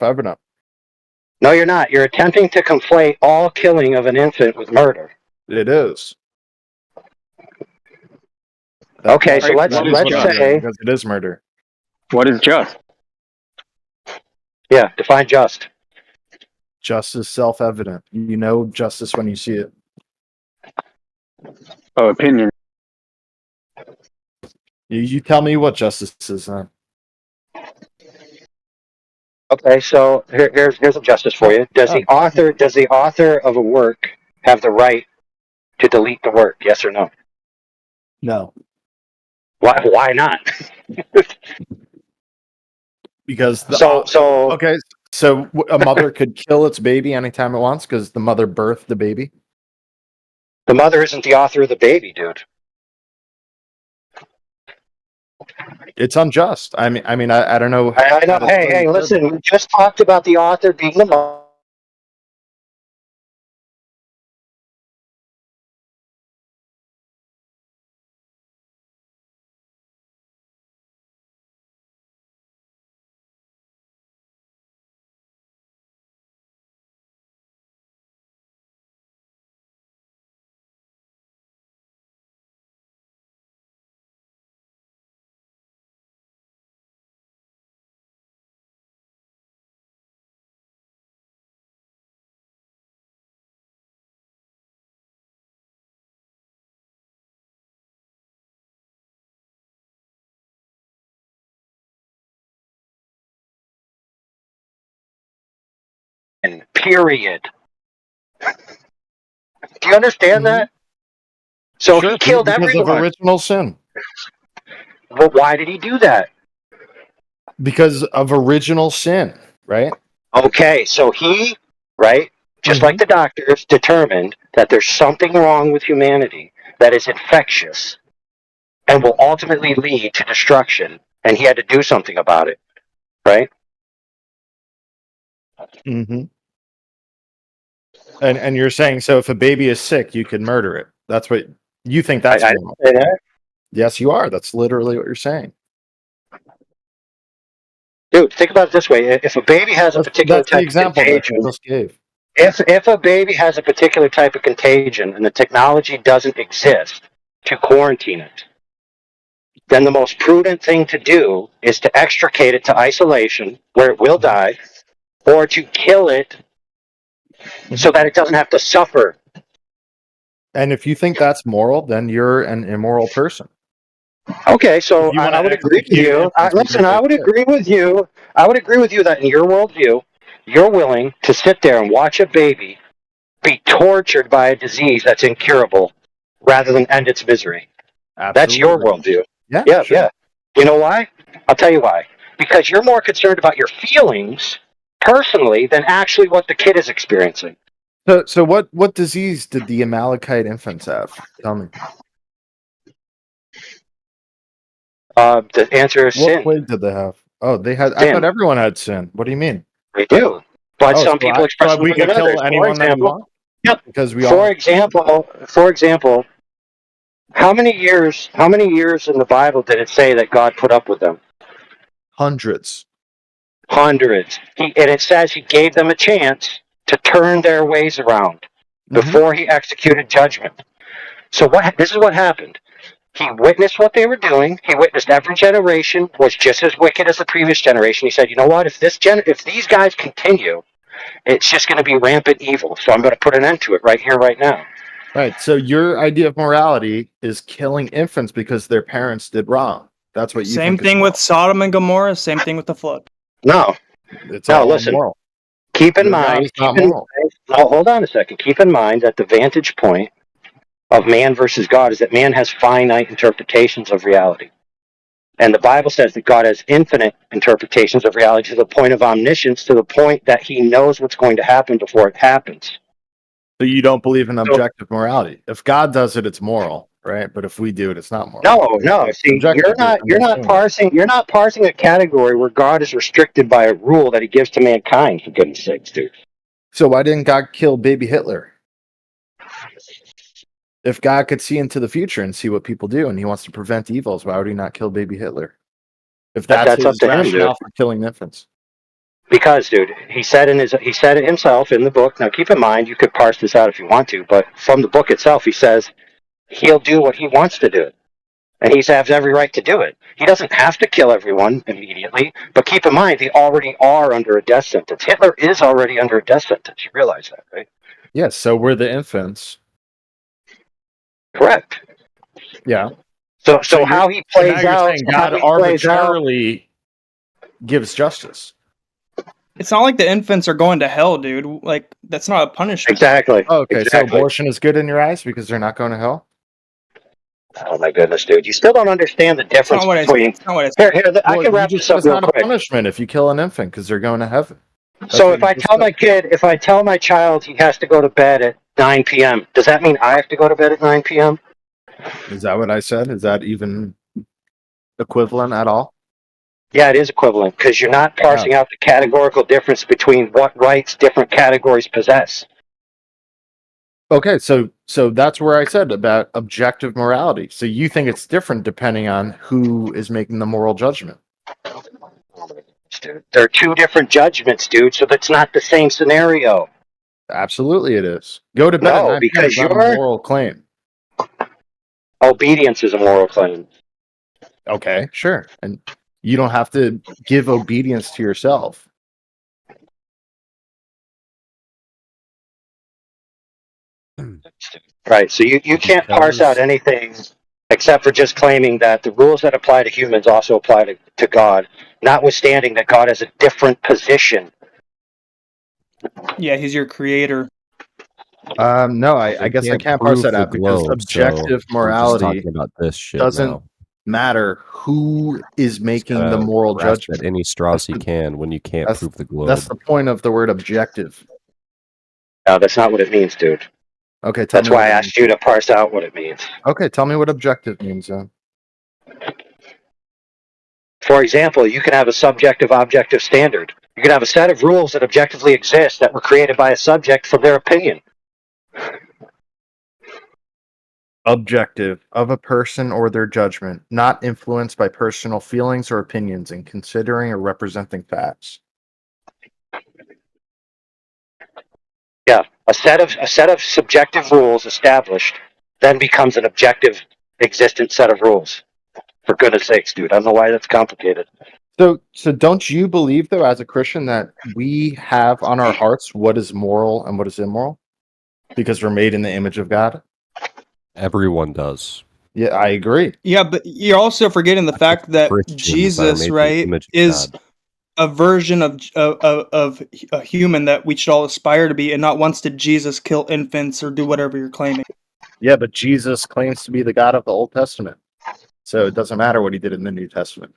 self-evident. No, you're not. You're attempting to conflate all killing of an infant with murder. It is. Okay, so let's say say because it is murder. What is just? Yeah, define just. Justice self-evident. You know justice when you see it. Oh, opinion. You tell me what justice is then. Okay, so here's a justice for you. Does the author of a work have the right to delete the work? Yes or no? No. Why not? Because so a mother could kill its baby anytime it wants because the mother birthed the baby. The mother isn't the author of the baby, dude. It's unjust. I mean, I don't know. I know. Hey, listen. We just talked about the author being the mother. Period. Do you understand that? So sure, he killed because everyone. Of original sin. Well, why did he do that? Because of original sin, right? Okay, so he, right, just like the doctors, determined that there's something wrong with humanity that is infectious and will ultimately lead to destruction, and he had to do something about it, right? Mm-hmm. And you're saying, so if a baby is sick, you can murder it. That's what you think that's I wrong. didn't say that. Yes, you are. That's literally what you're saying. Dude, think about it this way. If a baby has a particular type of contagion, if a baby has a particular type of contagion and the technology doesn't exist to quarantine it, then the most prudent thing to do is to extricate it to isolation where it will die, or to kill it so that it doesn't have to suffer. And if you think that's moral, then you're an immoral person. Okay, so I would agree with you. Listen, I would agree with you. I would agree with you that in your worldview, you're willing to sit there and watch a baby be tortured by a disease that's incurable rather than end its misery. Absolutely. That's your worldview. Yeah, sure. Yeah. You know why? I'll tell you why. Because you're more concerned about your feelings personally than actually what the kid is experiencing. So what disease did the Amalekite infants have? Tell me. The answer is sin. What plague did they have? Oh, they had. Sin. I thought everyone had sin. What do you mean? They do, but some people express we could kill anyone that we want. Yep. Because we. For example, how many years in the Bible did it say that God put up with them? Hundreds. And it says he gave them a chance to turn their ways around before he executed judgment. So this is what happened. He witnessed what they were doing. He witnessed every generation was just as wicked as the previous generation. He said, you know what? If these guys continue, it's just going to be rampant evil. So I'm going to put an end to it right here, right now. Right. So your idea of morality is killing infants because their parents did wrong. That's what you Same thing with Sodom and Gomorrah. Same thing with the flood. No. Listen. Immoral. Keep in mind. Hold on a second. Keep in mind that the vantage point of man versus God is that man has finite interpretations of reality. And the Bible says that God has infinite interpretations of reality to the point of omniscience, to the point that he knows what's going to happen before it happens. So you don't believe in objective morality. If God does it, it's moral, right? But if we do it, it's not moral. No. See, you're not parsing a category where God is restricted by a rule that he gives to mankind, for goodness sakes, dude. So why didn't God kill baby Hitler? If God could see into the future and see what people do, and he wants to prevent evils, why would he not kill baby Hitler? If that's his up to him, rationale for killing infants. Because, dude, he said it himself in the book. Now, keep in mind, you could parse this out if you want to, but from the book itself, he says he'll do what he wants to do, and he has every right to do it. He doesn't have to kill everyone immediately, but keep in mind, they already are under a death sentence. Hitler is already under a death sentence. You realize that, right? Yes, so we're the infants. Correct. Yeah. So how he plays out, God arbitrarily gives justice. It's not like the infants are going to hell, dude. Like, that's not a punishment. Exactly. Okay, exactly. So abortion is good in your eyes because they're not going to hell? Oh my goodness, dude! You still don't understand the difference between. I can wrap this up It's real not quick. a punishment if you kill an infant because they're going to heaven. So if I tell my child he has to go to bed at 9 p.m., does that mean I have to go to bed at 9 p.m.? Is that what I said? Is that even equivalent at all? Yeah, it is equivalent because you're not parsing out the categorical difference between what rights different categories possess. Okay, so that's where I said about objective morality. So you think it's different depending on who is making the moral judgment. Dude, there are two different judgments, dude, so that's not the same scenario. Absolutely it is. Go to bed at 9 because not a moral claim. Obedience is a moral claim. Okay, sure. And you don't have to give obedience to yourself. Right, so you can't parse out anything except for just claiming that the rules that apply to humans also apply to God, notwithstanding that God has a different position. Yeah, he's your creator. No, I guess I can't parse that out because objective morality about this shit doesn't matter who is making the moral judgment. At any straws he can when you can't prove the globe. That's the point of the word objective. No, that's not what it means, dude. Okay, that's why I asked you to parse out what it means. Okay, tell me what objective means then. For example, you can have a subjective-objective standard. You can have a set of rules that objectively exist that were created by a subject from their opinion. Objective of a person or their judgment, not influenced by personal feelings or opinions in considering or representing facts. Yeah, a set of subjective rules established then becomes an objective existent set of rules. For goodness sakes, dude, I don't know why that's complicated. So don't you believe though as a Christian that we have on our hearts what is moral and what is immoral? Because we're made in the image of God? Everyone does. Yeah, I agree. Yeah, but you're also forgetting the fact that Jesus, right, is a version of a human that we should all aspire to be, and not once did Jesus kill infants or do whatever you're claiming. Yeah, but Jesus claims to be the God of the Old Testament. So it doesn't matter what he did in the New Testament.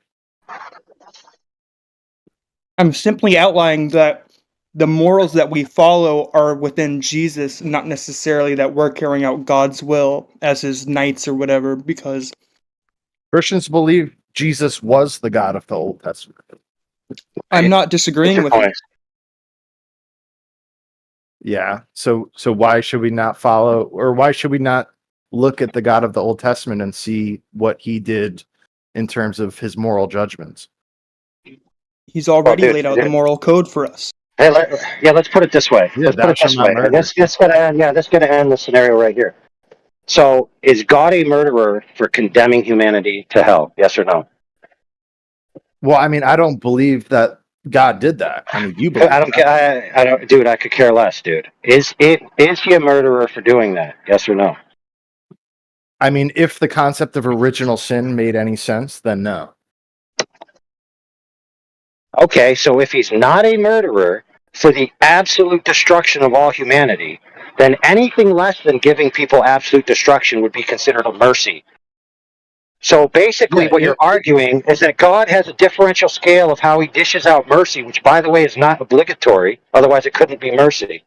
I'm simply outlining that the morals that we follow are within Jesus, not necessarily that we're carrying out God's will as his knights or whatever, because Christians believe Jesus was the God of the Old Testament. I'm not disagreeing with it. Yeah. So why should we not follow, or why should we not look at the God of the Old Testament and see what he did in terms of his moral judgments? He's already laid out the moral code for us. Hey, let's put it this way. Let's put it this way. That's gonna end the scenario right here. So, is God a murderer for condemning humanity to hell? Yes or no? Well, I mean, I don't believe that God did that. I mean, you believe. I don't care. I don't, dude. I could care less, dude. Is he a murderer for doing that? Yes or no? I mean, if the concept of original sin made any sense, then no. Okay, so if he's not a murderer for the absolute destruction of all humanity, then anything less than giving people absolute destruction would be considered a mercy. So basically what you're arguing is that God has a differential scale of how he dishes out mercy, which, by the way, is not obligatory. Otherwise, it couldn't be mercy.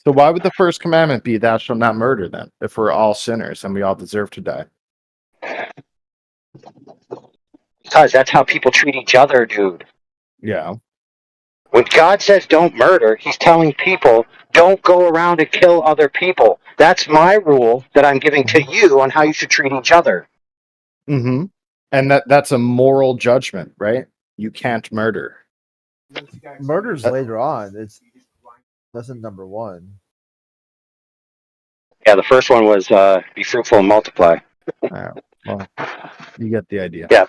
So why would the first commandment be, thou shalt not murder then, if we're all sinners and we all deserve to die? Because that's how people treat each other, dude. Yeah. When God says don't murder, he's telling people don't go around and kill other people. That's my rule that I'm giving to you on how you should treat each other. Mm-hmm. And that's a moral judgment, right? You can't murder. Murder's later on. That's in number 1. Yeah, the first one was be fruitful and multiply. Well, you get the idea. Yeah.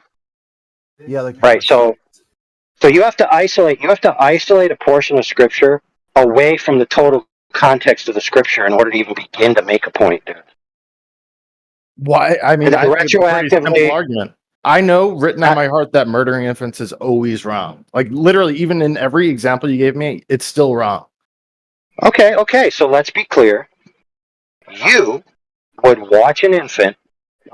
Yeah, like Right. So you have to isolate a portion of scripture away from the total context of the scripture in order to even begin to make a point, dude. Why? I mean, And I think it's a pretty simple retroactively- argument. I know written on my heart that murdering infants is always wrong. Like literally, even in every example you gave me, it's still wrong. Okay. So let's be clear. You would watch an infant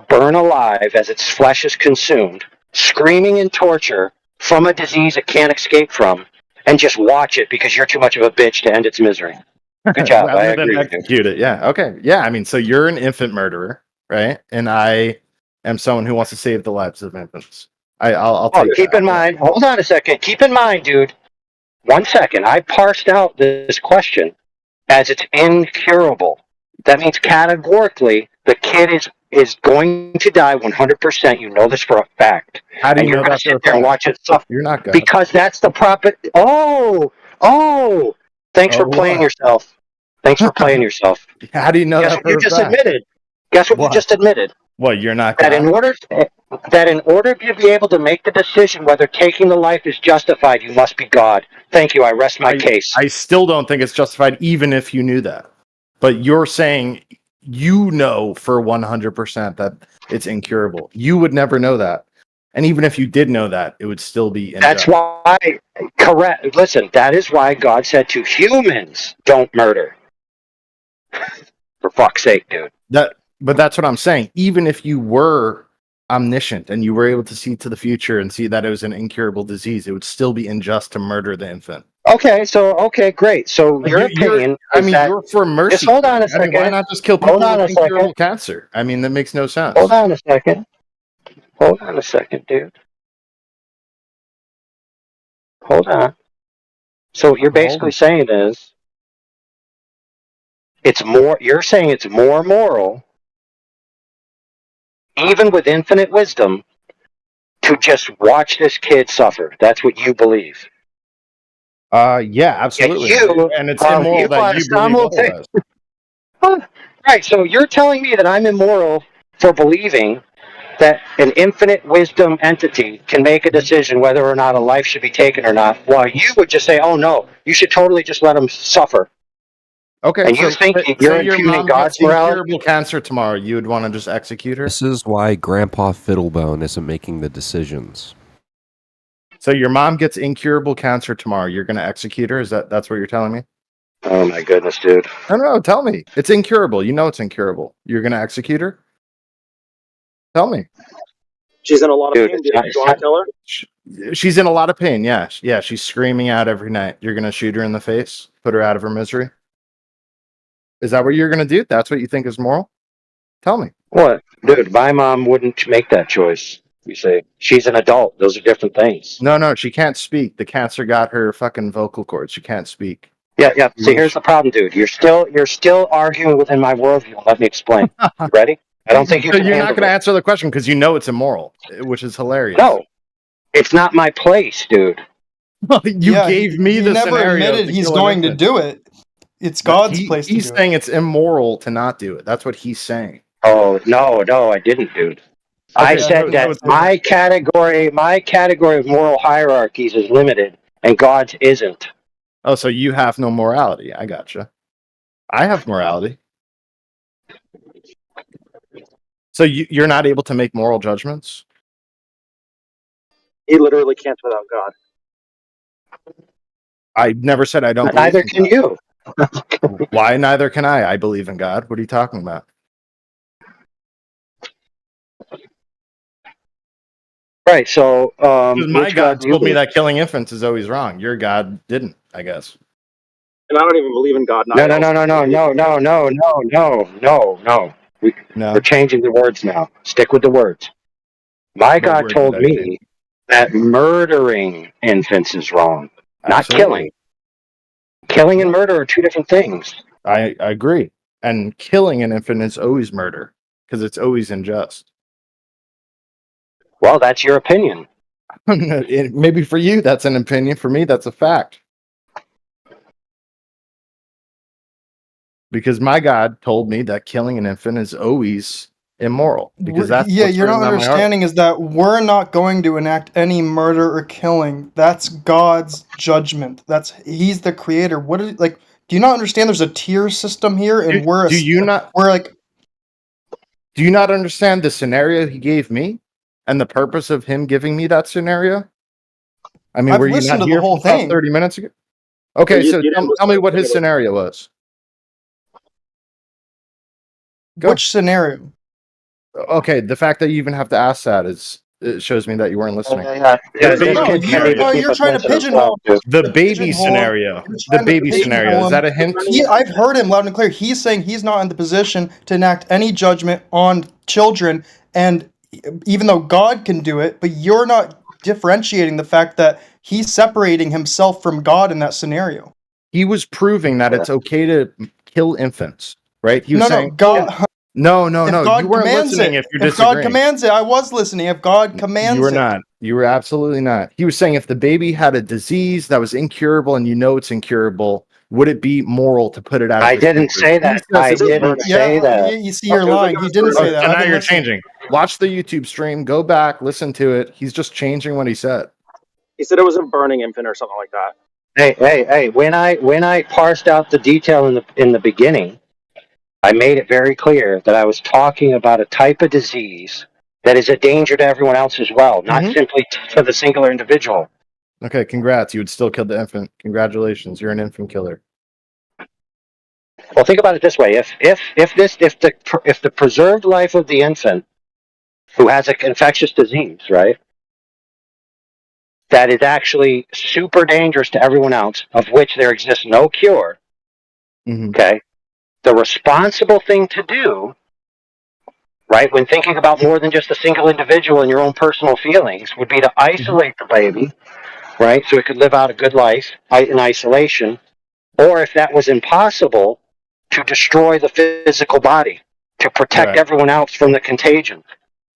burn alive as its flesh is consumed, screaming in torture from a disease it can't escape from, and just watch it because you're too much of a bitch to end its misery. Good job. I Rather than agree with you. execute it. Yeah. Okay. Yeah. I mean, so you're an infant murderer, right? And I am someone who wants to save the lives of infants. I'll take keep that. in mind. Hold on a second. Keep in mind, dude. 1 second. I parsed out this question as it's incurable. That means categorically the kid is going to die 100%. You know this for a fact. How do you And you're know going to that? sit there and watch it suffer. You're not good. Because that's the proper. Oh! Thanks for playing what? yourself. Thanks for playing yourself. How do you know Guess that? what you just admitted? Guess what you just admitted? Well, you're not That God. in order to be able to make the decision whether taking the life is justified, you must be God. Thank you. I rest my case. I still don't think it's justified, even if you knew that. But you're saying you know for 100% that it's incurable. You would never know that. And even if you did know that, it would still be unjust. That's why, correct. Listen, that is why God said to humans, don't murder. For fuck's sake, dude. But that's what I'm saying. Even if you were omniscient and you were able to see to the future and see that it was an incurable disease, it would still be unjust to murder the infant. Okay, great. So your opinion you're for mercy. Just hold on a second. Why not just kill people with incurable cancer? I mean, that makes no sense. Hold on a second. Dude. Hold on. So what you're basically saying is you're saying it's more moral, even with infinite wisdom, to just watch this kid suffer. That's what you believe. Yeah, absolutely. And it's immoral that you believe otherwise. Right, so you're telling me that I'm immoral for believing that an infinite wisdom entity can make a decision whether or not a life should be taken or not, while you would just say, oh no, you should totally just let him suffer. Okay, and you think you're impugning God's morality? Incurable cancer tomorrow, you would want to just execute her? This is why Grandpa Fiddlebone isn't making the decisions. So your mom gets incurable cancer tomorrow, you're going to execute her? That's what you're telling me? Oh my goodness, dude. No, tell me. It's incurable. You know it's incurable. You're going to execute her? Tell me. She's in a lot of pain, dude. You want to kill her? She's in a lot of pain, yeah. Yeah, she's screaming out every night. You're going to shoot her in the face? Put her out of her misery? Is that what you're going to do? That's what you think is moral? Tell me. What? Dude, my mom wouldn't make that choice. You say she's an adult. Those are different things. No, she can't speak. The cancer got her fucking vocal cords. She can't speak. Yeah. See, here's the problem, dude. You're still arguing within my worldview. Let me explain. You ready? I don't think you can. You're not going to answer the question because you know it's immoral, which is hilarious. No, it's not my place, dude. You gave me the never scenario. Admitted he's going to do it. It's God's place to do it. He's saying it's immoral to not do it. That's what he's saying. Oh no, I didn't, dude. Okay, I said that my category of moral hierarchies is limited, and God's isn't. Oh, so you have no morality. I gotcha. I have morality. So you're not able to make moral judgments? He literally can't without God. I never said I don't. Neither can you. Why neither can I? I believe in God. What are you talking about? Right, so my God told me that killing infants is always wrong. Your God didn't, I guess. And I don't even believe in God. No. We're changing the words now. Stick with the words. My God told me that murdering infants is wrong, not killing. Killing and murder are two different things. I agree. And killing an infant is always murder because it's always unjust. Well, that's your opinion. Maybe for you that's an opinion. For me, that's a fact. Because my God told me that killing an infant is always immoral. Because that's what's you're written not on my heart. understanding is that we're not going to enact any murder or killing. That's God's judgment. He's the creator. What is like? Do you not understand? There's a tier system here, and Do you not understand the scenario he gave me and the purpose of him giving me that scenario? I mean, I've were you listened not to here the whole for about thing. 30 minutes ago? Okay, You so didn't tell me listen what to his it. scenario was. Go. Which scenario? Okay, the fact that you even have to ask that it shows me that you weren't listening. Yeah, The this baby kid can't scenario. even keep you're a trying to sentence pigeonhole. up, dude. The baby Pigeonhole. scenario. You're The trying to baby scenario. pigeonhole Is that a hint? I've heard him loud and clear. He's saying he's not in the position to enact any judgment on children, and even though God can do it, but you're not differentiating the fact that he's separating himself from God in that scenario. He was proving that it's okay to kill infants, right? He was saying, God. No. God You weren't commands listening. it. If you're If disagreeing, God commands it, I was listening. If God commands you were it, not. You were absolutely not. He was saying if the baby had a disease that was incurable and you know it's incurable, would it be moral to put it out? I didn't say that. I didn't say that. You see, you're lying. He didn't say that. So now you're changing. Watch the YouTube stream. Go back, listen to it. He's just changing what he said. He said it was a burning infant or something like that. Hey! When I parsed out the detail in the beginning, I made it very clear that I was talking about a type of disease that is a danger to everyone else as well, not simply to the singular individual. Okay, congrats. You would still kill the infant. Congratulations. You're an infant killer. Well, think about it this way: if the preserved life of the infant who has an infectious disease, right, that is actually super dangerous to everyone else, of which there exists no cure, okay, the responsible thing to do, right, when thinking about more than just a single individual and your own personal feelings, would be to isolate the baby, right, so it could live out a good life in isolation, or if that was impossible, to destroy the physical body, to protect everyone else from the contagion.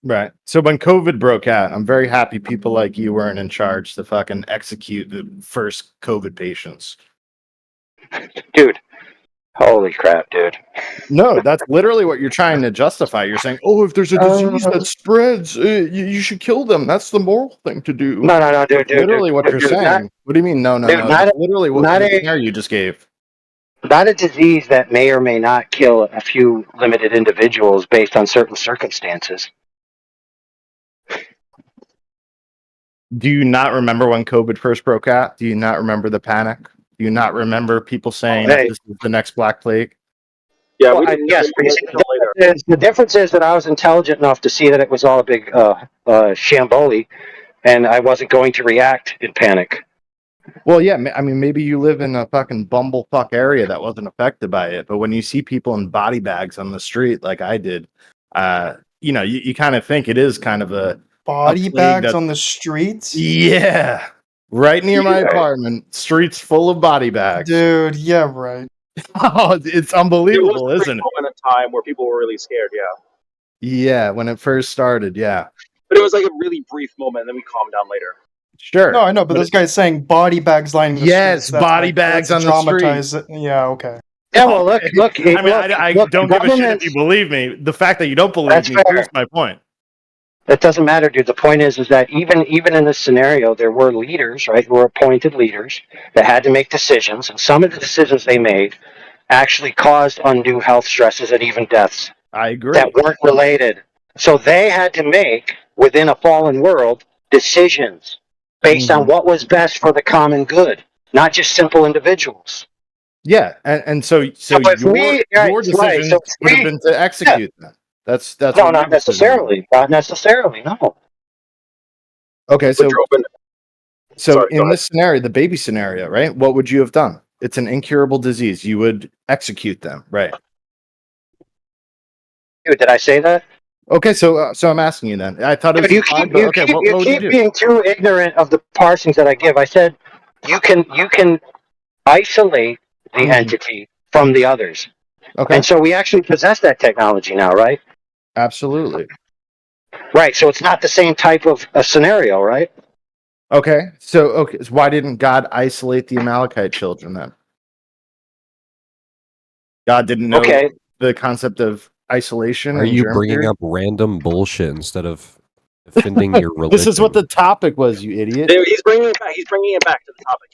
Right. So when COVID broke out, I'm very happy people like you weren't in charge to fucking execute the first COVID patients. Dude. Holy crap, dude. No, that's literally what you're trying to justify. You're saying, oh, if there's a disease that spreads, you should kill them. That's the moral thing to do. No, dude. Literally what you're saying. What do you mean? No. That's literally what the scenario you just gave. Not a disease that may or may not kill a few limited individuals based on certain circumstances. Do you not remember when COVID first broke out? Do you not remember the panic? Do you not remember people saying that this is the next Black Plague? Yeah, yes. The difference is that I was intelligent enough to see that it was all a big shamboli, and I wasn't going to react in panic. Well, yeah, I mean, maybe you live in a fucking bumblefuck area that wasn't affected by it, but when you see people in body bags on the street like I did, you kind of think it is kind of a body bags on the streets? Yeah. Right near my apartment, streets full of body bags. Dude, yeah, right. Oh, it's unbelievable, isn't it? Moment in time where people were really scared, yeah. Yeah, when it first started, yeah. But it was like a really brief moment, and then we calmed down later. Sure. No, I know, but this guy's saying body bags lining the streets. Yes, body bags on the street. Yeah, okay. Yeah, well, look. I mean, I don't give a shit if you believe me. The fact that you don't believe me proves my point. That doesn't matter, dude. The point is that even in this scenario, there were leaders, right, who were appointed leaders that had to make decisions, and some of the decisions they made actually caused undue health stresses and even deaths. I agree. That weren't related. So they had to make, within a fallen world, decisions based on what was best for the common good, not just simple individuals. Yeah, and so your decision would have been to execute that. That's no, not necessarily. Not necessarily. No. Okay, so in this scenario, the baby scenario, right? What would you have done? It's an incurable disease. You would execute them, right? Dude, did I say that? Okay, so I'm asking you then. I thought it was you keep being too ignorant of the parsings that I give. I said you can isolate the entity from the others. Okay. And so we actually possess that technology now, right? Absolutely. Right. So it's not the same type of a scenario, right? Okay, so why didn't God isolate the Amalekite children then? God didn't know the concept of isolation. Are and you germ bringing theory? up random bullshit instead of defending your religion? This is what the topic was, you idiot. Dude, he's bringing it back. He's bringing it back to the topic.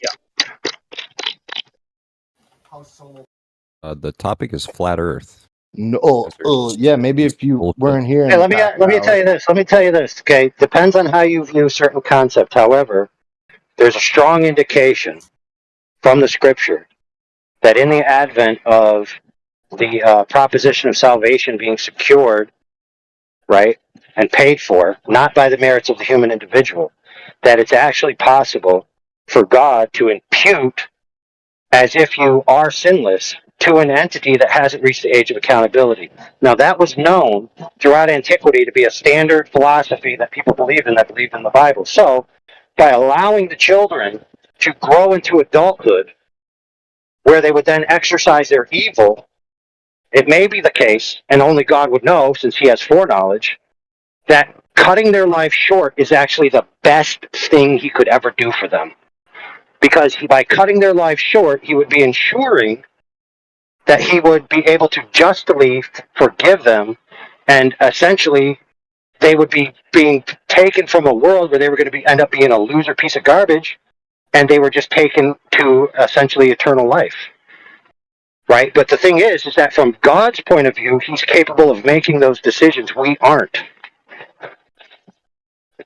Yeah. The topic is flat Earth. No, yeah, maybe if you weren't here. Hey, let me tell you this. Let me tell you this. Okay, depends on how you view certain concepts. However, there's a strong indication from the scripture that in the advent of the proposition of salvation being secured, right, and paid for, not by the merits of the human individual, that it's actually possible for God to impute as if you are sinless to an entity that hasn't reached the age of accountability. Now, that was known throughout antiquity to be a standard philosophy that people believed in, that believed in the Bible. So, by allowing the children to grow into adulthood, where they would then exercise their evil, it may be the case, and only God would know since he has foreknowledge, that cutting their life short is actually the best thing he could ever do for them. Because by cutting their life short, he would be ensuring that he would be able to justly forgive them, and essentially they would be being taken from a world where they were going to end up being a loser piece of garbage, and they were just taken to essentially eternal life. Right? But the thing is that from God's point of view, he's capable of making those decisions. We aren't.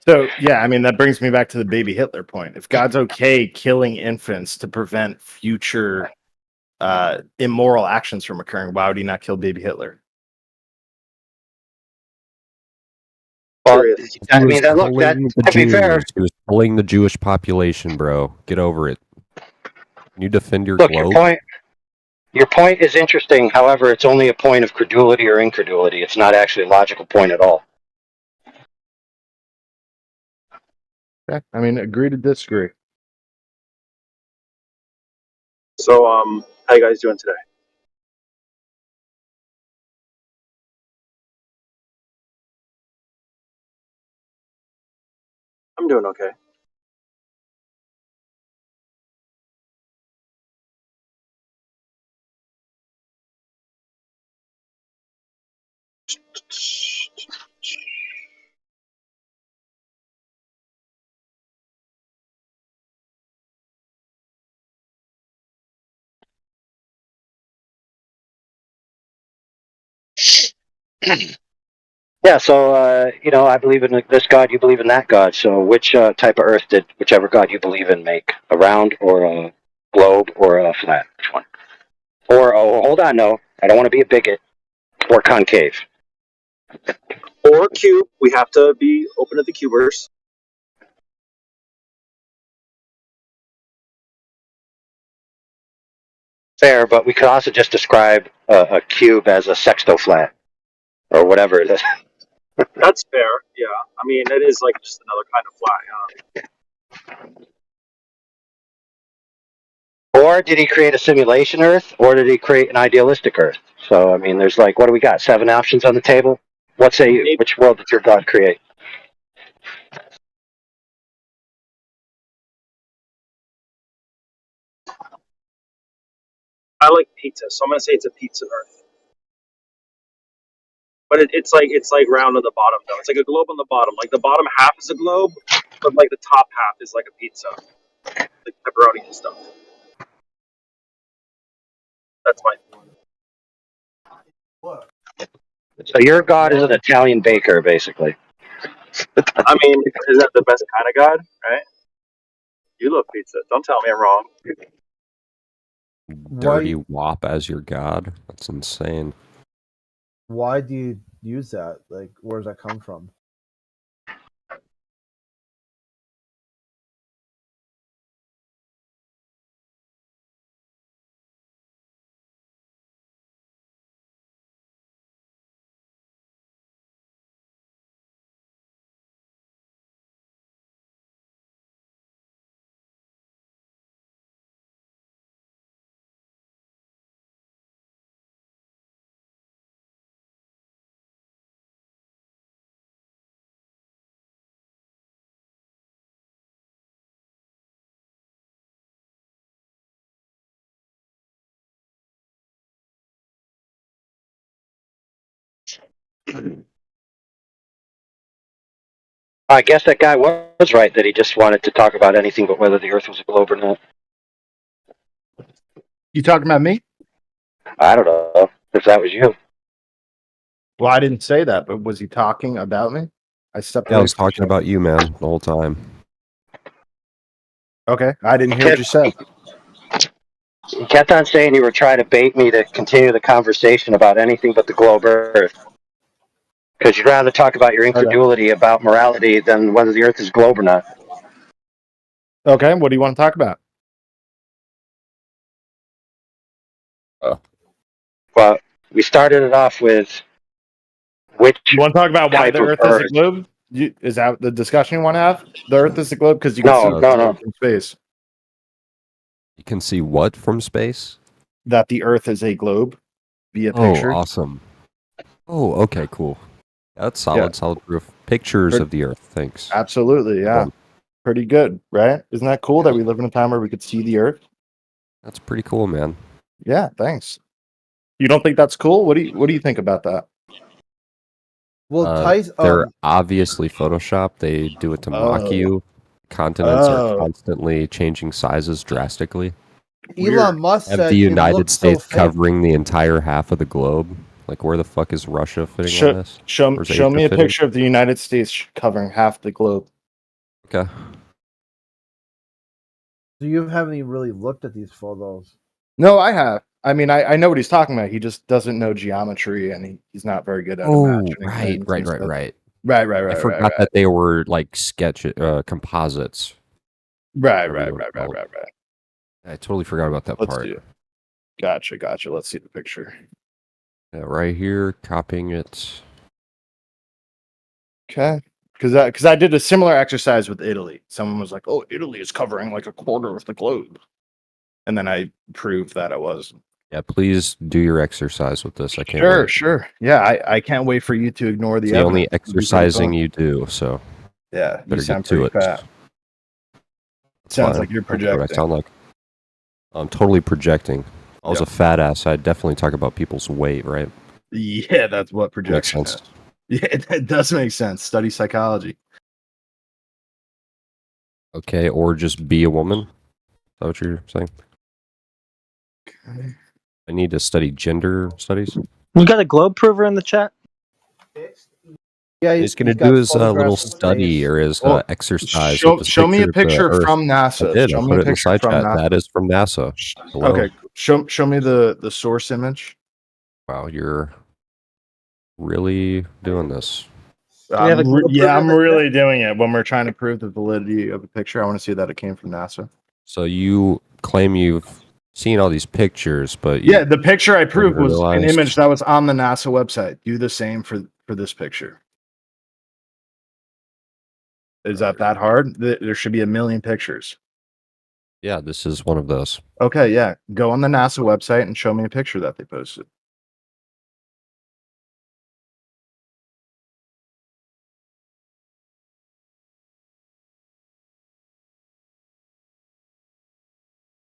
So, yeah, I mean, that brings me back to the baby Hitler point. If God's okay killing infants to prevent future immoral actions from occurring, why would he not kill baby Hitler? Well, I mean, to be fair, he was pulling the Jewish population, bro. Get over it. Can you defend your globe? Your point is interesting. However, it's only a point of credulity or incredulity. It's not actually a logical point at all. Okay. I mean, agree to disagree. So, how you guys doing today? I'm doing okay. Yeah, so, I believe in this God, you believe in that God. So which type of Earth did whichever God you believe in make? A round or a globe or a flat? Which one? Or, hold on, no. I don't want to be a bigot. Or concave. Or cube. We have to be open to the cubers. Fair, but we could also just describe a cube as a sexto flat. Or whatever it is. That's fair, yeah. I mean, it is like just another kind of flat, yeah. Or did he create a simulation Earth, or did he create an idealistic Earth? So, I mean, there's like, what do we got? 7 options on the table? What say you? Which world did your God create? I like pizza, so I'm gonna say it's a pizza Earth. But it's like round on the bottom though. It's like a globe on the bottom. Like the bottom half is a globe, but like the top half is like a pizza, like pepperoni and stuff. That's my. So your God is an Italian baker, basically. I mean, is that the best kind of God, right? You love pizza. Don't tell me I'm wrong. Dirty wop as your God? That's insane. Why do you use that? Like, where does that come from? I guess that guy was right that he just wanted to talk about anything but whether the Earth was a globe or not. You talking about me? I don't know if that was you. Well, I didn't say that, but was he talking about me? I stepped Yeah, I away was from talking the about you, man, the whole time. Okay, I didn't hear what you said. You kept on saying you were trying to bait me to continue the conversation about anything but the globe Earth. Because you'd rather talk about your incredulity about morality than whether the Earth is a globe or not. Okay, what do you want to talk about? Well, we started it off with which You want to talk about why type the of Earth is a Earth. globe? Is that the discussion you want to have? The Earth is a globe because you can No, see no. from space. You can see what from space? That the Earth is a globe via Oh, pictures. awesome. Oh, okay, cool. That's solid, solid proof. Pictures of the Earth, thanks. Absolutely, yeah. Pretty good, right? Isn't that cool that we live in a time where we could see the Earth? That's pretty cool, man. Yeah, thanks. You don't think that's cool? What do you think about that? Well, they're obviously photoshopped. They do it to mock you. Continents are constantly changing sizes drastically. Elon Musk have said the United looked States so fake. covering the entire half of the globe. Like, where the fuck is Russia fitting on this? Show Or is me Asia a fitting? picture of the United States covering half the globe. Okay. So you haven't even really looked at these photos. No, I have. I mean, I know what he's talking about. He just doesn't know geometry, and he's not very good at imagining things and stuff. Right. Right. I forgot that they were like sketch composites. Right. I totally forgot about that Let's part. see it. Gotcha. Let's see the picture. Yeah, right here, copying it. Okay. Because I did a similar exercise with Italy. Someone was like, "Oh, Italy is covering like a quarter of the globe," and then I proved that it was. Yeah, please do your exercise with this. I can't. Wait. Sure. Yeah, I can't wait for you to ignore the It's the only evidence. exercising you do. So yeah, better you sound get to pretty it. fat. Sounds like you're projecting. I sound like I'm totally projecting. I was a fat ass. I'd definitely talk about people's weight, right? Yeah, that's what projection Makes sense. is. Yeah, it does make sense. Study psychology. Okay, or just be a woman. Is that what you're saying? Okay. I need to study gender studies. You got a globe prover in the chat? Yeah, he's going to do his little study or his exercise. Show me a picture from NASA. I did. Show I me put a it in the picture side from chat. NASA. That is from NASA. Hello. Okay, show me the source image. Wow, you're really doing this. I'm really doing it when we're trying to prove the validity of a picture. I want to see that it came from NASA. So you claim you've seen all these pictures, but the picture I proved was an image that was on the NASA website. Do the same for this picture. Is that hard? There should be a million pictures. Yeah, this is one of those. Okay, yeah. Go on the NASA website and show me a picture that they posted.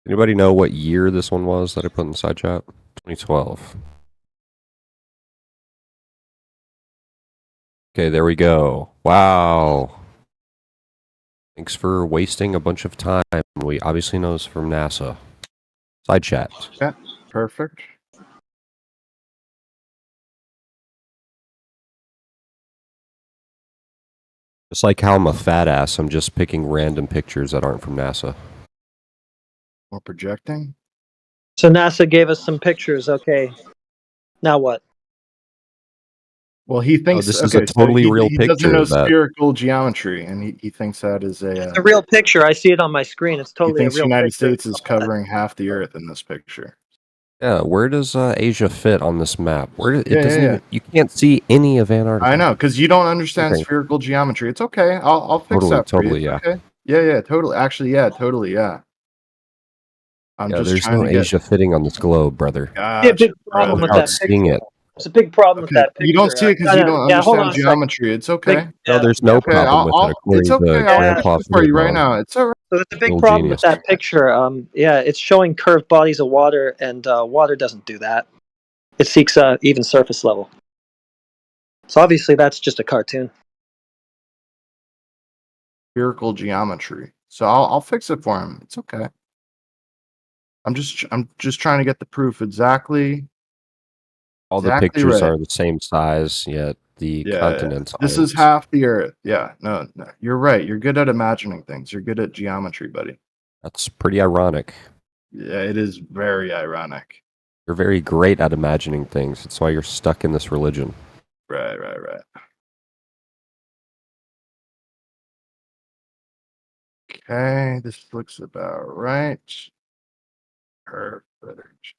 Anybody know what year this one was that I put in the side chat? 2012. Okay, there we go. Wow. Thanks for wasting a bunch of time. We obviously know this from NASA. Side chat. Yeah, perfect. Just like how I'm a fat ass, I'm just picking random pictures that aren't from NASA. More projecting. So NASA gave us some pictures. Okay. Now what? Well, he thinks this is a totally real he picture. Doesn't know spherical geometry, and he thinks that is It's a real picture. I see it on my screen. It's totally he thinks a real United picture. States is covering half the Earth in this picture. Yeah, where does Asia fit on this map? Where doesn't even, you can't see any of Antarctica. I know, because you don't understand spherical geometry. It's okay. I'll fix that for you. Yeah. Okay. Yeah, totally. Actually, yeah, totally, yeah. I'm just there's trying no to get Asia fitting on this globe, brother. Gotcha, big problem with that seeing it. It's a big problem with that picture. You don't see it because you don't understand geometry. It's okay. No, there's no problem with it. It's okay. I'll fix it for you right now. It's all right. So it's a big problem with that picture. It's showing curved bodies of water, and water doesn't do that. It seeks even surface level. So obviously that's just a cartoon. Spherical geometry. So I'll fix it for him. It's okay. I'm just trying to get the proof exactly. All the Exactly pictures right. are the same size, yet the continents This aren't. is half the Earth. Yeah, no, you're right. You're good at imagining things. You're good at geometry, buddy. That's pretty ironic. Yeah, it is very ironic. You're very great at imagining things. That's why you're stuck in this religion. Right. Okay, this looks about right. Perfect.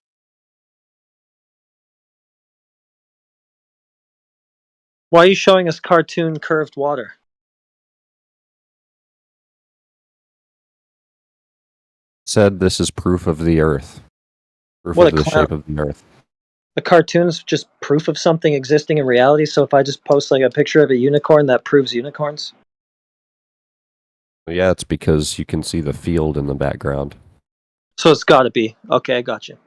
Why are you showing us cartoon curved water? Said this is proof of the Earth. Proof What of a the clown. shape of the Earth. The cartoon's just proof of something existing in reality. So if I just post like a picture of a unicorn, that proves unicorns. Yeah, it's because you can see the field in the background. So it's got to be. Okay, I got you.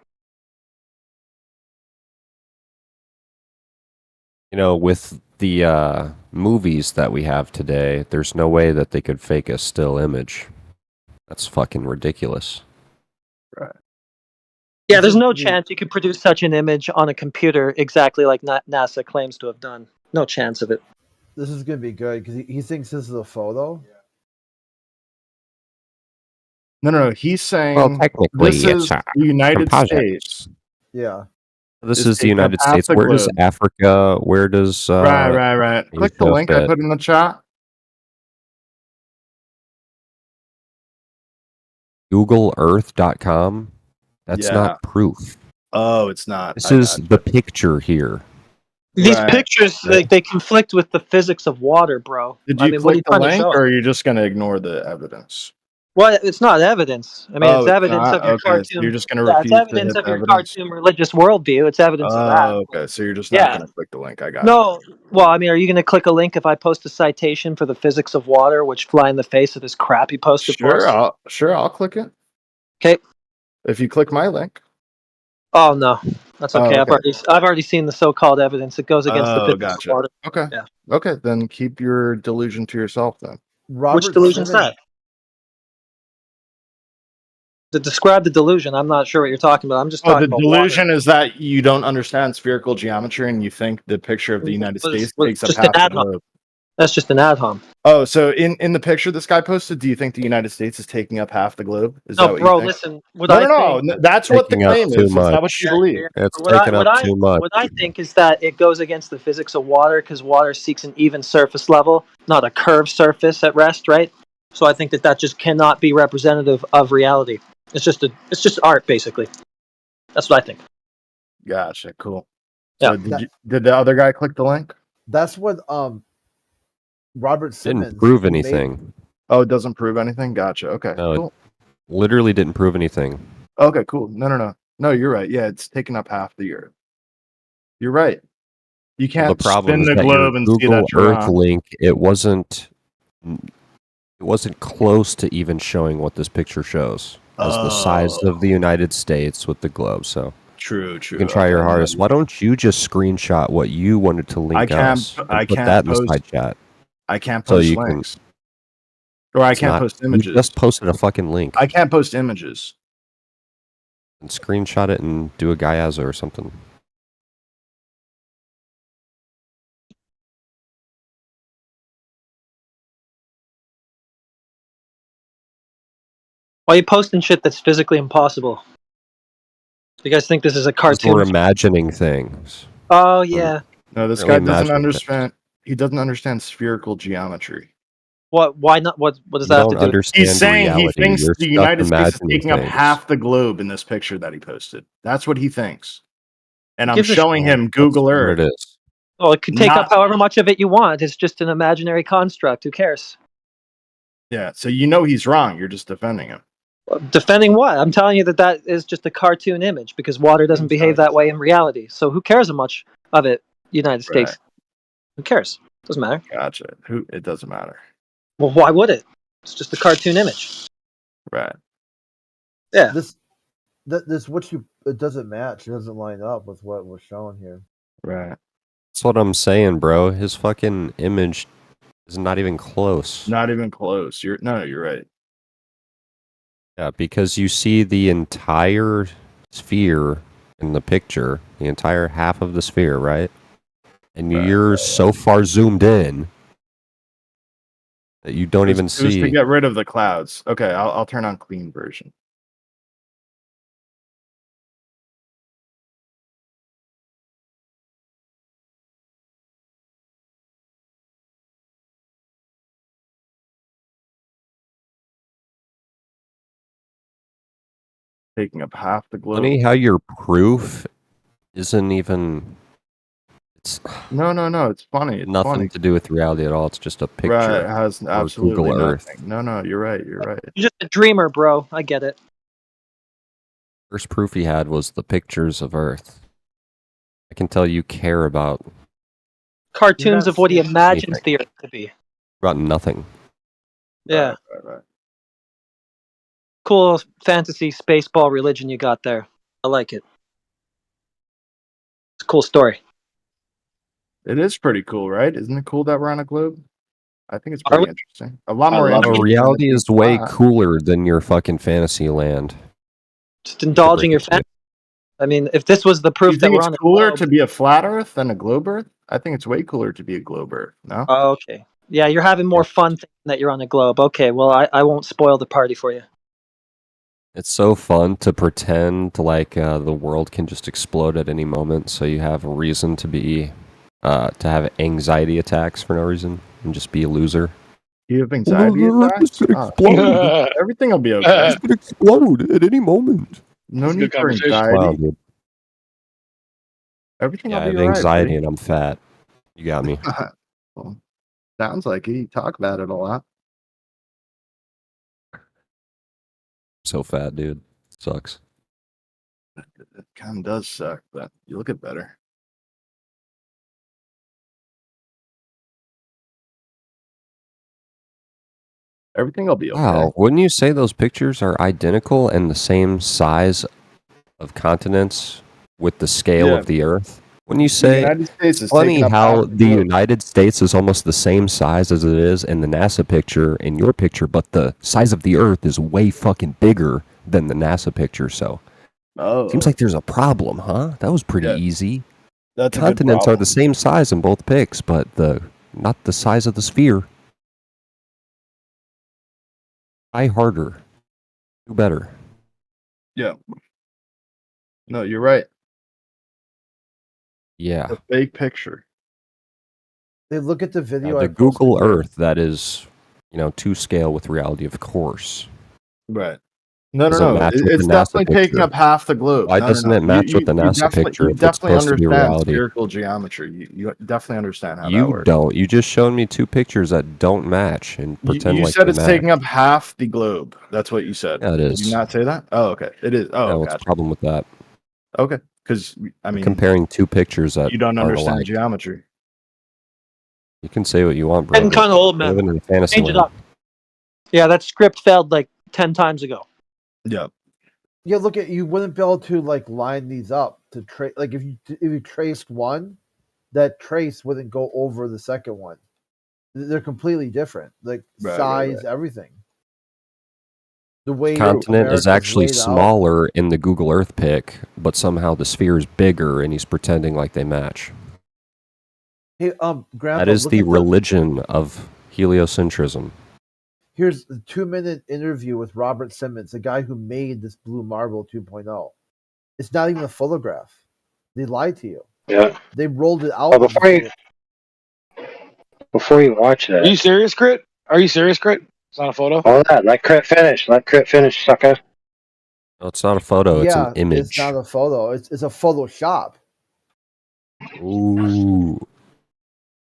You know, with the movies that we have today, there's no way that they could fake a still image. That's fucking ridiculous. Right. Yeah, there's no chance you could produce such an image on a computer exactly like NASA claims to have done. No chance of it. This is gonna be good because he thinks this is a photo. No. He's saying Well, technically, this it's is the United composite. States. Yeah. This It's is the taking up United half States. the Where does globe. Africa? Where does Right. Click the Asia link I fit? put in the chat. GoogleEarth.com. That's Yeah. not proof. Oh, it's not. This is the picture here. These Right. pictures, they conflict with the physics of water, bro. Did I you mean, what are you click the trying to link, show? or are you just going to ignore the evidence? Well, it's not evidence. I mean, Oh, it's it's evidence not? of your Okay, so cartoon. you're just going to Yeah, it's refuse to evidence hit of the your evidence? cartoon religious worldview. It's evidence of that. Oh, okay. So you're just not Yeah. going to click the link. I got you. No, well, I mean, are you going to click a link if I post a citation for the physics of water, which fly in the face of this crap you posted for us? Sure, I'll click it. Okay. If you click my link. Oh no, that's okay. Oh, okay. I've already seen the so-called evidence. It goes against the physics Gotcha. of water. Okay. Yeah. Okay, then keep your delusion to yourself then. Which delusion's that? To describe the delusion, I'm not sure what you're talking about. I'm just talking about delusion water. is that you don't understand spherical geometry and you think the picture of the United States takes up half the globe. That's just an ad hom. Oh, so in the picture this guy posted, do you think the United States is taking up half the globe? Is that No, what bro, you think? listen. No, that's what the Taking up claim too is. Is that what much. you believe? It's taking up too much. What I think is that it goes against the physics of water because water seeks an even surface level, not a curved surface at rest, right? So I think that just cannot be representative of reality. It's just art, basically. That's what I think. Gotcha. Cool. Yeah. So did the other guy click the link? That's what Robert Simmons Didn't prove anything. Oh, it doesn't prove anything? Gotcha. Okay. No, cool. it literally didn't prove anything. Okay, cool. No. No, you're right. Yeah, it's taking up half the Earth. You're right. You can't The problem spin is the that globe your and see Google that you're Earth wrong. link, it wasn't close to even showing what this picture shows as the size of the United States with the globe. So True. you can try your hardest. Why don't you just screenshot what you wanted to link us? I put can't that in the post- side chat. I can't So post you links. Or I can't post images. You just posted a fucking link. I can't post images. And screenshot it and do a Gaiaza or something. Why are you posting shit that's physically impossible? You guys think this is a cartoon? We're imagining things. Oh yeah. No, this Really guy doesn't imagining understand. He doesn't understand spherical geometry. What? Why not? What does You that have don't to do? understand He's saying reality. he thinks You're the stuck United States is imagining taking up things. half the globe in this picture that he posted. That's what he thinks. And I'm Gives a showing him Google That's Earth. what it is. Well, it could take Not- up however much of it you want. It's just an imaginary construct. Who cares? Yeah, so you know he's wrong. You're just defending him. Defending what? I'm telling you that is just a cartoon image because water doesn't behave that way in reality. So who cares how much of it United States? Right. Who cares? Doesn't matter. Gotcha. It doesn't matter. Well, why would it? It's just a cartoon image. Right. Yeah. This it doesn't match. It doesn't line up with what was shown here. Right. That's what I'm saying, bro. His fucking image is not even close. Not even close. You're right. Yeah, because you see the entire sphere in the picture, the entire half of the sphere, right? And you're so far zoomed in that you don't even It was see. to get rid of the clouds. Okay, I'll turn on clean version. Taking up half the globe. Funny how your proof isn't even. It's No. It's funny. It's nothing funny. to do with reality at all. It's just a picture. Right, it has absolutely Google nothing. Earth. No, you're right. You're right. You're just a dreamer, bro. I get it. First proof he had was the pictures of Earth. I can tell you care about Cartoons of what he imagines anything. the Earth to be. About nothing. Yeah. Right. Cool fantasy spaceball religion you got there. I like it. It's a cool story. It is pretty cool, right? Isn't it cool that we're on a globe? I think it's Are pretty we? interesting. A lot more Bro, interesting. reality is way flat. cooler than your fucking fantasy land. Just indulging your fantasy. I mean, if this was the proof You that think we're it's on a cooler globe, to be a flat Earth than a globe Earth? I think it's way cooler to be a globe Earth. No. Oh, okay. Yeah, you're having more fun thinking that you're on a globe. Okay, well, I won't spoil the party for you. It's so fun to pretend like the world can just explode at any moment, so you have a reason to be to have anxiety attacks for no reason and just be a loser. You have anxiety attacks? Everything will be okay. It's gonna explode at any moment. No That's a need good for conversation. Wow, anxiety. dude. Everything Yeah, I will have be alright. anxiety and I'm fat. You got me. Well, sounds like it. You talk about it a lot. So fat, dude. Sucks. It kind of does suck, but you look it better. Everything will be okay. Wow, wouldn't you say those pictures are identical and the same size of continents with the scale Yeah. of the Earth? Wouldn't you The say United States is funny taking up how half the globe. United States is almost the same size as it is in the NASA picture in your picture, but the size of the Earth is way fucking bigger than the NASA picture. So Oh, seems like there's a problem, huh? That was pretty Yeah. easy. that's a good Continents are problem. the same size in both pics, but not the size of the sphere. Try harder. Do better. Yeah. No, you're right. Yeah. The fake picture. They look at the video. I The posted Google there. Earth, that is, to scale with reality, of course. Right. No. Doesn't match with It's the NASA definitely taking picture. up half the globe. Why No. doesn't it match with the You NASA definitely- picture You if it's definitely supposed to be understand reality? spherical geometry. You definitely understand how that You works. don't. You just showed me two pictures that don't match and pretend You like said they it's match. taking up half the globe. That's what you said. Yeah, it Did is. you not say that? Oh, okay. It is. Yeah, Oh, what's the gotcha. problem with that? Okay. Because, I mean, Comparing two pictures that you don't aren't understand alike. geometry. You can say what you want, bro. Getting but kind of old, we're man. living in a fantasy Change it land. up. Yeah, that script failed like 10 times ago. Yeah. Yeah, look at you wouldn't be able to like line these up to trace. Like if you traced one, that trace wouldn't go over the second one. They're completely different, like Right, size, everything. The way Continent is America's actually laid out. smaller in the Google Earth pic, but somehow the sphere is bigger, and he's pretending like they match. Hey, Grandpa, That is look the at religion of heliocentrism. Here's the 2-minute interview with Robert Simmons, the guy who made this Blue Marble 2.0. It's not even a photograph. They lied to you. Yeah. They rolled it out. Well, before you watch that, Are you serious, Crit? Are you serious, Crit? It's not a photo. hold on. Let Crit finish. Sucker. No, it's not a photo; yeah, it's an image. it's not a photo. It's a Photoshop. Ooh.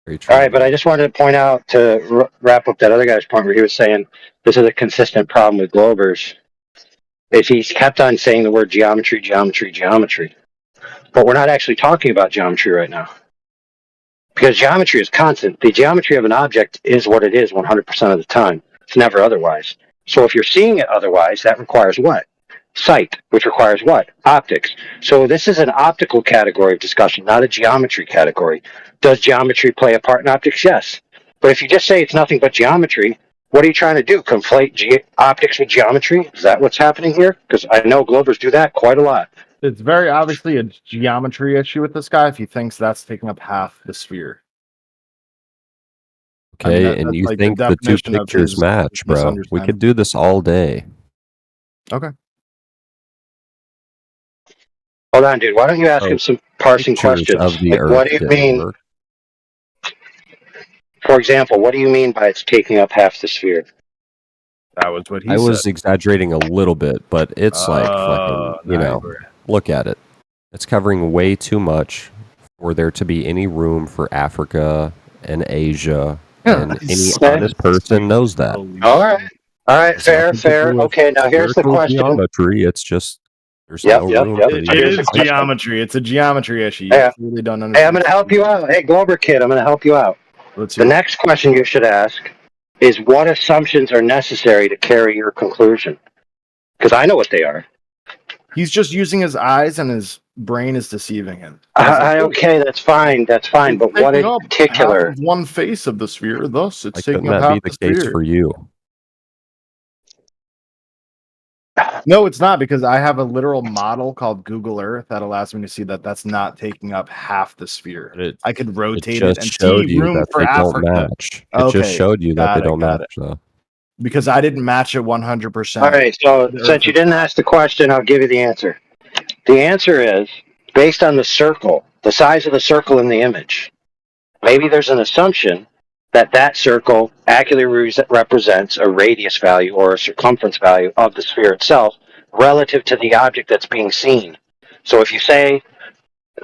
Very true. All right, but I just wanted to point out to wrap up that other guy's point where he was saying this is a consistent problem with Globers. Is he's kept on saying the word geometry, but we're not actually talking about geometry right now. Because geometry is constant. The geometry of an object is what it is 100% of the time. It's never otherwise. So if you're seeing it otherwise, that requires what? sight, which requires what? Optics. So this is an optical category of discussion, not a geometry category. Does geometry play a part in optics? Yes. But if you just say it's nothing but geometry, what are you trying to do? Conflate optics with geometry? Is that what's happening here? Because I know Globers do that quite a lot. It's very obviously a geometry issue with this guy if he thinks that's taking up half the sphere. Okay, I mean, and you like think the two pictures match, bro. We could do this all day. Okay. Hold on, dude. Why don't you ask him some parsing questions? Of the like, Earth what do you mean? work. For example, what do you mean by it's taking up half the sphere? That was what he said. I was exaggerating a little bit, but it's like fucking, look at it. It's covering way too much for there to be any room for Africa and Asia. And any honest person knows that. All right, fair. Okay, now here's the question. Geometry, it's just there's no room. It is geometry. It's a geometry issue. You really don't understand. Hey, I'm going to help you out. Hey, Glober Kid, I'm going to help you out. The next question you should ask is what assumptions are necessary to carry your conclusion? Because I know what they are. He's just using his eyes and his brain is deceiving him. Okay, that's fine. But what in particular? One face of the sphere, thus it's taking up half be the case sphere. for you. No, it's not, because I have a literal model called Google Earth that allows me to see that that's not taking up half the sphere. I could rotate it and see room for Africa. Match. It just showed you that they don't match, though. Because I didn't match it 100%. All right, so since you didn't ask the question, I'll give you the answer. The answer is based on the circle, the size of the circle in the image. Maybe there's an assumption that circle accurately represents a radius value or a circumference value of the sphere itself relative to the object that's being seen. So if you say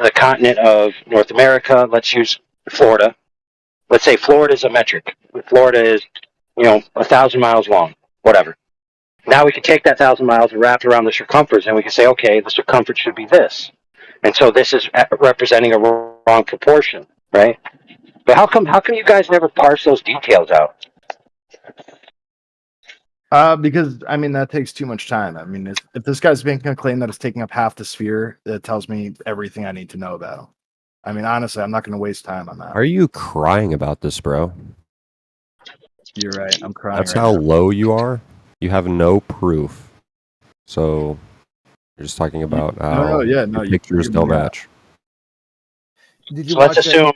the continent of North America, let's use Florida. Let's say Florida is a metric. Florida is, 1,000 miles long, whatever. Now we can take that 1,000 miles and wrap it around the circumference, and we can say, okay, the circumference should be this. And so this is representing a wrong proportion, right? But how come you guys never parse those details out? Because that takes too much time. If this guy's making a claim that it's taking up half the sphere, that tells me everything I need to know about. Honestly, I'm not going to waste time on that. Are you crying about this, bro? You're right. I'm crying. That's how low you are. You have no proof. So you're just talking about how pictures don't match. Did you so let's assume,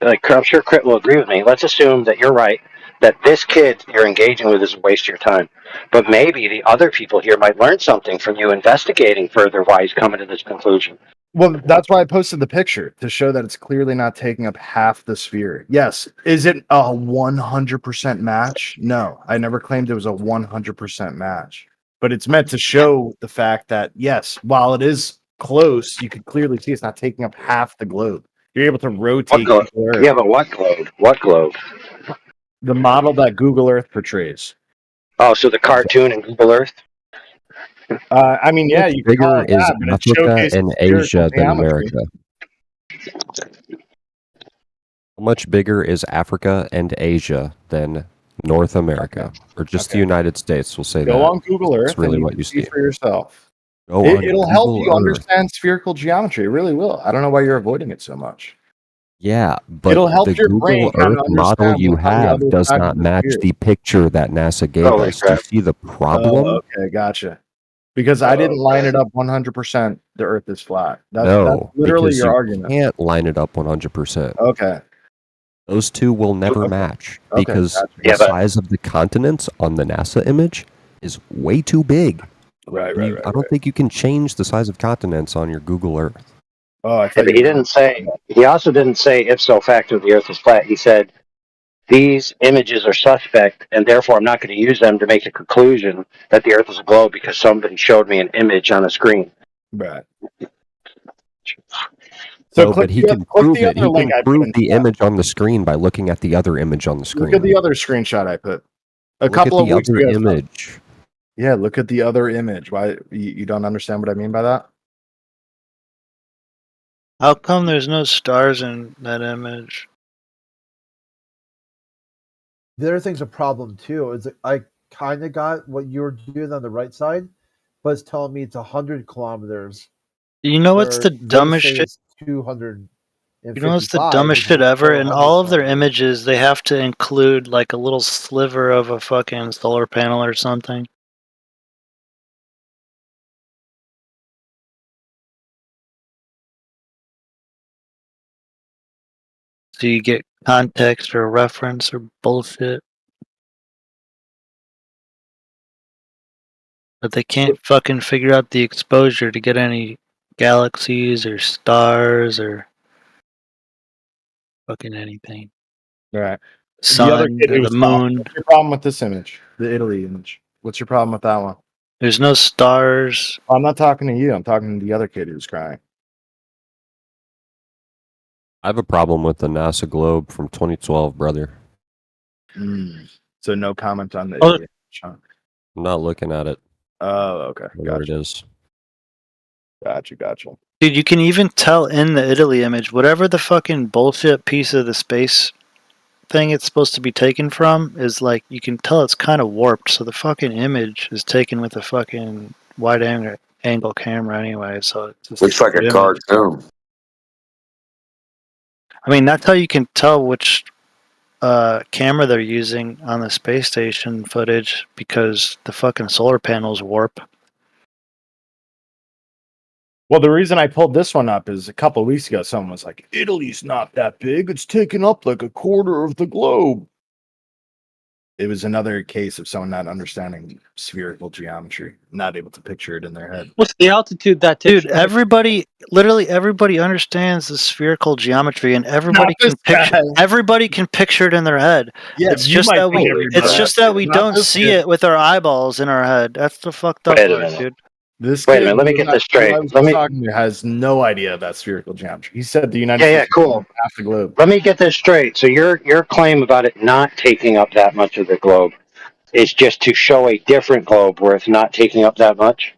I'm sure Crit will agree with me. Let's assume that you're right, that this kid you're engaging with is a waste of your time. But maybe the other people here might learn something from you investigating further why he's coming to this conclusion. Well, that's why I posted the picture, to show that it's clearly not taking up half the sphere. Yes. Is it a 100% match? No, I never claimed it was a 100% match. But it's meant to show the fact that, yes, while it is close, you can clearly see it's not taking up half the globe. You're able to rotate. Yeah, but what globe? What globe? The model that Google Earth portrays. Oh, so the cartoon in Google Earth? You can bigger is Africa and Asia than America. How much bigger is Africa and Asia than North America, or just the United States? We'll say that. Go on Google Earth. That's really what you see for yourself. It'll help you understand spherical geometry. It really will. I don't know why you're avoiding it so much. Yeah, but it'll help the your brain Google Earth model you have does not match the picture that NASA gave us. Do you see the problem? Okay, gotcha. Because I didn't line it up 100%. The Earth is flat. That's literally your argument. You can't line it up 100%. Okay. Those two will never match because the size of the continents on the NASA image is way too big. Right. I don't think you can change the size of continents on your Google Earth. Oh, but he didn't say. He also didn't say ipso facto the Earth is flat. He said these images are suspect, and therefore I'm not going to use them to make a conclusion that the Earth is a globe because somebody showed me an image on a screen. Right. So, but he can prove it. He can prove the image on the screen by looking at the other image on the screen. Look at the other screenshot I put. Look at the other image. Yeah, look at the other image. Why you don't understand what I mean by that? How come there's no stars in that image? The other thing's a problem too. Is that I kind of got what you were doing on the right side, but it's telling me it's 100 kilometers. You know what's the dumbest shit? 200. You know what's the dumbest shit ever? In all of their images, they have to include like a little sliver of a fucking solar panel or something. So you get context or reference or bullshit. But they can't fucking figure out the exposure to get any galaxies or stars or fucking anything. Right. Sun, or the moon. What's your problem with this image? The Italy image. What's your problem with that one? There's no stars. I'm not talking to you. I'm talking to the other kid who's crying. I have a problem with the NASA globe from 2012, brother. So no comment on the Italy image, huh? I'm not looking at it. Oh, okay. What it is. Gotcha. Dude, you can even tell in the Italy image, whatever the fucking bullshit piece of the space thing it's supposed to be taken from is like, you can tell it's kind of warped. So the fucking image is taken with a fucking wide angle camera anyway. So it just looks like a cartoon. I mean, that's how you can tell which camera they're using on the space station footage, because the fucking solar panels warp. Well, the reason I pulled this one up is a couple of weeks ago, someone was like, Italy's not that big. It's taken up like a quarter of the globe. It was another case of someone not understanding spherical geometry, not able to picture it in their head. What's the altitude that takes? Dude, literally everybody understands the spherical geometry, and everybody can picture it in their head. Yeah, it's just that we don't see it with our eyeballs in our head. That's the fucked up part, dude. This Wait a minute, let me get this straight. Has no idea about spherical geometry. He said the United States cool. Half the globe. Let me get this straight. So your claim about it not taking up that much of the globe is just to show a different globe where it's not taking up that much?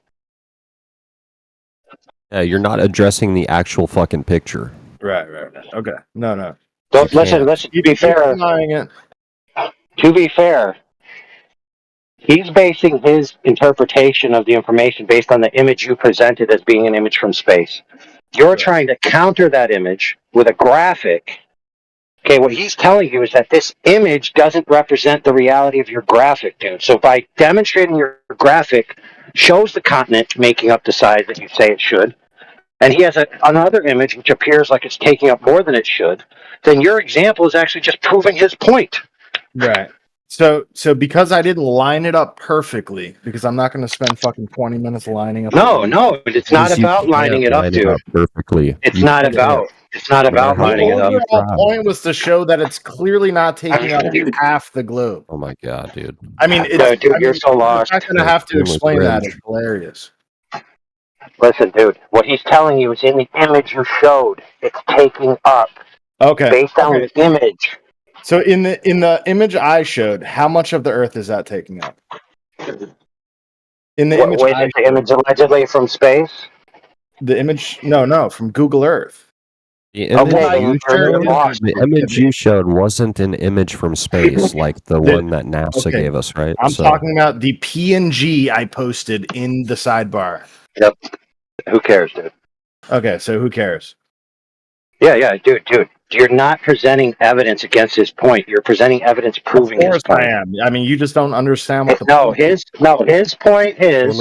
Yeah, you're not addressing the actual fucking picture. Right. Okay. No. Listen, to be fair. To be fair, he's basing his interpretation of the information based on the image you presented as being an image from space. You're trying to counter that image with a graphic. Okay, what he's telling you is that this image doesn't represent the reality of your graphic, dude. So by demonstrating your graphic shows the continent making up the size that you say it should, and he has another image which appears like it's taking up more than it should, then your example is actually just proving his point. Right. So because I didn't line it up perfectly, because I'm not going to spend fucking 20 minutes lining up. No, it's not about lining it up, dude. Perfectly. It's not about lining it up. The whole point was to show that it's clearly not taking up half the globe. Oh my god, dude. I mean, you're so lost. I'm not going to have to explain that. It's hilarious. Listen, dude, what he's telling you is in the image you showed, it's taking up. Okay. Based on the image. So in the image I showed, how much of the Earth is that taking up? In the image, the image allegedly from space. The image, no, from Google Earth. The image you showed wasn't an image from space like the one that NASA gave us, right? I'm talking about the PNG I posted in the sidebar. Yep. Who cares, dude? Okay, so who cares? Yeah, dude. You're not presenting evidence against his point. You're presenting evidence proving his point. I am. I mean, you just don't understand what his point is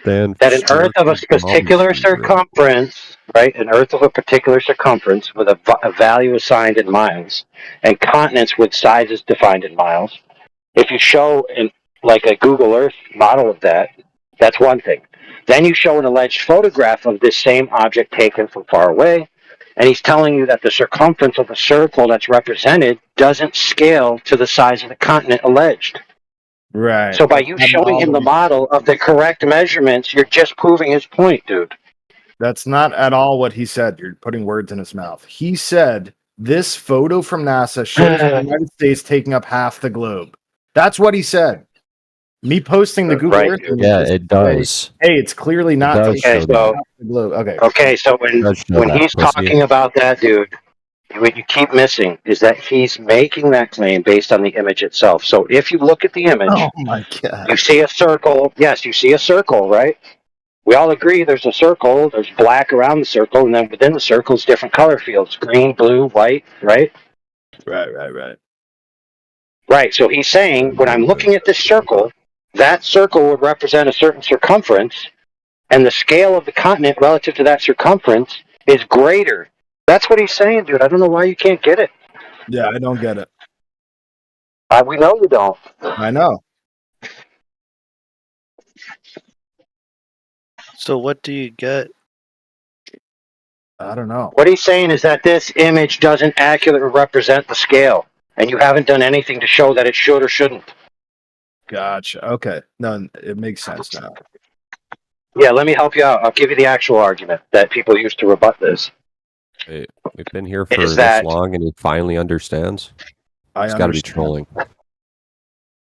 that an Earth of a particular circumference, right? An Earth of a particular circumference with a value assigned in miles, and continents with sizes defined in miles. If you show like a Google Earth model of that, that's one thing. Then you show an alleged photograph of this same object taken from far away. And he's telling you that the circumference of the circle that's represented doesn't scale to the size of the continent alleged. Right. So by you showing him the model of the correct measurements, you're just proving his point, dude. That's not at all what he said. You're putting words in his mouth. He said this photo from NASA shows the United States taking up half the globe. That's what he said. Me posting the Google Earth. Yeah, it does. Hey, it's clearly not taking up the globe. Okay, so when he's talking about that, dude, what you keep missing is that he's making that claim based on the image itself. So if you look at the image, oh my god, you see a circle. Yes, you see a circle, right? We all agree there's a circle, there's black around the circle, and then within the circle is different color fields, green, blue, white, right? Right. Right, so he's saying, when I'm looking at this circle, that circle would represent a certain circumference, and the scale of the continent relative to that circumference is greater. That's what he's saying, dude. I don't know why you can't get it. Yeah, I don't get it. We know you don't. I know. So what do you get? I don't know. What he's saying is that this image doesn't accurately represent the scale, and you haven't done anything to show that it should or shouldn't. Gotcha. Okay. No, it makes sense now. Yeah, let me help you out. I'll give you the actual argument that people use to rebut this. Hey, we've been here for Is this that- long, and he finally understands. He's got to be trolling.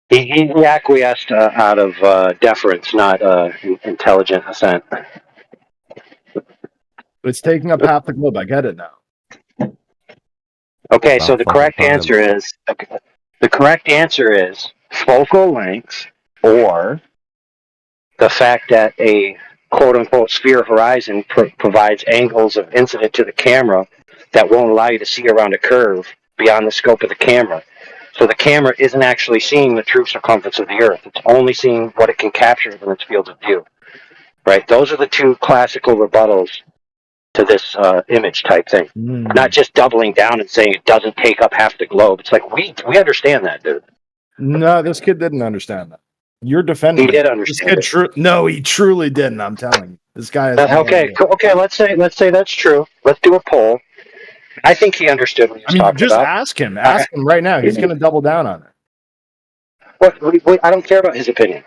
He acquiesced out of deference, not intelligent assent. It's taking up half the globe. I get it now. Okay, About so the fucking correct time. answer is focal length, or the fact that a quote-unquote sphere horizon provides angles of incident to the camera that won't allow you to see around a curve beyond the scope of the camera. So the camera isn't actually seeing the true circumference of the Earth. It's only seeing what it can capture within its field of view. Right? Those are the two classical rebuttals to this image type thing. Not just doubling down and saying it doesn't take up half the globe. It's like, we understand that, dude. No, this kid didn't understand that. You're defending He him. did This understand kid it. no, he truly didn't. I'm telling you. This guy is Okay, let's say that's true. Let's do a poll. I think he understood what he was talking just about. ask him. Ask him right now. He's going to double down on it. Wait, I don't care about his opinion.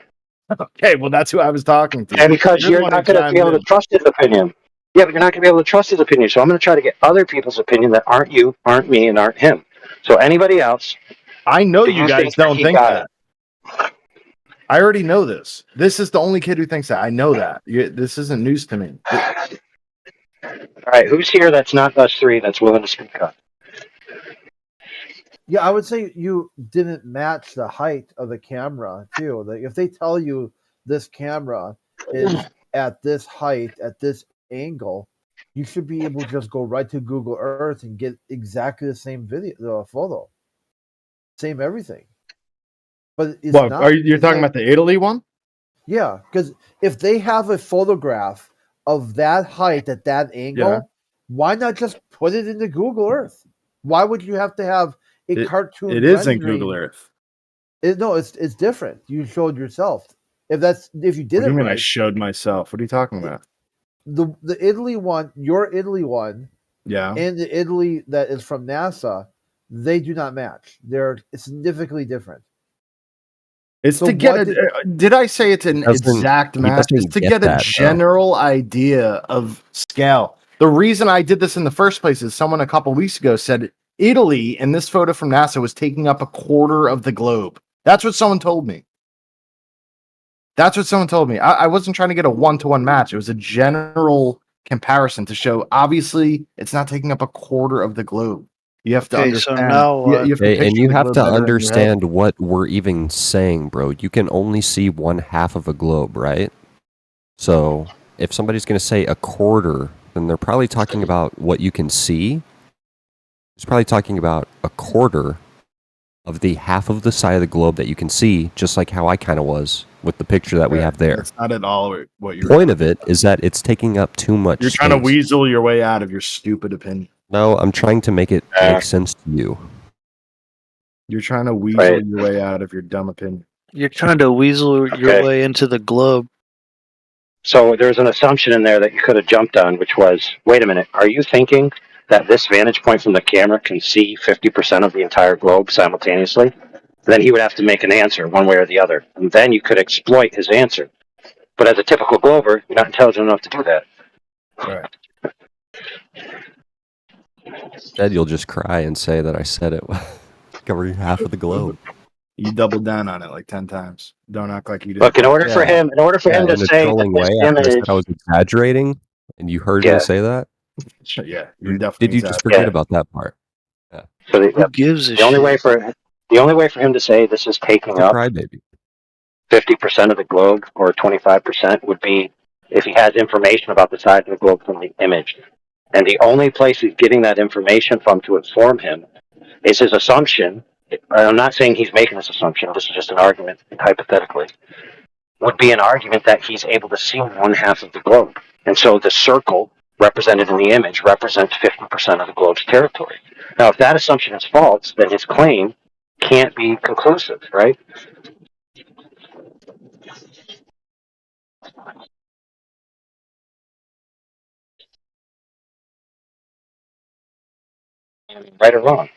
Okay, well, that's who I was talking to. And because You're the you're one not who going to be able chimed to trust his opinion. Yeah, but you're not going to be able to trust his opinion. So I'm going to try to get other people's opinion that aren't you, aren't me, and aren't him. So anybody else. I know do you guys don't he think got that. I already know this. This is the only kid who thinks that. I know that. This isn't news to me. All right, who's here that's not us three that's willing to speak up? Yeah, I would say you didn't match the height of the camera too. Like if they tell you this camera is at this height, at this angle, you should be able to just go right to Google Earth and get exactly the same photo, same everything. But it's What not. are you talking about the Italy one? Yeah, because if they have a photograph of that height at that angle, why not just put it into Google Earth? Why would you have to have a cartoon? It is in rendering? Google Earth. No, it's different. You showed yourself. If you did What do you it mean right, I showed myself? What are you talking about? the Italy one, your Italy one, Yeah. and the Italy that is from NASA, they do not match. They're significantly different. It's So to get what did I say it's an exact he match? It's doesn't to get get a that, though. general idea of scale. The reason I did this in the first place is someone a couple weeks ago said Italy in this photo from NASA was taking up a quarter of the globe. That's what someone told me. I wasn't trying to get a one-to-one match. It was a general comparison to show obviously it's not taking up a quarter of the globe. You have to understand. So now you have to And picture you the have globe to better in your head. understand what we're even saying, bro. You can only see one half of a globe, right? So if somebody's going to say a quarter, then they're probably talking about what you can see. It's probably talking about a quarter of the half of the side of the globe that you can see, just like how I kind of was with the picture that we have there. That's not at all what you're. Point of it is that it's taking up too much You're trying to space. weasel your way out of your stupid opinion. No, I'm trying to make it make sense to you. You're trying to weasel your way out of your dumb opinion. You're trying to weasel your way into the globe. So there's an assumption in there that you could have jumped on, which was, wait a minute, are you thinking that this vantage point from the camera can see 50% of the entire globe simultaneously? Then he would have to make an answer one way or the other. And then you could exploit his answer. But as a typical glober, you're not intelligent enough to do that. Right. Instead, you'll just cry and say that I said it covering half of the globe. You doubled down on it like 10 times. Don't act like you did. Look, in order for him to in a say trolling that way, this after I said image, I was exaggerating, and you heard me say that. Yeah, you definitely. Did you just forget about that part? Yeah. so Who gives a the only shit? way for him to say this is taking It's a up crybaby. 50% of the globe or 25% would be if he has information about the size of the globe from the image. And the only place he's getting that information from to inform him is his assumption. I'm not saying he's making this assumption, this is just an argument, hypothetically, would be an argument that he's able to see one half of the globe. And so the circle represented in the image represents 50% of the globe's territory. Now, if that assumption is false, then his claim can't be conclusive, right? Right or wrong?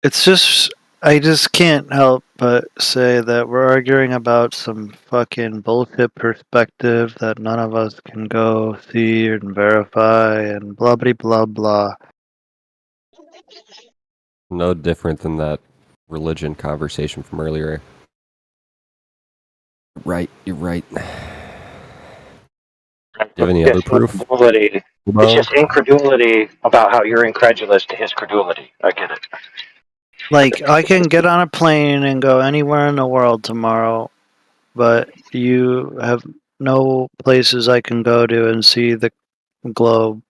It's just, I just can't help but say that we're arguing about some fucking bullshit perspective that none of us can go see and verify and blah blah blah blah. No different than that religion conversation from earlier. Right, you're right. Do you have any other proof? It's just incredulity about how you're incredulous to his credulity. I get it. Like, I can get on a plane and go anywhere in the world tomorrow, but you have no places I can go to and see the globe.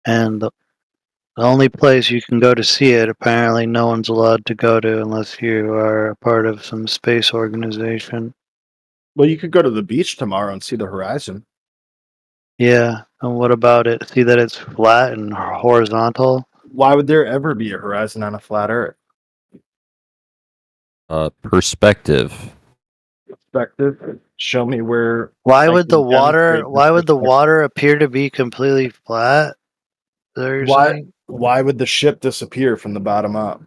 And the only place you can go to see it, apparently no one's allowed to go to unless you are a part of some space organization. Well, you could go to the beach tomorrow and see the horizon. Yeah, and what about it? See that it's flat and horizontal? Why would there ever be a horizon on a flat Earth? Perspective. Perspective. Show me where. Why would the water appear to be completely flat? Why would the ship disappear from the bottom up?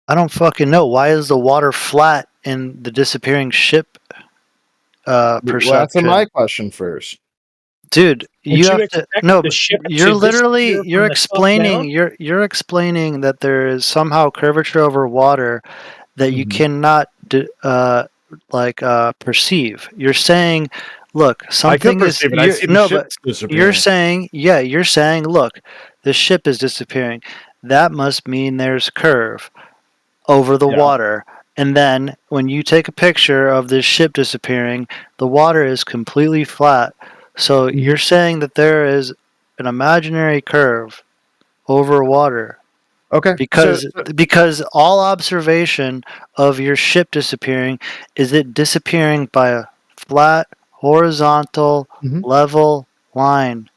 I don't fucking know. Why is the water flat in the disappearing ship perception? Well, that's my question first. Dude, you have to no. You're explaining that there is somehow curvature over water that you cannot perceive. You're saying, look, something is you're saying, look, the ship is disappearing. That must mean there's curve over the water. And then when you take a picture of this ship disappearing, the water is completely flat. So you're saying that there is an imaginary curve over water. Okay. Because all observation of your ship disappearing is it disappearing by a flat, horizontal, level line.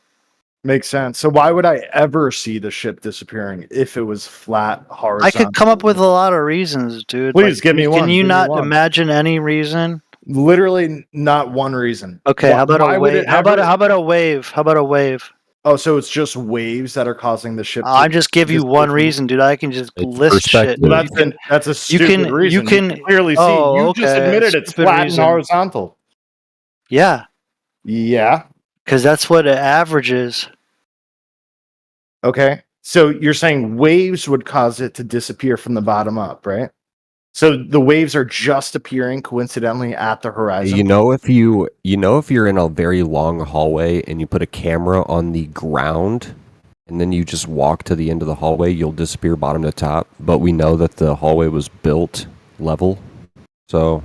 Makes sense. So why would I ever see the ship disappearing if it was flat, horizontal? I could come up with a lot of reasons, dude. Please give me one. Can you not imagine any reason? Literally not one reason. Okay, how about a wave? How about a wave? How about a wave? Oh, so it's just waves that are causing the ship. I just give you one reason, dude. I can just list shit. Well, that's a stupid reason. You can clearly see. You just admitted it's flat and horizontal. Yeah. Yeah. Because that's what it averages. Okay. So you're saying waves would cause it to disappear from the bottom up, right? So the waves are just appearing coincidentally at the horizon. You know, if you're in a very long hallway and you put a camera on the ground and then you just walk to the end of the hallway, you'll disappear bottom to top. But we know that the hallway was built level. So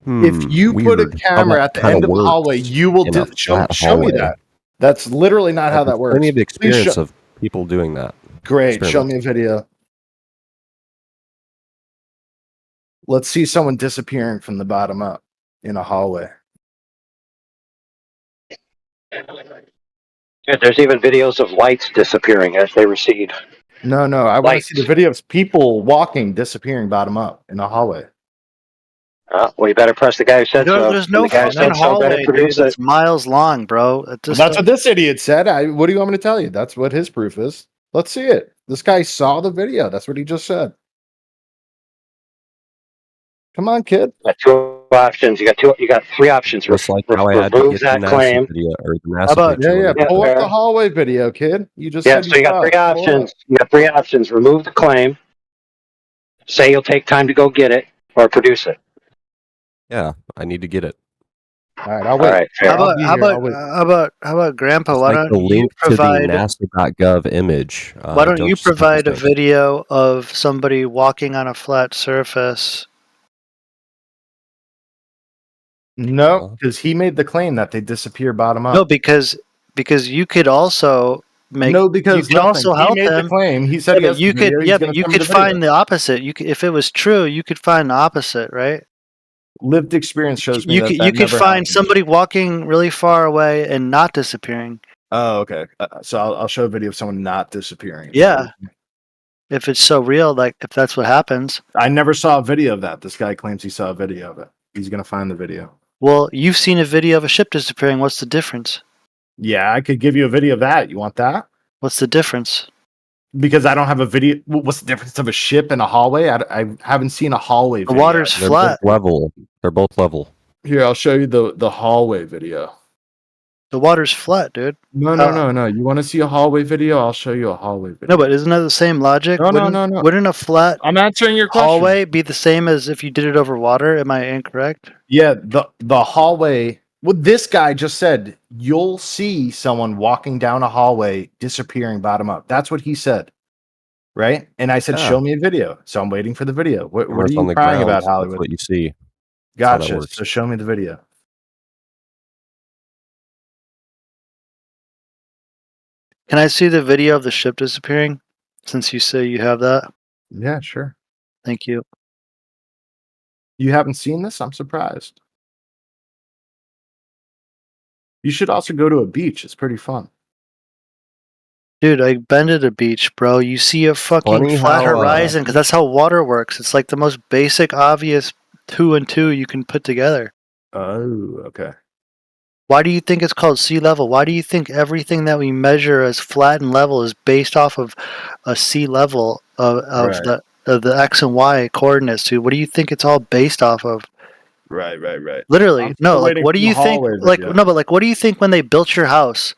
if you put a camera at the end of the hallway, you will show me that. That's literally not how that works. Plenty of experience of people doing that. Great. Show me a video. Let's see someone disappearing from the bottom up in a hallway. Yeah, there's even videos of lights disappearing as they recede. No, I want to see the video of people walking, disappearing bottom up in a hallway. Well, you better press the guy who said so. There's no fucking hallway, dude. It's miles long, bro. That's what this idiot said. What do you want me to tell you? That's what his proof is. Let's see it. This guy saw the video. That's what he just said. Come on, kid. You got two options. You got three options. Just like how I had to get the NASA video or the NASA pull up the hallway video, kid. You just so you got three options. You got three options. Remove the claim. Say you'll take time to go get it or produce it. Yeah, I need to get it. All right, I'll wait. All right, How fair. about Grandpa? It's Why like don't the you link to the provide? NASA.gov image. Why don't you just look at provide a this thing. video of somebody walking on a flat surface? No, because he made the claim that they disappear bottom up. No, because you could also make. No, You because could nothing. also He help made the him. claim. He said Yeah, he but has you the video. could. He's Yeah, gonna but you send me could the find video. the opposite. You could, if it was true, you could find the opposite, right? Lived experience shows me You that could. that You could never find happens. somebody walking really far away and not disappearing. Oh, okay. So I'll show a video of someone not disappearing. Yeah. If it's so real, like if that's what happens. I never saw a video of that. This guy claims he saw a video of it. He's gonna find the video. Well, you've seen a video of a ship disappearing. What's the difference? Yeah, I could give you a video of that. You want that? What's the difference? Because I don't have a video. What's the difference of a ship and a hallway? I haven't seen a hallway. The video. water's They're flat. both level. They're both level. Here, I'll show you the hallway video. The water's flat, dude. No. You want to see a hallway video? I'll show you a hallway video. No, but isn't that the same logic? No. Wouldn't a flat I'm answering your question. hallway be the same as if you did it over water? Am I incorrect? Yeah, the hallway. Well, this guy just said you'll see someone walking down a hallway disappearing bottom up. That's what he said, right? And I said, Yeah. "Show me a video." So I'm waiting for the video. What are Cameras on you the crying ground, about, That's Hollywood? what you see. how that Gotcha. works. So show me the video. Can I see the video of the ship disappearing? Since you say you have that. Yeah, sure. Thank you. You haven't seen this? I'm surprised. You should also go to a beach. It's pretty fun. Dude, I've been to the beach, bro. You see a fucking Funny flat how, horizon because that's how water works. It's like the most basic, obvious 2 and 2 you can put together. Oh, okay. Why do you think it's called sea level? Why do you think everything that we measure as flat and level is based off of a sea level of Right. the X and Y coordinates, dude? What do you think it's all based off of? Right. Literally, I'm no. still Like, waiting what do for the you think? hallway Like, video. no, but like, what do you think when they built your house?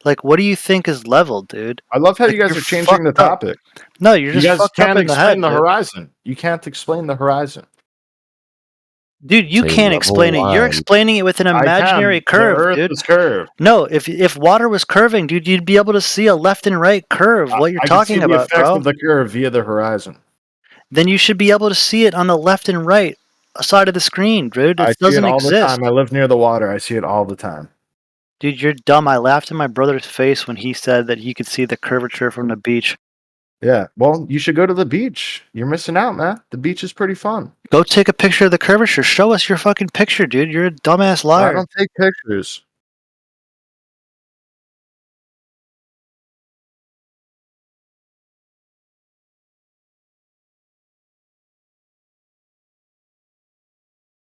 Like, what do you think is leveled, dude? I love how Like, you guys you're are changing the fucked up. topic. No, you're You just guys fucked up can't in the head, explain the dude. horizon. You can't explain the horizon. Dude, you It's a can't level explain it. You're line. explaining it with an imaginary I can. curve, The Earth dude. is curved. No, if water was curving, dude, you'd be able to see a left and right curve. What you're I can see talking the about, effects bro? of the curve via the horizon. Then you should be able to see it on the left and right side of the screen, dude. I It see it doesn't all the exist. time. I live near the water. I see it all the time. Dude, you're dumb. I laughed in my brother's face when he said that he could see the curvature from the beach. Yeah. Well, you should go to the beach. You're missing out, man. The beach is pretty fun. Go take a picture of the curvature. Show us your fucking picture, dude. You're a dumbass I liar. don't take pictures.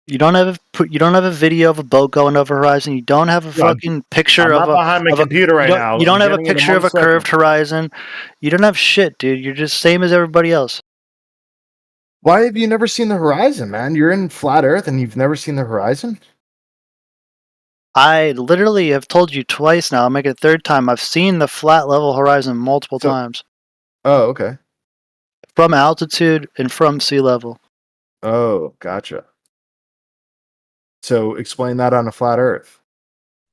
You don't have a video of a boat going over horizon. You don't have a Yeah, fucking picture I'm of not behind my of a computer right you don't, now. you don't I'm have a getting it in picture 1 of a second. curved horizon. You don't have shit, dude. You're just same as everybody else. Why have you never seen the horizon, man? You're in flat Earth and you've never seen the horizon? I literally have told you twice now. I'll make it a third time. I've seen the flat level horizon multiple So- times Oh, okay. from altitude and from sea level. Oh, gotcha. So explain that on a flat Earth.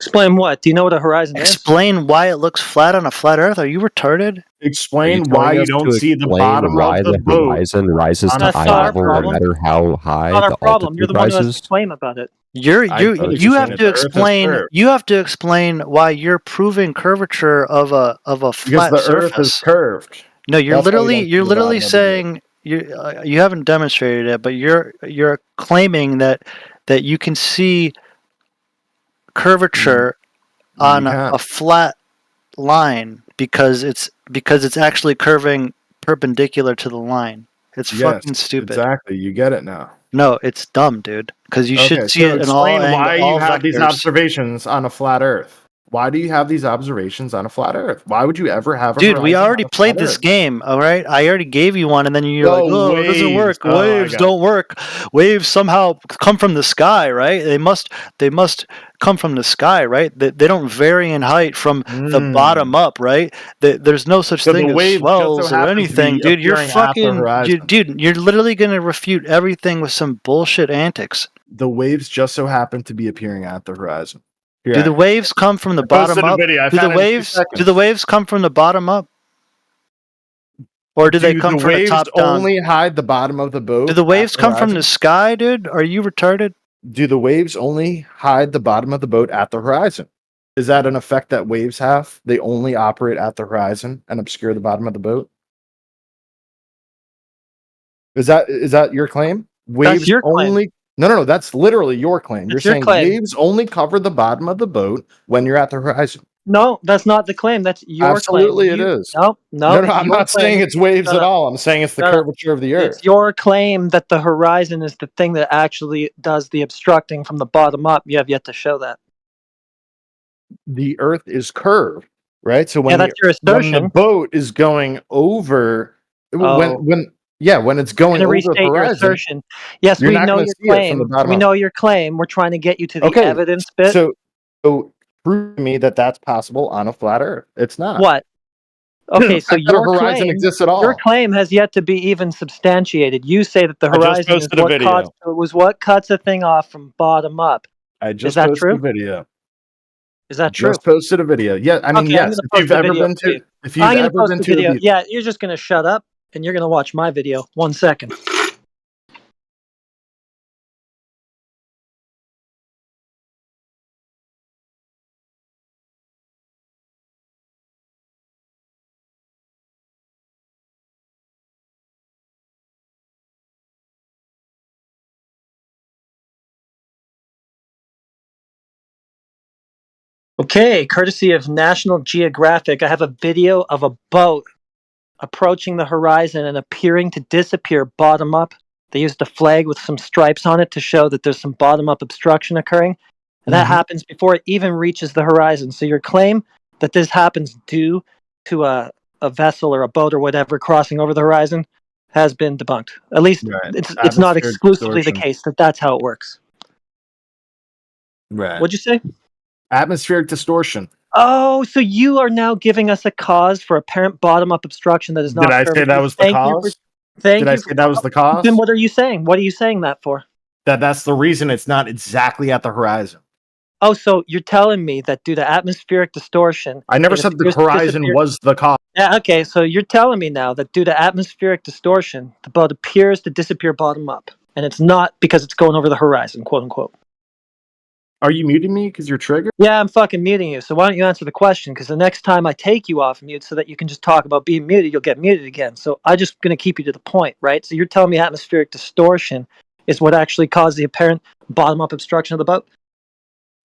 Explain what? Do you know what a horizon is? Explain why it looks flat on a flat Earth. Are you retarded? Are Explain telling why you us don't to see the explain bottom why of the the boat? horizon rises on to a eye flat level, no problem. matter how high Not the our problem. You're altitude the one who has rises? to claim about it. I You thought you you have said to the Earth is explain. curved. You have to explain why you're proving curvature of a Because flat the Earth is surface. curved. No, you're That's why you literally don't see you're the literally bottom of the boat. saying you haven't demonstrated it, but you're claiming that you can see curvature on You can't. a flat line because it's actually curving perpendicular to the line. It's fucking stupid. Exactly. You get it now. No, it's dumb, dude. Because you should see so it in all explain why all you have these vectors. observations on a flat Earth. Why do you have these observations on a flat Earth? Why would you ever have a Dude, we horizon already on a played flat this Earth? game, all right? I already gave you one, and then you're like, oh, it doesn't work. Oh, I Waves got don't work. Waves somehow come from the sky, right? They must come from the sky, right? They don't vary in height from the bottom up, right? There's no such So the thing as waves just so swells or happen to anything, be dude. You're appearing at the fucking, horizon. dude. You're literally gonna refute everything with some bullshit antics. The waves just so happen to be appearing at the horizon. Here, Do the waves come from the I posted bottom a up? video. I Do the found it in 2 waves? Do seconds. the waves come from the bottom up? Or do they come the from the waves top down? only hide the bottom of the boat? Do the at waves come from horizon? the sky, dude? Are you retarded? Do the waves only hide the bottom of the boat at the horizon? Is that an effect that waves have? They only operate at the horizon and obscure the bottom of the boat? Is that your claim? Waves your claim. only No, that's literally your claim. You're That's your saying claim. waves only cover the bottom of the boat when you're at the horizon. No, that's not the claim. That's your Absolutely claim. it is. No, No, it's I'm your not claim. saying it's waves Shut at up. all. I'm saying it's the Shut up. curvature of the earth. It's your claim that the horizon is the thing that actually does the obstructing from the bottom up. You have yet to show that. The earth is curved, right? So when, that's your when the assertion. boat is going over Oh. when it's I'm going going to over restate the your horizon, assertion. Yes, you're we not know gonna your see it from the claim. bottom We up. know your claim. We're trying to get you to the Okay, evidence bit. So prove to me that that's possible on a flat earth. It's not. What? Okay, so That a your horizon claim, exists at all. your claim has yet to be even substantiated. You say that the I just horizon is posted a video. what cuts a thing off from bottom up. I just Is that posted true? a video. Is that true? Just posted a video. Yeah, I mean, Okay, I'm yes. gonna If post you've the ever video been for to, you. if you've I'm going to ever post been the to a video. beach, Yeah, you're just going to shut up and you're going to watch my video. 1 second. Okay, courtesy of National Geographic, I have a video of a boat approaching the horizon and appearing to disappear bottom up. They used a flag with some stripes on it to show that there's some bottom up obstruction occurring. And that happens before it even reaches the horizon. So your claim that this happens due to a vessel or a boat or whatever crossing over the horizon has been debunked. At least Right. it's not Atmospheric exclusively the distortion. case that that's how it works. Right. What'd you say? Atmospheric distortion. Oh, so you are now giving us a cause for apparent bottom-up obstruction that is not. Did I say that was the cause? Thank Did I you. say that was the cause? Then what are you saying? What are you saying that for? That's the reason it's not exactly at the horizon. Oh, so you're telling me that due to atmospheric distortion, I never it said the appears to horizon disappear- was the cause. Yeah, okay, so you're telling me now that due to atmospheric distortion, the boat appears to disappear bottom up, and it's not because it's going over the horizon, quote unquote. Are you muting me because you're triggered? Yeah, I'm fucking muting you. So why don't you answer the question? Because the next time I take you off mute so that you can just talk about being muted, you'll get muted again. So I'm just going to keep you to the point, right? So you're telling me atmospheric distortion is what actually caused the apparent bottom-up obstruction of the boat?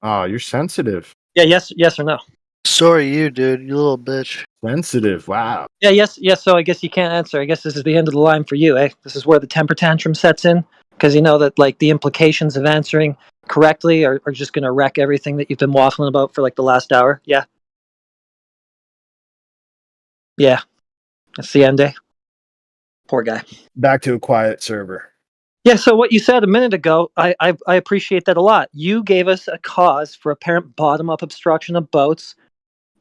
Oh, you're sensitive. Yeah, yes or no? So are you, dude. You little bitch. Sensitive. Wow. Yeah, yes. So I guess you can't answer. I guess this is the end of the line for you, eh? This is where the temper tantrum sets in, because you know that like the implications of answering correctly are just going to wreck everything that you've been waffling about for like the last hour. Yeah. Yeah. That's the end, eh? Poor guy. Back to a quiet server. Yeah, so what you said a minute ago, I appreciate that a lot. You gave us a cause for apparent bottom-up obstruction of boats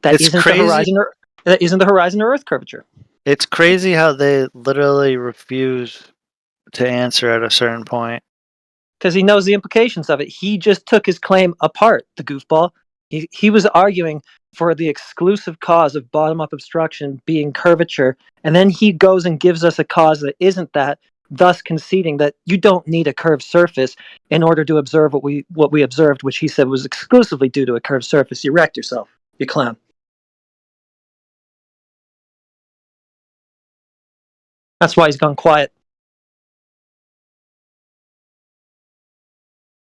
that isn't the horizon or Earth curvature. It's crazy how they literally refuse to answer at a certain point. Because he knows the implications of it. He just took his claim apart, the goofball. He was arguing for the exclusive cause of bottom-up obstruction being curvature, and then he goes and gives us a cause that isn't that, thus conceding that you don't need a curved surface in order to observe what we observed, which he said was exclusively due to a curved surface. You wrecked yourself, you clown. That's why he's gone quiet.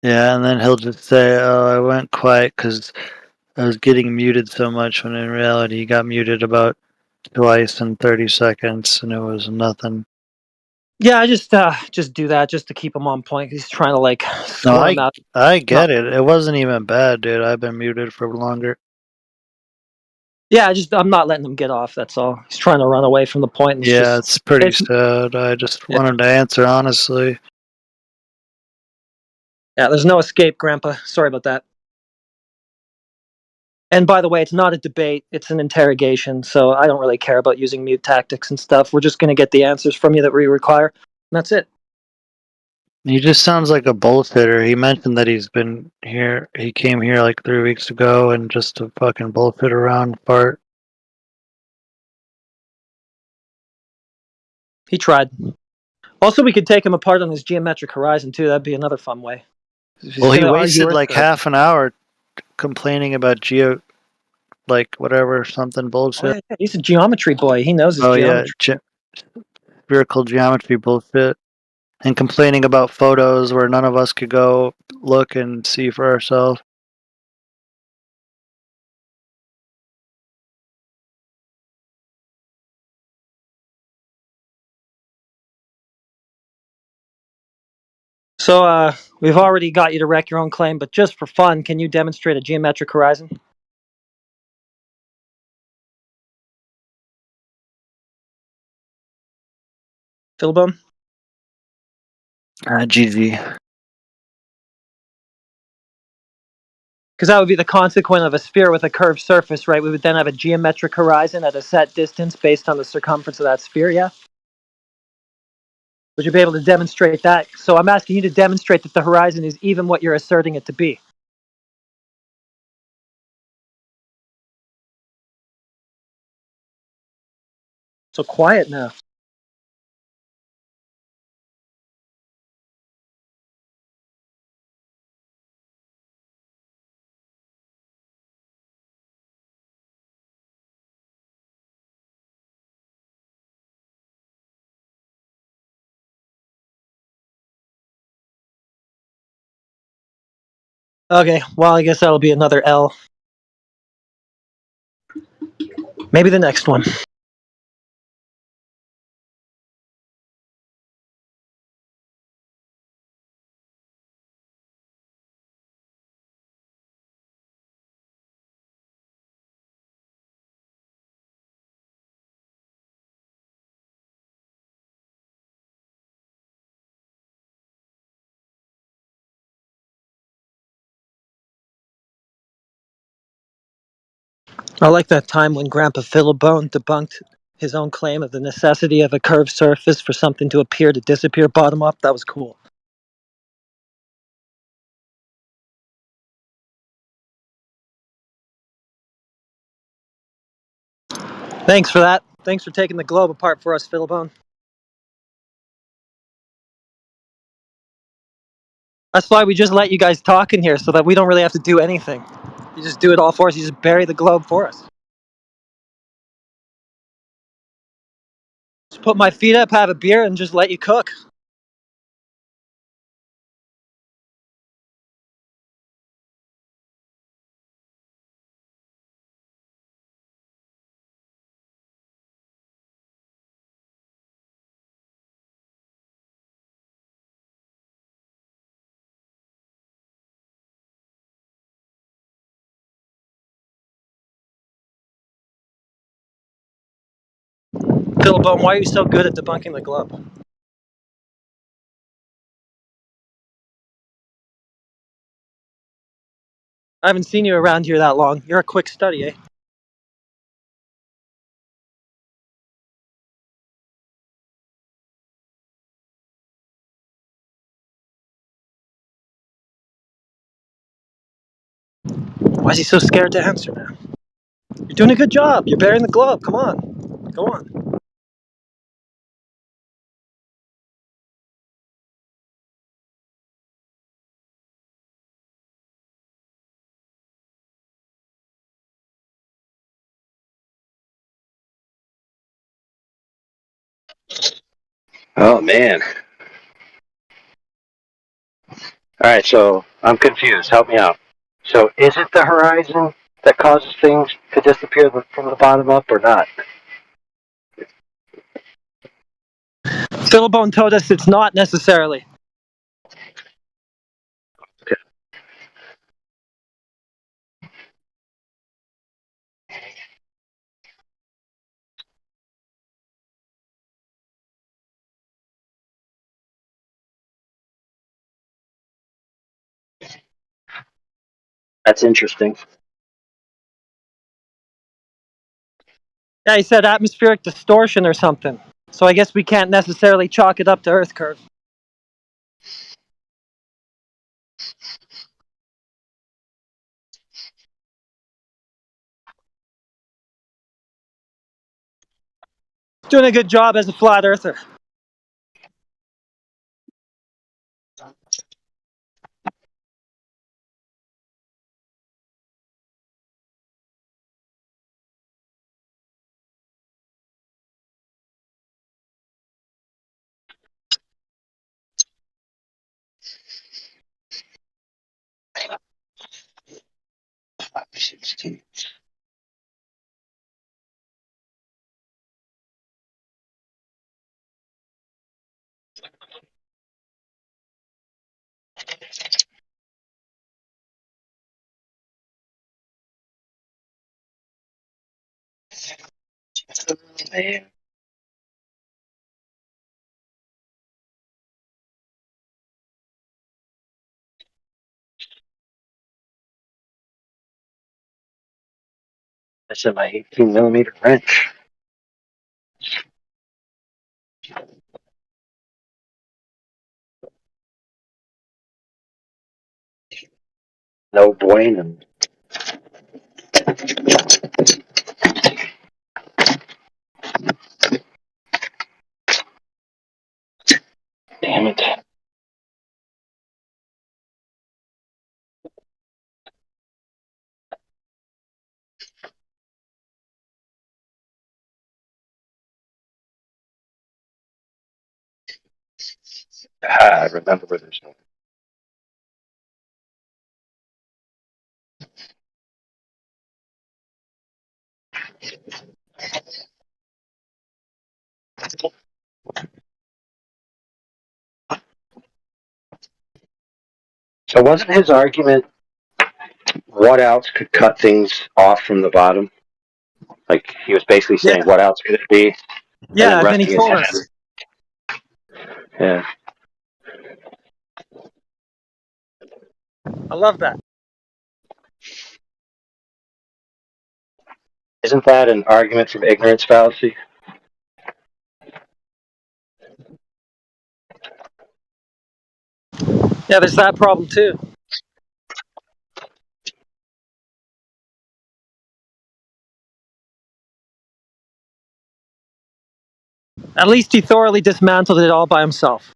Yeah, and then he'll just say, "Oh, I went quiet because I was getting muted so much," when in reality he got muted about twice in 30 seconds, and it was nothing. Yeah, I just do that just to keep him on point. He's trying to like squirm out. I get it. It wasn't even bad, dude. I've been muted for longer. Yeah, I'm not letting him get off. That's all. He's trying to run away from the point. And Yeah, it's pretty sad. I just wanted to answer honestly. Yeah, there's no escape, Grandpa. Sorry about that. And by the way, it's not a debate, it's an interrogation, so I don't really care about using mute tactics and stuff. We're just going to get the answers from you that we require, and that's it. He just sounds like a bullshitter. He mentioned that he's been here, he came here like 3 weeks ago and just to fucking bullshit around part. He tried. Also, we could take him apart on his geometric horizon, too. That'd be another fun way. Well, he wasted like half an hour complaining about like whatever, something bullshit. Oh, yeah, he's a geometry boy. He knows his geometry. Yeah, spherical geometry bullshit. And complaining about photos where none of us could go look and see for ourselves. So, we've already got you to wreck your own claim, but just for fun, can you demonstrate a geometric horizon? Philbone? GG. Because that would be the consequence of a sphere with a curved surface, right? We would then have a geometric horizon at a set distance based on the circumference of that sphere, yeah? Would you be able to demonstrate that? So I'm asking you to demonstrate that the horizon is even what you're asserting it to be. So quiet now. Okay, well, I guess that'll be another L. Maybe the next one. I like that time when Grandpa Philbone debunked his own claim of the necessity of a curved surface for something to appear to disappear bottom up. That was cool. Thanks for that. Thanks for taking the globe apart for us, Philbone. That's why we just let you guys talk in here, so that we don't really have to do anything. You just do it all for us. You just bury the globe for us. Just put my feet up, have a beer, and just let you cook. Philbone, why are you so good at debunking the globe? I haven't seen you around here that long. You're a quick study, eh? Why is he so scared to answer now? You're doing a good job. You're burying the globe. Come on. Go on. Oh man. Alright, so I'm confused. Help me out. So is it the horizon that causes things to disappear from the bottom up or not? Philbone told us it's not necessarily. Okay. That's interesting. Yeah, he said atmospheric distortion or something. So I guess we can't necessarily chalk it up to Earth curve. Doing a good job as a flat earther. Man. I said my 18mm wrench. No bueno. Damn it. I remember where there's no. So wasn't his argument what else could cut things off from the bottom? Like he was basically saying, Yeah. what else could it be? Yeah, and then he then resting told his us. head. Yeah. I love that. Isn't that an argument from ignorance fallacy? Yeah, there's that problem too. At least he thoroughly dismantled it all by himself.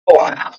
Wow.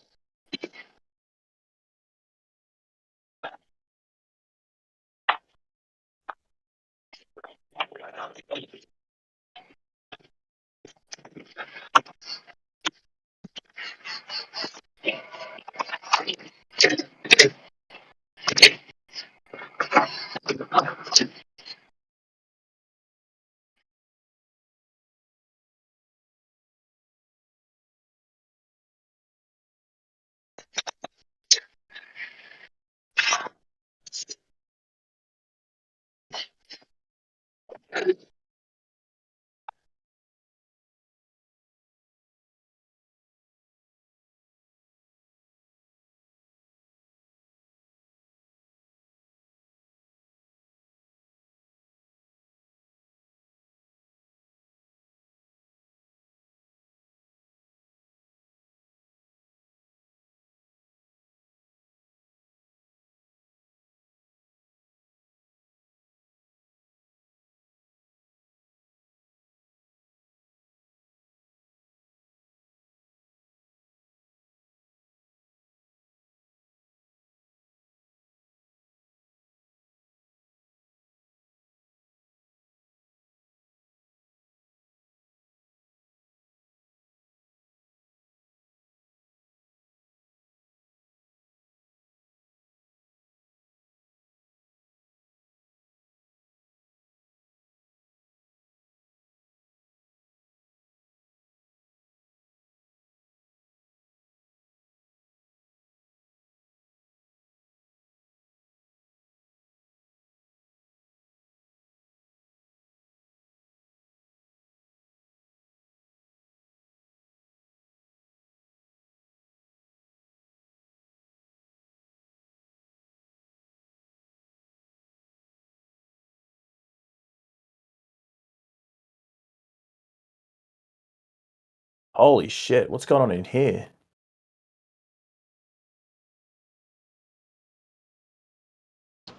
Holy shit, what's going on in here?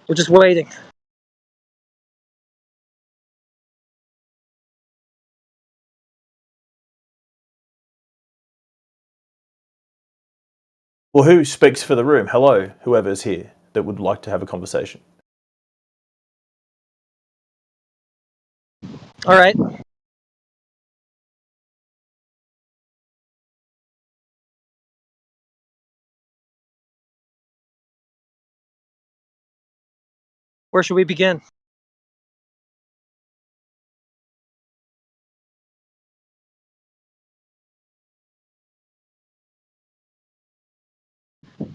We're just waiting. Well, who speaks for the room? Hello, whoever's here that would like to have a conversation. All right. Where should we begin?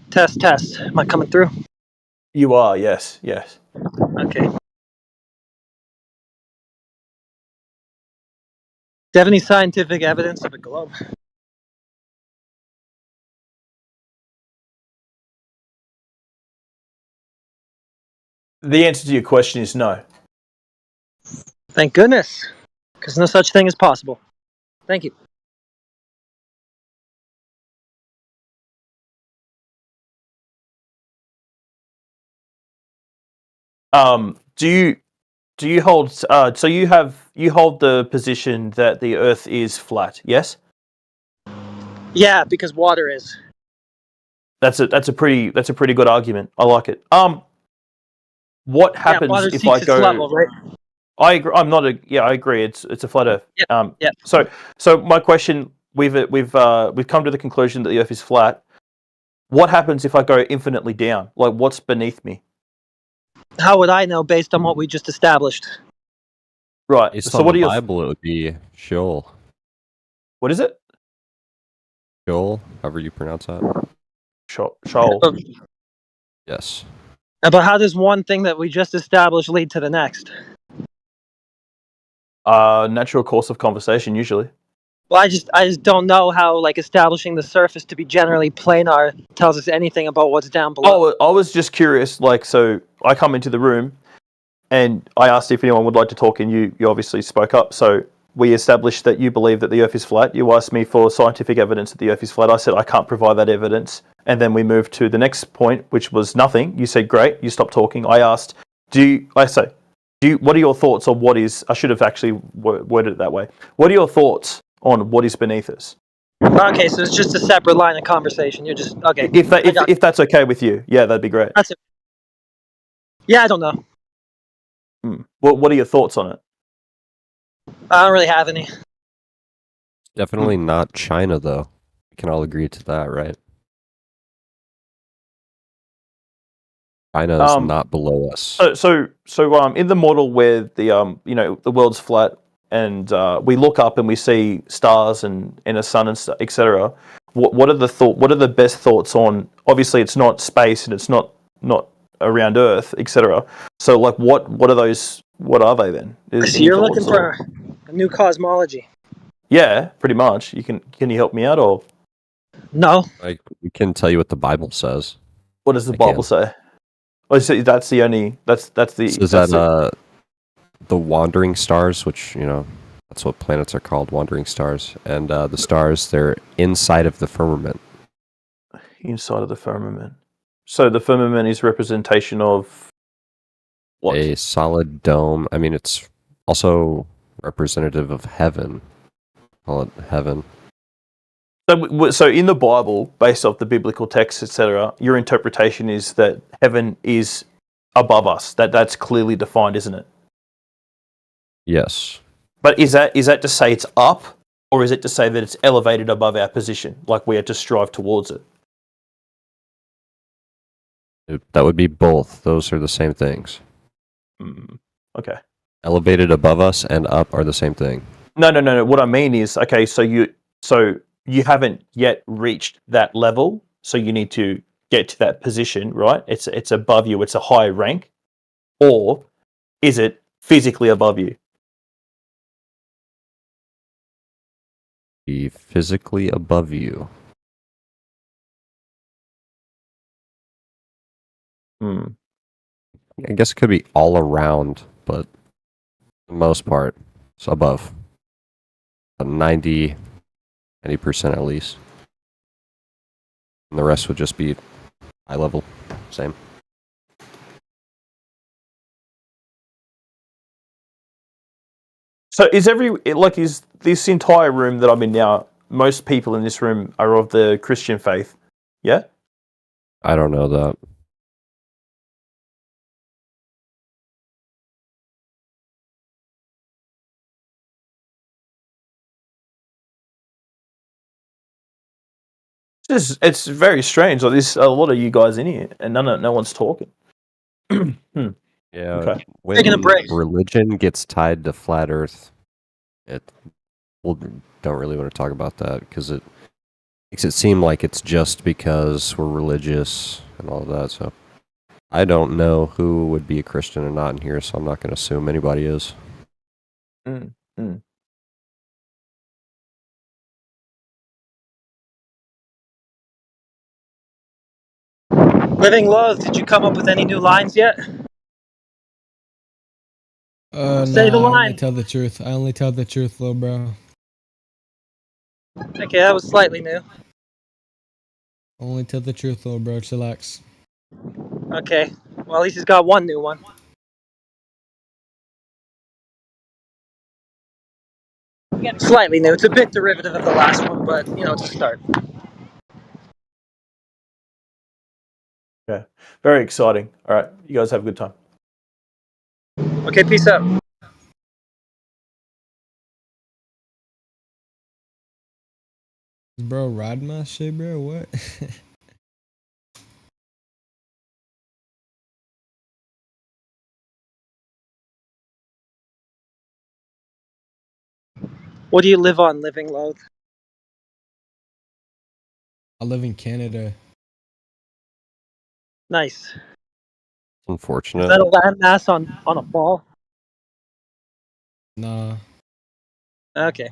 Test, test. Am I coming through? You are, yes, yes. Okay. Do you have any scientific evidence of a globe? The answer to your question is no. Thank goodness, because no such thing is possible. Thank you. Do you hold so you hold the position that the Earth is flat? Yes. Yeah, because water is. That's a pretty good argument. I like it. What happens water if seeks I go? its level, right? I agree. I agree. It's a flat Earth. Yep. So my question, we've come to the conclusion that the Earth is flat. What happens if I go infinitely down? Like, what's beneath me? How would I know based on what we just established? Right. Based so on what the are your Bible, it would be Sheol. What is it? Sheol, however you pronounce that. Sheol. Yes. But how does one thing that we just established lead to the next? Natural course of conversation, usually. Well, I just don't know how like establishing the surface to be generally planar tells us anything about what's down below. Oh, I was just curious. Like, so I come into the room, and I asked if anyone would like to talk, and you obviously spoke up. So we established that you believe that the Earth is flat. You asked me for scientific evidence that the Earth is flat. I said I can't provide that evidence. And then we moved to the next point, which was nothing. You said great. You stopped talking. I asked, what are your thoughts on what is? I should have actually worded it that way. What are your thoughts on what is beneath us? Okay, so it's just a separate line of conversation. You're just okay. If that's okay with you, yeah, that'd be great. That's it. Yeah, I don't know. What are your thoughts on it? I don't really have any. Definitely not China, though. We can all agree to that, right? China is not below us. So in the model where the the world's flat and we look up and we see stars and a sun and etc. What are the best thoughts on? Obviously, it's not space and it's not around Earth, etc. So like, what are those? What are they then? So you're looking for a new cosmology? Yeah, pretty much. Can you help me out or? No. We can tell you what the Bible says. What does the Bible say? Oh, so that's the only. That's the. So is that the wandering stars, which that's what planets are called, wandering stars, and the stars, they're inside of the firmament. Inside of the firmament. So the firmament is representation of what? A solid dome. I mean, it's also representative of heaven. Call it heaven. So in the Bible, based off the biblical texts, etc., your interpretation is that heaven is above us. That's clearly defined, isn't it? Yes. But is that to say it's up, or is it to say that it's elevated above our position, like we are to strive towards it? That would be both. Those are the same things. Okay. Elevated above us and up are the same thing. No. What I mean is, okay, so you haven't yet reached that level, so you need to get to that position, right? It's above you. It's a high rank, or is it physically above you? Be physically above you. I guess it could be all around, but for the most part, it's above. 90% at least. And the rest would just be high level. Same. So is this entire room that I'm in now, most people in this room are of the Christian faith? Yeah? I don't know that. It's very strange. Like there's a lot of you guys in here, and no one's talking. Yeah. Okay. When Taking a break. religion gets tied to flat Earth, don't really want to talk about that because it makes it seem like it's just because we're religious and all of that. So I don't know who would be a Christian or not in here, so I'm not going to assume anybody is. Living Loath, did you come up with any new lines yet? Say the I only line. tell the truth. I only tell the truth, little bro. Okay, that was slightly new. Only tell the truth, little bro. Chillax. Okay, well at least he's got one new one. Slightly new. It's a bit derivative of the last one, but it's a start. Okay. Very exciting. All right. You guys have a good time. Okay, peace out. Bro, riding my shit, bro. What? What do you live on, Living Loath? I live in Canada. Unfortunate. Nice. Is that a landmass on a ball? Nah. Okay.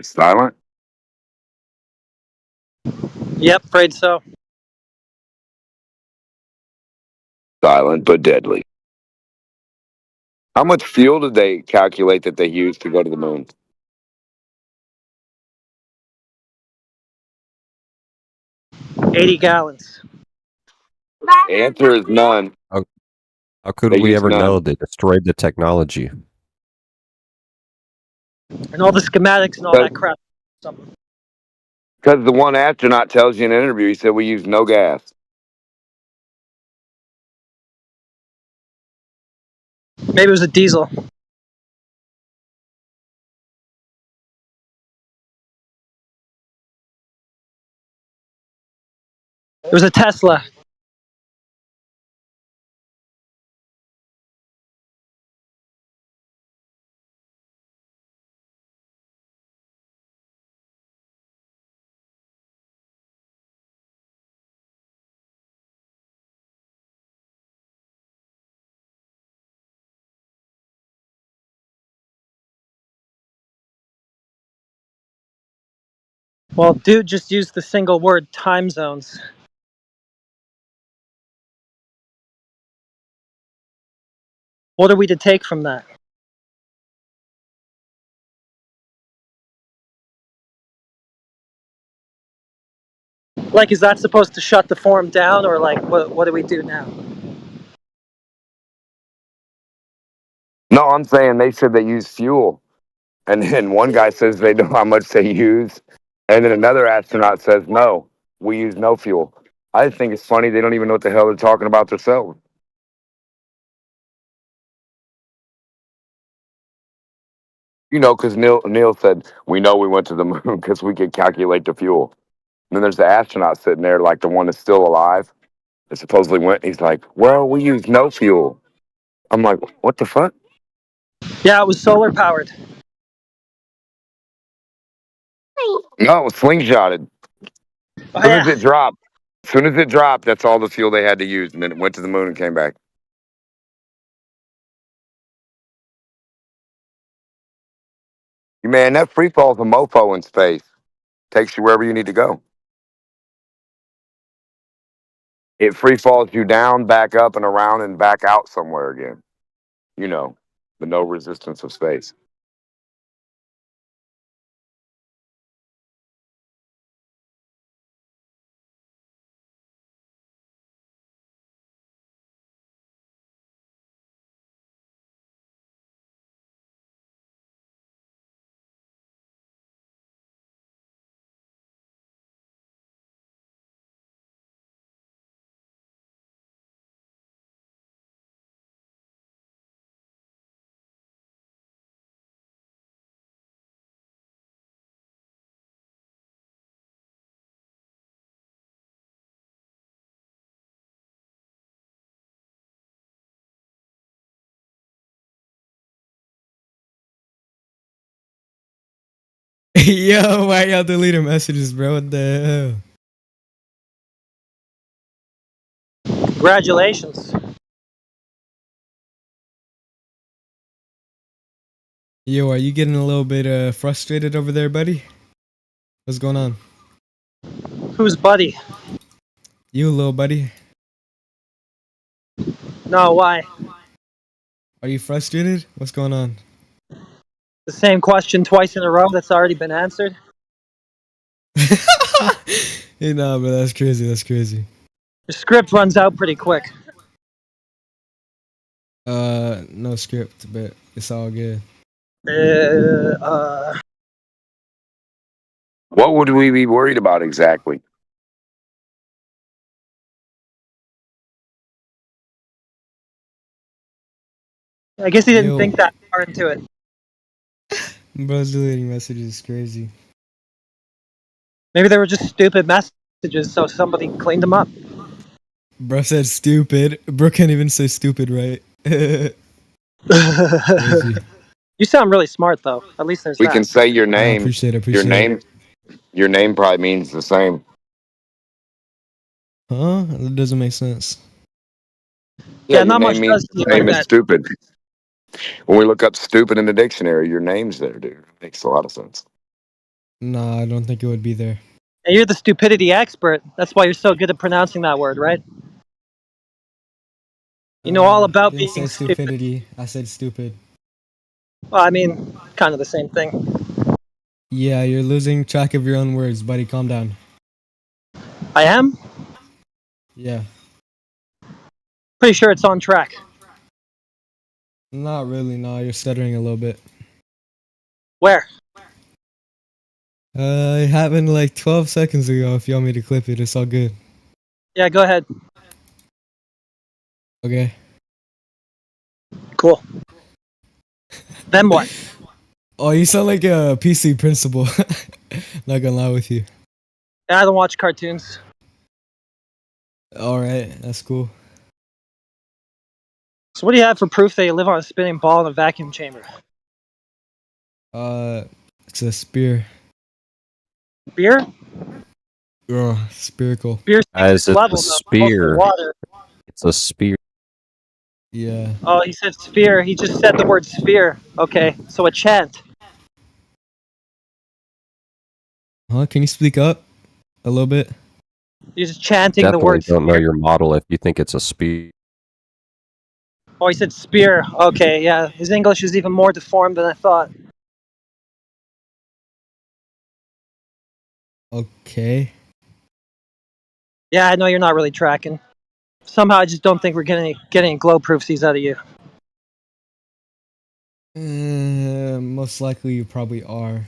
Silent? Yep, afraid so. Silent but deadly. How much fuel did they calculate that they used to go to the moon? $80 gallons. The answer is none. How could They we used ever know none. they destroyed the technology? And all the schematics and all that crap. Something. Because the one astronaut tells you in an interview, he said we used no gas. Maybe it was a diesel. It was a Tesla. Well, dude just used the single word time zones. What are we to take from that? Like, is that supposed to shut the forum down, or like, what do we do now? No, I'm saying they said they used fuel. And then one guy says they know how much they use. And then another astronaut says, no, we use no fuel. I just think it's funny. They don't even know what the hell they're talking about themselves. You know, because Neil said, we know we went to the moon because we could calculate the fuel. And then there's the astronaut sitting there, like the one that's still alive, that supposedly went. He's like, well, we use no fuel. I'm like, what the fuck? Yeah, it was solar powered. No, it was slingshotted. Oh, As soon as it dropped, that's all the fuel they had to use. And then it went to the moon and came back. Man, that free fall's a mofo in space. Takes you wherever you need to go. It free falls you down, back up, and around and back out somewhere again. You know, the no resistance of space. Yo, why y'all deleting messages, bro? What the hell? Congratulations. Yo, are you getting a little bit frustrated over there, buddy? What's going on? Who's buddy? You, little buddy. No, why? Are you frustrated? What's going on? The same question twice in a row that's already been answered? Hey, nah, bro, that's crazy. That's crazy. The script runs out pretty quick. No script, but it's all good. What would we be worried about exactly? I guess he didn't think that far into it. Bro's deleting messages is crazy. Maybe they were just stupid messages, so somebody cleaned them up. Bro said stupid. Bro can't even say stupid right. You sound really smart, though. At least there's We that. can say your name. I appreciate it. Your name probably means the same. Huh? That doesn't make sense. Yeah, not much does. Your name is stupid. When we look up stupid in the dictionary, your name's there, dude. It makes a lot of sense. Nah, I don't think it would be there. And you're the stupidity expert. That's why you're so good at pronouncing that word, right? You know all about Didn't say being stupid. stupidity. I said stupid. Well, I mean, kind of the same thing. Yeah, you're losing track of your own words, buddy. Calm down. I am? Yeah. Pretty sure it's on track. Not really. No, you're stuttering a little bit. Where? It happened like 12 seconds ago. If you want me to clip it, it's all good. Yeah, go ahead. Okay. Cool. Then what? Oh, you sound like a PC principal. Not gonna lie with you. I don't watch cartoons. Alright, that's cool. So what do you have for proof that you live on a spinning ball in a vacuum chamber? It's a spear. Beer? Oh, spherical. Beer As it's level, a though, spear. water. It's a spear. Yeah. Oh, he said sphere. He just said the word sphere. Okay, so a chant. Huh? Can you speak up a little bit? You're just chanting Definitely the word don't know sphere. your model if you think it's a spear. Oh, he said spear. Okay, yeah. His English is even more deformed than I thought. Okay. Yeah, I know you're not really tracking. Somehow I just don't think we're getting any glow proofsies out of you. Most likely you probably are.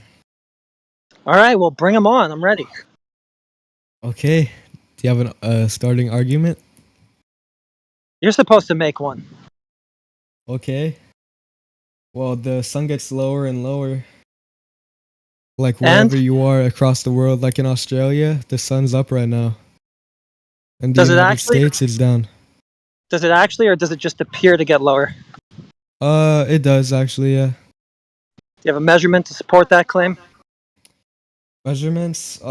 All right, well, bring them on. I'm ready. Okay. Do you have a starting argument? You're supposed to make one. Okay. Well, the sun gets lower and lower. Like wherever you are across the world, like in Australia, the sun's up right now. And the Does it United actually? States, it's down. Does it actually, or does it just appear to get lower? It does actually, yeah. You have a measurement to support that claim? Measurements,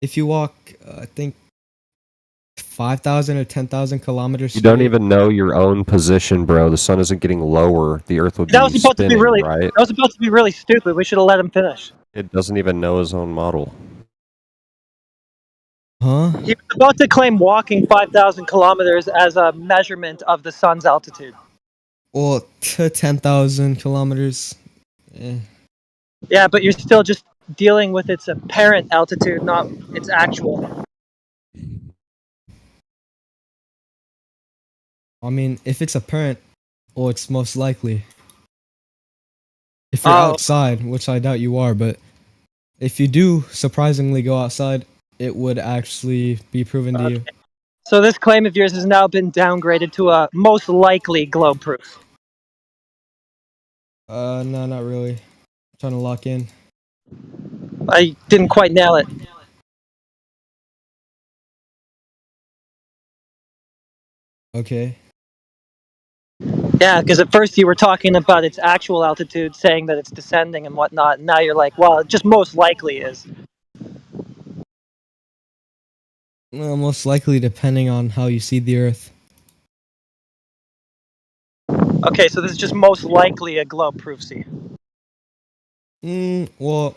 if you walk, I think 5,000 or 10,000 kilometers You don't straight. even know your own position, bro. The sun isn't getting lower. The Earth would That was be supposed to be spinning, really. right? That was supposed to be really stupid. We should have let him finish. It doesn't even know his own model. Huh? He was about to claim walking 5,000 kilometers as a measurement of the sun's altitude. Well, to 10,000 kilometers. Eh. Yeah, but you're still just dealing with its apparent altitude, not its actual. I mean, if it's apparent, well, it's most likely. If you're Oh. outside, which I doubt you are, but if you do surprisingly go outside, it would actually be proven to you. So this claim of yours has now been downgraded to a most likely globe proof. No, not really. I'm trying to lock in. I didn't quite nail it. Okay. Yeah, because at first you were talking about its actual altitude, saying that it's descending and whatnot, and now you're like, well, it just most likely is. Well, most likely depending on how you see the Earth. Okay, so this is just most likely a globe proofsy. Well,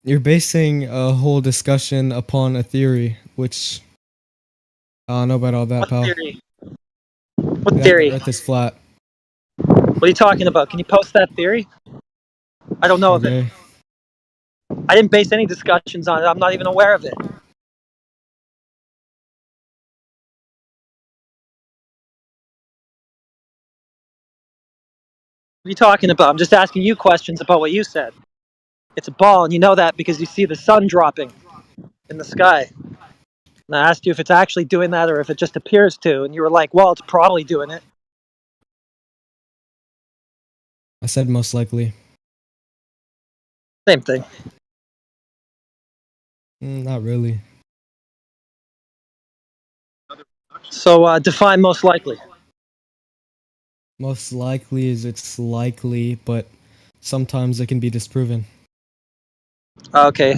you're basing a whole discussion upon a theory, which I don't know about all that, What pal. theory? What That theory? The Earth is flat. What are you talking about? Can you post that theory? I don't know of it. Okay. I didn't base any discussions on it. I'm not even aware of it. What are you talking about? I'm just asking you questions about what you said. It's a ball, and you know that because you see the sun dropping in the sky. And I asked you if it's actually doing that or if it just appears to, and you were like, well, it's probably doing it. I said most likely. Same thing. Not really. So define most likely. Most likely is it's likely, but sometimes it can be disproven. Okay.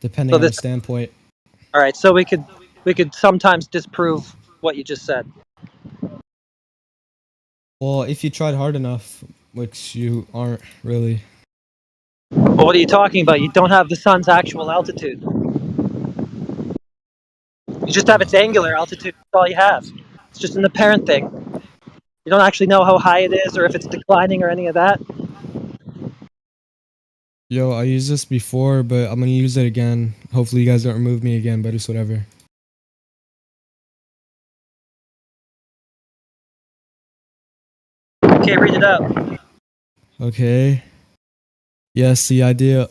Depending on the standpoint. All right, so we could sometimes disprove what you just said. Well, if you tried hard enough, which you aren't really. Well, what are you talking about? You don't have the sun's actual altitude. You just have its angular altitude. That's all you have. It's just an apparent thing. You don't actually know how high it is or if it's declining or any of that. Yo, I used this before, but I'm gonna use it again. Hopefully you guys don't remove me again, but it's whatever. Okay, read it out. Okay. Yes, the idea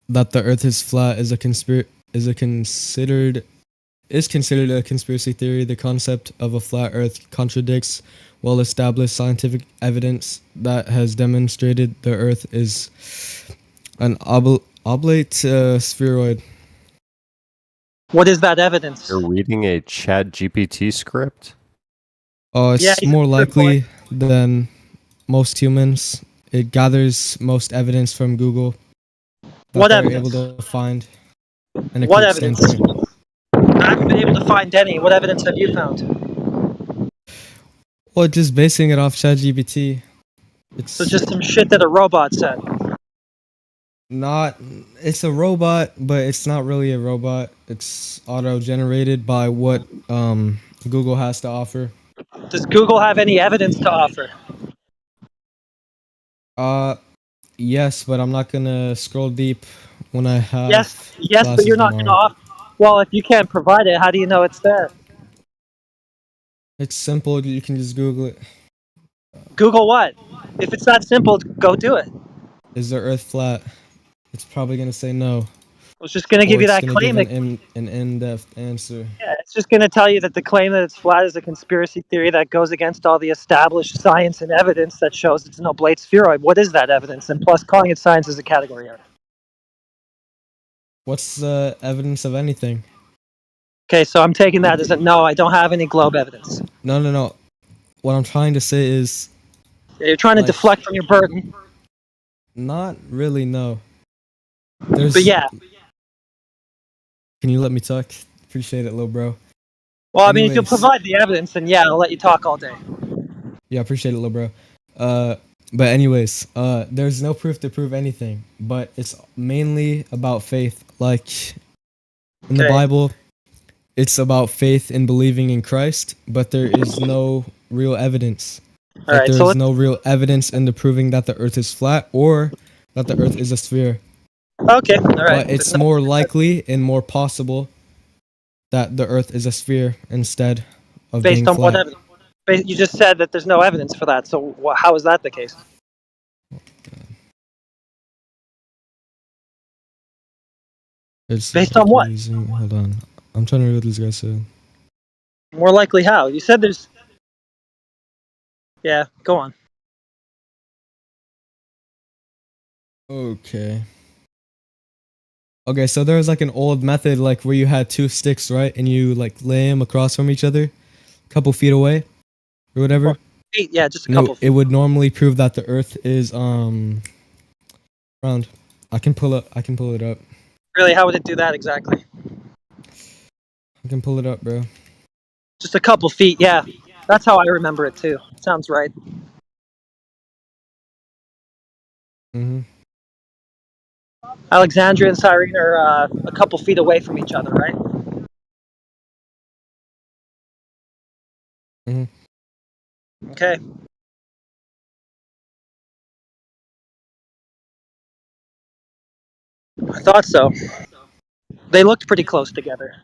that the Earth is flat is considered a conspiracy theory. The concept of a flat Earth contradicts well-established scientific evidence that has demonstrated the Earth is an oblate spheroid. What is that evidence? You're reading a Chat GPT script? It's more likely than most humans. It gathers most evidence from Google that What they're evidence? able to find. And What evidence? I haven't been able to find any. What evidence have you found? Well, just basing it off ChatGPT. So just some shit that a robot said. It's a robot, but it's not really a robot. It's auto-generated by what Google has to offer. Does Google have any evidence to offer? Yes, but I'm not gonna scroll deep when I have. Yes, but you're not gonna offer. Well, if you can't provide it, how do you know it's there? It's simple. You can just Google it. Google what? If it's that simple, go do it. Is the Earth flat? It's probably gonna say no. I was just gonna give you that claim. Give an in-depth answer. Yeah, it's just gonna tell you that the claim that it's flat is a conspiracy theory that goes against all the established science and evidence that shows it's an oblate spheroid. What is that evidence? And plus, calling it science is a category error. What's the evidence of anything? Okay, so I'm taking that as a no. I don't have any globe evidence. No. What I'm trying to say is. Yeah, you're trying to deflect from your burden. Not really, no. But yeah. Can you let me talk? Appreciate it, little bro. Well, I mean, if you'll provide the evidence, then yeah, I'll let you talk all day. Yeah, appreciate it, little bro. But anyways, there's no proof to prove anything, but it's mainly about faith. Like in the Bible, it's about faith in believing in Christ, but there is no real evidence. There is no real evidence in the proving that the Earth is flat or that the Earth is a sphere. Okay, all right. But it's more likely and more possible that the Earth is a sphere instead of being flat. Based on what evidence? You just said that there's no evidence for that, so how is that the case? It's based on what? Hold on. I'm trying to read what this guy said. More likely how? You said there's... Yeah, go on. Okay, so there was like an old method like where you had two sticks, right? And you like lay them across from each other, a couple feet away or whatever. Yeah, just a couple feet. It would normally prove that the Earth is round. I can pull it up. Really, how would it do that exactly? I can pull it up, bro. Just a couple feet, yeah. That's how I remember it too. Sounds right. Mm-hmm. Alexandria and Cyrene are a couple feet away from each other, right? Mm-hmm. Okay. I thought so. They looked pretty close together.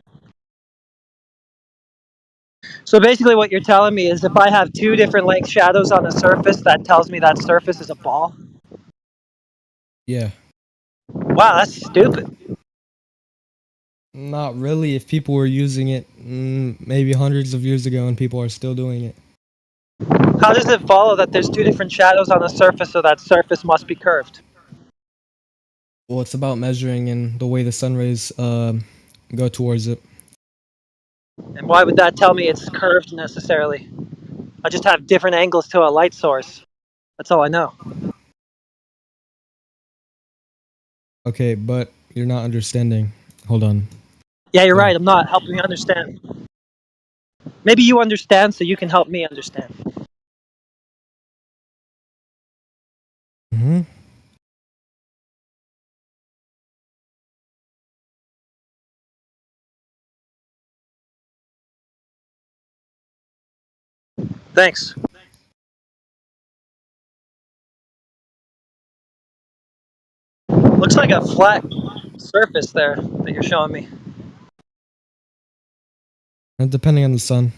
So basically what you're telling me is if I have two different length shadows on a surface, that tells me that surface is a ball? Yeah. Wow, that's stupid. Not really. If people were using it maybe hundreds of years ago and people are still doing it. How does it follow that there's two different shadows on a surface, so that surface must be curved? Well, it's about measuring and the way the sun rays go towards it. And why would that tell me it's curved necessarily? I just have different angles to a light source. That's all I know. Okay, but you're not understanding. Hold on. Yeah, you're right. I'm not helping you understand. Maybe you understand, so you can help me understand. Mm-hmm. Thanks. Looks like a flat surface there that you're showing me. And depending on the sun.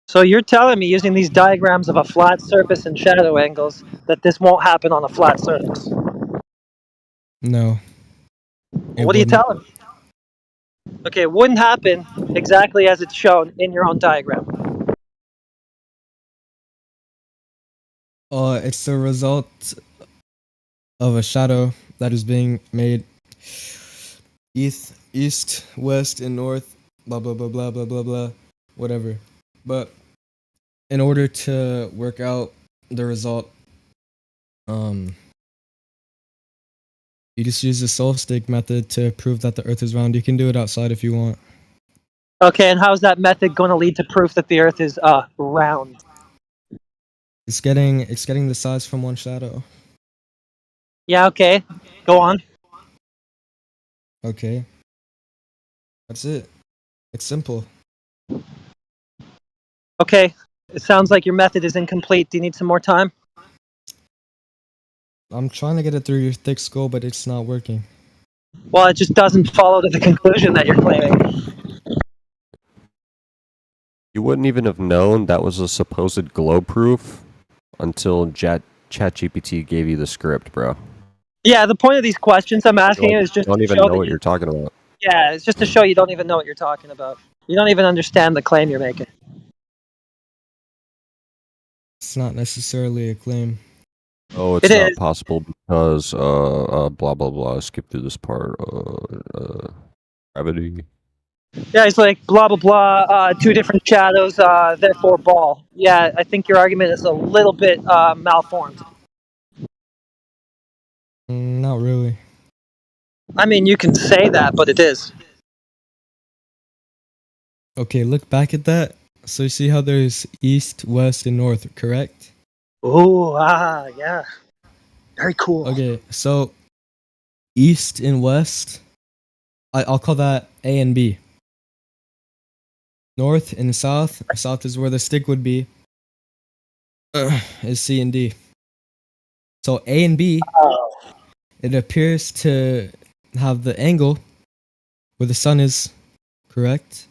So you're telling me using these diagrams of a flat surface and shadow angles that this won't happen on a flat surface? No. What are you telling me? Okay, it wouldn't happen exactly as it's shown in your own diagram. It's the result of a shadow that is being made east, west, and north, blah blah blah blah blah blah blah, whatever. But in order to work out the result, you just use the solstick method to prove that the Earth is round. You can do it outside if you want. Okay, and how's that method going to lead to proof that the Earth is round? It's getting the size from one shadow. Yeah, okay. Go on. Okay. That's it. It's simple. Okay. It sounds like your method is incomplete. Do you need some more time? I'm trying to get it through your thick skull, but it's not working. Well, it just doesn't follow to the conclusion that you're claiming. You wouldn't even have known that was a supposed globe proof until ChatGPT gave you the script, bro. Yeah, the point of these questions I'm asking is just don't to even show know that what you're talking about. Yeah, it's just to show you don't even know what you're talking about. You don't even understand the claim you're making. It's not necessarily a claim. Oh, it's not possible because blah blah blah. Skip through this part. Gravity. Yeah, it's like blah blah blah. Two different shadows. Therefore, ball. Yeah, I think your argument is a little bit malformed. Not really. I mean, you can say that, but it is. Okay, look back at that. So you see how there's east, west, and north, correct? Oh, yeah. Very cool. Okay, so east and west, I'll call that A and B. North and south is where the stick would be, is C and D. So A and B, it appears to have the angle where the sun is, correct?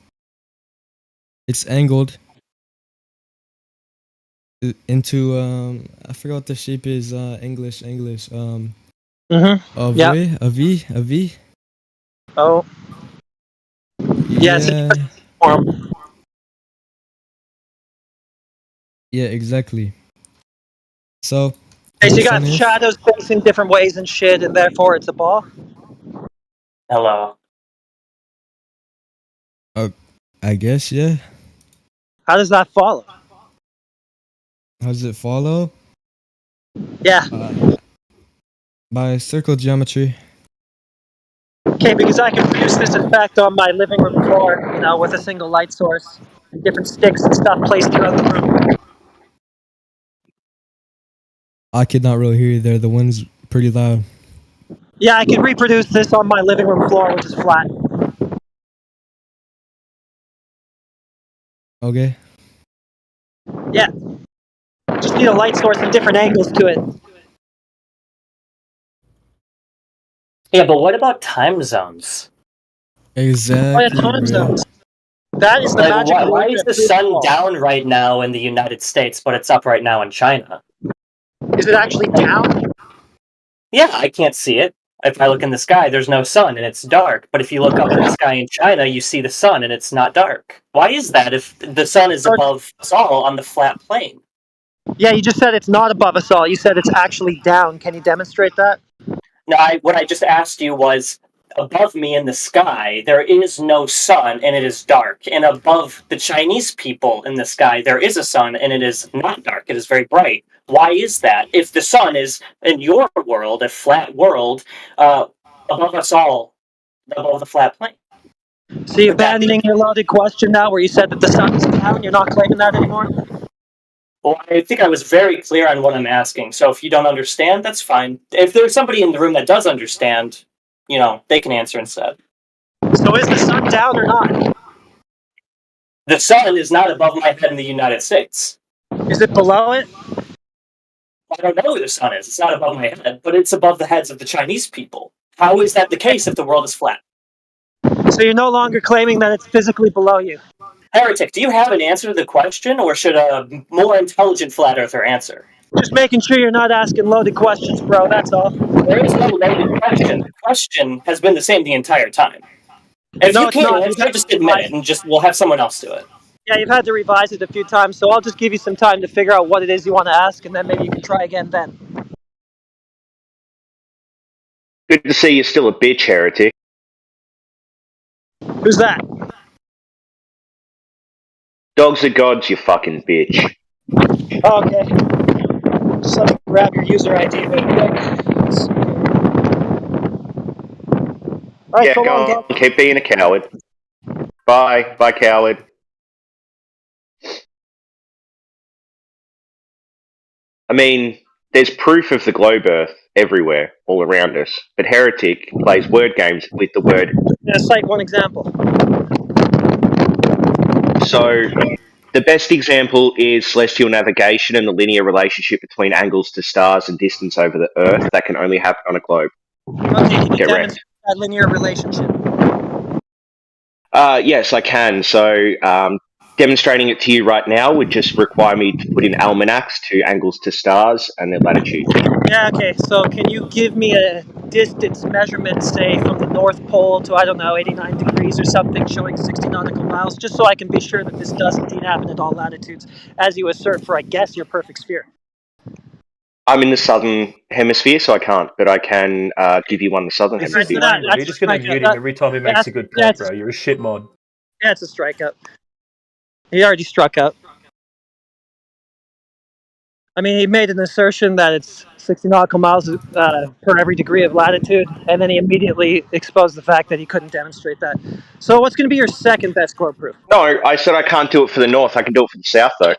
It's angled into I forgot what the shape is. English. A V. Oh. Yes. Yeah, exactly. So. Hey, so you got shadows facing different ways and shit, and therefore it's a ball. Hello. I guess, yeah. How does that follow? How does it follow? Yeah. By circle geometry. Okay, because I can produce this effect on my living room floor, you know, with a single light source and different sticks and stuff placed throughout the room. I could not really hear you there. The wind's pretty loud. Yeah, I can reproduce this on my living room floor, which is flat. Okay. Yeah. Just need a light source and different angles to it. Yeah, but what about time zones? Exactly. Time zones. That is the magic. Why is the sun down right now in the United States, but it's up right now in China? Is it actually down? Yeah, I can't see it. If I look in the sky, there's no sun and it's dark. But if you look up in the sky in China, you see the sun and it's not dark. Why is that if the sun is above us all on the flat plane? Yeah, you just said it's not above us all. You said it's actually down. Can you demonstrate that? No, what I just asked you was, above me in the sky, there is no sun and it is dark. And above the Chinese people in the sky, there is a sun and it is not dark. It is very bright. Why is that? If the sun is, in your world, a flat world, above us all, above the flat plane. So you're abandoning your loaded question now where you said that the sun is down? You're not claiming that anymore? Well, I think I was very clear on what I'm asking. So if you don't understand, that's fine. If there's somebody in the room that does understand, you know, they can answer instead. So is the sun down or not? The sun is not above my head in the United States. Is it below it? I don't know where the sun is. It's not above my head, but it's above the heads of the Chinese people. How is that the case if the world is flat? So you're no longer claiming that it's physically below you. Heretic, do you have an answer to the question, or should a more intelligent flat earther answer? Just making sure you're not asking loaded questions, bro, that's all. There is no loaded question. The question has been the same the entire time. If No, you it's can't not. answer, just admit it, and we'll have someone else do it. Yeah, you've had to revise it a few times, so I'll just give you some time to figure out what it is you want to ask, and then maybe you can try again then. Good to see you're still a bitch, Heretic. Who's that? Dogs are gods, you fucking bitch. Oh, okay. Just let me grab your user ID real quick. Alright, Yeah, so go long, on. Keep being a coward. Bye. Bye, coward. I mean, there's proof of the globe Earth everywhere, all around us. But Heretic plays word games with the word. Yeah, cite one example. So, the best example is celestial navigation and the linear relationship between angles to stars and distance over the Earth that can only happen on a globe. Okay, can you Get demonstrate wrecked. that linear relationship? Yes, I can. So, demonstrating it to you right now would just require me to put in almanacs to angles to stars and their latitude. Yeah, okay, so can you give me a distance measurement, say, from the North Pole to, I don't know, 89 degrees or something, showing 60 nautical miles, just so I can be sure that this does indeed happen at all latitudes, as you assert for, I guess, your perfect sphere? I'm in the southern hemisphere, so I can't, but I can give you one in the southern This is hemisphere. lame, bro. You're just going to mute him every time he makes a good point, bro. You're a shit mod. Yeah, it's a strikeout. He already struck out. I mean, he made an assertion that it's 60 nautical miles per every degree of latitude, and then he immediately exposed the fact that he couldn't demonstrate that. So what's going to be your second best globe proof? No, I said I can't do it for the north. I can do it for the south, though.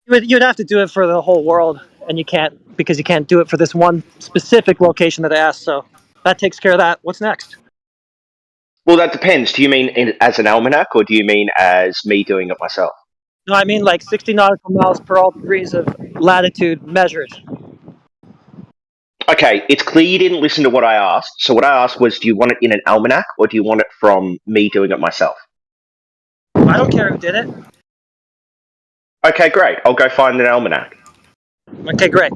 You'd have to do it for the whole world, and you can't, because you can't do it for this one specific location that I asked, so that takes care of that. What's next? Well, that depends. Do you mean as an almanac, or do you mean as me doing it myself? No, I mean like 60 nautical miles per all degrees of latitude measured. Okay, it's clear you didn't listen to what I asked. So what I asked was, do you want it in an almanac, or do you want it from me doing it myself? I don't care who did it. Okay, great. I'll go find an almanac. Okay, great.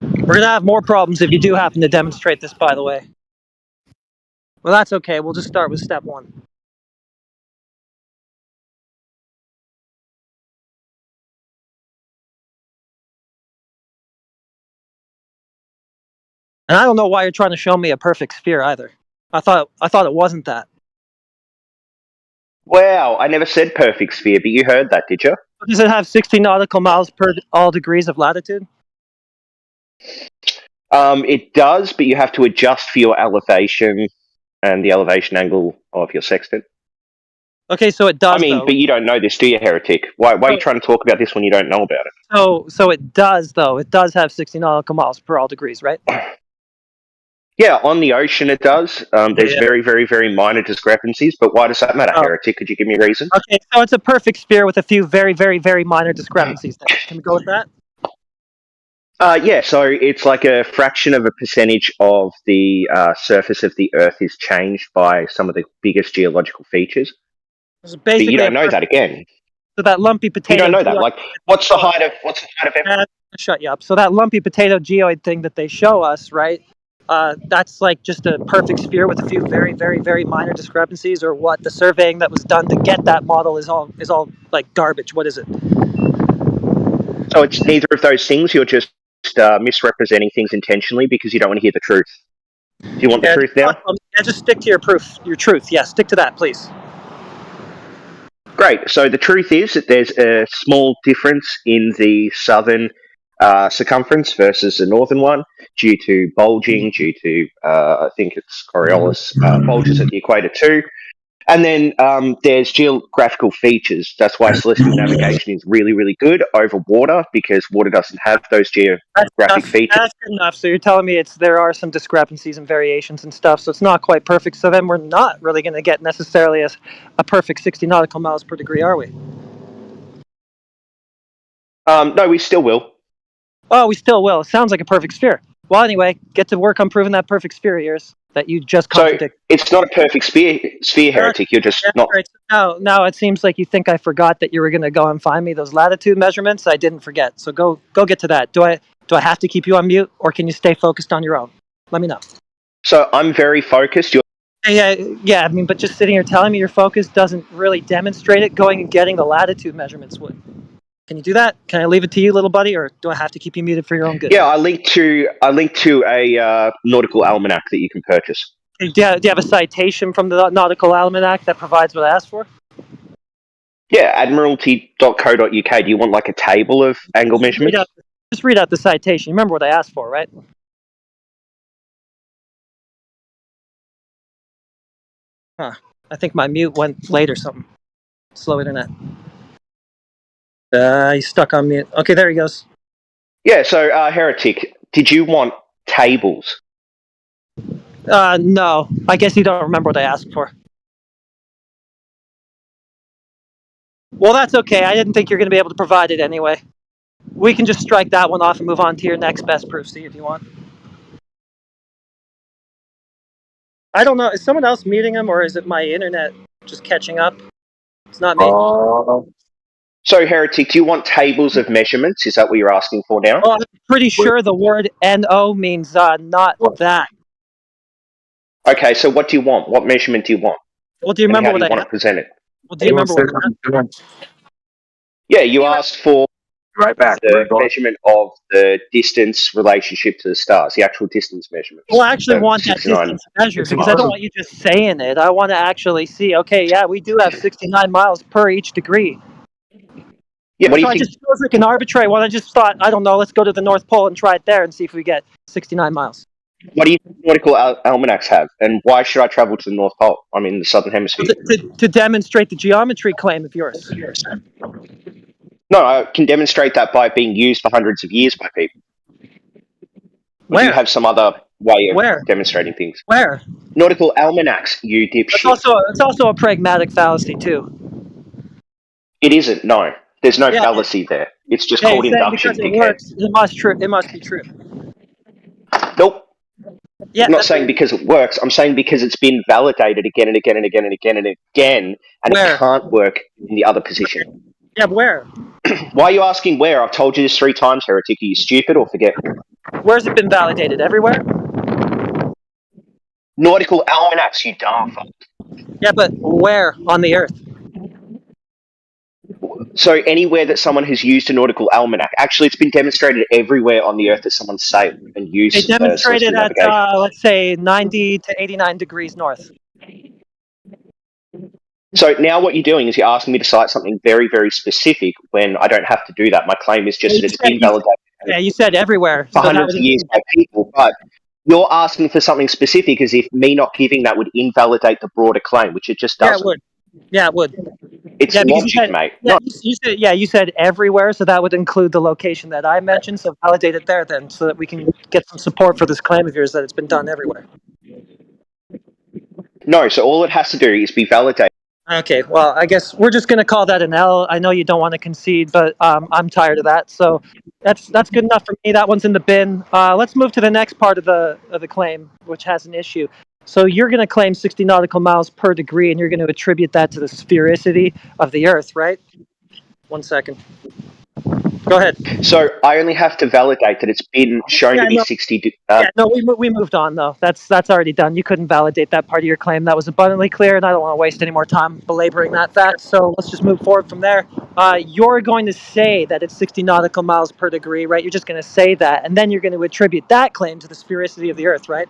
We're going to have more problems if you do happen to demonstrate this, by the way. Well, that's okay. We'll just start with step one. And I don't know why you're trying to show me a perfect sphere either. I thought it wasn't that. Wow, I never said perfect sphere, but you heard that, did you? Does it have 60 nautical miles per all degrees of latitude? It does, but you have to adjust for your elevation and the elevation angle of your sextant. Okay, so it does. I mean, though. But you don't know this, do you, Heretic? Why are you trying to talk about this when you don't know about it? So it does, though. It does have 60 nautical miles per all degrees, right? Yeah, on the ocean it does. There's very, very, very minor discrepancies, but why does that matter, Heretic? Could you give me a reason? Okay, so it's a perfect sphere with a few very, very, very minor discrepancies. Then. Can we go with that? Yeah, so it's like a fraction of a percentage of the surface of the Earth is changed by some of the biggest geological features. So but you don't know that again. So that lumpy potato. You don't know that. Like, what's the height of? Shut you up. So that lumpy potato geoid thing that they show us, right? That's like just a perfect sphere with a few very, very, very minor discrepancies, or what? The surveying that was done to get that model is all like garbage. What is it? So it's neither of those things. You're just misrepresenting things intentionally because you don't want to hear the truth. Do you want the truth now? Yeah, just stick to your proof, your truth. Yeah, stick to that, please. Great. So the truth is that there's a small difference in the southern circumference versus the northern one due to bulging, due to, I think it's Coriolis, bulges at the equator too. And then there's geographical features. That's why celestial navigation is really, really good over water, because water doesn't have those geographic features. That's good enough. So you're telling me there are some discrepancies and variations and stuff, so it's not quite perfect. So then we're not really going to get necessarily a perfect 60 nautical miles per degree, are we? No, we still will. Oh, we still will. It sounds like a perfect sphere. Well, anyway, get to work on proving that perfect sphere of yours that you just contradicted. So it's not a perfect sphere, Heretic. You're just not. Right. Now it seems like you think I forgot that you were going to go and find me those latitude measurements. I didn't forget. So go get to that. Do I have to keep you on mute, or can you stay focused on your own? Let me know. So I'm very focused. Yeah. I mean, but just sitting here telling me you're focused doesn't really demonstrate it. Going and getting the latitude measurements would. Can you do that? Can I leave it to you, little buddy, or do I have to keep you muted for your own good? Yeah, I linked to a nautical almanac that you can purchase. Do you have a citation from the nautical almanac that provides what I asked for? Yeah, admiralty.co.uk. Do you want like a table of angle measurements? Just read out the citation. You remember what I asked for, right? Huh. I think my mute went late or something. Slow internet. He's stuck on mute. Okay, there he goes. Yeah, so Heretic, did you want tables? No. I guess you don't remember what I asked for. Well, that's okay. I didn't think you're going to be able to provide it anyway. We can just strike that one off and move on to your next best proof, see if you want. I don't know. Is someone else muting him, or is it my internet just catching up? It's not me. So, Heretic, do you want tables of measurements? Is that what you're asking for now? Oh, I'm pretty sure the word NO means not that. Okay, so what do you want? What measurement do you want? Well, do you remember what I want to present it? Well, do you remember what Yeah, you asked for the measurement of the distance relationship to the stars, the actual distance measurement. Well, I actually want that distance measured because I don't want you just saying it. I want to actually see, okay, yeah, we do have 69 miles per each degree. Yeah, what do you I think? just feels like an arbitrary one. I just thought, I don't know, let's go to the North Pole and try it there and see if we get 69 miles. What do you think nautical almanacs have? And why should I travel to the North Pole? I'm in the Southern Hemisphere. To demonstrate the geometry claim of yours. No, I can demonstrate that by being used for hundreds of years by people. Or do you have some other way of demonstrating things? Where? Nautical almanacs, you dipshit. It's also a pragmatic fallacy, too. It isn't, no. There's no fallacy there. It's just called induction. Because it works, it must be true. Nope. Yeah, I'm not saying because it works. I'm saying because it's been validated again and again and again and again and again, and it can't work in the other position. Yeah, where? Why are you asking where? I've told you this 3 times, Heretic. Are you stupid or forgetful? Where's it been validated? Everywhere? Nautical almanacs, you dumb fuck. Yeah, but where on the Earth? So anywhere that someone has used a nautical almanac. Actually, it's been demonstrated everywhere on the Earth that someone sailed and used. They demonstrated at, let's say, 90 to 89 degrees north. So now what you're doing is you're asking me to cite something very, very specific when I don't have to do that. My claim is just that it's been validated. Yeah, you said everywhere. For hundreds of years by people, but you're asking for something specific as if me not giving that would invalidate the broader claim, which it just doesn't. Yeah, it would. Yeah, it would. It's logic, mate. Yeah, you said everywhere, so that would include the location that I mentioned, so validate it there then, so that we can get some support for this claim of yours that it's been done everywhere. No, so all it has to do is be validated. Okay, well, I guess we're just going to call that an L. I know you don't want to concede, but I'm tired of that, so that's good enough for me. That one's in the bin. Let's move to the next part of the claim, which has an issue. So you're going to claim 60 nautical miles per degree, and you're going to attribute that to the sphericity of the Earth, right? 1 second. Go ahead. So I only have to validate that it's been shown to be 60. No, we moved on though. That's already done. You couldn't validate that part of your claim. That was abundantly clear, and I don't want to waste any more time belaboring that fact. So let's just move forward from there. You're going to say that it's 60 nautical miles per degree, right? You're just going to say that, and then you're going to attribute that claim to the sphericity of the Earth, right?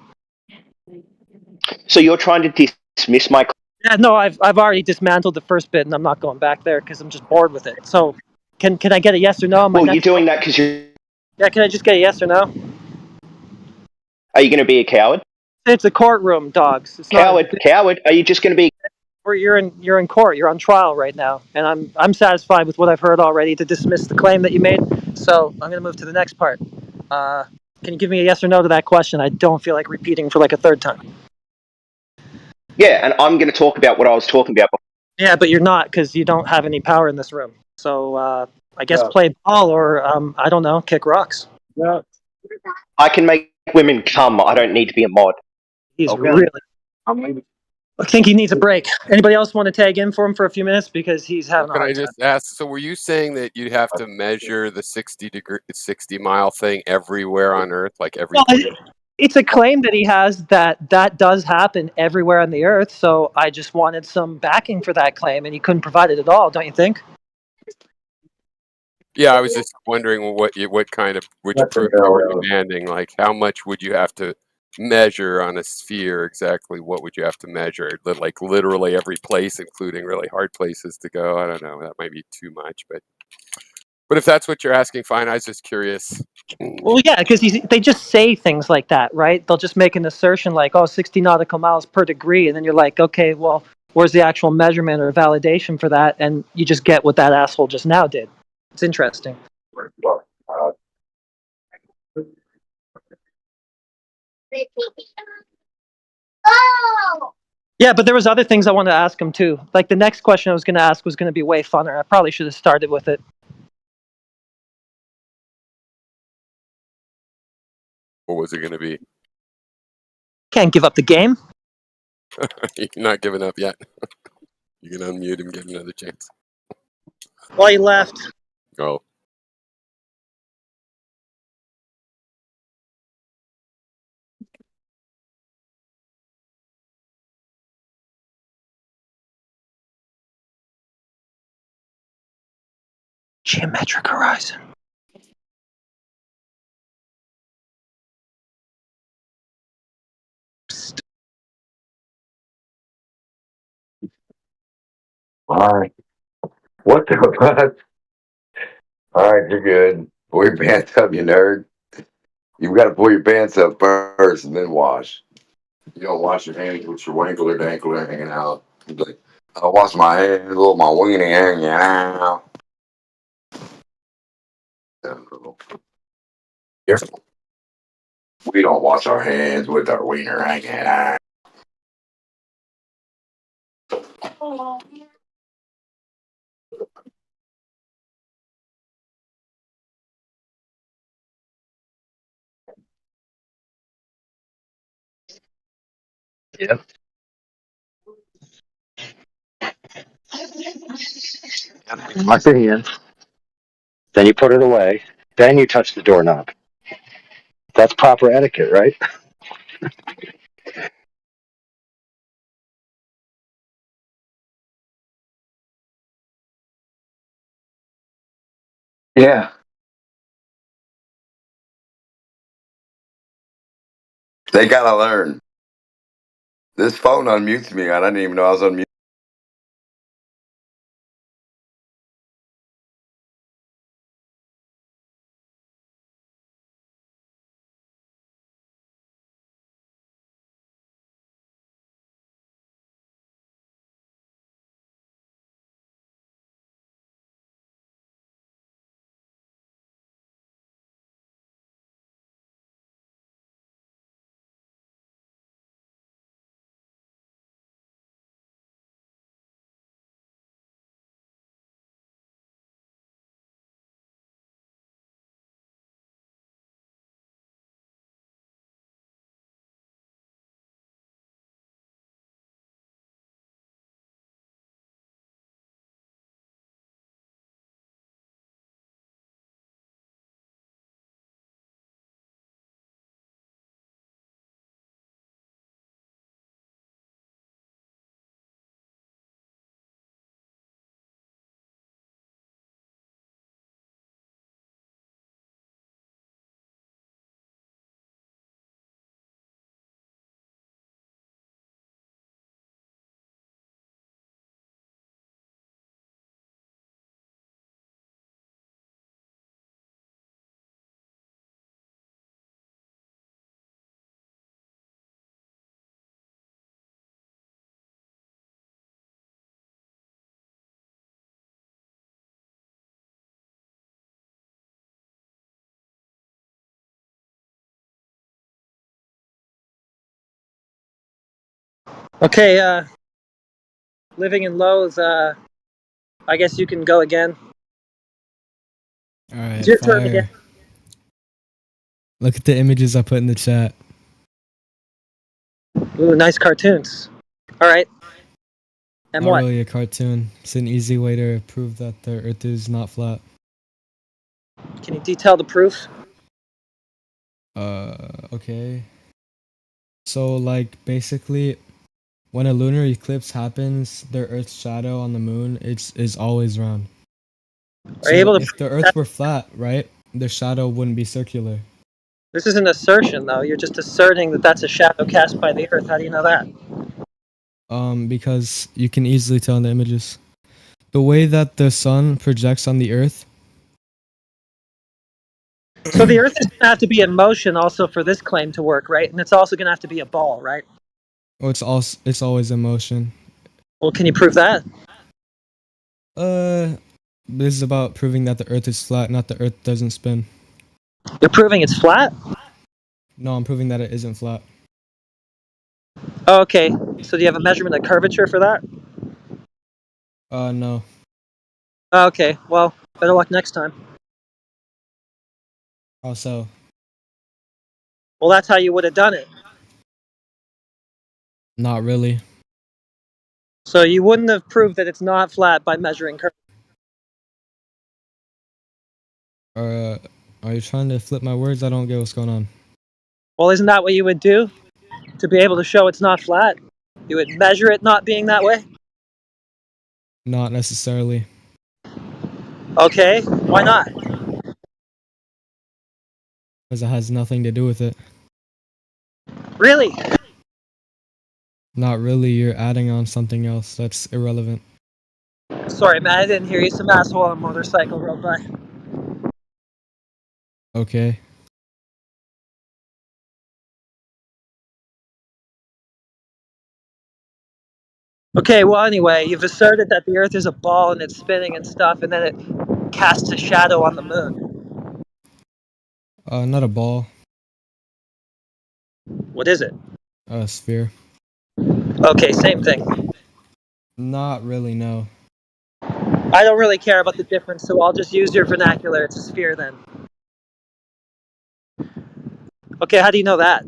So you're trying to dismiss my claim? Yeah, no, I've already dismantled the first bit, and I'm not going back there because I'm just bored with it. So. Can I get a yes or no? Well, you're doing that because you're Yeah, can I just get a yes or no? Are you going to be a coward? It's a courtroom, dogs. It's Coward, not. coward. Are you just going to be? Or you're in court. You're on trial right now, and I'm satisfied with what I've heard already to dismiss the claim that you made. So I'm going to move to the next part. Can you give me a yes or no to that question? I don't feel like repeating for like a third time. Yeah, and I'm going to talk about what I was talking about before. Yeah, but you're not because you don't have any power in this room. So I guess play ball or I don't know, kick rocks. I can make women come. I don't need to be a mod. He's really. I think he needs a break. Anybody else want to tag in for him for a few minutes because he's having a Can hard I time. just ask? So, were you saying that you'd have to measure the 60-mile thing everywhere on Earth, like every? Well, it's a claim that he has that does happen everywhere on the Earth. So I just wanted some backing for that claim, and he couldn't provide it at all. Don't you think? Yeah, I was just wondering what kind of which proof you were demanding. Like, how much would you have to measure on a sphere exactly? What would you have to measure? Like literally every place, including really hard places to go. I don't know. That might be too much, but if that's what you're asking, fine. I was just curious. Well, yeah, because they just say things like that, right? They'll just make an assertion like, "Oh, 60 nautical miles per degree," and then you're like, "Okay, well, where's the actual measurement or validation for that?" And you just get what that asshole just now did. It's interesting. Yeah, but there was other things I wanted to ask him too. Like the next question I was going to ask was going to be way funner. I probably should have started with it. What was it going to be? Can't give up the game. You're not giving up yet. You can unmute him, give him another chance. Well, he left. Oh. Geometric horizon. All right. What the fuck? All right, you're good. Pull your pants up, you nerd. You've got to pull your pants up first and then wash. You don't wash your hands with your winkler dankler hanging out. You're like, I wash my hands with my weenie hanging out. Careful. We don't wash our hands with our wiener hanging out. Yep. Wash your hands. Then you put it away. Then you touch the doorknob. That's proper etiquette, right? Yeah. They gotta learn. This phone unmutes me. I didn't even know I was unmuted. Okay, living in Lowe's, I guess you can go again. All right, It's your turn again. fire. Look at the images I put in the chat. Ooh, nice cartoons. All right. And Not what? really a cartoon. It's an easy way to prove that the Earth is not flat. Can you detail the proof? Okay. So, like, basically, when a lunar eclipse happens, the Earth's shadow on the moon is always round. Are you able to if the prove Earth that? were flat, right, the shadow wouldn't be circular. This is an assertion, though. You're just asserting that that's a shadow cast by the Earth. How do you know that? Because you can easily tell in the images. The way that the sun projects on the Earth. So the Earth is going to have to be in motion also for this claim to work, right? And it's also going to have to be a ball, right? Oh, it's always in motion. Well, can you prove that? This is about proving that the Earth is flat, not the Earth doesn't spin. You're proving it's flat? No, I'm proving that it isn't flat. Oh, okay. So do you have a measurement of curvature for that? No. Oh, okay. Well, better luck next time. How so? Well, that's how you would have done it. Not really. So you wouldn't have proved that it's not flat by measuring curvature. Are you trying to flip my words? I don't get what's going on. Well, isn't that what you would do to be able to show it's not flat? You would measure it not being that way? Not necessarily. Okay, why not? Because it has nothing to do with it. Really? Not really. You're adding on something else that's irrelevant. Sorry, man, I didn't hear you. Some asshole on a motorcycle rode by. Okay. Okay, well, anyway, you've asserted that the Earth is a ball and it's spinning and stuff, and then it casts a shadow on the moon. Not a ball. What is it? A sphere. Okay, same thing. Not really, no. I don't really care about the difference, so I'll just use your vernacular. It's a sphere then. Okay, how do you know that?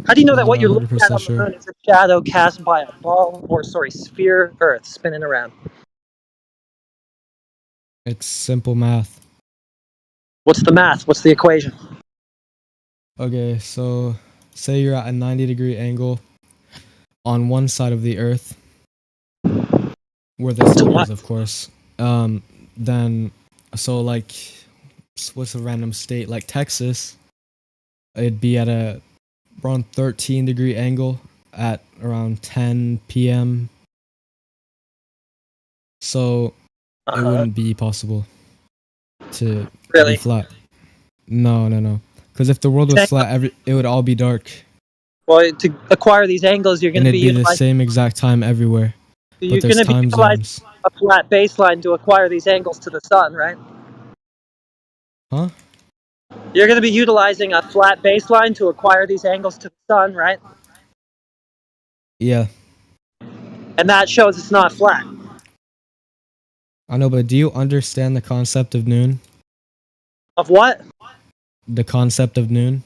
How do you know that what you're looking at on the sure. moon is a shadow cast by a ball, or sorry, sphere Earth spinning around? It's simple math. What's the math? What's the equation? Okay, so say you're at a 90-degree angle on one side of the Earth, where the sun is, of course. Then, so like, what's a random state? Like Texas, it'd be at a around 13-degree angle at around 10 p.m. So it wouldn't be possible to Really? be flat. No. Because if the world was flat, it would all be dark. Well, to acquire these angles, you're going And to it'd be be the same exact time everywhere. You're But there's going to be time utilizing zones. a flat baseline to acquire these angles to the sun, right? Huh? You're going to be utilizing a flat baseline to acquire these angles to the sun, right? Yeah. And that shows it's not flat. I know, but do you understand the concept of noon? Of what? The concept of noon?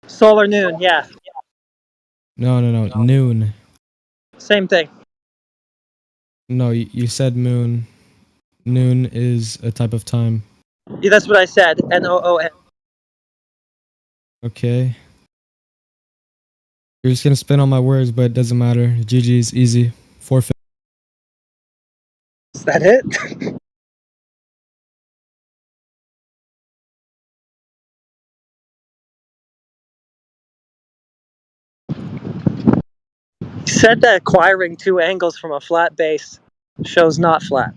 Solar noon, yeah. No. Noon. Same thing. No, you said moon. Noon is a type of time. Yeah, that's what I said. N-O-O-N. Okay. You're just gonna spin on my words, but it doesn't matter. GG's easy. Forfeit. Is that it? You said that acquiring two angles from a flat base shows not flat.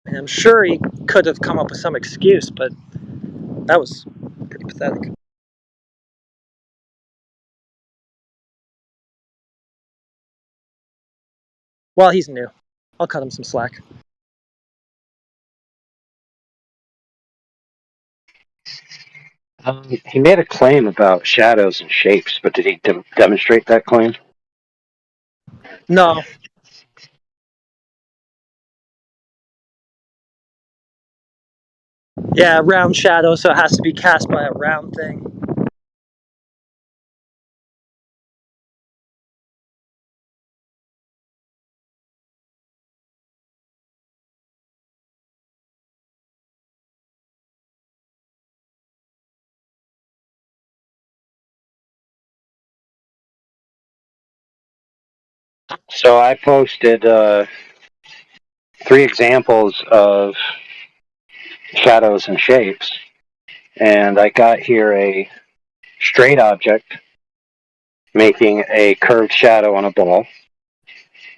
And I'm sure he could have come up with some excuse, but that was pretty pathetic. Well, he's new. I'll cut him some slack. He made a claim about shadows and shapes, but did he demonstrate that claim? No. Yeah, round shadow, so it has to be cast by a round thing. So I posted 3 examples of shadows and shapes, and I got here a straight object making a curved shadow on a ball.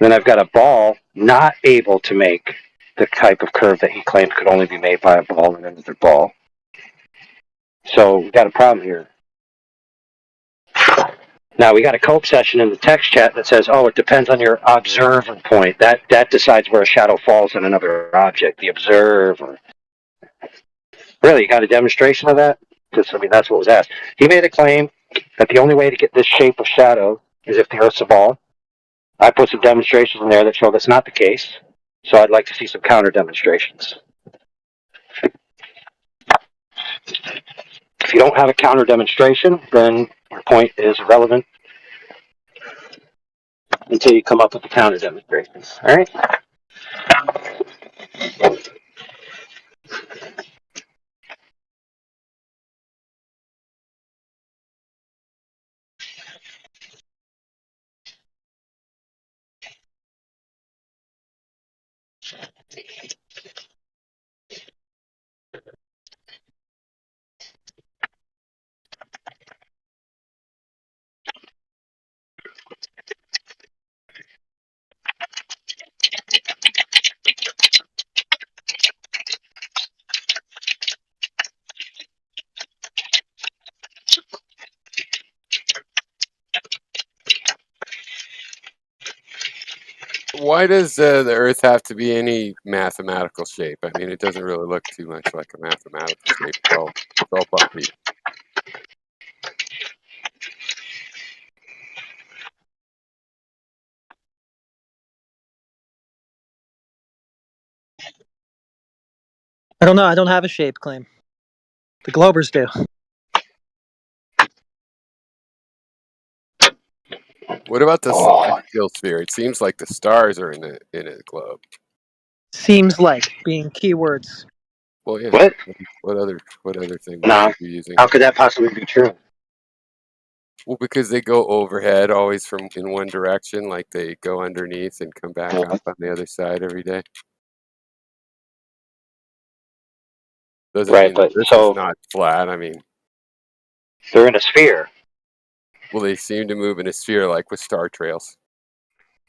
Then I've got a ball not able to make the type of curve that he claimed could only be made by a ball and another ball. So we got a problem here. Now we got a cope session in the text chat that says, "Oh, it depends on your observer point. That decides where a shadow falls on another object. The observer." Really, you got a demonstration of that? Because I mean, that's what was asked. He made a claim that the only way to get this shape of shadow is if the Earth's a ball. I put some demonstrations in there that show that's not the case. So I'd like to see some counter demonstrations. If you don't have a counter demonstration, then your point is irrelevant until you come up with the counter demonstrations. All right? Why does the Earth have to be any mathematical shape? I mean, it doesn't really look too much like a mathematical shape. It's all bumpy. I don't know. I don't have a shape claim. The Globers do. What about the celestial sphere? It seems like the stars are in a globe. Seems like being keywords. Well, yeah. What? What other thing No. would you be using? How could that possibly be true? Well, because they go overhead always from in one direction, like they go underneath and come back up on the other side every day. Doesn't Right, mean but this so is not flat. I mean, they're in a sphere. well, they seem to move in a sphere, like with star trails.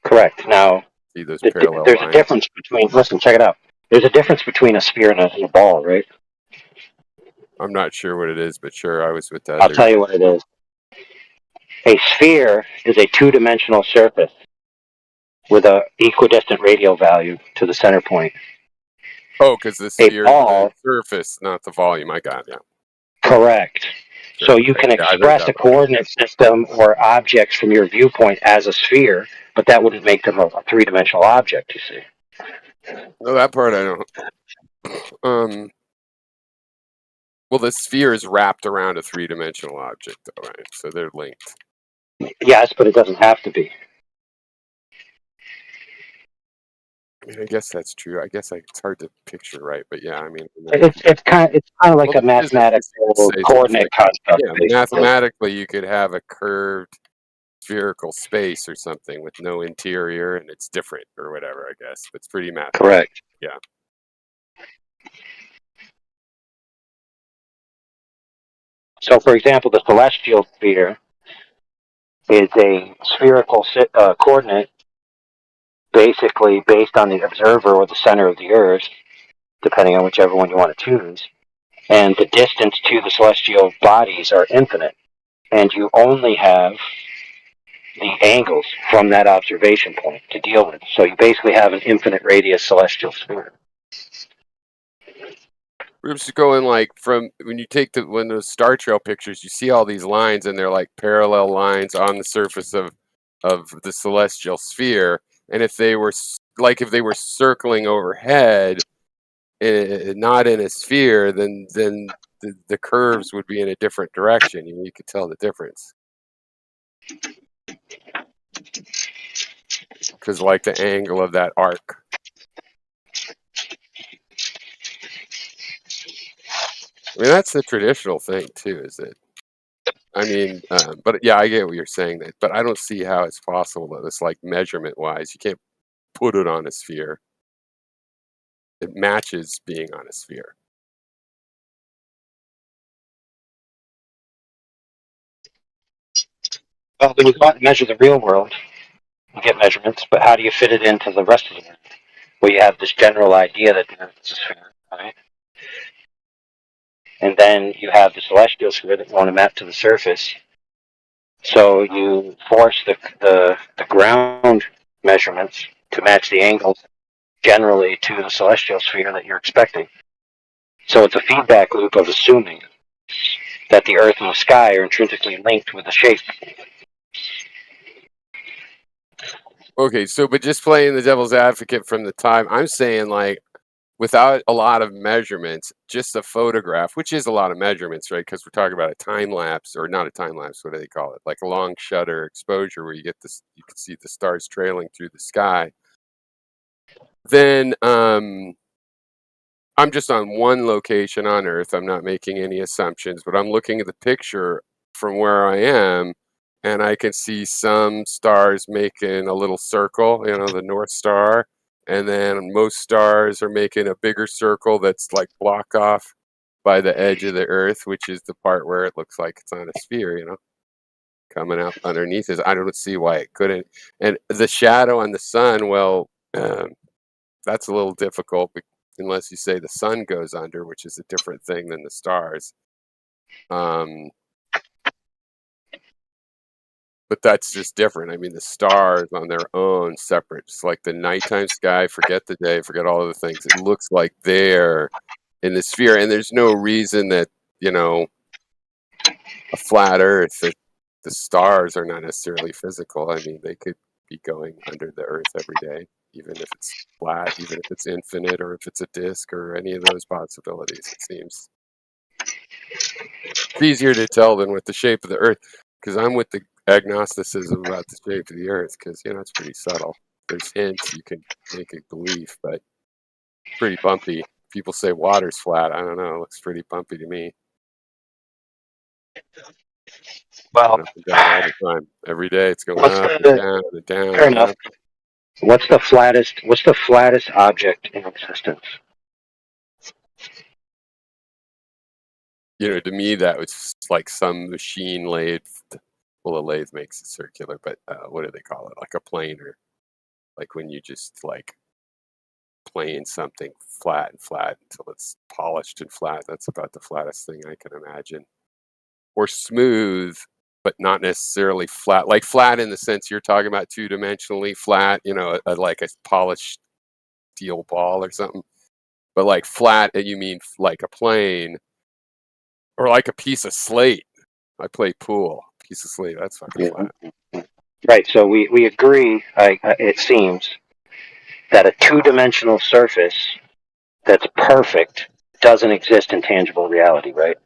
Correct. Now, See those parallel there's lines. a difference between, listen, check it out. There's a difference between a sphere and a ball, right? I'm not sure what it is, but sure, I was with that. I'll tell you what it is. A sphere is a 2-dimensional surface with a equidistant radial value to the center point. Oh, because the sphere is ball, the surface, not the volume. I got it. Correct. So you can express a coordinate system or objects from your viewpoint as a sphere, but that wouldn't make them a 3-dimensional object, you see. No, that part I don't. Well, the sphere is wrapped around a 3-dimensional object, though, right? So they're linked. Yes, but it doesn't have to be. I mean, I guess that's true. I guess it's hard to picture, right? But yeah, I mean, It's kind of like a mathematical coordinate concept. Yeah, mathematically, you could have a curved spherical space or something with no interior, and it's different or whatever. I guess but it's pretty mathematical. Correct. Yeah. So, for example, the celestial sphere is a spherical coordinate basically based on the observer or the center of the Earth, depending on whichever one you want to choose. And the distance to the celestial bodies are infinite. And you only have the angles from that observation point to deal with. So you basically have an infinite radius celestial sphere. We're just going like from when you take when those star trail pictures, you see all these lines and they're like parallel lines on the surface of the celestial sphere. And if they were circling overhead, not in a sphere, then the curves would be in a different direction. You could tell the difference. Because like the angle of that arc. I mean, that's the traditional thing too, is it? I mean, but yeah, I get what you're saying, but I don't see how it's possible that it's like measurement-wise, you can't put it on a sphere. It matches being on a sphere. Well, when you go out and measure the real world, you get measurements, but how do you fit it into the rest of the world? Well, you have this general idea that the Earth is a sphere, right? And then you have the celestial sphere that you want to map to the surface. So you force the ground measurements to match the angles generally to the celestial sphere that you're expecting. So it's a feedback loop of assuming that the Earth and the sky are intrinsically linked with the shape. Okay, so but just playing the devil's advocate from the time, I'm saying like without a lot of measurements, just a photograph, which is a lot of measurements, right? Because we're talking about a time lapse, or not a time lapse, what do they call it? Like a long shutter exposure where you get this, you can see the stars trailing through the sky. Then I'm just on one location on Earth. I'm not making any assumptions, but I'm looking at the picture from where I am, and I can see some stars making a little circle, the North Star. And then most stars are making a bigger circle that's like blocked off by the edge of the Earth, which is the part where it looks like it's on a sphere, coming up underneath it. I don't see why it couldn't. And the shadow on the sun, well, that's a little difficult unless you say the sun goes under, which is a different thing than the stars. But that's just different. I mean, the stars on their own, separate. It's like the nighttime sky, forget the day, forget all of the things. It looks like they're in the sphere. And there's no reason that, a flat Earth, that the stars are not necessarily physical. I mean, they could be going under the Earth every day, even if it's flat, even if it's infinite, or if it's a disk, or any of those possibilities, it seems. It's easier to tell than with the shape of the Earth, because I'm with the agnosticism about the shape of the Earth, because it's pretty subtle. There's hints you can make a belief, but it's pretty bumpy. People say water's flat. I don't know. It looks pretty bumpy to me. Well, up and down all the time. Every day it's going up and down and down. Fair enough. What's the flattest object in existence? To me, that was like some machine lathe. Well, a lathe makes it circular, but what do they call it? Like a planer. Like when you just plane something flat until it's polished and flat. That's about the flattest thing I can imagine. Or smooth, but not necessarily flat. Like flat in the sense you're talking about, two-dimensionally flat, like a polished steel ball or something. But like flat, you mean like a plane. Or like a piece of slate. I play pool. Piece of slate, that's fucking flat. Right, so we agree, it seems, that a two-dimensional surface that's perfect doesn't exist in tangible reality, right?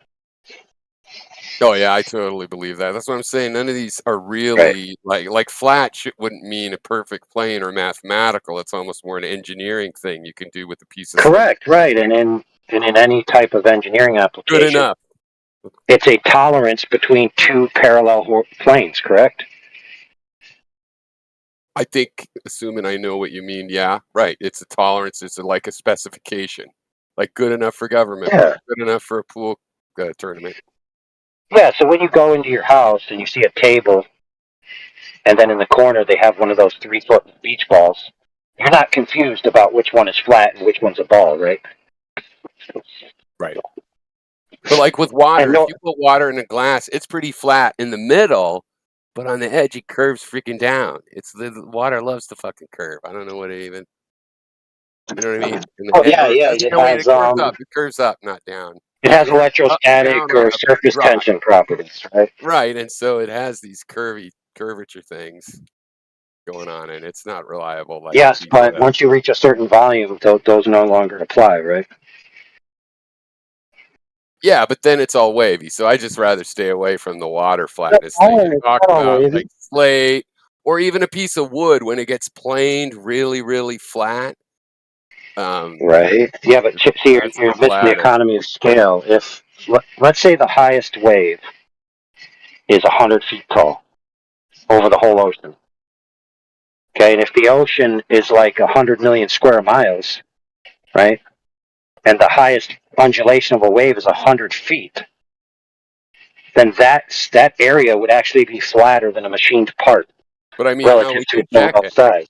Oh yeah, I totally believe that. That's what I'm saying. None of these are really like flat wouldn't mean a perfect plane or mathematical. It's almost more an engineering thing you can do with a piece of Correct, right. And in any type of engineering application, good enough. It's a tolerance between two parallel planes, correct? I think, assuming I know what you mean, yeah, right. It's a tolerance. It's like a specification. Like good enough for government, good enough for a pool tournament. Yeah, so when you go into your house and you see a table, and then in the corner they have one of those 3-foot beach balls, you're not confused about which one is flat and which one's a ball, right? Right. But like with water, if you put water in a glass, it's pretty flat in the middle, but on the edge it curves freaking down. It's the water loves to fucking curve. I don't know what it even. You know what I mean? And Oh yeah, or, yeah. It no, wait, has it curves up. It curves up, not down. it has It curves up, electrostatic down, or up, surface rock. tension properties, right? Right, and so it has these curvature things going on, and it's not reliable like a Yes, piece but of. once you reach a certain volume, those no longer apply, right? Yeah, but then it's all wavy, so I just rather stay away from the water flatness thing you talk about, like slate, or even a piece of wood when it gets planed really, really flat. Right. Yeah, but see, you're That's missing the flattest. economy of scale. If let's say the highest wave is 100 feet tall over the whole ocean. Okay, and if the ocean is like 100 million square miles, right, and the highest undulation of a wave is 100 feet, then that area would actually be flatter than a machined part But I mean, how relative would to you its check overall it? size.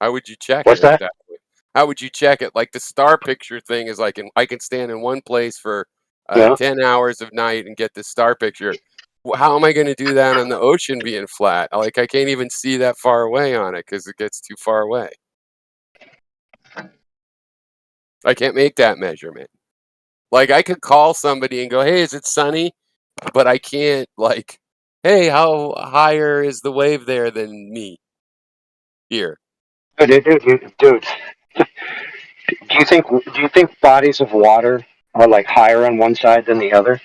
How would you check What's it that? exactly? How would you check it? Like the star picture thing is like, I can stand in one place for Yeah. 10 hours of night and get the star picture. How am I going to do that on the ocean being flat? Like, I can't even see that far away on it because it gets too far away. I can't make that measurement. Like, I could call somebody and go, "Hey, is it sunny?" But I can't, like, "Hey, how higher is the wave there than me here?" Dude. Do you think bodies of water are like higher on one side than the other?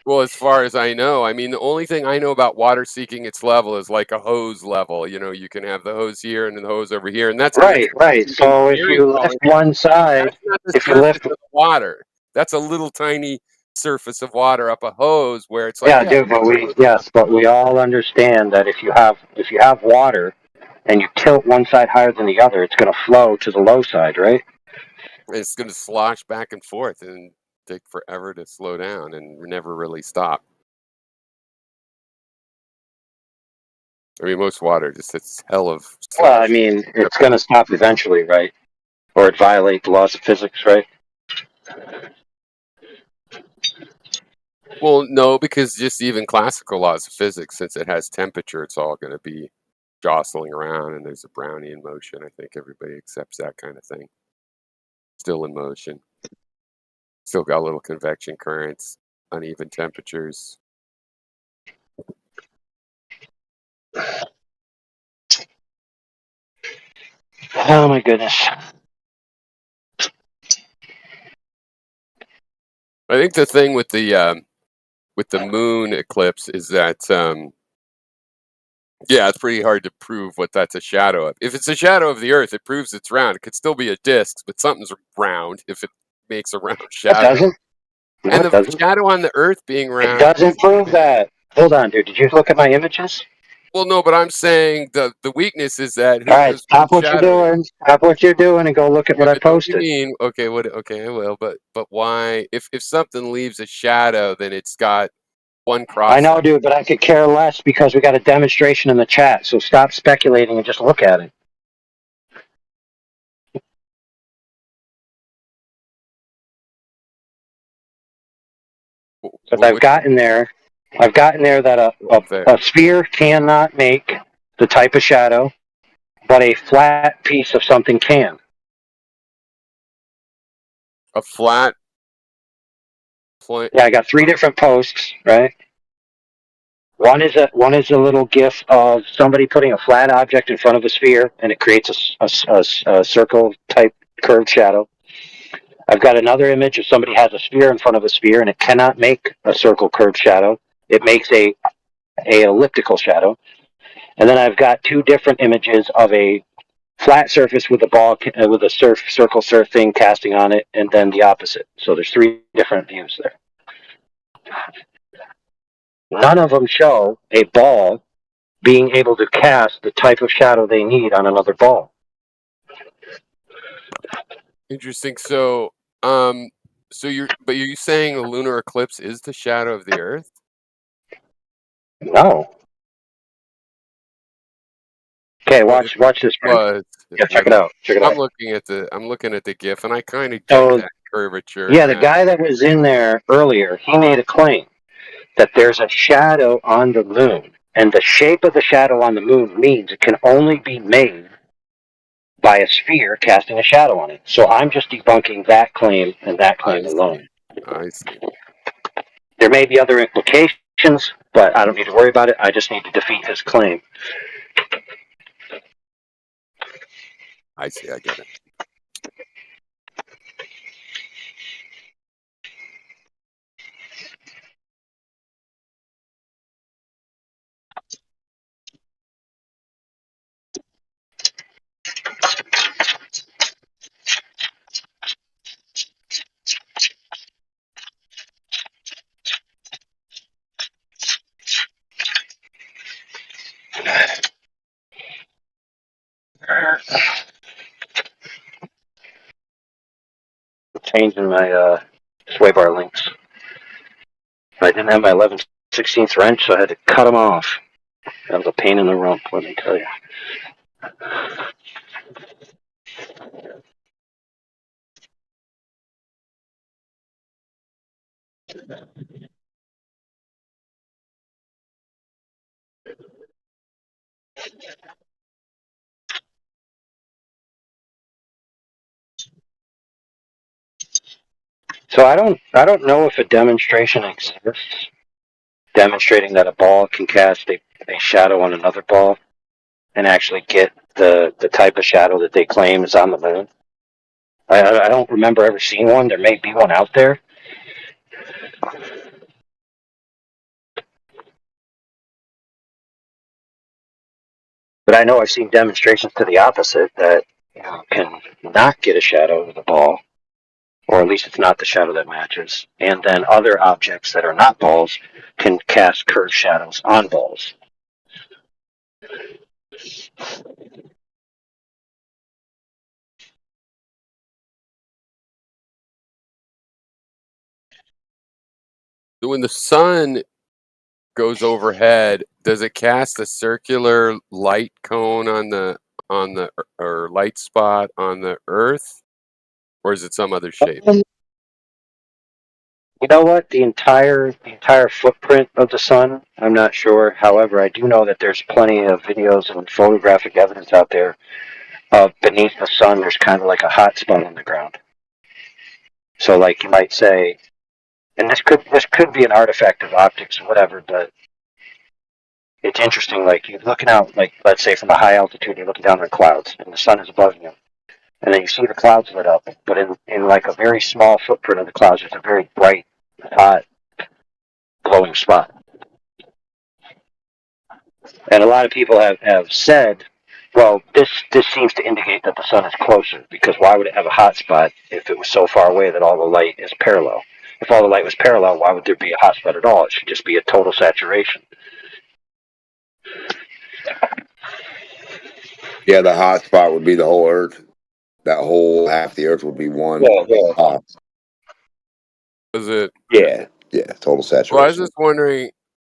Well, as far as I know, I mean, the only thing I know about water seeking its level is like a hose level. You know, you can have the hose here and then the hose over here, and that's Right. So if you lift one side, that's not the if you surface lift, of the water. That's a little tiny surface of water up a hose where it's like, yeah, dude. But we all understand that if you have water and you tilt one side higher than the other, it's going to flow to the low side, right? it's going to slosh back and forth and take forever to slow down and never really stop. I mean, most water just hits hell of. Well, I mean, it's going to stop eventually, right? Or it violates the laws of physics, right? Well, no, because just even classical laws of physics, since it has temperature, it's all going to be jostling around, and there's a Brownian motion. I think everybody accepts that kind of thing. Still in motion. Still got little convection currents, uneven temperatures. Oh my goodness. I think the thing with the moon eclipse is that yeah, it's pretty hard to prove what that's a shadow of. If it's a shadow of the Earth, it proves it's round. It could still be a disc, but something's round if it makes a round shadow. It doesn't. No, And it the doesn't. shadow on the Earth being round. It doesn't prove that. Hold on, dude. Did you look at my images? Well, no, but I'm saying the weakness is that All right, stop what you're doing. Stop what you're doing and go look at what I posted. Okay, okay, I will. But why? If something leaves a shadow, then it's got one cross. I know, dude, but I could care less because we got a demonstration in the chat. So stop speculating and just look at it. Because I've gotten there that a sphere cannot make the type of shadow, but a flat piece of something can. A flat. Yeah, I got 3 different posts, right? One is a little GIF of somebody putting a flat object in front of a sphere, and it creates a circle type curved shadow. I've got another image of somebody has a sphere in front of a sphere, and it cannot make a circle curved shadow. It makes a elliptical shadow. And then I've got 2 different images of a flat surface with a ball with a circle surf thing casting on it, and then the opposite. So there's 3 different views there. None of them show a ball being able to cast the type of shadow they need on another ball. Interesting. So, you're saying the lunar eclipse is the shadow of the Earth? No. Okay, watch this. Yeah, check it out. I'm looking at the GIF, and I kind of get that curvature. Yeah, the guy that was in there earlier, he made a claim that there's a shadow on the moon, and the shape of the shadow on the moon means it can only be made by a sphere casting a shadow on it. So I'm just debunking that claim and that claim alone. I see. There may be other implications, but I don't need to worry about it. I just need to defeat his claim. I see. I get it. Changing my sway bar links. I didn't have my 11/16 wrench, so I had to cut them off. That was a pain in the rump, let me tell you. So I don't know if a demonstration exists demonstrating that a ball can cast a shadow on another ball and actually get the type of shadow that they claim is on the moon. I don't remember ever seeing one. There may be one out there. But I know I've seen demonstrations to the opposite that can not get a shadow of the ball, or at least it's not the shadow that matches. And then other objects that are not balls can cast curved shadows on balls. So when the sun goes overhead, does it cast a circular light cone on the or light spot on the Earth, or is it some other shape? You know what? The entire footprint of the sun, I'm not sure. However, I do know that there's plenty of videos and photographic evidence out there of beneath the sun. There's kind of like a hot spot on the ground. So, like you might say, and this could be an artifact of optics or whatever, but it's interesting. Like you're looking out, like let's say from a high altitude, you're looking down on clouds, and the sun is above you, and then you see the clouds lit up. But in like a very small footprint of the clouds, there's a very bright, hot, glowing spot. And a lot of people have said, well, this seems to indicate that the sun is closer, because why would it have a hot spot if it was so far away that all the light is parallel? If all the light was parallel, why would there be a hot spot at all? It should just be a total saturation. Yeah, the hot spot would be the whole Earth. That whole half the Earth would be one hot. Is it? Yeah, total saturation. Well, I was just wondering,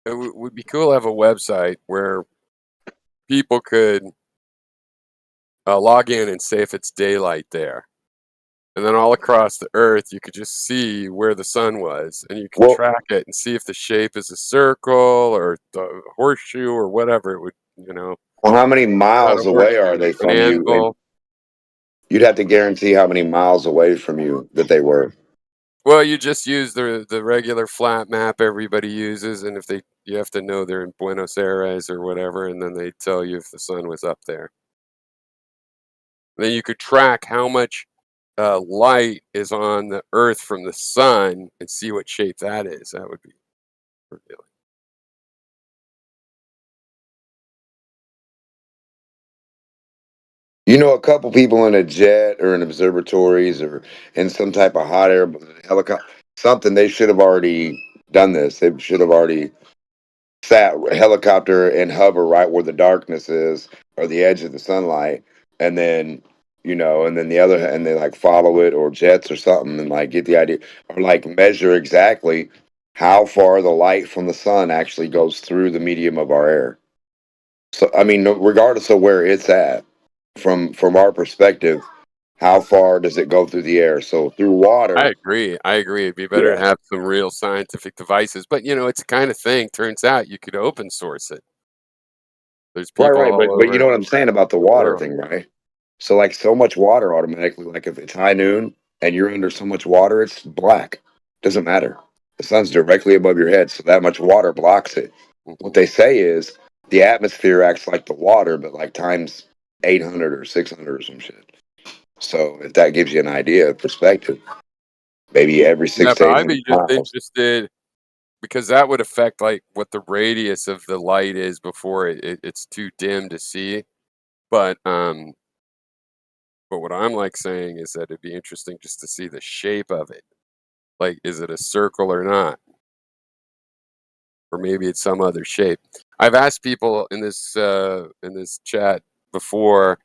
it would be cool to have a website where people could log in and say if it's daylight there. And then all across the Earth, you could just see where the sun was, and you could track it and see if the shape is a circle or the horseshoe or whatever it would, Well, how many miles away are they from you? You'd have to guarantee how many miles away from you that they were. Well, you just use the regular flat map everybody uses, and if you have to know they're in Buenos Aires or whatever, and then they tell you if the sun was up there. Then you could track how much light is on the Earth from the sun and see what shape that is. That would be revealing. You know, a couple people in a jet or in observatories or in some type of hot air helicopter, something, they should have already done this. They should have already sat helicopter and hover right where the darkness is or the edge of the sunlight, and then and then the other, and they like follow it, or jets or something, and like get the idea, or like measure exactly how far the light from the sun actually goes through the medium of our air. So I mean, regardless of where it's at, from our perspective, how far does it go through the air? So through water. I agree. It'd be better to have some real scientific devices, but it's the kind of thing. Turns out you could open source it. There's people right, but you know what I'm saying about the water thing, right? So like so much water automatically, like if it's high noon and you're under so much water, it's black. Doesn't matter. The sun's directly above your head, so that much water blocks it. What they say is the atmosphere acts like the water, but like times 800 or 600 or some shit. So if that gives you an idea of perspective, maybe every Yeah, 6 to but I'd be 800 just miles. interested because that would affect like what the radius of the light is before it's too dim to see. But what I'm like saying is that it'd be interesting just to see the shape of it. Like, is it a circle or not? Or maybe it's some other shape. I've asked people in this chat before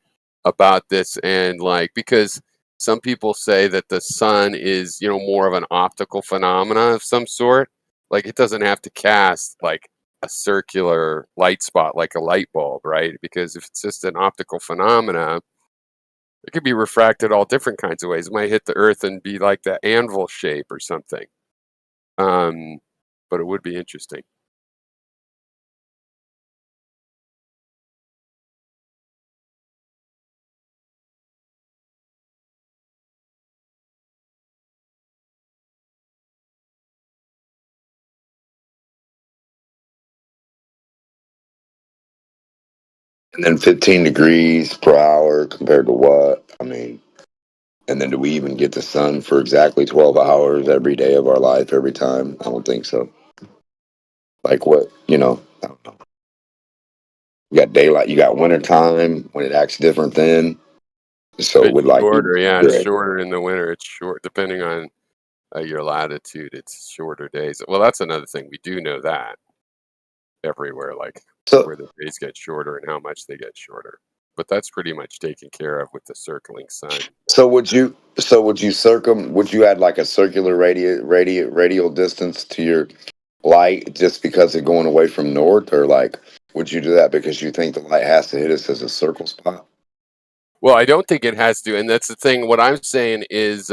about this, and like because some people say that the sun is more of an optical phenomena of some sort. Like it doesn't have to cast like a circular light spot like a light bulb, right? Because if it's just an optical phenomena, it could be refracted all different kinds of ways. It might hit the earth and be like the anvil shape or something. But it would be interesting. And then 15 degrees per hour compared to what? I mean, and then do we even get the sun for exactly 12 hours every day of our life every time? I don't think so. Like what, I don't know. You got daylight, you got winter time when it acts different then. So It's with like shorter, yeah. It's grid. shorter in the winter. It's short, depending on your latitude. It's shorter days. Well, that's another thing. We do know that everywhere, like where the days get shorter and how much they get shorter. But that's pretty much taken care of with the circling sun. So would you would you add like a circular radial distance to your light just because it's going away from north, or like would you do that because you think the light has to hit us as a circle spot? Well, I don't think it has to, and that's the thing. What I'm saying is,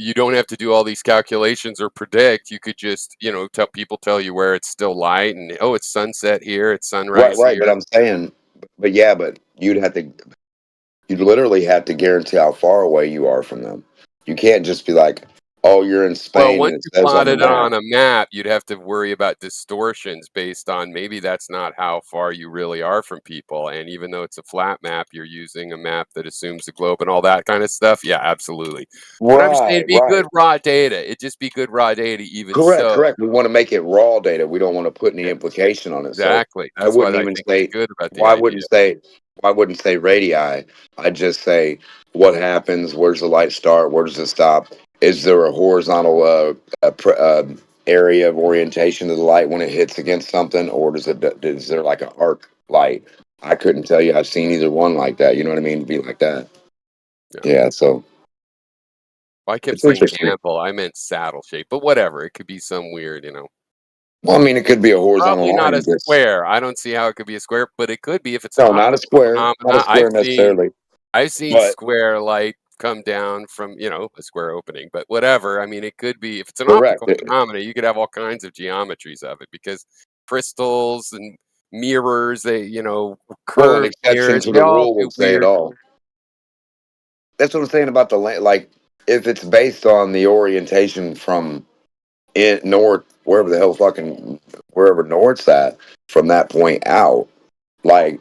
you don't have to do all these calculations or predict. You could just, tell you where it's still light, and it's sunset here, it's sunrise Right. But here. I'm saying, but you'd literally have to guarantee how far away you are from them. You can't just be like, oh, you're in Well, Spain and once it you says on plot the it map. on a map, you'd have to worry about distortions based on maybe that's not how far you really are from people. And even though it's a flat map, you're using a map that assumes the globe and all that kind of stuff. Yeah, absolutely. But I'm saying it'd be good raw data. It'd just be good raw data, even so. Correct. We want to make it raw data. We don't want to put any implication on it. Exactly. So I That's why wouldn't I even think say it's good about the why idea. wouldn't say radii. I'd just say what happens, where's the light start, where does it stop? Is there a horizontal area of orientation of the light when it hits against something, or is there like an arc light? I couldn't tell you. I've seen either one like that. You know what I mean? To be like that. Yeah. So Well, I kept it's saying interesting. ample. I meant saddle shape, but whatever. It could be some weird, Well, I mean, it could be a horizontal Probably not line. a square. I don't see how it could be a square, but it could be if it's an No, not a optical square. Not a phenomena. square necessarily. I've seen But square light come down from, a square opening, but whatever. I mean, it could be if it's an correct. optical phenomena, you could have all kinds of geometries of it because crystals and mirrors, they, Well, an curved exception mirrors, to they the all rule do would say it weird. all. That's what I'm saying about the land. Like, if it's based on the orientation from north, wherever the hell wherever north's at, from that point out, like,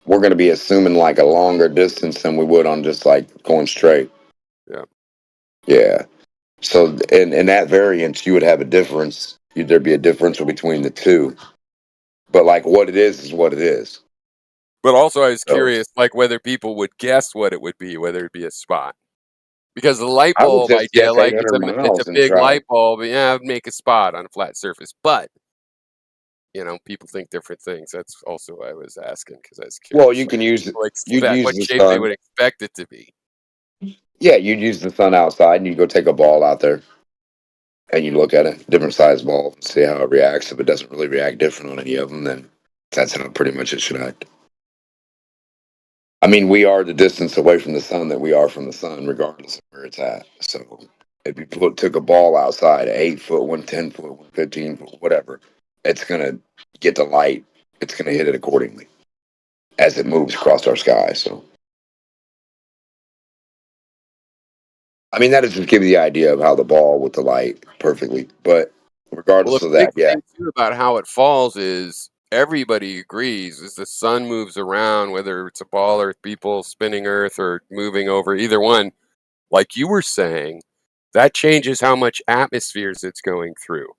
we're going to be assuming like a longer distance than we would on just like going straight. Yeah. Yeah. So, in that variance, you would have a difference. There'd be a differential between the two. But like, what it is what it is. But also, I was So, curious, like whether people would guess what it would be, whether it'd be a spot. Because the light I would bulb just idea, guess like it's 800 a miles and big try. light bulb, yeah, it'd make a spot on a flat surface. But people think different things. That's also why I was asking because I was Well, curious. you can use it. Like You'd use what the shape they sun. would expect it to be. Yeah, you'd use the sun outside and you go take a ball out there and you look at it, different size ball, and see how it reacts. If it doesn't really react different on any of them, then that's how pretty much it should act. I mean, we are the distance away from the sun that we are from the sun, regardless of where it's at. So if you took a ball outside, 8 foot, 10 foot, 15 foot, whatever, it's going to get the light. It's going to hit it accordingly as it moves across our sky. So I mean, that is just giving you the idea of how the ball with the light perfectly. But Well, regardless the of big that, yeah. thing too about how it falls is everybody agrees as the sun moves around, whether it's a ball or people spinning Earth or moving over, either one, like you were saying, that changes how much atmospheres it's going through.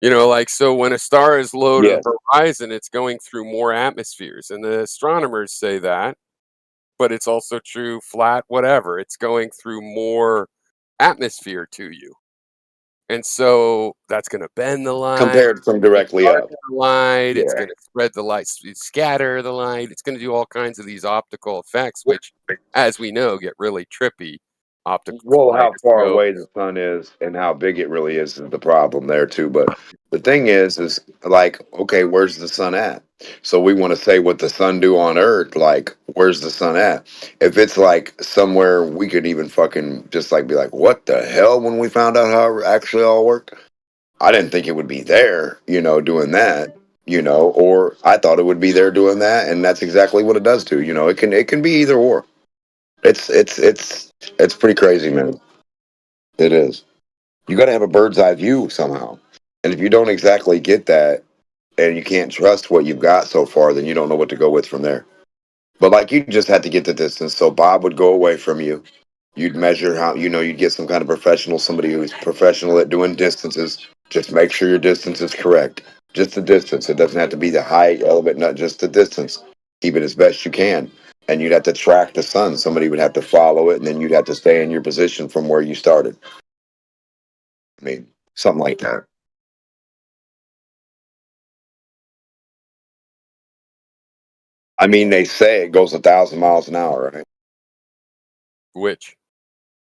You know, like, so when a star is low to Yes. the horizon, it's going through more atmospheres, and the astronomers say that, but it's also true flat, whatever. It's going through more atmosphere to you. And so that's going to bend the light, Compared from directly up. darken the light, it's Yeah. going to spread the light, scatter the light. It's going to do all kinds of these optical effects, which, as we know, get really trippy. Optical Well, how far kaleidoscope. away the sun is and how big it really is the problem there too. But the thing is like, okay, where's the sun at? So we want to say what the sun do on Earth. Like, where's the sun at? If it's like somewhere we could even fucking just like be like, what the hell? When we found out how it actually all worked, I didn't think it would be there, doing that, or I thought it would be there doing that, and that's exactly what it does too. It can be either or. It's pretty crazy, man. It is. You got to have a bird's eye view somehow. And if you don't exactly get that and you can't trust what you've got so far, then you don't know what to go with from there. But like you just had to get the distance. So Bob would go away from you. You'd measure how, you'd get some kind of professional, somebody who's professional at doing distances. Just make sure your distance is correct. Just the distance. It doesn't have to be the height, element, not just the distance. Keep it as best you can. And you'd have to track the sun. Somebody would have to follow it, and then you'd have to stay in your position from where you started. I mean, something like that. I mean, they say it goes 1,000 miles an hour, right? Which?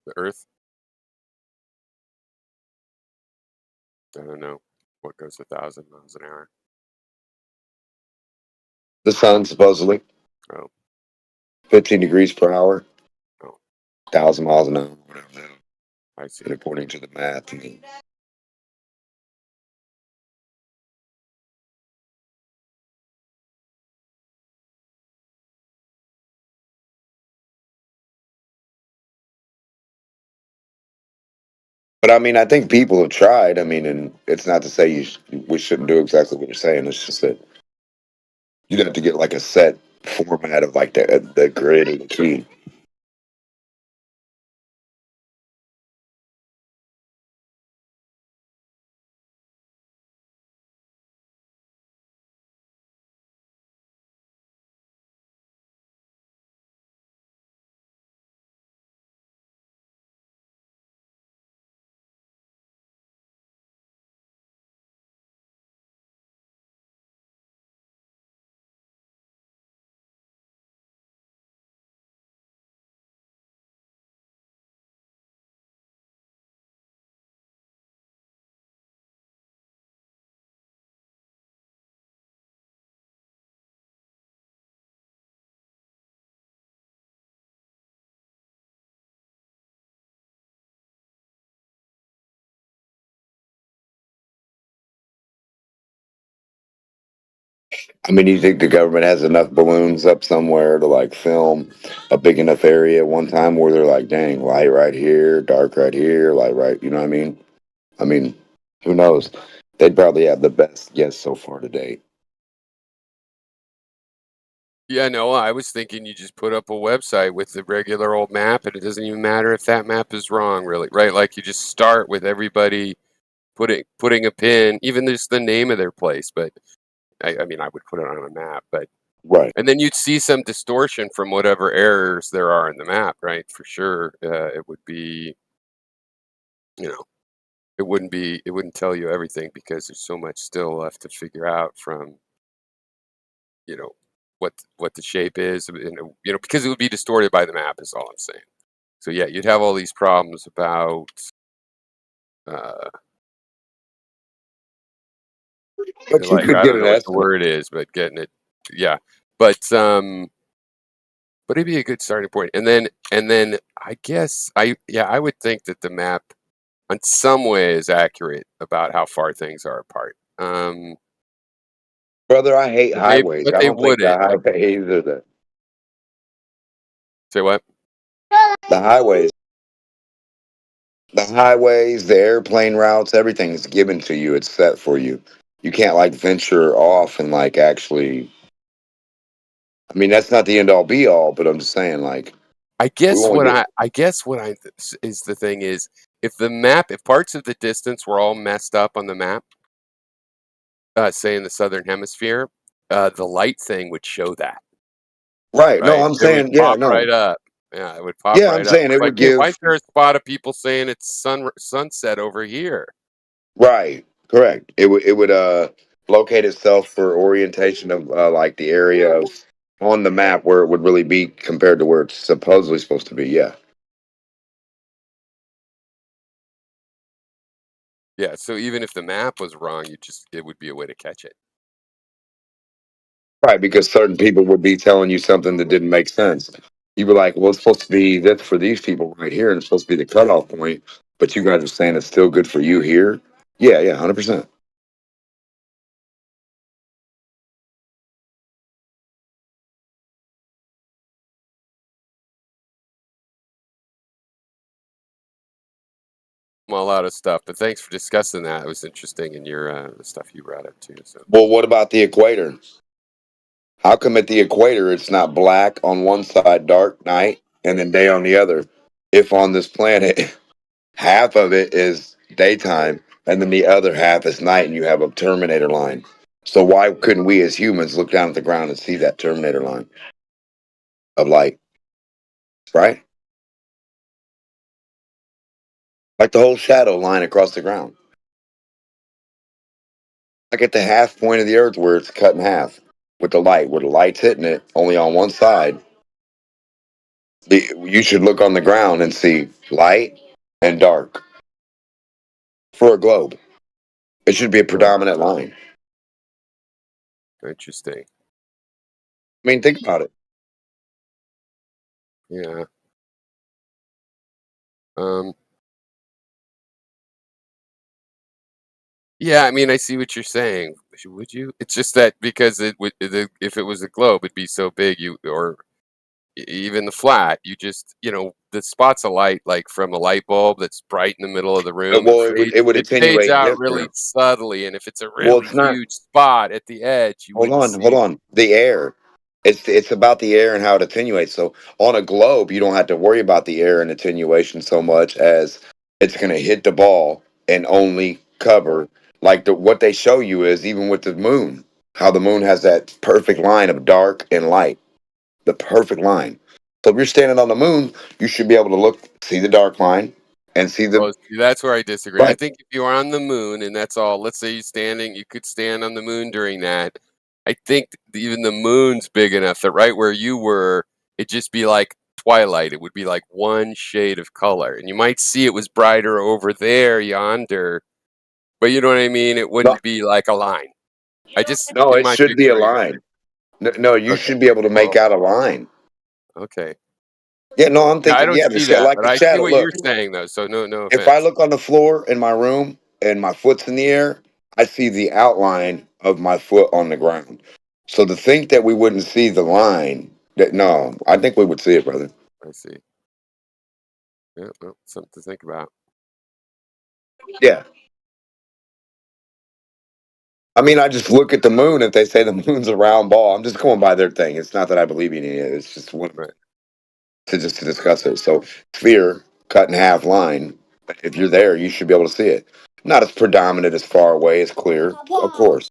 The Earth? I don't know. What goes 1,000 miles an hour? The sun, supposedly. Oh. 15 degrees per hour. Oh. 1,000 miles an hour, whatever. I see. And according to the math. But I mean, I think people have tried. I mean, and it's not to say we shouldn't do exactly what you're saying. It's just that you'd have to get like a set format of like the grid or the key. I mean, you think the government has enough balloons up somewhere to like film a big enough area at one time where they're like, dang, light right here, dark right here, light right, you know what I mean? I mean, who knows? They'd probably have the best guess so far to date. Yeah, no, I was thinking you just put up a website with the regular old map, and it doesn't even matter if that map is wrong, really, right? Like you just start with everybody putting a pin, even just the name of their place. But I mean, I would put it on a map, but right, and then you'd see some distortion from whatever errors there are in the map, right? For sure, it would be, it wouldn't tell you everything because there's so much still left to figure out from, you know, what the shape is, and because it would be distorted by the map is all I'm saying. So yeah, you'd have all these problems about but you like could I get don't an know what the estimate. word is, but getting it, yeah, but it'd be a good starting point, and then I guess I would think that the map in some way is accurate about how far things are apart. Brother, I hate highways. But I they don't think the wouldn't. highways are Say what? the highways. The highways, the airplane routes, everything is given to you. It's set for you. You can't like venture off and like actually. I mean, that's not the end all be all, but I'm just saying, like, I we guess won't what get. I guess what I is the thing is if the map, if parts of the distance were all messed up on the map, say in the southern hemisphere, the light thing would show that, Right. No, right? I'm It would saying, yeah, pop no. right up. Yeah, it would pop Yeah, I'm right up. saying It's it like, would hey, why is give. there a spot of people saying it's sunset over here? Right. Correct. It would locate itself for orientation of like the area of on the map where it would really be compared to where it's supposedly supposed to be. Yeah. Yeah, so even if the map was wrong, it would be a way to catch it. Right, because certain people would be telling you something that didn't make sense. You were like, well, it's supposed to be this for these people right here, and it's supposed to be the cutoff point, but you guys are saying it's still good for you here. Yeah, yeah, 100%. A lot of stuff, but thanks for discussing that. It was interesting in your the stuff you brought up too. So Well, what about the equator? How come at the equator it's not black on one side, dark night, and then day on the other? If on this planet, half of it is daytime, and then the other half is night, and you have a Terminator line. So why couldn't we as humans look down at the ground and see that Terminator line of light? Right? Like the whole shadow line across the ground. Like at the half point of the earth where it's cut in half with the light, where the light's hitting it only on one side. You should look on the ground and see light and dark for a globe. It should be a predominant line. interesting. I mean, think about it. Yeah. Um. Yeah, I mean, I see what you're saying. Would you? It's just that because if it was a globe, it'd be so big. Or even the flat, the spots of light, like from a light bulb that's bright in the middle of the room, Well, it would it fades attenuate out really different. subtly. And if it's a Well, really it's not. huge spot at the edge, you Hold wouldn't on, hold see. on. The air. It's about the air and how it attenuates. So on a globe, you don't have to worry about the air and attenuation so much as it's going to hit the ball and only cover like what they show you is even with the moon, how the moon has that perfect line of dark and light, the perfect line. So if you're standing on the moon, you should be able to see the dark line and see the Oh, see, that's where I disagree. I right. think if you are on the moon and that's all, let's say you could stand on the moon during that. I think even the moon's big enough that right where you were, it'd just be like twilight. It would be like one shade of color. And you might see it was brighter over there, yonder, but you know what I mean? It No, wouldn't be like a line. no, You it might should be a disagree with me. line. No, you Okay. should be able to make Well, out a line. okay. Yeah, no, I'm Yeah, I thinking, don't yeah, see that, like but the I see shadow. what you're Look, saying though. So no if I offense. look on the floor in my room and my foot's in the air, I see the outline of my foot on the ground. So to think that we wouldn't see the line, no, I think we would see it, brother. I see. Yeah, well, something to think about. Yeah. I mean, I just look at the moon. If they say the moon's a round ball, I'm just going by their thing. It's not that I believe in it. It's just one Right. to discuss it. So sphere cut in half line. If you're there, you should be able to see it. Not as predominant, as far away, as clear, of course.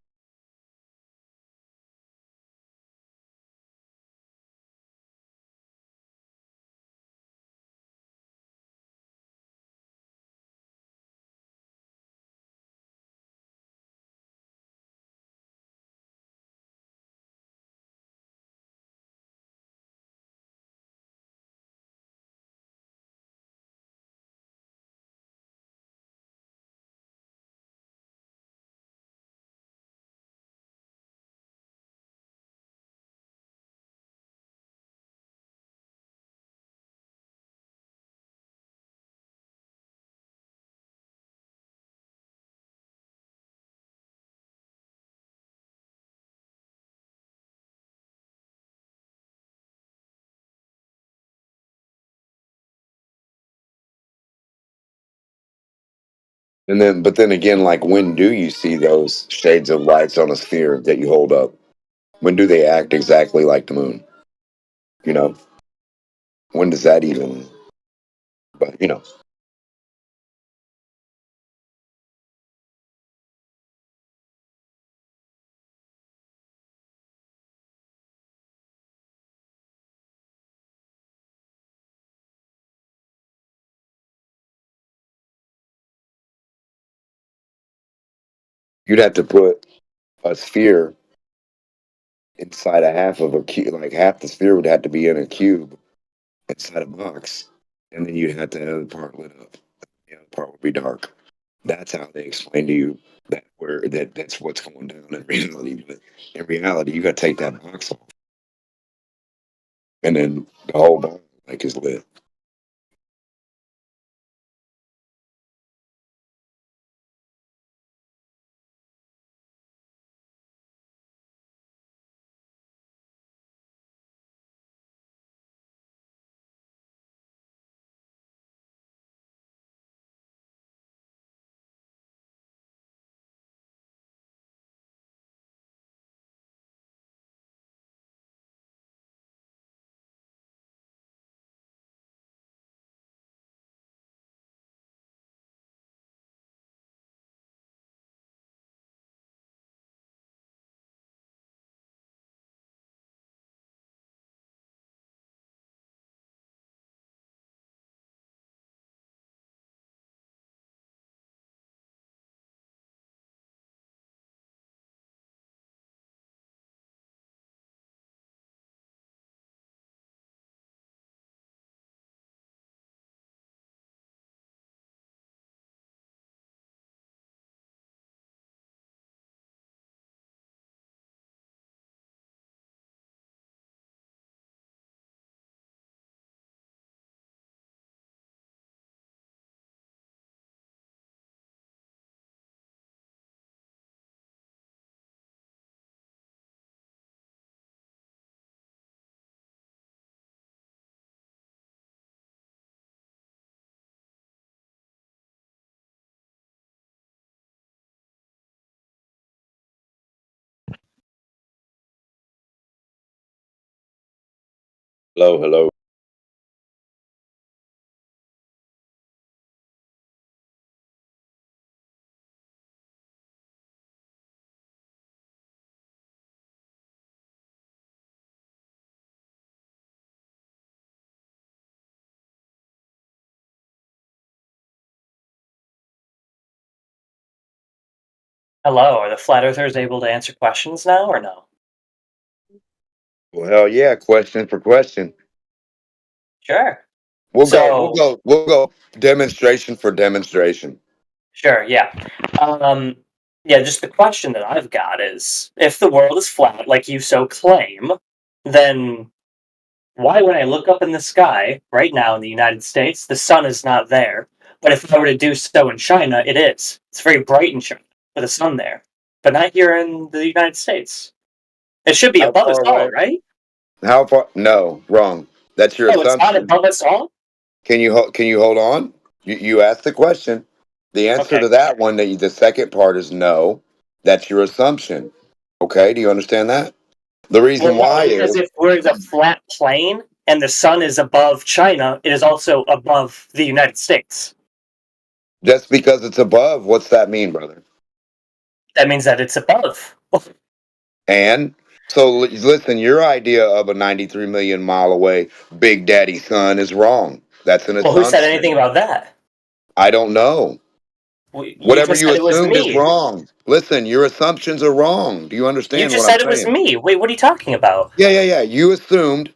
But then again, like, when do you see those shades of lights on a sphere that you hold up? When do they act exactly like the moon? You know, when does that even? But you know, you'd have to put a sphere inside a half of a cube. Like half the sphere would have to be in a cube inside a box, and then you'd have to have the part lit up. The other part would be dark. That's how they explain to you that's what's going down in reality. But in reality, you got to take that box off, and then the whole box like is lit. Hello, hello. Hello, are the flat earthers able to answer questions now or no? Well, hell yeah! Question for question. Sure. We'll go demonstration for demonstration. Sure, yeah. Yeah, just the question that I've got is, if the world is flat, like you so claim, then why when I look up in the sky, right now in the United States, the sun is not there, but if I were to do so in China, it is. It's very bright in China, with a sun there, but not here in the United States. It should be How above us far all, away? right? How far? No, wrong. That's your Oh, it's not assumption. above us all? Can you hold on? You asked the question. The answer Okay. to that one, the second part is no. That's your assumption. Okay, do you understand that? The reason Well, why no, because is if we're the flat plane and the sun is above China, it is also above the United States. just because it's above, what's that mean, brother? That means that it's above. And so listen, your idea of a 93 million mile away Big Daddy sun is wrong. That's an Well, who said assumption. anything about that? I don't know. You Whatever just you said it was assumed is me. wrong. Listen, your assumptions are wrong. Do you You understand just what I'm said it was saying? me. Wait, what are you talking about? Yeah. You assumed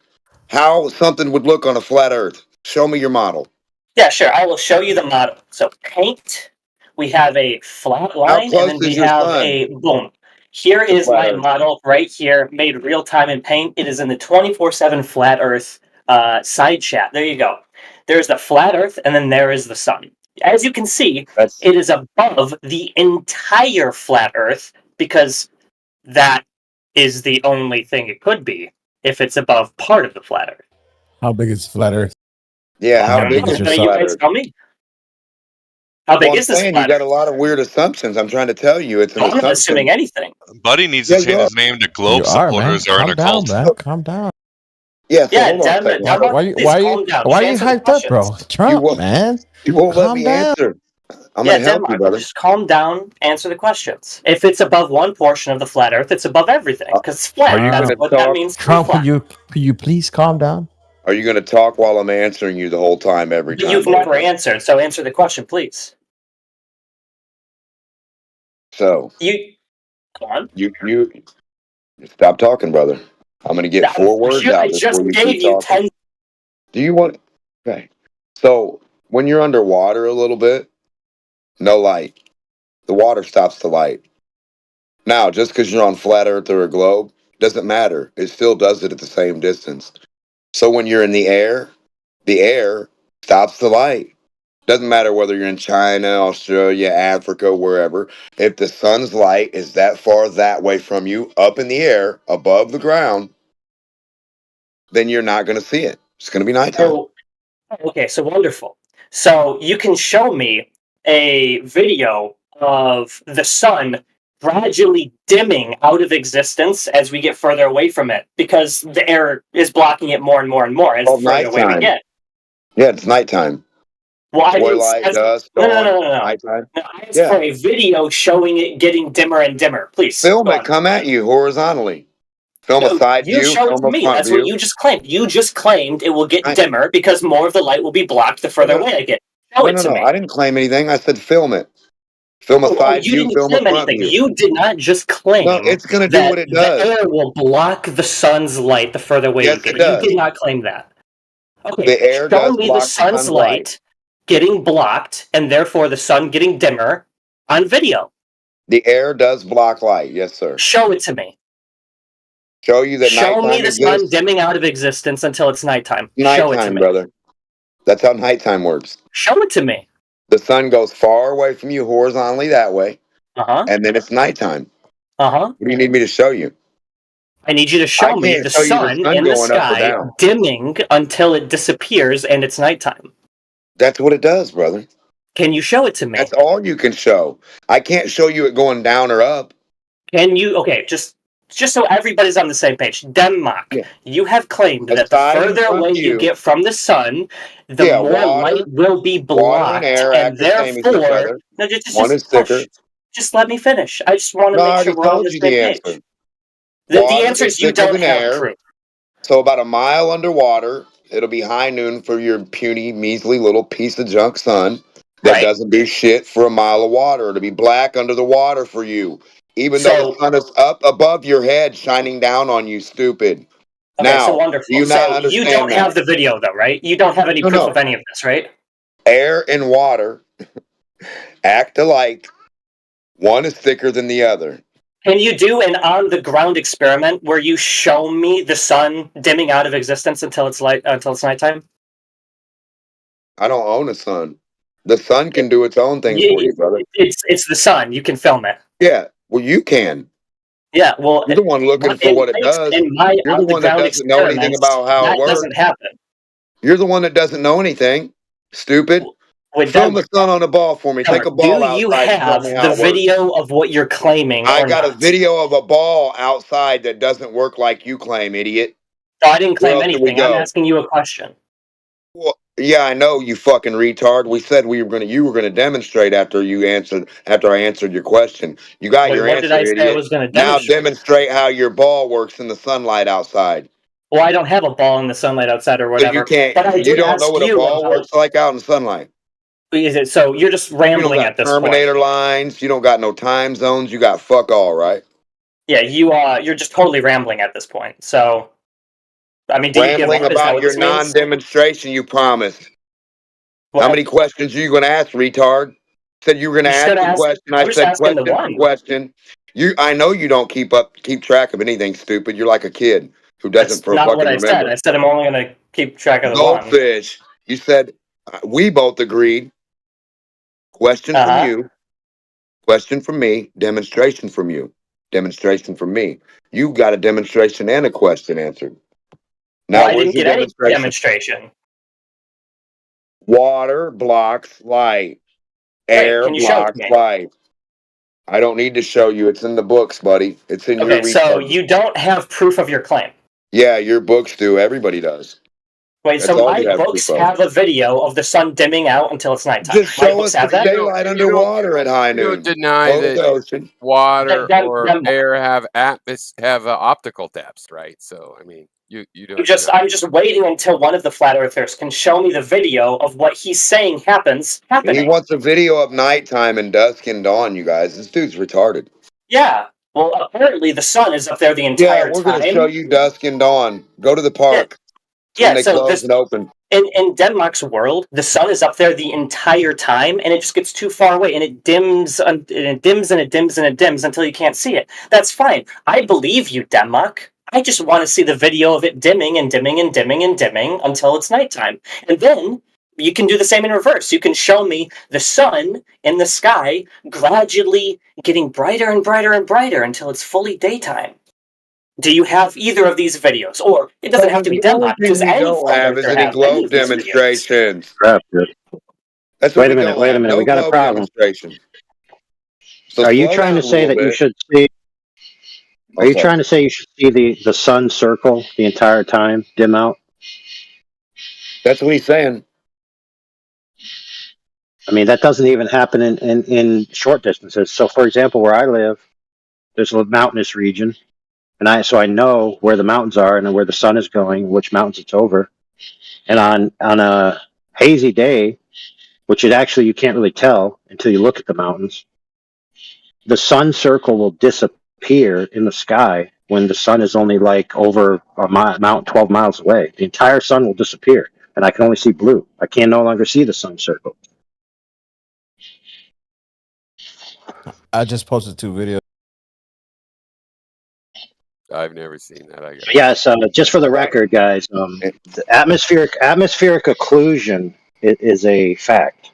how something would look on a flat Earth. Show me your model. Yeah, sure. I will show you the model. So, paint. We have a flat How line, and close then we is your have sun a boom. Here to is flat my Earth? model right here, made real time in paint. It is in the 24/7 Flat Earth side chat. There you go. There's the flat Earth, and then there is the sun. As you can see, it is above the entire flat Earth because that is the only thing it could be if it's above part of the flat Earth. How big is flat Earth? Yeah, how I don't big know. is You flat guys Earth? tell me. How big Well, I'm is this saying flat you got a Earth? lot of weird assumptions. I'm trying to tell you, it's an I'm not assuming assumption. anything. Buddy needs Yeah, to you change are. his name to Globe You are, man. Supporters are in Calm a down, cult. man. Calm down. Yeah, so Yeah, hold on a second. How do, Why are you hyped up, bro? Trump, man. you won't let Calm me down. answer. I'm Yeah, gonna help you, Denmark, brother. just calm down, answer the questions. If it's above one portion of the flat Earth, it's above everything, because it's flat. Are you That's gonna what that talk? means to be Trump, flat. could you please calm down? Are you gonna talk while I'm answering you the whole time, every But time? you've brother? never answered, so answer the question, please. So You, come on. you stop talking, brother. I'm gonna get 4 words I out just before you gave keep you talking. 10. Do you want? Okay. So when you're underwater a little bit, no light. The water stops the light. Now, just because you're on flat Earth or a globe doesn't matter. It still does it at the same distance. So when you're in the air stops the light. Doesn't matter whether you're in China, Australia, Africa, wherever. If the sun's light is that far that way from you, up in the air, above the ground, then you're not going to see it. It's going to be nighttime. So, okay, so wonderful. So you can show me a video of the sun gradually dimming out of existence as we get further away from it, because the air is blocking it more and more and more as the further away we Nighttime. get. Yeah, it's nighttime. Well, I didn't. Twilight, dusk, No, dawn, no. nighttime. No, I asked Yeah. for a video showing it getting dimmer and dimmer. Please Film go it, on. come at you horizontally. Film a No, side you view, show it film to a me. front That's view. what you just claimed. You just claimed it will get dimmer because more of the light will be blocked the further away I get. Show it to me. I didn't claim anything. I said film it. Film a Oh, side you view, didn't film a claim front anything. view. You did not just claim No, it's going to do that what it the does. air will block the sun's light the further away Yes, you get. it does. You did not claim that. Okay, The air show does me the block the sun's sun's light light. getting blocked and therefore the sun getting dimmer on video. The air does block light. Yes, sir. Show it to me. Show you that Show me nighttime the sun exists. dimming out of existence until it's nighttime. Show it to Nighttime, me. brother. That's how nighttime works. Show it to me. The sun goes far away from you horizontally that way, and then it's nighttime. What do you need me to show you? I need you to show me can't the show you the sun sun in the going up or sky down. dimming until it disappears and it's nighttime. That's what it does, brother. Can you show it to me? That's all you can show. I can't show you it going down or up. Can you? Okay, just so everybody's on the same page. Denmark, you have claimed that the further away you get from the sun, the more light will be blocked, and therefore, no, just let me finish. I just want to make sure we're on the same page. The answer is you don't have proof. So about a mile underwater, it'll be high noon for your puny, measly little piece of junk sun that doesn't do shit for a mile of water. It'll be black under the water for you, even though the sun is up above your head, shining down on you. Stupid. Okay, Now, so wonderful. do you not So understand you don't that? have the video, though, right? You don't have any proof of any of this, right? Air and water act alike. One is thicker than the other. Can you do an on-the-ground experiment where you show me the sun dimming out of existence until it's nighttime? I don't own a sun. The sun can do its own thing for you, brother. It's the sun. You can film it. Yeah, well, you can. Yeah, well, you're the one looking for what it does. In my You're the one that on-the-ground doesn't know anything experiments, about how it that works. doesn't happen. You're the one that doesn't know anything. Stupid. Film the sun on a ball for me. Take a ball outside. Do you and show have me how the it works. video of what you're claiming? I or got not? a video of a ball outside that doesn't work like you claim, idiot. No, I didn't claim Where else do we anything. I'm go? asking you a question. Well, yeah, I know, you fucking retard. We said you were gonna demonstrate after I answered your question. You got Wait, your what answer, did I say I idiot. was gonna Now demonstrate? demonstrate how your ball works in the sunlight outside. Well, I don't have a ball in the sunlight outside or So whatever. you can't. But I You did don't ask know what a you ball about. works like out in sunlight. Is it so? You're just You don't rambling got at this Terminator point. lines. You don't got no time zones. You got fuck all, right? Yeah, you're just totally rambling at this point. So, I mean, do you give Rambling up? Is that about what your this means? non-demonstration you promised. How many questions are you going to ask, retard? Said you were going to ask a question. I I'm just said asking the question for one. question. I know you don't keep track of anything, stupid. You're like a kid who That's doesn't not fucking what I remember. said. I said I'm only going to keep track of the one. Goldfish. You said we both agreed. Question from you. Question from me. Demonstration from you. Demonstration from me. You got a demonstration and a question answered. Now, Well, I where's didn't your get any demonstration. Water blocks light. air Can you show it blocks to me? light. I don't need to show you. It's in the books, buddy. It's in your Okay, so research. you don't have proof of your claim. Yeah, your books do. Everybody does. Wait, That's so all my you have books proof of. have a video of the sun dimming out until it's nighttime. Just My show books us have the that. daylight underwater at high You don't noon. deny Go to the that ocean. water or Them- air have optical depths, right? So I mean, you don't. I'm just waiting until one of the flat earthers can show me the video of what he's saying happens He happening. wants a video of nighttime and dusk and dawn, you guys. This dude's retarded. Yeah. Well, apparently the sun is up there the entire Yeah, we're time. going to show you dusk and dawn. Go to the park. It's when they close and open. In Denmark's world, the sun is up there the entire time, and it just gets too far away, and it dims, and it dims, and it dims, and it dims until you can't see it. That's fine. I believe you, Denmark. I just want to see the video of it dimming and dimming and dimming and dimming until it's nighttime. And then you can do the same in reverse. You can show me the sun in the sky gradually getting brighter and brighter and brighter until it's fully daytime. Do you have either of these videos? Or it doesn't have to be Denmark, because any don't have is any have globe any of these videos. demonstrations. Crap, dude. That's what Wait a we minute, don't wait a have. minute. No We got a globe problem. demonstration. So Are you slow trying to down a say little that you bit. should see? Are you Okay. trying to say you should see the sun circle the entire time, dim out? That's what he's saying. I mean, that doesn't even happen in short distances. So, for example, where I live, there's a mountainous region, and I know where the mountains are and where the sun is going, which mountains it's over. And on a hazy day, which you can't really tell until you look at the mountains, the sun circle will disappear in the sky when the sun is only like over a mountain 12 miles away. The entire sun will disappear, and I can only see blue. I can no longer see the sun circle. I just posted 2 videos. I've never seen that. I guess. Yes, just for the record, guys, the atmospheric occlusion is a fact.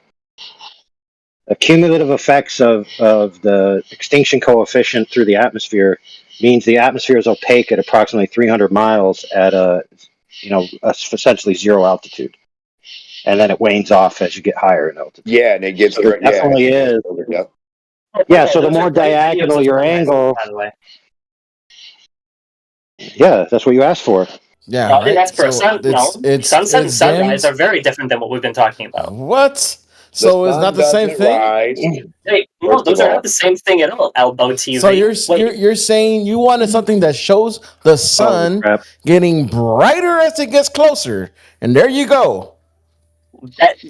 The cumulative effects of the extinction coefficient through the atmosphere means the atmosphere is opaque at approximately 300 miles at essentially zero altitude, and then it wanes off as you get higher in altitude. Yeah, and it gets So there definitely is. Yeah, so the more diagonal your angle, by the way. yeah, that's what you asked for. Yeah, No, I didn't right? ask for a sun. Sunset and sunrise are very different than what we've been talking about. What? So it's not the same thing? Hey, no, those are not the same thing at all, Elbow TV. So you're saying you wanted something that shows the sun getting brighter as it gets closer, and there you go.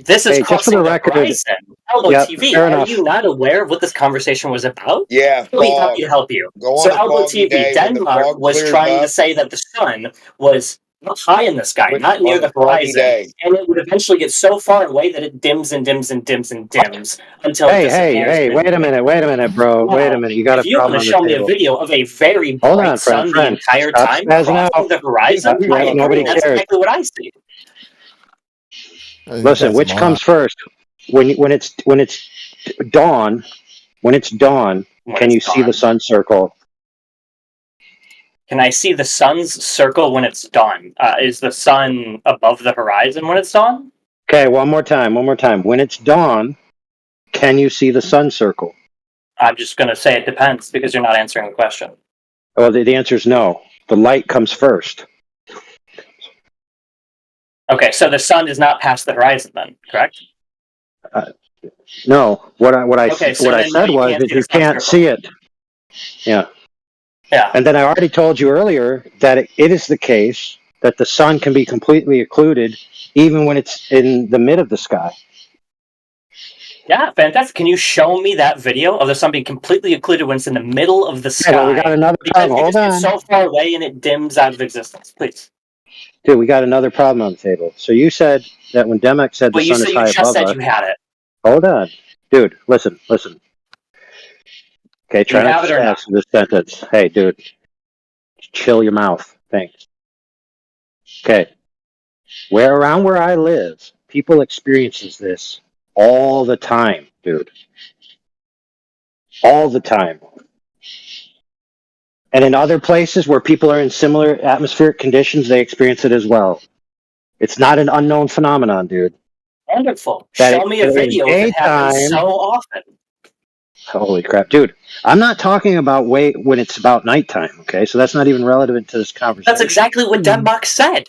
This is Hey, just for crossing the the record- horizon. Elbow Yep, TV, fair are enough. you not aware of what this conversation was about? Yeah, I'll be fog. happy to help you. Go So on a Elbow foggy TV, day when the Denmark fog was clears trying to up. say that the sun was up high in the sky, not near on the a foggy horizon, day. and it would eventually get so far away that it dims and dims and dims and dims until it Hey, disappears. wait a minute, bro. Wait a minute. You got a If you want problem to on show the me a table. video of a very Hold bright on, sun friend. the entire Stop time spazzing crossing out. the horizon, Stop- I agree. nobody That's cares. exactly what I see. Listen, which comes first? When it's dawn, can you see the sun circle? Can I see the sun's circle when it's dawn? Is the sun above the horizon when it's dawn? Okay, one more time. When it's dawn, can you see the sun circle? I'm just going to say it depends because you're not answering the question. Well, the answer is no. The light comes first. Okay, so the sun is not past the horizon then, correct? No, what I Okay, so what I then said you was can't that see you the sun can't circle. see it. Yeah. Yeah. And then I already told you earlier that it is the case that the sun can be completely occluded even when it's in the mid of the sky. Yeah, fantastic. Can you show me that video of the sun being completely occluded when it's in the middle of the sky? Yeah, well, we got another Because problem. it Hold just gets on. so far away and it dims out of existence. Please. Dude, we got another problem on the table. So you said that when Demek said the Well, you sun said is you high just above said us. you had it. Hold on. Dude, listen. Okay, try You not have to it or not? spaz in this sentence. Hey, dude. Chill your mouth. Thanks. Okay. Around where I live, people experiences this all the time, dude. All the time. And in other places where people are in similar atmospheric conditions, they experience it as well. It's not an unknown phenomenon, dude. Wonderful. That Show me a in video if it happens daytime. so often. Holy crap, dude! I'm not talking about when it's about nighttime. Okay, so that's not even relevant to this conversation. That's exactly what Denmark said.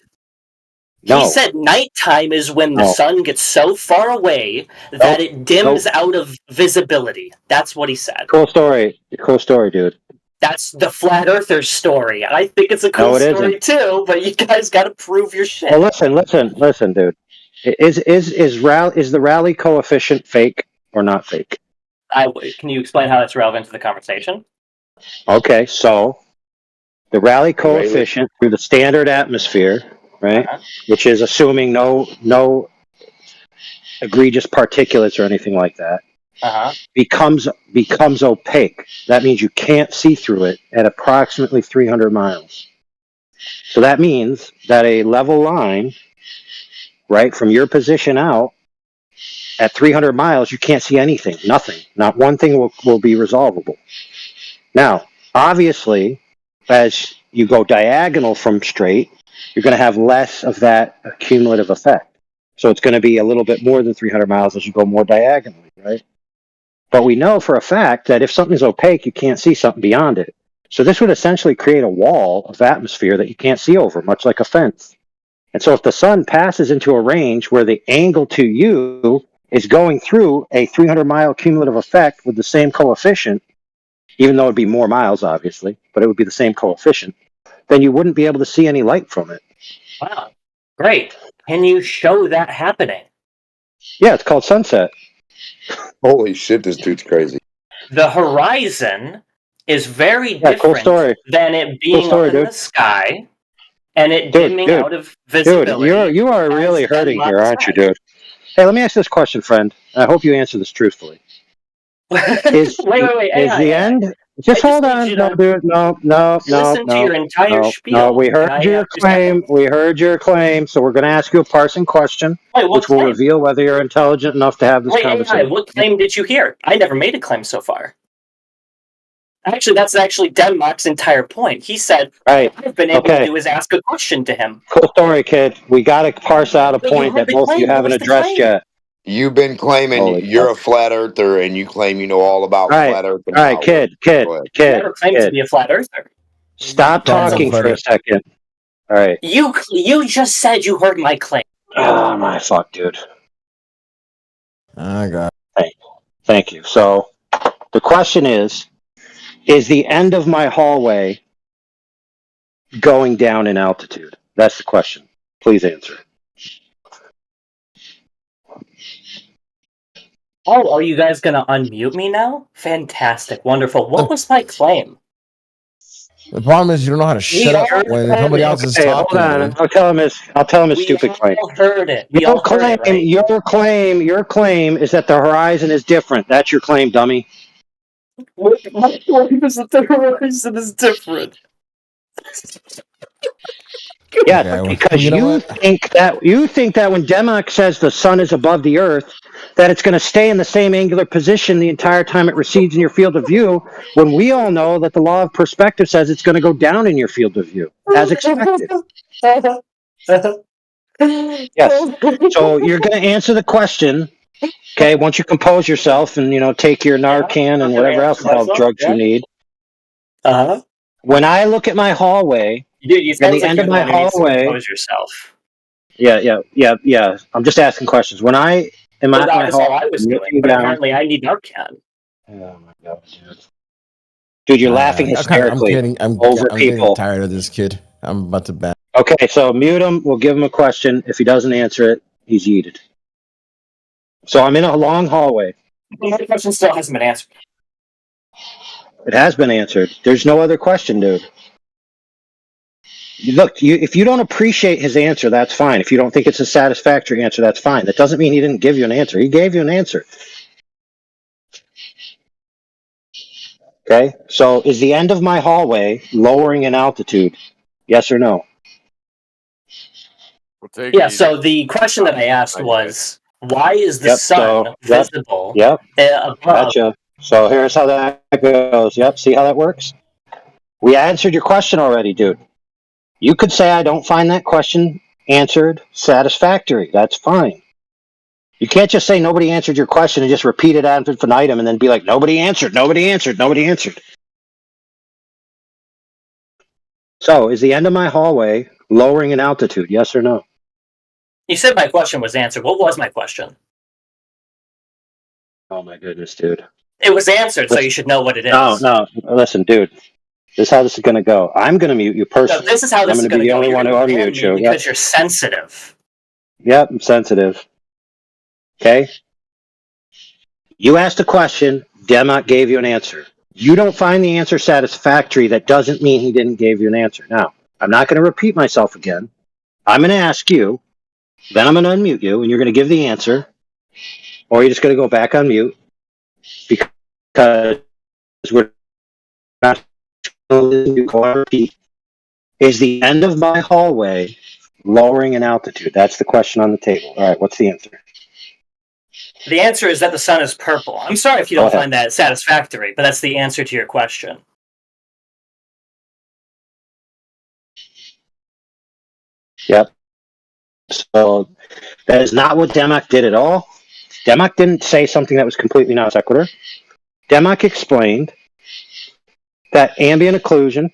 No. He said nighttime is when the No. sun gets so far away that it dims out of visibility. That's what he said. Cool story. Cool story, dude. That's the flat earther's story. I think it's a cool No, it story too, but you guys got to prove your shit. Well, listen, dude. Is the Raleigh coefficient fake or not fake? Can you explain how that's relevant to the conversation? Okay, so the Raleigh coefficient through the standard atmosphere, right, which is assuming no egregious particulates or anything like that, becomes opaque. That means you can't see through it at approximately 300 miles. So that means that a level line, right, from your position out, at 300 miles, you can't see anything. Nothing. Not one thing will be resolvable. Now, obviously, as you go diagonal from straight, you're going to have less of that cumulative effect. So it's going to be a little bit more than 300 miles as you go more diagonally, right? But we know for a fact that if something's opaque, you can't see something beyond it. So this would essentially create a wall of atmosphere that you can't see over, much like a fence. And so if the sun passes into a range where the angle to you is going through a 300-mile cumulative effect with the same coefficient, even though it'd be more miles, obviously, but it would be the same coefficient, then you wouldn't be able to see any light from it. Wow. Great. Can you show that happening? Yeah, it's called sunset. Holy shit, this dude's crazy. The horizon is very different cool story. than it being story, up in dude. the sky and it dimming out of visibility. Dude, you are really hurting here, aren't you, dude? Hey, let me ask this question, friend. I hope you answer this truthfully. Wait. Is the end? Just hold on, dude. No. Listen to your entire spiel. No, we and I heard your have to claim. We heard your claim. So we're going to ask you a parsing question, Wait, what which will claim? reveal whether you're intelligent enough to have this Wait, conversation. what claim did you hear? I never made a claim so far. Actually, that's actually Denmark's entire point. He said, Right. what I've been able to do is ask a question to him. Cool story, kid. We got to parse out a But you point heard that the both of you claim. What haven't was the addressed claim? yet. You've been claiming Holy you're a flat earther, and you claim you know all about flat Earth. All right, kid. I never claimed to be a flat earther. Stop talking for a second. All right. You just said you heard my claim. Oh my fuck, dude. I got. Thank you. So the question is the end of my hallway going down in altitude? That's the question. Please answer. Oh, are you guys gonna unmute me now? Fantastic, wonderful. What was my claim? The problem is you don't know how to shut up when somebody else is talking. Hold on. Dude. I'll tell him his stupid claim. Heard it. Your claim is that the horizon is different. That's your claim, dummy. My claim is that the horizon is different. Yeah, because you think that when Denmark says the sun is above the earth, that it's going to stay in the same angular position the entire time it recedes in your field of view, when we all know that the law of perspective says it's going to go down in your field of view, as expected. Yes. So you're going to answer the question, okay, once you compose yourself and, take your Narcan and whatever else the hell drugs you need. Uh-huh. When I look at my hallway, Dude, you at sound the like end you're of the my one who needs to hallway, compose yourself. Yeah. I'm just asking questions. When I am Well, at my that's all hallway, I was doing, looking but down. apparently I need Narcan. Oh my god, dude, you're laughing hysterically I'm over getting people. tired of this kid. I'm about to ban. Okay, so mute him. We'll give him a question. If he doesn't answer it, he's yeeted. So I'm in a long hallway. My question still hasn't been answered. It has been answered. There's no other question, dude. Look, if you don't appreciate his answer, that's fine. If you don't think it's a satisfactory answer, that's fine. That doesn't mean he didn't give you an answer. He gave you an answer. Okay, so is the end of my hallway lowering in altitude? Yes or no? Yeah, so the question that I asked was, why is the sun visible above? Gotcha. So here's how that goes. Yep, see how that works? We answered your question already, dude. You could say I don't find that question answered satisfactory. That's fine. You can't just say nobody answered your question and just repeat it ad infinitum and then be like, nobody answered, nobody answered, nobody answered. So, is the end of my hallway lowering in altitude? Yes or no? You said my question was answered. What was my question? Oh my goodness, dude. It was answered, so you should know what it is. No. Listen, dude. This is how this is going to go. I'm going to mute you personally. No, this is how this is going to go. I'm going to be the only one to unmute you. Because you're sensitive. Yep, I'm sensitive. Okay? You asked a question. Demok gave you an answer. You don't find the answer satisfactory. That doesn't mean he didn't give you an answer. Now, I'm not going to repeat myself again. I'm going to ask you. Then I'm going to unmute you, and you're going to give the answer. Or you're just going to go back on mute. Because we're not going to repeat. Is the end of my hallway lowering in altitude? That's the question on the table. All right, what's the answer? The answer is that the sun is purple. I'm sorry if you don't find that satisfactory, but that's the answer to your question. Yep. So that is not what Demok did at all. Demok didn't say something that was completely non sequitur. Demok explained that ambient occlusion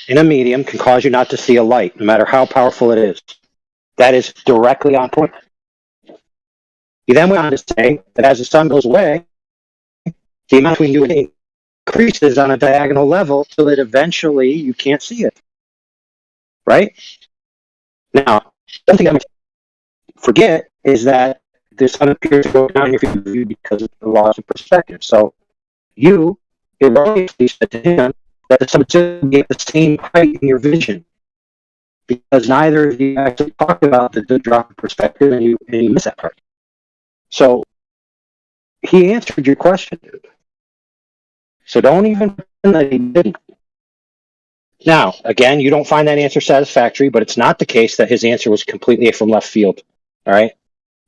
in a medium can cause you not to see a light, no matter how powerful it is. That is directly on point. He then went on to say that as the sun goes away, the amount between you and it increases on a diagonal level so that eventually you can't see it. Right? Now, one thing I might forget is that the sun appears to go down in your field of view because of the loss of perspective. So you erroneously said to him that the sun should be at the same height in your vision, because neither of you actually talked about the drop of perspective, and you missed that part. So he answered your question, dude. So don't even pretend that he didn't. Now, again, you don't find that answer satisfactory, but it's not the case that his answer was completely from left field. All right?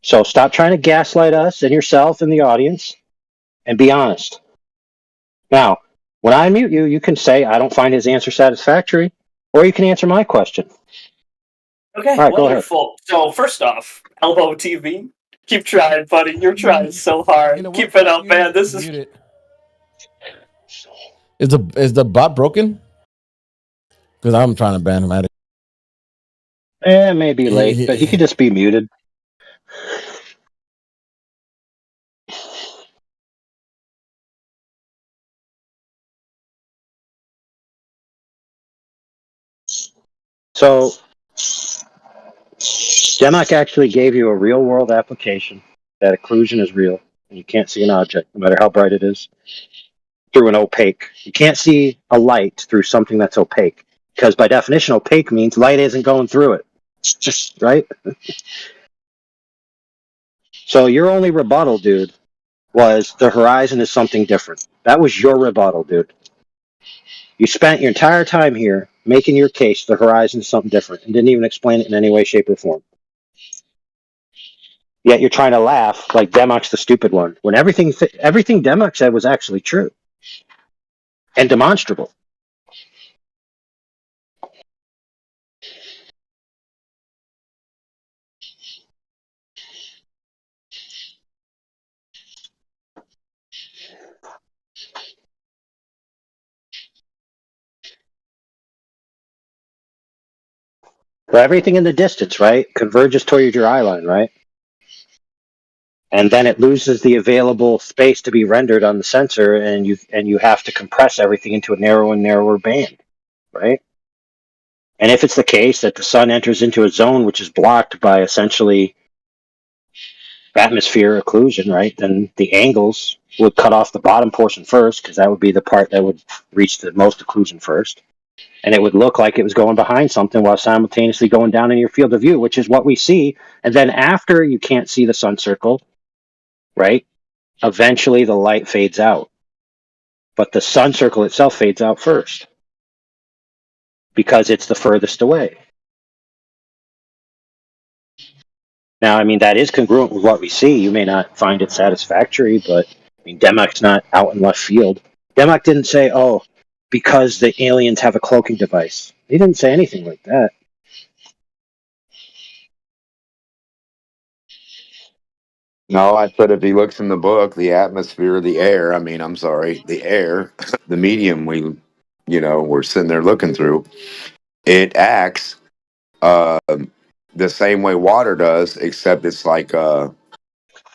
So stop trying to gaslight us and yourself and the audience, and be honest. Now, when I unmute you, you can say, I don't find his answer satisfactory, or you can answer my question. Okay, all right, wonderful. So first off, Elbow TV, keep trying, buddy. You're trying so hard. Keep it up, man. This is... Is the bot broken? Because I'm trying to ban him at it. It may be late, but he could just be muted. So, Demok actually gave you a real world application that occlusion is real, and you can't see an object, no matter how bright it is, through an opaque. You can't see a light through something that's opaque, because by definition, opaque means light isn't going through it. Just right? So your only rebuttal, dude, was the horizon is something different. That was your rebuttal, dude. You spent your entire time here making your case the horizon is something different and didn't even explain it in any way, shape, or form. Yet you're trying to laugh like Demok's the stupid one, when everything Demok said was actually true and demonstrable. So everything in the distance, right, converges toward your eye line, right? And then it loses the available space to be rendered on the sensor, and you have to compress everything into a narrower and narrower band, right? And if it's the case that the sun enters into a zone which is blocked by essentially atmosphere occlusion, right, then the angles would cut off the bottom portion first, because that would be the part that would reach the most occlusion first. And it would look like it was going behind something while simultaneously going down in your field of view, which is what we see. And then after you can't see the sun circle, right, eventually the light fades out. But the sun circle itself fades out first, because it's the furthest away. Now, I mean, that is congruent with what we see. You may not find it satisfactory, but I mean, Demok's not out in left field. Demok didn't say, oh, because the aliens have a cloaking device. He didn't say anything like that. No, I said if he looks in the book, the atmosphere, the air, I mean, I'm sorry, the air, the medium we're sitting there looking through, it acts uh, the same way water does, except it's like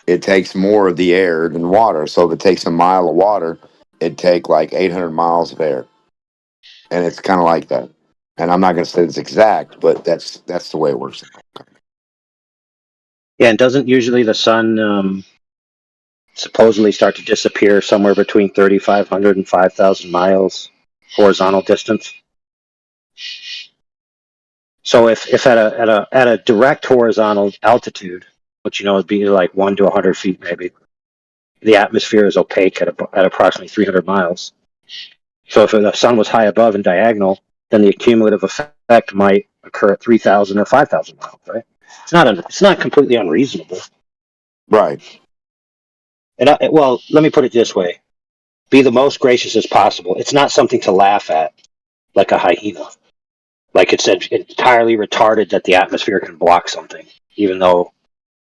it takes more of the air than water. So if it takes a mile of water, it'd take like 800 miles of air. And it's kind of like that. And I'm not going to say it's exact, but that's the way it works. Yeah, and doesn't usually the sun supposedly start to disappear somewhere between 3,500 and 5,000 miles horizontal distance? So if at a direct horizontal altitude, which would be like 1 to 100 feet maybe, the atmosphere is opaque at approximately 300 miles. So if the sun was high above and diagonal, then the cumulative effect might occur at 3,000 or 5,000 miles, right? It's not completely unreasonable. Right. And well, let me put it this way: be the most gracious as possible. It's not something to laugh at, like a hyena. Like it's entirely retarded that the atmosphere can block something, even though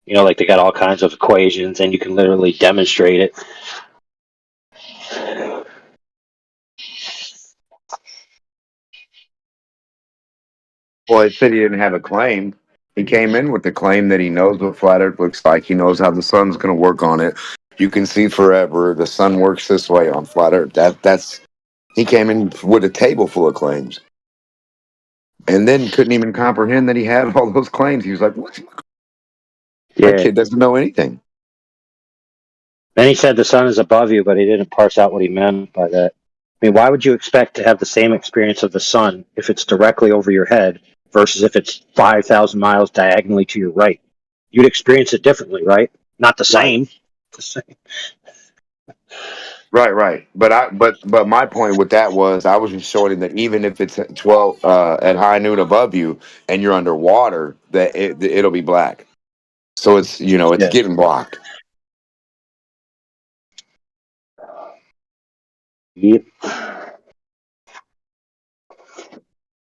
like they got all kinds of equations and you can literally demonstrate it. Well, it said he didn't have a claim. He came in with the claim that he knows what flat Earth looks like. He knows how the sun's going to work on it. You can see forever. The sun works this way on flat Earth. That's he came in with a table full of claims, and then couldn't even comprehend that he had all those claims. He was like, "What? That Yeah. kid doesn't know anything." Then he said the sun is above you, but he didn't parse out what he meant by that. I mean, why would you expect to have the same experience of the sun if it's directly over your head versus if it's 5,000 miles diagonally to your right? You'd experience it differently, right? Not the same. The same. Right. But my point with that was I was just showing him that even if it's at 12 at high noon above you and you're underwater, that it'll be black. So it's it's Yeah. getting blocked. Yep.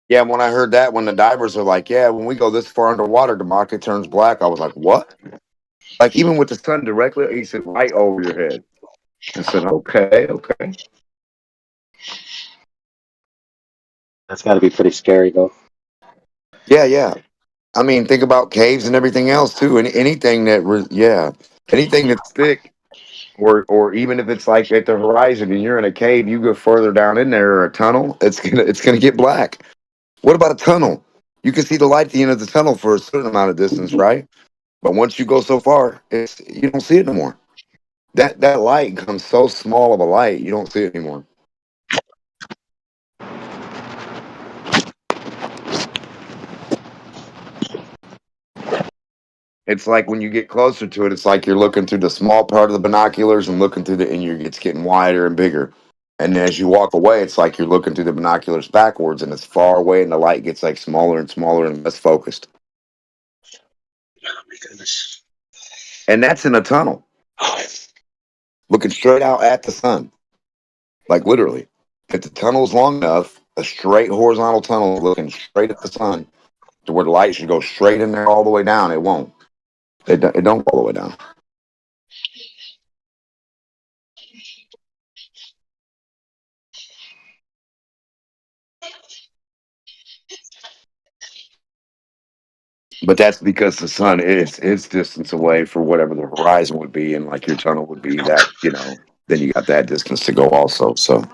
Yeah, when I heard that, when the divers are like, "Yeah, when we go this far underwater, the market turns black," I was like, "What?" Like even with the sun directly, he said, right over your head. I said, "Okay." That's got to be pretty scary, though. Yeah. I mean, think about caves and everything else too. Anything anything that's thick, or even if it's like at the horizon and you're in a cave, you go further down in there or a tunnel, it's gonna get black. What about a tunnel? You can see the light at the end of the tunnel for a certain amount of distance, right? But once you go so far, you don't see it no more. That light becomes so small of a light, you don't see it anymore. It's like when you get closer to it, it's like you're looking through the small part of the binoculars and looking through it's getting wider and bigger. And then as you walk away, it's like you're looking through the binoculars backwards and it's far away and the light gets like smaller and smaller and less focused. Oh my goodness. And that's in a tunnel. Looking straight out at the sun. Like literally. If the tunnel's long enough, a straight horizontal tunnel looking straight at the sun to where the light should go straight in there all the way down, it won't. It don't go all the way down. But that's because the sun is its distance away for whatever the horizon would be, and like your tunnel would be that, then you got that distance to go also. So,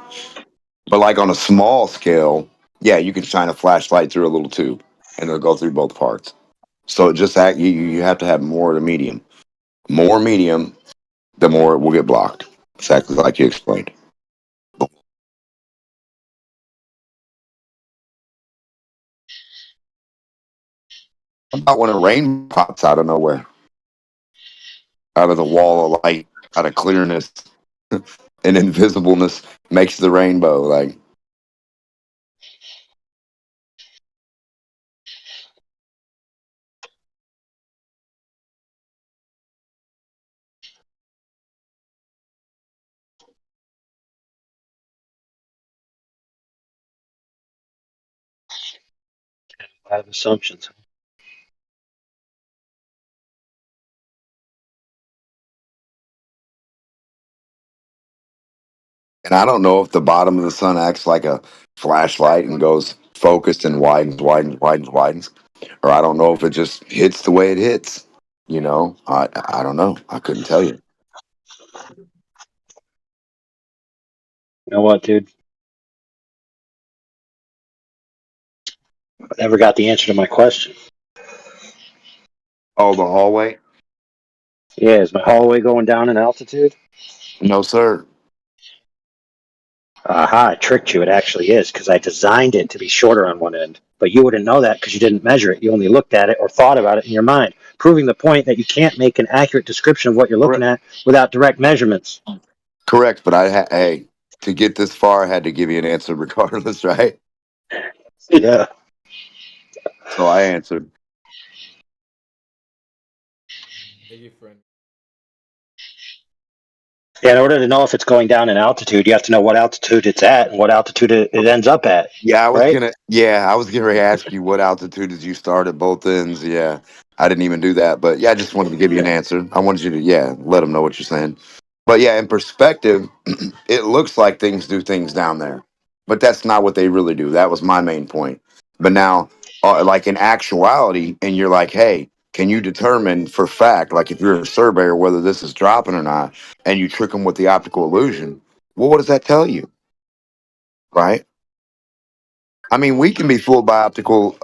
but like on a small scale, yeah, you can shine a flashlight through a little tube and it'll go through both parts. So it just you have to have more of the medium. More medium, the more it will get blocked. Exactly like you explained. How about when a rain pops out of nowhere, out of the wall of light, out of clearness and invisibleness makes the rainbow like. I have assumptions. And I don't know if the bottom of the sun acts like a flashlight and goes focused and widens, or I don't know if it just hits the way it hits. You know, I don't know. I couldn't tell you. You know what, dude? I never got the answer to my question. Oh, the hallway? Yeah, is my hallway going down in altitude? No, sir. Aha, I tricked you. It actually is, because I designed it to be shorter on one end. But you wouldn't know that because you didn't measure it. You only looked at it or thought about it in your mind, proving the point that you can't make an accurate description of what you're looking at without direct measurements. Correct, but hey, to get this far, I had to give you an answer regardless, right? Yeah. So I answered. Thank you, friend. Yeah, in order to know if it's going down in altitude, you have to know what altitude it's at and what altitude it ends up at. Yeah, I was right? gonna ask you what altitude did you start at both ends. Yeah, I didn't even do that, but yeah, I just wanted to give you an answer. I wanted you to let them know what you're saying. But yeah, in perspective, it looks like things do things down there, but that's not what they really do. That was my main point. But now, like in actuality, and you're like, hey, can you determine for fact, like if you're a surveyor, whether this is dropping or not, and you trick them with the optical illusion? Well, what does that tell you, right? I mean, we can be fooled by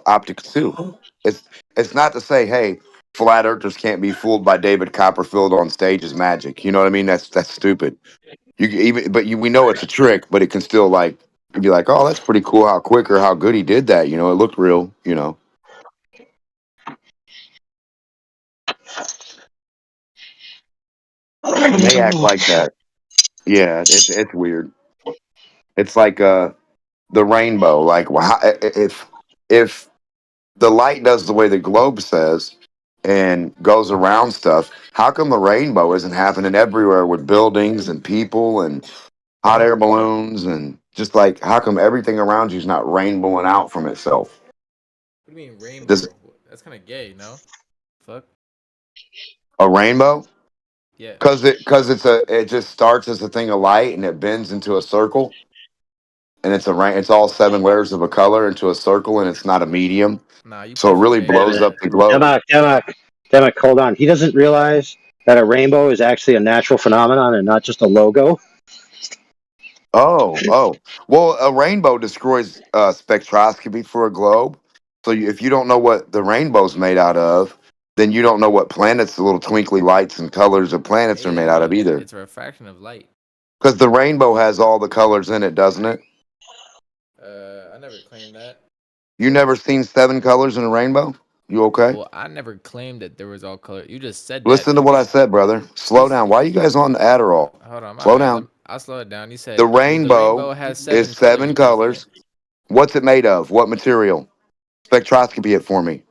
optics too. It's not to say, hey, flat earthers can't be fooled by David Copperfield on stage as magic. You know what I mean? That's stupid. We know it's a trick, but it can still like be like, oh, that's pretty cool. How quick or how good he did that. You know, it looked real. You know. They act like that. Yeah, it's weird. It's like the rainbow. Like if the light does the way the globe says and goes around stuff, how come the rainbow isn't happening everywhere with buildings and people and hot air balloons and just like how come everything around you is not rainbowing out from itself? What do you mean rainbow? Does That's kind of gay, no? Fuck. a rainbow? Yeah. Because it just starts as a thing of light and it bends into a circle, and it's all 7 layers of a color into a circle, and it's not a medium. Nah, you so it really blows up the globe. Demak, hold on. He doesn't realize that a rainbow is actually a natural phenomenon and not just a logo. Oh. Well, a rainbow destroys spectroscopy for a globe. So if you don't know what the rainbow's made out of, then you don't know what planets, the little twinkly lights and colors of planets are made out of either. It's a refraction of light. Because the rainbow has all the colors in it, doesn't it? I never claimed that. You never seen 7 colors in a rainbow? You okay? Well, I never claimed that there was all color. You just said Listen to what I said, brother. Slow down. Why are you guys on the Adderall? Hold on, Slow down. I'll slow it down. You said The rainbow has is 7 colors. What's it made of? What material? Spectroscopy it for me.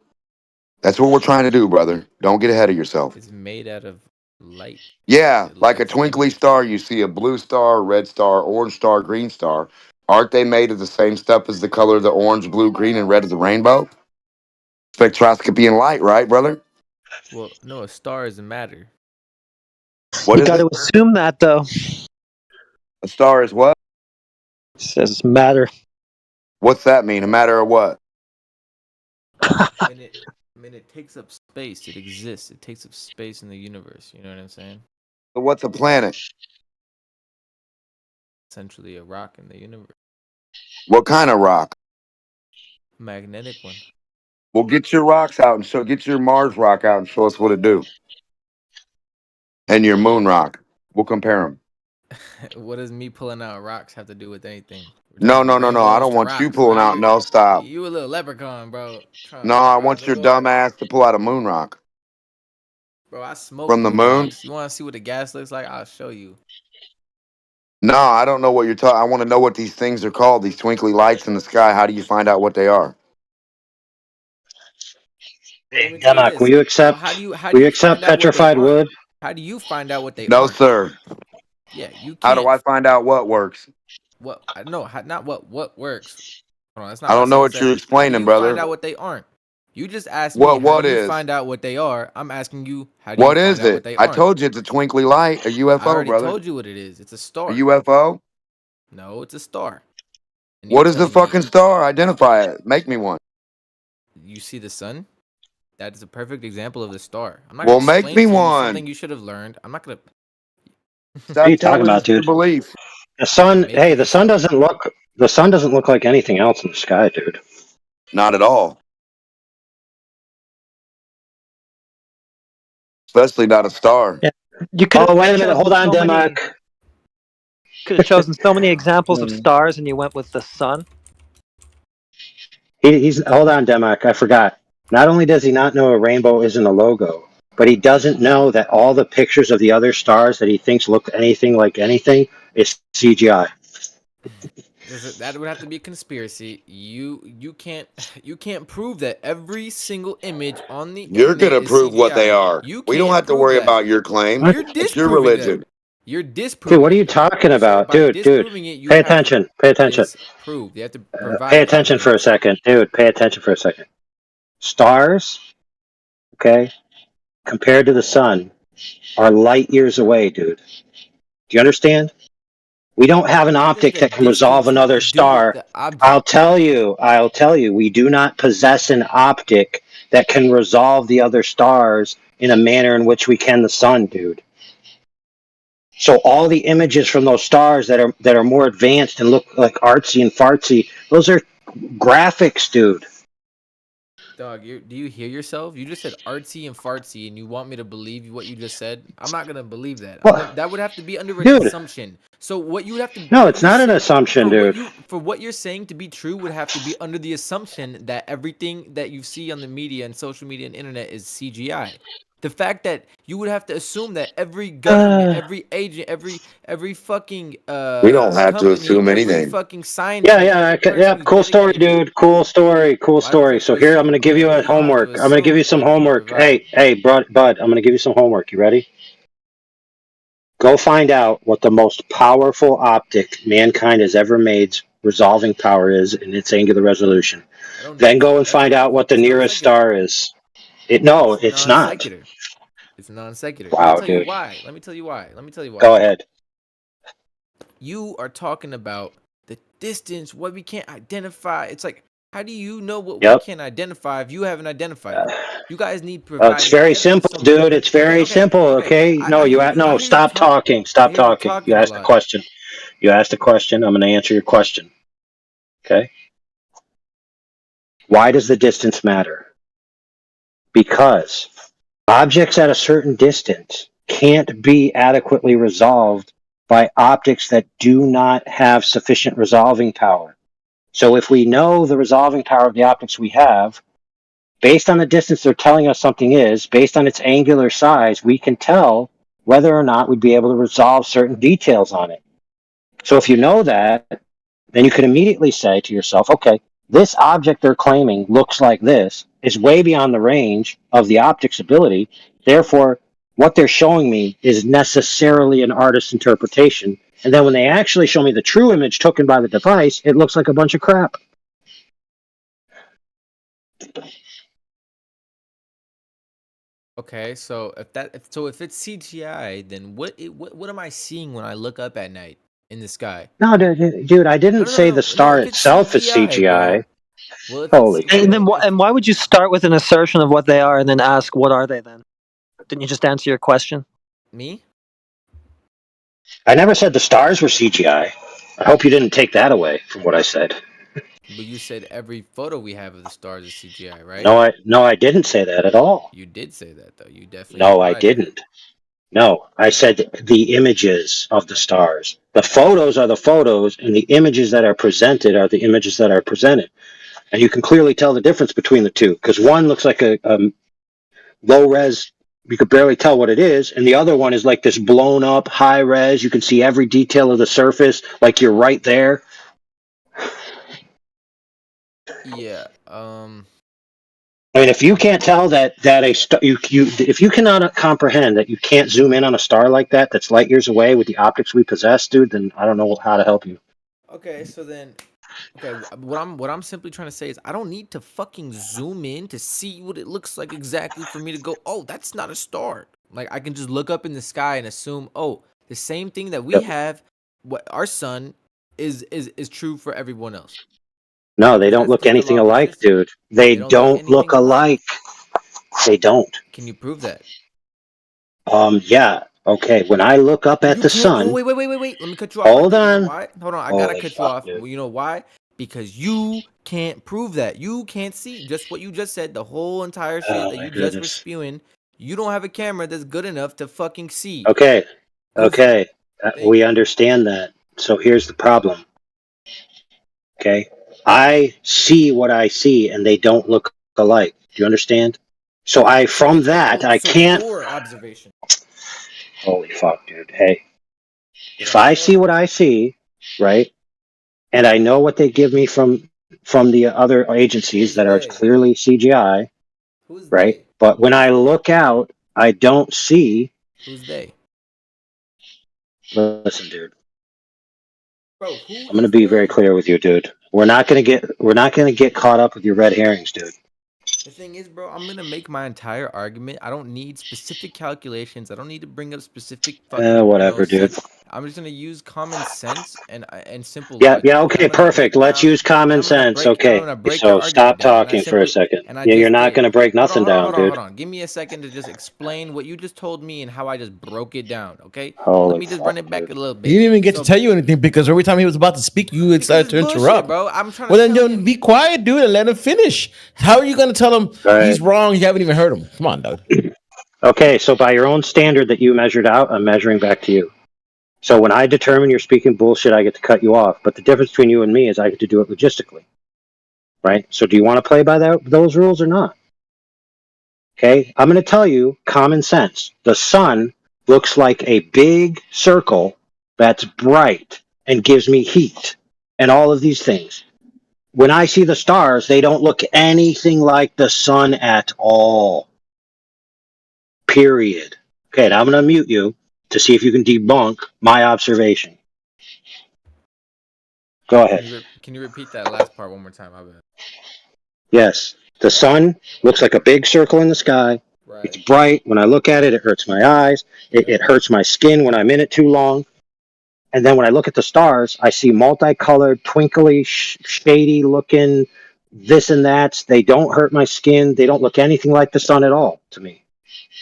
That's what we're trying to do, brother. Don't get ahead of yourself. It's made out of light. Yeah, like a twinkly star. You see a blue star, red star, orange star, green star. Aren't they made of the same stuff as the color of the orange, blue, green, and red of the rainbow? Spectroscopy and light, right, brother? Well, no, a star is a matter. What you is got to it? assume that, though. A star is what? It says matter. What's that mean? A matter of what? It takes up space. It exists. It takes up space in the universe. You know what I'm saying? So what's a planet? Essentially a rock in the universe. What kind of rock? Magnetic one. Well, get your rocks out and get your Mars rock out and show us what it do. And your moon rock. We'll compare them. What does me pulling out rocks have to do with anything? No. I don't want you pulling out. No, stop. You a little leprechaun, bro. No, I want your dumb ass to pull out a moon rock. Bro, I smoke from the moon. Rocks. You want to see what the gas looks like? I'll show you. No, I don't know what you're talking. I want to know what these things are called. These twinkly lights in the sky. How do you find out what they are? Demak, will you accept? Will you accept petrified wood? How do you find out what they are? No, sir. Yeah, you can't. How do I find out what works? What? No, not what works. Hold on, that's not I don't know what you're explaining, brother. Find out what they aren't. You just asked me what do you is? Find out what they are. I'm asking you how do what you is find out it? what they I aren't. told you it's a twinkly light, a UFO, I already brother. told you what it is. It's a star. A UFO? No, it's a star. And What you're is the telling me fucking star? Identify it. Make me one. you see the sun. That is a perfect example of the star. I'm not Well, gonna make explain me to you one. something you should have learned. I'm not gonna. What are Stop you talking telling about, us your dude? belief. The sun. Make Hey, me a star. The sun doesn't look like anything else in the sky, dude. Not at all. Especially not a star. Yeah. You could Oh, have wait a minute. chosen Hold on, so many. Demark. Could have chosen so many examples of stars, and you went with the sun. He's hold on, Demark. I forgot. Not only does he not know a rainbow isn't a logo, but he doesn't know that all the pictures of the other stars that he thinks look anything like anything is CGI. That would have to be a conspiracy. You can't prove that every single image on the You're internet gonna is prove what they CGI. are. You We don't can't have to prove worry that. about your claim. What? You're It's your disproving them. religion. You're Dude, disproving what are you it, though. talking You said about, by dude? disproving it, you Pay have to attention. Pay attention. disprove. You have to Pay provide attention for a evidence. second, dude. Pay attention for a second. Stars, okay, compared to the sun, are light years away, dude. Do you understand? We don't have an What does optic the that can resolve distance have another to do with star. the object? I'll tell you, we do not possess an optic that can resolve the other stars in a manner in which we can the sun, dude. So all the images from those stars that are more advanced and look like artsy and fartsy, those are graphics, dude. Dog, do you hear yourself? You just said artsy and fartsy, and you want me to believe what you just said? I'm not gonna believe that. Well, That would have to be under an dude, assumption. So what you would have to, no, what it's you're not an saying assumption, dude. for what you're saying to be true would have to be under the assumption that everything that you see on the media and social media and internet is CGI. The fact that you would have to assume that every government, every agent, every fucking We don't have to company, assume every anything. fucking scientist, Yeah, every person yeah. who's Cool story, dedicated. dude. Cool story. Cool Why do we story. have to So here, I'm assume? going to give you a You don't have to homework. I'm going to give you assume. some You have to homework. provide. Hey, Bud, I'm going to give you some homework. You ready? Go find out what the most powerful optic mankind has ever made resolving power is in its angular resolution. I don't Then need go to. and find out what the It's non nearest sequitur. star is. No, It's it's non not. sequitur. It's non sequitur. Let me Wow, tell you dude. why. Let me tell you why. Let me tell you why. Go ahead. You are talking about the distance, what we can't identify. It's like, how do you know what we Yep. can't identify if you haven't identified it? You guys need It's providing very evidence. simple, dude. It's very simple. Okay. No, I hear you. I no. hear you Stop talk. talking. I Stop hear you talking. You talking a asked a lot. question. You asked a question. I'm going to answer your question. Okay. Why does the distance matter? Because objects at a certain distance can't be adequately resolved by optics that do not have sufficient resolving power. So if we know the resolving power of the optics we have, based on the distance they're telling us something is, based on its angular size, we can tell whether or not we'd be able to resolve certain details on it. So if you know that, then you can immediately say to yourself, okay, this object they're claiming looks like this, is way beyond the range of the optic's ability. Therefore, what they're showing me is necessarily an artist's interpretation. And then when they actually show me the true image taken by the device, it looks like a bunch of crap. Okay, so if it's CGI, then what am I seeing when I look up at night in the sky? No, dude, I didn't say the No. star If it's itself is CGI, bro. CGI. Well, if Holy it's shit. And why would you start with an assertion of what they are and then ask what are they then? Didn't you just answer your question? Me? I never said the stars were CGI. I hope you didn't take that away from what I said. But you said every photo we have of the stars is CGI, right? No, I didn't say that at all. You did say that though. You definitely No, I implied that. didn't. No, I said the images of the stars. The photos are the photos, and the images that are presented are the images that are presented. And you can clearly tell the difference between the two, because one looks like a low res, you could barely tell what it is, and the other one is like this blown up high res. You can see every detail of the surface, like you're right there. Yeah. I mean, if you can't tell that a star, if you cannot comprehend that you can't zoom in on a star like that, that's light years away with the optics we possess, dude, then I don't know how to help you. Okay, so then, what I'm simply trying to say is I don't need to fucking zoom in to see what it looks like exactly for me to go, oh, that's not a star. Like I can just look up in the sky and assume, oh, the same thing that we have, what our sun is true for everyone else. No, they don't look anything alike, dude. They don't look alike. They don't. Can you prove that? Yeah. Okay. When I look up at the sun. Oh, wait. Let me cut you off. Hold on. You know why? Hold on. I gotta cut you off. Well, you know why? Because you can't prove that. You can't see just what you just said. The whole entire shit that you just were spewing. You don't have a camera that's good enough to fucking see. Okay. Okay. We understand that. So here's the problem. Okay. I see what I see, and they don't look alike. Do you understand? So I can't. Your observation. Holy fuck, dude. Hey, if I see what I see, right, and I know what they give me from the other agencies that are clearly CGI, right? But when I look out, I don't see. Who's they? Listen, dude. Bro, I'm going to be very clear with you, dude. We're not going to get caught up with your red herrings, dude. The thing is, bro, I'm gonna make my entire argument. I don't need specific calculations. I don't need to bring up specific fucking. Whatever, dude. I'm just gonna use common sense and simple. Yeah. Okay. Perfect. Let's use common sense. Okay. So stop talking for a second. Yeah, you're not gonna break nothing down, dude. Hold on. Give me a second to just explain what you just told me and how I just broke it down. Okay. Holy Let me just run it back a little bit. He didn't even get to tell you anything because every time he was about to speak, you would start to interrupt. Bro, I'm trying. Well, then don't be quiet, dude, and let him finish. How are you gonna tell him he's wrong? You haven't even heard him. Come on, dog. Okay, so by your own standard that you measured out, I'm measuring back to you. So when I determine you're speaking bullshit, I get to cut you off. But the difference between you and me is I get to do it logistically. Right? So do you want to play by those rules or not? Okay, I'm going to tell you common sense. The sun looks like a big circle that's bright and gives me heat and all of these things. When I see the stars, they don't look anything like the sun at all. Period. Okay, now I'm going to mute you to see if you can debunk my observation. Go ahead. Can you repeat that last part one more time? I bet. Yes. The sun looks like a big circle in the sky. Right. It's bright. When I look at it, it hurts my eyes. It hurts my skin when I'm in it too long. And then when I look at the stars, I see multicolored, twinkly, shady looking this and that. They don't hurt my skin. They don't look anything like the sun at all to me.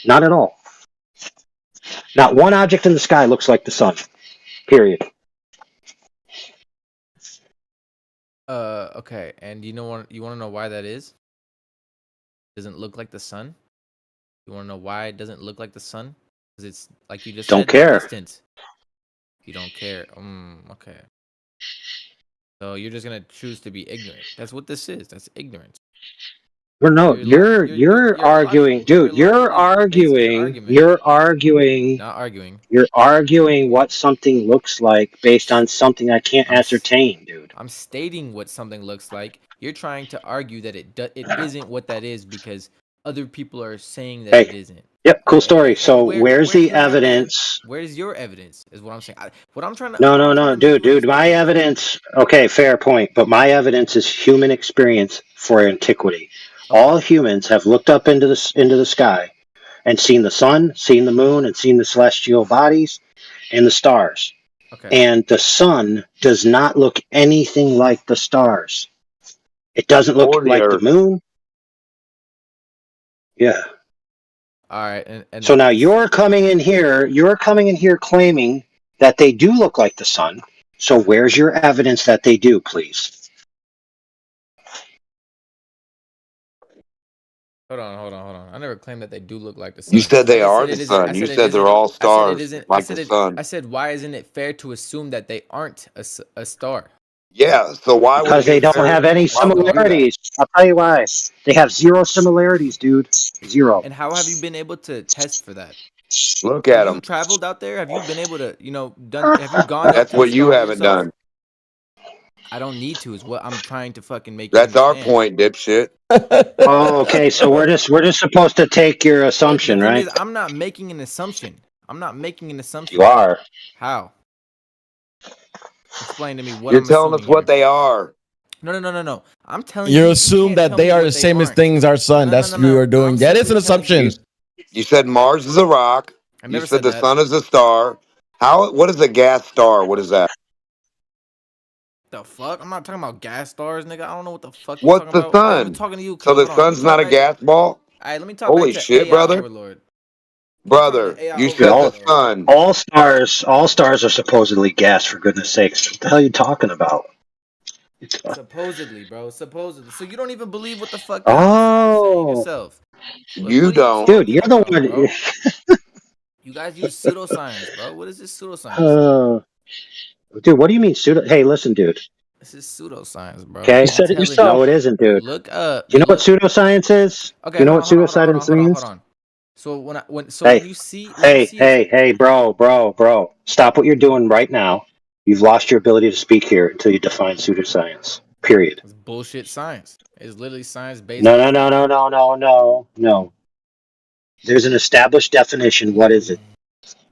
Not at all. Not one object in the sky looks like the sun. Period. Okay. And you want to know why that is? Doesn't look like the sun? You want to know why it doesn't look like the sun? Because it's like you just don't said, care. Distance. You don't care. Okay. So you're just gonna choose to be ignorant. That's what this is. That's ignorance. Well, no, you're arguing, dude. You're arguing. You're arguing. Not arguing. You're arguing what something looks like based on something I can't ascertain, dude. I'm stating what something looks like. You're trying to argue that it isn't what that is because other people are saying that it isn't. Yep, cool story. So where's the evidence? Where's your evidence? Is what I'm saying. What I'm trying to. No, dude. My evidence. Okay, fair point. But my evidence is human experience for antiquity. All humans have looked up into the sky and seen the sun, seen the moon, and seen the celestial bodies and the stars. Okay. And the sun does not look anything like the stars. It doesn't look like the moon. Yeah. All right. And so now you're coming in here claiming that they do look like the sun. So where's your evidence that they do, please? Hold on. I never claimed that they do look like the sun. You said they are the sun. You said they're all stars like the sun. I said, why isn't it fair to assume that they aren't a star? Yeah, so why? Because they don't have any similarities. I'll tell you why. They have zero similarities, dude. Zero. And how have you been able to test for that? Look at them. Have you traveled out there? Have you been able to, have you gone? That's what you haven't done. I don't need to. Is what I'm trying to fucking make. That's our point, dipshit. Oh, okay. So we're just supposed to take your assumption, right? I'm not making an assumption. You are. How? Explain to me what you're telling us what they are. No. I'm telling you. You assume that they are the same as things our sun. That's what you are doing. That is an assumption. You said Mars is a rock. You said the sun is a star. What is a gas star? What is that? The fuck? I'm not talking about gas stars, nigga. I don't know what the fuck you What's talking the about. All right, I'm sun? talking to you. So the Hold on. Let me sun's talk not a back. gas ball? All right, let me talk Holy back to shit, AI brother. Overlord. Brother, you Dude, said the sun. all stars are supposedly gas. For goodness sakes, what the hell are you talking about? Supposedly, bro. Supposedly. So you don't even believe what the fuck you're saying Oh, yourself. You What are you don't. dude, talking you're the about, one. bro? You guys use pseudoscience, bro. What is this pseudoscience? Dude, what do you mean pseudo? Hey, listen, dude. This is pseudoscience, bro. Okay, I'm telling no, you. it isn't, dude. Look up. Do you know what pseudoscience is? Okay, Do you know hold what on, hold on, hold on, pseudoscience hold on, means? hold on. So when Hey, you see hey, bro. Stop what you're doing right now. You've lost your ability to speak here until you define pseudoscience. Period. it's bullshit science. It's literally science based No, on no, no, fact. no, no, no, no, no. There's an established definition. What is it?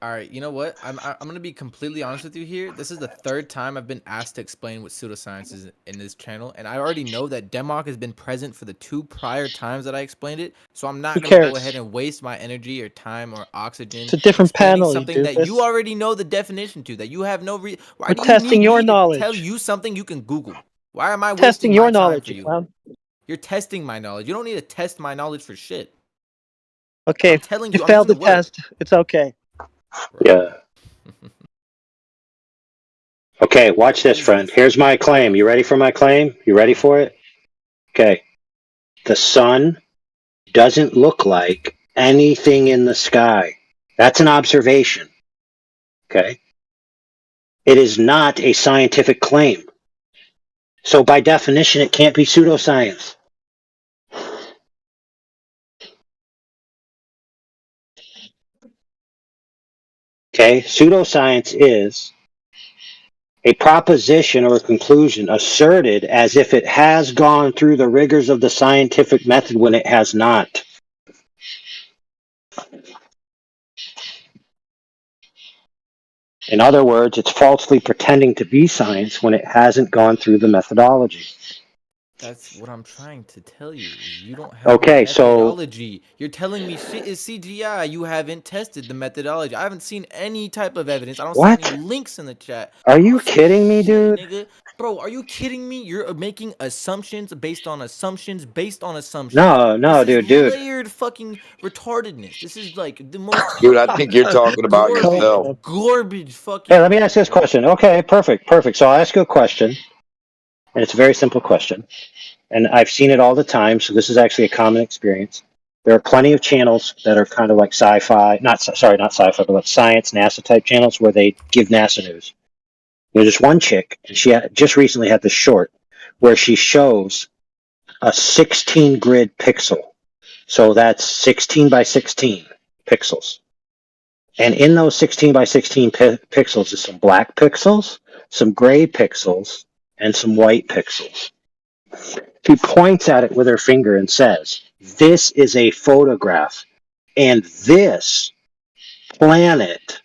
All right, you know what? I'm gonna be completely honest with you here. This is the third time I've been asked to explain what pseudoscience is in this channel, and I already know that Demok has been present for the 2 prior times that I explained it. So I'm not Who gonna go cares? ahead and waste my energy or time or oxygen It's a different explaining panel, you something that you doofus. already know the definition to. That you have no Why We're do you testing need your me to tell knowledge. you something you can Google? Why am I Testing wasting your my time knowledge, for you you? clown. You're testing my knowledge. You don't need to test my knowledge for shit. Okay, I'm telling you you, I'm failed using the the word. test. It's okay. Yeah. Okay, watch this, friend. Here's my claim. You ready for my claim? You ready for it? Okay. The sun doesn't look like anything in the sky. That's an observation. Okay. It is not a scientific claim. So by definition, it can't be pseudoscience. Okay. Pseudoscience is a proposition or a conclusion asserted as if it has gone through the rigors of the scientific method when it has not. In other words, it's falsely pretending to be science when it hasn't gone through the methodology. That's what I'm trying to tell you. Is you don't have the Okay, so methodology. You're telling me shit is CGI. You haven't tested the methodology. I haven't seen any type of evidence. I don't see any what? links in the chat. Are I you don't see kidding me, shit, dude? nigga. Bro, are you kidding me? You're making assumptions based on assumptions based on assumptions. No, This is dude. layered fucking retardedness. This is like the most Dude, I fucking think you're talking about yourself. garbage Hey, fucking let me thing, ask you this bro. question. Okay, perfect. So I'll ask you a question, and it's a very simple question. And I've seen it all the time, so this is actually a common experience. There are plenty of channels that are kind of like sci-fi, not sci-fi, but like science, NASA type channels where they give NASA news. There's this one chick, and she just recently had this short where she shows a 16 grid pixel. So that's 16 by 16 pixels. And in those 16 by 16 pixels is some black pixels, some gray pixels, and some white pixels. She points at it with her finger and says, "This is a photograph, and this planet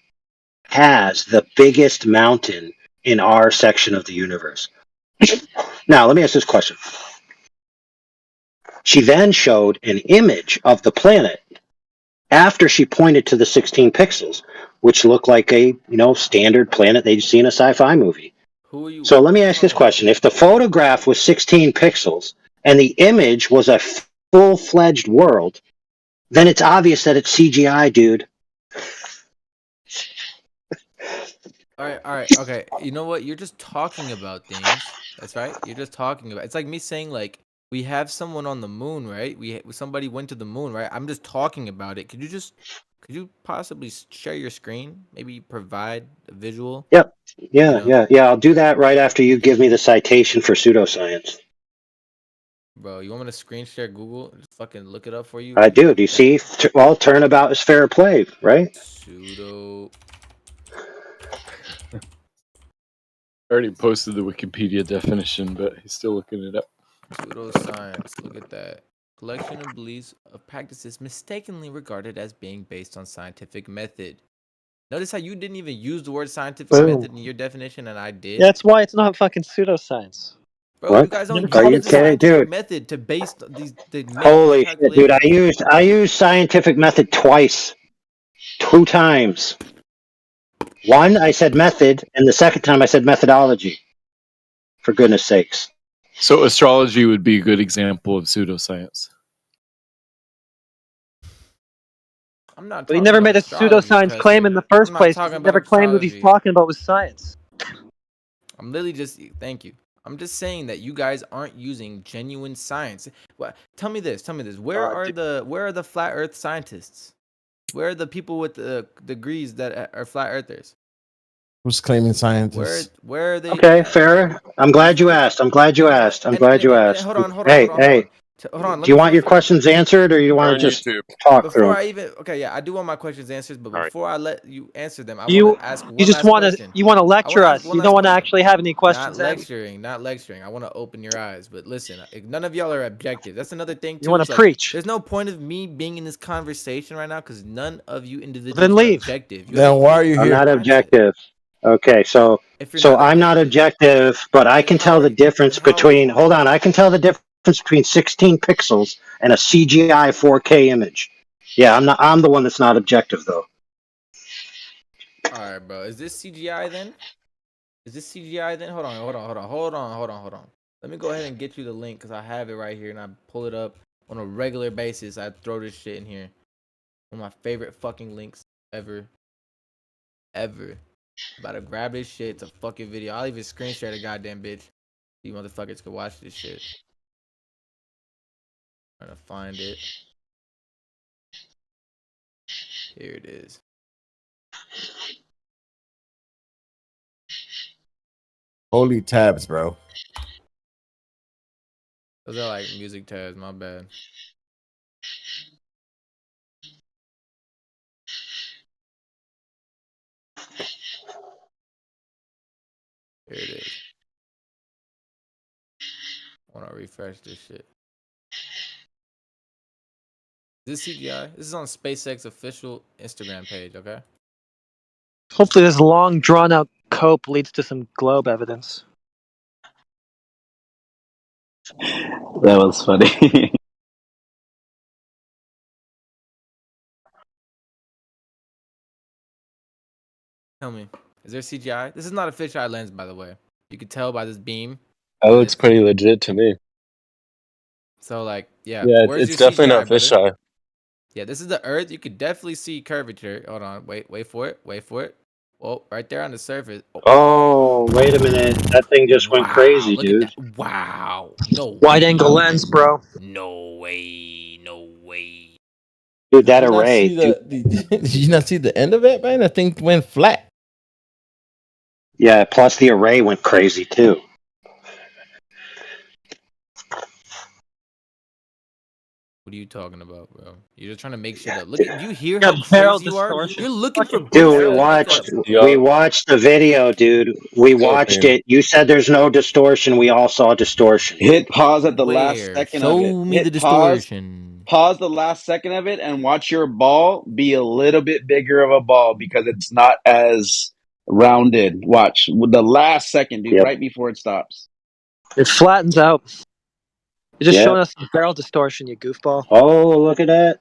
has the biggest mountain in our section of the universe." Now, let me ask this question. She then showed an image of the planet after she pointed to the 16 pixels, which looked like a standard planet they'd see in a sci-fi movie. So let me ask this question. If the photograph was 16 pixels and the image was a full-fledged world, then it's obvious that it's CGI, dude. All right, okay. You know what? You're just talking about things. That's right. You're just talking about. It's like me saying like we have someone on the moon, right? Somebody went to the moon, right? I'm just talking about it. Could you possibly share your screen? Maybe provide a visual. Yep. Yeah. I'll do that right after you give me the citation for pseudoscience. Bro, you want me to screen share Google? Just fucking look it up for you. I do. Do you see? Well, turnabout is fair play, right? Pseudo. I already posted the Wikipedia definition, but he's still looking it up. Pseudoscience. Look at that. Collection of beliefs of practices mistakenly regarded as being based on scientific method. Notice how you didn't even use the word scientific method in your definition, and I did. That's why it's not fucking pseudoscience. Bro, you guys don't Are you use the kidding, scientific dude? method to base these Holy shit, dude! calculations. I used scientific method twice, 2 times. One, I said method, and the second time I said methodology. For goodness sakes. So astrology would be a good example of pseudoscience. I'm not. But he talking never about made a astrology, pseudoscience claim in the first I'm not place. talking He never about claimed what he's astrology. talking about was science. I'm literally just thank you. I'm just saying that you guys aren't using genuine science. What? Tell me this. Where are the flat Earth scientists? Where are the people with the degrees that are flat earthers? Who's claiming scientists? Where are they? Okay, fair. I'm glad you asked. I'm glad you asked. Hold on. Hold on. Do you want your questions answered, or you want on to just YouTube. talk through Before them? I even I do want my questions answered, but before I let you answer them, I You want to ask one you just last want to question. you want to lecture ask us. one You last don't want to question. actually have any questions. Not Em. lecturing. I want to open your eyes. But listen, none of y'all are objective. That's another thing too. You wanna is, like, preach. There's no point of me being in this conversation right now because none of you individuals Then are leave. objective. You Then have a why are you I'm here? not objective. Okay, so If you're not I'm not objective, but I can tell the difference between. Hold on, I can tell the difference between 16 pixels and a CGI 4K image. Yeah, I'm not. I'm the one that's not objective, though. All right, bro. Is this CGI then? Hold on. Let me go ahead and get you the link because I have it right here and I pull it up on a regular basis. I throw this shit in here. One of my favorite fucking links ever. About to grab this shit. It's a fucking video. I'll even screen share the goddamn bitch. You motherfuckers can watch this shit. Trying to find it. Here it is. Holy tabs, bro. Those are like music tabs, my bad. Here it is. I want to refresh this shit. This CGI? This is on SpaceX official Instagram page, okay? Hopefully, this long, drawn-out cope leads to some globe evidence. That was funny. Tell me, is there CGI? This is not a fisheye lens, by the way. You can tell by this beam. That looks pretty legit to me. So, like, yeah. Yeah, Where's it's your definitely CGI, not brother? fisheye. Yeah, this is the Earth. You could definitely see curvature. Hold on, wait for it. Oh, right there on the surface. Oh, wait a minute. That thing just went crazy, Look dude. at that. Wow. No Wide angle lens, bro. No way. Dude, that Did you not array. see did you not see the end of it, man? That thing went flat. Yeah, plus the array went crazy too. What are you talking about, bro? You're just trying to make shit up. Look at, do you hear Yeah, how barrel crazy you are? distortion. You're looking for Dude, bullshit. we watched the video, dude. We watched it. You said there's no distortion. We all saw distortion. Hit pause at the last Where? second of it. Show me Hit the pause. distortion. Pause the last second of it and watch your ball be a little bit bigger of a ball because it's not as rounded. Watch with the last second, dude, right before it stops. It flattens out. You're just Yep. showing us some barrel distortion, you goofball. Oh, look at that.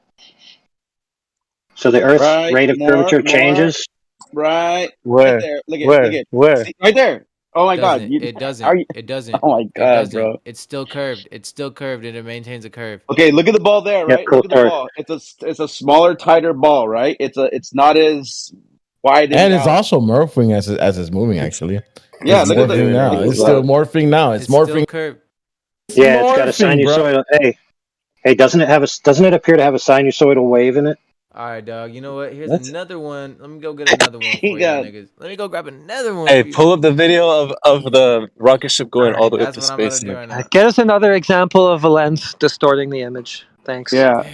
So the Earth's Right, rate of curvature changes? Right. Where? Right there. Look at Where? look at Where? See, right there. Oh my god. It doesn't. Are you, It doesn't. Oh my It god, doesn't. bro. It's still curved. and it maintains a curve. Okay, look at the ball there, Yeah, right? Look at the ball. It's a smaller, tighter ball, right? It's not as widened And it's out. also morphing as it's moving. Actually, Yeah, it's look at the- morphing now. look at It's the- still morphing now. It's morphing. Still curved. Yeah, it's got a morphing, bro. sinusoidal. Hey, doesn't it appear to have a sinusoidal wave in it? All right, dog. You know what? Here's What? another one. Let me go get another one for you got- niggas. Let me go grab another one. Hey, for you. pull up the video of the rocket ship going all the way up That's to what I'm about space. to do right now. Get us another example of a lens distorting the image. Thanks. Yeah.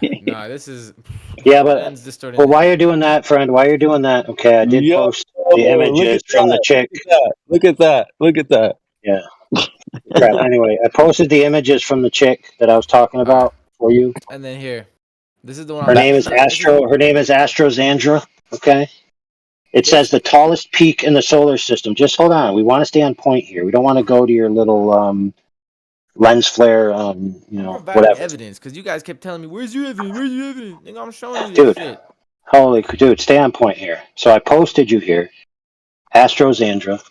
Nah, this is. Yeah, but lens distorting. while you're doing that, friend, while you're doing that, okay, I did post the look images at from the that, chick. Look at that. Look at that. Yeah. Crap. Anyway, I posted the images from the chick that I was talking about for you. And then here, this is the one. Her name is Astro. Her name is Astrozandra. Okay. It says the tallest peak in the solar system. Just hold on. We want to stay on point here. We don't want to go to your little lens flare. Whatever. Evidence, because you guys kept telling me, "Where's your evidence? Where's your evidence?" Nigga, I'm showing you Dude. this shit. Dude, stay on point here. So I posted you here, Astrozandra.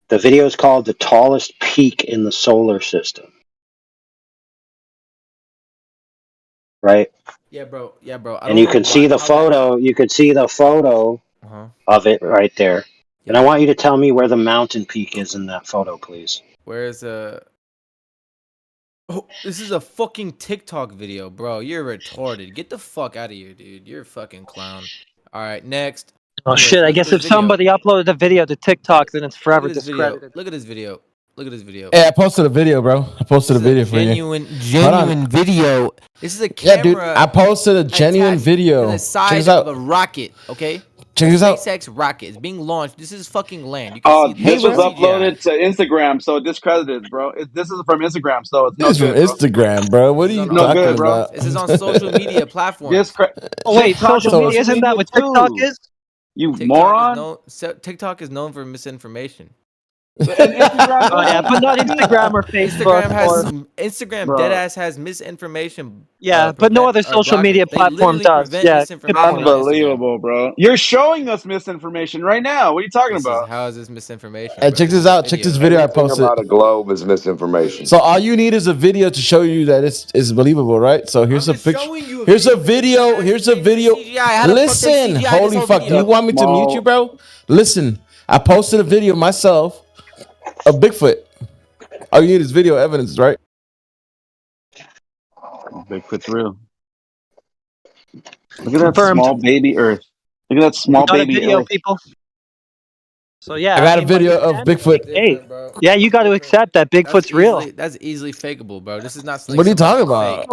The video is called "The Tallest Peak in the Solar System." Right? Yeah, bro. Yeah, bro. I And don't you know can see the how that- photo. You could see the photo Uh-huh. of it right there. And I want you to tell me where the mountain peak is in that photo, please. Where's Oh, this is a fucking TikTok video, bro. You're retarded. Get the fuck out of here, dude. You're a fucking clown. All right, next. Oh Anyways, shit! I look at guess this if video. somebody uploaded a video to TikTok, then it's Look forever at this video. discredited. Look at this video. Look at this video. Hey, I posted a video, bro. I posted a video for you. Genuine video. This is a camera. Yeah, dude. I posted a genuine video. To the Check side this out. of a rocket, okay? Check this out. SpaceX rocket is being launched. This is fucking land. You can see This was CGI. uploaded to Instagram, so discredited, bro. This is from Instagram, so it's no This is from good, bro. Instagram, bro. What are you No talking good, bro. about? This is on social media platforms. Oh, wait, social media isn't that what TikTok is? You TikTok is known for misinformation. Oh yeah, but not Instagram or Facebook. Instagram Bro. deadass has misinformation. Yeah, but no other social media platform does. Yeah, Unbelievable, bro. You're showing us misinformation right now. What are you talking about? How is this misinformation? Hey, check this out. Check this video I Everything posted. about a globe is misinformation. So all you need is a video to show you that it's believable, right? So here's a picture. Here's a video. Here's a video. How the fuck Listen, they CGI holy this whole fuck! Do video? you want me to mute you, bro? Listen, I posted a video myself of Bigfoot. All you need is video evidence, right? Bigfoot's real. Look at that small baby Earth. Look at that small We got a baby video, Earth. people. So yeah, I got a mean, video but- of Bigfoot. Hey, yeah, you got to accept that Bigfoot's real. That's easily fakeable, bro. This is not. What are you talking about?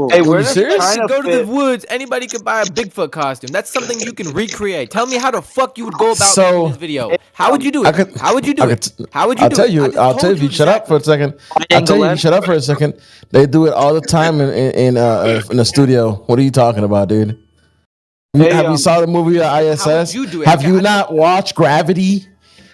Hey, Are where you does serious? China Go to the fit? woods. Anybody could buy a Bigfoot costume. That's something you can recreate. Tell me how the fuck you would go about So- making this video. How would you do I it? could- How would you do I it? could- How would you I'll do tell it? you. I just I'll told tell you if you shut up for a second. I'll tell you if you shut up for a second. They do it all the time in the studio. What are you talking about, dude? Hey, Have you saw the movie ISS? you do it? Have you not watched Gravity?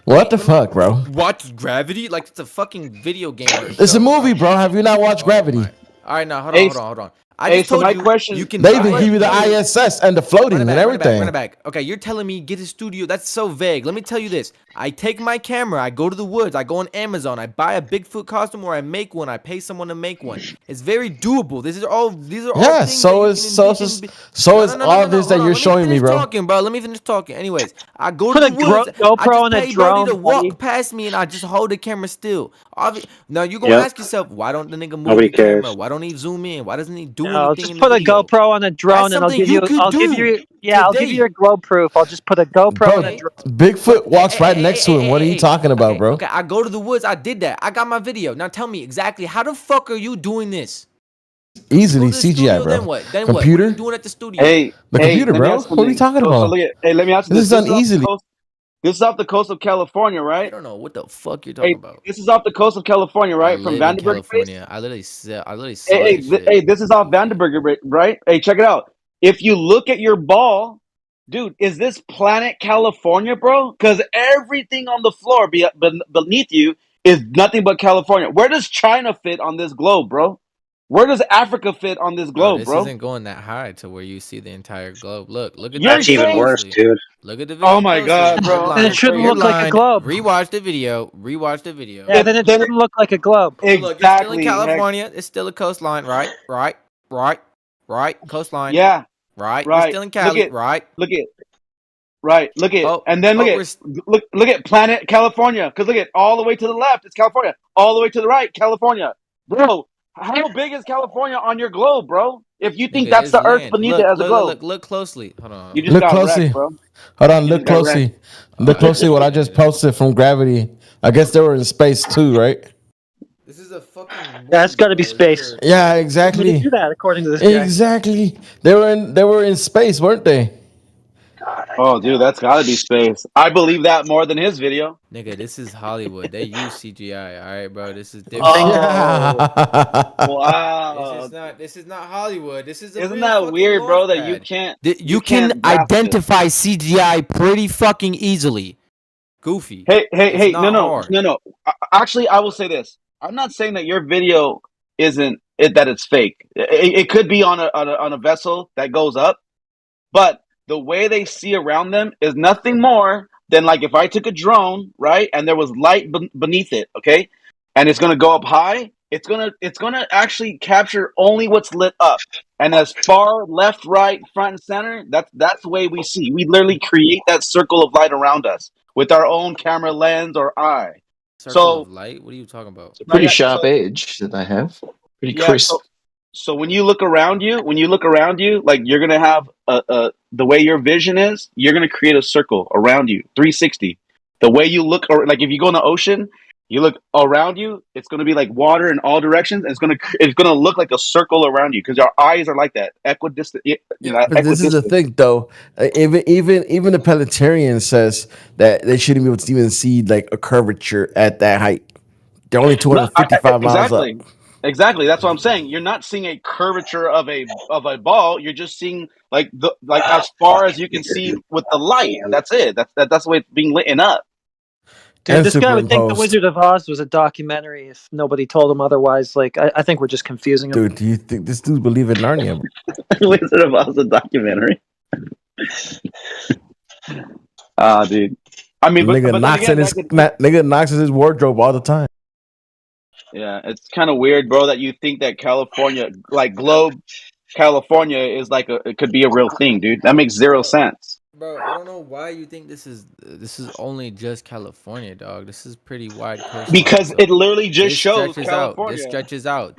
What the fuck, bro? Watch Gravity like it's a fucking video game. Or It's a movie, bro. Have you not watched Gravity? All right, now hold Hey, on. I hey, just so told my you. question- You can. They buy even it. give you the ISS and the floating and everything. Run it back. Okay, you're telling me get a studio. That's so vague. Let me tell you this. I take my camera. I go to the woods. I go on Amazon. I buy a Bigfoot costume or I make one. I pay someone to make one. It's very doable. These are all. Yeah, things so that you is can so envision is be- so No, is no, no, all no, of this no, that hold you're on. showing me, bro. Talking, bro. Let me finish talking. Anyways, I go Put to a the woods. GoPro I just on a pay drone, Brody to walk buddy. past me and I just hold the camera still. Now you're gonna Yep. ask yourself, why don't the nigga move Nobody the camera? cares. Why don't he zoom in? Why doesn't he do No, anything just in put the a video? GoPro on a drone, That's and I'll something give you. you I'll could give do you. Yeah, I'll give today. you your glow proof. I'll just put a GoPro on a drone. Bigfoot walks right next to him. What are you talking about, bro? Okay, I go to the woods. I did that. I got my video. Now tell me exactly how the fuck are you doing this? Easily Go to the CGI, studio, bro. Then what? Then what? What are Computer. you doing at the studio? Hey, The hey, computer, let me bro. ask What are you something. talking So about? look at, hey, let me ask you This is done off the easily. coast- This is off the coast of California, I right? don't know what the fuck you're Hey, talking about. this is off the coast of California, I right? From live in Vandenberg Base. California. I literally saw Hey, that shit. hey, this is off Vandenberg, right? Hey, check it out. If you look at your ball, dude, is this planet California, bro? Because everything on the floor beneath you is nothing but California. Where does China fit on this globe, bro? Where does Africa fit on this globe, this bro? isn't going that high to where you see the entire globe. Look at You're That's even saying- worse, dude. Look at the video. Oh my God, bro. You're Then it shouldn't You're look like a lying. globe. Rewatch the video. Rewatch the video. Yeah, then it shouldn't look like a globe. So look, it's still in Exactly. heck. California. It's still a coastline, right? Coastline. Yeah, Right. right. We're still in Cali, Look at, right? look at, right. Look at, Oh, and then oh, look at, look at planet California. Because look at all the way to the left, it's California. All the way to the right, California. Bro, how big is California on your globe, bro? If you think Nigga, that's it's the Earth land. beneath Look, it as a look, globe, look closely. Hold on. you just Look got closely. wrecked, bro. Hold on, You look just got closely. wrecked. Look closely what I just posted from Gravity. I guess they were in space too, right? This is a fucking. Yeah, it's got to be space. Yeah, They exactly. do that according to this guy. Exactly. They were in space, weren't they? Oh, dude, that's got to be space. I believe that more than his video. Nigga, this is Hollywood. They use CGI. All right, bro. This is different. Oh, wow. This is not Hollywood. This is. Isn't that weird, bro? That you can't. You can't can grasp it. identify CGI pretty fucking easily. Goofy. Hey, It's no, not no, hard. no, no. Actually, I will say this. I'm not saying that your video isn't that it's fake. It could be on a vessel that goes up, but the way they see around them is nothing more then like if I took a drone, right, and there was light beneath it, okay, and it's gonna go up high, it's gonna actually capture only what's lit up, and as far left, right, front, and center, that's the way we see. We literally create that circle of light around us with our own camera lens or eye. Circle of light? What are you talking about? It's a pretty sharp edge that they have. Pretty crisp. So when you look around you, like you're gonna have the way your vision is, you're gonna create a circle around you, 360. The way you look, or like if you go in the ocean, you look around you, it's gonna be like water in all directions, and it's gonna look like a circle around you because our eyes are like that, equidistant. But this is the thing, though. Even the Planetarian says that they shouldn't be able to even see like a curvature at that height. They're only 255 miles up. Exactly. That's what I'm saying. You're not seeing a curvature of a ball. You're just seeing like as far as you can see with the light. That's it. That's the way it's being lit up. Dude, this guy would think The Wizard of Oz was a documentary if nobody told him otherwise. Like, I think we're just confusing him. Dude, do you think this dude believe in Narnia? Wizard of Oz is a documentary. Dude. I mean, nigga knocks in his wardrobe all the time. Yeah, it's kind of weird, bro, that you think that California, like Globe, California is like it could be a real thing, dude. That makes zero sense. Bro, I don't know why you think this is only just California, dog. This is pretty wide coastline. Because it literally just shows California. This stretches out.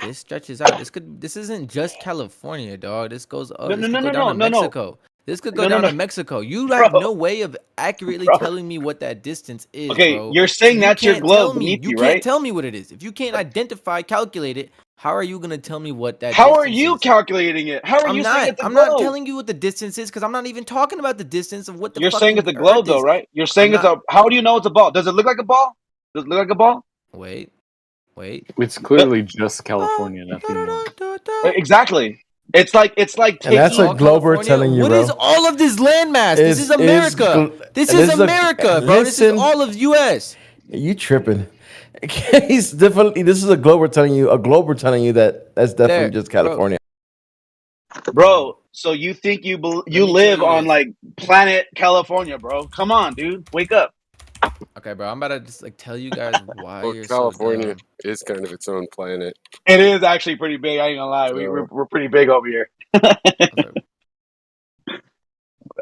This isn't just California, dog. This goes up. This could go down to Mexico. This could go down to Mexico. You have no way of accurately telling me what that distance is, okay, bro. you're saying that's your globe beneath you, right? You can't tell me what it is. If you can't identify, calculate it, how are you going to tell me what that How distance are you is? calculating it? How are you saying it's a I'm globe? not telling you what the distance is because I'm not even talking about the distance of what the You're saying it's a fucking globe, Earth though, is. right? You're saying how do you know it's a ball? Does it look like a ball? Does it look like a ball? Wait. It's clearly just California, nothing more. Exactly. It's like And that's what Glober telling you, What bro. is all of this landmass? This is America. This is America, bro. This is all of U.S. You tripping? He's definitely. This is a Glober telling you. A Glober telling you that that's definitely just California. Bro, so you think you live on like planet California, bro? Come on, dude, wake up. Okay, bro, I'm about to just like tell you guys why Well, you're California so is kind of its own planet. It is actually pretty big. I ain't gonna lie, we're pretty big over here.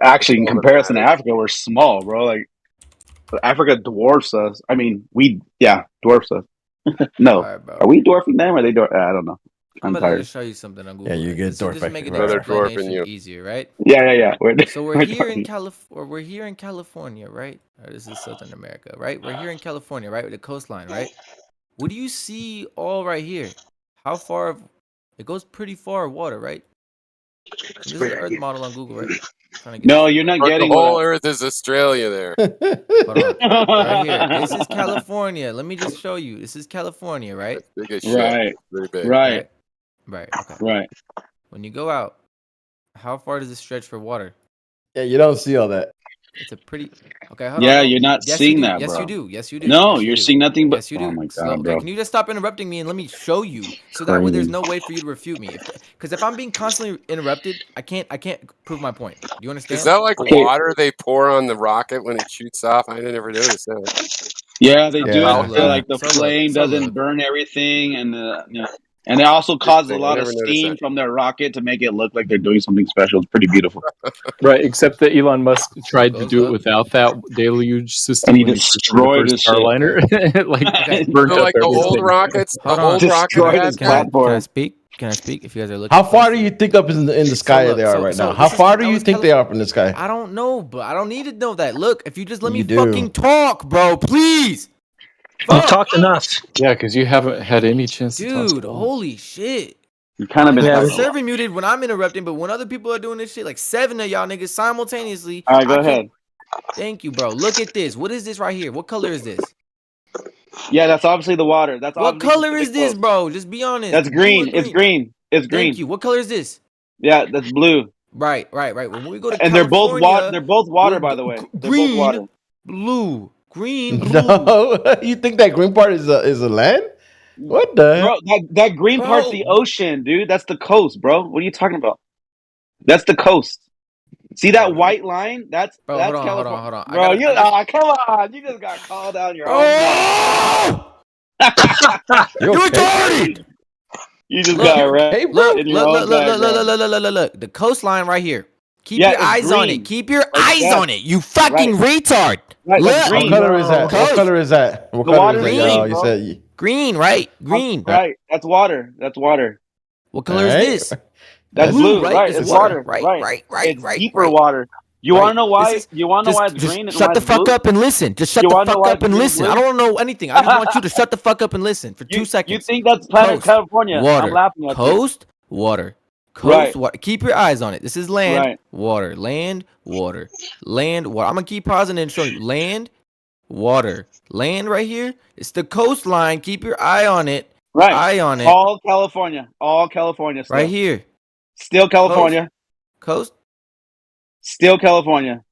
Actually, in comparison to Africa, we're small, bro. Like Africa dwarfs us. I mean, dwarfs us. No, are we dwarfing them? Or are they dwarf? I don't know. I'm about tired. to just show you something on Google. Yeah, you get dwarfed. Just make it Another dwarf in explanation you. easier, right? Yeah. So we're here in California, right? This is Southern America, right? We're here in California, right? With the coastline, right? What do you see all right here? How far? It goes pretty far of water, right? This is the Earth model on Google, right? No, you're not getting the whole Earth is Australia there. Hold on. Right here. This is California. Let me just show you. This is California, right? Big as shit. Right. Very big. Right. Okay. Right. When you go out, how far does it stretch for water? Yeah, you don't see all that. It's a pretty. Okay, hold on. Yeah, you're not seeing you do. that, Yes, bro. you do. Yes, you do. No, Yes, you you're do. seeing nothing but. Yes, you do. Oh my god, Okay, bro. can you just stop interrupting me and let me show you, so that way there's no way for you to refute me? Because if I'm being constantly interrupted, I can't prove my point. Do you understand? Is that like water they pour on the rocket when it shoots off? I never noticed that. Yeah, they do Yeah. it so like the flame doesn't burn everything, and and it also causes a lot of steam from their rocket to make it look like they're doing something special. It's pretty beautiful. Right, except that Elon Musk tried to do it without that deluge system. And he when destroyed first his shit. Starliner. Burnt So up like the old everything. rockets, Hold on. Destroyed his Can I platform. speak? Can I speak? If you guys are looking. How far do you think up in the sky look, they are so- right so now? How this is- far do that you was think they are up in the sky? I don't know, but I don't need to know that. Look, if you just let me You do. fucking talk, bro, please. You've talked enough. Yeah, because you haven't had any chance to talk. Dude, holy shit. You kind of been. I'm server muted when I'm interrupting, but when other people are doing this shit, like 7 of y'all niggas simultaneously. All right, go I can't- ahead. Thank you, bro. Look at this. What is this right here? What color is this? Yeah, that's obviously the water. That's What obviously color is Pacific this, Coast. bro? Just be honest. That's Blue or green. It's green. It's green. Thank you. What color is this? Yeah, that's blue. Right. When we go to And they're both California, water. They're both water, by the way. They're both water. blue, green, blue. No, you think that green part is a land? What the hell? Bro, that green part's the ocean, dude. That's the coast, bro. What are you talking about? That's the coast. See that white line? That's Bro, that's hold on, California. hold on. Bro, come on! You just got called out your own mouth. You okay? You just Look, got wrecked Hey, bro. in your own bag, look. The coastline right here. Keep Yeah, your it's eyes on green. it. Keep your Like eyes that. on it. You fucking retard. Right, Look. like What green. color is that? What Coast. color is that? What The color water's is that, green, y'all? You bro. said Green, right? Green. Right, that's water. That's water. What color is Alright. this? That's blue, right? right? It's It's water. water. Right. It's deeper water. You want to know why? You want to know why it's green and Shut why the it's fuck blue? up and listen. Just shut You the wanna know fuck why up it's and green and listen. blue? I don't know anything. I just want you to shut the fuck up and listen for 2 seconds. You think that's planet Coast, California? water, I'm laughing at you. coast, water, coast, Right. water. Keep your eyes on it. This is land, Right. water, land, water, land, water. I'm gonna keep pausing and showing you land, water, land right here. It's the coastline. Keep your eye on it. Right. Eye on it. All California. Still. Right here. Still California. Coast. Still California.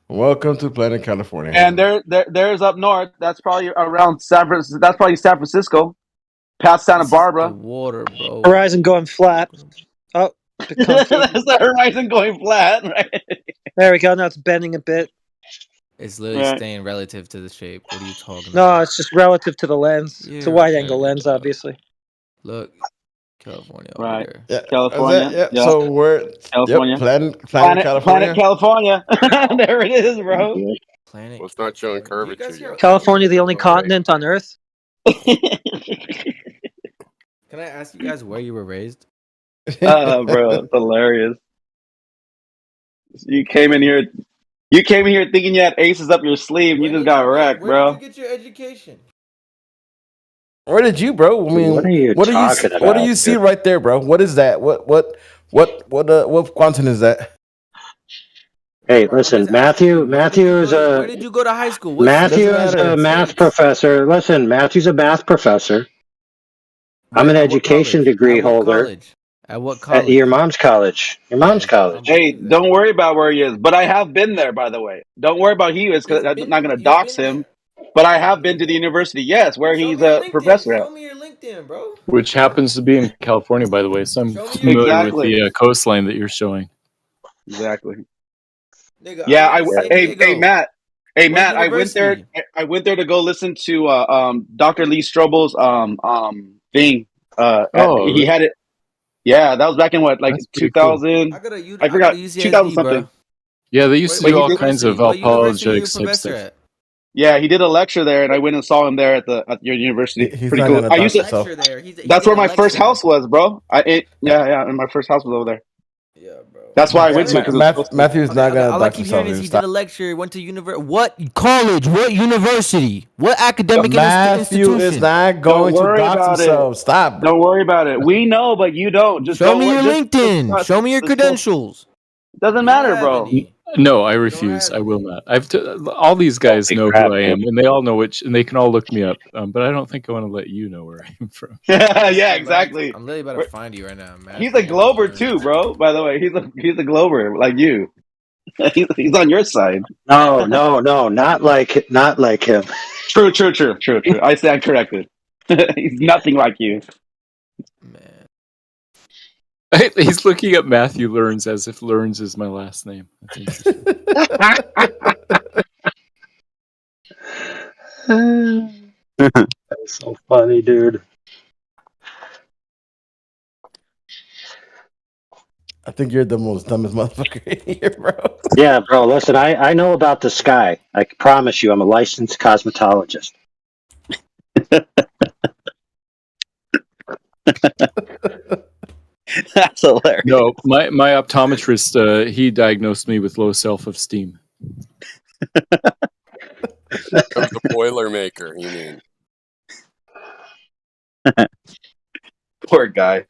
Welcome to Planet California. And there's up north. That's probably around San Francisco. That's probably San Francisco, past Santa Barbara. Water, bro. Horizon going flat. Oh, That's the horizon going flat, right? there we go. Now it's bending a bit. It's literally Right. staying relative to the shape. What are you talking No, about? it's just relative to the lens. It's a Yeah, wide-angle lens, obviously. Look, California Right. over Yeah, California. Yep. Yeah. So we're California. Planet California. Planet California. There it is, bro. Planet. Well, it's not showing curvature yet. California, the only continent on Earth. Can I ask you guys where you were raised? Bro, it's hilarious. You came in here thinking you had aces up your sleeve, and you just got wrecked, Where bro. did you get your education? Where did you, bro? I mean, What are you what do you talking what do about, you see dude? right there, bro? What is that? What quantum is that? Hey, listen, Matthew is Where did you go to high school? What Matthew state? is a math professor. Listen, Matthew's a math professor. I'm an At what education college? degree At what holder college? At what at college? your mom's college. Your mom's college. Hey, don't worry about where he is. But I have been there, by the way. Don't worry about he is, because I'm not going to dox him. But I have been to the university, yes, where he's a professor at. Show me your LinkedIn, bro. Which happens to be in California, by the way. So I'm familiar Exactly. with the coastline that you're showing. Exactly. Nigga, Yeah, I'm in San hey Diego. Matt. Hey What Matt, I went there. university? I went there to go listen to Dr. Lee Strobel's thing. He had it. Yeah, that was back in what, like That's pretty cool. 2000. I got a I forgot, UCSD, 2000 something. bro. Yeah, they used to Wait, do he all did- kinds of What university are you a apologetics type professor stuff. at? Yeah, he did a lecture there, and I went and saw him there at your university. He's Pretty not cool. gonna I used dox to. himself. Lecture there. He That's did where a my lecture first there. house was, bro. And my first house was over there. Yeah, bro. That's why I went to it. 'cause it was close to- Matthew's not gonna All I dox keep himself. hearing is he Stop. did a lecture, went to university. What college? What university? What academic Matthew institution? is not Don't going to worry dox about it. himself. Stop. Don't worry about it. We know, but you don't. Just Show don't me wor- your just- LinkedIn. just- Show me your just don't- credentials. Doesn't You matter, don't have bro. any. No, I refuse. I will not. All these guys know who I am, and they all know and they can all look me up. But I don't think I want to let you know where I am from. Yeah, exactly. I'm literally about to find you right now, man. He's a Glober too, bro. By the way, he's a Glober like you. he's on your side. No, not like him. True. I stand corrected. He's nothing like you. He's looking up Matthew Learns as if Learns is my last name. That's interesting. That's so funny, dude. I think you're the most dumbest motherfucker in here, bro. Yeah, bro. Listen, I know about the sky. I can promise you, I'm a licensed cosmetologist. That's hilarious. No, my optometrist, he diagnosed me with low self-esteem. The Boilermaker, you mean? Poor guy.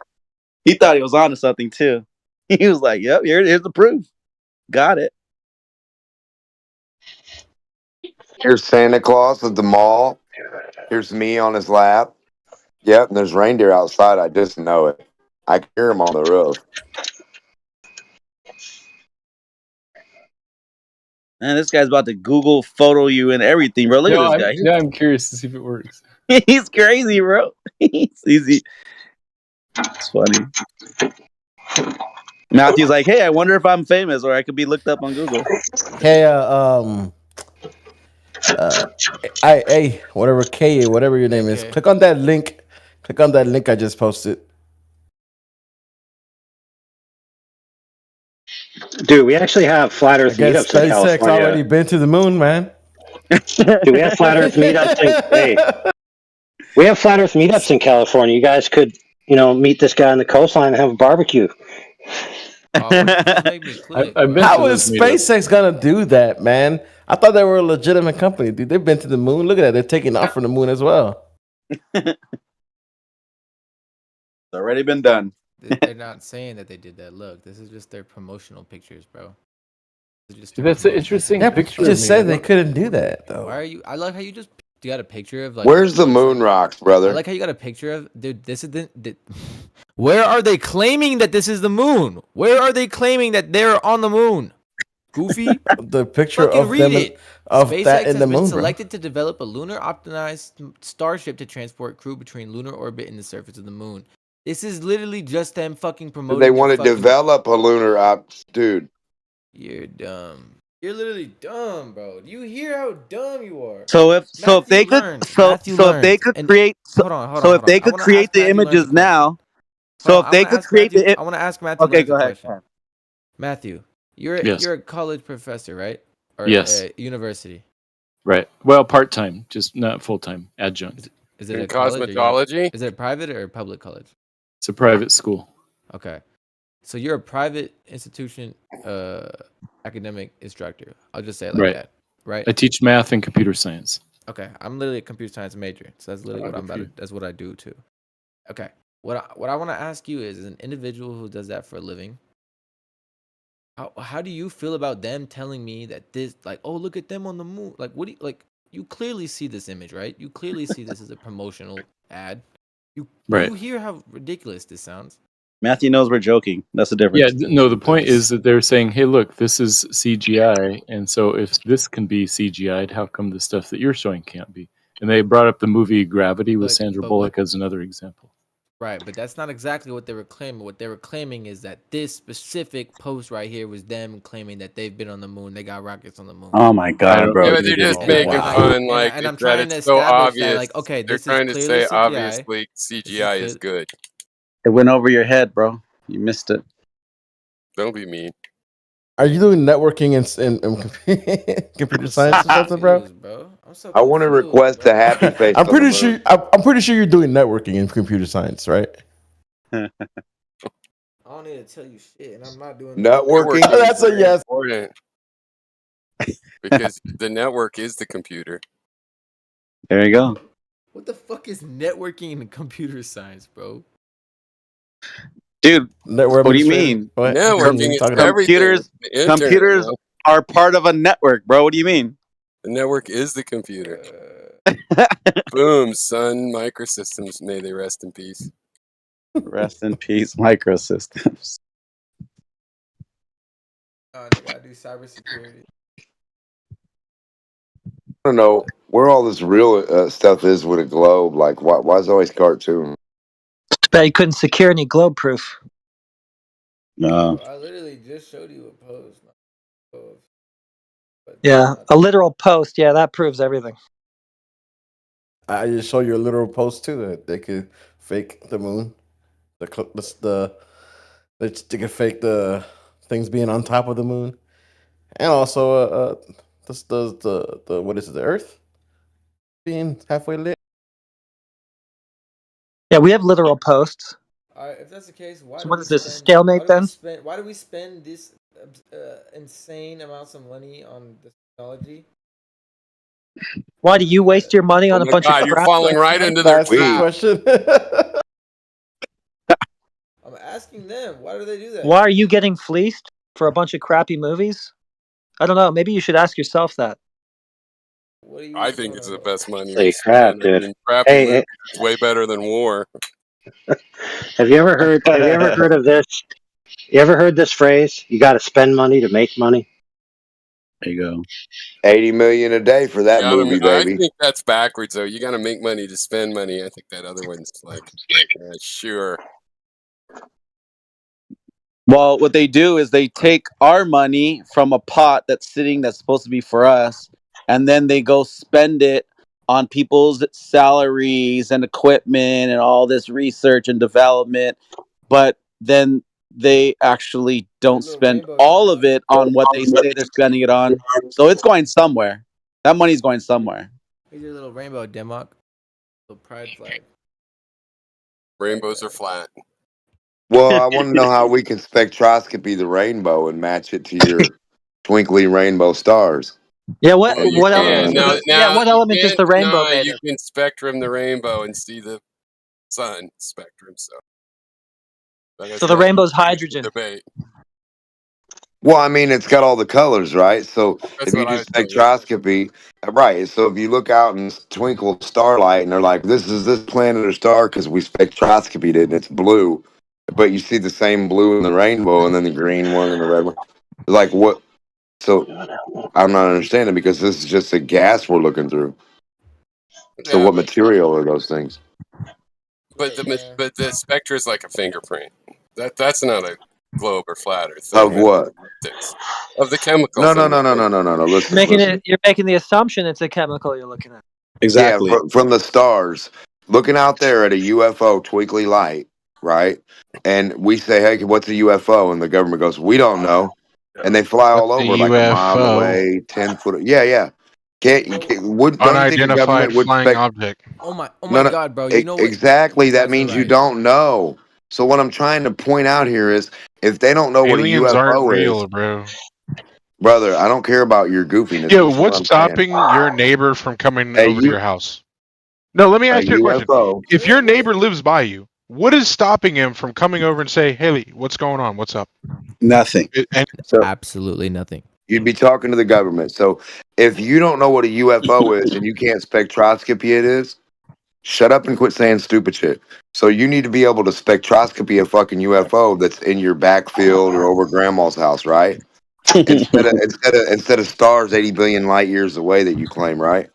He thought he was onto something too. He was like, "Yep, here's the proof. Got it." Here's Santa Claus at the mall. Here's me on his lap. Yep, and there's reindeer outside. I just know it. I can hear him on the roof. Man, this guy's about to Google photo you and everything, bro. Look at this guy. I'm curious to see if it works. He's crazy, bro. He's easy. It's funny. Matthew's like, hey, I wonder if I'm famous or I could be looked up on Google. Hey, whatever K, whatever your name is. Okay. Click on that link. Click on that link I just posted. Dude, we actually have flat Earth I guess meetups in SpaceX California. already been to the moon, man. Dude, we have flat Earth meetups. We have flat Earth meetups in California. You guys could, meet this guy on the coastline and have a barbecue. How is SpaceX gonna do that, man? I thought they were a legitimate company, dude. They've been to the moon. Look at that. They're taking off from the moon as well. It's already been done. They're not saying that they did that. Look, this is just their promotional pictures, bro. That's an interesting picture. You just said they couldn't do that, though. Why are you? I like how you got a picture of like. Where's the moon rocks, brother? I like how you got a picture of, dude. This is the where are they claiming that this is the moon? Where are they claiming that they're on the moon? Goofy. The picture Fucking of read them it. of SpaceX that in has the been moon, bro. selected to develop a lunar optimized starship to transport crew between lunar orbit and the surface of the moon. This is literally just them fucking promoting. They want to develop a lunar dude. You're dumb. You're literally dumb, bro. Do you hear how dumb you are? So if they could create if they could create the images now. So if they could create the I want to ask Matthew. Okay, go ahead. Matthew, you're a college professor, right? Or Yes. University. Right. Well, part-time, just not full-time, adjunct. Is it In a college or cosmetology? Is it a private or a public college? It's a private school. Okay. So you're a private institution academic instructor. I'll just say it like Right. that. Right? I teach math and computer science. Okay. I'm literally a computer science major. So that's literally what I'm about to, that's what I do too. Okay. What I want to ask you is, as an individual who does that for a living, how do you feel about them telling me that this, like, oh, look at them on the moon? Like, what do you, like, you clearly see this image, right? You clearly see this as a promotional ad. You hear how ridiculous this sounds. Matthew knows we're joking. That's the difference. Yeah, no, the point is that they're saying, hey, look, this is CGI, and so if this can be CGI'd, how come the stuff that you're showing can't be? And they brought up the movie Gravity with Sandra Bullock as another example. Right, but that's not exactly what they were claiming. What they were claiming is that this specific post right here was them claiming that they've been on the moon. They got rockets on the moon. Oh my god, bro! Yeah, but they're just making fun, like and I'm that trying to it's so establish obvious. that, like, okay, they're this is trying to clearly say CGI. obviously CGI is good. It went over your head, bro. You missed it. Don't be mean. Are you doing networking in computer science or something, bro? I want to request a happy face. I'm pretty sure. I'm pretty sure you're doing networking in computer science, right? I don't need to tell you shit, and I'm not doing Networking? That's a yes. Important. Because the network is the computer. There you go. What the fuck is networking in computer science, bro? Dude, network what do you mean? Networking is computers. everything. The internet, Computers bro. are part of a network, bro. What do you mean? The network is the computer. Boom, Sun Microsystems. May they rest in peace. Rest in peace, Microsystems. They gotta do cybersecurity. I don't know where all this real stuff is with a globe. Like, why is it always cartoon? Bet you couldn't secure any globe proof. No. I literally just showed you a post. Yeah, a literal post. Yeah, that proves everything. I just show you a literal post too that they could fake the moon. They could fake the things being on top of the moon, and also the what is it, the Earth being halfway lit. Yeah, we have literal posts. All right, if that's the case, why? So what is this, a stalemate then? Why do we spend this insane amounts of money on this technology? Why do you waste your money on a bunch of You're crap? falling right into their trap. Question. I'm asking them. Why do they do that? Why are you getting fleeced for a bunch of crappy movies? I don't know. Maybe you should ask yourself that. I think it's the best money. Holy to crap, spend. I dude. mean, crappy Hey, movies is way better than war. Have you ever heard of this? You ever heard this phrase? You got to spend money to make money. There you go. 80 million a day for that movie, I baby. think that's backwards, though. You got to make money to spend money. I think that other one's like, sure. Well, what they do is they take our money from a pot that's supposed to be for us, and then they go spend it on people's salaries and equipment and all this research and development. But then they actually don't spend all of it on what they say they're spending it on. So it's going somewhere. That money's going somewhere. Here's your little rainbow, Demok. Little pride flag. Rainbows are flat. Well, I want to know how we can spectroscopy the rainbow and match it to your twinkly rainbow stars. Yeah, what You what can. element? Now, What you element is can't the rainbow deny made you of? can spectrum the rainbow and see the sun spectrum. So, So the rainbow's hydrogen. Debate. Well, I mean, it's got all the colors, right? So That's if you what I do was telling you. spectroscopy, right? So if you look out and twinkle starlight, and they're like, "This is this planet or star," because we spectroscopied it and it's blue, but you see the same blue in the rainbow, and then the green one and the red one. Like what? So I'm not understanding because this is just a gas we're looking through. So Yeah, what material are those things? but the spectra is like a fingerprint. That's not a globe or flat or Of thing. what? Of the chemicals. No. Listen, You're making the assumption it's a chemical you're looking at. Exactly. Yeah, from the stars, looking out there at a UFO twinkly light, right? And we say, "Hey, what's a UFO?" And the government goes, "We don't know." And they fly all What's a over like a mile UFO? away, 10 foot. Yeah. Don't you think the Unidentified government would flying object. Oh my God, bro! You know what? exactly? That That's means you right. don't know. So what I'm trying to point out here is, if they don't know what a Aliens aren't UFO real, is, bro. brother, I don't care about your goofiness. Yeah, This is what what's I'm saying. stopping your neighbor from coming Hey, over to your house? No, let me ask you a question. UFO. If your neighbor lives by you, what is stopping him from coming over and say, "Hey, what's going on? What's up?" Nothing. Absolutely nothing. You'd be talking to the government. So if you don't know what a UFO is and you can't spectroscopy it is, shut up and quit saying stupid shit. So you need to be able to spectroscopy a fucking UFO that's in your backfield or over grandma's house, right? instead of stars 80 billion light years away that you claim, right?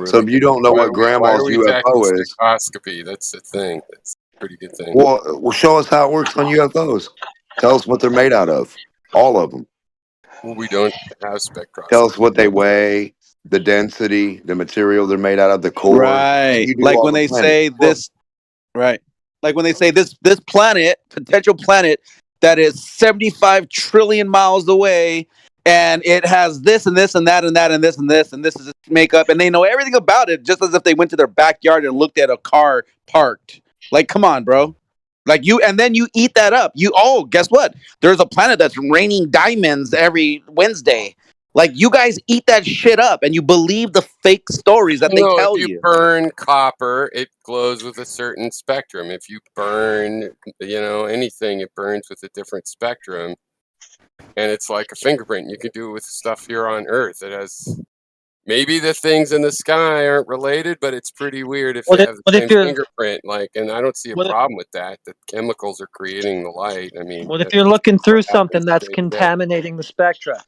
So if you don't know what grandma's why are we tackling UFO is, spectroscopy? That's the thing. That's a pretty good thing. well, show us how it works on UFOs. Tell us what they're made out of. All of them. Well, we don't have spectroscopy. Tell us what they weigh, the density, the material they're made out of, the core. Right. You do Like all when the they planning. say this. Right. Like when they say this planet, potential planet that is 75 trillion miles away, and it has this and this and that and that and this and this and this is its makeup, and they know everything about it, just as if they went to their backyard and looked at a car parked. Like, come on, bro. Like and then you eat that up. Guess what? There's a planet that's raining diamonds every Wednesday. Like, you guys eat that shit up and you believe the fake stories that they tell if you you. burn copper, it glows with a certain spectrum. If you burn, anything, it burns with a different spectrum. And it's like a fingerprint. You can do it with stuff here on Earth. It has maybe the things in the sky aren't related, but it's pretty weird if they have the same fingerprint. And I don't see a problem with that. The chemicals are creating the light. I mean, What if you're looking through something that's contaminating the spectra?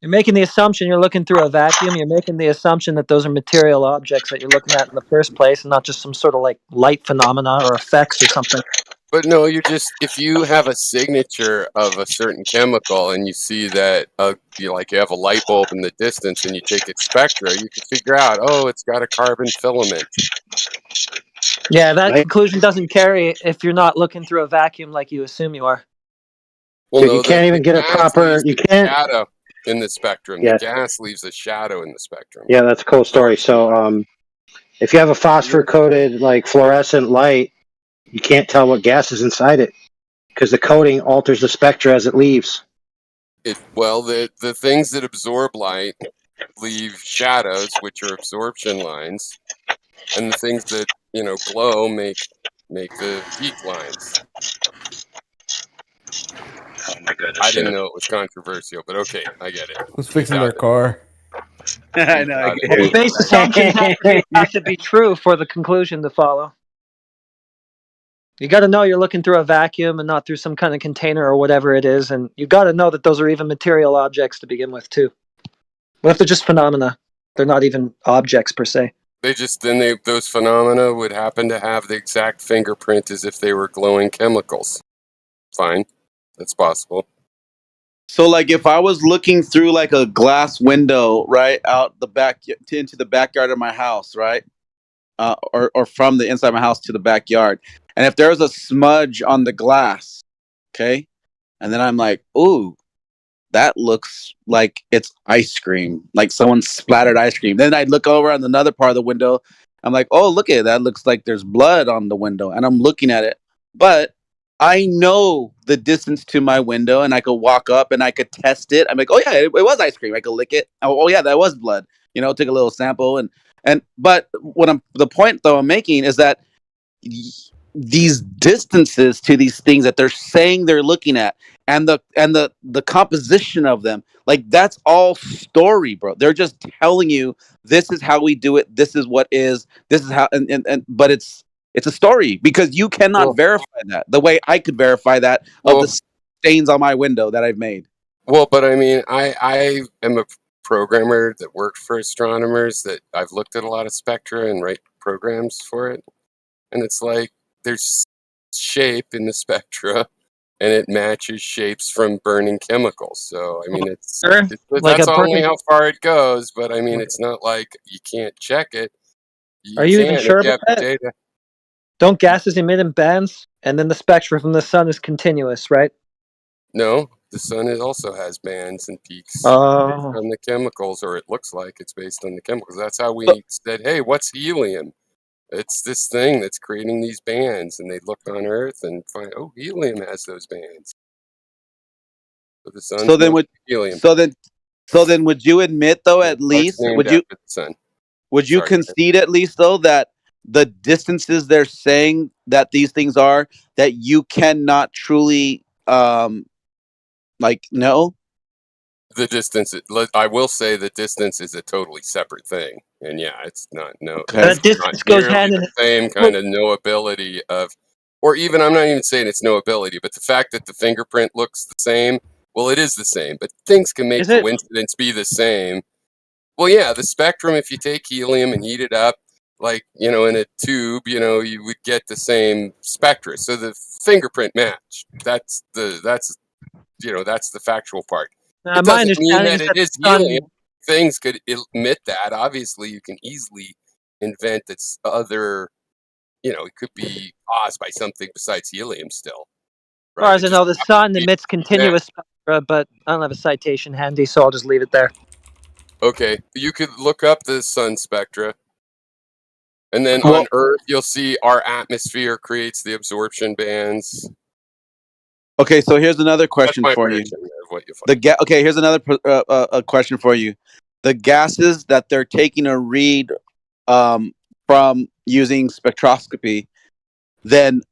You're making the assumption you're looking through a vacuum. You're making the assumption that those are material objects that you're looking at in the first place, and not just some sort of like light phenomena or effects or something. But no, if you have a signature of a certain chemical and you see that, you have a light bulb in the distance and you take its spectra, you can figure out, it's got a carbon filament. Yeah, that conclusion doesn't carry if you're not looking through a vacuum like you assume you are. Well, no, you can't even get a proper. You can't. Shadow in the spectrum. Yeah. The gas leaves a shadow in the spectrum. Yeah, that's a cool story. So, if you have a phosphor-coated, like fluorescent light, you can't tell what gas is inside it because the coating alters the spectra as it leaves. The things that absorb light leave shadows, which are absorption lines, and the things that glow make the peak lines. Oh my goodness! I didn't know it was controversial, but okay, I get it. Who's fixing their car? I know. The base assumptions have to be true for the conclusion to follow. You got to know you're looking through a vacuum and not through some kind of container or whatever it is, and you got to know that those are even material objects to begin with too. What if they're just phenomena? They're not even objects per se. those phenomena would happen to have the exact fingerprint as if they were glowing chemicals. Fine, that's possible. So, like, if I was looking through like a glass window, right, out the back into the backyard of my house, right, or from the inside of my house to the backyard, and if there's a smudge on the glass, okay, and then I'm like, ooh, that looks like it's ice cream, like someone splattered ice cream. Then I'd look over on another part of the window. I'm like, oh, look at it. That looks like there's blood on the window, and I'm looking at it, but I know the distance to my window, and I could walk up and I could test it. I'm like, oh yeah, it was ice cream. I could lick it. Oh yeah, that was blood. Take a little sample but the point though I'm making is that these distances to these things that they're saying they're looking at, and the composition of them, like that's all story, bro. They're just telling you this is how we do it. This is what is. This is how, but it's a story because you cannot verify that the way I could verify that of the stains on my window that I've made. Well, but I mean, I am a programmer that worked for astronomers, that I've looked at a lot of spectra and write programs for it. And it's like there's shape in the spectra and it matches shapes from burning chemicals. So, I mean, that's only how far it goes, but I mean, it's not like you can't check it. Are you even sure about that? Data. Don't gases emit in bands, and then the spectrum from the sun is continuous, right? No, the sun also has bands and peaks based on the chemicals, or it looks like it's based on the chemicals. That's how we said, hey, what's helium? It's this thing that's creating these bands, and they look on Earth and find, oh, helium has those bands. So the sun. Helium. So then, would you admit though, at least, would you concede at least though that the distances they're saying that these things are, that you cannot truly know? The distance, I will say the distance is a totally separate thing. And yeah, it's not, that distance goes hand in the same kind of knowability of, or even, I'm not even saying it's knowability, but the fact that the fingerprint looks the same, well, it is the same, but things can make coincidence be the same. Well, yeah, the spectrum, if you take helium and heat it up, like, in a tube, you would get the same spectra. So the fingerprint match, that's the factual part. It doesn't mean that it is helium. Things could emit that. Obviously, you can easily invent this other, it could be caused by something besides helium still. Right? As far as I know, the sun emits continuous spectra, but I don't have a citation handy, so I'll just leave it there. Okay, you could look up the sun spectra. And then on Earth, you'll see our atmosphere creates the absorption bands. Okay, so here's another question for you. Here's another question for you. The gases that they're taking a read from using spectroscopy, then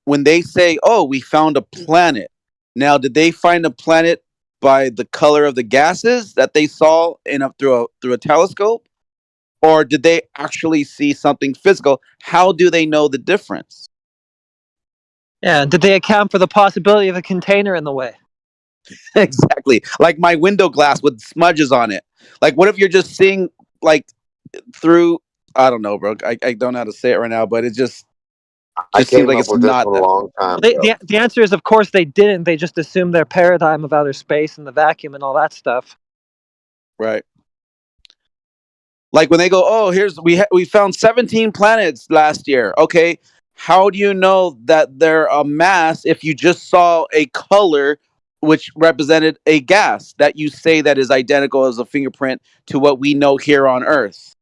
when they say, "Oh, we found a planet." Now, did they find a planet by the color of the gases that they saw through a telescope, or did they actually see something physical? How do they know the difference? Yeah, did they account for the possibility of a container in the way? Exactly. Like my window glass with smudges on it. Like, what if you're just seeing, like, through, I don't know, bro. I don't know how to say it right now, but it just seems like it's not. A long time the answer is, of course, they didn't. They just assumed their paradigm of outer space and the vacuum and all that stuff. Right. Like when they go, oh, we found 17 planets last year. Okay. How do you know that they're a mass if you just saw a color which represented a gas that you say that is identical as a fingerprint to what we know here on Earth?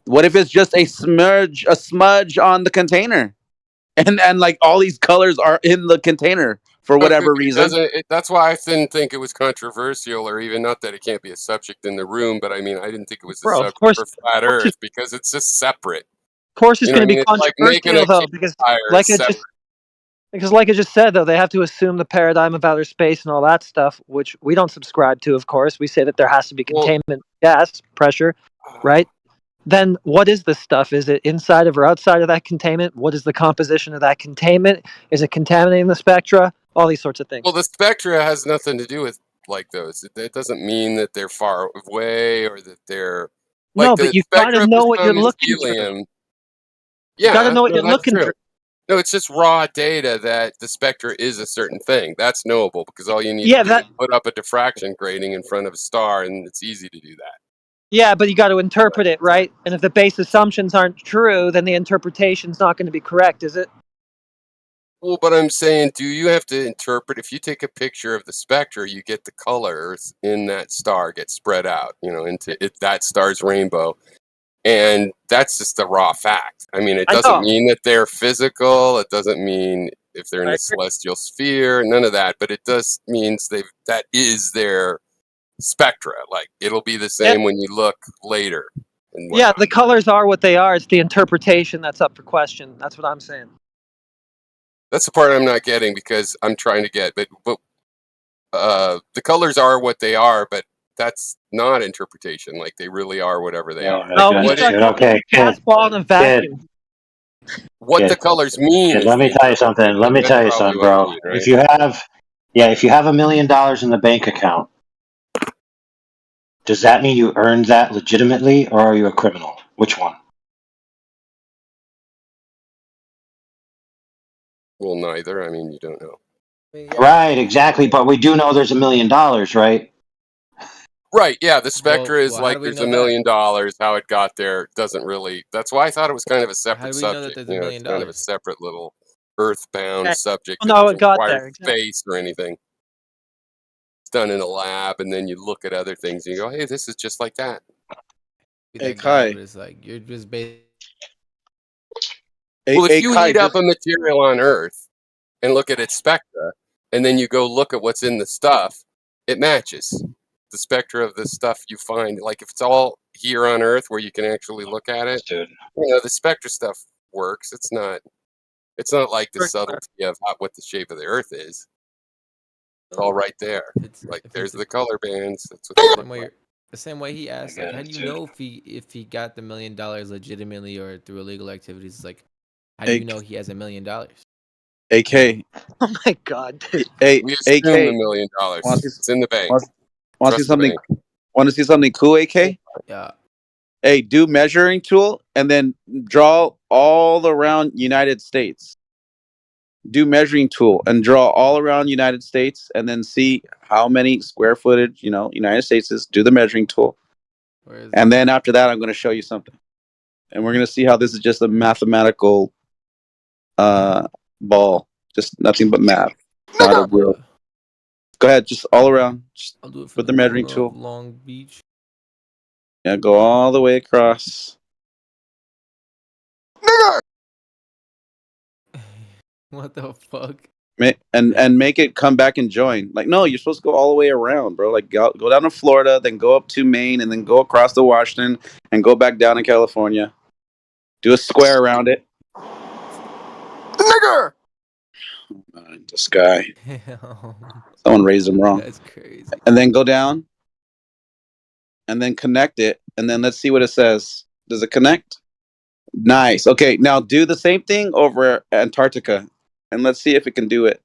What if it's just a smudge on the container, and like all these colors are in the container for whatever reason? That's why I didn't think it was controversial, or even, not that it can't be a subject in the room, but I mean, I didn't think it was a subject for flat Earth because it's just separate. Of course, it's going to be controversial, though, because like I just said, though, they have to assume the paradigm of outer space and all that stuff, which we don't subscribe to. Of course, we say that there has to be containment, gas pressure, right? Then what is this stuff? Is it inside of or outside of that containment? What is the composition of that containment? Is it contaminating the spectra? All these sorts of things. Well, the spectra has nothing to do with like those. It doesn't mean that they're far away or that they're Like No, the but you spectra gotta of know the what you're sun is looking through. helium. You gotta Yeah, know what no, you're that's looking true. through. No, it's just raw data that the spectra is a certain thing. That's knowable because all you need Yeah, to do that. is put up a diffraction grating in front of a star, and it's easy to do that. Yeah, but you got to interpret it, right? And if the base assumptions aren't true, then the interpretation's not going to be correct, is it? Well, but I'm saying, do you have to interpret? If you take a picture of the spectra, you get the colors in that star get spread out, into that star's rainbow, and that's just the raw fact. I mean, it I doesn't know. mean that they're physical. It doesn't mean if they're in I the agree. celestial sphere. None of that. But it does means that is their spectra. Like it'll be the Yeah, same when you look later and yeah, whatnot. the colors are what they are. It's the interpretation that's up for question. That's what I'm saying. That's the part I'm not getting because I'm trying to get, but the colors are what they are, but that's not interpretation. Like they really are whatever they are. my No, when you What goodness, it, dude. Okay, gas ball in a vacuum. what the kid, colors mean kid. is Let me the tell you something. interpretation. Let me That's tell you probably something, what you bro. mean, If right? you have, if you have $1 million in the bank account, does that mean you earned that legitimately, or are you a criminal? Which one? Well, neither. I mean, you don't know. Right, exactly. But we do know there's $1 million, right? Right, yeah, the spectra is Well, how like do we there's know $1 that? million. How it got there doesn't really. That's why I thought it was kind of a How separate do we know that subject. there's $1 It's million? kind of a separate little earthbound Okay. subject Oh, that no, it doesn't got require there. Exactly. space or anything. It's done in a lab, and then you look at other things and you go, "Hey, this is just like that." Be Hey that guy, Kai. but it's like you're just based. Well, if Hey you Kai, heat up just a material on Earth and look at its spectra, and then you go look at what's in the stuff, it matches the spectra of the stuff you find. Like if it's all here on Earth where you can actually look at it, Dude. the spectra stuff works. It's not like the subtlety of what the shape of the Earth is. It's all right there. Like there's the color bands. That's what they look like. The same way he asked, like, how do you know if he got the $1 million legitimately or through illegal activities? It's like, how do you know he has $1 million? AK. Oh my god, dude. Hey, We assume AK. $1 million. It's in the bank. Want to see Trust the something? bank. Want to see something cool, AK? Yeah. Hey, do measuring tool and then draw all around United States. Do measuring tool and draw all around United States, and then see how many square footage United States is. Do the measuring tool, and then after that, I'm going to show you something, and we're going to see how this is just a mathematical ball, just nothing but math, not a real. Go ahead, just all around. Just I'll do it for with the measuring corner tool. of Long Beach. Yeah, go all the way across. What the fuck? And make it come back and join. Like, no, you're supposed to go all the way around, bro. Like, go down to Florida, then go up to Maine, and then go across to Washington, and go back down to California. Do a square around it. Nigger! This guy. Someone raised him wrong. That's crazy. And then go down, and then connect it, and then let's see what it says. Does it connect? Nice. Okay, now do the same thing over Antarctica, and let's see if it can do it.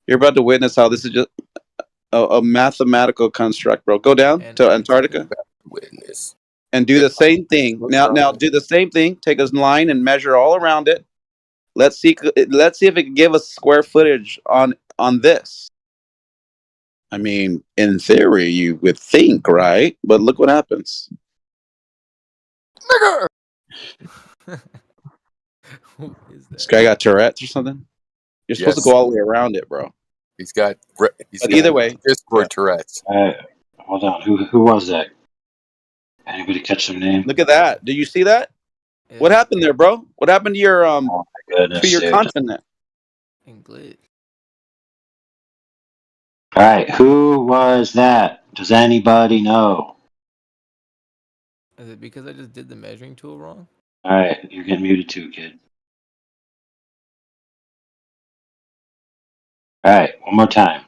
You're about to witness how this is just a mathematical construct, bro. Go down to Antarctica. Witness. And do the same thing. Now do the same thing. Take a line and measure all around it. Let's see if it can give us square footage on this. I mean, in theory, you would think, right? But look what happens. Nigger! Who is that? This guy got Tourette's or something? You're supposed to go all the way around it, bro. He's got. But either way, Discord Tourette's. Hold on. Who was that? Anybody catch some name? Look at that. Do you see that? Yeah. What happened there, bro? What happened to your Oh my goodness, to your dude. continent? Glitch. All right, who was that? Does anybody know? Is it because I just did the measuring tool wrong? All right, you're getting muted too, kid. All right, one more time.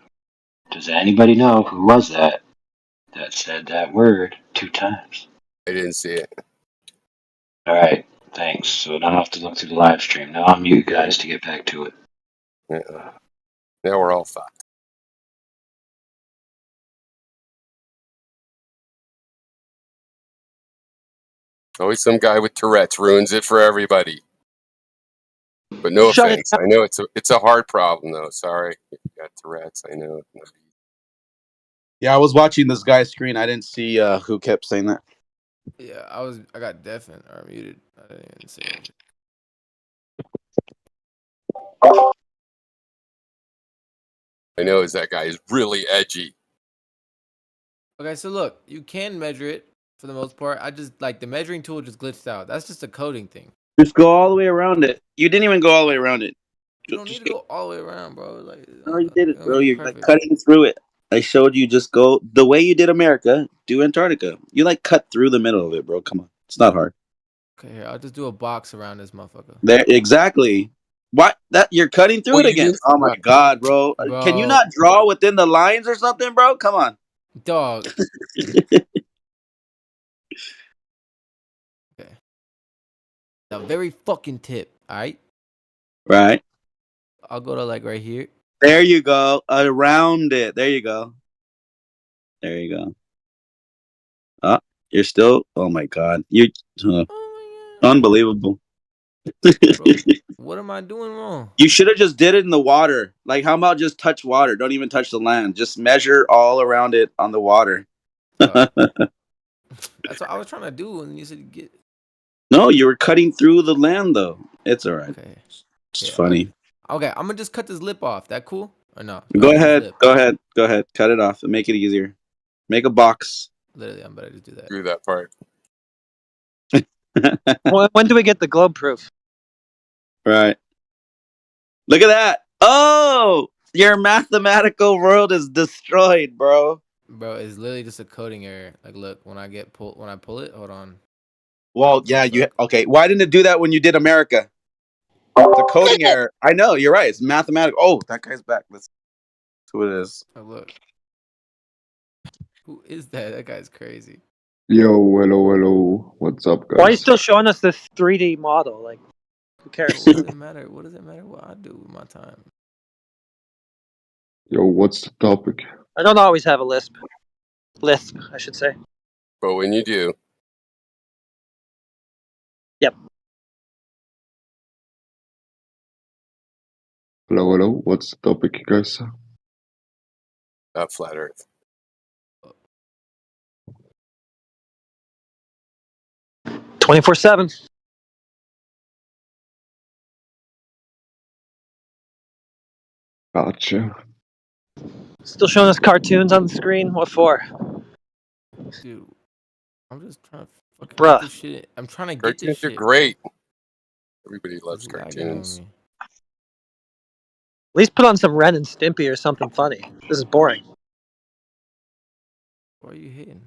Does anybody know who was that said that word 2 times? I didn't see it. All right, thanks. So now I have to look through the live stream. Now I'll mute you guys to get back to it. Now we're all fucked. Always some guy with Tourette's ruins it for everybody. But no Shut it offense. I know it's a hard problem though. Sorry if you got Tourette's. I know. Yeah, I was watching this guy's screen. I didn't see who kept saying that. Yeah, I got deafened or muted. I didn't even say anything. I know is that guy is really edgy. Okay, so look, you can measure it for the most part. I just like the measuring tool just glitched out. That's just a coding thing. Just go all the way around it. You didn't even go all the way around it. You don't need to go all the way around, bro. Like, No, you did it, bro. be You're like perfect. cutting through it. I showed you just go the way you did America, do Antarctica. You like cut through the middle of it, bro. Come on. It's not hard. Okay, here, I'll just do a box around this motherfucker. There exactly. What that you're cutting through Well, it you again. just- Oh my god, bro. Can you Bro. not draw within the lines or something, bro? Come on. Dog. Okay. The very fucking tip, alright? Right. I'll go to like right here. There you go. Around it. There you go. There you go. You're still. Oh my god. You. Unbelievable. What am I doing wrong? You should have just did it in the water. Like, how about just touch water? Don't even touch the land. Just measure all around it on the water. That's what I was trying to do, and you said get. No, you were cutting through the land, though. It's all right. Okay. It's funny. Okay, I'm gonna just cut this lip off. That cool or no? Go Not this ahead. lip. Go ahead. Go ahead. Cut it off and make it easier. Make a box. Literally, I'm better to do that. Do that part. When do we get the globe proof? Right. Look at that. Oh, your mathematical world is destroyed, bro. Bro, it's literally just a coding error. Like, look, when I pull it, hold on. Well, yeah, okay. Why didn't it do that when you did America? It's a coding error. I know, you're right. It's mathematical. Oh, that guy's back. That's who it is. Oh, look. Who is that? That guy's crazy. Yo, hello. What's up, guys? Why are you still showing us this 3D model? Like, who cares? What does it matter? What does it matter what I do with my time? Yo, what's the topic? I don't always have a lisp. Lisp, I should say. But when you do, Yep. Hello. What's the topic, guys? flat Earth. 24/7. Gotcha. Still showing us cartoons on the screen. What for? Dude, I'm just trying to fucking Bruh. get this shit. I'm trying to get Cartoons this are shit. great. Everybody loves It's lagging on cartoons. me. At least put on some Ren and Stimpy or something funny. This is boring. Why are you hitting?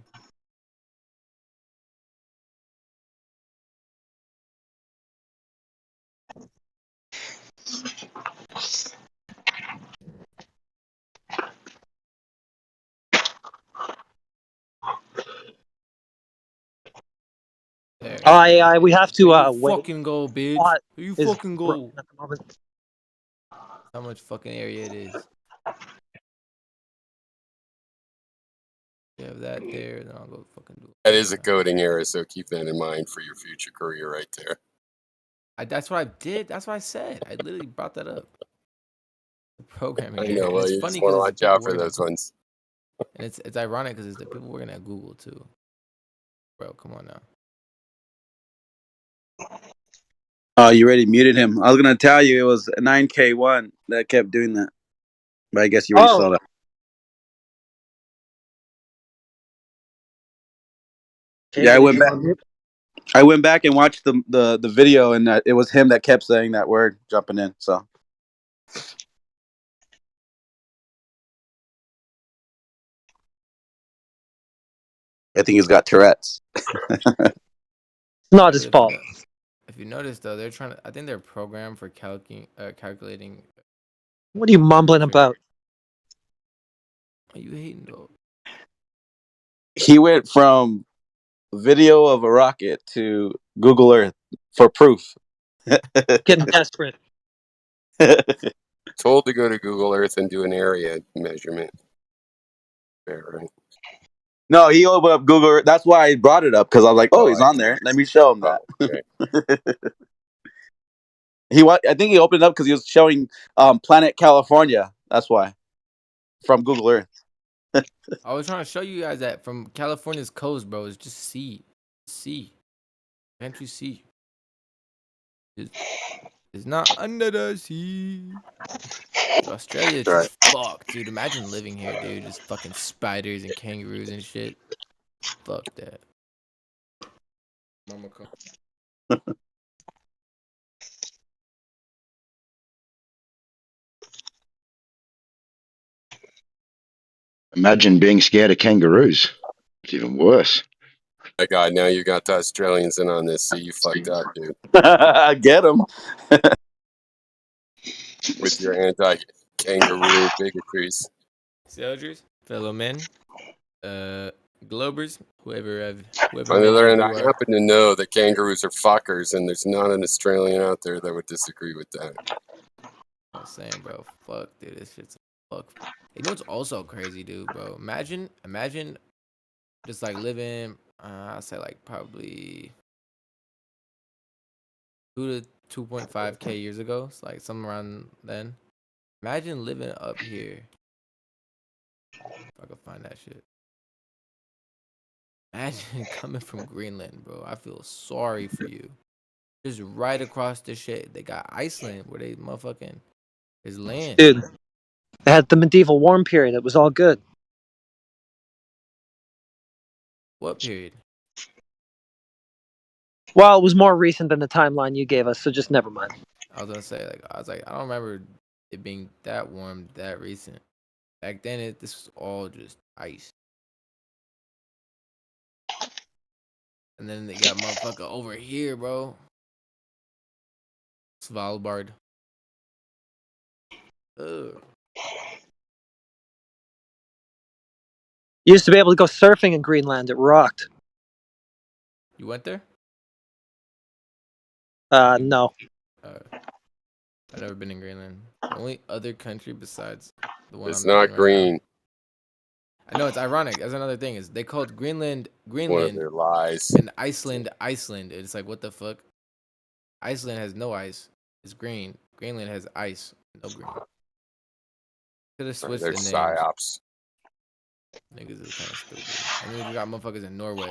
There. We have to Here you wait. fucking go, bitch. What Here you is fucking go. broken at the moment? How much fucking area it is. You have that there, then I'll go fucking do it. That is a coding error, so keep that in mind for your future career right there. That's what I did. That's what I said. I literally brought that up. The programming. I error. know, And well, it's you funny just want to because watch out for those ones. And it's ironic because it's the people working at Google too. Bro, come on now. Oh, you already muted him. I was gonna tell you it was a 9K1 that kept doing that, but I guess you already saw that. Yeah, I went back. I went back and watched the video, and it was him that kept saying that word, jumping in. So I think he's got Tourette's. Not his fault. If you notice though, they're trying to. I think they're programmed for calculating. What are you mumbling about? Are you hating though? He went from video of a rocket to Google Earth for proof. Getting desperate. Told to go to Google Earth and do an area measurement. Fair, right? No, he opened up Google Earth. That's why I brought it up because I was like, oh, he's on there. Let me show him that. Okay. I think he opened it up because he was showing Planet California. That's why. From Google Earth. I was trying to show you guys that from California's coast, bro, it's just sea. Can't you see? It's not under the sea. Dude, Australia is just fucked, dude. Imagine living here, dude. Just fucking spiders and kangaroos and shit. Fuck that. Mama come. Imagine being scared of kangaroos. It's even worse. My God, now you got the Australians in on this. See, you fucked up, dude. Get him. With your anti-kangaroo bigotries. Soldiers, fellow men, Globers, whoever On the other hand, I happen to know that kangaroos are fuckers, and there's not an Australian out there that would disagree with that. I'm saying, bro, fuck, dude, this shit's fuck. You know what's also crazy, dude, bro? Imagine just like living, I'll say like probably 2 to 2.5K years ago. It's like somewhere around then. Imagine living up here. If I could find that shit. Imagine coming from Greenland, bro. I feel sorry for you. Just right across the shit, they got Iceland where they motherfucking is land. Dude, they had the medieval warm period. It was all good. What period? Well, it was more recent than the timeline you gave us, so just never mind. I was gonna say, I don't remember it being that warm that recent. Back then, this was all just ice. And then they got motherfucker over here, bro. Svalbard. Ugh. You used to be able to go surfing in Greenland. It rocked. You went there? No. I've never been in Greenland. The only other country besides the one It's I'm not in green. Right now. I know it's ironic. That's another thing. Is they called Greenland One of their lies. and Iceland. It's like, what the fuck? Iceland has no ice. It's green. Greenland has ice. No green. Could have switched They're the names. psyops. Niggas is kind of stupid. I mean, you got motherfuckers in Norway.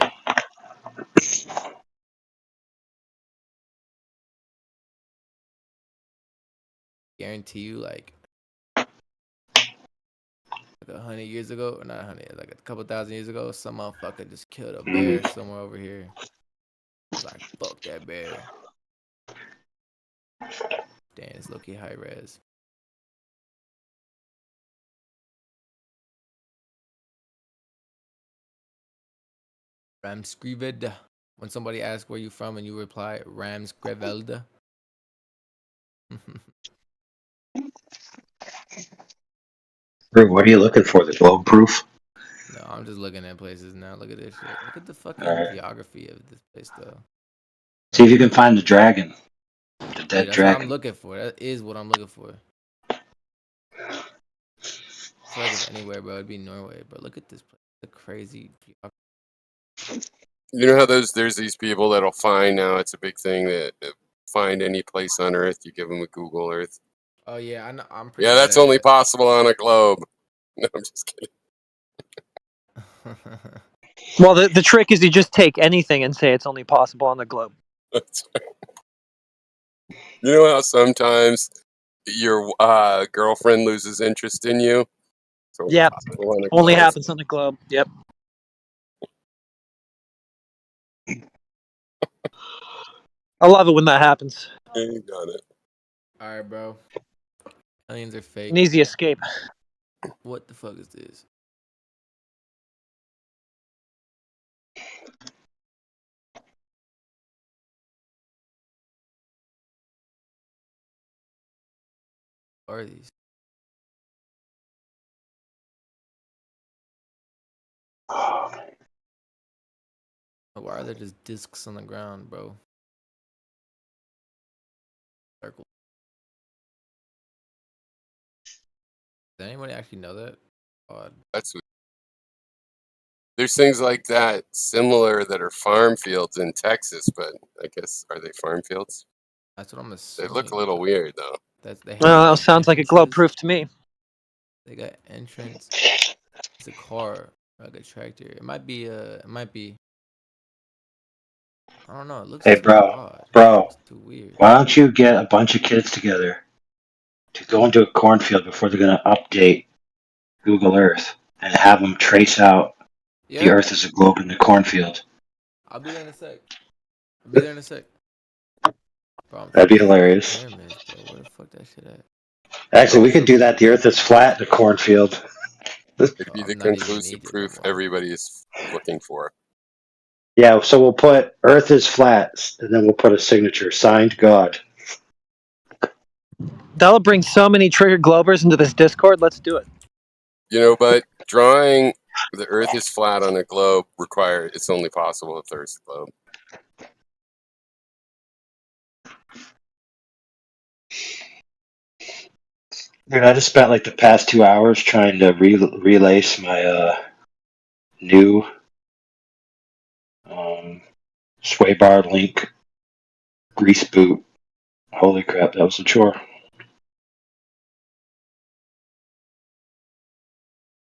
Guarantee you, like 100 years ago, or not 100, like a couple thousand years ago, some motherfucker just killed a bear somewhere over here. It's like, fuck that bear. Damn, it's low-key high res. Ramskrived. When somebody asks where you from and you reply, Ramskriveld. Bro, what are you looking for? The globe proof? No, I'm just looking at places now. Look at this shit. Look at the fucking Alright. geography of this place, though. See if you can find the dragon. The dead Dude, that's what dragon. I'm looking for. That is what I'm looking for. I feel like if anywhere, bro, it'd be Norway. But look at this place. The crazy geography. You know how there's these people that'll find now. It's a big thing that find any place on Earth. You give them a Google Earth. Oh yeah, I know, I'm pretty. Yeah, that's good at only that. possible on a globe. No, I'm just kidding. Well, the trick is you just take anything and say it's only possible on the globe. That's right. You know how sometimes your girlfriend loses interest in you? It's only Yep. possible on a Only globe. happens on the globe. Yep. I love it when that happens. Yeah, you got it. All right, bro. Aliens are fake. An easy escape. What the fuck is this? What are these? Why are there just discs on the ground, bro? Circle. Does anybody actually know that? Odd. That's There's things like that similar that are farm fields in Texas, but I guess are they farm fields? That's what I'm They assuming. look a little weird though. They have Well, sounds like a globe proof to me. They got entrance. It's a car, like a tractor. It might be. It might be. I don't know. It looks Hey, too bro, odd. bro, It's too weird. why don't you get a bunch of kids together to go into a cornfield before they're going to update Google Earth and have them trace out the Yeah. Earth as a globe in the cornfield? I'll be there in a sec. I'll be there in a sec. Bro, I'm That'd be trying to find the hilarious. pyramids, bro. Where the fuck that shit at? Actually, we could do that. The Earth is flat, the cornfield. It'd be the I'm not even in conclusive Egypt no proof more. everybody is looking for. Yeah, so we'll put Earth is flat, and then we'll put a signature, signed God. That'll bring so many triggered globers into this Discord. Let's do it. You know, but drawing the Earth is flat on a globe requires it's only possible if there's a globe. Dude, I just spent like the past 2 hours trying to relace my new sway bar link grease boot. Holy crap, that was a chore.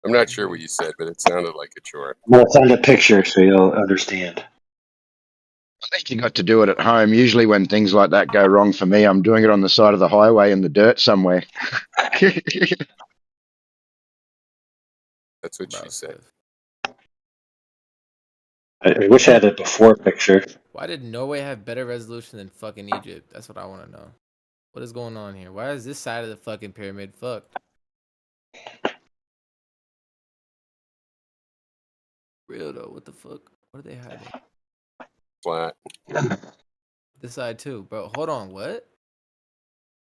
I'm not sure what you said, but it sounded like a chore. I'm gonna send a picture so you'll understand. At least you got to do it at home. Usually when things like that go wrong for me, I'm doing it on the side of the highway in the dirt somewhere. That's what she said. I wish I had a before picture. Why did Norway have better resolution than fucking Egypt? That's what I want to know. What is going on here? Why is this side of the fucking pyramid fucked? Real though, what the fuck? What are they hiding? Flat. This side too, bro. Hold on, what?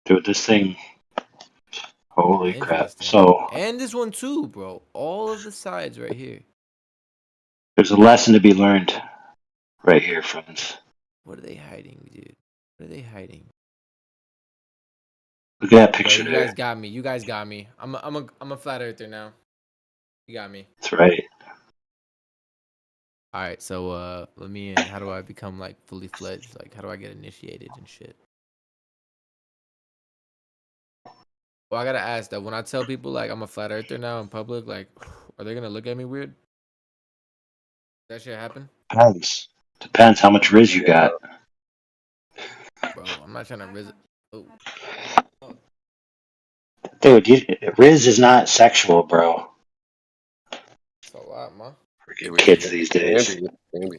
Dude, this thing. Holy crap. Interesting. So, And this one too, bro. All of the sides right here. there's a lesson to be learned right here, friends. What are they hiding, dude? What are they hiding? Look at that Bro, picture you there. guys got me. You guys got me. I'm a flat earther now. You got me. That's right. All right, so let me in. How do I become like fully fledged? Like, how do I get initiated and shit? Well, I gotta ask that when I tell people like I'm a flat earther now in public, like, are they gonna look at me weird? That shit happen? Depends how much Riz you got. Bro, I'm not trying to riz. Oh, Dude, Riz is not sexual, bro. it's a lot, man. Freaking kids these days. Maybe.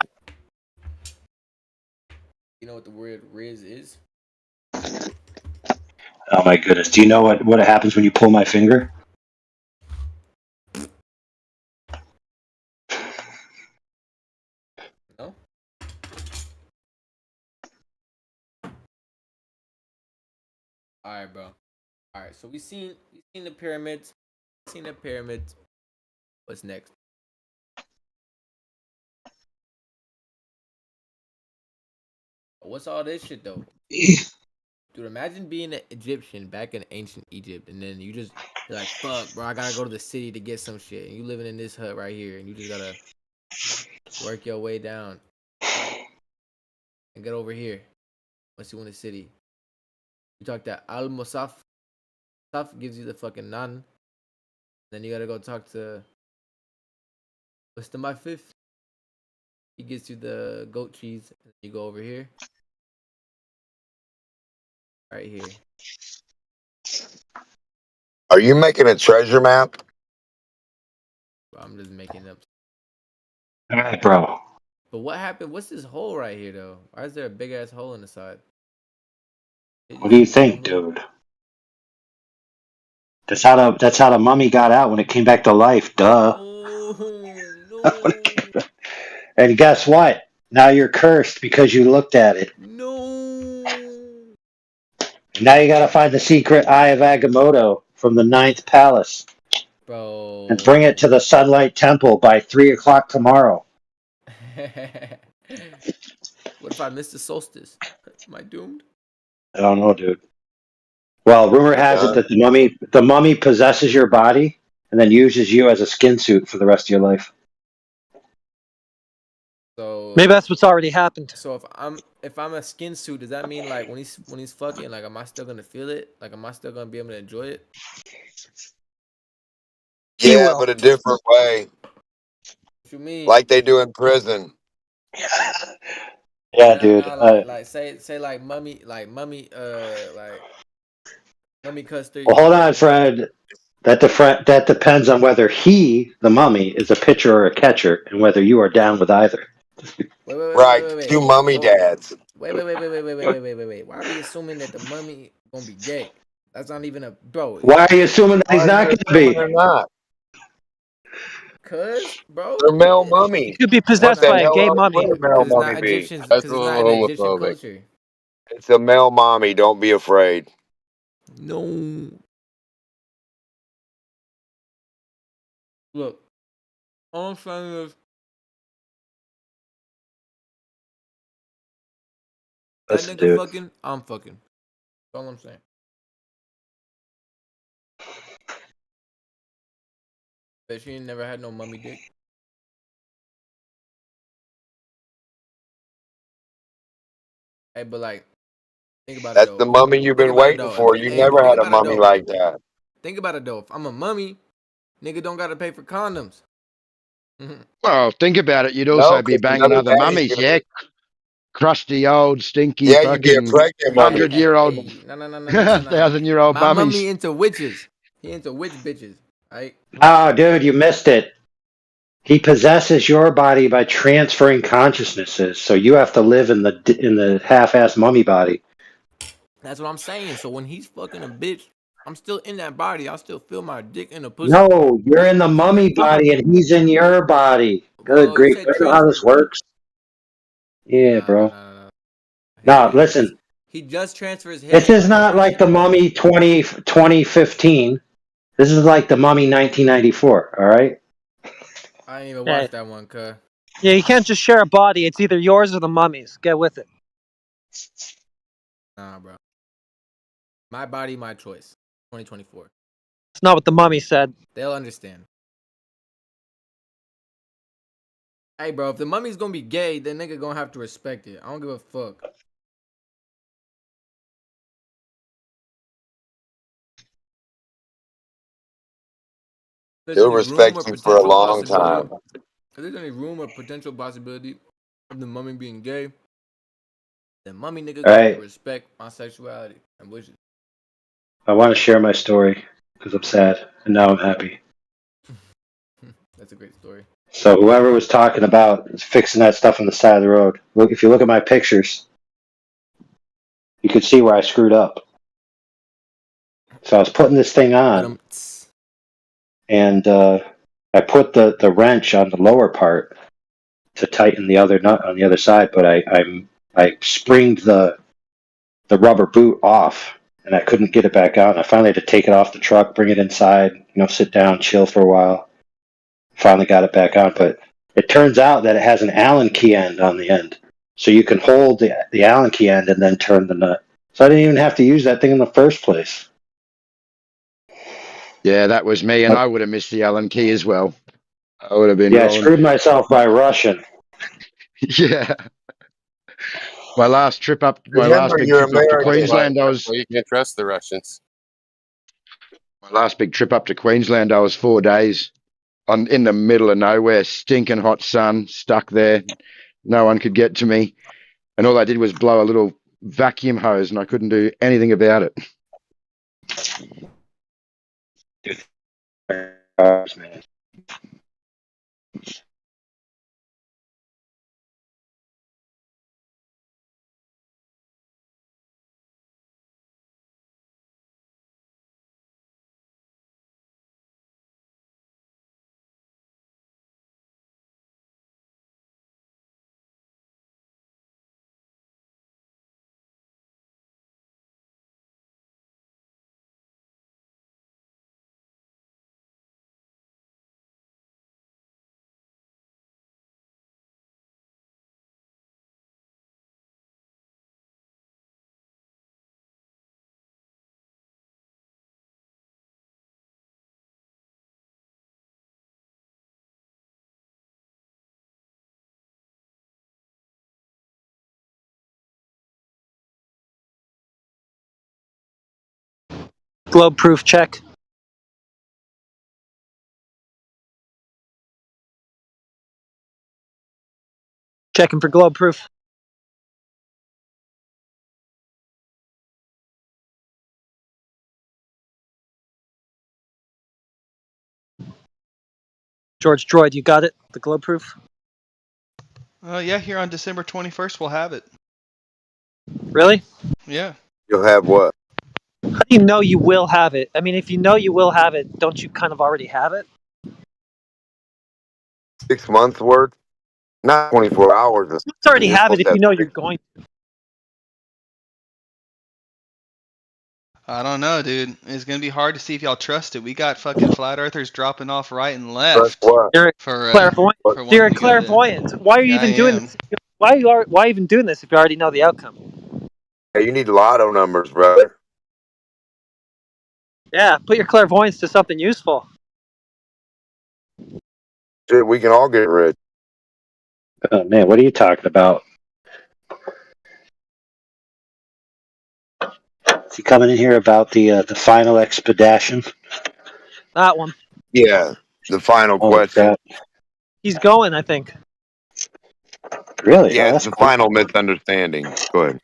You know what the word riz is? Oh my goodness. Do you know what happens when you pull my finger? No. All right, bro. All right, so we seen the pyramids. Seen the pyramids. What's next? What's all this shit though? Dude, imagine being an Egyptian back in ancient Egypt, and then you're like, fuck, bro, I gotta go to the city to get some shit. And you living in this hut right here, and you just gotta work your way down and get over here. Once you in the city, you talk to Al Musaf. Musaf gives you the fucking naan. Then you gotta go talk to what's the my fifth? He gets you the goat cheese. And you go over here. Right here. Are you making a treasure map? I'm just making up. Alright, bro. But what happened? What's this hole right here, though? Why is there a big ass hole in the side? What do you think, dude? That's how the mummy got out when it came back to life. Duh. And guess what? Now you're cursed because you looked at it. Now you gotta find the secret Eye of Agamotto from the 9th Palace. Bro. And bring it to the Sunlight Temple by 3 o'clock tomorrow. What if I miss the solstice? Am I doomed? I don't know, dude. Well, rumor has it that the mummy possesses your body and then uses you as a skin suit for the rest of your life. So Maybe that's what's already happened. So if I'm a skin suit, does that mean like when he's fucking, like am I still gonna feel it? Like am I still gonna be able to enjoy it? He Yeah, will. but a different way, What you mean? like they do in prison. Yeah, dude. Like say like mummy like mummy custard. Well, hold on, Fred. That depends on whether he, the mummy, is a pitcher or a catcher, and whether you are down with either. Right, two mummy dads. Wait. Why are we assuming that the mummy gonna be gay? That's not even a bro. Why are you assuming that he's not going to be? They're not. Cause, bro, They're male mummies. He could be What possessed the by a hell gay else mummy. would a male Because it's not mummy be? Egyptians. Because it's not an Egyptian culture. It's a male mommy. Don't be afraid. No. Look, all I'm saying is that Listen, nigga dude. fucking, I'm fucking. That's all I'm saying. Bet she ain't never had no mummy dick. Hey, but like, think about it That's though. the mummy you've Think been about it waiting though. for. You Hey, but never think had a about it mummy though. like that. Think about it though. If I'm a mummy, nigga don't gotta pay for condoms. Well, think about it. You'd No, also be because banging another other daddy's mummies, gonna yeah? be. Crusty old, stinky, Yeah, you'd be a fucking pregnant mummy. 100-year-old, No. 1,000-year-old My mummies. mummy into witches. He into witch bitches. Right? Oh, dude, you missed it. He possesses your body by transferring consciousnesses, so you have to live in the half-assed mummy body. That's what I'm saying. So when he's fucking a bitch, I'm still in that body. I still feel my dick in the pussy. No, you're in the mummy body and he's in your body. Good Well, you grief. said You know how this transfer. works? Yeah, bro. He No, listen. He just transfers his. This is not like the mummy 2015. This is like the mummy 1994, all right? I didn't even Yeah. watch that one, cuz. Yeah, you can't just share a body. It's either yours or the mummy's. Get with it. Nah, bro. My body, my choice. 2024. It's not what the mummy said. They'll understand. Hey, bro, if the mummy's gonna be gay, then nigga gonna have to respect it. I don't give a fuck. If He'll there's any room respect or you for a potential long possibility, time. if there's any room or potential possibility of the mummy being gay, then mummy nigga gonna have Right. to respect my sexuality and wishes. I want to share my story because I'm sad and now I'm happy. That's a great story. So whoever was talking about fixing that stuff on the side of the road, look, if you look at my pictures, you could see where I screwed up. So I was putting this thing on, and I put the wrench on the lower part to tighten the other nut on the other side, but I springed the rubber boot off, and I couldn't get it back on. I finally had to take it off the truck, bring it inside, sit down, chill for a while. Finally got it back on, but it turns out that it has an Allen key end on the end, so you can hold the Allen key end and then turn the nut. So I didn't even have to use that thing in the first place. Yeah, that was me, and I would have missed the Allen key as well. I would have been Yeah, I rolling. screwed myself by rushing. Yeah. My last big Remember, trip you're up to American. Queensland, I That's was why you can't trust the Russians. my last big trip up to Queensland. I was 4 days in the middle of nowhere, stinking hot sun, stuck there. No one could get to me, and all I did was blow a little vacuum hose, and I couldn't do anything about it. Man. Globe proof check. Checking for globe proof. George Droid, you got it? The globe proof? Yeah, here on December 21st, we'll have it. Really? Yeah. You'll have what? How do you know you will have it? I mean, if you know you will have it, don't you kind of already have it? 6 months worth? Not 24 hours. You already You're have it supposed if to you know have you're going to. I don't know, dude. It's gonna be hard to see if y'all trust it. We got fucking flat earthers dropping off right and Trust left what? You're for clairvoyant. for You're wanting a to go to. clairvoyant. Why are you Yeah, I even doing am. this? Why even doing this if you already know the outcome? Hey, you need lotto numbers, brother. Yeah, put your clairvoyance to something useful. Shit, we can all get rich. Oh man, what are you talking about? Is he coming in here about the final expedition? That one. Yeah, the final Holy question. crap! He's going, I think. Really? Yeah, Oh, it's that's the cool. final misunderstanding. Go ahead.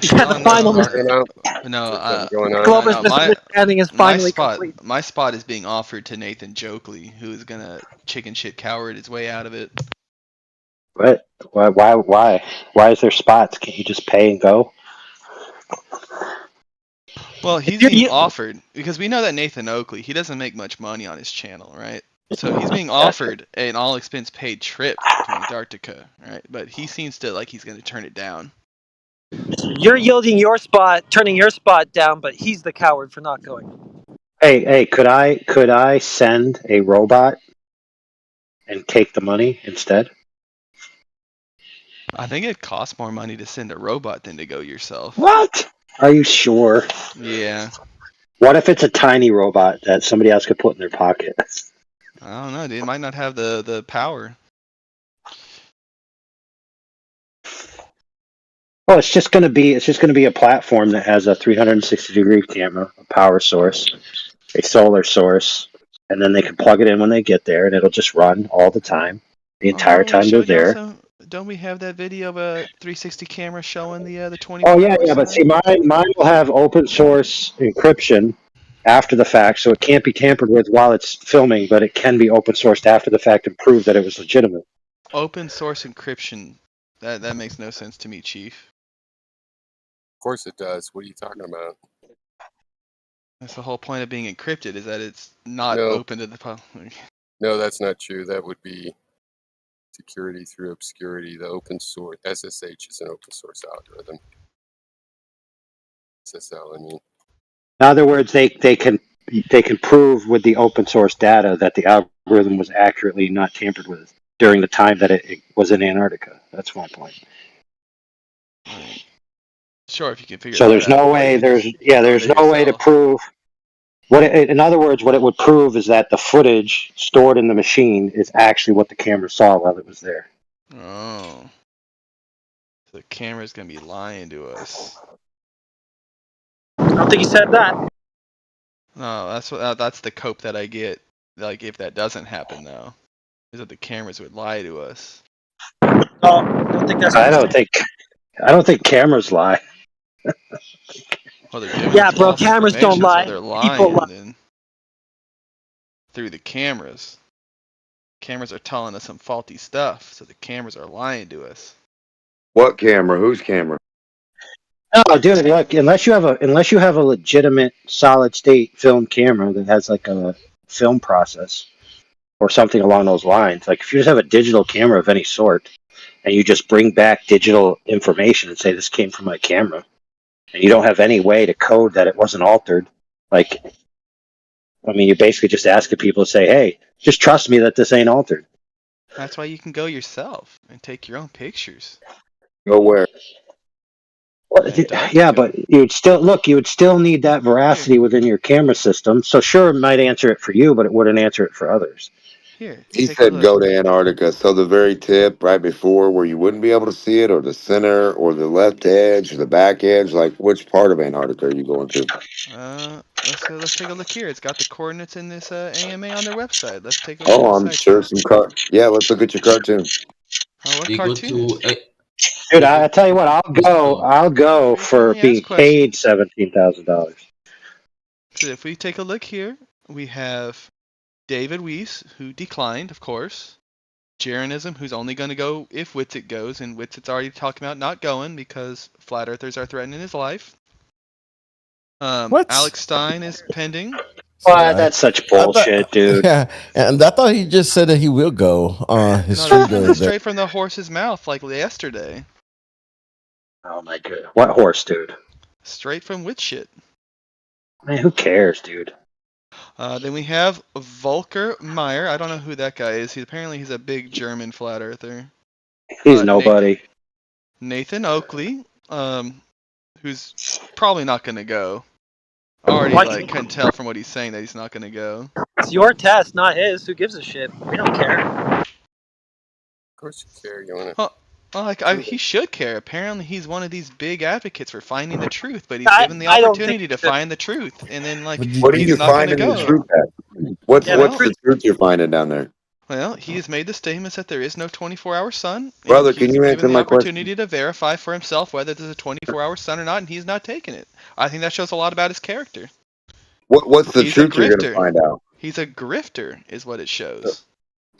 Yeah, the final Talking about? No, There's something going on. Glover's no, misunderstanding is finally complete. my spot is being offered to Nathan Jokley, who is gonna chicken shit coward his way out of it. What? Why is there spots? Can't you just pay and go? Well, he's being offered because we know that Nathan Oakley, he doesn't make much money on his channel, right? So he's being offered an all expense paid trip to Antarctica, right? But he seems to like he's going to turn it down. You're yielding your spot, turning your spot down, but he's the coward for not going. Hey, could I send a robot and take the money instead? I think it costs more money to send a robot than to go yourself. What? Are you sure? Yeah. What if it's a tiny robot that somebody else could put in their pocket? I don't know, dude. It might not have the power. Well, it's just going to be a platform that has a 360-degree camera, a power source, a solar source, and then they can plug it in when they get there, and it'll just run all the time, the entire time they're there. Don't we have that video of a 360 camera showing the 20? Oh yeah, but see, mine will have open source encryption after the fact, so it can't be tampered with while it's filming, but it can be open sourced after the fact and prove that it was legitimate. Open source encryption. That makes no sense to me, Chief. Of course it does. What are you talking about? That's the whole point of being encrypted, is that it's not open to the public. No, that's not true. That would be security through obscurity. The open source SSH is an open source algorithm. SSL, I mean. In other words, they can prove with the open source data that the algorithm was accurately not tampered with during the time that it was in Antarctica. That's my point. Sure, if you can figure. So there's no way. There's no way to prove. In other words, what it would prove is that the footage stored in the machine is actually what the camera saw while it was there. Oh. The camera's gonna be lying to us. I don't think he said that. No, that's the cope that I get. Like if that doesn't happen, though, is that the cameras would lie to us. No, I don't think that's. I don't think cameras lie. Well, they're giving Yeah, us bro, false cameras don't information, lie. So they're People lying lie. then. Through the cameras. Cameras are telling us some faulty stuff, so the cameras are lying to us. What camera? Whose camera? Oh, dude, look, unless you have a legitimate solid state film camera that has like a film process or something along those lines. Like if you just have a digital camera of any sort and you just bring back digital information and say this came from my camera, and you don't have any way to code that it wasn't altered, like, I mean, you basically just asking people to say, hey, just trust me that this ain't altered. That's why you can go yourself and take your own pictures. Go where? Well, yeah, but you would still need that veracity within your camera system. So sure, it might answer it for you, but it wouldn't answer it for others. Here, He take a said look. go to Antarctica. So the very tip right before where you wouldn't be able to see it, or the center, or the left edge, or the back edge, like which part of Antarctica are you going to? Let's go. Let's take a look here. It's got the coordinates in this AMA on their website. Let's take a look Oh, at the I'm site sure here. some Yeah, let's look at your cartoon. Oh, what We go cartoon? to Dude, I tell you what, I'll go for Frequently being asked paid questions. $17,000. So if we take a look here, we have David Weiss, who declined, of course. Jeranism, who's only going to go if Witsit goes, and Witsit's already talking about not going because flat earthers are threatening his life. What? Alex Stein is pending. Well, that's such bullshit, dude. Yeah, and I thought he just said that he will go. His No, stream that's coming goes straight from the horse's mouth, like yesterday. Oh my god. What horse, dude? Straight from witch shit. Man, who cares, dude? Then we have Volker Meyer. I don't know who that guy is. He's a big German flat earther. He's nobody. Nathan Oakley, who's probably not going to go. Already, What? can tell from what he's saying that he's not going to go. It's your test, not his. Who gives a shit? We don't care. Of course you care. You want to. He should care. Apparently, he's one of these big advocates for finding the truth, but he's I- given the I don't opportunity think to find the truth, and then What are he's you not going to finding go. the truth at? What's the truth you're finding down there? Well, he has made the statements that there is no 24-hour sun. and Brother, he's can you answer given the my question? opportunity to verify for himself whether there's a 24-hour sun or not, and he's not taking it. I think that shows a lot about his character. What's the He's truth a you're going to grifter. find out? He's a grifter, is what it shows.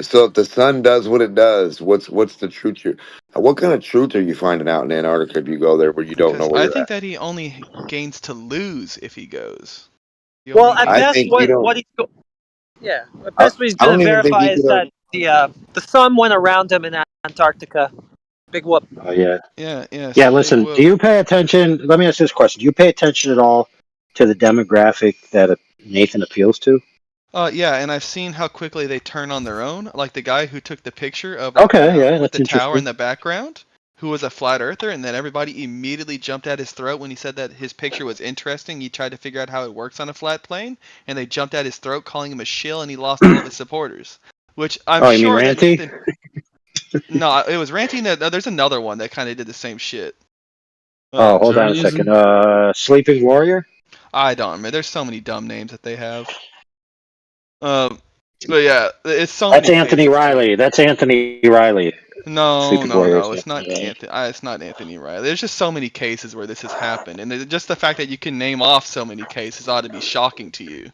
So if the sun does what it does, what's the truth? What kind of truth are you finding out in Antarctica if you go there where you don't know Because where I you're think at? that he only gains to lose if he goes. He Well, only at gains- best, what he's yeah, at best what he's I going don't to even think verify he is could that the sun went around him in Antarctica. Big whoop. Oh yeah. Yeah. Yeah, listen, do you pay attention? Let me ask this question. Do you pay attention at all to the demographic that Nathan appeals to? Yeah, and I've seen how quickly they turn on their own. Like the guy who took the picture of Okay, yeah, with that's the tower interesting. in the background, who was a flat earther, and then everybody immediately jumped at his throat when he said that his picture was interesting. He tried to figure out how it works on a flat plane, and they jumped at his throat, calling him a shill, and he lost all of his supporters. Which I'm Oh, you mean sure that Ranty? Nathan. No, it was Ranty. There's another one that kind of did the same shit. Oh, hold on a second. Sleeping Warrior? I don't remember. There's so many dumb names that they have. But yeah, it's so That's many Anthony cases. Riley. That's Anthony Riley. No, Sleeping Warrior is it's not Anthony Riley. Anthony. It's not Anthony Riley. There's just so many cases where this has happened, and just the fact that you can name off so many cases ought to be shocking to you.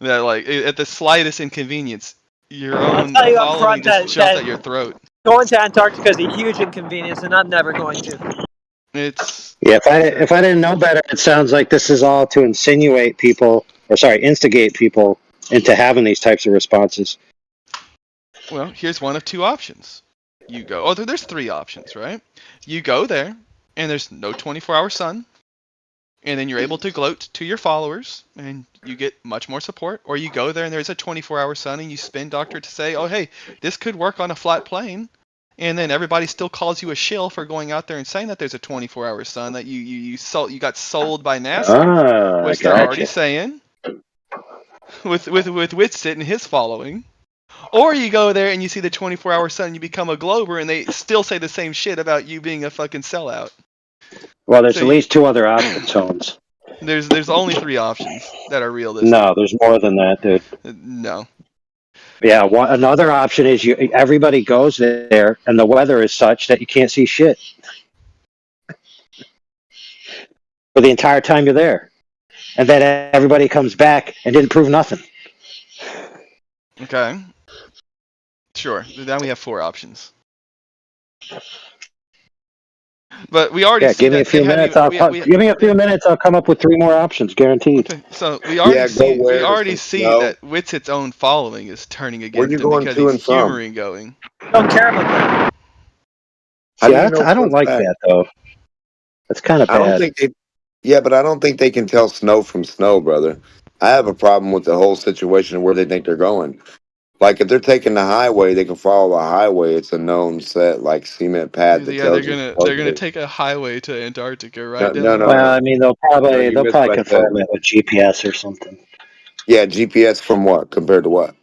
That at the slightest inconvenience, your own tell you up following front just that- jumps that- at your throat. Going to Antarctica is a huge inconvenience, and I'm never going to. It's Yeah, if I didn't know better, it sounds like this is all to instigate people into having these types of responses. Well, here's one of two options. You go. Oh, there's three options, right? You go there, and there's no 24-hour sun, and then you're able to gloat to your followers, and you get much more support. Or you go there, and there's a 24-hour sun, and you spin doctor to say, oh, hey, this could work on a flat plane. And then everybody still calls you a shill for going out there and saying that there's a 24-hour sun, that you got sold by NASA, which they're already saying, with Witsit and his following. Or you go there and you see the 24-hour sun and you become a Glober, and they still say the same shit about you being a fucking sellout. Well, there's at least two other options, Holmes. There's only three options that are realistic. No, there's more than that, dude. No. Yeah, another option is everybody goes there, and the weather is such that you can't see shit for the entire time you're there, and then everybody comes back and didn't prove nothing. Okay. Sure. Then we have four options. But we already see give me that a few they minutes. haven't Give me a few minutes. I'll come up with three more options, guaranteed. So we already see snow. that Witsit's own following is turning Where against you him going because to and he's from? humoring going. Don't care about that. How do See, you know I don't for a like fact? that though. That's kind of I don't bad. think they. Yeah, but I don't think they can tell snow from snow, brother. I have a problem with the whole situation of where they think they're going. Like if they're taking the highway, they can follow the highway. It's a known set like cement pad that Yeah, tells they're you. gonna take a highway to Antarctica, right? No, Dylan? Well, I mean, they'll probably you missed what I confirm said. it with GPS or something. Yeah, GPS from what compared to what?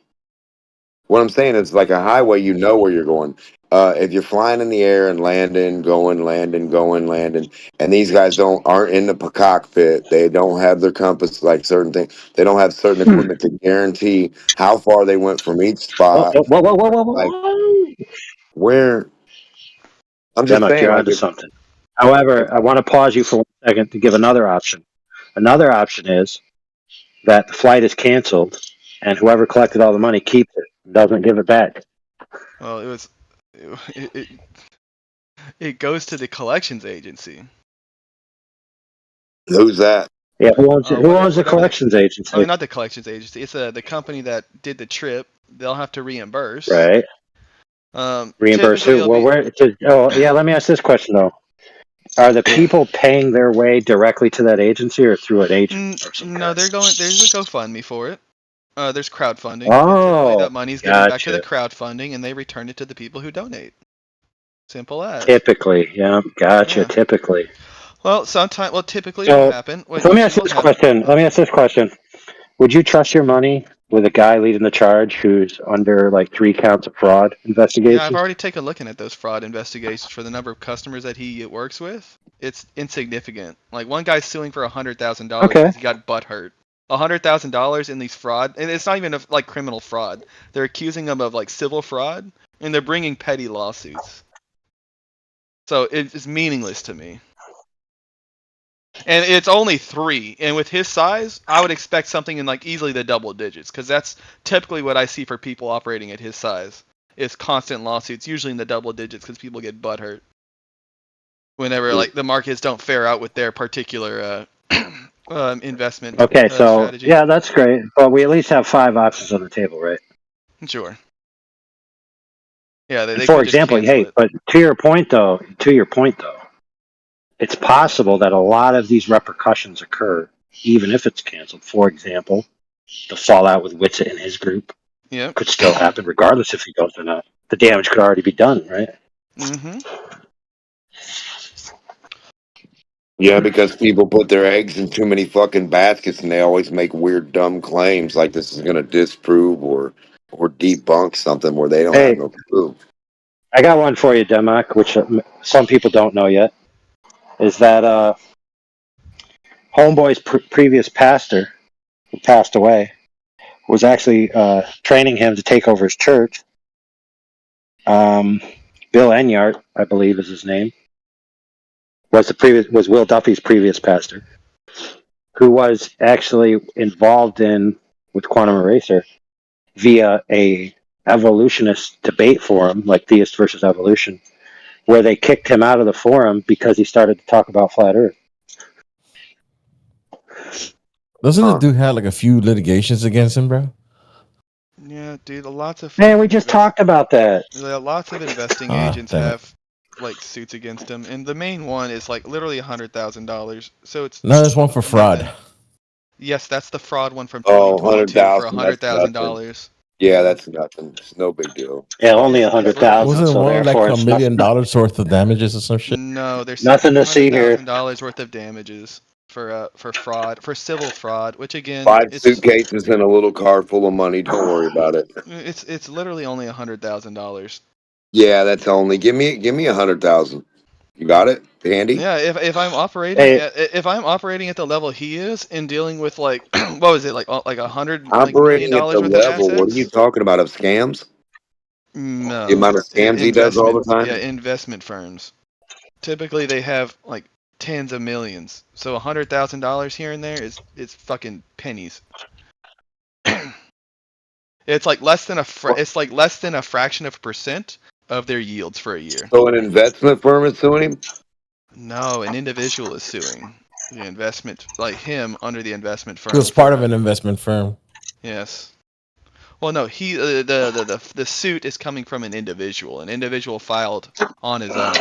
What I'm saying is like a highway, you know where you're going. If you're flying in the air and landing, landing, and these guys aren't in the cockpit, they don't have their compass, like certain things. They don't have certain equipment to guarantee how far they went from each spot. Like where I'm just Demek, saying, you're like onto something. However, I want to pause you for 1 second to give another option. Another option is that the flight is canceled, and whoever collected all the money keeps it, doesn't give it back. Well, it goes to the collections agency. Who's that? Yeah, who owns the collections agency? I mean, not the collections agency. It's the company that did the trip. They'll have to reimburse. Right. Reimburse typically who? Well, yeah. Let me ask this question though: are the people paying their way directly to that agency or through an agent? No, they're going. There's a GoFundMe for it. There's crowdfunding. Oh, that money's given back to the gotcha. crowdfunding, and they return it to the people who donate. Simple as. Typically, yeah, gotcha. Yeah. Typically. Well, typically So, it'll happen. let me ask this question. Would you trust your money with a guy leading the charge who's under like 3 counts of fraud investigation? Yeah, I've already taken a look at those fraud investigations for the number of customers that he works with. It's insignificant. Like one guy's suing for $100,000 Okay. because he got butt hurt. $100,000 in these fraud, and it's not even like criminal fraud. They're accusing him of like civil fraud, and they're bringing petty lawsuits. So it's meaningless to me. And it's only 3, and with his size, I would expect something in like easily the double digits, because that's typically what I see for people operating at his size. Is constant lawsuits, usually in the double digits, because people get butthurt whenever like the markets don't fare out with their particular investment. Okay, so strategy. yeah, that's great. But we at least have 5 options on the table, right? Sure. Yeah, they For could just example, cancel hey, it. but to your point though, it's possible that a lot of these repercussions occur even if it's canceled. For example, the fallout with Witsit and his group Yep. could still happen regardless if he goes or not. The damage could already be done, right? Mm-hmm. Yeah, because people put their eggs in too many fucking baskets, and they always make weird, dumb claims like this is going to disprove or debunk something where they don't Hey. have no proof. I got one for you, Demak, which some people don't know yet. Is that Homeboy's previous pastor, who passed away, was actually training him to take over his church. Bill Enyart, I believe is his name, was Will Duffy's previous pastor, who was actually involved with Quantum Eraser via a evolutionist debate forum, like Theist versus Evolution, where they kicked him out of the forum because he started to talk about flat Earth. Doesn't the dude have like a few litigations against him, bro? Yeah, dude, lots of. Man, we just talked about that. Lots of investing agents damn it. have like suits against them, and the main one is like literally $100,000. So it's. No, there's one for fraud. Yes, that's the fraud one from Oh, 2022 for $100,000. $100,000. Yeah, that's nothing. It's no big deal. Yeah, only 100,000. Wasn't it So one like therefore, $1 it's million worth of damages or some shit? No, there's Nothing to see here. $100,000 worth of damages for fraud, for civil fraud, which again, 5 it's suitcases and a little car full of money. Don't worry about it. it's literally only $100,000. Yeah, that's only. Give me 100,000. You got it, handy. Yeah, if I'm operating at the level he is and dealing with like what was it like $100 Operating million at the worth level. of What are assets? you talking about? Of scams? No. The amount of scams he does all the time. Yeah, investment firms. Typically, they have like tens of millions. So $100,000 here and there is fucking pennies. It's like less than a fraction of a percent of their yields for a year. So an investment firm is suing him? No, an individual is suing the investment, like him, under the investment firm. He was part of an investment firm. Yes. Well, no, the suit is coming from an individual. An individual filed on his own.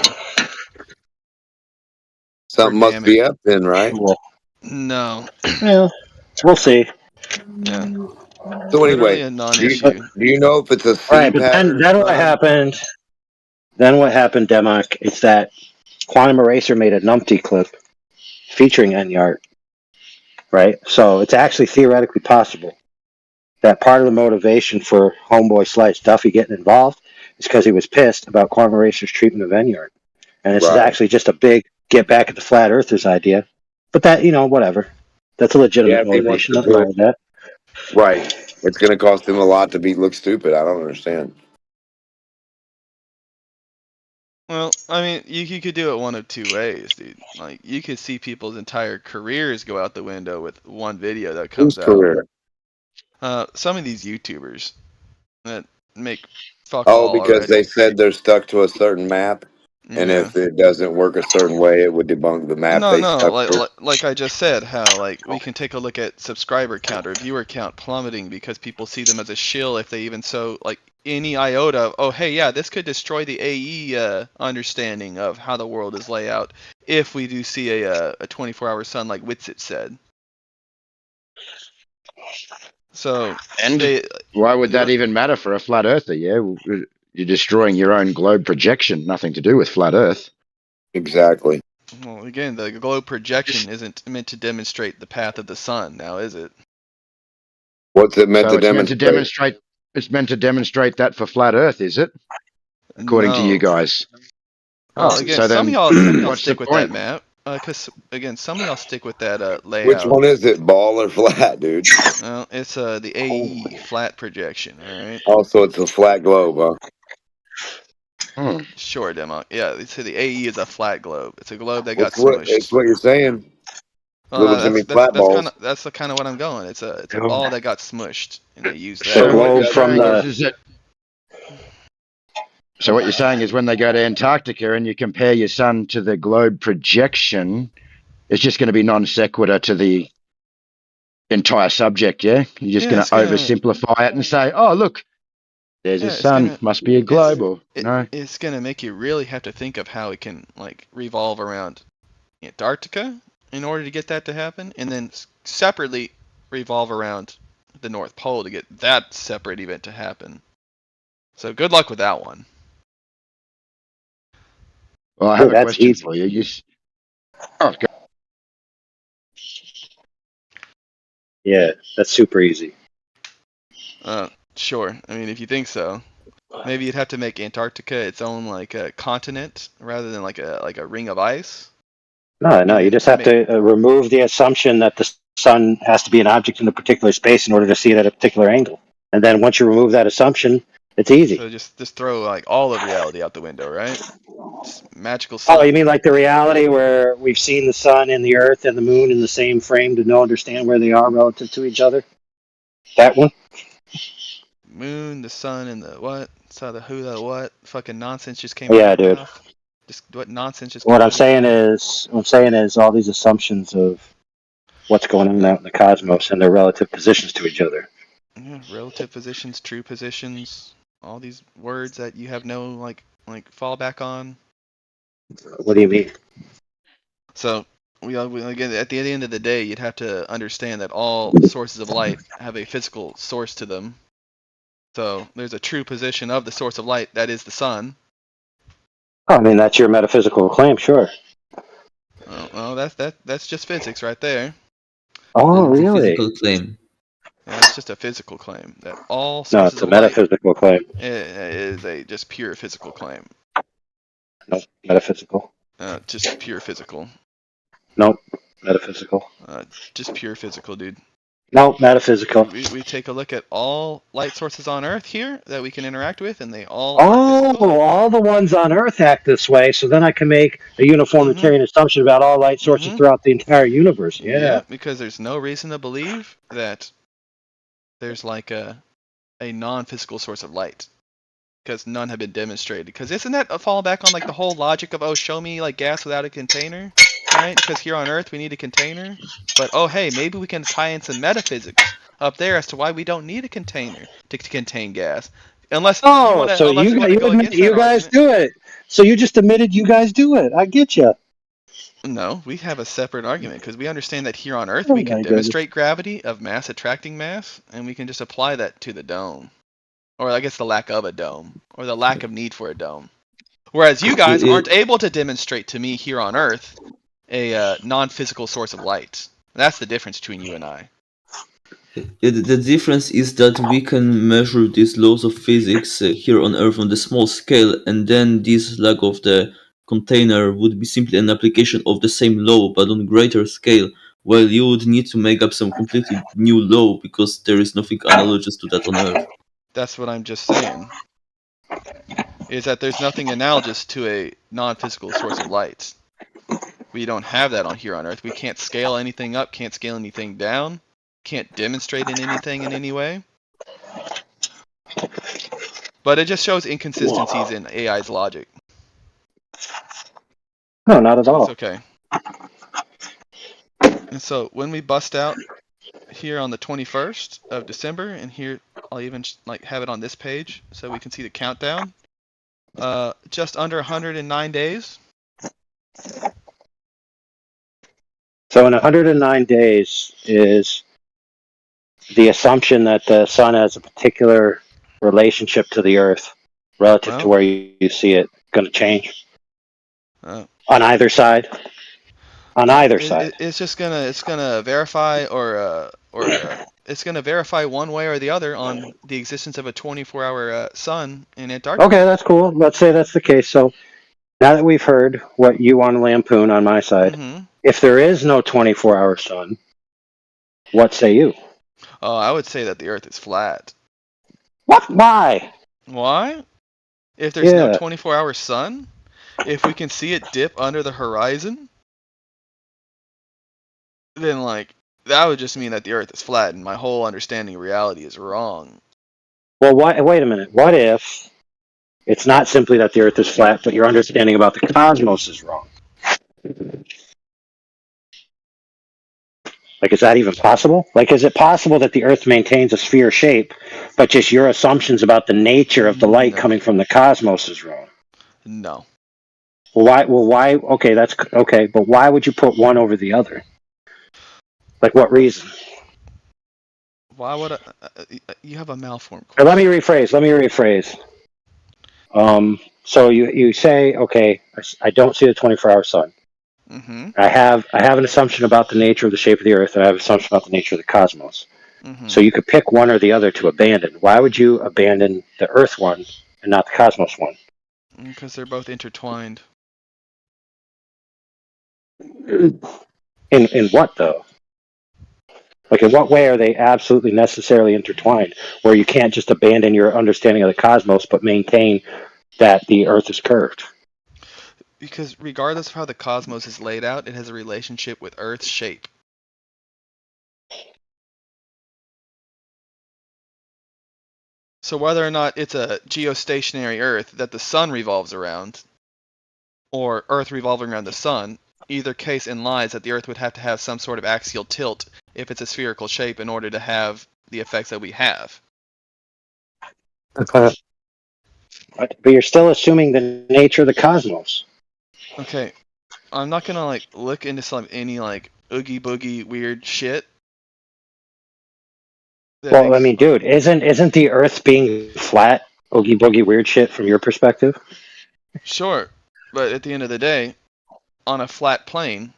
Something must be up then, right? No. Yeah, we'll see. Yeah. So Literally anyway, a non-issue. do you know if it's a C All right, but pattern? then what happened? Then what happened, Demak, is that Quantum Eraser made a numpty clip featuring Enyart, right? So it's actually theoretically possible that part of the motivation for homeboy Slice Duffy getting involved is because he was pissed about Kwame Racer's treatment of Enyart. And this is Right. actually just a big get back at the flat earthers idea. But that, whatever. That's a Yeah, legitimate if he wants motivation. to Nothing do wrong it, with that. right. It's going to cost him a lot to look stupid. I don't understand. Well, I mean, you could do it one of two ways, dude. Like, you could see people's entire careers go out the window with one video that Whose comes out. career? Some of these YouTubers that make fuck Oh, all because already. they said they're stuck to a certain map, and Yeah. if it doesn't work a certain way, it would debunk the map No, they no, stuck to. like I just said, how like we can take a look at subscriber count or viewer count plummeting because people see them as a shill if they even so like any iota of, oh hey yeah, this could destroy the AE understanding of how the world is laid out if we do see a 24-hour sun like Witsit said. So And why would that even matter for a flat earther? Yeah, you're destroying your own globe projection. Nothing to do with flat Earth. Exactly. Well, again, the globe projection isn't meant to demonstrate the path of the sun, now is it? What's it meant So to it's meant to demonstrate? demonstrate. It's meant to demonstrate that for flat Earth, is it? According to you No. guys. Well, Oh, again, so some of then y'all what's the stick with that point? map. Because again, some of y'all stick with that Which layout. one is it, ball or flat, dude? Well, it's the AE flat projection. All right. Also, it's a flat globe, huh? Sure, demo. Yeah, so the AE is a flat globe. It's a globe that got It's what smushed. you're saying. Little Jimmy flat balls. That's the kind of what I'm going. It's a Yeah. ball that got smushed, and they use that. So what you're saying So what you're saying is when they go to Antarctica and you compare your sun to the globe projection, it's just going to be non sequitur to the entire subject, yeah? You're just Yeah, going it's to gonna- oversimplify it and say, oh, look, there's Yeah, a it's sun. gonna- Must be a globe or no. It's gonna make you really have to think of how it can like revolve around Antarctica in order to get that to happen, and then separately revolve around the North Pole to get that separate event to happen. So good luck with that one. Well, I have a question for you. Oh, go. Yeah, that's super easy. Sure. I mean, if you think so, maybe you'd have to make Antarctica its own like a continent rather than like a ring of ice. No, you just have to remove the assumption that the sun has to be an object in a particular space in order to see it at a particular angle. And then once you remove that assumption, it's easy. So just throw like all of reality out the window, right? Just magical sun. Oh, you mean like the reality where we've seen the sun and the earth and the moon in the same frame to know understand where they are relative to each other? That one? Moon, the sun, and the what? Saw the who, the what? Fucking nonsense just came Yeah, out of your dude. mouth. Just what nonsense just What came I'm out of your saying is all these assumptions of what's going on out in the cosmos and their relative positions to each other. Yeah, relative positions, true positions, all these words that you have no like fallback on. What do you mean? So we again at the end of the day, you'd have to understand that all sources of light have a physical source to them. So there's a true position of the source of light, that is the sun. Oh, I mean, that's your metaphysical claim, sure. Well, that's just physics right there. Oh, really? Claim. Yeah, it's just a physical claim that all No, sources it's a of light metaphysical claim. is a just pure physical claim. Nope, metaphysical. Just pure physical. Nope, metaphysical. Just pure physical, dude. Nope, metaphysical. We take a look at all light sources on Earth here that we can interact with, and they all Oh, all the ones on Earth act this way, so then I can make a uniformitarian assumption about all light sources throughout the entire universe. Yeah. because there's no reason to believe that there's like a non-physical source of light, because none have been demonstrated. Because isn't that a fallback on like the whole logic of, oh, show me like gas without a container, right? Because here on Earth we need a container, but oh hey, maybe we can tie in some metaphysics up there as to why we don't need a container to contain gas. Unless So you admit you guys do it. So you just admitted you guys do it. I get you. No, we have a separate argument because we understand that here on Earth Oh we my can goodness. demonstrate gravity of mass attracting mass, and we can just apply that to the dome. Or I guess the lack of a dome, or the lack of need for a dome. Whereas you guys aren't able to demonstrate to me here on Earth a non-physical source of light. That's the difference between you and I. The difference is that we can measure these laws of physics here on Earth on the small scale, and then this lag of the container would be simply an application of the same law but on greater scale, while you would need to make up some completely new law because there is nothing analogous to that on Earth. That's what I'm just saying. Is that there's nothing analogous to a non-physical source of light. We don't have that on here on Earth. We can't scale anything up, can't scale anything down, can't demonstrate anything in any way. But it just shows inconsistencies in AI's logic. No, not at all. It's okay. And so when we bust out here on the 21st of December, and here I'll even like have it on this page so we can see the countdown. Just under 109 days. So in 109 days is the assumption that the sun has a particular relationship to the Earth relative to where you see it going to change on either side. On either side. It's just gonna verify or it's gonna verify one way or the other on the existence of a 24-hour sun in Antarctica. Okay, that's cool. Let's say that's the case. So now that we've heard what you want to lampoon on my side, if there is no 24-hour sun, what say you? Oh, I would say that the Earth is flat. What? Why? Why? If there's no 24-hour sun, if we can see it dip under the horizon, then like that would just mean that the Earth is flat, and my whole understanding of reality is wrong. Well, wait a minute. What if it's not simply that the Earth is flat, but your understanding about the cosmos is wrong? Like, is that even possible? Like, is it possible that the Earth maintains a sphere shape, but just your assumptions about the nature of the light coming from the cosmos is wrong? No. Well, why? Okay, that's okay, but why would you put one over the other? Like, what reason? Why would you have a malformed Or let me rephrase. So you say, okay, I don't see the 24-hour sun. Mm-hmm. I have an assumption about the nature of the shape of the Earth, and I have an assumption about the nature of the cosmos. Mm-hmm. So you could pick one or the other to abandon. Why would you abandon the Earth one and not the cosmos one? Because they're both intertwined. In what though? Like, in what way are they absolutely necessarily intertwined, where you can't just abandon your understanding of the cosmos but maintain that the Earth is curved? Because regardless of how the cosmos is laid out, it has a relationship with Earth's shape. So whether or not it's a geostationary Earth that the sun revolves around, or Earth revolving around the sun, either case implies that the Earth would have to have some sort of axial tilt if it's a spherical shape in order to have the effects that we have. But you're still assuming the nature of the cosmos. Okay, I'm not gonna like look into any like oogie boogie weird shit. Well, I mean, dude, isn't the Earth being flat oogie boogie weird shit from your perspective? Sure, but at the end of the day, on a flat plane,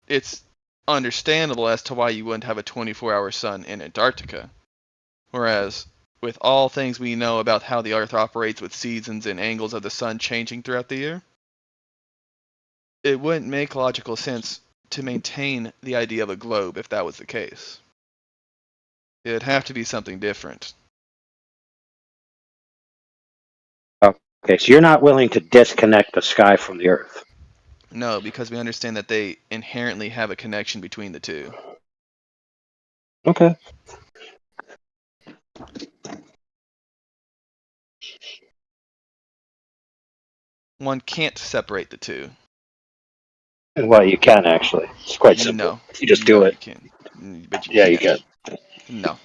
it's understandable as to why you wouldn't have a 24-hour sun in Antarctica. Whereas, with all things we know about how the Earth operates with seasons and angles of the sun changing throughout the year, it wouldn't make logical sense to maintain the idea of a globe if that was the case. It'd have to be something different. Okay, so you're not willing to disconnect the sky from the Earth. No, because we understand that they inherently have a connection between the two. Okay. One can't separate the two. Well, you can actually. It's quite simple. No. You just do it. You can. But You can't. can. No.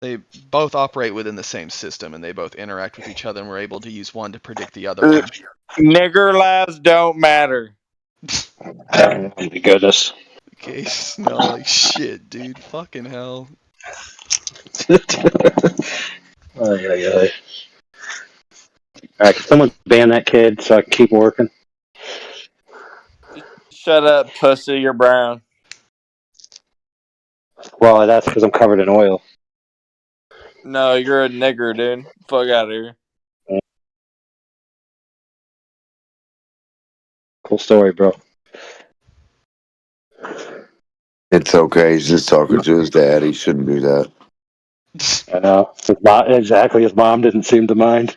They both operate within the same system, and they both interact with each other, and we're able to use one to predict the other one. Nigger lives don't matter. Oh my goodness. Okay, smell like shit, dude. Fucking hell. Alright, can someone ban that kid so I can keep working? Shut up, pussy. You're brown. Well, that's because I'm covered in oil. No, you're a nigger, dude. Fuck out of here. Cool story, bro. It's okay. He's just talking to his dad. He shouldn't do that. I know. Exactly. His mom didn't seem to mind.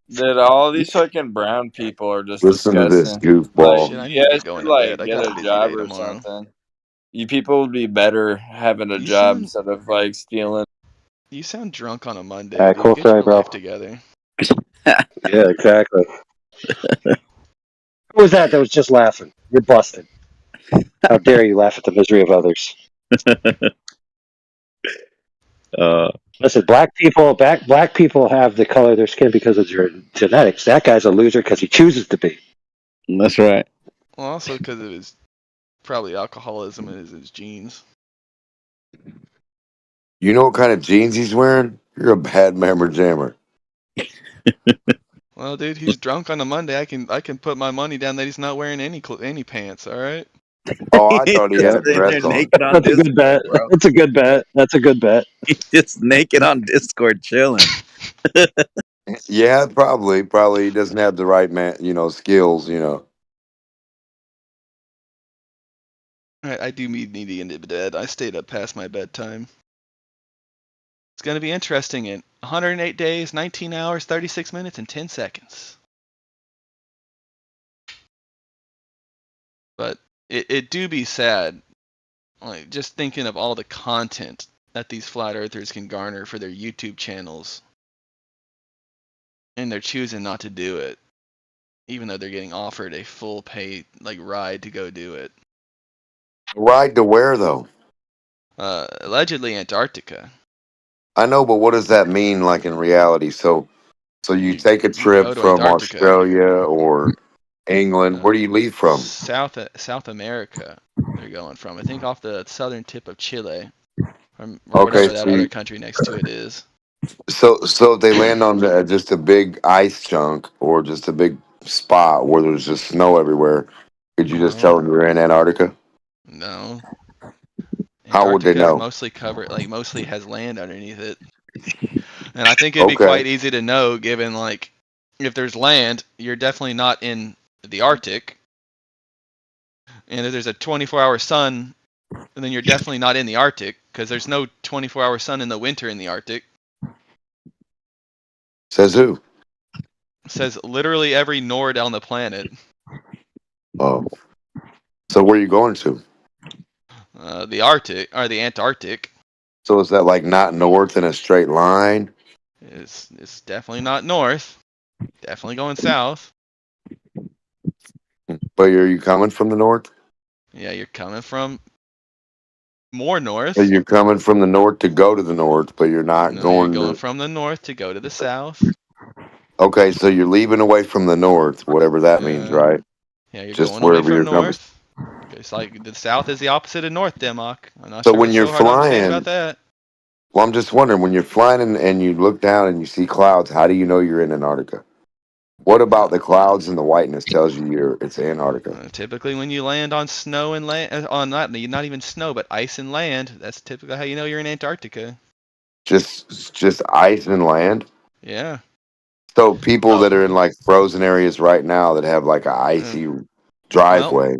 Dude, all these fucking brown people are just Listen to this disgusting. goofball. Like, Shit, I you need to guys get going should, to bed. like, I get got a a busy job day or tomorrow. something. You people would be better having a You job sound instead of, like, stealing. you sound drunk on a Monday, All right, dude. cool Get story, your bro. life together. Yeah, exactly. Who was that was just laughing? You're busted. How dare you laugh at the misery of others? Listen, black people have the color of their skin because of their genetics. That guy's a loser because he chooses to be. That's right. Well, also because of his probably alcoholism in his genes. You know what kind of jeans he's wearing? You're a bad mammer jammer. Well, dude, he's drunk on a Monday. I can put my money down that he's not wearing any pants. All right. Oh, I thought he Just had a sitting there dress on. naked on That's a good bet. Discord, bro. That's a good bet. That's a good bet. He's just naked on Discord chilling. Yeah, probably. Probably he doesn't have the right skills. All right, I do need to get into bed. I stayed up past my bedtime. It's gonna be interesting in 108 days, 19 hours, 36 minutes, and 10 seconds. But it do be sad, like just thinking of all the content that these flat earthers can garner for their YouTube channels, and they're choosing not to do it, even though they're getting offered a full pay ride to go do it. Ride to where though? Allegedly Antarctica. I know, but what does that mean, like in reality? So you take a You go trip to from Antarctica. Australia or England. Where do you leave from? South America. They're going from. I think off the southern tip of Chile, or Okay, whatever that other country next to it is. so if they land on just a big ice chunk or just a big spot where there's just snow everywhere, could you just tell them you're in Antarctica? No. How would they Antarctica is know? mostly covered, mostly has land underneath it. And I think it'd be Okay. quite easy to know, given if there's land, you're definitely not in the Arctic. And if there's a 24-hour sun, then you're definitely not in the Arctic, because there's no 24-hour sun in the winter in the Arctic. Says who? Says literally every Nord on the planet. Oh. So where are you going to? The Arctic, or the Antarctic. So is that like not north in a straight line? It's definitely not north. Definitely going south. But are you coming from the north? Yeah, you're coming from more north. So you're coming from the north to go to the north, but you're not No, going you're going to. from the north to go to the south. Okay, so you're leaving away from the north, whatever that means, right? Yeah, you're Just going away wherever from you're coming. north. It's like the south is the opposite of north, Demok. I'm not So sure when it's you're so hard to understand flying, about that. well, I'm just wondering, when you're flying and you look down and you see clouds, how do you know you're in Antarctica? What about the clouds and the whiteness tells you it's Antarctica? Typically, when you land on snow and land, on not even snow, but ice and land, that's typically how you know you're in Antarctica. Just ice and land? Yeah. So people that are in like frozen areas right now that have like an icy driveway,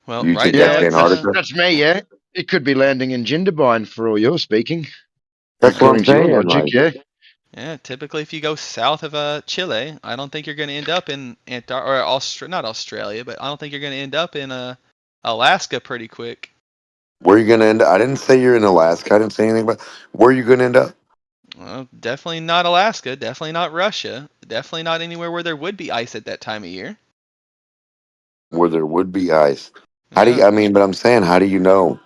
Well, you right think now that's it's Antarctica? That's me, yeah. It could be landing in Jindabyne for all you're speaking. That's what I'm According to your saying. logic, Like, yeah. Yeah, typically if you go south of Chile, I don't think you're going to end up in not Australia, but I don't think you're going to end up in Alaska pretty quick. where are you gonna end up? I didn't say you're in Alaska. I didn't say anything about where are you gonna end up? Well, definitely not Alaska, definitely not Russia, definitely not anywhere where there would be ice at that time of year. Where there would be ice. How do you? I mean, but I'm saying, how do you know?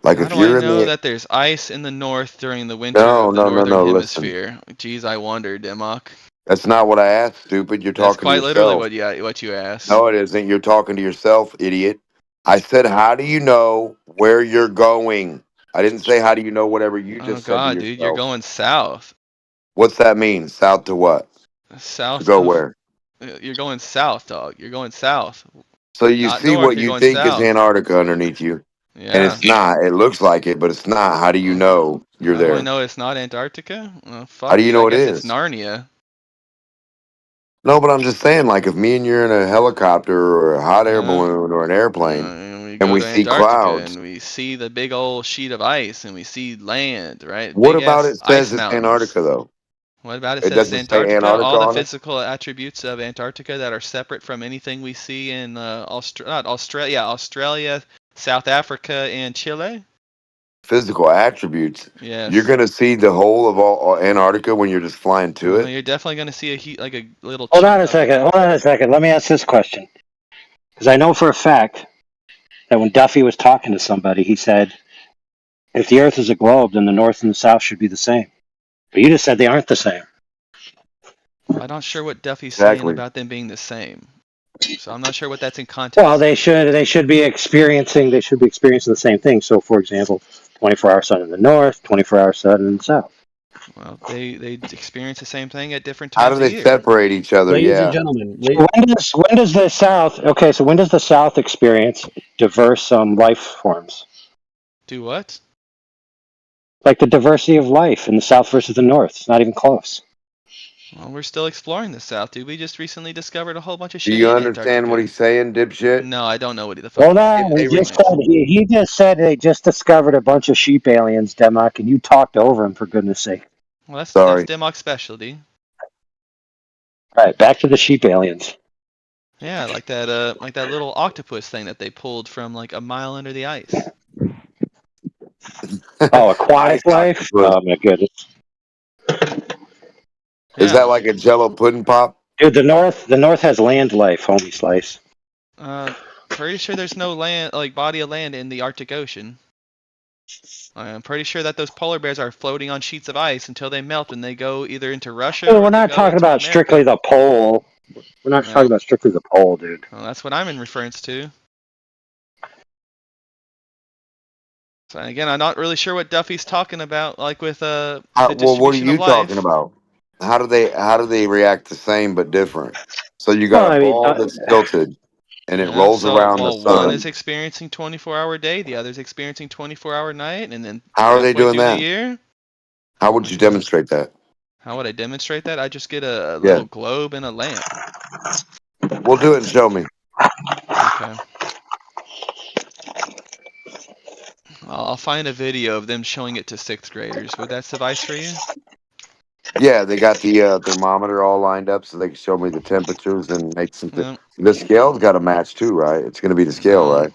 Like, How if do I you're in know the that there's ice in the north during the winter of the northern no. Listen, hemisphere? Geez, I wonder, Demok. that's not what I asked. Stupid. You're That's talking to quite literally yourself. what you asked. No, it isn't. You're talking to yourself, idiot. I said, how do you know where you're going? I didn't say how do you know whatever you Oh just said to God, dude, you're yourself. going south. What's that mean? South to what? To South go of. where? You're going south, dog. You're going south. So you Not see north. what You're you going think is south. Antarctica underneath you. and Yeah. it's not. It looks like it, but it's not. How do you know you're How do I there? know it's not Antarctica? Well, How fuck, do you dude. I know it guess it's is? Narnia. No, but I'm just saying, like, if me and you're in a helicopter or a hot air Yeah. balloon or an airplane, And we and go we to see Antarctica clouds, and we see the big old sheet of ice and we see land, right? what Big about ass it ice says it's mountains. Antarctica though? What about it It says it's doesn't say Antarctica? Antarctica All the on it. physical attributes of Antarctica that are separate from anything we see in Australia, South Africa, and Chile. Physical attributes. You're Yes. gonna see the whole of all Antarctica when you're just flying to it. You're definitely going to see like a little. Hold on a of it. second. Hold on a second. Let me ask this question. Because I know for a fact that when Duffy was talking to somebody, he said, if the Earth is a globe, then the North and the South should be the same. But you just said they aren't the same. I'm not sure what Duffy's saying Exactly. about them being the same. So I'm not sure what that's in context. Well, they should be experiencing the same thing. So, for example, 24-hour sun in the north, 24-hour sun in the south. Well, they experience the same thing at different How times do of they year. separate each other? Ladies and Yeah. gentlemen, When does the South? Okay, so when does the South experience diverse life forms, Do what? like the diversity of life in the South versus the North? It's not even close. Well, we're still exploring the South, dude. We just recently discovered a whole bunch of Do shit you in understand what Antarctica. he's saying, dipshit? No, I don't know what the fuck. Hold on, Hey, he just said they just discovered a bunch of sheep aliens, Democ, and you talked over him for goodness sake. Well, that's Sorry. Democ's specialty. All right, back to the sheep aliens. Yeah, like that little octopus thing that they pulled from like a mile under the ice. Oh, aquatic life. Oh my goodness, Is Yeah. that like a Jello pudding pop? dude, the North has land life, homie slice. Pretty sure there's no land, like body of land in the Arctic Ocean. I'm pretty sure that those polar bears are floating on sheets of ice until they melt and they go either into Russia Well, or we're they not go talking into about America. strictly the pole. We're not talking about strictly the pole, dude. Well, that's what I'm in reference to. So again, I'm not really sure what Duffy's talking about, like with the Well, what are distribution you of life. talking about? How do they react the same but different? So you got Well, a I mean, ball that's tilted and it Yeah, rolls so, around the well, one sun. is experiencing 24-hour day, the other's experiencing 24-hour night, and then How are they halfway doing through that? the year, How would you demonstrate that? how would I demonstrate that? I just get a Yeah. little globe and a lamp. We'll do it and show me. Okay. I'll find a video of them showing it to 6th graders. Would that suffice for you? Yeah, they got the thermometer all lined up so they can show me the temperatures and make some. No. The scale's got to match too, right? It's going to be the scale, No. right?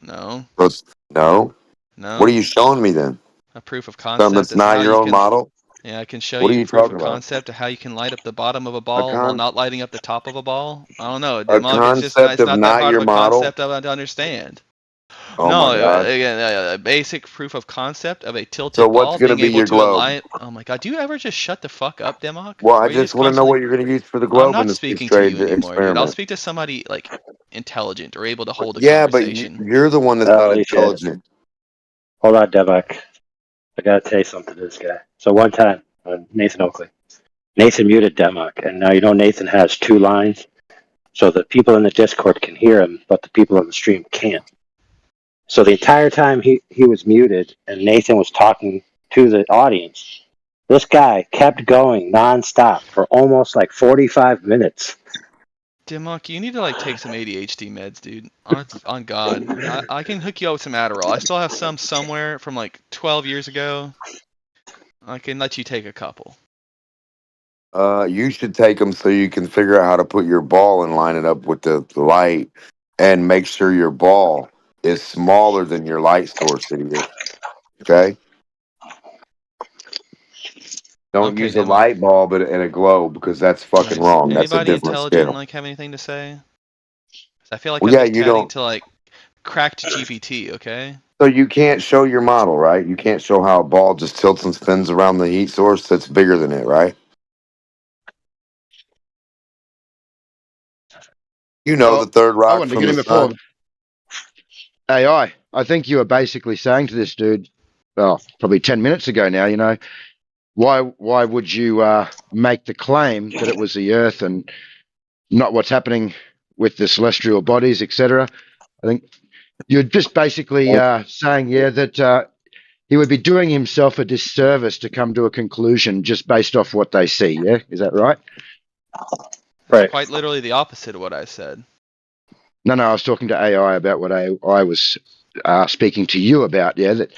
No. So no. No. What are you showing me then? A proof of Something concept that's as how not your you own can. model. Yeah, I can show What are you you proof talking of about? concept of how you can light up the bottom of a ball while not lighting up the top of a ball. I don't know, A Demog. It's just concept it's of not that not hard your of a model. concept to understand. Oh No, my god. again, a basic proof of concept of a tilted So ball what's going to being be able your to globe? align. Oh my god, do you ever just shut the fuck up, Demog? Well, Or I you just want to know constantly. what you're going to use for the I'm globe in not this speaking to you strange anymore, dude. I'll experiment. speak to somebody like intelligent or able to hold a Yeah, but conversation. you're the one that's not Holy shit. intelligent. Hold on, Democ. I gotta tell you something to this guy. So one time, Nathan Oakley, Nathan muted Democ, and now you know Nathan has 2 lines, so the people in the Discord can hear him, but the people on the stream can't. So the entire time he was muted, and Nathan was talking to the audience, this guy kept going nonstop for almost like 45 minutes. Dimmock, you need to like take some ADHD meds, dude. On God, I can hook you up with some Adderall. I still have some somewhere from like 12 years ago. I can let you take a couple. You should take them so you can figure out how to put your ball and line it up with the light and make sure your ball is smaller than your light source, idiot. Okay? Don't Okay, use a Dimmock. light bulb in a globe because that's fucking Nice. wrong. That's a Anybody different intelligent scale. like have anything to say? 'Cause I feel like Well, I'm yeah, just you chatting don't. to like cracked GPT. Okay. So you can't show your model, right? You can't show how a ball just tilts and spins around the heat source that's bigger than it, right? You know, Well, the third I rock wanted to from get the in before sun. AI. I think you were basically saying to this dude, probably 10 minutes ago now, why would you make the claim that it was the Earth and not what's happening with the celestial bodies, etc.? I think You're just basically saying, that he would be doing himself a disservice to come to a conclusion just based off what they see. Yeah, is that right? Right. Quite literally the opposite of what I said. No, I was talking to AI about what I was speaking to you about. Yeah, that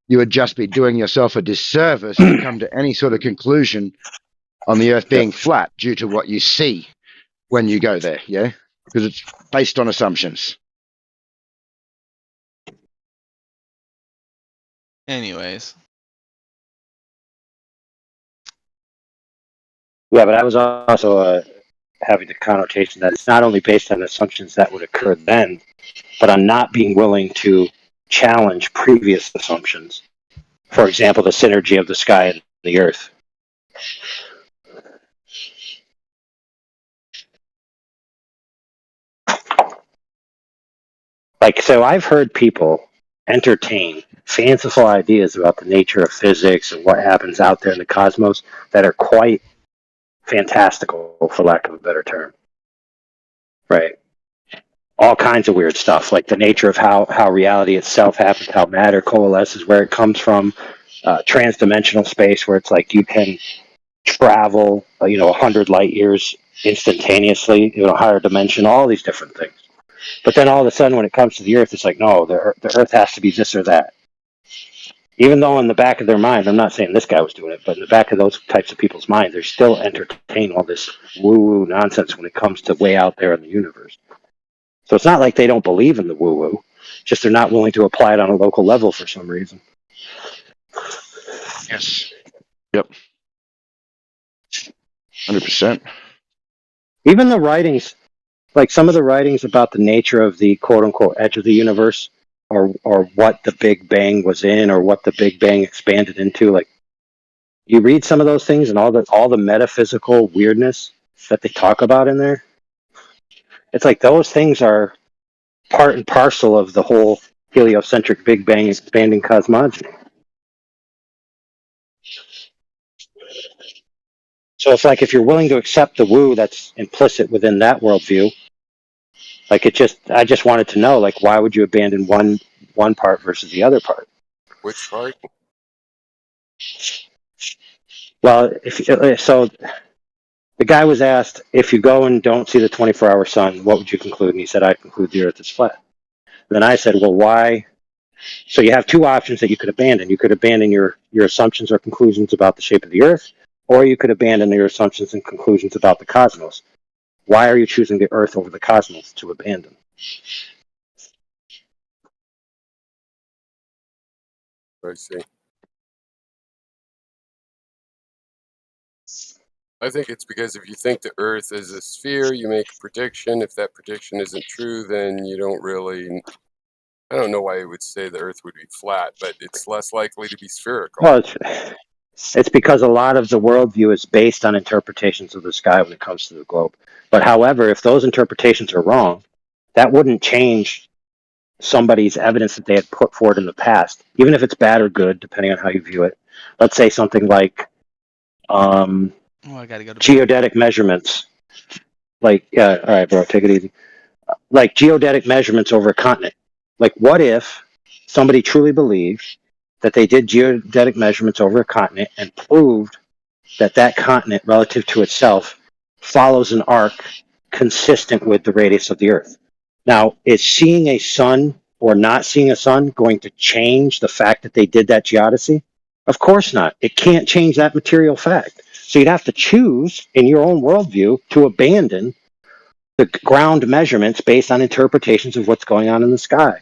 you would just be doing yourself a disservice to come to any sort of conclusion on the Earth being flat due to what you see when you go there. Yeah, because it's based on assumptions. Anyways. Yeah, but I was also having the connotation that it's not only based on assumptions that would occur then, but on not being willing to challenge previous assumptions. For example, the synergy of the sky and the earth. Like, so I've heard people entertain fanciful ideas about the nature of physics and what happens out there in the cosmos that are quite fantastical, for lack of a better term. Right. All kinds of weird stuff, like the nature of how reality itself happens, how matter coalesces, where it comes from, transdimensional space, where it's like you can travel, 100 light years instantaneously, in a higher dimension, all these different things. But then all of a sudden, when it comes to the Earth, it's like, no, the Earth has to be this or that. Even though in the back of their mind, I'm not saying this guy was doing it, but in the back of those types of people's minds, they're still entertaining all this woo-woo nonsense when it comes to way out there in the universe. So it's not like they don't believe in the woo-woo, just they're not willing to apply it on a local level for some reason. Yes. Yep. 100%. Even the writings, like some of the writings about the nature of the quote-unquote edge of the universe, or what the Big Bang was in, or what the Big Bang expanded into, like you read some of those things and all the metaphysical weirdness that they talk about in there. It's like those things are part and parcel of the whole heliocentric Big Bang expanding cosmogony. So it's like if you're willing to accept the woo that's implicit within that worldview, like I just wanted to know, like, why would you abandon one part versus the other part? Which part? Well, so the guy was asked, if you go and don't see the 24-hour sun, what would you conclude? And he said, I'd conclude the Earth is flat. And then I said, well, why? So you have two options that you could abandon. You could abandon your assumptions or conclusions about the shape of the Earth, or you could abandon your assumptions and conclusions about the cosmos. Why are you choosing the Earth over the cosmos to abandon? I see. I think it's because if you think the Earth is a sphere, you make a prediction. If that prediction isn't true, then you don't really. I don't know why you would say the Earth would be flat, but it's less likely to be spherical. Well, it's because a lot of the worldview is based on interpretations of the sky when it comes to the globe. But however, if those interpretations are wrong, that wouldn't change somebody's evidence that they had put forward in the past, even if it's bad or good, depending on how you view it. Let's say something like I gotta go to geodetic measurements. Like, all right, bro, take it easy. Like geodetic measurements over a continent. Like, what if somebody truly believed that they did geodetic measurements over a continent and proved that that continent, relative to itself, follows an arc consistent with the radius of the Earth? Now, is seeing a sun or not seeing a sun going to change the fact that they did that geodesy? Of course not. It can't change that material fact. So you'd have to choose, in your own worldview, to abandon the ground measurements based on interpretations of what's going on in the sky.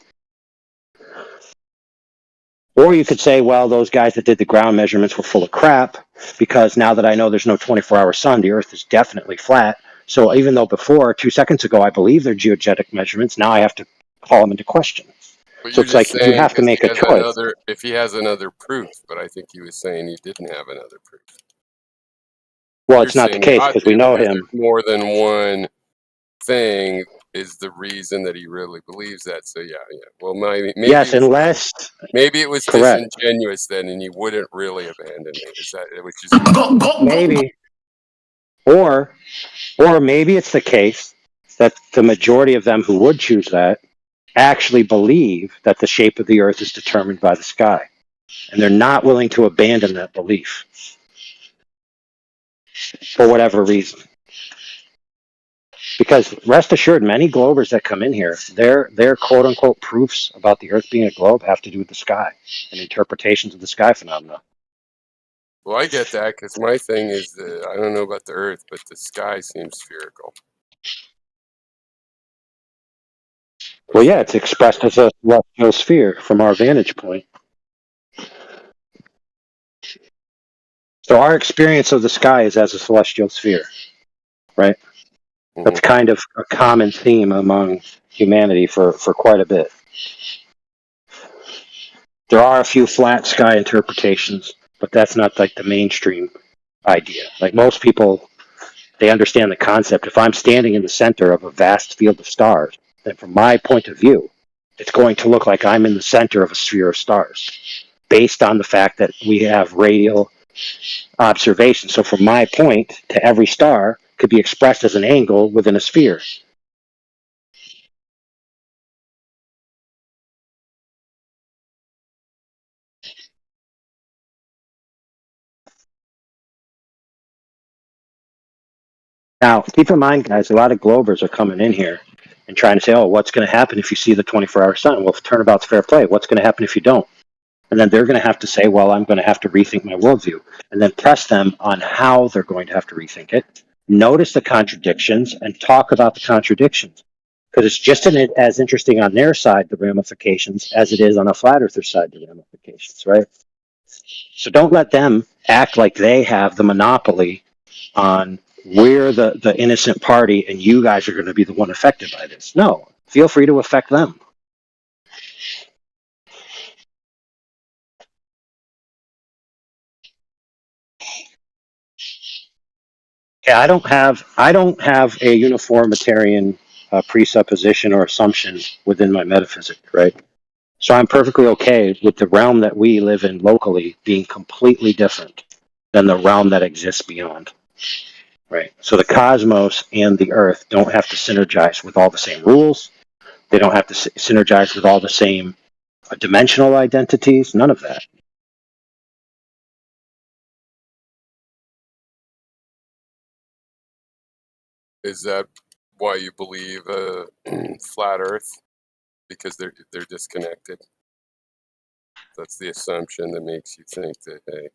Or you could say, well, those guys that did the ground measurements were full of crap, because now that I know there's no 24-hour sun, the Earth is definitely flat. So even though before, 2 seconds ago, I believe they're geodetic measurements, now I have to call them into question. But So you're it's like just you have to saying make a because choice. if he has another proof, but I think he was saying he didn't have another proof. Well, You're it's not the saying case not because we to, know because him. there's more than one thing is the reason that he really believes that. So yeah. Well, maybe Yes, unless maybe it was correct. disingenuous then, and he wouldn't really abandon it. Is that which is Maybe. Or maybe it's the case that the majority of them who would choose that actually believe that the shape of the earth is determined by the sky. And they're not willing to abandon that belief for whatever reason. Because rest assured, many globers that come in here, their quote unquote proofs about the earth being a globe have to do with the sky and interpretations of the sky phenomena. Well, I get that because my thing is that I don't know about the Earth, but the sky seems spherical. Well, yeah, it's expressed as a celestial sphere from our vantage point. So our experience of the sky is as a celestial sphere, right? That's kind of a common theme among humanity for quite a bit. There are a few flat sky interpretations, but that's not like the mainstream idea. Like most people, they understand the concept. If I'm standing in the center of a vast field of stars, then from my point of view, it's going to look like I'm in the center of a sphere of stars, based on the fact that we have radial observation. So from my point to every star could be expressed as an angle within a sphere. Now, keep in mind, guys, a lot of globers are coming in here and trying to say, oh, what's going to happen if you see the 24-hour sun? Well, if turnabout's fair play, what's going to happen if you don't? And then they're going to have to say, well, I'm going to have to rethink my worldview. And then press them on how they're going to have to rethink it. Notice the contradictions and talk about the contradictions. Because it's just as interesting on their side, the ramifications, as it is on a flat earther side, the ramifications, right? So don't let them act like they have the monopoly on we're the innocent party and you guys are going to be the one affected by this. No, feel free to affect them. Yeah, I don't have a uniformitarian presupposition or assumption within my metaphysic, right? So I'm perfectly okay with the realm that we live in locally being completely different than the realm that exists beyond, right? So the cosmos and the earth don't have to synergize with all the same rules. They don't have to synergize with all the same dimensional identities. None of that. Is that why you believe flat Earth? Because they're disconnected. That's the assumption that makes you think that, hey.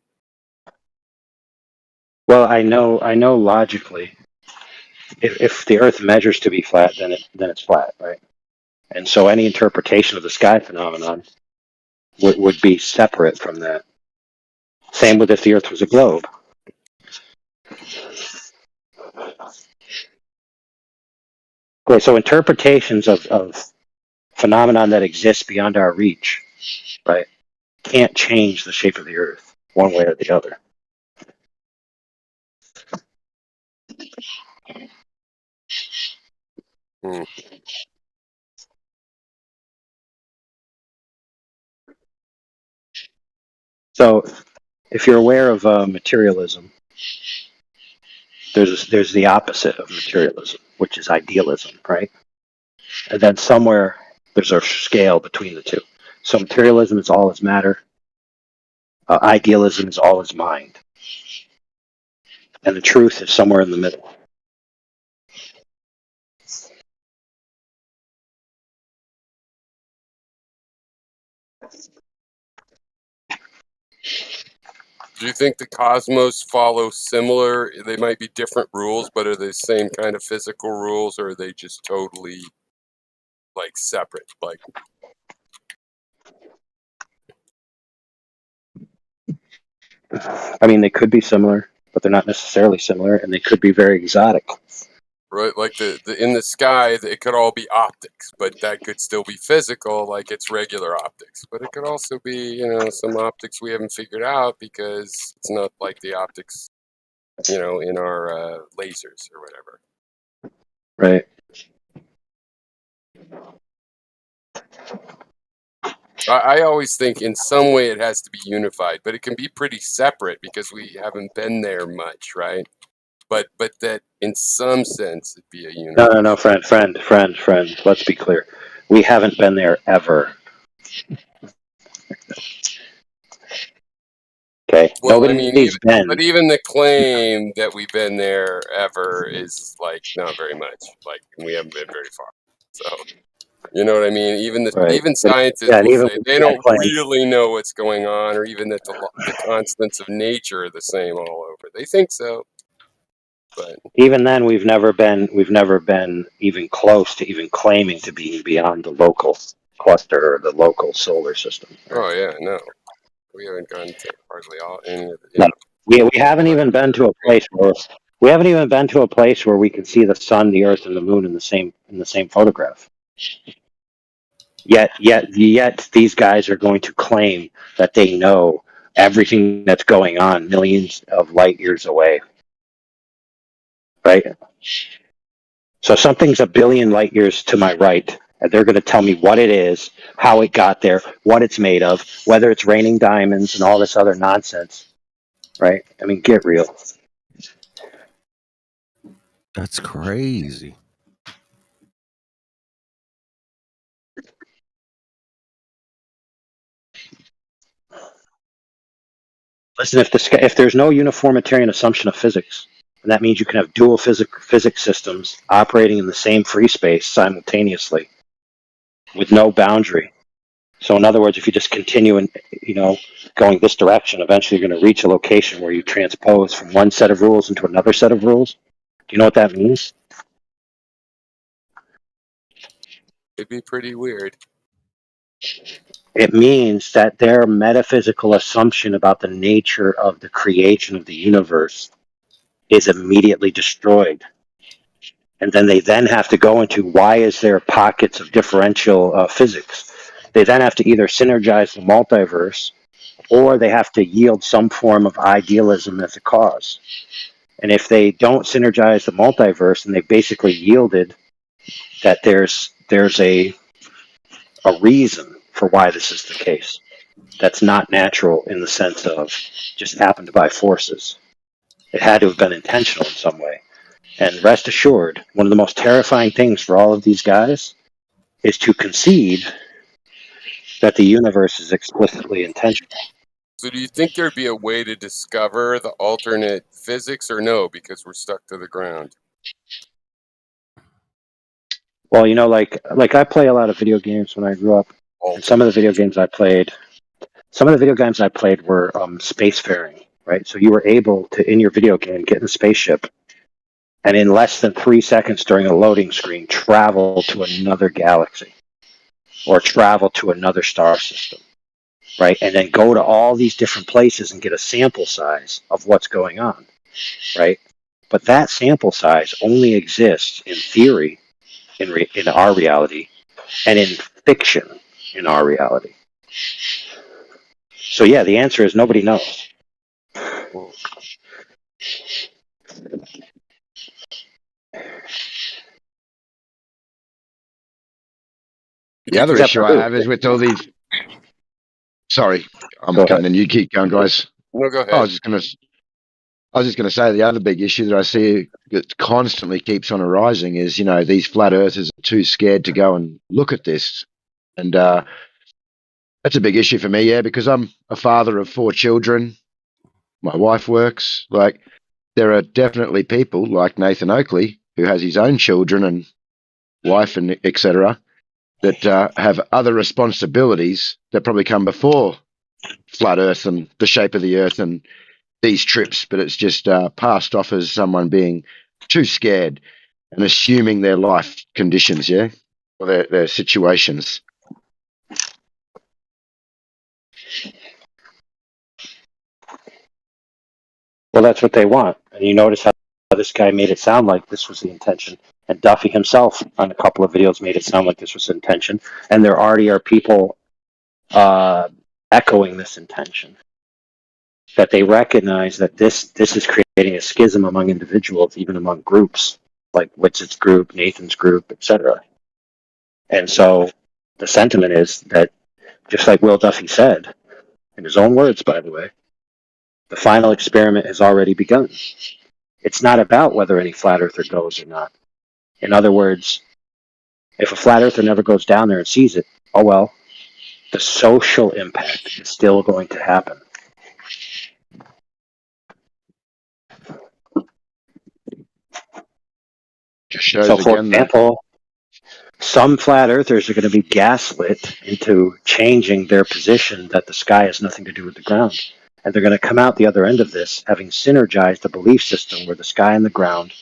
Well, I know logically, if the Earth measures to be flat, then it's flat, right? And so any interpretation of the sky phenomenon would be separate from that. Same with if the Earth was a globe. Okay, so interpretations of phenomenon that exists beyond our reach, right, can't change the shape of the Earth one way or the other. So, if you're aware of materialism, there's the opposite of materialism, which is idealism, right? And then somewhere there's a scale between the two. So materialism is all is matter. Idealism is all is mind. And the truth is somewhere in the middle. Do you think the cosmos follow similar? They might be different rules, but are they the same kind of physical rules, or are they just totally like separate? Like, I mean, they could be similar, but they're not necessarily similar, and they could be very exotic. right? Like the in the sky, it could all be optics, but that could still be physical, like it's regular optics. But it could also be, some optics we haven't figured out because it's not like the optics, in our lasers or whatever. Right. I always think in some way it has to be unified, but it can be pretty separate because we haven't been there much, right? But that in some sense it'd be a unified. No, friend. Let's be clear. We haven't been there ever. Okay, Well, I mean, nobody's been. but even the claim that we've been there ever is like not very much. Like we haven't been very far. So you know what I mean? Right. Even But, scientists yeah, and will even say with they that don't claim, really know what's going on, or even that the constants of nature are the same all over. They think so, but even then, we've never been even close to even claiming to be beyond the local cluster or the local solar system. oh yeah, no, we haven't gone to hardly all any of the No, we haven't even been to a place where we can see the sun, the earth, and the moon in the same photograph. Yet these guys are going to claim that they know everything that's going on millions of light years away. Right? So something's a billion light years to my right, and they're going to tell me what it is, how it got there, what it's made of, whether it's raining diamonds and all this other nonsense. Right? I mean, get real. That's crazy. Listen, if there's no uniformitarian assumption of physics, and that means you can have dual physics systems operating in the same free space simultaneously with no boundary. So in other words, if you just continue and going this direction, eventually you're going to reach a location where you transpose from one set of rules into another set of rules. Do you know what that means? it'd be pretty weird. It means that their metaphysical assumption about the nature of the creation of the universe is immediately destroyed. And then they have to go into why is there pockets of differential physics. They then have to either synergize the multiverse or they have to yield some form of idealism as a cause. And if they don't synergize the multiverse, and they basically yielded that there's a reason for why this is the case. That's not natural in the sense of just happened by forces. It had to have been intentional in some way. And rest assured, one of the most terrifying things for all of these guys is to concede that the universe is explicitly intentional. So do you think there'd be a way to discover the alternate physics, or no, because we're stuck to the ground? Well, like I play a lot of video games when I grew up, and some of the video games I played were spacefaring, right? So you were able to, in your video game, get in a spaceship, and in less than 3 seconds during a loading screen, travel to another galaxy or travel to another star system, right? And then go to all these different places and get a sample size of what's going on, right? But that sample size only exists in theory, in our reality, and in fiction in our reality. So yeah, the answer is nobody knows. The other issue I have is with all these. Sorry, I'm cutting in. You keep going, guys. No, go ahead. I was just going to say the other big issue that I see that constantly keeps on arising is, these flat earthers are too scared to go and look at this. And that's a big issue for me, yeah, because I'm a father of 4 children. My wife works. Like, there are definitely people like Nathan Oakley, who has his own children and wife and etc., that have other responsibilities that probably come before flat earth and the shape of the earth and these trips, but it's just passed off as someone being too scared and assuming their life conditions, yeah, or their situations. Well, that's what they want. And you notice how this guy made it sound like this was the intention. And Duffy himself, on a couple of videos, made it sound like this was the intention. And there already are people echoing this intention. That they recognize that this is creating a schism among individuals, even among groups, like Witz's group, Nathan's group, etc. And so the sentiment is that, just like Will Duffy said, in his own words, by the way, the final experiment has already begun. It's not about whether any flat earther goes or not. In other words, If a flat earther never goes down there and sees it, oh well, the social impact is still going to happen. Just shows So, for again that example, some flat earthers are going to be gaslit into changing their position that the sky has nothing to do with the ground. And they're going to come out the other end of this having synergized a belief system where the sky and the ground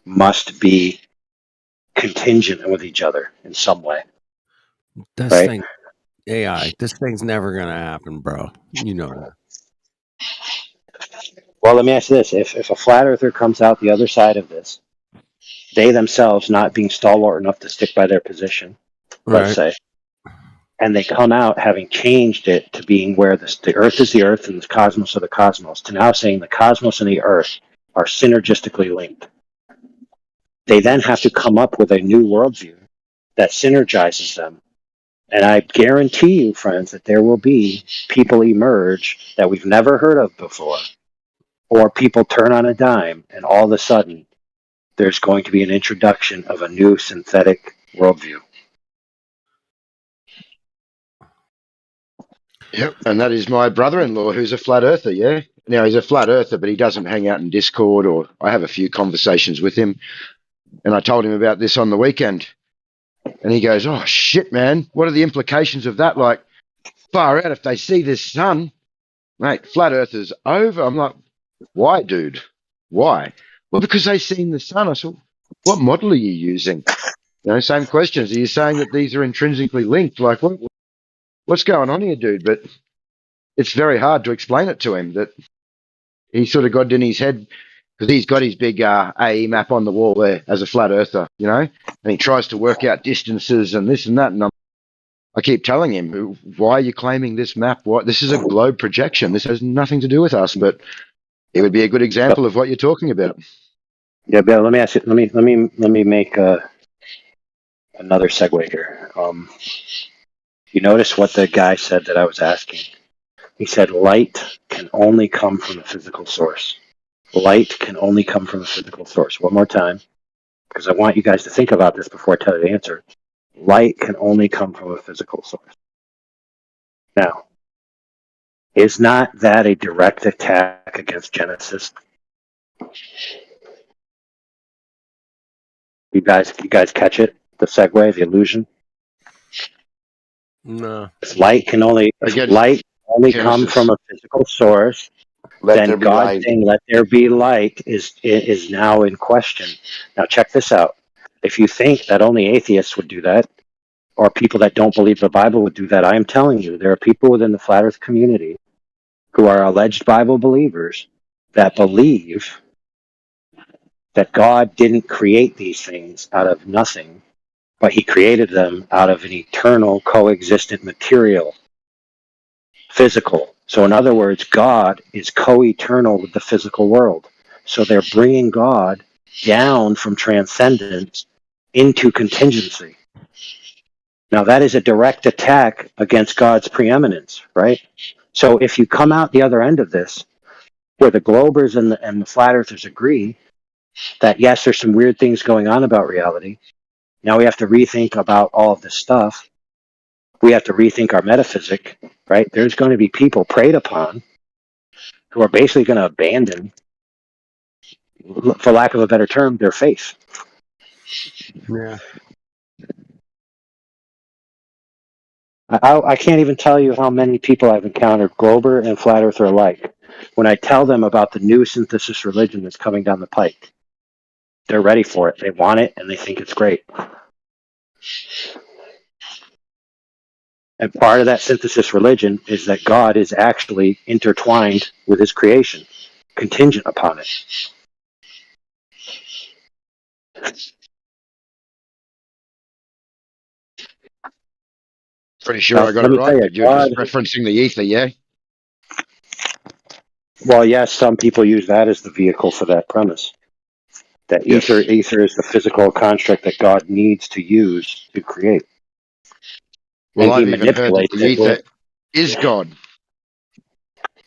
must be contingent with each other in some way. This Right? thing, AI, this thing's never gonna happen, bro. You know that. Well, let me ask you this. If a flat earther comes out the other side of this, they themselves not being stalwart enough to stick by their position, let's Right. say, and they come out having changed it to being where the earth is the earth and the cosmos are the cosmos, to now saying the cosmos and the earth are synergistically linked. They then have to come up with a new worldview that synergizes them. And I guarantee you, friends, that there will be people emerge that we've never heard of before, or people turn on a dime, and all of a sudden, there's going to be an introduction of a new synthetic worldview. Yep, and that is my brother-in-law who's a flat earther, yeah? Now, he's a flat earther, but he doesn't hang out in Discord, or I have a few conversations with him, and I told him about this on the weekend, and he goes, oh, shit, man, what are the implications of that? Like, far out, if they see this sun, mate, flat earthers over. I'm like, why, dude? Why? Well, because they've seen the sun. I said, what model are you using? You know, same questions. Are you saying that these are intrinsically linked? Like, what's going on here, dude? But it's very hard to explain it to him that he sort of got it in his head because he's got his big AE map on the wall there as a flat earther, you know, and he tries to work out distances and this and that. And I keep telling him, why are you claiming this map? What? This is a globe projection. This has nothing to do with us, but it would be a good example of what you're talking about. Yeah, Bill. Let me ask you. Let me make another segue here. You notice what the guy said that I was asking? He said light can only come from a physical source. Light can only come from a physical source. One more time, because I want you guys to think about this before I tell you the answer. Light can only come from a physical source. Now, is not that a direct attack against Genesis? You guys catch it? The segue, the illusion? No. If light can only come from a physical source, then God saying "Let there be light" is now in question. Now check this out. If you think that only atheists would do that, or people that don't believe the Bible would do that, I am telling you, there are people within the flat Earth community who are alleged Bible believers that believe that God didn't create these things out of nothing, but he created them out of an eternal, coexistent material, physical. So in other words, God is co-eternal with the physical world. So they're bringing God down from transcendence into contingency. Now that is a direct attack against God's preeminence, right? So if you come out the other end of this, where the Globers and the Flat Earthers agree that yes, there's some weird things going on about reality. Now we have to rethink about all of this stuff. We have to rethink our metaphysic, right? There's going to be people preyed upon who are basically going to abandon, for lack of a better term, their faith. Yeah. I can't even tell you how many people I've encountered, Glober and Flat Earther alike, when I tell them about the new synthesis religion that's coming down the pike. They're ready for it. They want it, and they think it's great. And part of that synthesis religion is that God is actually intertwined with his creation, contingent upon it. Pretty sure I got it right, but you're just referencing the ether, yeah? Well, yes, some people use that as the vehicle for that premise. That ether is the physical construct that God needs to use to create. Well, And I've he even heard that manipulates the it ether with, is God.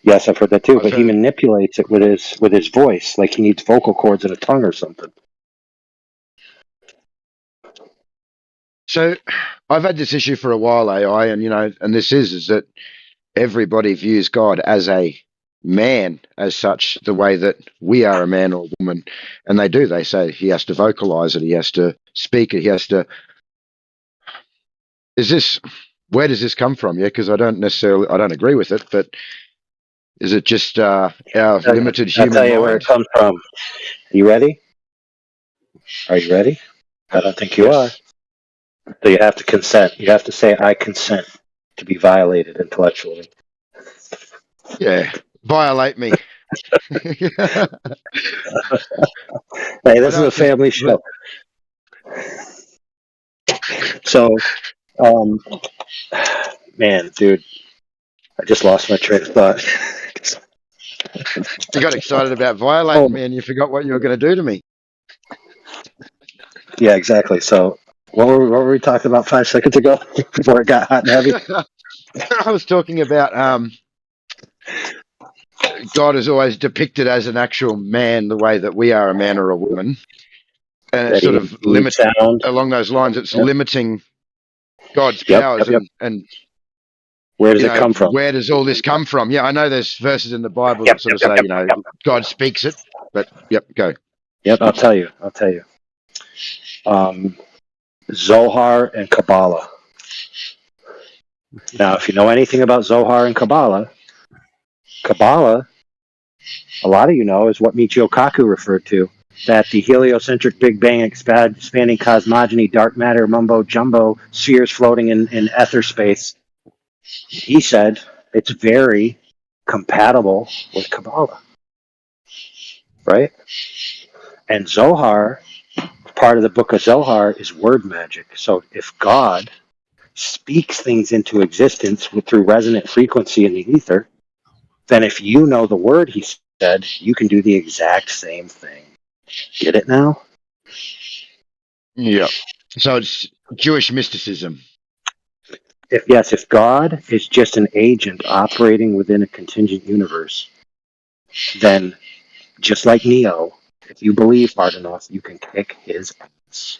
yes, I've heard that too, I've but he heard- manipulates it with his voice, like he needs vocal cords and a tongue or something. So I've had this issue for a while, AI, and and this is that everybody views God as a man as such, the way that we are a man or a woman, and they do. They say he has to vocalize it, he has to speak it, he has to. Where does this come from? Yeah, because I don't agree with it, but is it just our limited I'll human tell you where it mind? comes from. You ready? Are you ready? I don't think you are. So you have to consent. You have to say, I consent to be violated intellectually. Yeah, violate me. Hey, this is a family show. So, man, dude, I just lost my train of thought. You got excited about violating me and you forgot what you were going to do to me. Yeah, exactly. So, what were we talking about 5 seconds ago before it got hot and heavy? I was talking about God is always depicted as an actual man, the way that we are a man or a woman, and it's That sort he of limiting sound. along those lines. It's Yep. limiting God's Yep, powers, yep. and Where does it come from? where does all this come from? Yeah, I know there's verses in the Bible that sort of say, God speaks it, but go. Yep, I'll tell you. Zohar and Kabbalah. Now, if you know anything about Zohar and Kabbalah, a lot of you know, is what Michio Kaku referred to, that the heliocentric Big Bang expanding cosmogony, dark matter, mumbo jumbo, spheres floating in ether space. He said it's very compatible with Kabbalah, right? And Zohar, part of the book of Zohar, is word magic. So if God speaks things into existence through resonant frequency in the ether, then if you know the word he said, you can do the exact same thing. Get it now? Yeah. So it's Jewish mysticism. If God is just an agent operating within a contingent universe, then just like Neo, if you believe hard enough, you can kick his ass.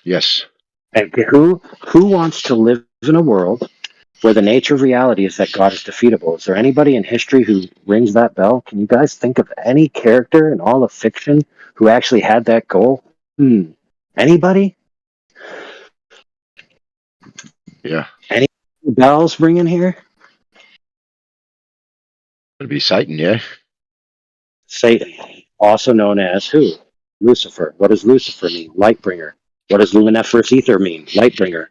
Yes. And who wants to live in a world where the nature of reality is that God is defeatable? Is there anybody in history who rings that bell? Can you guys think of any character in all of fiction who actually had that goal? Anybody? Yeah. Any bells ringing here? It'd be Satan, yeah. Satan, also known as who? Lucifer. What does Lucifer mean? Lightbringer. What does luminiferous ether mean? Lightbringer.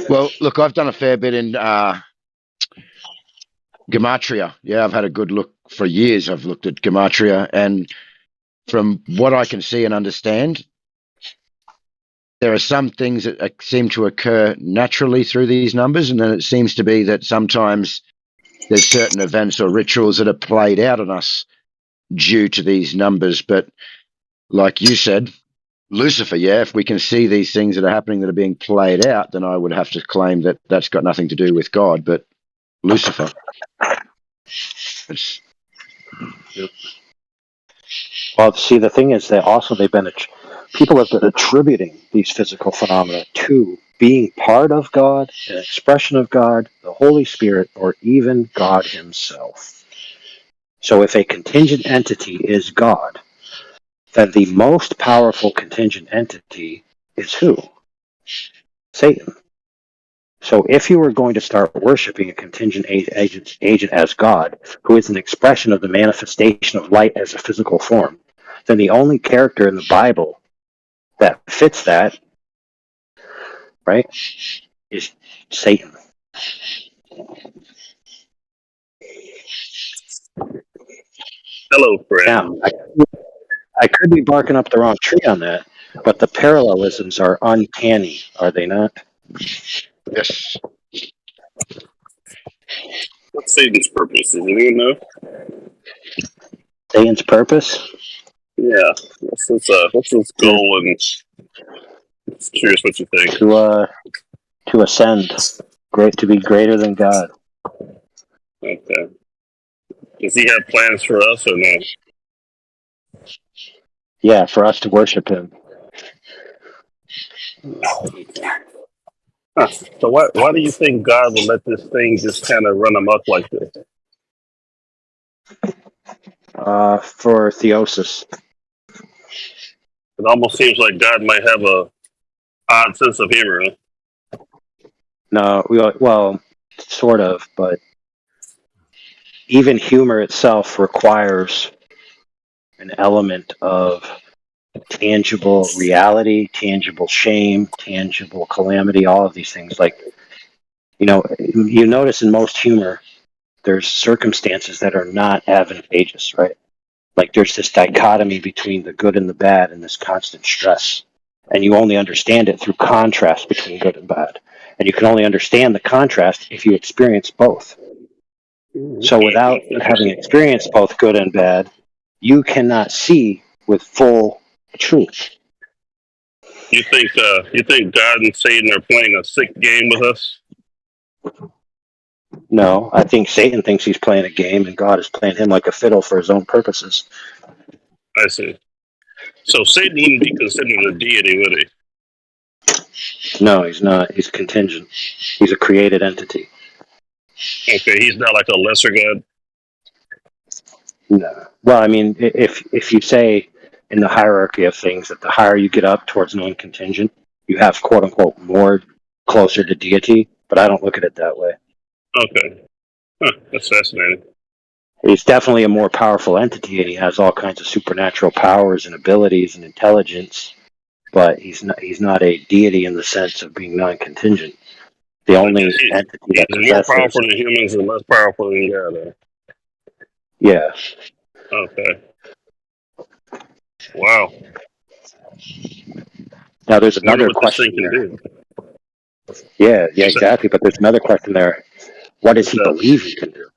Well, look, I've done a fair bit in Gematria. Yeah, I've had a good look for years. I've looked at Gematria, and from what I can see and understand, there are some things that seem to occur naturally through these numbers, and then it seems to be that sometimes there's certain events or rituals that are played out on us due to these numbers. But like you said, Lucifer, yeah, if we can see these things that are happening that are being played out, then I would have to claim that that's got nothing to do with God, but Lucifer. Well, see, the thing is that also people have been attributing these physical phenomena to being part of God, an expression of God, the Holy Spirit, or even God himself. So if a contingent entity is God, then the most powerful contingent entity is who? Satan. So if you were going to start worshiping a contingent agent as God, who is an expression of the manifestation of light as a physical form, then the only character in the Bible that fits that, right, is Satan. Hello, friend. Now, I could be barking up the wrong tree on that, but the parallelisms are uncanny, are they not? Yes. What's Satan's purpose? Does anyone know? Satan's purpose? Yeah. What's his goal? And just curious what you think. To ascend, to be greater than God. Okay. Does he have plans for us or no? Yeah, for us to worship him. Huh. So why do you think God would let this thing just kind of run amok like this? For theosis. It almost seems like God might have a odd sense of humor. Huh? No, well, sort of, but even humor itself requires an element of tangible reality, tangible shame, tangible calamity, all of these things. Like, you notice in most humor, there's circumstances that are not advantageous, right? Like there's this dichotomy between the good and the bad and this constant stress. And you only understand it through contrast between good and bad. And you can only understand the contrast if you experience both. So without having experienced both good and bad, you cannot see with full truth. You think God and Satan are playing a sick game with us? No, I think Satan thinks he's playing a game and God is playing him like a fiddle for his own purposes. I see. So Satan wouldn't be considered a deity, would he? No, he's not. He's contingent. He's a created entity. Okay, he's not like a lesser god. No. Well, I mean, if you say in the hierarchy of things that the higher you get up towards non-contingent, you have quote unquote more closer to deity, but I don't look at it that way. Okay. Huh, that's fascinating. He's definitely a more powerful entity, and he has all kinds of supernatural powers and abilities and intelligence, but he's not a deity in the sense of being non-contingent. The only entity that He's more possesses, powerful than humans and less powerful than God. yeah. Okay. Wow. Now there's I wonder another what this question thing can there. do. Yeah, exactly. But there's another question there. What does he believe he can do?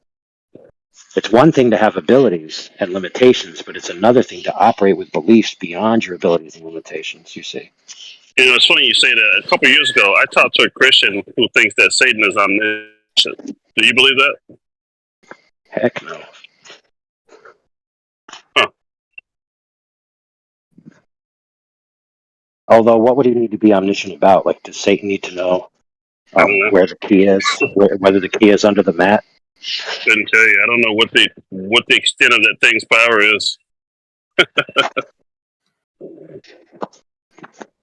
It's one thing to have abilities and limitations, but it's another thing to operate with beliefs beyond your abilities and limitations, you see. It's funny you say that. A couple of years ago, I talked to a Christian who thinks that Satan is omniscient. Do you believe that? Heck no. Huh. Although, what would he need to be omniscient about? Like, does Satan need to know where the key is, whether the key is under the mat? Couldn't tell you. I don't know what the extent of that thing's power is.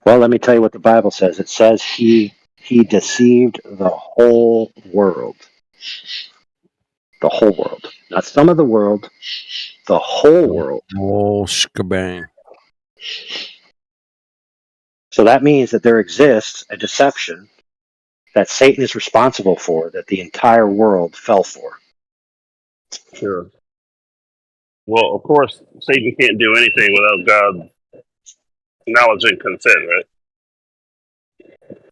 Well, let me tell you what the Bible says. It says he deceived the whole world. The whole world. Not some of the world, the whole world. Oh, shkabang. So that means that there exists a deception that Satan is responsible for, that the entire world fell for. Sure. Well, of course, Satan can't do anything without God's knowledge and consent, right?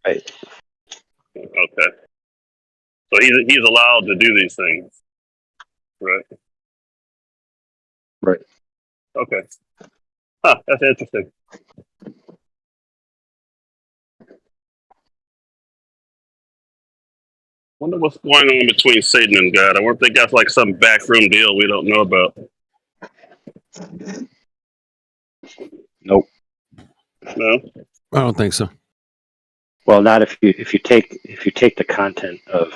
Right. Okay. So he's allowed to do these things, right? Right. Okay. Huh, that's interesting. Wonder what's going on between Satan and God. I wonder if they got like some backroom deal we don't know about. Nope. No. I don't think so. Well, not if you take the content of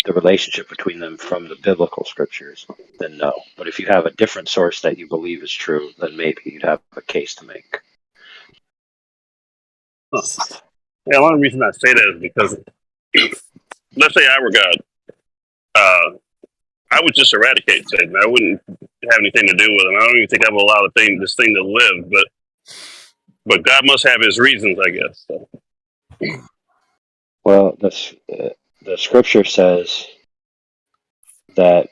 the relationship between them from the biblical scriptures, then no. But if you have a different source that you believe is true, then maybe you'd have a case to make. Huh. Yeah, one reason I say that is because let's say I were God, I would just eradicate Satan. I wouldn't have anything to do with him. I don't even think I have allowed this thing to live. But God must have his reasons, I guess. So. Well, the scripture says that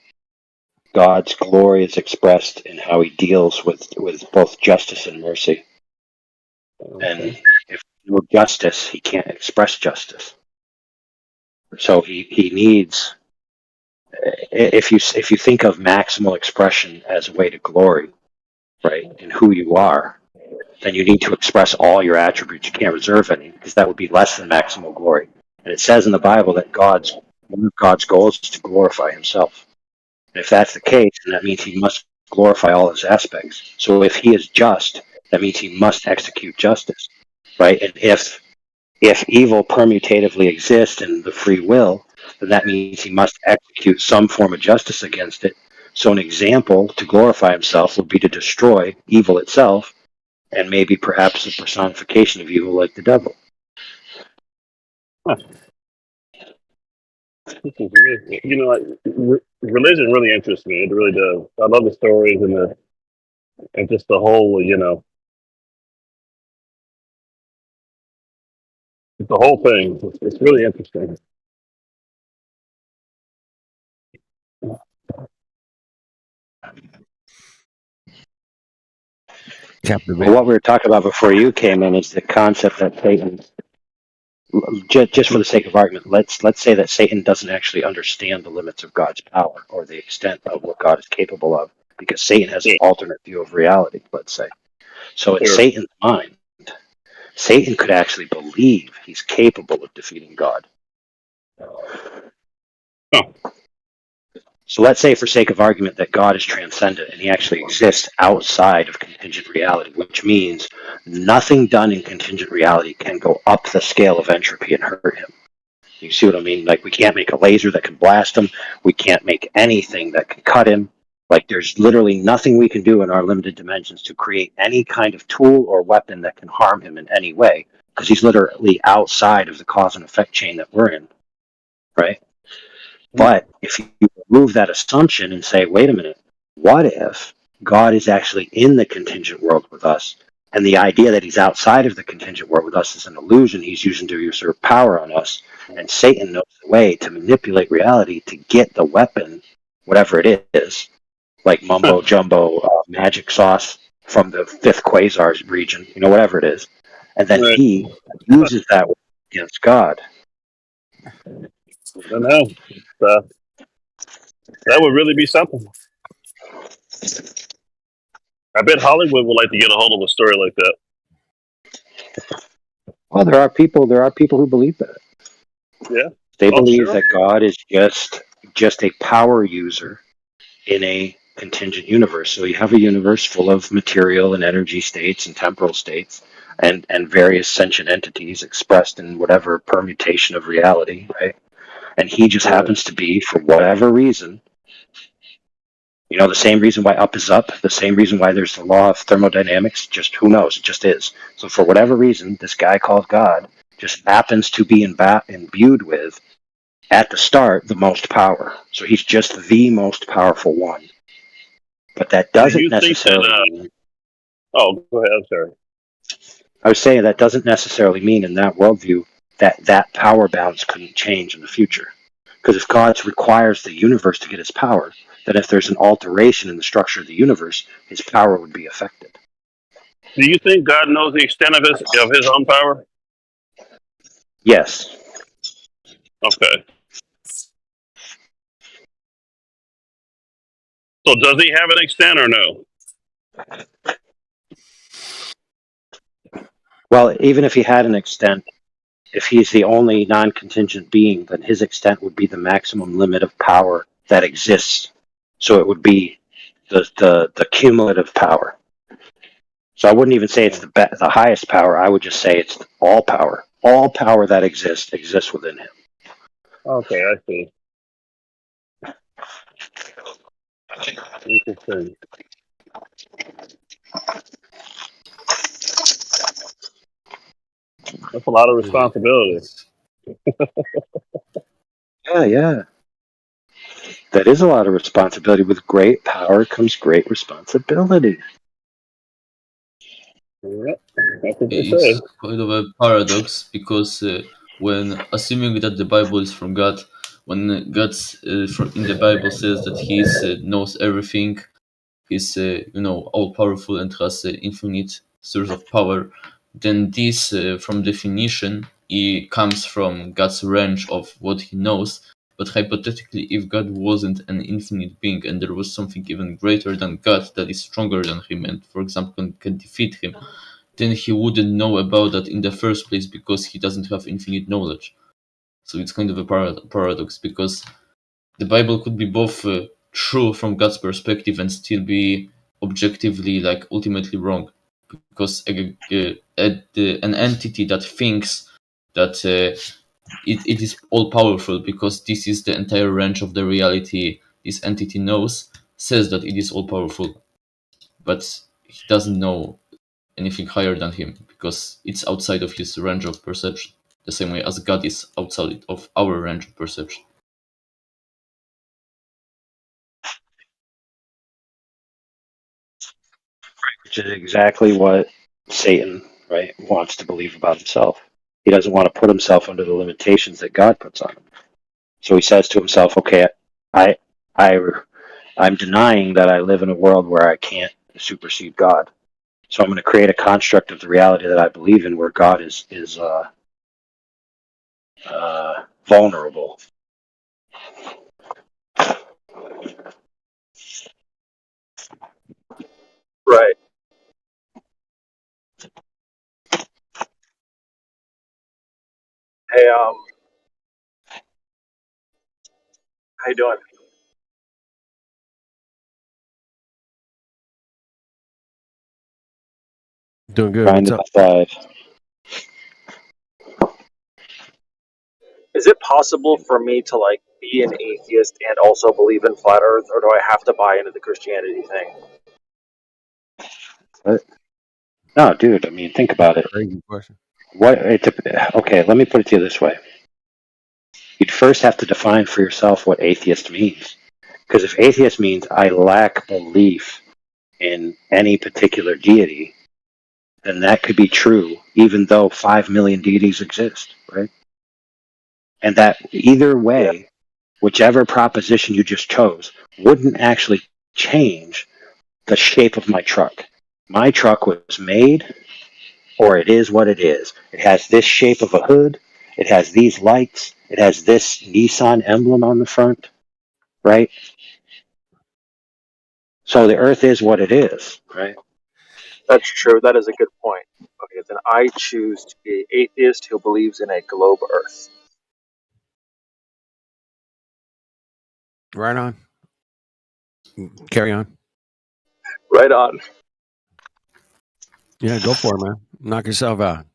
God's glory is expressed in how he deals with both justice and mercy. And if no justice, he can't express justice. So he needs, if you think of maximal expression as a way to glory, right, in who you are, then you need to express all your attributes. You can't reserve any, because that would be less than maximal glory. And it says in the Bible that one of God's goals is to glorify himself. And if that's the case, then that means he must glorify all his aspects. So if he is just, That means he must execute justice, right? And if evil permutatively exists in the free will, then that means he must execute some form of justice against it. So an example to glorify himself would be to destroy evil itself, and maybe perhaps a personification of evil like the devil. Huh. You know, like, religion really interests me. It really does. I love the stories and just the whole, the whole thing. It's really interesting. Well, what we were talking about before you came in is the concept that Satan, just for the sake of argument, let's say that Satan doesn't actually understand the limits of God's power or the extent of what God is capable of, because Satan has an alternate view of reality, let's say. So in Satan's mind, Satan could actually believe he's capable of defeating God. So let's say, for sake of argument, that God is transcendent and he actually exists outside of contingent reality, which means nothing done in contingent reality can go up the scale of entropy and hurt him. You see what I mean? Like, we can't make a laser that can blast him. We can't make anything that can cut him. Like, there's literally nothing we can do in our limited dimensions to create any kind of tool or weapon that can harm him in any way, because he's literally outside of the cause and effect chain that we're in, right? But if you remove that assumption and say, wait a minute, what if God is actually in the contingent world with us, and the idea that he's outside of the contingent world with us is an illusion he's using to usurp power on us, and Satan knows the way to manipulate reality to get the weapon, whatever it is, like mumbo jumbo magic sauce from the fifth quasar region, whatever it is, and then he uses that against God. I don't know. That would really be something. I bet Hollywood would like to get a hold of a story like that. Well, there are people who believe that. Yeah. They believe that God is just a power user in a contingent universe. So you have a universe full of material and energy states and temporal states and various sentient entities expressed in whatever permutation of reality, right? And he just happens to be, for whatever reason, the same reason why up is up, the same reason why there's the law of thermodynamics, just who knows, it just is. So for whatever reason, this guy called God just happens to be imbued with, at the start, the most power. So he's just the most powerful one. But that doesn't necessarily mean... Oh, go ahead, I'm sorry. I was saying that doesn't necessarily mean in that worldview that power balance couldn't change in the future. Because if God requires the universe to get his power, then if there's an alteration in the structure of the universe, his power would be affected. Do you think God knows the extent of his own power? Yes. Okay. So does he have an extent or no? Well, even if he had an extent, if he's the only non-contingent being, then his extent would be the maximum limit of power that exists. So it would be the cumulative power. So I wouldn't even say it's the highest power. I would just say it's all power. All power that exists within him. Okay, I see. Interesting. That's a lot of responsibility. Yeah. That is a lot of responsibility. With great power comes great responsibility. Yep, that's what they It's say. kind of a paradox because when assuming that the Bible is from God, when God in the Bible says that He knows everything, He's all powerful and has infinite source of power, then this, from definition, it comes from God's range of what He knows. But hypothetically, if God wasn't an infinite being and there was something even greater than God that is stronger than Him and, for example, can defeat Him, then He wouldn't know about that in the first place because He doesn't have infinite knowledge. So it's kind of a paradox because the Bible could be both true from God's perspective and still be objectively, ultimately wrong. because an entity that thinks that it is all powerful because this is the entire range of the reality this entity knows, says that it is all powerful, but he doesn't know anything higher than him because it's outside of his range of perception, the same way as God is outside of our range of perception. Which is exactly what Satan, right, wants to believe about himself. He doesn't want to put himself under the limitations that God puts on him. So he says to himself, "Okay, I'm denying that I live in a world where I can't supersede God. So I'm going to create a construct of the reality that I believe in, where God is vulnerable." Right. Hey, how you doing? Doing good. Trying What's to up? decide. Is it possible for me to like be an atheist and also believe in flat Earth, or do I have to buy into the Christianity thing? What? No, dude. I mean, think about it. Crazy question. Okay, let me put it to you this way. You'd first have to define for yourself what atheist means. Because if atheist means I lack belief in any particular deity, then that could be true even though 5 million deities exist, right? And that either way, whichever proposition you just chose, wouldn't actually change the shape of my truck. My truck was made, or it is what it is. It has this shape of a hood, it has these lights, it has this Nissan emblem on the front, right? So the earth is what it is, right? That's true. That is a good point. Okay, then I choose to be an atheist who believes in a globe Earth. Right on. Carry on. Right on. Yeah, go for it, man. Knock yourself out.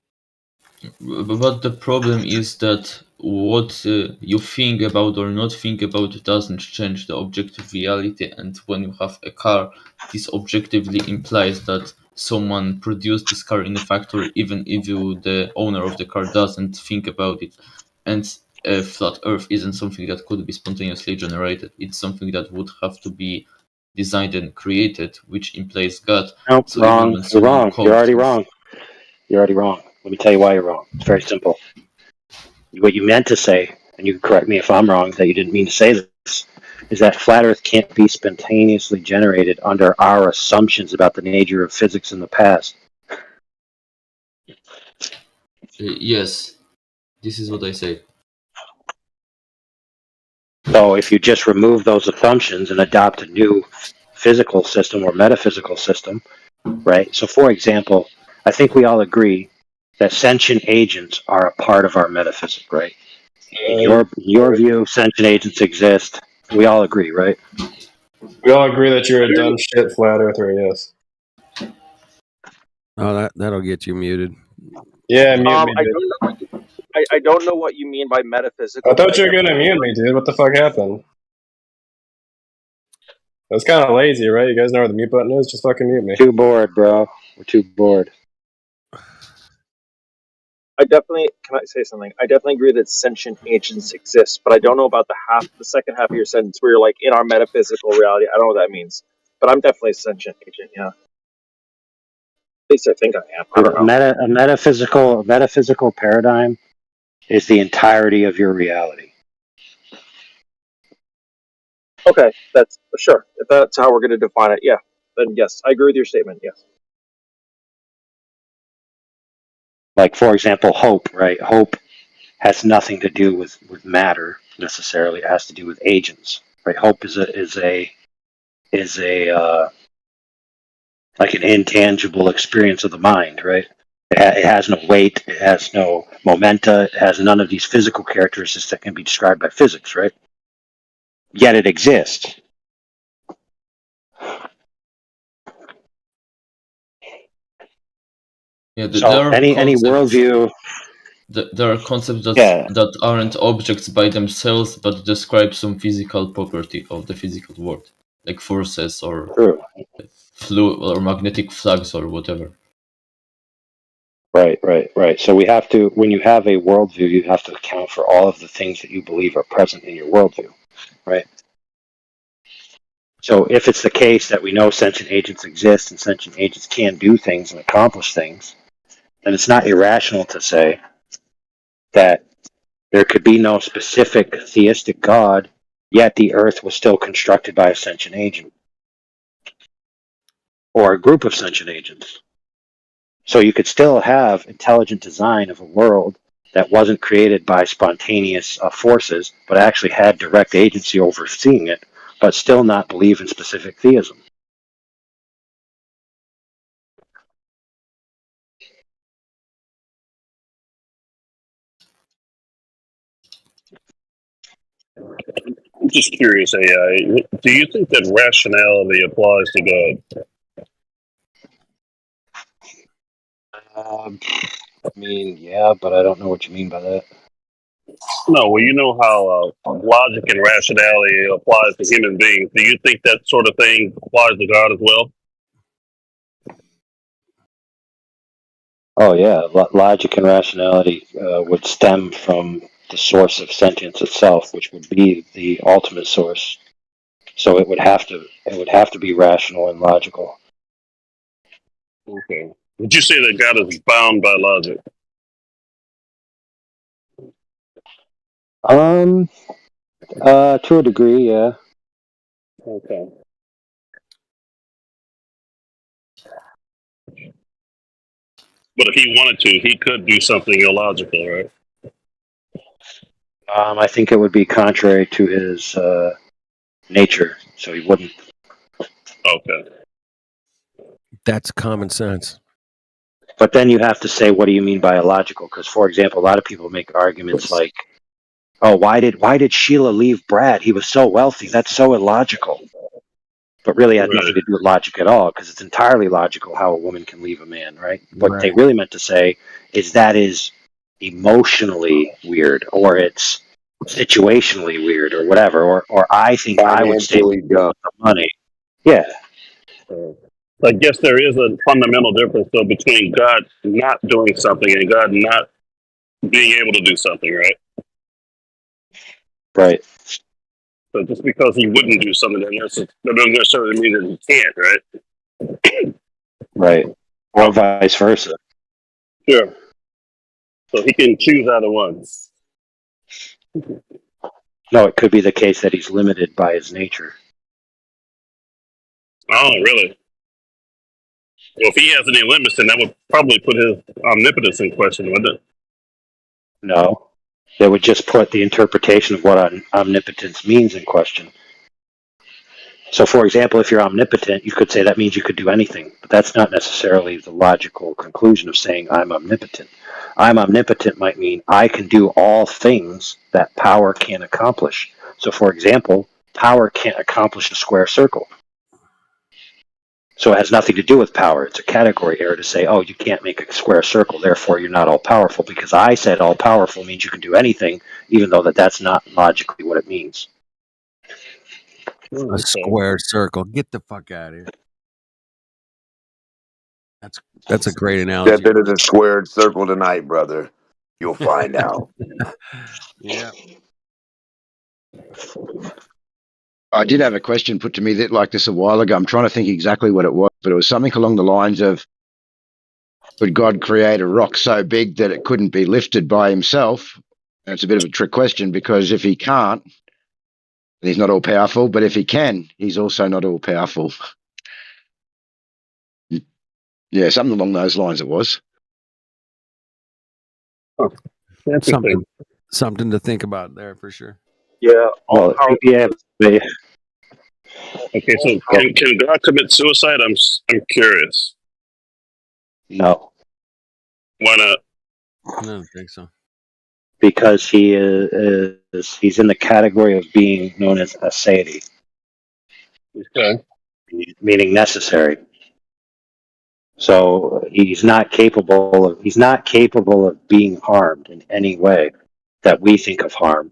But the problem is that what you think about or not think about doesn't change the objective reality, and when you have a car, this objectively implies that someone produced this car in a factory, even if you, the owner of the car, doesn't think about it. And a flat Earth isn't something that could be spontaneously generated. It's something that would have to be designed and created, which implies God. Nope, So even wrong. when You're someone wrong. You're comes already with wrong. You're already wrong. Let me tell you why you're wrong. It's very simple. What you meant to say, and you can correct me if I'm wrong, that you didn't mean to say this, is that flat Earth can't be spontaneously generated under our assumptions about the nature of physics in the past. yes, this is what I say. So if you just remove those assumptions and adopt a new physical system or metaphysical system, right? So for example, I think we all agree that sentient agents are a part of our metaphysic, right? In your view, sentient agents exist. We all agree, right? We all agree that you're a dumb shit flat earther, yes. Oh, that'll get you muted. Yeah, mute me, I dude. don't know what I don't know what you mean by metaphysical. I thought you were gonna mute me, dude. What the fuck happened? That's kind of lazy, right? You guys know where the mute button is? Just fucking mute me. Too bored, bro. We're too bored. I definitely can I say something? I definitely agree that sentient agents exist, but I don't know about the second half of your sentence where you're like in our metaphysical reality. I don't know what that means, but I'm definitely a sentient agent. Yeah, at least I think I am. I don't know. A metaphysical paradigm is the entirety of your reality. Okay, that's sure. If that's how we're going to define it, yeah, then yes, I agree with your statement. Yes. Like, for example, hope, right? Hope has nothing to do with matter necessarily. It has to do with agents, right? Hope is like an intangible experience of the mind, right? It has no weight, it has no momenta, it has none of these physical characteristics that can be described by physics, right? Yet it exists. Yeah, So there are any concepts. worldview. There are concepts Yeah. that aren't objects by themselves, but describe some physical property of the physical world, like forces or True. fluid or magnetic flux or whatever. Right. So we have to, when you have a worldview, you have to account for all of the things that you believe are present in your worldview, right? So if it's the case that we know sentient agents exist and sentient agents can do things and accomplish things, then it's not irrational to say that there could be no specific theistic God, yet the earth was still constructed by a sentient agent or a group of sentient agents. So you could still have intelligent design of a world that wasn't created by spontaneous forces, but actually had direct agency overseeing it, but still not believe in specific theism. I'm just curious, AI. Do you think that rationality applies to God? I mean, yeah, but I don't know what you mean by that. No, well, you know how logic and rationality applies to human beings. Do you think that sort of thing applies to God as well? Oh, yeah, logic and rationality would stem from the source of sentience itself, which would be the ultimate source. So it would have to be rational and logical. Okay. Would you say that God is bound by logic? To a degree, yeah. Okay. But if he wanted to, he could do something illogical, right? I think it would be contrary to his nature, so he wouldn't. Okay. That's common sense. But then you have to say, what do you mean by illogical? Because, for example, a lot of people make arguments like, "Oh, why did Sheila leave Brad? He was so wealthy. That's so illogical." But really, it had nothing to do with logic at all, because it's entirely logical how a woman can leave a man, right? What they really meant to say is that is emotionally weird, or it's situationally weird, or whatever, or I think I would stay with the money. Yeah. I guess there is a fundamental difference, though, between God not doing something and God not being able to do something, right? Right. So just because he wouldn't do something, that doesn't necessarily mean that he can't, right? Right. Or vice versa. Sure. So he can choose either one. No, it could be the case that he's limited by his nature. Oh, really? Well, if he has any limits, then that would probably put his omnipotence in question, wouldn't it? No. It would just put the interpretation of what omnipotence means in question. So, for example, if you're omnipotent, you could say that means you could do anything. But that's not necessarily the logical conclusion of saying I'm omnipotent. I'm omnipotent might mean I can do all things that power can accomplish. So, for example, power can't accomplish a square circle. So it has nothing to do with power. It's a category error to say, oh, you can't make a square circle, therefore you're not all-powerful, because I said all-powerful means you can do anything, even though that's not logically what it means. A square circle. Get the fuck out of here. That's a great analogy. Step into the squared circle tonight, brother. You'll find out. Yeah. I did have a question put to me that like this a while ago. I'm trying to think exactly what it was, but it was something along the lines of, would God create a rock so big that it couldn't be lifted by himself? And it's a bit of a trick question, because if he can't, then he's not all powerful, but if he can, he's also not all powerful. Yeah, something along those lines it was. Something to think about there for sure. Yeah. Well, yeah. Okay, so can God commit suicide? I'm curious. No. Why not? I don't think so. Because he's in the category of being known as aseity. Okay. Meaning necessary. So he's not capable of being harmed in any way that we think of harm.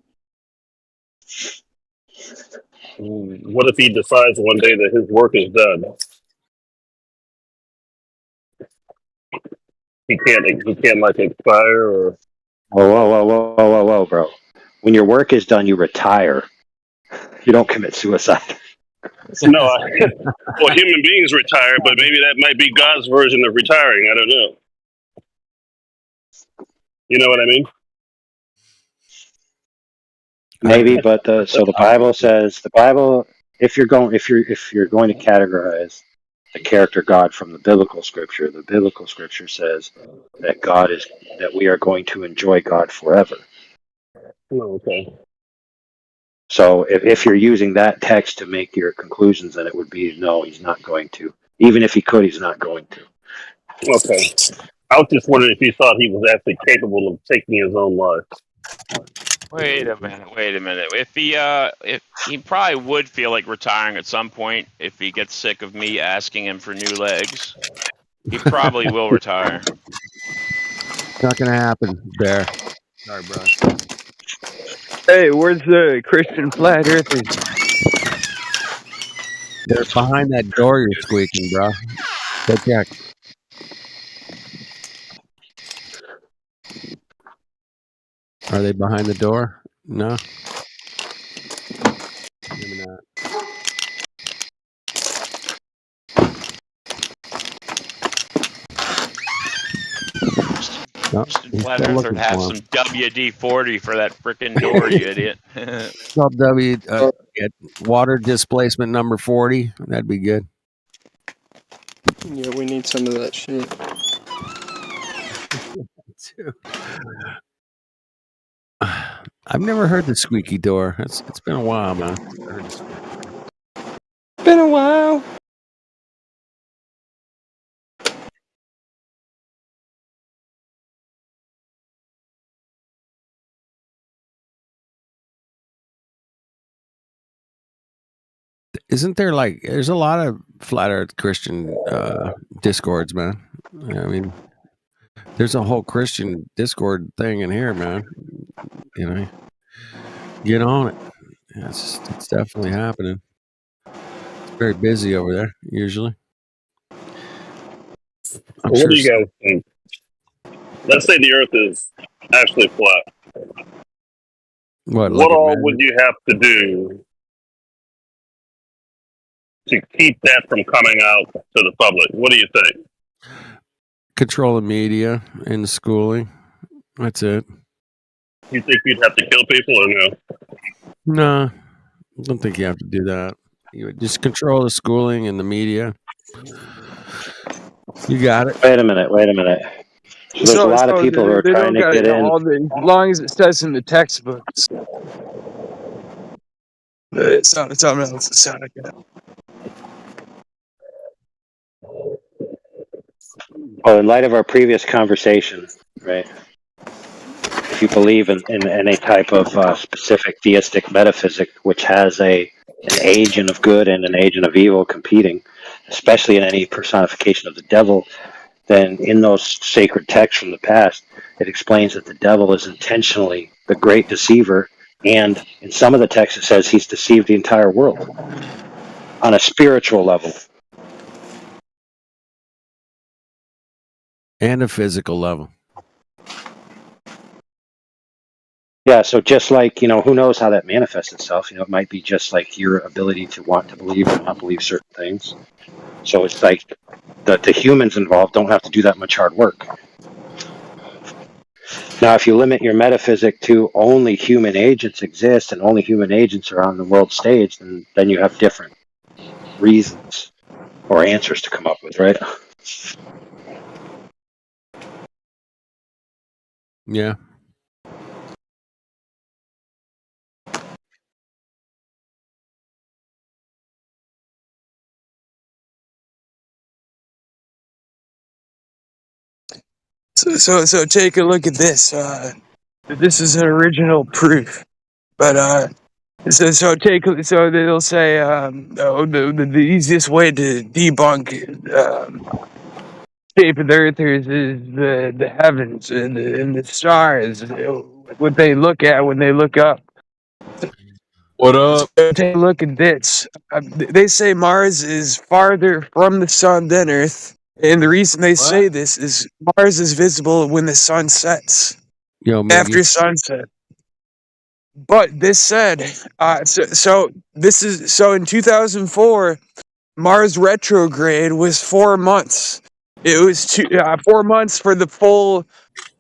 What if he decides one day that his work is done? He can't like expire or. Whoa, bro. When your work is done, you retire. You don't commit suicide. No, well, human beings retire, but maybe that might be God's version of retiring. I don't know. You know what I mean? Maybe, but the Bible says if you're going to categorize the character God from the biblical scripture says that we are going to enjoy God forever. Oh, okay. So if you're using that text to make your conclusions, then it would be no, he's not going to. Even if he could, he's not going to. Okay. I was just wondering if he thought he was actually capable of taking his own life. Wait a minute. If he probably would feel like retiring at some point if he gets sick of me asking him for new legs. He probably will retire. Not gonna happen, Bear. Sorry, bro. Hey, where's the Christian flat earthers? They're behind that door you're squeaking, bro. Go check. Are they behind the door? No. Maybe not. No, he's Flat still Earther looking have for some him. WD-40 for that freaking door, you idiot. It's called get water displacement number 40. That'd be good. Yeah, we need some of that shit. I've never heard the squeaky door. It's been a while, man. Been a while. Isn't there there's a lot of flat earth Christian discords, man. I mean, there's a whole Christian Discord thing in here, man. You know, get on it. Yeah, it's definitely happening. It's very busy over there, usually. I'm What sure do you guys think? Let's say the Earth is actually flat. What all would you have to do to keep that from coming out to the public? What do you think? control the media and the schooling. That's it. You think you'd have to kill people or no? No, I don't think you have to do that. You would just control the schooling and the media. You got it. Wait a minute. There's a lot of people who are they trying don't to get in. all as long as it says in the textbooks. It sounded something else. It sounded good. Well, in light of our previous conversation, right? If you believe in any type of specific theistic metaphysic, which has an agent of good and an agent of evil competing, especially in any personification of the devil, then in those sacred texts from the past, it explains that the devil is intentionally the great deceiver, and in some of the texts it says he's deceived the entire world on a spiritual level. And a physical level. Yeah, so just like, who knows how that manifests itself? It might be just like your ability to want to believe or not believe certain things. So it's like the humans involved don't have to do that much hard work. Now, if you limit your metaphysic to only human agents exist and only human agents are on the world stage, then you have different reasons or answers to come up with, right? Yeah. So take a look at this. This is an original proof, but so they'll say the easiest way to debunk shape of the earth is the heavens and the stars, what they look at when they look up. What up? So take a look at this. They say Mars is farther from the sun than Earth, and the reason they say this is Mars is visible when the sun sets. Yo, After Miggy. sunset. But this said, so in 2004, Mars retrograde was 4 months. It was 4 months for the full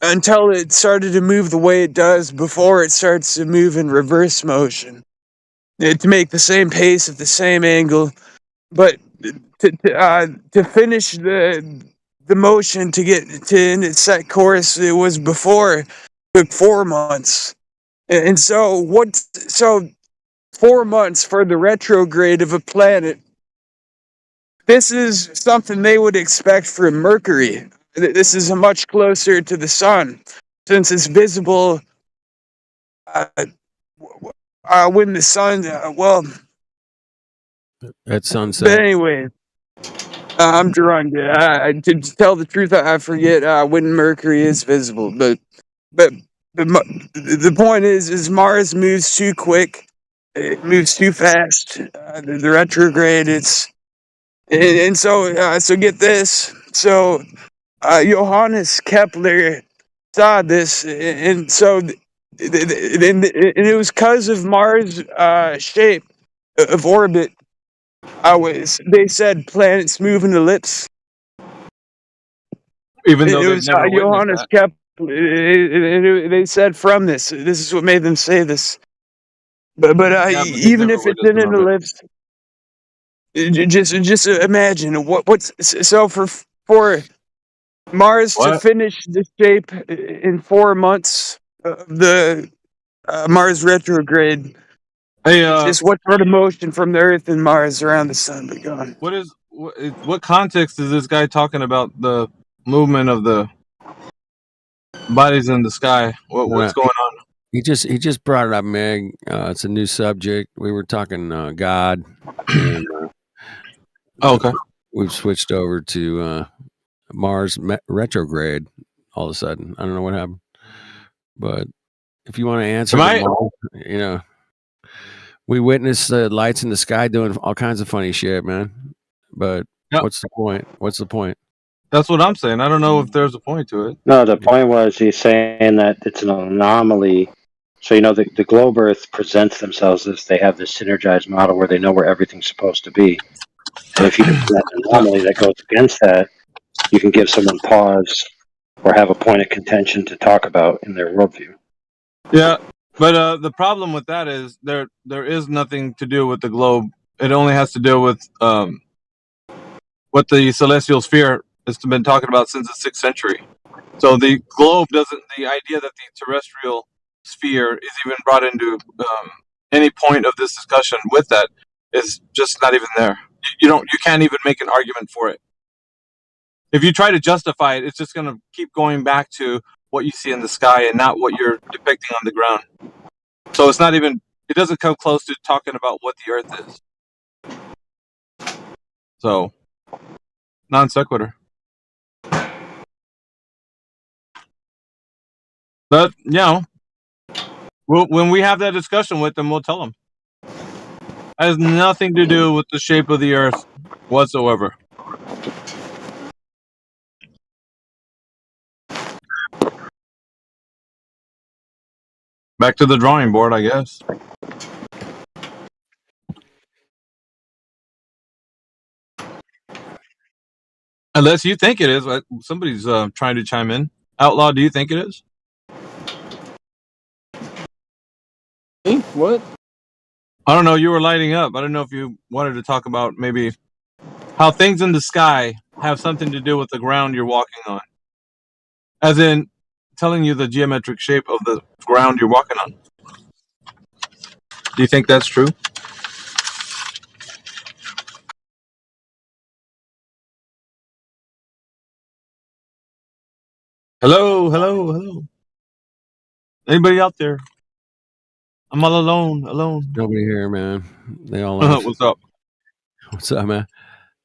until it started to move the way it does before it starts to move in reverse motion. To make the same pace at the same angle, but to finish the motion to get to in its set course, it was before. It took 4 months, and so 4 months for the retrograde of a planet. This is something they would expect from Mercury. This is much closer to the sun, since it's visible when the sun. At sunset. But anyway, I'm drunk. To tell the truth, I forget when Mercury is visible. But the point is Mars moves too quick. It moves too fast. The retrograde. And so get this. So Johannes Kepler saw this, and so it was because of Mars' shape of orbit. They said planets move in ellipse. Even though It they've was never witnessed Johannes that. Kepler. They said from this. This is what made them say this. But Yeah, but they've even never if it's witnessed in none an of it. ellipse, just imagine what's so for Mars to What? finish the shape in 4 months of the Mars retrograde. Hey, Just what sort of motion from the Earth and Mars around the sun be gone? what context is this guy talking about the movement of the bodies in the sky? What's going on? He just brought it up, Meg. It's a new subject. We were talking God, and okay, we've switched over to Mars retrograde. All of a sudden, I don't know what happened, but if you want to answer, we witnessed the lights in the sky doing all kinds of funny shit, man. But what's the point? What's the point? That's what I'm saying. I don't know if there's a point to it. No, the point was he's saying that it's an anomaly. So, the globe Earth presents themselves as they have this synergized model where they know where everything's supposed to be. And if you present an anomaly that goes against that, you can give someone pause or have a point of contention to talk about in their worldview. Yeah, but the problem with that is there is nothing to do with the globe. It only has to do with what the celestial sphere has been talking about since the 6th century. So the globe doesn't. The idea that the terrestrial sphere is even brought into any point of this discussion with that is just not even there. You can't even make an argument for it. If you try to justify it, it's just going to keep going back to what you see in the sky and not what you're depicting on the ground. So it's not even. It doesn't come close to talking about what the Earth is. So non sequitur. But when we have that discussion with them, we'll tell them. It has nothing to do with the shape of the Earth whatsoever. Back to the drawing board, I guess. Unless you think it is. Somebody's trying to chime in. Outlaw, do you think it is? What? I don't know. You were lighting up. I don't know if you wanted to talk about maybe how things in the sky have something to do with the ground you're walking on. As in, telling you the geometric shape of the ground you're walking on. Do you think that's true? Hello. Anybody out there? I'm all alone. Nobody here, man. They all left. What's up? What's up, man?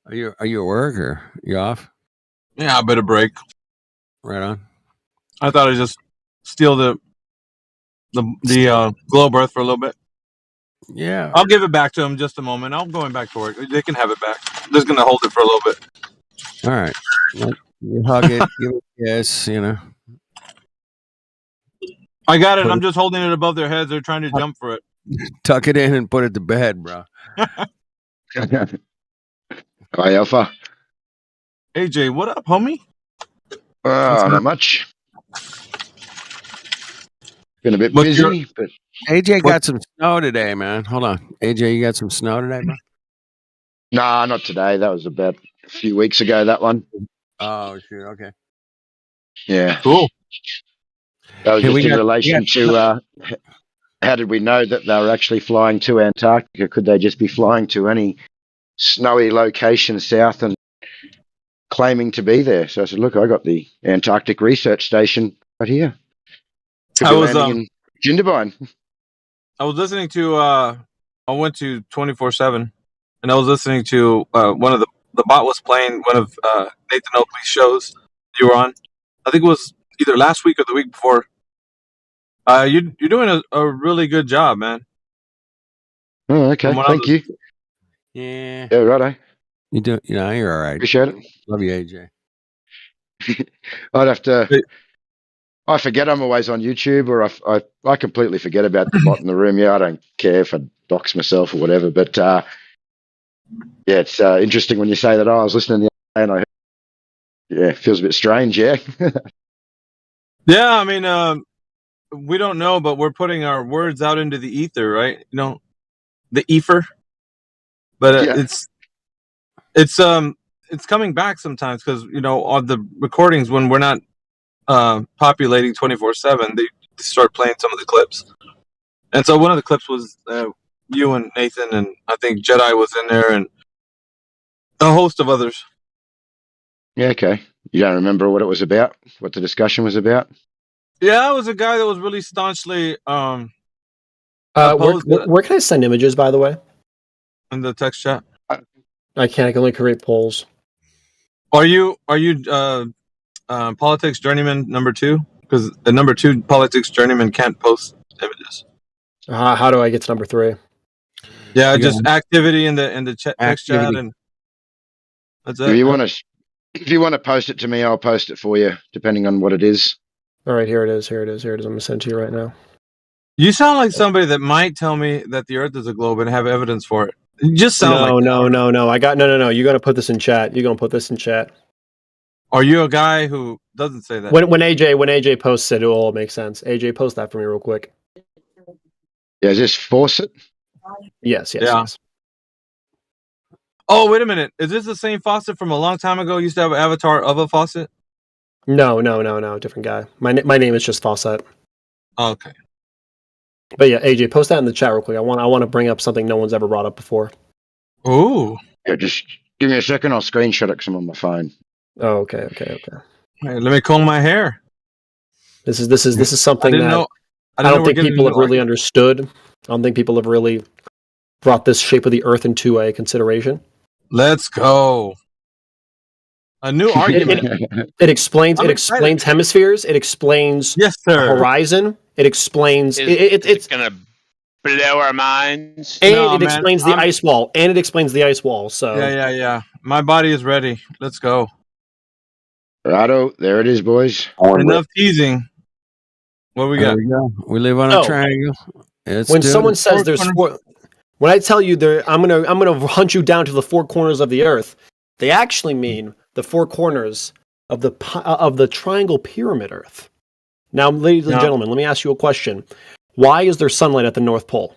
Are you at work or you off? Yeah, a bit of break. Right on. I thought I'd just steal the globe Earth for a little bit. Yeah. I'll give it back to them just a moment. I'm going back to work. They can have it back. I'm just gonna hold it for a little bit. All right. You hug it, give it a kiss, you know. I got it. Put I'm it- just holding it above their heads. They're trying to jump for it. Tuck it in and put it to bed, bro. Hi, Alpha. AJ, what up, homie? Not much. Been a bit What's busy, but AJ got some snow today, man. Hold on. AJ, you got some snow today, man? nah, not today. That was about a few weeks ago, that one. Oh, shoot. Okay. Yeah. Cool. That was Hey, just we in got- relation to how did we know that they were actually flying to Antarctica? Could they just be flying to any snowy location south and claiming to be there? So I said, look, I got the Antarctic Research Station right here. Could I be was, landing in Jindabyne. I was listening to I went to 24/7 and I was listening to one of the bot was playing one of Nathan Oakley's shows you were on. I think it was either last week or the week before. You're doing a really good job, man. Oh, okay. From what I Thank you. Yeah. Yeah, righto. You're all right. Appreciate it. Love you, AJ. I'd have to. I forget I'm always on YouTube, or I completely forget about the bot in the room. Yeah, I don't care if I dox myself or whatever. But yeah, it's interesting when you say that. Oh, I was listening the other day and I heard, yeah, it feels a bit strange. Yeah. Yeah, I mean, we don't know, but we're putting our words out into the ether, right? You know, the ether. But Yeah. it's coming back sometimes because you know on the recordings when we're not populating 24/7, they start playing some of the clips. And so one of the clips was you and Nathan, and I think Jedi was in there, and a host of others. Yeah. Okay. You don't remember what it was about? What the discussion was about? Yeah, it was a guy that was really staunchly Where opposed to where can I send images, by the way? in the text chat. I can't. I can only create polls. Are you politics journeyman number 2? Because the number 2 politics journeyman can't post images. How do I get to number 3? Yeah, You just got activity in the text chat, activity. and that's If it. you want to post it to me, I'll post it for you, depending on what it is. All right, here it is. Here it is. Here it is. I'm gonna send it to you right now. You sound like somebody that might tell me that the Earth is a globe and have evidence for it. You just sound like. No. I got no. You're gonna put this in chat. You're gonna put this in chat. Are you a guy who doesn't say that? When AJ posts it, it'll all make sense. AJ, post that for me real quick. Yeah, is this Fawcett? Yes. Yeah. Oh, wait a minute. Is this the same faucet from a long time ago? Used to have an avatar of a faucet? No. Different guy. My name is just Fawcett. Oh, okay. But yeah, AJ, post that in the chat real quick. I want to bring up something no one's ever brought up before. Ooh. Yeah, just give me a second. I'll screenshot it because I'm on my phone. Oh, okay. Hey, let me comb my hair. This is something didn't that know- I I didn't know don't we're think getting people have into really understood. I don't think people have really brought this shape of the Earth into a consideration. Let's go. A new argument. It explains I'm explains hemispheres. It explains yes, the sir. horizon. It explains It's gonna blow our minds. and No, it man, explains the ice wall. And it explains the ice wall. So Yeah. My body is ready. Let's go. Righto, there it is, boys. Enough teasing. What we There got? we go. We live on a No. triangle. when someone says there's when I tell you I'm gonna hunt you down to the 4 corners of the Earth, they actually mean the 4 corners of the triangle pyramid Earth. Now, ladies and Yeah. gentlemen, let me ask you a question. Why is there sunlight at the North Pole?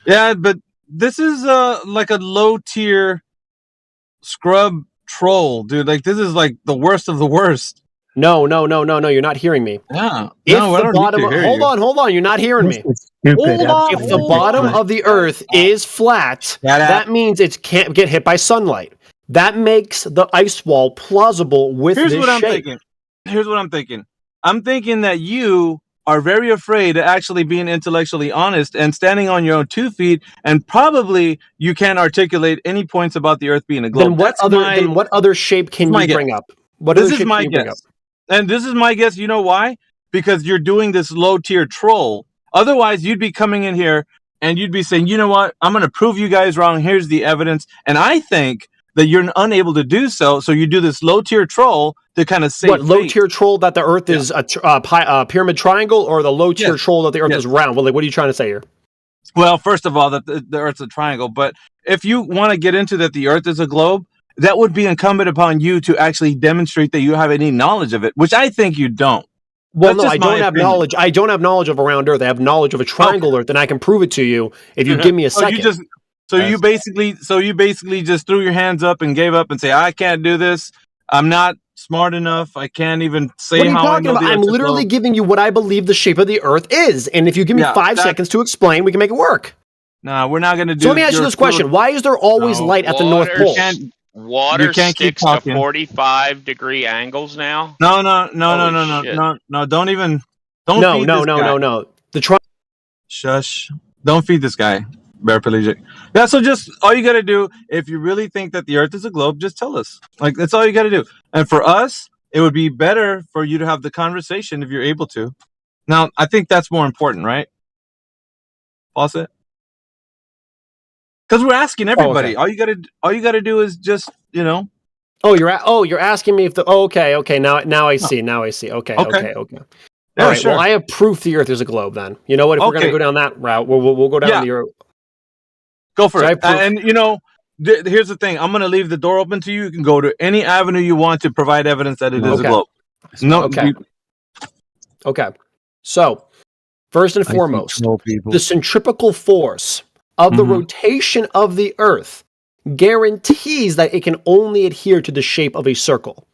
Yeah, but this is like a low tier scrub troll, dude. Like this is like the worst of the worst. No, you're not hearing me. Yeah. If No, I the don't need bottom to hear hold you. on, you're not hearing me. Hold on, If the bottom of the Earth is flat, that means it can't get hit by sunlight. That makes the ice wall plausible with Here's this what I'm shape. thinking. I'm thinking that you are very afraid of actually being intellectually honest and standing on your own 2 feet, and probably you can't articulate any points about the Earth being a globe. Then what other shape can my you guess. bring up? What this other is shapes my can you bring up? guess, and this is my guess. You know why? Because you're doing this low tier troll. Otherwise, you'd be coming in here and you'd be saying, you know what? I'm going to prove you guys wrong. Here's the evidence. And I think that you're unable to do so. So you do this low tier troll to kind of save What low face. tier troll that the Earth is a pyramid triangle, or the low tier troll that the Earth is round? Well, like, what are you trying to say here? Well, first of all, that the Earth's a triangle. But if you want to get into that the Earth is a globe, that would be incumbent upon you to actually demonstrate that you have any knowledge of it, which I think you don't. Well, That's no, just I my don't have opinion. knowledge. I don't have knowledge of a round Earth. I have knowledge of a triangle Earth, and I can prove it to you if you give me a second. You basically just threw your hands up and gave up and say, I can't do this. I'm not smart enough. I can't even say What are you how I talking know about? the I'm Earth's a literally globe. giving you what I believe the shape of the Earth is, and if you give me Yeah, 5 seconds to explain, we can make it work. Nah, we're not going to do. So let me ask you this question: why is there always light at the North Pole? Water can't keep sticks to talking. 45-degree angles now. No. Holy shit. Don't even. No. guy. The Shush. Don't feed this guy, paraplegic. Yeah, so just all you got to do, if you really think that the Earth is a globe, just tell us. Like, that's all you got to do. And for us, it would be better for you to have the conversation if you're able to. Now, I think that's more important, right? Fawcett? Because we're asking everybody. okay. All you got to do is just, Oh, you're asking me if the okay. Now I see. Okay. Yeah, All right. sure. Well, I have proof the Earth is a globe. Then you know what? If we're gonna Okay. go down that route, we'll go down Yeah. the Earth. Go for So I it. prove- And here's the thing. I'm going to leave the door open to you. You can go to any avenue you want to provide evidence that it is a Okay. globe. No. Okay. Okay. So, first and foremost, the centripetal force of the rotation of the Earth guarantees that it can only adhere to the shape of a circle.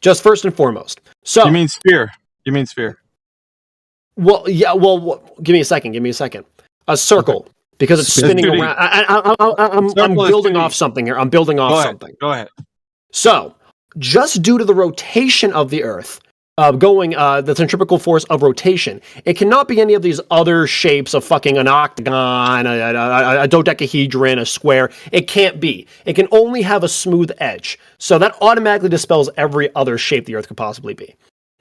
Just first and foremost. So You mean sphere? Well, yeah. Well, give me a second. A circle, because it's Spinning. spinning It's around. I'm Circle is building 2D. off something here. I'm building off something. Go ahead. So, just due to the rotation of the Earth, the centripetal force of rotation, it cannot be any of these other shapes of fucking an octagon, a dodecahedron, a square. It can't be. It can only have a smooth edge. So that automatically dispels every other shape the Earth could possibly be.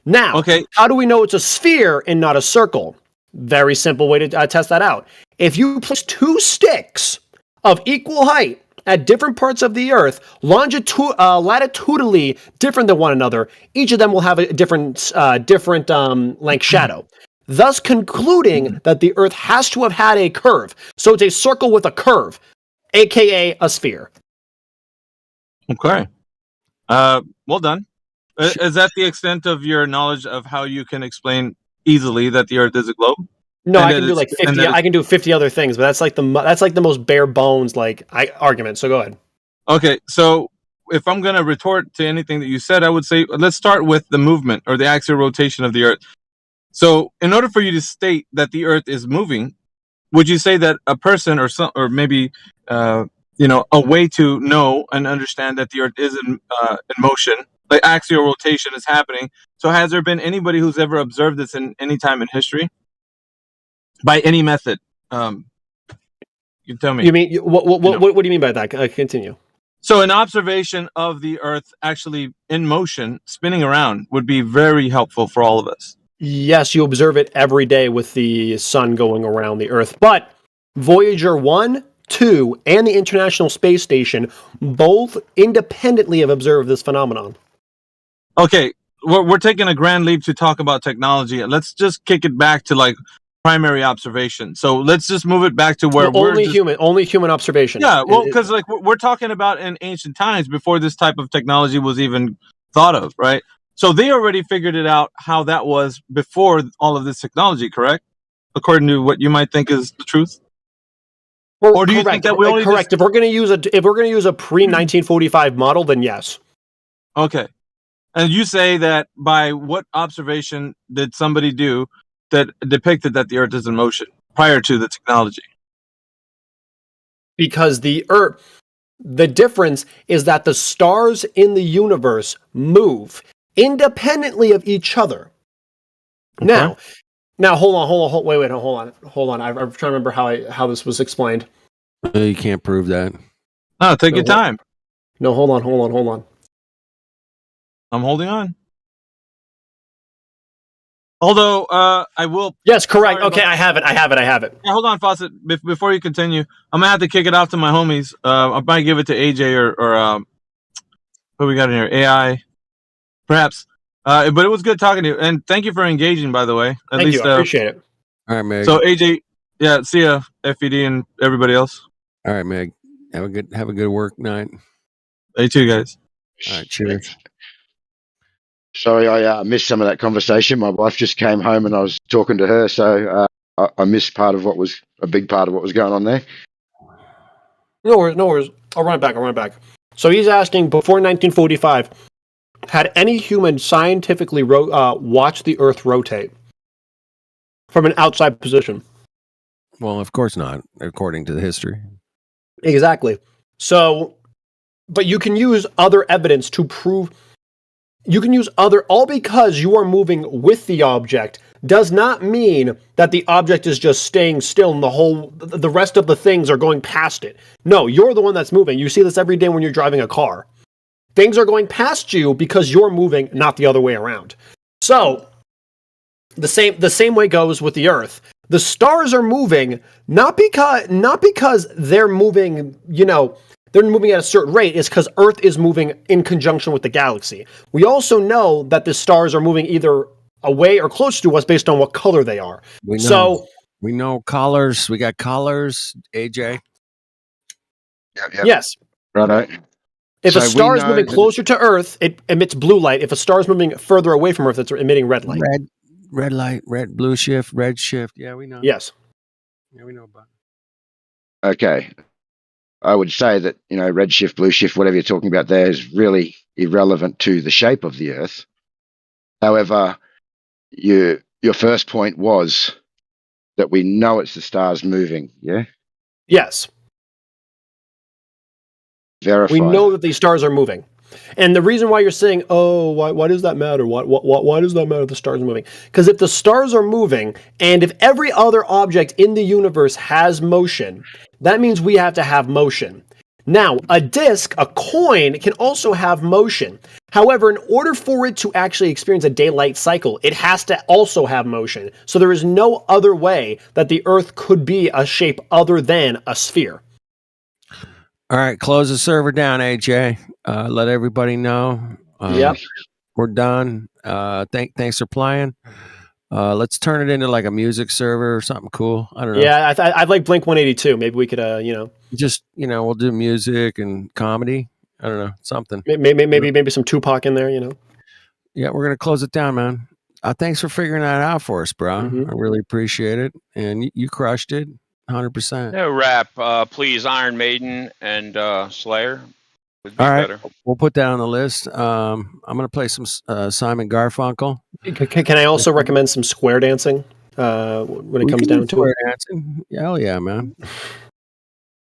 Now, how do we know it's a sphere and not a circle? Very simple way to test that out. If you place two sticks of equal height at different parts of the Earth, latitudinally different than one another, each of them will have a different length shadow, thus concluding that the Earth has to have had a curve. So it's a circle with a curve, aka a sphere. Okay. Well done. Is that the extent of your knowledge of how you can explain easily that the Earth is a globe? No, And I that can do it's- like and 50. that I can do 50 other things, but that's like the most bare bones argument. So go ahead. Okay, so if I'm going to retort to anything that you said, I would say let's start with the movement or the axial rotation of the Earth. So, in order for you to state that the Earth is moving, would you say that a person or maybe a way to know and understand that the Earth is in motion, like axial rotation is happening? So, has there been anybody who's ever observed this in any time in history by any method? You can tell me. You mean what do you mean by that? Continue. So an observation of the Earth actually in motion, spinning around, would be very helpful for all of us. Yes, you observe it every day with the sun going around the Earth. But Voyager 1, 2, and the International Space Station both independently have observed this phenomenon. Okay, we're taking a grand leap to talk about technology. Let's just kick it back to like primary observation. So let's just move it back to where we're only human observation. Yeah, well, because like we're talking about in ancient times before this type of technology was even thought of, right? So they already figured it out how that was before all of this technology, correct? According to what you might think is the truth. Or do you think that we only correct? If we're going to use a pre-1945 model, then yes. Okay, and you say that by what observation did somebody do that depicted that the Earth is in motion prior to the technology? Because the difference is that the stars in the universe move independently of each other. Okay. Now, hold on. I'm trying to remember how this was explained. You can't prove that. No, take your time. No, hold on. I'm holding on. Although I will. Yes, correct. Sorry Okay, about- I have it. Yeah, hold on, Fawcett. Before you continue, I'm gonna have to kick it off to my homies. I might give it to AJ or who we got in here? AI, perhaps. But it was good talking to you, and thank you for engaging. By the way, Thank you. I appreciate it. All right, Meg. So AJ, yeah, see ya, FED and everybody else. All right, Meg. Have a good work night. You too, guys. All right, cheers. Sorry, I missed some of that conversation. My wife just came home and I was talking to her, so I missed part of what was a big part of what was going on there. No worries. I'll run it back. So he's asking, before 1945, had any human scientifically watched the Earth rotate from an outside position? Well, of course not, according to the history. Exactly. So, but you can use other evidence to prove. You can use all because you are moving with the object does not mean that the object is just staying still and the rest of the things are going past it. No, you're the one that's moving. You see this every day when you're driving a car. Things are going past you because you're moving, not the other way around. So, the same way goes with the Earth. The stars are moving not because they're moving, they're moving at a certain rate. It's because Earth is moving in conjunction with the galaxy. We also know that the stars are moving either away or close to us based on what color they are. We know collars. We got collars, AJ. Yes. Right. If a star is moving closer to Earth, it emits blue light. If a star is moving further away from Earth, it's emitting red light. Red light, blue shift, red shift. Yeah, we know. Yes. Yeah, we know about it. Okay. I would say that, red shift, blue shift, whatever you're talking about there is really irrelevant to the shape of the Earth. However, your first point was that we know it's the stars moving, yeah? Yes. Verified. We know that these stars are moving. And the reason why you're saying, oh, why does that matter? Why does that matter if the stars are moving? Because if the stars are moving, and if every other object in the universe has motion, that means we have to have motion. Now, a disc, a coin, can also have motion. However, in order for it to actually experience a daylight cycle, it has to also have motion. So there is no other way that the Earth could be a shape other than a sphere. All right, close the server down, AJ. Let everybody know. Yep. We're done. Thanks for playing. Let's turn it into like a music server or something cool. I don't know. Yeah, I'd like Blink 182. Maybe we could, just we'll do music and comedy. I don't know, something. Maybe some Tupac in there. Yeah, we're gonna close it down, man. Thanks for figuring that out for us, bro. Mm-hmm. I really appreciate it, and you crushed it, 100%. No rap, please. Iron Maiden and Slayer would be All right, better. we'll put that on the list. I'm gonna play some Simon Garfunkel. Can I also recommend some square dancing when it comes down to it? Dancing. Hell yeah, man.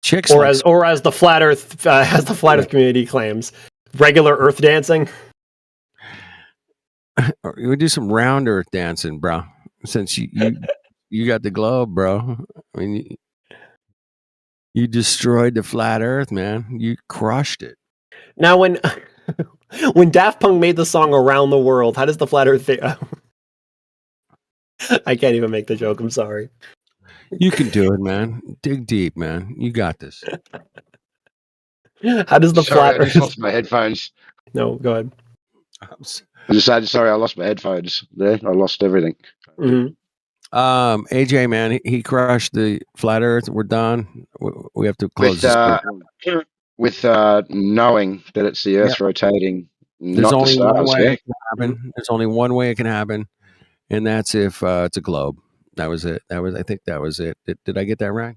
Chicks or as the flat Earth community claims, regular Earth dancing. We do some round Earth dancing, bro. Since you got the globe, bro. I mean, you destroyed the flat Earth, man. You crushed it. Now, when Daft Punk made the song "Around the World," how does the flat Earth thing? I can't even make the joke. I'm sorry. You can do it, man. Dig deep, man. You got this. How does the flat I Earth? just lost my headphones. No, go ahead. Sorry, I lost my headphones there. I lost everything. Mm-hmm. AJ, man, he crushed the flat Earth. We're done. We have to close with knowing that it's the Earth rotating. There's not only the one stars, way yeah? it can happen. There's only one way it can happen, and that's if it's a globe. That was it. I think that was it. Did I get that right?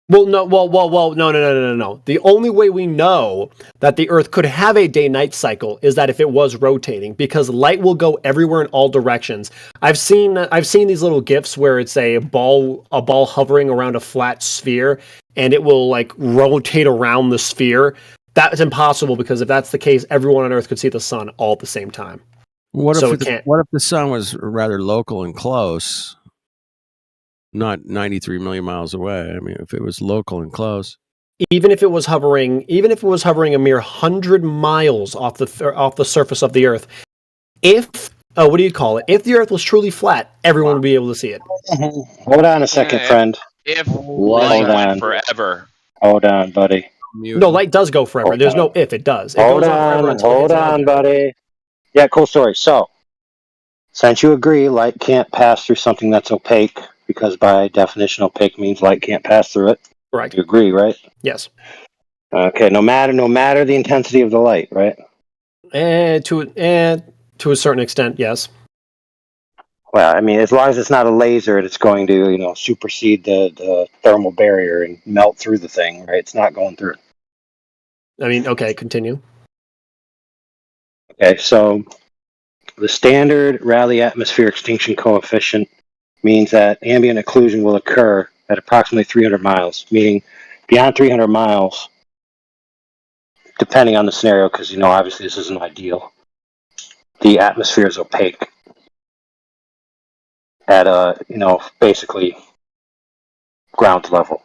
Well, no. No. The only way we know that the Earth could have a day-night cycle is that if it was rotating, because light will go everywhere in all directions. I've seen these little GIFs where it's a ball hovering around a flat sphere, and it will like rotate around the sphere. That's impossible because if that's the case, everyone on Earth could see the sun all at the same time. What if the sun was rather local and close? Not 93 million miles away. I mean, if it was local and close. even if it was hovering a mere 100 miles off the surface of the Earth, if what do you call it? If the Earth was truly flat, everyone would be able to see it. Hold on a second, friend. If Hold light went on. forever. Hold on, buddy. No, light does go forever. Hold There's on. no if. It does. It Hold goes on forever on, until it hold hits an on, object. buddy. Yeah, cool story. So, since you agree light can't pass through something that's opaque, because by definition opaque means light can't pass through it. Correct. You agree, right? Yes. Okay, no matter the intensity of the light, right? To a certain extent, yes. Well, I mean, as long as it's not a laser, it's going to, supersede the thermal barrier and melt through the thing, right? It's not going through. I mean, okay, continue. Okay, so the standard Rayleigh atmosphere extinction coefficient means that ambient occlusion will occur at approximately 300 miles, meaning beyond 300 miles, depending on the scenario, because, obviously this isn't ideal, the atmosphere is opaque at basically ground level.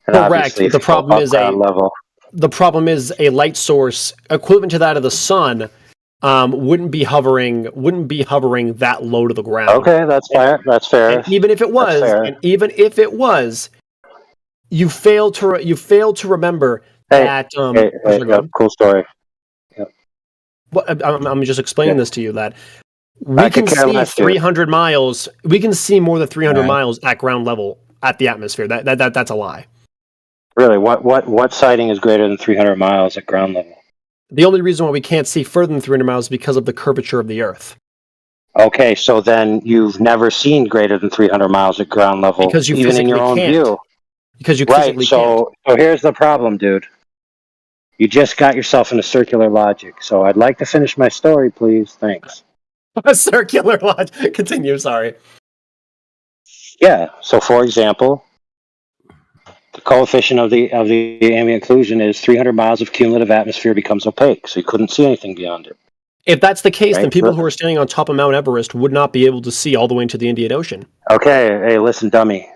And Correct. obviously, if The you go problem above is ground level, the problem is a light source equivalent to that of the sun wouldn't be hovering that low to the ground. Okay, that's fair. That's fair. And even if it was, you fail to remember that. Cool story. Yep. I'm just explaining this to you that we I could can care see less, dude. 300 miles. We can see more than 300 Right. miles at ground level at the atmosphere. That's a lie. Really, what sighting is greater than 300 miles at ground level? The only reason why we can't see further than 300 miles is because of the curvature of the Earth. Okay, so then you've never seen greater than 300 miles at ground level, Because you even in your physically own can't. view. Because you Right. physically So here's the problem, dude. You just got yourself into circular logic. So I'd like to finish my story, please. Thanks. can't. Circular logic. Continue. Sorry. Yeah. So for example, the coefficient of the ambient occlusion is 300 miles of cumulative atmosphere becomes opaque, so you couldn't see anything beyond it. If that's the case, then Right. people who are standing on top of Mount Everest would not be able to see all the way into the Indian Ocean. Okay. Hey, listen, dummy.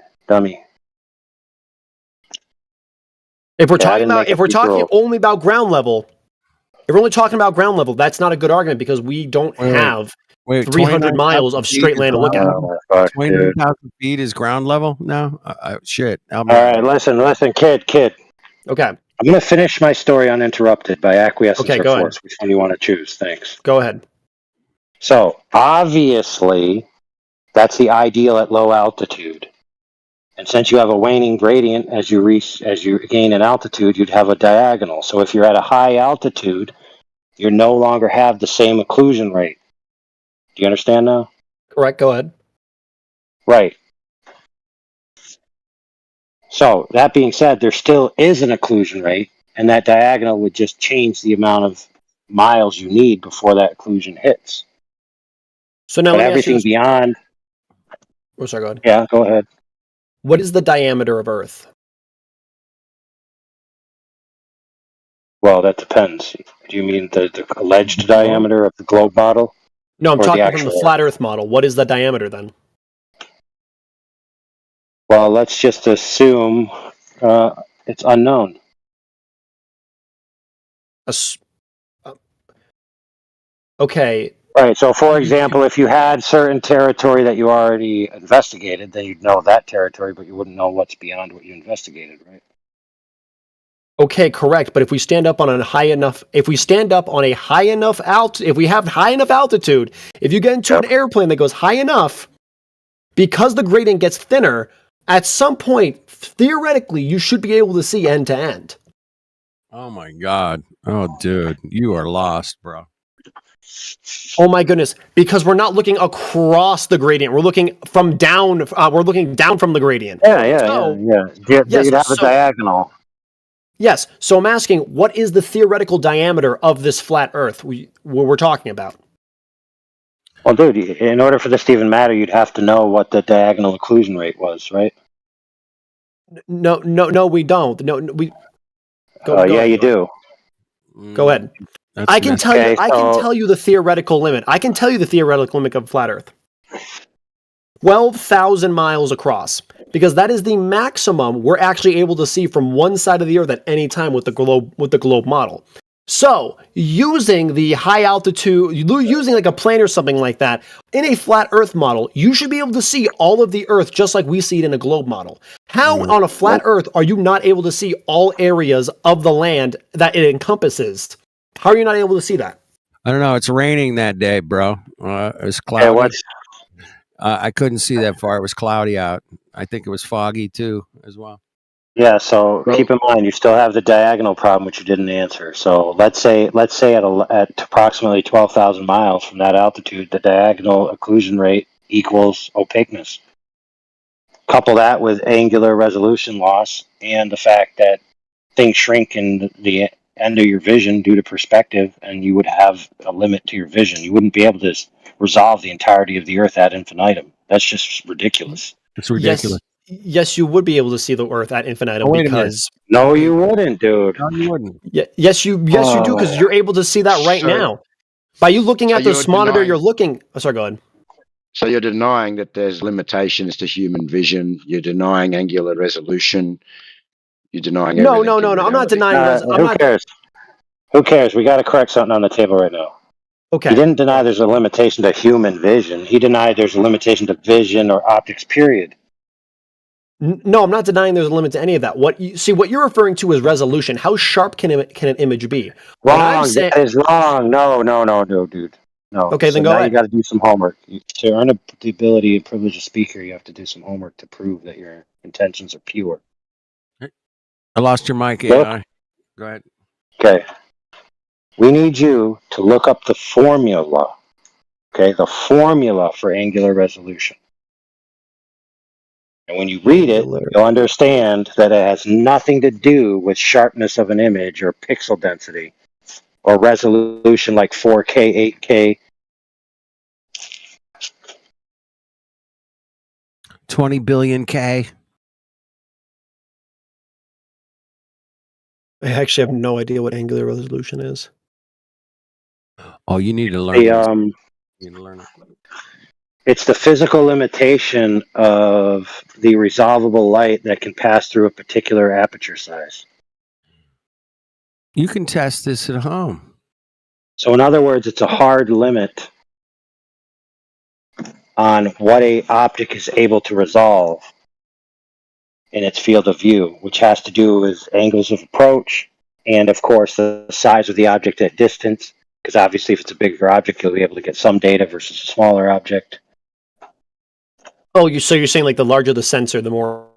If we're Yeah, I talking didn't about, make if up we're these talking rules. only about ground level, if we're only talking about ground level, that's not a good argument because we don't have 300 29,000 miles of feet straight is land to look at. ground level? Fuck, dude. 29,000 feet is ground level now? Shit. All right, listen, kid. Okay. I'm going to finish my story uninterrupted by acquiescence Okay, or go ahead. force. Which one you want to choose? Thanks. Go ahead. So, obviously, that's the ideal at low altitude. And since you have a waning gradient as you gain in altitude, you'd have a diagonal. So if you're at a high altitude, you no longer have the same occlusion rate. Do you understand now? Correct. Go ahead. Right. So, that being said, there still is an occlusion rate, and that diagonal would just change the amount of miles you need before that occlusion hits. So now But let me ask you everything this. beyond, Oh, sorry. Go ahead. yeah, go ahead. What is the diameter of Earth? Well, that depends. Do you mean the alleged diameter of the globe model? No, I'm Or the talking from the actual flat Earth model. What is the diameter then? Well, let's just assume it's unknown. Okay. Right. So, for example, if you had certain territory that you already investigated, then you'd know that territory, but you wouldn't know what's beyond what you investigated, right? Okay, correct. But if we stand up on a high enough, if we have high enough altitude, if you get into an airplane that goes high enough, because the gradient gets thinner, at some point, theoretically, you should be able to see end to end. Oh my God. Oh, dude, you are lost, bro. Oh my goodness! Because we're not looking across the gradient; we're looking from down. We're looking down from the gradient. Yeah. Yes, You'd have a diagonal. Yes. So I'm asking, what is the theoretical diameter of this flat Earth we're talking about? Well, dude, in order for this to even matter, you'd have to know what the diagonal occlusion rate was, right? No, we don't. No, we. Yeah, you do. Go ahead. I can tell you. I can tell you the theoretical limit. I can tell you the theoretical limit of flat Earth. 12,000 miles across. because that is the maximum we're actually able to see from one side of the Earth at any time with the globe model. So, using the high altitude, using like a plane or something like that, in a flat Earth model, you should be able to see all of the Earth just like we see it in a globe model. How on a flat Earth are you not able to see all areas of the land that it encompasses? How are you not able to see that? I don't know. It's raining that day, bro. It was cloudy. I couldn't see that far. It was cloudy out. I think it was foggy too, as well. Yeah, so keep in mind you still have the diagonal problem, which you didn't answer. So let's say at approximately 12,000 miles from that altitude, the diagonal occlusion rate equals opaqueness. Couple that with angular resolution loss and the fact that things shrink in the end of your vision due to perspective, and you would have a limit to your vision. You wouldn't be able to resolve the entirety of the Earth ad infinitum. That's just ridiculous. It's ridiculous. Yes, you would be able to see the Earth at infinitum because no, you wouldn't, dude. No, you wouldn't. Yes, you do because you're able to see that right now. By you looking at this monitor, you're looking. Oh, sorry, go ahead. So you're denying that there's limitations to human vision. You're denying angular resolution. You're denying No. everything in I'm not denying. Who cares? Who cares? We got to correct something on the table right now. Okay. He didn't deny there's a limitation to human vision. He denied there's a limitation to vision or optics, period. No, I'm not denying there's a limit to any of that. What you're referring to is resolution. How sharp can an image be? Wrong. That is wrong. No, dude. No. Okay, then go now ahead. You got to do some homework. To earn the ability and privilege of speaker, you have to do some homework to prove that your intentions are pure. I lost your mic, Look. AI. Go ahead. Okay. We need you to look up the formula. Okay, the formula for angular resolution. And when you read it, you'll understand that it has nothing to do with sharpness of an image or pixel density or resolution like 4K, 8K. 20 billion K. I actually have no idea what angular resolution is. Oh, you need to learn. You need to learn it. It's the physical limitation of the resolvable light that can pass through a particular aperture size. You can test this at home. So in other words, it's a hard limit on what a optic is able to resolve in its field of view, which has to do with angles of approach and, of course, the size of the object at distance, because obviously if it's a bigger object, you'll be able to get some data versus a smaller object. Oh, so you're saying like the larger the sensor, the more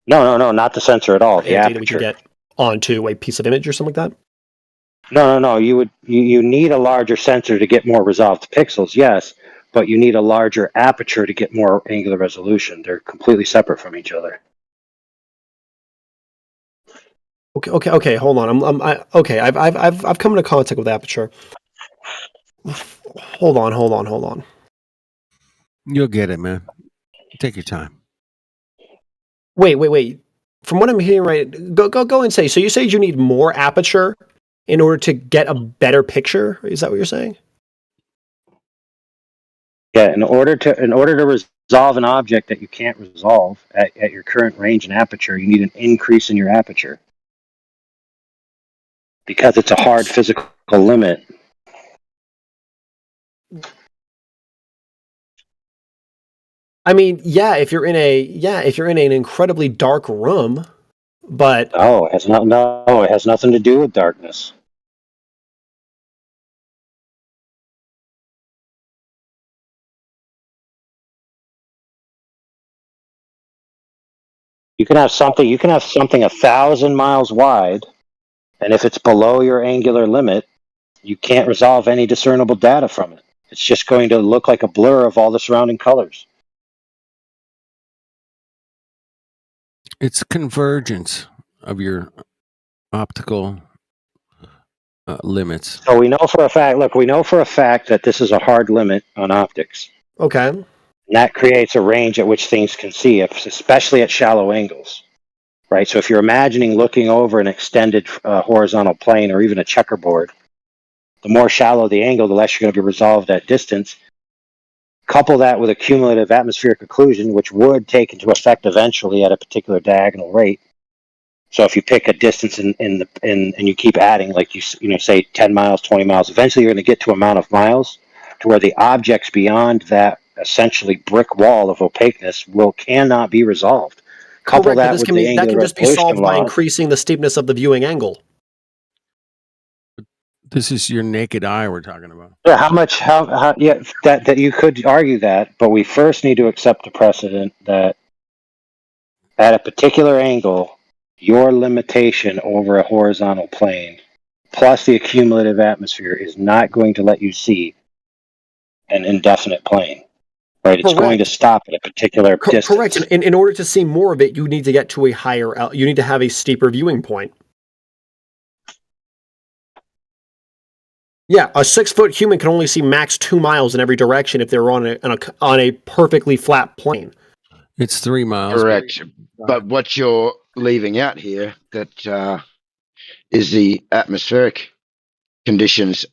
No, not the sensor at all. The data we aperture. can get onto a piece of image or something like that? No. You need a larger sensor to get more resolved pixels, yes, but you need a larger aperture to get more angular resolution. They're completely separate from each other. Okay. Hold on. I've come into contact with aperture. Hold on. You'll get it, man. Take your time. Wait. From what I'm hearing, right? Go and say. So you say you need more aperture in order to get a better picture? Is that what you're saying? Yeah. In order to resolve an object that you can't resolve at your current range and aperture, you need an increase in your aperture because it's a hard physical limit. I mean, if you're in an incredibly dark room, but it has nothing to do with darkness. You can have something 1,000 miles wide, and if it's below your angular limit, you can't resolve any discernible data from it. It's just going to look like a blur of all the surrounding colors. It's convergence of your optical limits. So we know for a fact that this is a hard limit on optics. Okay. And that creates a range at which things can see, especially at shallow angles. Right? So if you're imagining looking over an extended horizontal plane or even a checkerboard, the more shallow the angle, the less you're going to be resolved at distance. Couple that with a cumulative atmospheric occlusion, which would take into effect eventually at a particular diagonal rate. So if you pick a distance and you keep adding, like say 10 miles, 20 miles, eventually you're going to get to amount of miles to where the objects beyond that essentially brick wall of opaqueness cannot be resolved. Couple Correct. But that this with can the be that angular can just be resolution solved by law. increasing the steepness of the viewing angle. This is your naked eye we're talking about. Yeah, that you could argue that, but we first need to accept the precedent that at a particular angle, your limitation over a horizontal plane plus the accumulative atmosphere is not going to let you see an indefinite plane, right? It's going to Correct. stop at a particular distance. Correct. In order to see more of it, you need to get to a higher. You need to have a steeper viewing point. Yeah, a 6-foot human can only see max 2 miles in every direction if they're on a perfectly flat plane. It's 3 miles. Correct. But what you're leaving out here that is the atmospheric conditions,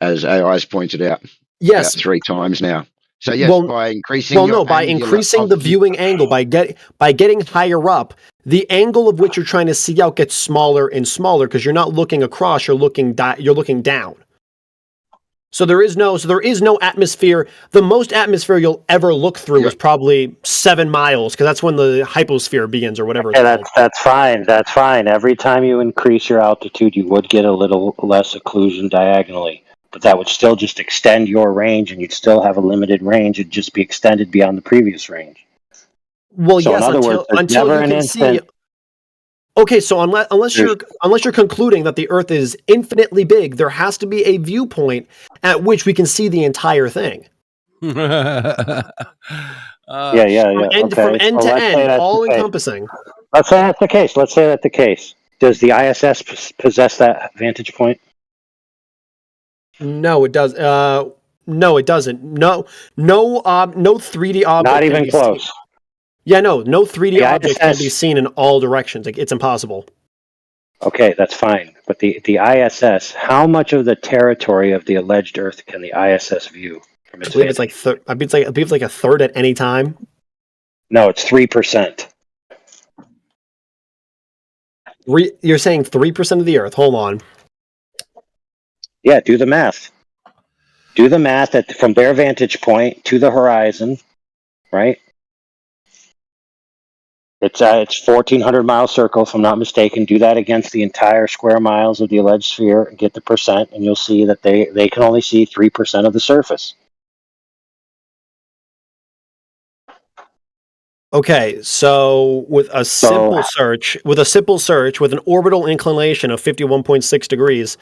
as AI's pointed out. Yes. About 3 times now. So yes, by increasing by increasing the viewing angle, by getting higher up, the angle of which you're trying to see out gets smaller and smaller because you're not looking across, you're looking down. So there is no atmosphere. The most atmosphere you'll ever look through is probably 7 miles because that's when the hyposphere begins or whatever. Yeah, that's fine. That's fine. Every time you increase your altitude, you would get a little less occlusion diagonally. But that would still just extend your range, and you'd still have a limited range. It'd just be extended beyond the previous range. Well, so yes, in other words, there's until never you an can instant. see. Okay, so unless you're concluding that the Earth is infinitely big, there has to be a viewpoint at which we can see the entire thing. Yeah. From end to end, all encompassing. Let's say that's the case. Does the ISS possess that vantage point? No, it does. No, it doesn't. No 3D object. Not even close. Seen. Yeah, no 3D The object can be ISS seen in all directions. It's impossible. Okay, that's fine. But the ISS, how much of the territory of the alleged Earth can the ISS view from its I believe it's like a third at any time. No, it's 3%. You're saying 3% of the Earth. Hold on. Yeah, do the math. Do the math from their vantage point to the horizon, right? It's 1,400-mile circle, if I'm not mistaken. Do that against the entire square miles of the alleged sphere and get the percent, and you'll see that they can only see 3% of the surface. Okay, so with a simple search, with an orbital inclination of 51.6 degrees,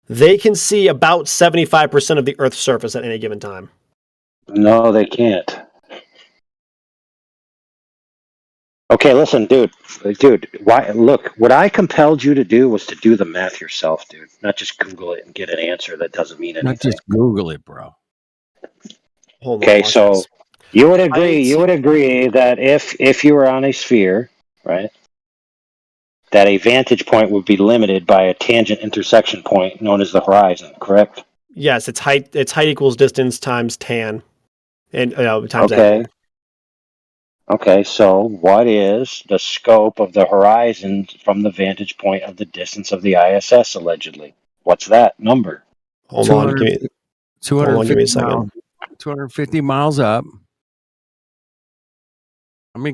they can see about 75% of the Earth's surface at any given time. No, they can't. Okay, listen, dude. Why? Look, what I compelled you to do was to do the math yourself, dude. Not just Google it and get an answer that doesn't mean anything. Not just Google it, bro. Hold on, Okay, watch so this. you would agree that if you were on a sphere, right, that a vantage point would be limited by a tangent intersection point known as the horizon, correct? Yes, it's height equals distance times tan, and times Okay. angle. Okay, so what is the scope of the horizon from the vantage point of the distance of the ISS, allegedly? What's that number? Hold on, give me 250 a second. miles, 250 miles up. I'm gonna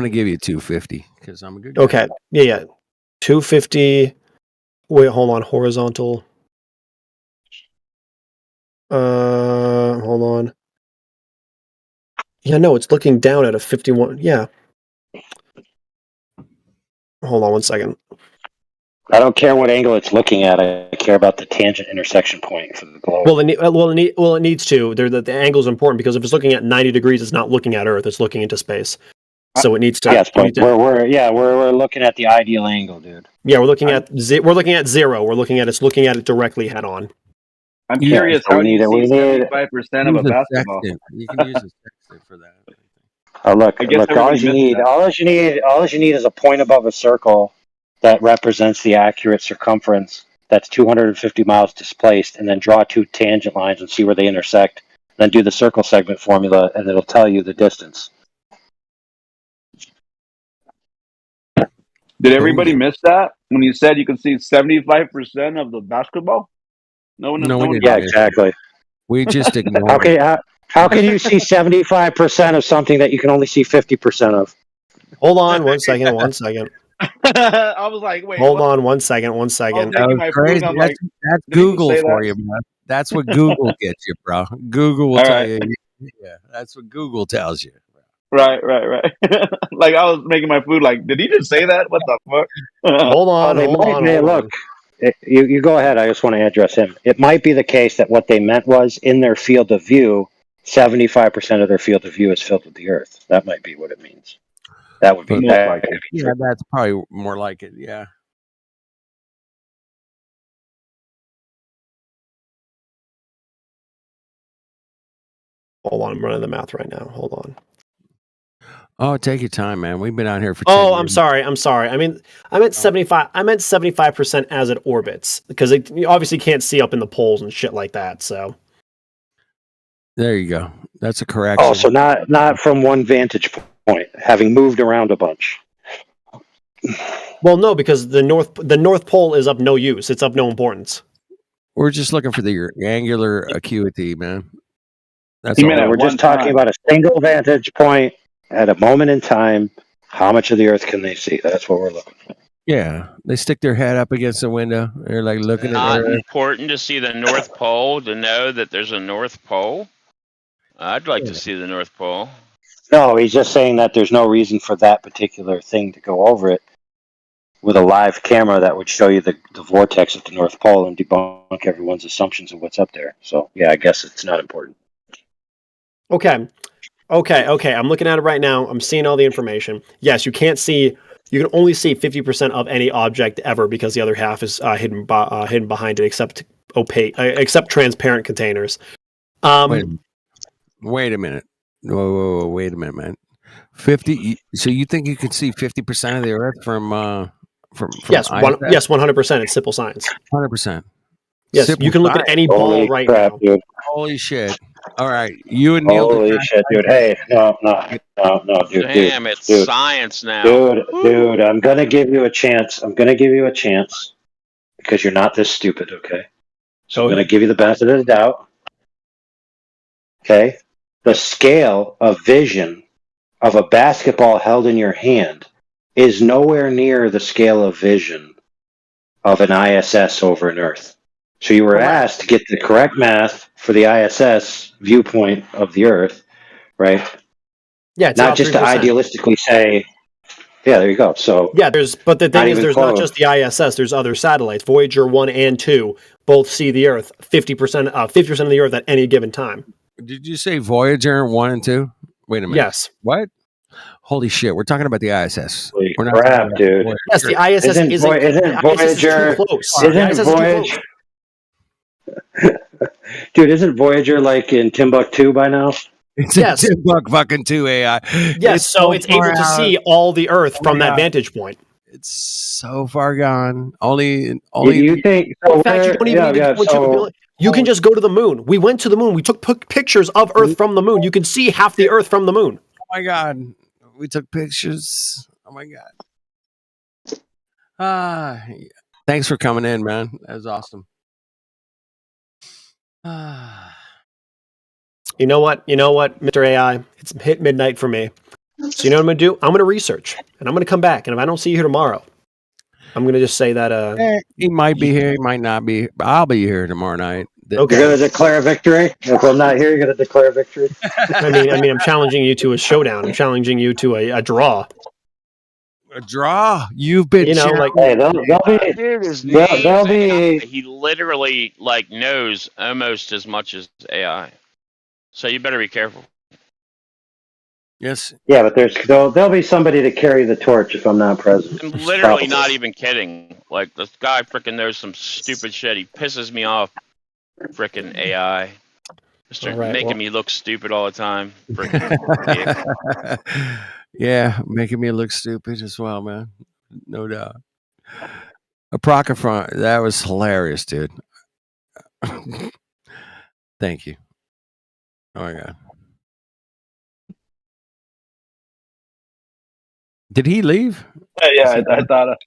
give you 250 because I'm a good guy. Okay, yeah. 250. Wait, hold on. Horizontal. Hold on. Yeah, no, it's looking down at a 51. Yeah. Hold on 1 second. I don't care what angle it's looking at. I care about the tangent intersection point for the globe. Well, it needs to. The angle is important because if it's looking at 90 degrees, it's not looking at Earth. It's looking into space. So it needs to. Yes, but we're looking at the ideal angle, dude. Yeah, we're looking at 0. We're looking at it directly head on. I'm curious how you see 75% of a Use a basketball. sextant. You can use a sextant for that. Oh, look! I guess All you need is a point above a circle that represents the accurate circumference. That's 250 miles displaced, and then draw 2 tangent lines and see where they intersect. then do the circle segment formula, and it'll tell you the distance. Did everybody miss that when you said you could see 75% of the basketball? No one. No, we didn't. Yeah, miss it. exactly. We just How ignored can it. how can you see 75% of something that you can only see 50% of? Hold on 1 second. 1 second. I was like, wait. Hold what? on 1 second. 1 I was second. That making was my food, crazy. and I'm That's like, that's did he just Google say for that? you, man. That's what Google gets you, bro. Google will All tell right. you. Yeah, that's what Google tells you. Right. Like I was making my food. Like, did he just say that? What the fuck? Hold Oh, on. they Hold might. on. Hey, Hold look, on. you go ahead. I just want to address him. It might be the case that what they meant was in their field of view, 75% of their field of view is filled with the Earth. That might be what it means. That would be But that could be yeah, true. that's probably more like it. Yeah. Hold on. I'm running the math right now. Hold on. Oh, take your time, man. We've been out here for 10 Oh, years. I'm sorry. I meant 75. I meant 75% as it orbits because you obviously can't see up in the poles and shit like that. So There you go. That's a correction. Oh, so not from one vantage point, having moved around a bunch. well, no, because the North Pole is of no use. It's of no importance. We're just looking for the angular acuity, man. That's He all. meant at We're one just talking time. about a single vantage point at a moment in time. How much of the Earth can they see? That's what we're looking for. Yeah, they stick their head up against the window. They're like looking at Not Earth. important to see the North Pole to know that there's a North Pole. I'd like to see the North Pole. No, he's just saying that there's no reason for that particular thing to go over it with a live camera that would show you the vortex at the North Pole and debunk everyone's assumptions of what's up there. So, yeah, I guess it's not important. Okay. I'm looking at it right now. I'm seeing all the information. Yes, you can't see. You can only see 50% of any object ever because the other half is hidden behind it, except opaque, except transparent containers. Wait a minute. Whoa, wait a minute, man. 50. So you think you can see 50% of the Earth from yes, ISS? yes, 100%. It's simple science. 100%. Yes, Simple you can look at science. any ball right crap, now. dude. Holy shit! All right, you and Neil. Holy shit, dude. Hey, no, dude. Damn, it's dude. science now. Dude, I'm gonna give you a chance. Because you're not this stupid, okay? So I'm gonna give you the benefit of the doubt. Okay? The scale of vision of a basketball held in your hand is nowhere near the scale of vision of an ISS over an Earth. So you were asked to get the correct math for the ISS viewpoint of the Earth, right? Yeah, it's not about just to 3%. idealistically say, yeah, there you go. So yeah, but the thing is, there's not close. just the ISS. There's other satellites. Voyager 1 and 2 both see the Earth 50% of the Earth at any given time. Did you say Voyager 1 and 2? Wait a minute. Yes. What? Holy shit! We're talking about the ISS. Holy We're not crap, talking about dude. Voyager. Yes, the ISS Isn't isn't Voyager too close. The ISS is too Voyager? close. Dude, isn't Voyager like in Timbuktu by now? It's Yes. a Timbuk fucking 2 AI. Yes, so it's able far to out. see all the Earth Oh from my that God. vantage point. It's so far gone. Only. You think? In fact, you don't even need to go into ability. You can just go to the moon. We went to the moon. We took pictures of Earth from the moon. You can see half the Earth from the moon. Oh my God! We took pictures. Oh my God! Thanks for coming in, man. That was awesome. You know what, Mr. AI? It's hit midnight for me. So you know what I'm going to do? I'm going to research, and I'm going to come back. And if I don't see you here tomorrow, I'm going to just say that... He might be here. He might not be. I'll be here tomorrow night. Okay. You're going to declare victory? If I'm not here, you're going to declare victory? I mean, I'm challenging you to a showdown. I'm challenging you to a draw. A draw? You've been... You know, like... Hey, they'll be... Dude, his They'll name's be... AI. He literally like knows almost as much as AI. So you better be careful. Yes. Yeah, but there'll be somebody to carry the torch if I'm not present. I'm literally not even kidding. Like, this guy freaking knows some stupid shit. He pisses me off. Freaking AI. Making me look stupid all the time. Freaking Yeah, making me look stupid as well, man. No doubt. Apocryphon, that was hilarious, dude. Thank you. Oh my god. Did he leave? Yeah, I thought.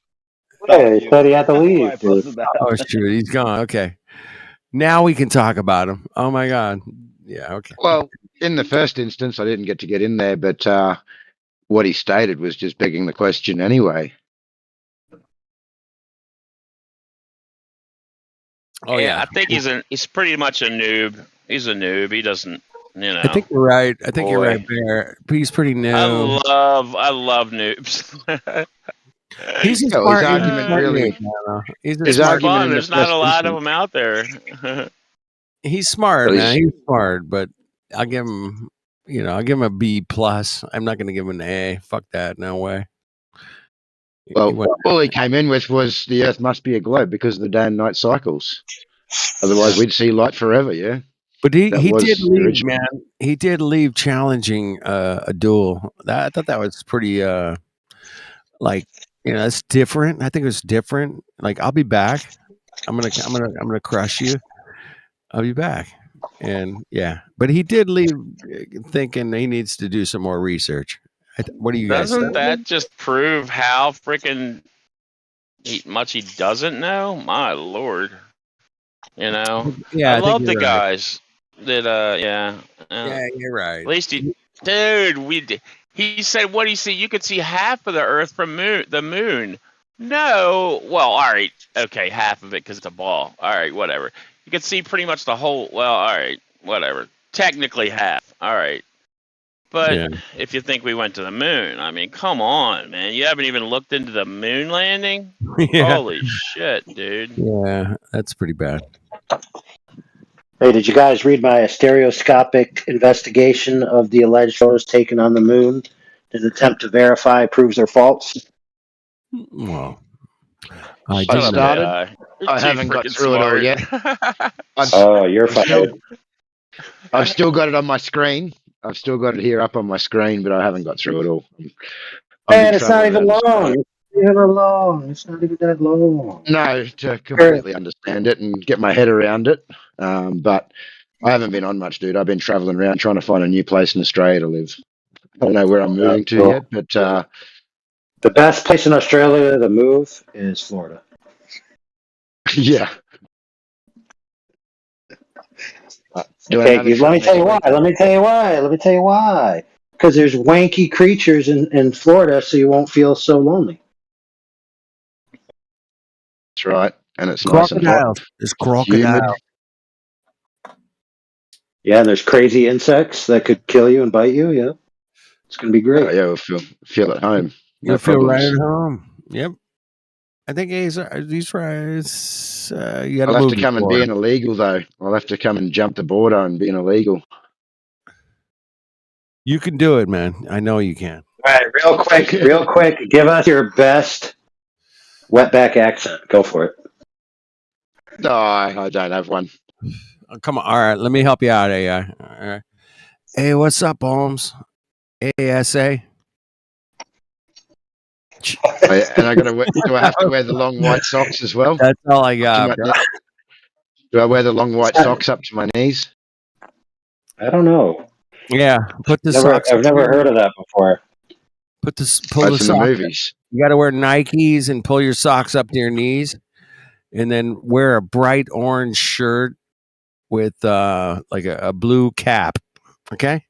Yeah, he said he had to leave, dude. Oh shoot, he's gone. Okay. Now we can talk about him. Oh my god. Yeah, okay. Well, in the first instance, I didn't get in there, but what he stated was just begging the question anyway. Oh I think he's pretty much a noob. He's a noob. He doesn't, you know. I think you're right. I think you're right, Bear. He's pretty new. I love noobs. He's a his smart argument really. He's a His smart argument Fun. in the There's not first a lot of instance- them out there. He's smart, Well, man. He's smart, but I'll give him, I'll give him a B plus. I'm not going to give him an A. Fuck that. No way. Well, all he came in with was the Earth must be a globe because of the day and night cycles. Otherwise, we'd see light forever. Yeah. But he That was did the leave, original. man. He did leave challenging a duel. I thought that was pretty, it's different. I think it was different. Like, I'll be back. I'm gonna crush you. I'll be back. And yeah, but he did leave thinking he needs to do some more research. What do you guys Doesn't think? that just prove how freaking much he doesn't know? My lord. Yeah, I I think love the you're right. guys that Yeah, you're right. At least he said, what do you see? You could see half of the Earth from the moon. No. Well, all right. Okay, half of it because it's a ball. All right, whatever. You could see pretty much the whole. Well, all right, whatever. Technically half. All right. But Yeah. if you think we went to the moon, I mean, come on, man. You haven't even looked into the moon landing? Yeah. Holy shit, dude. Yeah, that's pretty bad. Hey, did you guys read my stereoscopic investigation of the alleged photos taken on the moon? An attempt to verify proves they're false. Well, I Shut did up, not. AI. You're I too haven't got freaking through it all smart. yet. Oh, you're fired. I've still got it on my screen. I've still got it here up on my screen, but I haven't got through it all. Man, it's not even long. It's not even long. It's not even that long. No, to completely understand it and get my head around it. But I haven't been on much, dude. I've been traveling around trying to find a new place in Australia to live. I don't know where I'm moving to Cool. yet, but The best place in Australia to move is Florida. yeah. Okay, let me tell you why. Let me tell you why. Because there's wanky creatures in Florida, so you won't feel so lonely. That's right. And it's nice and hot. Crocodiles. There's crocodile. Yeah, and there's crazy insects that could kill you and bite you. Yeah, it's gonna be great. Oh, yeah, we'll feel at home. You'll No feel right problems. at home. Yep. I think these fries. You got I'll to have move to come and be before. an illegal, though. I'll have to come and jump the border and be an illegal. You can do it, man. I know you can. All right, real quick. Give us your best wetback accent. Go for it. No, I don't have one. Oh, come on. All right. Let me help you out, AI. All right. Hey, what's up, Holmes? ASA. And I gotta do I have to wear the long white socks as well? That's all I got, bro. Do I wear the long white socks up to my knees? I don't know. Yeah. Put the Never, socks. I've never heard of that before. Pull the That's in the socks. movies. You got to wear Nikes and pull your socks up to your knees, and then wear a bright orange shirt with like a blue cap. Okay.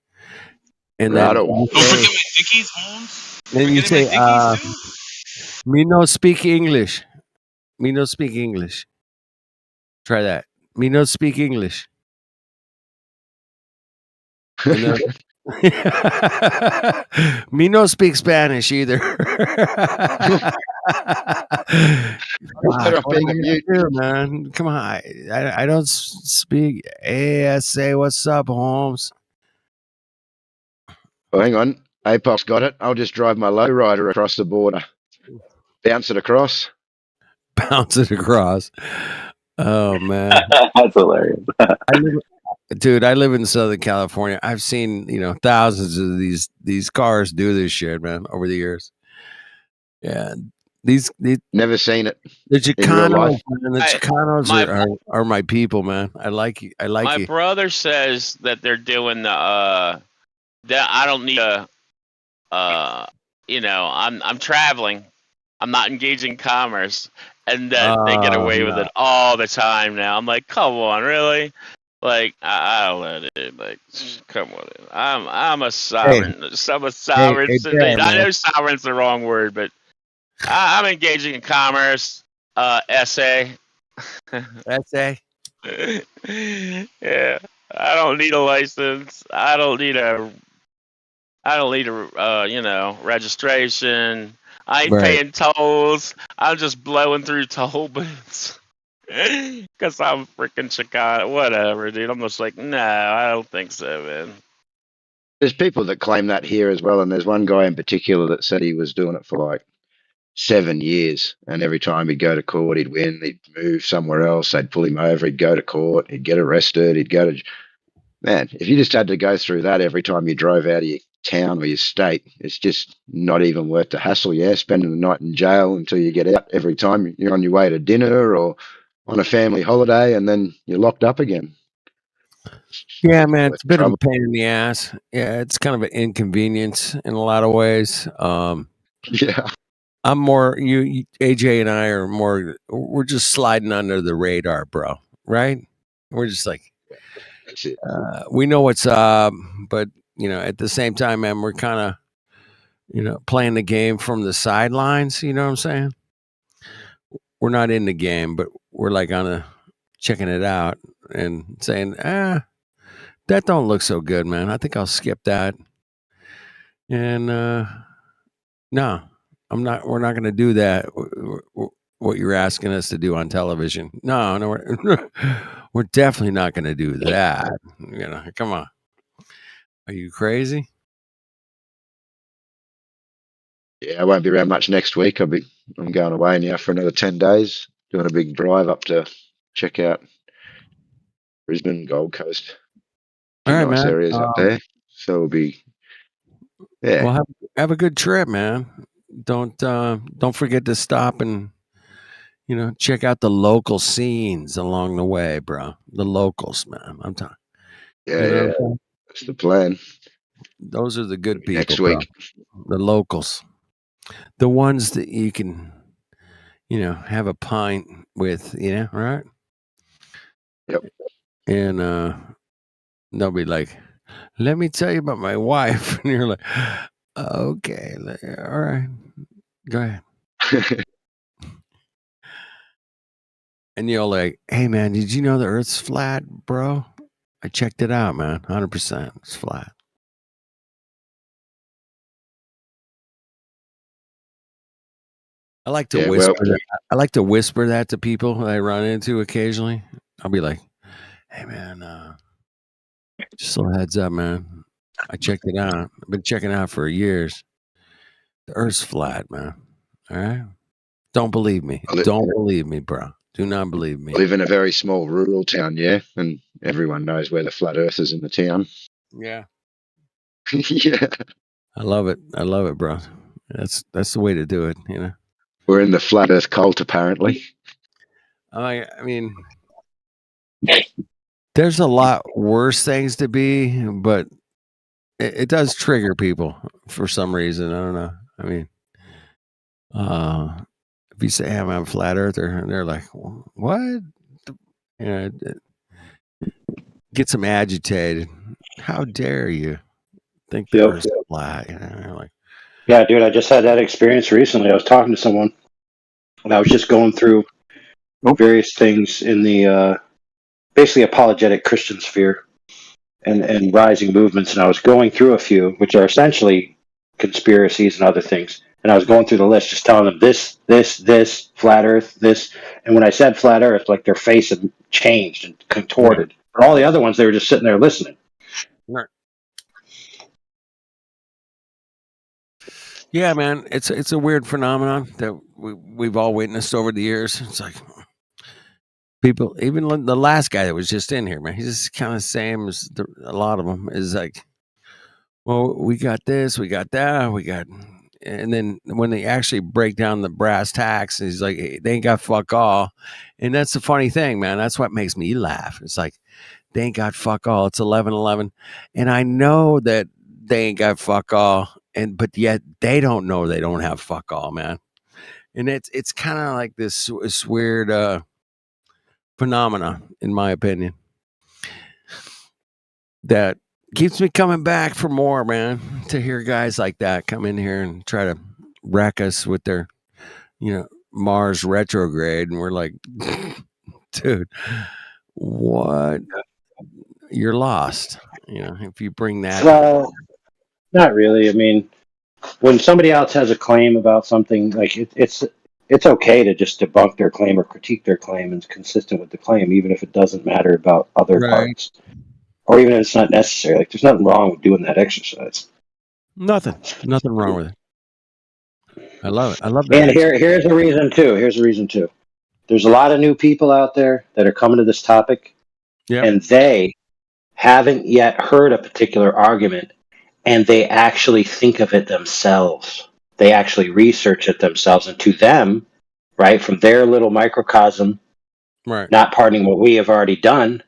And then Righto. you Don't forget say, my Dickies, Holmes. then you Forgetting say, my Dickies too. me no speak English. Me no speak English. Try that. Me no speak English. And then, me no speak Spanish either. Better Fuck, what am being I a gonna mute. do, man? Come on, I don't speak. ASA, what's up, Holmes? Well, hang on. APOC's got it. I'll just drive my lowrider across the border. Bounce it across. Bounce it across. Oh man, That's hilarious. I live in Southern California. I've seen thousands of these cars do this shit, man, over the years. Yeah, These Never seen it the in real Chicanos, life. man. The I- Chicanos my- are my people, man. I like you. I like My you. brother says that they're doing the that I don't need a I'm traveling. I'm not engaging in commerce, and that they get away with No. it all the time now. I'm like, come on, really? Like, I don't let it. Like, come on. I'm a sovereign. I'm a sovereign hey, citizen. Dad, I man. know sovereign's the wrong word, but I'm engaging in commerce. Essay. Essay. Yeah. I don't need a license. I don't need a registration. I ain't Right. paying tolls. I'm just blowing through toll booths. Because I'm freaking Chicano. Whatever, dude. I'm just like, no, I don't think so, man. There's people that claim that here as well, and there's one guy in particular that said he was doing it for like 7 years, and every time he'd go to court, he'd win. He'd move somewhere else. They'd pull him over. He'd go to court. He'd get arrested. He'd go to man. If you just had to go through that every time you drove out of your town or your state, it's just not even worth the hassle. Yeah, spending the night in jail until you get out every time you're on your way to dinner or on a family holiday, and then you're locked up again. Yeah, man, it's a bit of a Trouble. pain in the ass. Yeah, it's kind of an inconvenience in a lot of ways. Yeah. I'm more you AJ and I are more. We're just sliding under the radar, bro. Right? We're just like That's it. we know what's up, but at the same time, man, we're kind of playing the game from the sidelines. You know what I'm saying? We're not in the game, but we're like checking it out and saying, that don't look so good, man. I think I'll skip that. And no, I'm not. We're not going to do that. What you're asking us to do on television? No, we're definitely not going to do that. Come on. Are you crazy? Yeah, I won't be around much next week. I'm going away now for another 10 days, doing a big drive up to check out Brisbane, Gold Coast. All right, Nice man. areas up there. So it'll be, yeah. Well, have a good trip, man. Don't forget to stop and check out the local scenes along the way, bro. The locals, man. I'm talking. Yeah, that's the plan. Those are the good people, Next bro. week. The locals, the ones that you can, have a pint with, right? Yep. And they'll be like, "Let me tell you about my wife," and you're like, "Okay, all right, go ahead." And you're like, "Hey, man, did you know the Earth's flat, bro? I checked it out, man. 100%, it's flat." I like to whisper. I like to whisper that to people that I run into occasionally. I'll be like, "Hey, man, just a little heads up, man. I checked it out. I've been checking it out for years. The Earth's flat, man. All right. Don't believe me. Don't believe me, bro. Do not believe me." I live in a very small rural town, yeah, and everyone knows where the flat Earth is in the town. Yeah. Yeah. I love it. I love it, bro. That's the way to do it, We're in the flat Earth cult, apparently. I mean, there's a lot worse things to be, but it does trigger people for some reason. I don't know. I mean, if you say I'm a flat earther, and they're like, "What?" Get them agitated. How dare you think the Earth's flat? Like, Yeah, dude, I just had that experience recently. I was talking to someone, and I was just going through various things in the basically apologetic Christian sphere and rising movements, and I was going through a few, which are essentially conspiracies and other things. And I was going through the list, just telling them this, flat Earth, this. And when I said flat Earth, like their face had changed and contorted. But all the other ones, they were just sitting there listening. right. Yeah, man, it's a weird phenomenon that we've all witnessed over the years. It's like people, even the last guy that was just in here, man, he's just kind of same as a lot of them. Is like, well, we got this, we got that, we got and then when they actually break down the brass tacks, he's like, hey, they ain't got fuck all. And that's the funny thing, man. That's what makes me laugh. It's like, they ain't got fuck all. It's 11/11, and I know that they ain't got fuck all, but yet they don't know they don't have fuck all, man. And it's kind of like this weird phenomena, in my opinion, that keeps me coming back for more, man. To hear guys like that come in here and try to wreck us with their, Mars retrograde, and we're like, dude, what? You're lost. If you bring that. Well, not really. I mean, when somebody else has a claim about something, like it's okay to just debunk their claim or critique their claim and it's consistent with the claim, even if it doesn't matter about other Right. parts, or even if it's not necessary. Like, there's nothing wrong with doing that exercise. Nothing wrong with it. I love it. I love that. And here's a reason too. There's a lot of new people out there that are coming to this topic, and they haven't yet heard a particular argument, and they actually think of it themselves. They actually research it themselves, and to them, right, from their little microcosm, right, not parting what we have already done,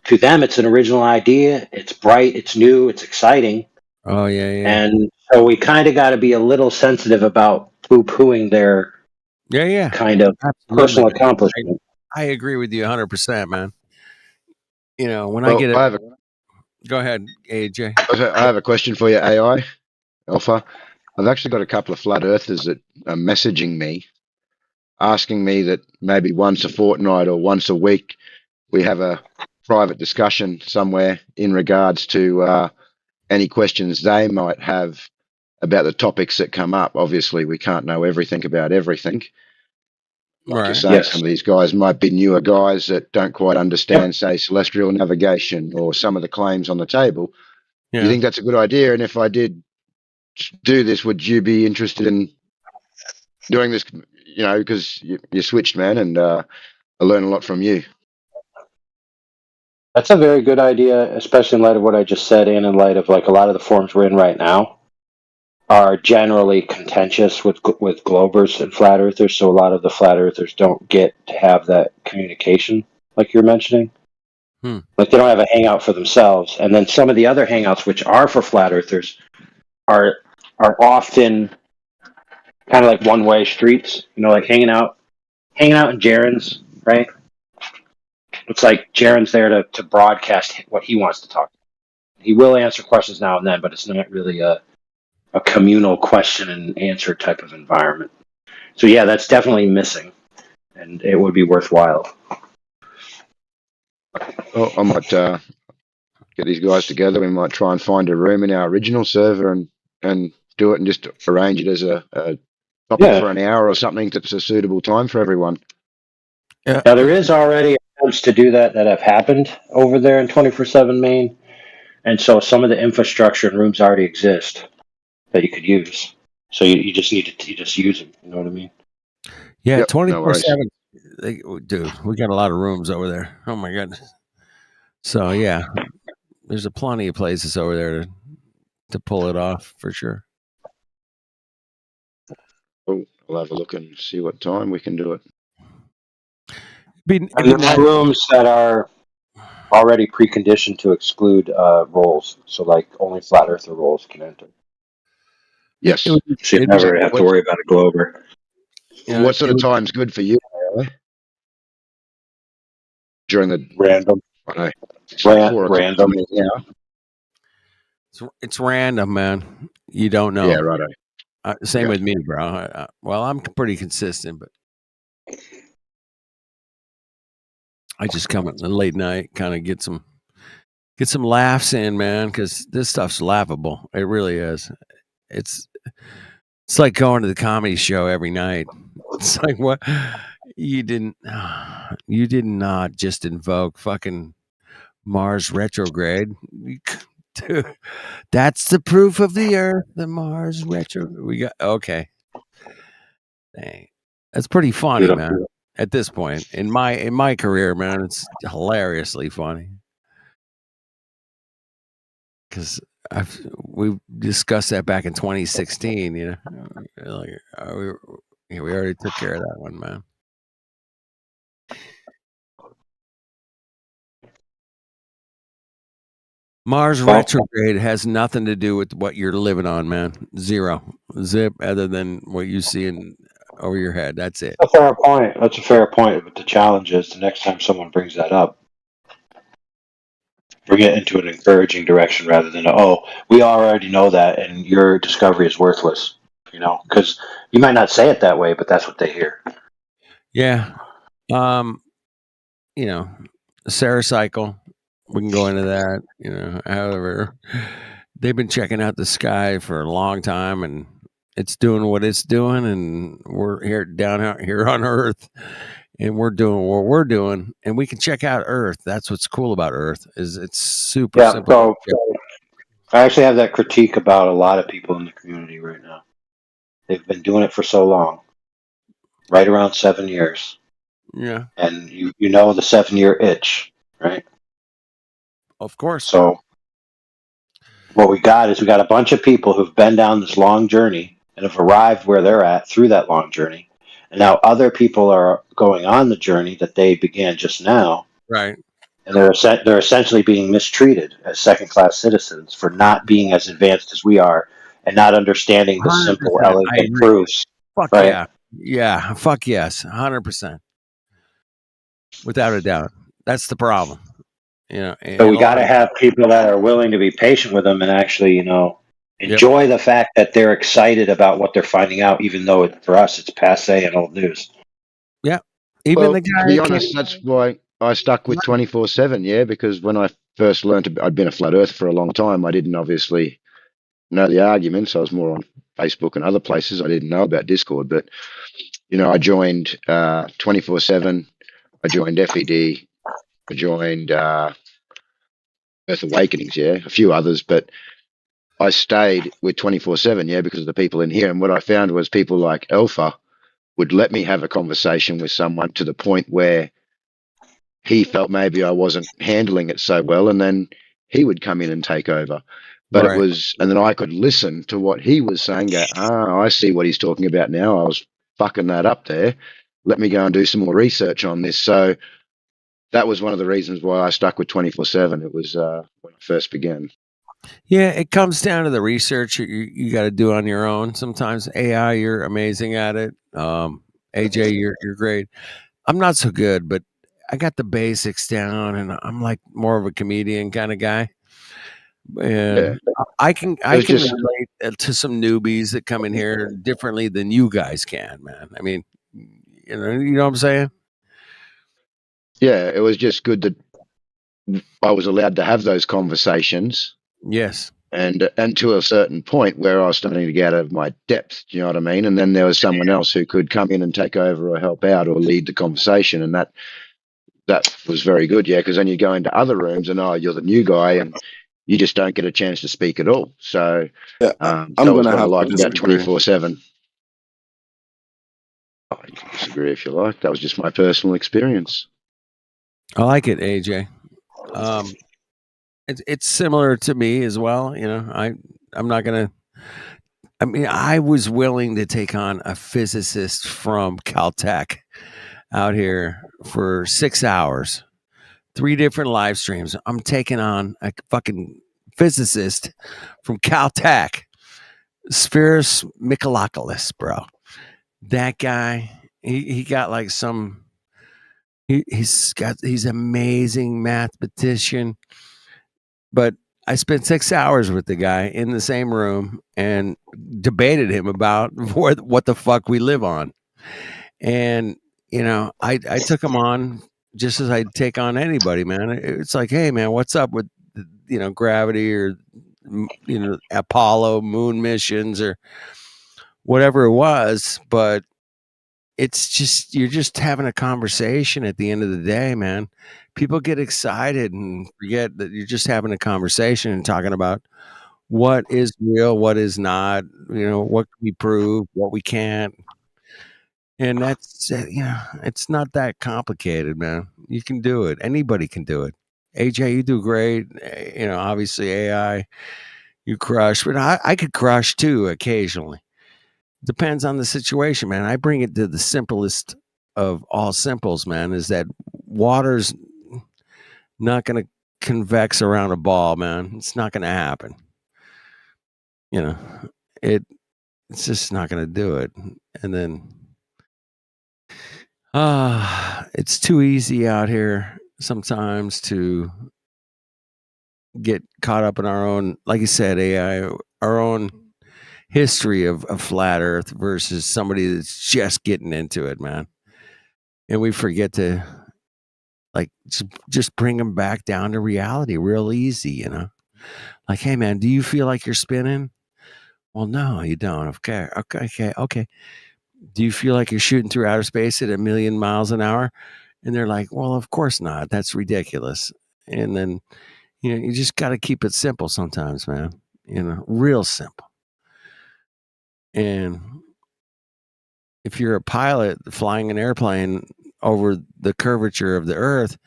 to them it's an original idea, it's bright, it's new, it's exciting. Oh yeah. And so we kind of got to be a little sensitive about poo-pooing their kind of personal accomplishment. I agree with you 100%, man. When Well, I get it. I have Go ahead, AJ. I have a question for you, AI Alpha. I've actually got a couple of flat earthers that are messaging me, asking me that maybe once a fortnight or once a week we have a private discussion somewhere in regards to any questions they might have about the topics that come up. Obviously, we can't know everything about everything. Like you're saying, some of these guys might be newer guys that don't quite understand, say, celestial navigation or some of the claims on the table. Do you think that's a good idea? And if I did do this, would you be interested in doing this? Because you switched, man, and I learn a lot from you. That's a very good idea, especially in light of what I just said, and in light of like a lot of the forums we're in right now are generally contentious with globers and flat earthers. So a lot of the flat earthers don't get to have that communication, like you're mentioning. Like they don't have a hangout for themselves, and then some of the other hangouts, which are for flat earthers, are often kind of like one-way streets. Like hanging out in Jaren's, right? It's like Jaren's there to broadcast what he wants to talk about. He will answer questions now and then, but it's not really a communal question and answer type of environment. So yeah, that's definitely missing, and it would be worthwhile. Well, I might get these guys together. We might try and find a room in our original server and do it and just arrange it as a topic for an hour or something that's a suitable time for everyone. Now there is already attempts to do that have happened over there in 24/7 Maine, and so some of the infrastructure and rooms already exist that you could use. So you just need to just use them. You know what I mean? Yeah, Yep, 24/7. Dude, we got a lot of rooms over there. Oh my goodness. So yeah, there's plenty of places over there to pull it off for sure. Oh, I'll have a look and see what time we can do it. And there's rooms that are already preconditioned to exclude roles. So like only flat earther roles can enter. Yes. So you never have to worry about a glober. What sort of time's good for you? During the random. I know. It's like 4 o'clock Random. for me now. It's random, man. You don't know. Yeah, righto. Same with me, bro. Well, I'm pretty consistent, but I just come at the late night, kind of get some laughs in, man, because this stuff's laughable. It really is. It's like going to the comedy show every night. It's like, what? You did not just invoke fucking Mars retrograde. Dude, that's the proof of the Earth, the Mars retrograde. We got okay. Dang. That's pretty funny, man. At this point in my career, man, it's hilariously funny. because we discussed that back in 2016. You know, like we already took care of that one, man. Mars Well- retrograde has nothing to do with what you're living on, man. Zero zip, other than what you see over your head. That's it. That's a fair point. That's a fair point. But the challenge is the next time someone brings that up, bring it into an encouraging direction rather than, oh, we already know that and your discovery is worthless. You know, because you might not say it that way, but that's what they hear. Yeah. You know, Sarah cycle. We can go into that. You know, however, they've been checking out the sky for a long time, and it's doing what it's doing, and we're here down out here on Earth, and we're doing what we're doing, and we can check out Earth. That's what's cool about Earth is it's super Yeah, simple. so I actually have that critique about a lot of people in the community right now. They've been doing it for so long, right around 7 years. Yeah, And you know the 7-year itch, right? of course. So what we got a bunch of people who've been down this long journey and have arrived where they're at through that long journey. And now other people are going on the journey that they began just now. Right. And they're essentially being mistreated as second-class citizens for not being as advanced as we are and not understanding the simple, 100%. I elegant agree. proofs. Fuck right? yeah. Yeah. Fuck yes. 100%. Without a doubt. That's the problem. You know, So we got to have people that are willing to be patient with them and actually, you know, enjoy the fact that they're excited about what they're finding out, even though for us it's passe and old news. Yeah. Even Well, the guy to be who honest, came- that's why I stuck with 24/7. Yeah, because when I first learned, I'd been a flat Earth for a long time. I didn't obviously know the arguments. I was more on Facebook and other places. I didn't know about Discord, but you know, I joined 24/7. I joined FED. I joined Earth Awakenings. Yeah, a few others, but I stayed with 24/7. Yeah, because of the people in here. And what I found was people like Alpha would let me have a conversation with someone to the point where he felt maybe I wasn't handling it so well, and then he would come in and take over. But Right. it was, and then I could listen to what he was saying. Go, I see what he's talking about now. I was fucking that up there. Let me go and do some more research on this. So that was one of the reasons why I stuck with 24/7. It was when I first began. Yeah, it comes down to the research you got to do on your own. Sometimes AI, you're amazing at it. AJ, you're great. I'm not so good, but I got the basics down, and I'm like more of a comedian kind of guy. And I can It's just- relate to some newbies that come in here differently than you guys can, man. I mean, you know what I'm saying? Yeah, it was just good that I was allowed to have those conversations. Yes. And to a certain point where I was starting to get out of my depth, do you know what I mean? And then there was someone else who could come in and take over or help out or lead the conversation, and that was very good, yeah. Because then you go into other rooms and you're the new guy, and you just don't get a chance to speak at all. So I'm that was gonna what I have to liked about disagree. 24/7. Oh, you can disagree if you like. That was just my personal experience. I like it, AJ. It's similar to me as well. You know, I'm not gonna. I mean, I was willing to take on a physicist from Caltech out here for 6 hours, 3 different live streams. I'm taking on a fucking physicist from Caltech, Spyros Mikolakis, bro. That guy, he got like some. He's amazing mathematician. But I spent 6 hours with the guy in the same room and debated him about what the fuck we live on. And, you know, I took him on just as I'd take on anybody, man. It's like, hey, man, what's up with, you know, gravity or, you know, Apollo moon missions or whatever it was. But it's just, you're just having a conversation at the end of the day, man. People get excited and forget that you're just having a conversation and talking about what is real, what is not, you know, what can we prove, what we can't. And that's, you know, it's not that complicated, man. You can do it. Anybody can do it. AJ, you do great. You know, obviously AI, you crush, but I could crush too occasionally. Depends on the situation, man. I bring it to the simplest of all simples, man, is that water's not going to convex around a ball, man. It's not going to happen. You know, it's just not going to do it. And then it's too easy out here sometimes to get caught up in our own, like you said, AI, our own history of flat earth versus somebody that's just getting into it, man. And we forget to like just bring them back down to reality real easy, you know? Like, hey man, do you feel like you're spinning? Well, no, you don't. Okay. Do you feel like you're shooting through outer space at 1,000,000 miles an hour? And they're like, well, of course not. That's ridiculous. And then, you know, you just got to keep it simple sometimes, man. You know, real simple. And if you're a pilot flying an airplane over the curvature of the earth,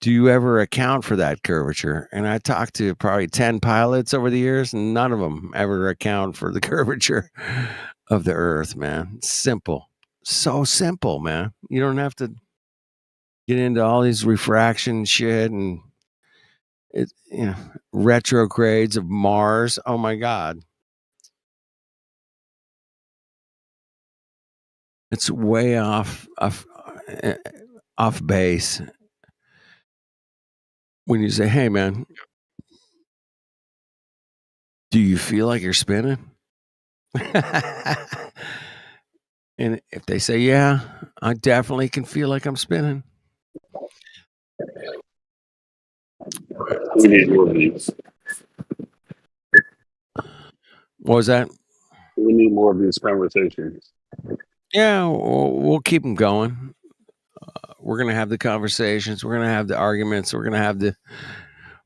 do you ever account for that curvature? And I talked to probably 10 pilots over the years, and none of them ever account for the curvature of the earth, man. It's simple. So simple, man. You don't have to get into all these refraction shit and it, you know, retrogrades of Mars. Oh my God. It's way off base when you say, hey man, do you feel like you're spinning? And if they say, yeah, I definitely can feel like I'm spinning. We need more of these. What was that? We need more of these conversations. Yeah, we'll keep them going. We're going to have the conversations. We're going to have the arguments. We're going to have the,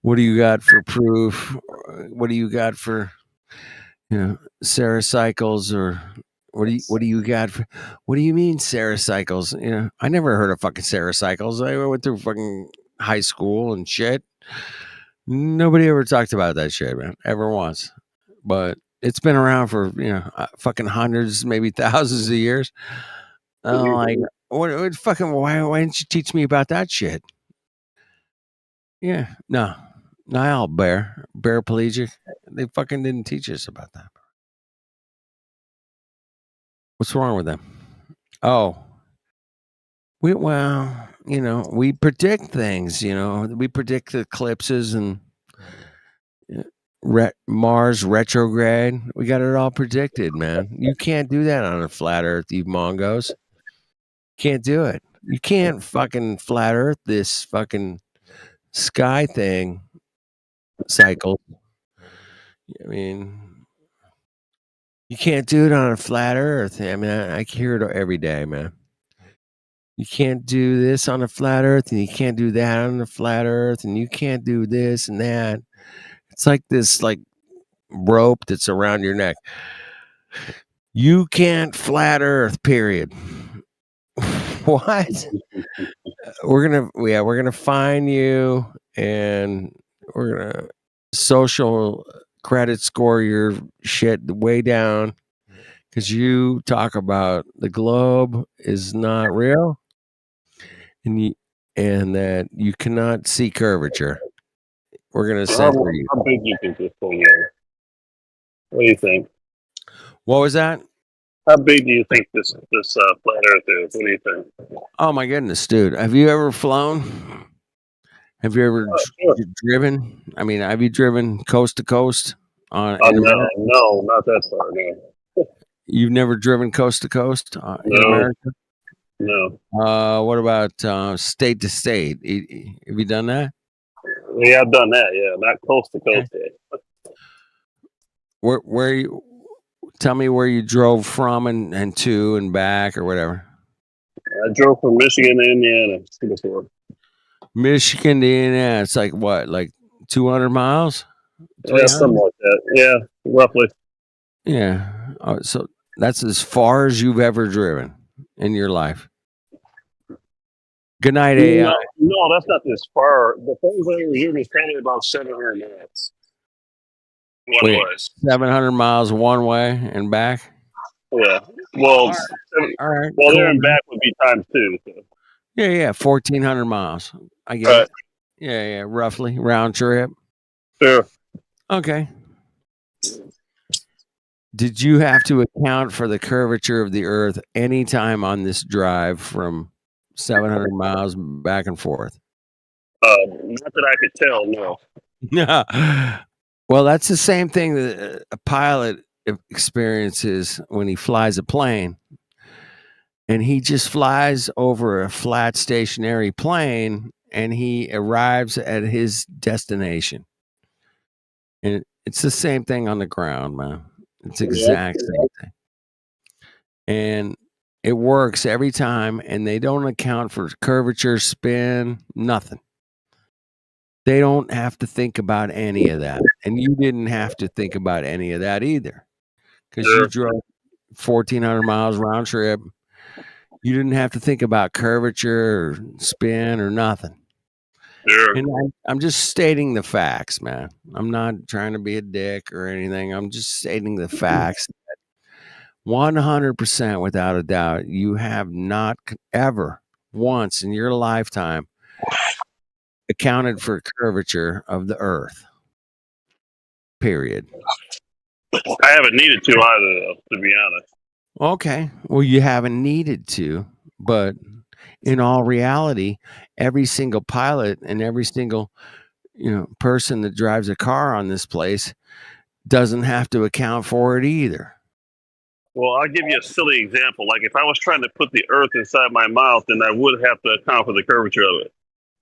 what do you got for proof? What do you got for, you know, Sarah Cycles, or what do you got for, what do you mean Sarah Cycles? You know, I never heard of fucking Sarah Cycles. I went through fucking high school and shit. Nobody ever talked about that shit, man, ever once. But it's been around for, you know, fucking hundreds, maybe thousands of years. Like, what fucking, why didn't you teach me about that shit? Yeah, no, Nile paraplegic. They fucking didn't teach us about that. What's wrong with them? Oh, well, you know, we predict things. You know, we predict eclipses and Mars retrograde. We got it all predicted, man. You can't do that on a flat Earth, you mongos. Can't do it. You can't fucking flat Earth this fucking sky thing cycle. I mean, you can't do it on a flat Earth. I mean, I hear it every day, man. You can't do this on a flat Earth, and you can't do that on a flat Earth, and you can't do this and that. It's like this, like rope that's around your neck. You can't flat Earth. Period. What? We're gonna fine you, and we're gonna social credit score your shit way down because you talk about the globe is not real, and that you cannot see curvature. We're gonna censor you. How big do you think this thing is? What do you think? What was that? How big do you think this flat Earth is? What do you think? Oh my goodness, dude! Have you ever flown? Have you ever driven? I mean, have you driven coast to coast on? No, not that far. No. You've never driven coast to coast in No. America? No. What about state to state? Have you done that? Yeah, I've done that. Yeah, not coast to coast yet. Where you? Tell me where you drove from and to and back or whatever. I drove from Michigan to Indiana before. Michigan to Indiana. It's like what, like 200 miles? Yeah, something like that. Yeah, roughly. Yeah. So that's as far as you've ever driven in your life. Good night, AI. No, that's not this far. The thing over here is probably about 700 miles. One Wait, way. 700 miles one way and back. Yeah. Well, All right, well, there cool. and back would be times 2. So. Yeah, 1,400 miles. I get it. Yeah, roughly round trip. Sure. Okay. Did you have to account for the curvature of the Earth anytime on this drive from 700 miles back and forth? Not that I could tell, no. Well, that's the same thing that a pilot experiences when he flies a plane. And he just flies over a flat stationary plane and he arrives at his destination. And it's the same thing on the ground, man. It's the exact same thing. And it works every time, and they don't account for curvature, spin, nothing. They don't have to think about any of that. And you didn't have to think about any of that either. Because you drove 1,400 miles round trip. You didn't have to think about curvature or spin or nothing. And I'm just stating the facts, man. I'm not trying to be a dick or anything. I'm just stating the facts. 100% without a doubt, you have not ever once in your lifetime accounted for curvature of the Earth. Period. I haven't needed to either, though, to be honest. Okay. Well, you haven't needed to, but in all reality, every single pilot and every single person that drives a car on this place doesn't have to account for it either. Well, I'll give you a silly example. Like if I was trying to put the Earth inside my mouth, then I would have to account for the curvature of it,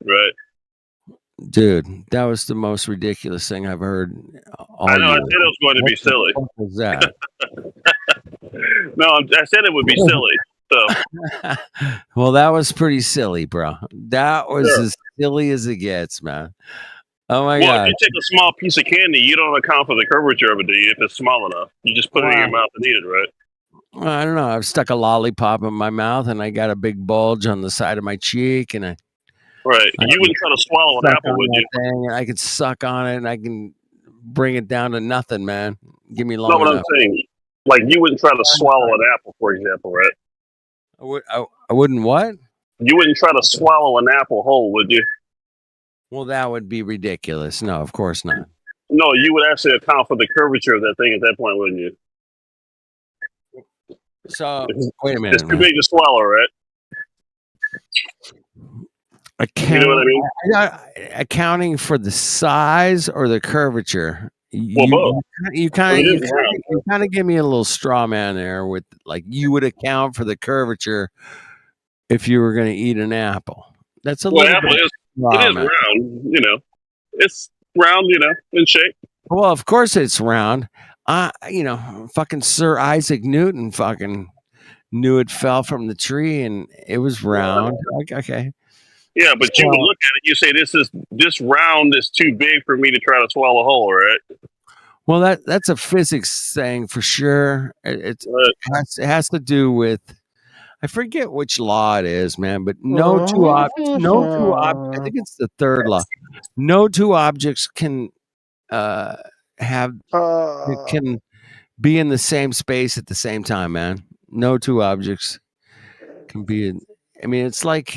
right? Dude, that was the most ridiculous thing I've heard all I know. year. I said it was going to be silly. What was that? No, I said it would be silly. So. Well, that was pretty silly, bro. That was as silly as it gets, man. Oh my God. If you take a small piece of candy, you don't account for the curvature of it, do you? If it's small enough, you just put it in your mouth and eat it, right? Well, I don't know. I've stuck a lollipop in my mouth and I got a big bulge on the side of my cheek, and Right. You wouldn't try to swallow an apple, would you? thing, and I could suck on it and I can bring it down to nothing, man. Give me long No, what enough. I'm saying, like you wouldn't try to swallow an apple, for example, right? I wouldn't what? You wouldn't try to swallow an apple whole, would you? Well, that would be ridiculous. No, of course not. No, you would actually account for the curvature of that thing at that point, wouldn't you? So wait a minute. It's too big to swallow, right? You know what I mean? Accounting for the size or the curvature. Well, both. You kind of give me a little straw man there with like you would account for the curvature if you were going to eat an apple. That's a little apple bit. it is round, It's round, in shape. Well, of course it's round. Fucking Sir Isaac Newton fucking knew it fell from the tree and it was round. Okay. Yeah, but you would look at it, you say this round is too big for me to try to swallow whole, right? Well, that's a physics thing for sure. It has to do with, I forget which law it is, man, but I think it's the third law. No two objects can can be in the same space at the same time, man. No two objects can be in. I mean, it's like,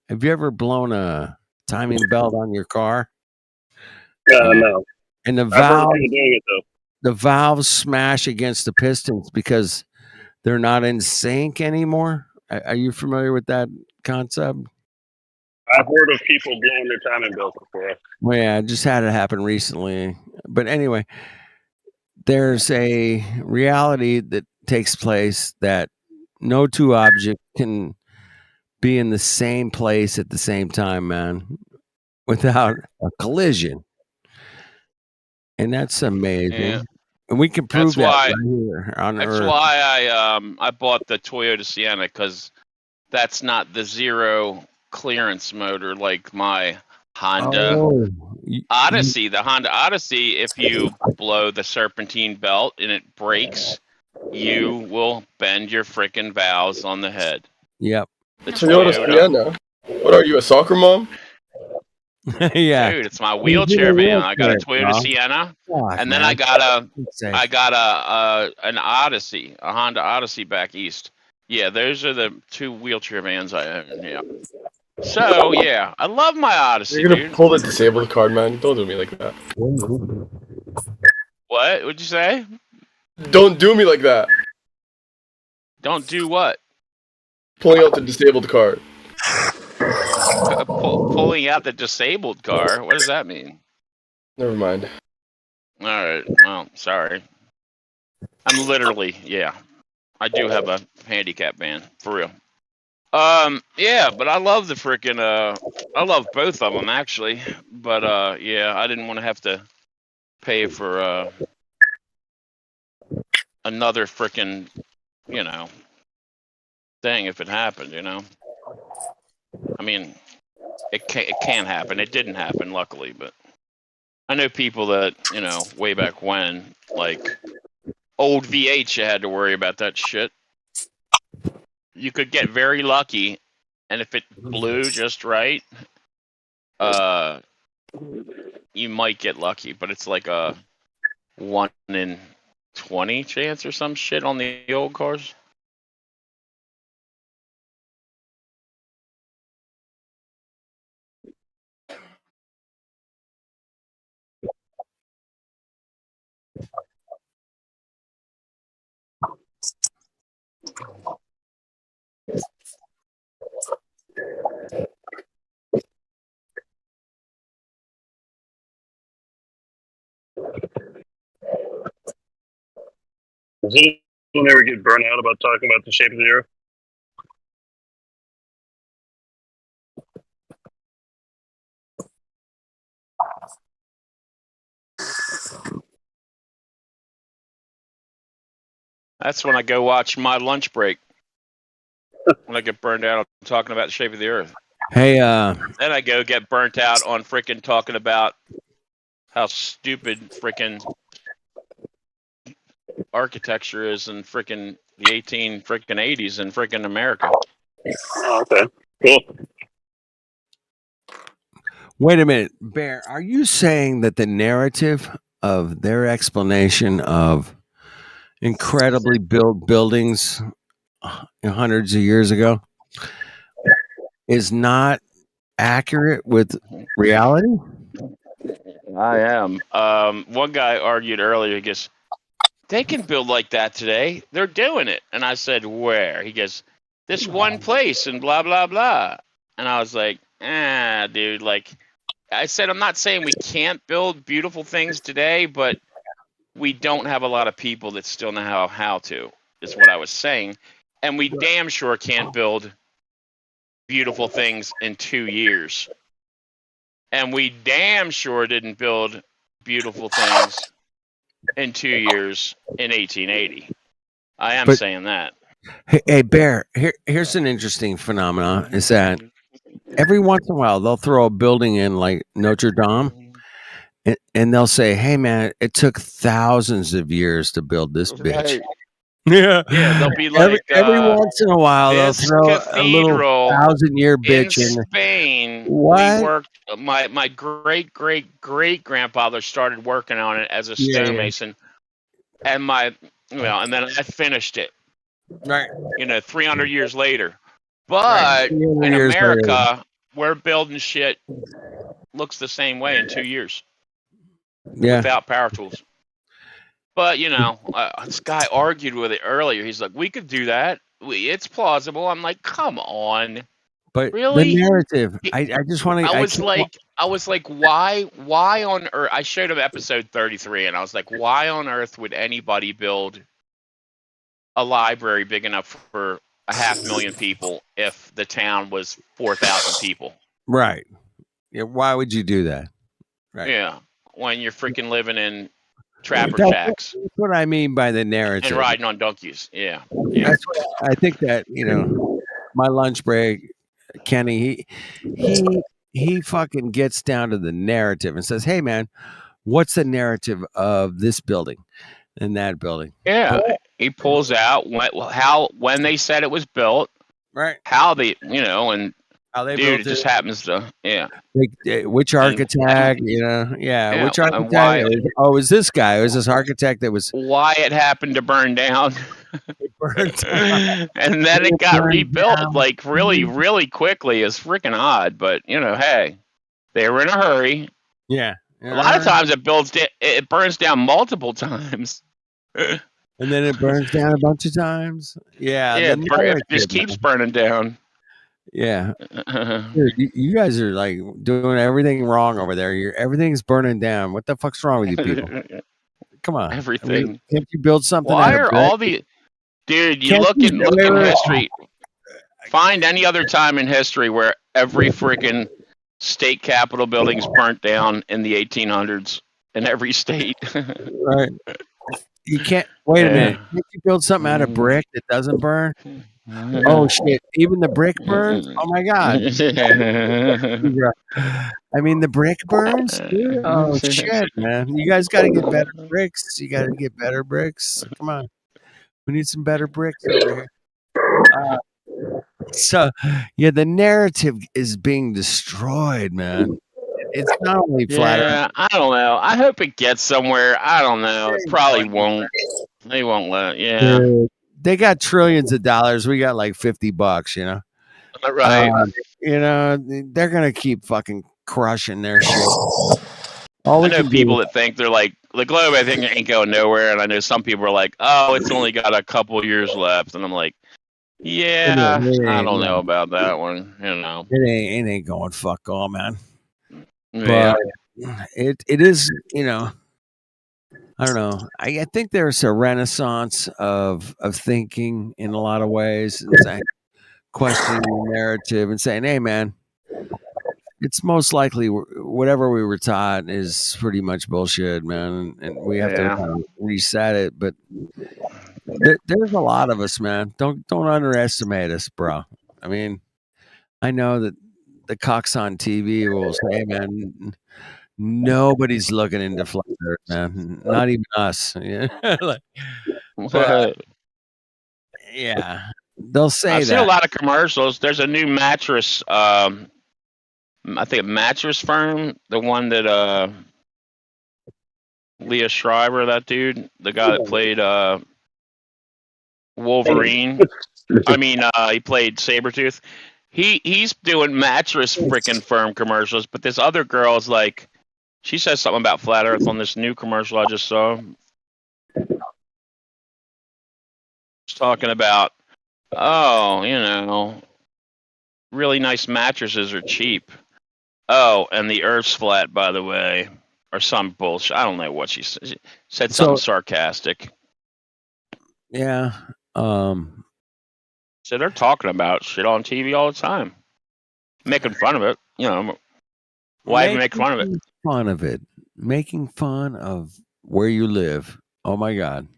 have you ever blown a timing belt on your car? No. And I've heard people doing it, though. the valves smash against the pistons because they're not in sync anymore. Are you familiar with that concept? I've heard of people blowing their timing belts before. Well, yeah, it just had it happen recently. But anyway, there's a reality that takes place that no two objects can be in the same place at the same time, man, without a collision. And that's amazing. Yeah. And we can prove That's why- that right here on That's Earth. why I bought the Toyota Sienna, because that's not the zero clearance motor like my Honda Oh, Odyssey. The Honda Odyssey, if you blow the serpentine belt and it breaks, you will bend your frickin' valves on the head. Yep. The Toyota Sienna. What are you, a soccer mom? Yeah. Dude, it's my He's in a wheelchair van. I got a wheelchair, Toyota bro. Sienna, Fuck, and then man. I got a Safe. an Odyssey, a Honda Odyssey back east. Yeah, those are the two wheelchair vans I own. Yeah. So yeah, I love my Odyssey, You're gonna dude. pull the disabled card, man. Don't do me like that. What would you say? Don't do me like that. Don't do what? Pulling out the disabled card. Pulling out the disabled car. What does that mean? Never mind. All right. Well, sorry. I'm literally, yeah. I do have a handicap van for real. Yeah, but I love the freaking I love both of them actually. But yeah, I didn't want to have to pay for another freaking, you know, thing if it happened, you know. I mean, it can happen. It didn't happen luckily, but I know people that, you know, way back when, like old VH, you had to worry about that shit. You could get very lucky, and if it blew just right, you might get lucky, but it's like a 1 in 20 chance or some shit on the old cars. Does anyone ever get burnt out about talking about the shape of the earth? That's when I go watch my lunch break. When I get burned out on talking about the shape of the earth. Hey, Then I go get burnt out on freaking talking about how stupid freaking architecture is in freaking the 80s in freaking America. Oh, okay. Cool. wait a minute, Bear. Are you saying that the narrative of their explanation of incredibly built buildings hundreds of years ago is not accurate with reality? I am. One guy argued earlier. He goes, "They can build like that today. They're doing it." And I said, "Where?" He goes, "This one place and blah blah blah." And I was like, dude. Like, I said, I'm not saying we can't build beautiful things today, but we don't have a lot of people that still know how to. Is what I was saying. And we damn sure can't build beautiful things in 2 years. And we damn sure didn't build beautiful things in 2 years in 1880. I am But- saying that. Hey, Bear. Here's an interesting phenomenon: is that every once in a while they'll throw a building in like Notre Dame, and they'll say, "Hey, man, it took thousands of years to build this bitch." Yeah, Yeah, they'll be like every once in a while they'll this throw a little cathedral 1,000-year in bitch in. Spain. What? We worked. My great grandfather started working on it as a Yeah, yeah. stonemason, and and then I finished it. Right. 300 years later. Right, But 300 in years later. America, we're building shit looks the same way in 2 years Yeah. without power tools. But this guy argued with it earlier. He's like, "We could do that. It's plausible." I'm like, "Come on, But really?" the narrative, I just want to. I was like, why on earth? I showed him episode 33, and I was like, why on earth would anybody build a library big enough for 500,000 people if the town was 4,000 people? Right. Yeah. Why would you do that? Right. Yeah, when you're freaking living in trapper That's shacks what I mean by the narrative. and riding on donkeys. Yeah. That's what I think that my lunch break, Kenny, he fucking gets down to the narrative and says, "Hey, man, what's the narrative of this building and that building?" Yeah, he pulls out when they said it was built, right? How they, and How they Dude, built it just it. happens to, yeah. Like, which architect, you know? Yeah, Yeah, which and architect? why Oh, it was this guy. It was this architect that was why it happened to burn down. burnt down. And then it It got burned rebuilt down. like really quickly. It's freaking odd, but you know, hey, they were in a hurry. Yeah. A lot of times it burns down multiple times. And then it burns down a bunch of times. Yeah, Yeah, the it just narrative, keeps man. burning down. Yeah. Dude, you guys are like doing everything wrong over there. Everything's burning down. What the fuck's wrong with you people? Come on. Everything. Can't you build something Why out of are brick? all the dude? You Can't look you- in wait, wait, wait. history. Find any other time in history where every freaking state capitol building's burnt down in the 1800s in every state. Right. You can't wait a minute. Can't you build something out of brick that doesn't burn? Oh shit! Even the brick burns. Oh my god! I mean, the brick burns. Dude? Oh shit, man! You guys got to get better bricks. You got to get better bricks. Come on, we need some better bricks over here. So, yeah, the narrative is being destroyed, man. It's not only flat. Yeah, I don't know. I hope it gets somewhere. I don't know. It probably won't. They won't let. Yeah. Dude, they got trillions of dollars. We got like $50, you know. Right. You know, they're gonna keep fucking crushing their shit. All I we know can do people that think they're like the globe. I think ain't going nowhere, and I know some people are like, "Oh, it's only got a couple years left," and I'm like, "Yeah, I don't know about that one." You know, it ain't going fuck all, man. Yeah. But it is, you know. I don't know. I think there's a renaissance of thinking in a lot of ways, and saying, questioning the narrative and saying, "Hey, man, it's most likely whatever we were taught is pretty much bullshit, man, and we have Yeah. to kind of reset it." But there's a lot of us, man. Don't underestimate us, bro. I mean, I know that the cocks on TV will say, "Man, nobody's looking into flat Earth, man. Not even us." Yeah, like, but, yeah, they'll say I've seen a that. lot of commercials. There's a new mattress. I think a mattress firm, the one that Leah Schreiber, that dude, the guy that played Wolverine. I mean, he played Sabretooth. He's doing mattress freaking firm commercials, but this other girl is like, she says something about flat Earth on this new commercial I just saw. She's talking about, oh, you know, really nice mattresses are cheap. Oh, and the Earth's flat, by the way, or some bullshit. I don't know what she said. She said something sarcastic. Yeah. So they're talking about shit on TV all the time, making fun of it. You know, why even make fun of it? Making fun of where you live. Oh my god,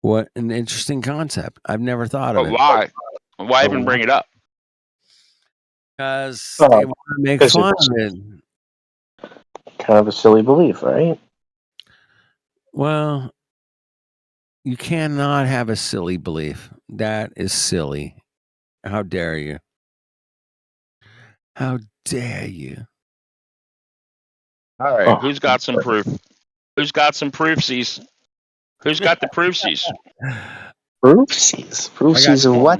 what an interesting concept! I've never thought of But it. why? Why even bring it up? Because they want to make because fun it's of it. kind of a silly belief, right? Well, you cannot have a silly belief. That is silly. How dare you? How dare you? All right, who's got some proof? Who's got some proofsies? Who's got the proofsies? Proofsies? Proofsies of what?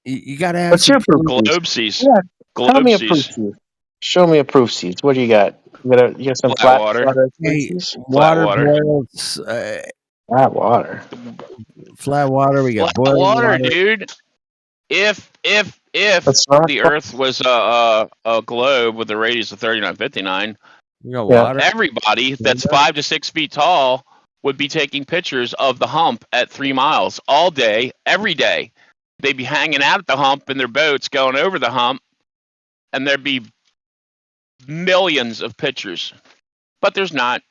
You got to have What's your some proofsies? Globesies. Yeah, tell me a Globesies. proofsies. Show me a proofsies. What do you got? You got some Flat flat water. Hey, proofsies? water water. boils. Flat water. Flat water. We got Flat boiling water, water. dude. If That's not the Earth was a globe with a radius of 3959, We got Yeah. water. everybody that's 5 to 6 feet tall would be taking pictures of the hump at 3 miles all day, every day. They'd be hanging out at the hump in their boats going over the hump, and there'd be millions of pictures. But there's not.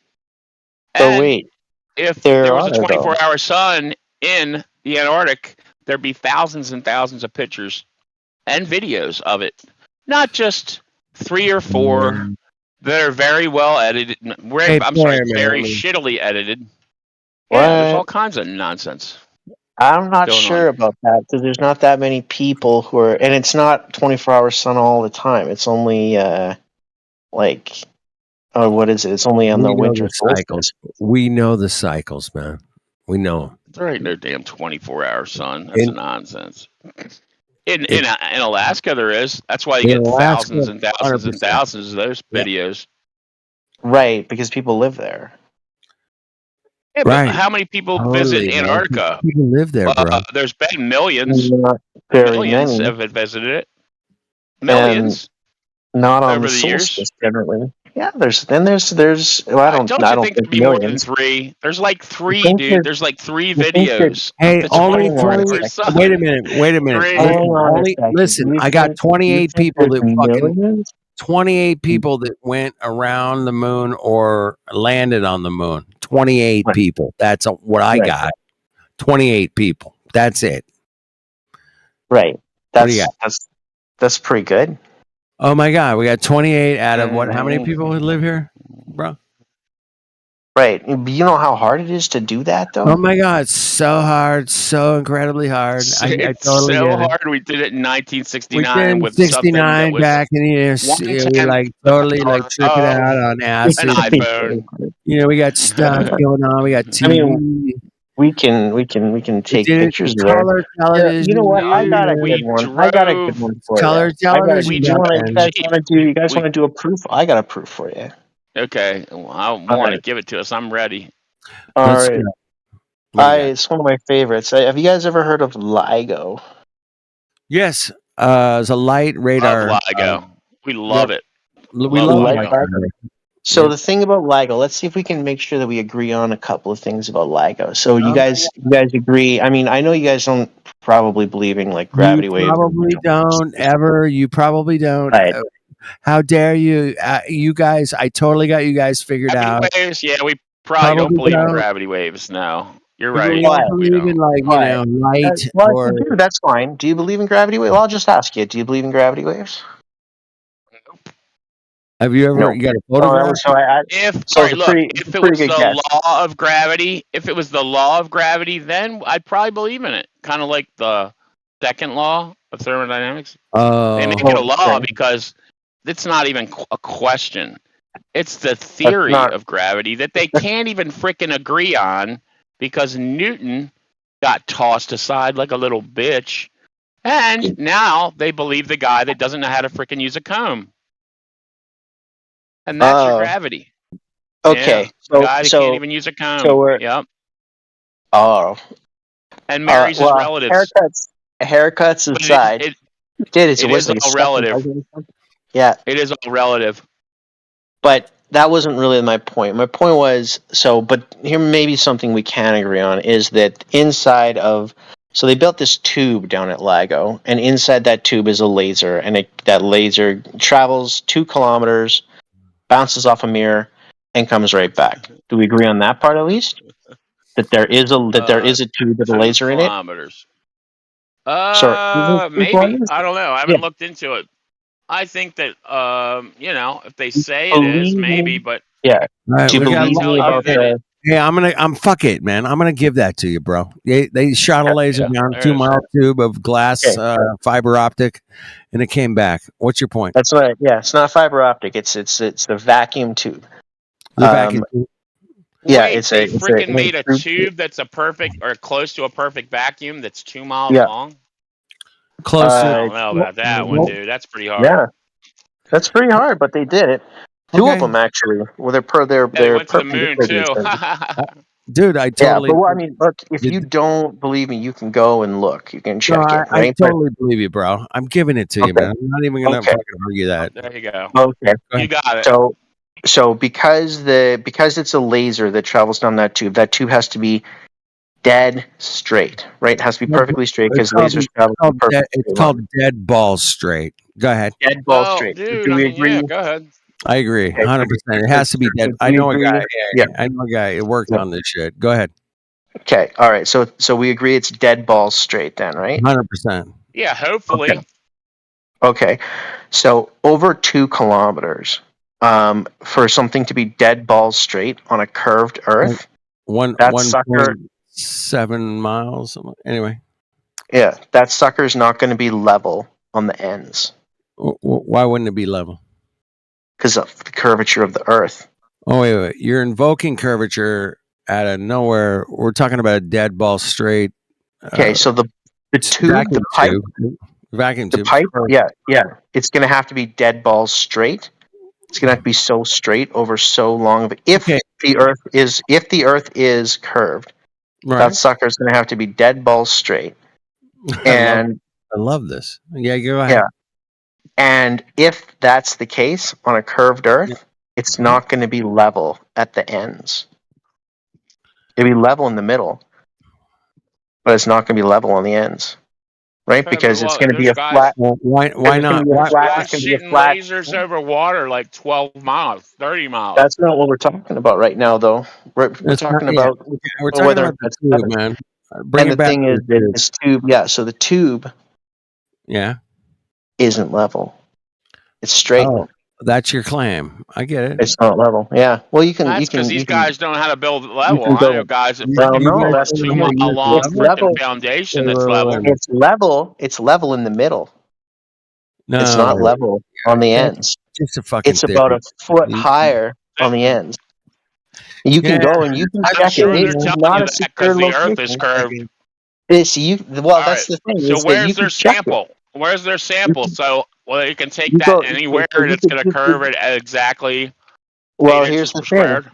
But And wait, if there there was a are, though. 24-hour sun in the Antarctic, there'd be thousands and thousands of pictures and videos of it. Not just 3 or 4 that are very well edited. Hey, I'm sorry, Perry, very man. shittily edited. Yeah, there's all What? kinds of nonsense. I'm not Still sure none. about that because there's not that many people who are, and it's not 24-hour sun all the time. It's only like, oh, what is it? It's only on We the know winter the cycles. solstice. We know the cycles, man. We know 'em. There ain't no damn 24-hour sun. That's In, nonsense. In in, in Alaska, there is. That's why you in get Alaska, thousands and thousands and 100%. thousands of those Yeah. videos. Right, because people live there. Yeah, but Right. how many people visit Totally, man. Antarctica? People live there, bro. There's been millions. Not very Millions many, have visited it. and Millions not on over the the years. solstice generally. Yeah, there's well, I don't Don't you think think there'd be more than millions. 3? There's like I 3, think dude. that There's like 3 I think that videos Hey, of the only hang on a 20. 24-hour sun. Wait a minute. 3. hang Listen, on a only second. listen. You I got think 28 people there's that fucking millions? 28 people that went around the moon or landed on the moon. 28 Right. people. That's what I Right. got. 28 people. That's it. Right. What do you got? That's pretty good. Oh my God, we got 28 out of what? How many people live here, bro? Right. You know how hard it is to do that, though. Oh my God, so hard, so incredibly hard. I It's totally so get it. hard. We did it in We 1969 did with something that 69 was back in the year. 1/10 We like totally like tripping out on an acid. iPhone. You know, we got stuff going on. We got I TV. mean, we can We take did it pictures in of there. color television. You know what? I got a man. good one. I got a good one for Color you. I got. television You back want then. you guys want to do? You guys want to do a proof? I got a proof for you. Okay, well, I All want to right. give it to us. I'm ready. All Let's right. go. What do you got? It's one of my favorites. Have you guys ever heard of LIGO? Yes, it's a light radar. Love LIGO. We love it. We Love love LIGO. LIGO. So Yep. the thing about LIGO, let's see if we can make sure that we agree on a couple of things about LIGO. So you Okay. guys agree? I mean, I know you guys don't probably believe in like gravity You waves. probably don't ever. You probably don't. Right. How dare you? You guys, I totally got you guys figured out. Gravity waves? Yeah, we probably don't Probably believe in don't. gravity waves. No, you're You right. don't We believe in don't. like light Well, or if you do, that's fine. Do you believe in gravity waves? Well, I'll just ask you. Do you believe in gravity waves? have you ever No. you got a Oh, that photograph? was, so I, If so all it's right, a look, pretty, if it pretty was good the guess. law of gravity, then I'd probably believe in it. Kind of like the second law of thermodynamics. They make it a Oh, law okay. because it's not even a question. It's the That's theory not. of gravity that they can't even frickin' agree on because Newton got tossed aside like a little bitch. And now they believe the guy that doesn't know how to frickin' use a comb. And that's your Oh, gravity. okay. Yeah. The guy that can't even use a comb. So we're. Yep. Oh. And marries his Well, relatives. haircuts But aside, it it's is like a all second relative. argument. Yeah, It is all relative. but that wasn't really my point. My point was but here maybe something we can agree on is that inside of. So they built this tube down at LIGO, and inside that tube is a laser, and that laser travels 2 kilometers, bounces off a mirror, and comes right back. Do we agree on that part at least? That there is a tube with a 2 laser in it. kilometers. Sorry, Maybe. I don't know. I haven't looked into it. I think that if they say it is, maybe, but Yeah. All right, Do you we got. believe me about Okay. the? Yeah, I'm fuck it, man. I'm gonna give that to you, bro. They shot a laser Yeah, down a there 2 it is. mile tube of glass Okay. fiber optic, and it came back. What's your point? That's right. Yeah, it's not fiber optic. It's the vacuum tube. The vacuum. Yeah, Wait, it's they a freaking made a tube. tube that's a perfect or close to a perfect vacuum that's 2 miles Yeah. long? Close I to. don't know about that one, dude. That's pretty hard. Yeah, that's pretty hard, but they did it. 2 of them actually. Well, they're Yeah, they went to the perpendicular. moon too. Dude, I Yeah, totally. but I mean, look, if you don't believe me, you can go and look. You can No, check it. I Right? But- totally believe you, bro. I'm giving it to you, Okay. man. I'm not even gonna Okay. fucking argue that. There you go. Okay. You got it. So because it's a laser that travels down that tube has to be dead straight, right? It has to be perfectly straight because lasers travel perfectly. It's called dead balls straight. Go ahead. Dead ball Oh, straight. dude, Do I we mean, agree? yeah, go ahead. I agree, 100%. It has to be dead. I know a guy. Yeah. I know a guy who worked on this shit. Go ahead. Okay. All right. So we agree it's dead balls straight then, right? 100%. Yeah, hopefully. Okay. So over 2 kilometers, for something to be dead balls straight on a curved Earth, that sucker 7 miles. Anyway, Yeah, that sucker's not going to be level on the ends why wouldn't it be level? because of the curvature of the Earth. Oh wait. You're invoking curvature out of nowhere. We're talking about a dead ball straight. Okay, so the tube, vacuum the pipe, vacuum the tube. pipe, yeah, it's going to have to be dead balls straight. It's going to have to be so straight over so long. Of if the Earth is curved, Right. that sucker's going to have to be dead balls straight. And I love this. Yeah, go ahead. yeah, and if that's the case on a curved Earth, it's not going to be level at the ends. It'll be level in the middle, but it's not going to be level on the ends, right? Yeah, Because but it's look, going to be there's a guys- flat. Why it's gonna not? be a Why- flat- Guys it's gonna be a shooting flat- lasers over water like 12 miles, 30 miles. That's not what we're talking about right now, though. We're That's not- talking yeah. about We're talking whether about the that's tube, better. man. Bring And it the back thing to is the that tube. this tube, yeah. So the tube Yeah. isn't level. It's straight. Oh, that's your claim. I get it. It's not level. Yeah. Well, you can. That's You can. because these You can. guys don't know how to build You level. can I go. know guys that Well, freaking no, build that's a the 2 thing. mile long It's freaking level. foundation that's level. It's level. It's level in the middle. No, It's not level on the ends. Just a fucking. It's about a foot higher on the ends. You can go and you can I'm check sure it. they're It's telling not you a that secure because the Earth is location. curved. It's you. Well, All that's right, the thing. So is that you where's their can check it. sample? Where's their sample? So well, you can take You that go- anywhere, so and you it's can- going to curve it at exactly. Well, 8 here's inches the per thing. squared.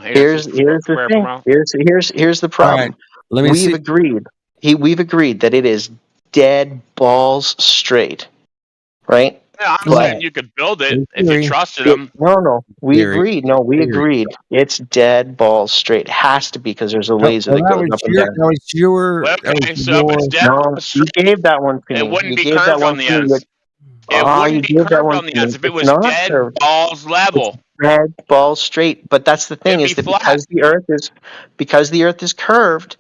8 Here's inches per the square thing. mile. Here's the All problem. right. Let me We've see. agreed. We've agreed that it is dead balls straight, right? Yeah, I'm But- saying you could build it In if you theory. trusted them. No. We Theory. agreed. No, we Theory. agreed. It's dead balls straight. It has to be because there's a laser Well, that that goes was up and your. down. That was your. Well, That okay, was so if it's your. dead No, balls you straight, gave that one to me. it wouldn't You be gave that curved one on the to me. ends. It You wouldn't be gave that curved one on the to me. ends if it It's was not dead curved. balls level. Dead balls straight. But that's the thing It'd is be that flat. because the Earth is curved,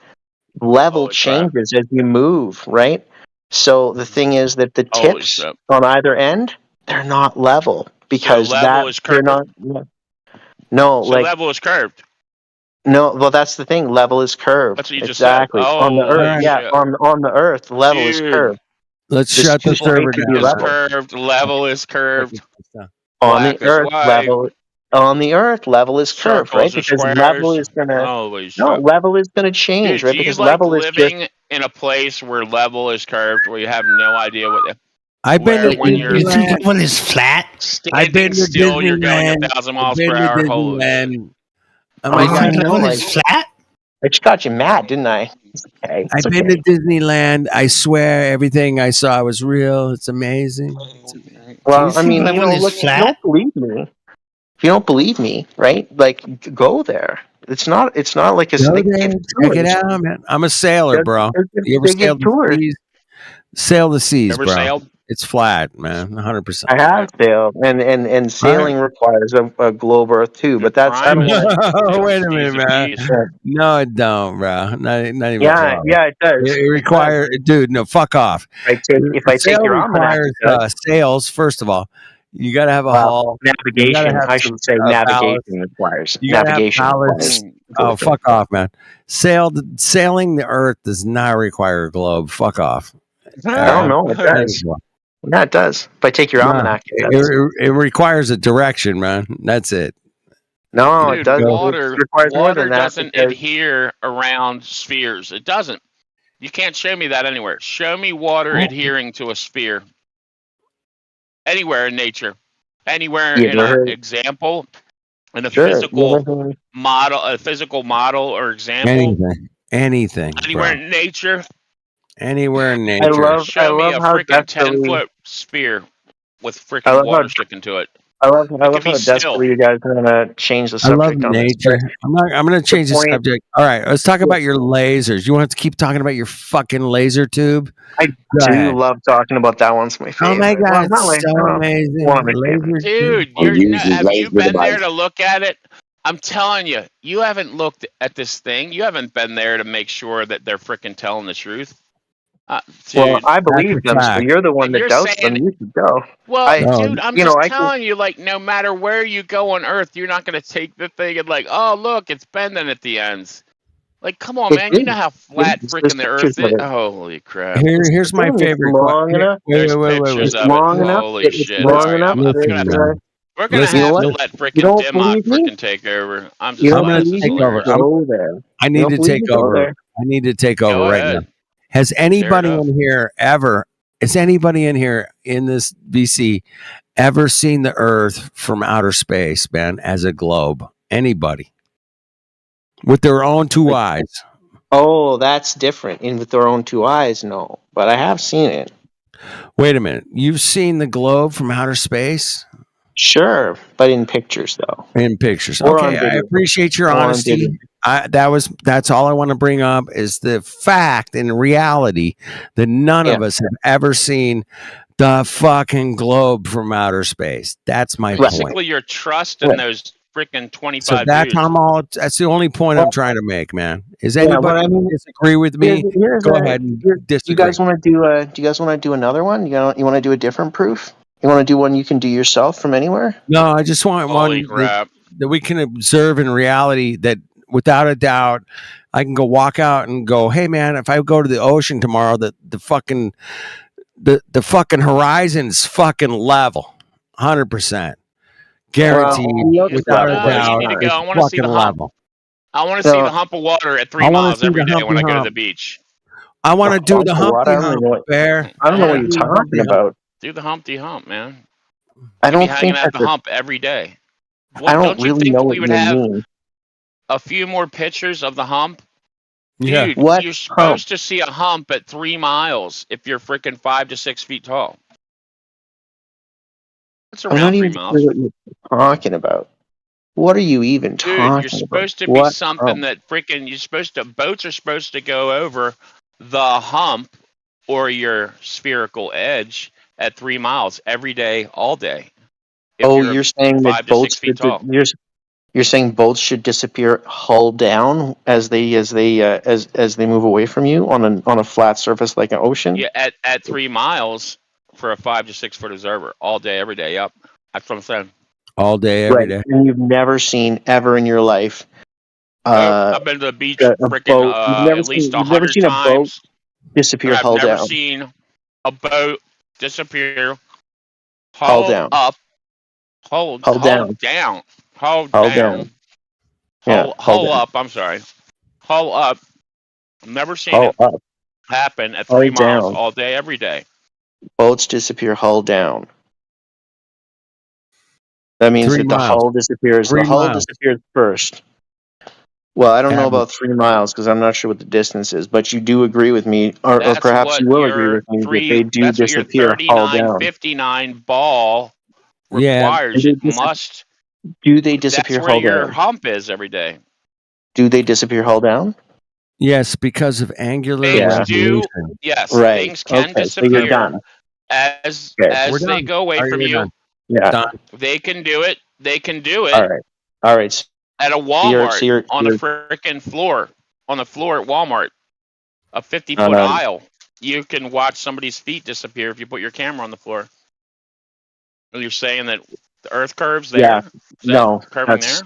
level Holy crap. changes as you move, right? So the thing is that the Holy tips shit. on either end, they're not level because level is they're curved. not. No, So like level is curved. no. Well, that's the thing. Level is curved. That's what you just said. Exactly on the Holy Earth. Yeah, shit. on the Earth, level is Dude. curved. Let's This shut the tube server ain't to be down. Is level. curved. Level is curved. On the Black is Earth, white. level is curved, right? Circles are Because level squares. is gonna Holy shit. no level is gonna change, Dude, right? do you Because like level is just living in a place where level is curved, where you have no idea what? I've been where to when you're Disneyland. think that one is flat? I've been standing to still, you're going Disneyland. 1,000 I've miles been per to hour. Holy shit. Disneyland. Oh my god! I know, like, flat. I just got you mad, didn't I? It's okay. It's I've been okay. to Disneyland. I swear everything I saw was real. It's amazing. Well, I mean, you know, look, if you don't believe me, right? Like, go there. It's not like a Go they there, give check it tours. out, man. I'm a sailor, bro. You ever They give sailed the tours. seas? Sail the seas, Ever bro. sailed? It's flat, man. 100%. I have sailed, and sailing requires a globe Earth too. But that's I don't want to. Wait a minute, man. No, it don't, bro. Not even Yeah, close. yeah, it does. It requires, dude. No, fuck off. If I take Sail your almanac, requires it does. sails. First of all, you got to have a hull. You gotta Navigation. have I some, should say ballast. navigation requires. You gotta Navigation have requires. ballast. Oh, fuck off, man. Sailing the Earth does not require a globe. Fuck off. I don't know. It does. Yeah, it does. If I take your almanac, it does. It requires a direction, man. That's it. No, Dude, it does. water It requires more water than that doesn't because adhere around spheres. It doesn't. You can't show me that anywhere. Show me water adhering to a sphere. Anywhere in nature. Anywhere You in ever an heard- example, in a Sure, physical you ever heard- model or example. Anything. Anywhere Bro. in nature. Anywhere in nature. Show me a how freaking desperately- 10-foot sphere with I freaking love water how- sticking to it. I love how be desperately still. you guys are gonna change the I love subject on this. nature. I'm going to change the point- subject. All right, let's talk about your lasers. You want to keep talking about your fucking laser tube? I Go do ahead. love talking about that one's my favorite. Oh my god, Well, not it's like- so well, amazing. one of my Laser favorites. Dude, Or you're use not, his have you laser been there device. to look at it? I'm telling you, you haven't looked at this thing. You haven't been there to make sure that they're freaking telling the truth. Dude, Well, I believe them, so fact. you're the one that You're doubts saying- them. You should go. well, No. dude, I'm you just know, I telling you, like, no matter where you go on Earth, you're not going to take the thing and like, oh, look, it's bending at the ends. Like, come on, It man. You is. know how flat There's freaking the pictures Earth of is. it. Holy crap! Here's my It's favorite long question. enough. There's Wait. pictures It's of it. long enough. Holy It's shit! long All right, enough. Listen, man. we're gonna Listen, You know have to what? let You freaking don't Dimmock believe me? freaking take over. I'm You just I'm don't gonna this is believe take me? over. hilarious. Go there. I You need don't to believe take me? Go over. there. I need to take Go over right ahead. now. Has Fair anybody enough. in here ever? Has anybody in here in this VC ever seen the Earth from outer space, man, as a globe? Anybody with their own two eyes? Oh, that's different. In with their own two eyes, no. But I have seen it. Wait a minute. You've seen the globe from outer space? Sure, but in pictures though. In pictures. Or Okay, on I video. appreciate your Or on honesty. video. That's all I want to bring up is the fact and reality that none Yeah. of us have ever seen the fucking globe from outer space. That's my point. Basically, you're trusting those freaking So 25 that's dudes. that's the only point I'm trying to make, man. Is Yeah, but anybody I mean, disagree with me? Go ahead and do you disagree. guys want to do do you guys want to do another one? You want to do a different proof? You want to do one you can do yourself from anywhere? No, I just want Holy one crap! that we can observe in reality that without a doubt I can go walk out and go, hey man, if I go to the ocean tomorrow, the fucking horizon's fucking level. 100%. Guaranteed without a No, you doubt. need to go. It's I want to see fucking the hump. level. I want to see the hump of water at 3 I wanna miles see every the day when I humpy go to hump. the beach. I want to do the Hump of water? Humpty I don't Hump, know what- Bear. I don't know what you're do the Humpty talking Hump. about. Do the Humpty Hump, man. I You'd be don't hanging think at that's the a, hump every day. I don't Don't you really think know that what we would you have mean. a few more pictures of the hump? Yeah. Dude, What you're hump? supposed to see a hump at 3 miles if you're freaking 5 to 6 feet tall. It's I'm around not 3 even miles. sure what you're talking about. What are you even Dude, you're talking about? supposed to be What something hump? that freaking boats are supposed to go over the hump or your spherical edge at 3 miles every day, all day. If Oh, you're you're saying 5 that to 6 boats feet should, tall. you're saying boats should disappear hull down as they move away from you on a flat surface like an ocean? Yeah, at 3 miles for a 5 to 6 foot observer, all day, every day. Yep, that's what I'm saying. All day, every Right. day. And you've never seen ever in your life I've been to the beach a freaking boat. at least You've never 100 seen a boat times, disappear and I've hull never down. seen a boat disappear Hull hull down. up, Hull hull down. down, hull Hull down, down. Yeah. hull Down. up. I'm sorry, hull up. I've never seen Hull it up. happen at Hull 3 miles down. all day, every day. Boats disappear hull down. That means 3 that the miles. hull disappears. 3 The hull miles. disappears first. Well, I don't know Average. about 3 miles because I'm not sure what the distance is, but you do agree with me, or That's perhaps what you will agree your with me that they do That's what your disappear hull down. 3959 ball Yeah. requires. It must. Do they That's disappear where hull your down? hump is every day. Do they disappear hull down? Yes, because of angular Things do. resolution. Yes, Right. things can Okay. So you're disappear done. as Okay. We're they done. go away All right, from you're you. done. Yeah. Done. They can do it. They can do All it right. All right. So at a you're, Walmart on the frickin' floor. On the floor at Walmart, a 50-foot aisle. You can watch somebody's feet disappear if you put your camera on the floor. You're saying that the Earth curves there? yeah. Is that No. curving That's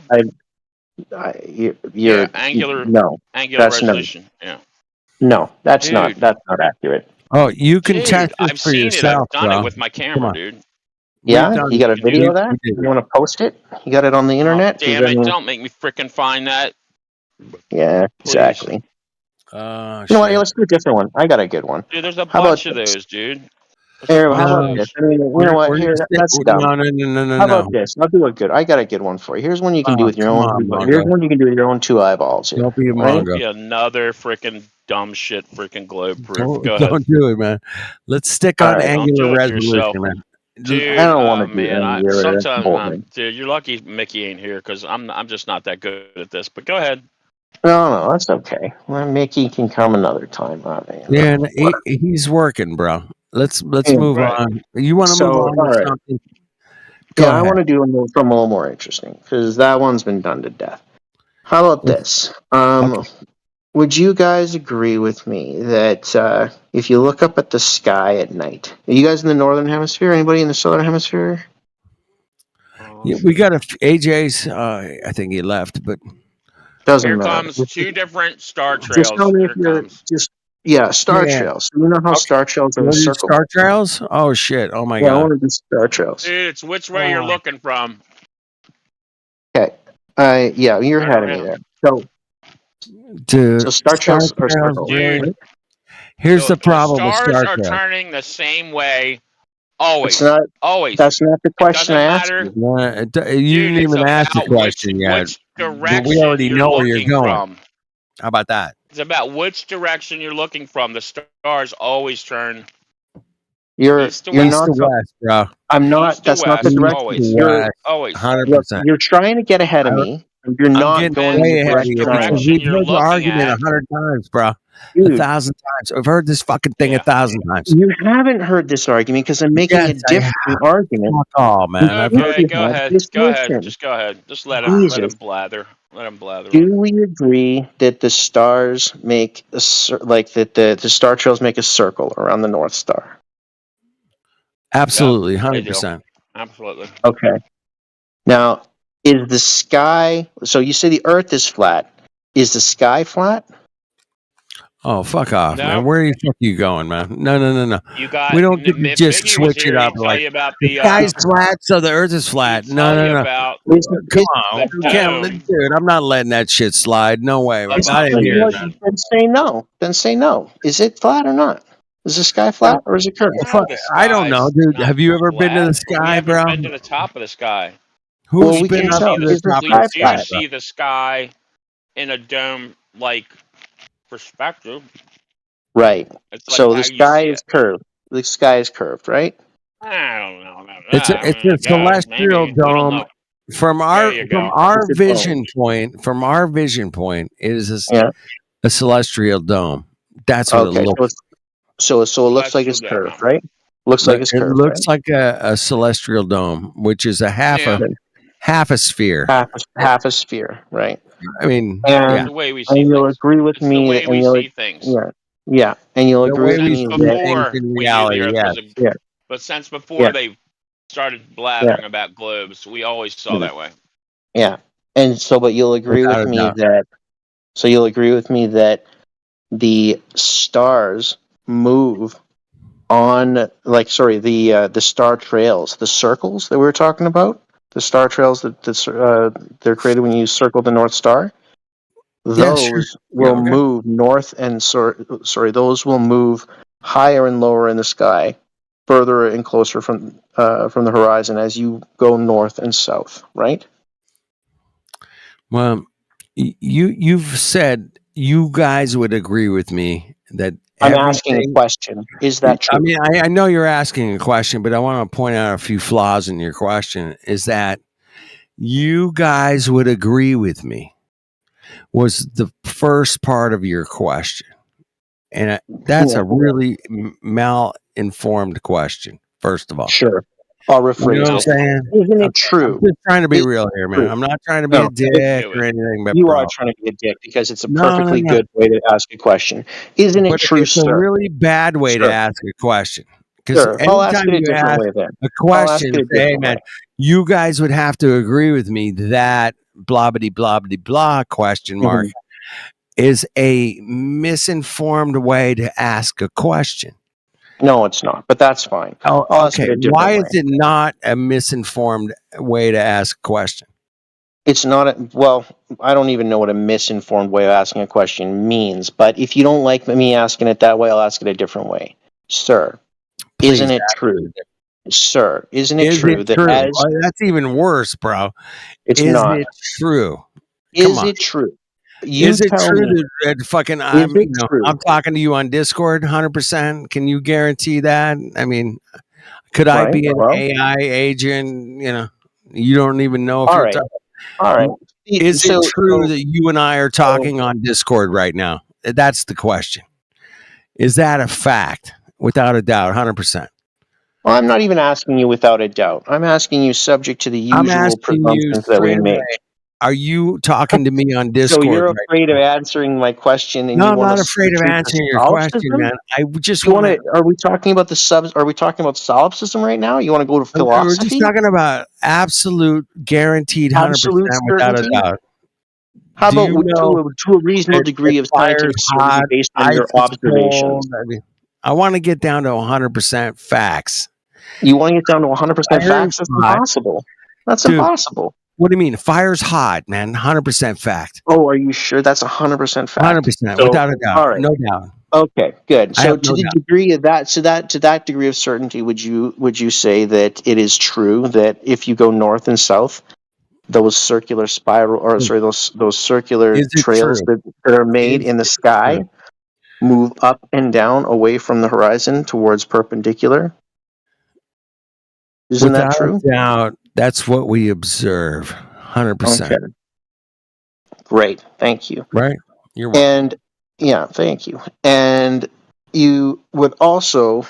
there? you're Angular no. That's no. resolution. Yeah. No. That's not. Dude. That's not accurate. Oh, you can Dude, test this I've for seen it. yourself, I've done bro. it with my Come camera, on. dude. Yeah. done You got a You can do video it. of that? We did. You want to post it? You got it on the Oh, internet? 'Cause damn I it. mean, Don't make me frickin' find that. yeah. Please. Exactly. You know what? Shit. Let's do a different one. I got a good one. Dude, there's a How about bunch of this? those, dude. There's a Here, bunch how of about No, this? those. I mean, you know what? we're Here, gonna stick. that's dumb. No. How about this? I'll do a good. I got a good one for you. Here's one you can do Oh, with your come own. on, Here's Mongo. one you can do with your own two eyeballs. Here, Don't be a right? Mongo. Be another freaking dumb shit, freaking globe proof. Don't, Go ahead. don't do it, man. Let's stick All on right. Don't angular do it to yourself. resolution, man. Dude, I don't want to do man, any. That's sometimes, boring. dude, you're lucky Mickey ain't here because I'm just not that good at this. But go ahead. No, that's okay. Well, Mickey can come another time. Yeah, and he's working, bro. Let's Yeah. move Right. on. You want to So, move on all to right. something? Go Yeah, I ahead. want to do something a little more interesting because that one's been done to death. How about this? Would you guys agree with me that if you look up at the sky at night, are you guys in the northern hemisphere? Anybody in the southern hemisphere? Yeah, we got AJ's. I think he left, but Doesn't Here matter. comes two different star Just trails. tell me Here if it you're comes. just star Yeah. trails. You know how Okay. star trails You are a want to do circle. Star Trails? Oh shit! Oh my Yeah, I god! want to do star trails. Dude, it's which way you're looking from. Okay. Yeah, you're ahead of me there. So Dude, star Star trails are Trails circles. really. Dude, Here's the the problem with stars Star are Trails. turning the same way. It's Always. not. Always. That's not the It question doesn't I asked matter. you. You Dude, didn't it's even ask the about question yet. which But we direction already you're know where you're looking going. from. How about that? It's about which direction you're looking from. The stars always turn You're east to you're west. East not. to west, bro. I'm not. East to That's not the west. East direction. Always. to You're west, Always. 100%. you're trying to get ahead of me. You're I'm not getting going in way the ahead of direction you I am. because Direction we've you're heard the looking argument at. 100 times, bro. Dude, 1,000 times. I've heard this fucking thing Yeah. 1,000 times. you haven't heard this argument because I'm making Yes, a I different have. argument. Fuck all, man. I've heard Okay, it. go ahead. Just Go ahead. listen. Just go ahead. Just let Jesus. him blather. Let him blather. Do we agree that the stars make like that the star trails make a circle around the North Star? Absolutely, They do. 100%. Absolutely. Okay. Now, is the sky? So you say the Earth is flat. Is the sky flat? Oh, fuck off, No. man. Where the fuck you going, man? No. You got. We don't get to If just Biggie was switch here, it up he'd tell like you about the the. sky's flat, so the earth is flat. He'd tell you No. about Come on. the Can't, dome. dude, I'm not letting that shit slide. No way. I About didn't the hear dome. that. Then say no. Then say no. Is it flat or not? Is the sky flat or is it curved? Fuck, I don't know, dude. Have you ever been to the Flat, but we sky, haven't bro? been to the top of the sky. Who's Well, we been can up tell. to the Is the top We of sky the do sky, flat? bro? see the sky in a dome-like perspective. Right. It's like So how the you sky see is it. curved. The sky is curved, right? I don't know about It's that. a celestial Maybe. We don't dome. know. From There our you go. It's a vision point, it is Yeah. a celestial dome. That's what it Okay. looks. So it looks like it's Celestial dome. curved, right? Looks like it's It curved, looks right? like a celestial dome, which is a half Yeah. a sphere. Half a sphere, right? I mean, And yeah. The way we see and you'll things. agree with It's the me, way and we you'll see things. yeah, and you'll The agree way with we me see that things Before in we knew the reality, Earth yes. was a. yeah, But since before yeah, they started blathering about globes, we always saw that way. yeah, and so, but you'll agree Without with a me doubt. that. So you'll agree with me that the stars move on, like, sorry, the star trails, the circles that we were talking about, the star trails that they're created when you circle the North Star. Yeah, sure. Those Yeah, will okay. move north and those will move higher and lower in the sky, further and closer from the horizon as you go north and south, right? Well, you've said you guys would agree with me that I'm asking a everything. question. Is that true? I mean, I know you're asking a question, but I want to point out a few flaws in your question. Is that you guys would agree with me? Was the first part of your question, and that's Yeah. a really mal-informed question. First of all, Sure. I'll you know rephrase what I'm it. saying? Isn't I'm it true? just trying to be Is it real here, man. true? I'm not trying to be No, a dick or anything, but you bro, are trying to be a dick because it's a no, perfectly good way to ask a question. Isn't it but true, it's a sir? really bad way to Sir. ask a question. Because Sure. I'll ask anytime it a you different ask way then. a I'll ask question, it a say, hey, different man, way. you guys would have to agree with me that blah, blah, blah, blah, blah, question mark, is a misinformed way to ask a question. No, it's not, but that's fine. Oh, I'll ask it okay. a different Why way. is it not a misinformed way to ask a question? It's not well, I don't even know what a misinformed way of asking a question means, but if you don't like me asking it that way, I'll ask it a different way. Sir, Please isn't it ask true? Sir, isn't it Is true it that true? as Oh, that's even worse, bro. it's Is not? it true? Come Is on. it true? You Is it tell true me. that fucking Is it true? I'm talking to you on Discord 100%? Can you guarantee that? I mean, could I Right. be an Well, AI agent? You know, you don't even know if all you're right. talking. All right. Is it So, true that you and I are talking on Discord right now? That's the question. Is that a fact? Without a doubt, 100%. well, I'm not even asking you without a doubt. I'm asking you subject to the I'm usual asking you presumptions that we straight make. away. Are you talking to me on So Discord you're right afraid of answering my question, and No, you I'm want not to afraid of answering your question, man. I just You want want to. to? Are we talking about the subs? Are we talking about solipsism right now? You want to go to We're just philosophy? talking about absolute, guaranteed, 100% Absolute without a certainty? doubt. How Do about you know to a reasonable degree of fire's scientific hot, certainty based on ice your is observations? cold? I want to get down to 100% facts. You want to get down to 100% facts? That's hot. impossible. That's Dude, impossible. What do you mean? Fire's hot, man. 100% fact. Oh, are you sure that's 100% fact? 100%, So, without a doubt. all right. No doubt. Okay, good. I So have to no the doubt. degree of that, to that degree of certainty, would you say that it is true that if you go north and south, those circular spiral, or sorry, those circular Is it trails true? that are made in the sky true? move up and down away from the horizon towards perpendicular? Isn't that Without true? a doubt, that's what we observe. 100%. Okay. Great. Thank you. Right? You're welcome. And yeah, thank you. And you would also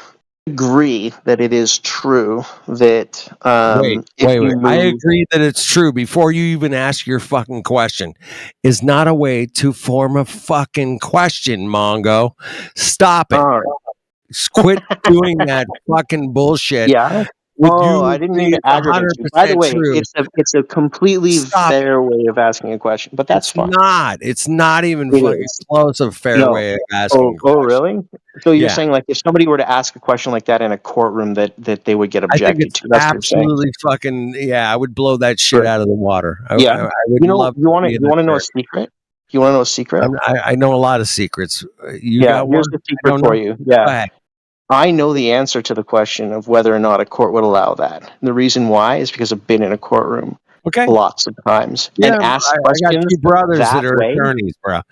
agree that it is true that Wait. if you I move, agree that it's true before you even ask your fucking question. Is not a way to form a fucking question, Mongo. Stop it. all right. Quit doing that fucking bullshit. Yeah. Would Oh, you I didn't mean agree to it's aggravate you. By the 100% way, true? it's a completely Stop it. fair way of asking a question, but that's It's fine. not. It's not even It fucking is. close of fair No. way of asking a Oh, question. really? So you're Yeah. saying like if somebody were to ask a question like that in a courtroom that they would get I think objected it's to? That's what you're saying. absolutely fucking I would blow that shit Right. out of the water. Yeah. I would love You want be to in you that want to know a chair. secret? You want to know a secret? I know a lot of secrets. You Yeah, got one? here's the I secret don't for know. you. Go Yeah. ahead. I know the answer to the question of whether or not a court would allow that. The reason why is because I've been in a courtroom Okay. lots of times Yeah, and asked I got questions two brothers that that are way. attorneys, bro.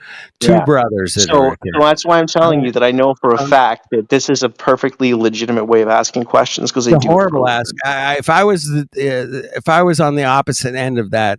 Two Yeah. brothers that are So attorneys. that's why I'm telling you that I know for a fact that this is a perfectly legitimate way of asking questions because they It's a do it for horrible a ask. living. If I was on the opposite end of that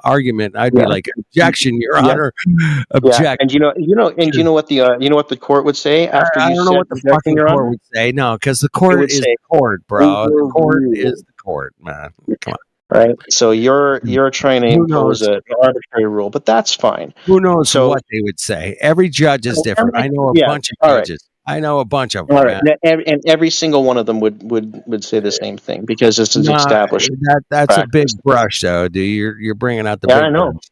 argument, I'd be Yeah. like, objection, Your Yeah. Honor, Yeah. objection. And you know what the court would say after I you don't know said what the objection, fucking Your court Honor? would say. No, because the It court would is say the court, bro. The overrule. court is the court, man. Come on. Right. So you're trying to Who impose knows? an arbitrary rule, but that's fine. Who knows So what they would say? Every judge is different. I know a yeah. bunch of All right. judges. I know a bunch of All them, right. man. And every single one of them would say the same thing because this is No, established that's a big practice. brush, though, dude. You're bringing out the Yeah, I big know. brush.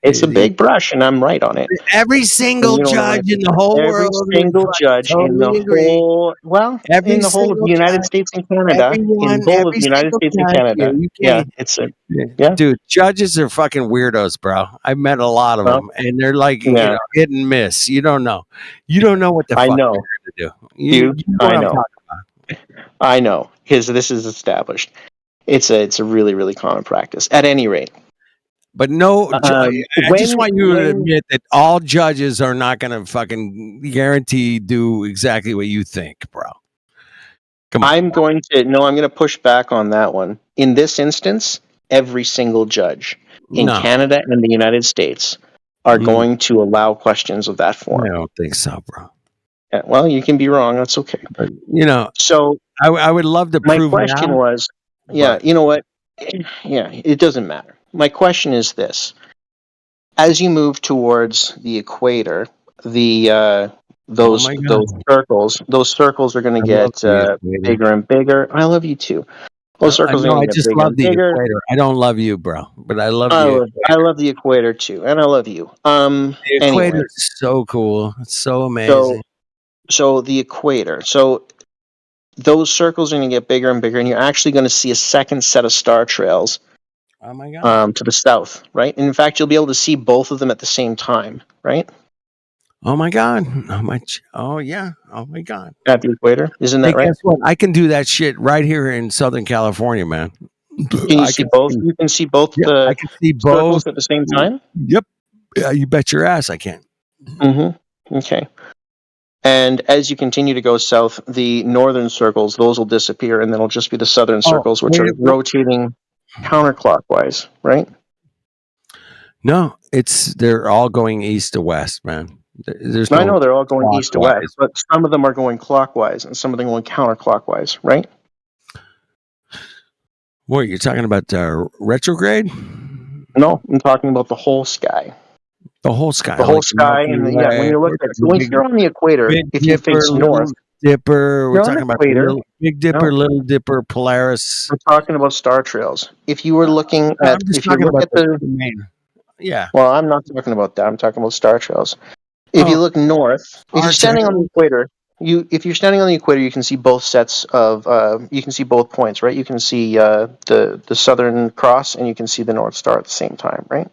It's a big brush, and I'm right on it. Every And single you don't know judge in anything. the whole Every world would single fucking judge in totally the agree. whole, well, Every in the whole of the single United judge, States and Canada, in everyone, whole of every the United single States and judge. Yeah, Canada. you Yeah, can't. it's a yeah. Dude, judges are fucking weirdos, bro. I've met a lot of Well, them, and they're like, yeah. hit and miss. You don't know. You don't know what the I fuck know. you're gonna do. You Dude, know I what I'm know. talking about. I know because this is established. It's a really really common practice. At any rate, But no, I just want you to when admit that all judges are not going to fucking guarantee do exactly what you think, bro. Come on. I'm going to push back on that one. In this instance, every single judge in No. Canada and the United States are going to allow questions of that form. I don't think so, bro. Yeah, well, you can be wrong. That's okay. But, So I would love to my prove question now. was, yeah, you know what? Yeah, it doesn't matter. My question is this: as you move towards the equator, those my God. those circles are going to I love get the equator. bigger and bigger. I love you too. Those circles are I going to get just bigger love and the bigger. equator. I don't love you, bro, but I love I the love, I love the equator too, and I love you. The Anyway, equator is so cool. It's so so amazing. so the equator. So those circles are going to get bigger and bigger, and you're actually going to see a second set of star trails Oh my God. to the south, right? And in fact, you'll be able to see both of them at the same time, right? Oh my God. Oh yeah. Oh my God. At the equator, isn't Hey, that right? guess what? I can do that shit right here in Southern California, man. Can you see both? You can see both Yeah, I the can see circles both. at the same time. Yep. Yeah, you bet your ass I can. Mm-hmm. Okay. And as you continue to go south, the northern circles, those will disappear, and then it'll just be the southern circles, which are rotating counterclockwise, right? No, they're all going east to west, man. There's I no know they're all going east to clockwise. west, but some of them are going clockwise, and some of them going counterclockwise, right? What, you're talking about retrograde? No, I'm talking about the whole sky. The whole sky. The whole like sky, Milky and yeah, when you look Way, at so if you're on the equator, Big if you Dipper, face Little north, Dipper. We're you're on talking the about equator. Big Dipper, No, Little Dipper, Polaris. we're talking about star trails. If you were looking I'm at, just if you talking look about at the, the main. Yeah. Well, I'm not talking about that. I'm talking about star trails. If you Oh, look north, if you're our standing on the trail. equator, if you're standing on the equator, you can see both sets of you can see both points, right? You can see the Southern Cross and you can see the North Star at the same time, right?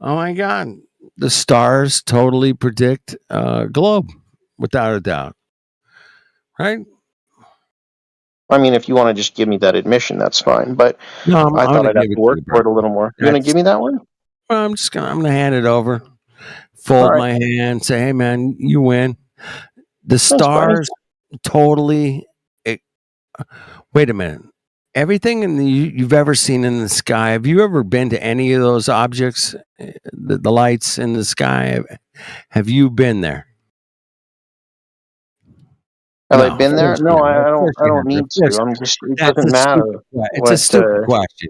Oh my God, the stars totally predict globe, without a doubt. Right? I mean, if you want to just give me that admission, that's fine. But No, I'm I thought gonna I'd have give it to to work you, for bro. it a little more. You gonna That's give me that one? well, I'm gonna hand it over, All fold right. my hand, say, "Hey, man, you win." The Thanks, buddy. stars totally. It, wait a minute. Everything you've ever seen in the sky. Have you ever been to any of those objects, the lights in the sky? Have you been there? Have I No, of been there? course you No, haven't. Of I don't. course I you don't haven't. Of need to. course, I'm just. It that's doesn't a matter stupid. It's a what. stupid question.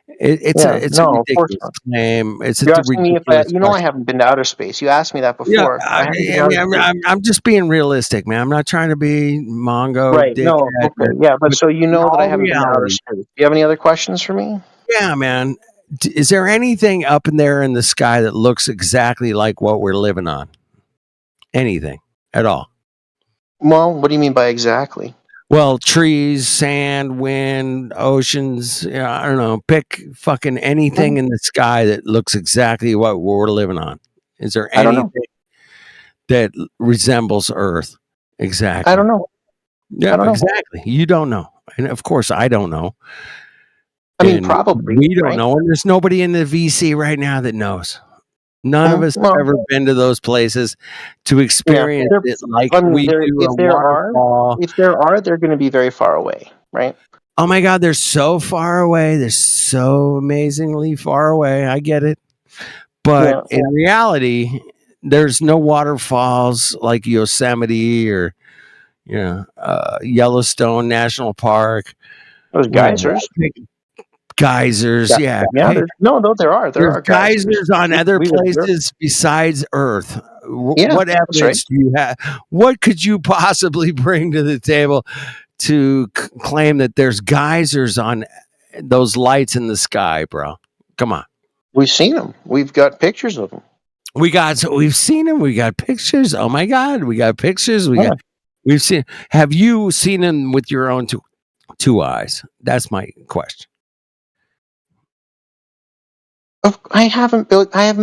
It's Yeah. a No, of course ridiculous not. claim. It's a You're asking me if I. ridiculous You know, I question. haven't been to outer space. You asked me that Yeah, before. I haven't been to outer space. I'm just being realistic, man. I'm not trying to be Mongo Right. No. dickhead, Okay. Yeah. But but so you in know that I all haven't been to outer reality, space. Do you have any other questions for me? yeah, man. Is there anything up in there in the sky that looks exactly like what we're living on? Anything at all? Well, what do you mean by exactly? Well, trees, sand, wind, oceans. I don't know. Pick fucking anything in the sky that looks exactly what we're living on. Is there I don't know. anything that resembles Earth? I Exactly. don't know. Yeah, I don't know. exactly. You don't know. And of course, I don't know. I mean, And probably. we don't Right. know. And there's nobody in the VC right now that knows. None of us have Well, ever been to those places to yeah. experience it like I mean, we do a if there are, waterfall. they're going to be very far away, right? Oh my God, they're so far away. They're so amazingly far away. I get it. But Yeah. in reality, there's no waterfalls like Yosemite or Yellowstone National Park. There's You know, geysers. geysers, yeah. Yeah. No, there are. There There's are geysers. geysers on other We observe. places besides Earth. Yeah, What that's right. evidence do you have? What could you possibly bring to the table to claim that there's geysers on those lights in the sky, bro? Come on. We've seen them. We've got pictures of them. We've seen them. We got pictures. Oh my God, we got pictures. Yeah. We've seen. Have you seen them with your own two eyes? That's my question. I haven't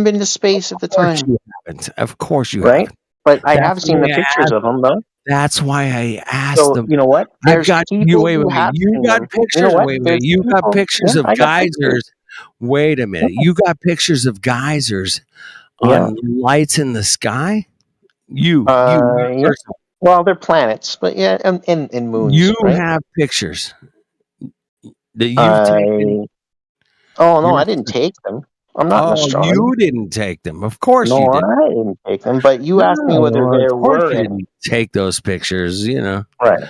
been to space at the Of course time. you haven't. Of course you Right? haven't. But I That's have seen the why I pictures asked of them, though. That's why I asked So them. you know what? I've There's got you. people Wait a who minute. have You seen got them. pictures. You know what? Wait a There's minute. You got people. pictures Yeah, of I got pictures. geysers. Wait a minute. Yeah. You got pictures of geysers Yeah. on lights in the sky. You Yeah. personally. Well, they're planets, but yeah, and moons, You right? have pictures that you've taken. Oh no, I didn't take them. I'm not an Oh, astronomer. you didn't take them. Of course you No, didn't. I didn't take them. But you asked me whether No, there of course were you any. didn't take those pictures. Right.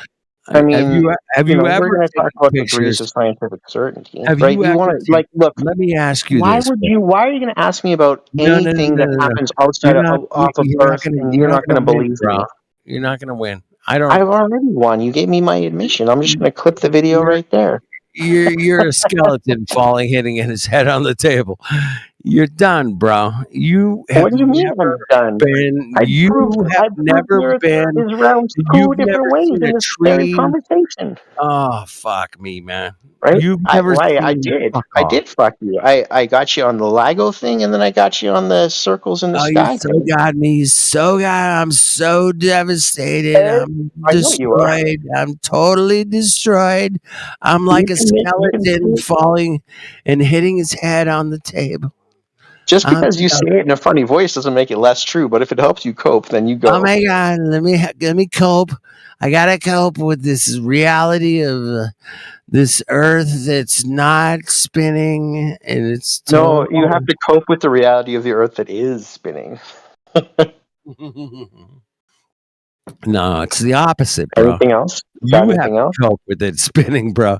I Have mean, you we're ever going to talk taken about degrees pictures? of scientific certainty, Have right? you You ever want to, like, look. Let me ask you Why this. would you? Why are you going to ask me about No, anything that no. happens outside You're not. off of Earth, and you're not going to win, believe bro. me? You're not gonna win. I don't. I've already won. You gave me my admission. I'm just going to clip the video right there. You're a skeleton hitting his head on the table. You're done, bro. You have What do you mean I'm done? been. I You proved have the never Earth been. is round 2 You've different never ways seen in a this very tree. conversation. Oh fuck me, man. Right? You've never I seen. did. Fuck I off. did fuck you. I got you on the LIGO thing, and then I got you on the circles in the Oh, you sky so thing. got me. I'm so devastated. I'm I know you are. destroyed. I'm totally destroyed. I'm like a skeleton falling and hitting his head on the table. Just because you say it in a funny voice doesn't make it less true. But if it helps you cope, then you go. Oh my God, let me cope. I gotta cope with this reality of this Earth that's not spinning, and it's No, you have to cope with the reality of the Earth that is spinning. No, it's the opposite, bro. Anything else? You Got have anything to else? cope with it spinning, bro.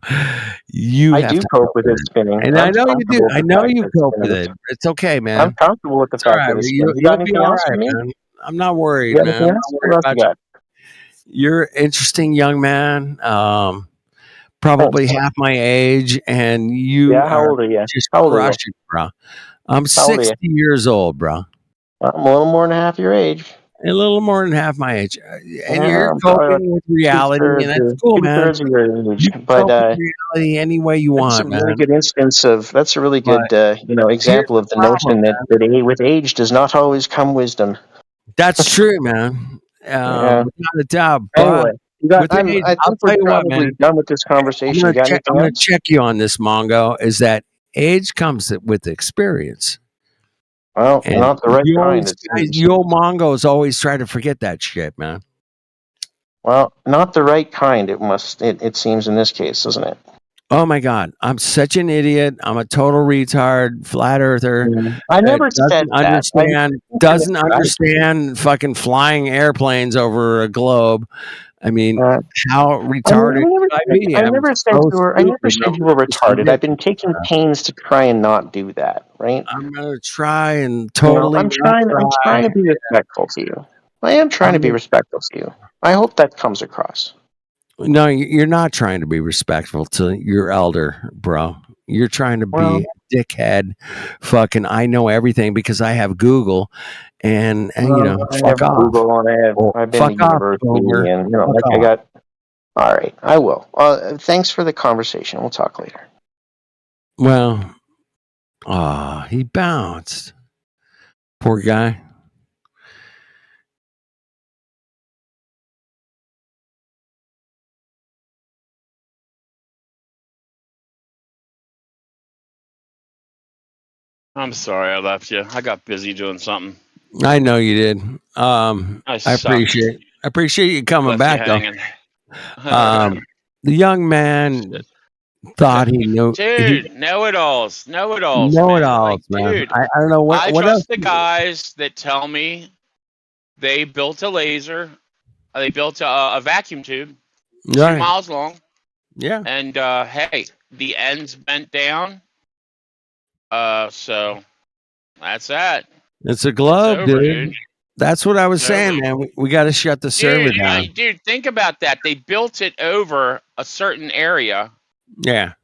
You I have do to cope with it spinning. and I I'm know you do. comfortable with I the know fact you that it's cope with spinning. it. It's okay, man. I'm comfortable with the It's all fact right. that it's You, spinning. You got you'll be anything all else for right, me? man. I'm not worried, You got man. anything I'm else? not What worried else you about you. got? You're an interesting young man. Probably Thanks. half my age, and you Yeah, how are old are you? just How old are you? crushing, bro. I'm How old are you? 60 years old, bro. I'm a little more than half your age. A little more than half my age. And Yeah, you're I'm probably about coping with reality, and that's two cool, man. thirds of your age. You can But cope with reality any way you that's a want, really man. good instance of. That's a really But good, here's example of the the notion problem, that man. with age does not always come wisdom. That's true, man. Yeah. Without a doubt. But Anyway, with age, I I'll think we're tell you what, probably man. done with this conversation. You got anything I'm gonna else? check you on this, Mongo. Is that age comes with experience? Well, And not the right you kind. always, It seems. you old Mongos always try to forget that shit, man. Well, not the right kind. It seems in this case, doesn't it? Oh my God, I'm such an idiot. I'm a total retard, flat earther. I never said that. Doesn't understand fucking flying airplanes over a globe. I mean, how retarded could I be? I I'm never said so you were. I never stupid, said bro. you were It's retarded. I've been ridiculous, taking bro. pains to try and not do that. Right? I'm gonna try and totally I'm not trying. I'm trying to try. be respectful to you. I am trying to be respectful to you. I hope that comes across. No, you're not trying to be respectful to your elder, bro. You're trying to Well, be a dickhead. Fucking, I know everything because I have Google, and I fuck have off. Google and I've been to Fuck off, university Boomer. and Fuck like I off. got. All right, I will. Thanks for the conversation. We'll talk later. Well, he bounced. Poor guy. I'm sorry I left you. I got busy doing something. I know you did. I I sucked. appreciate you coming Left back you though. hanging. The young man thought he knew. Dude, know-it-alls, Know it man. alls, man. Dude, I don't know I what else. trust the guys that tell me they built a laser. They built a vacuum tube, 2 Right. miles long. Yeah. And hey, the ends bent down. So that's that. It's a globe, over, dude. dude. That's what I was It's saying, over. man. We got to shut the server down. Dude, think about that. They built it over a certain area. Yeah.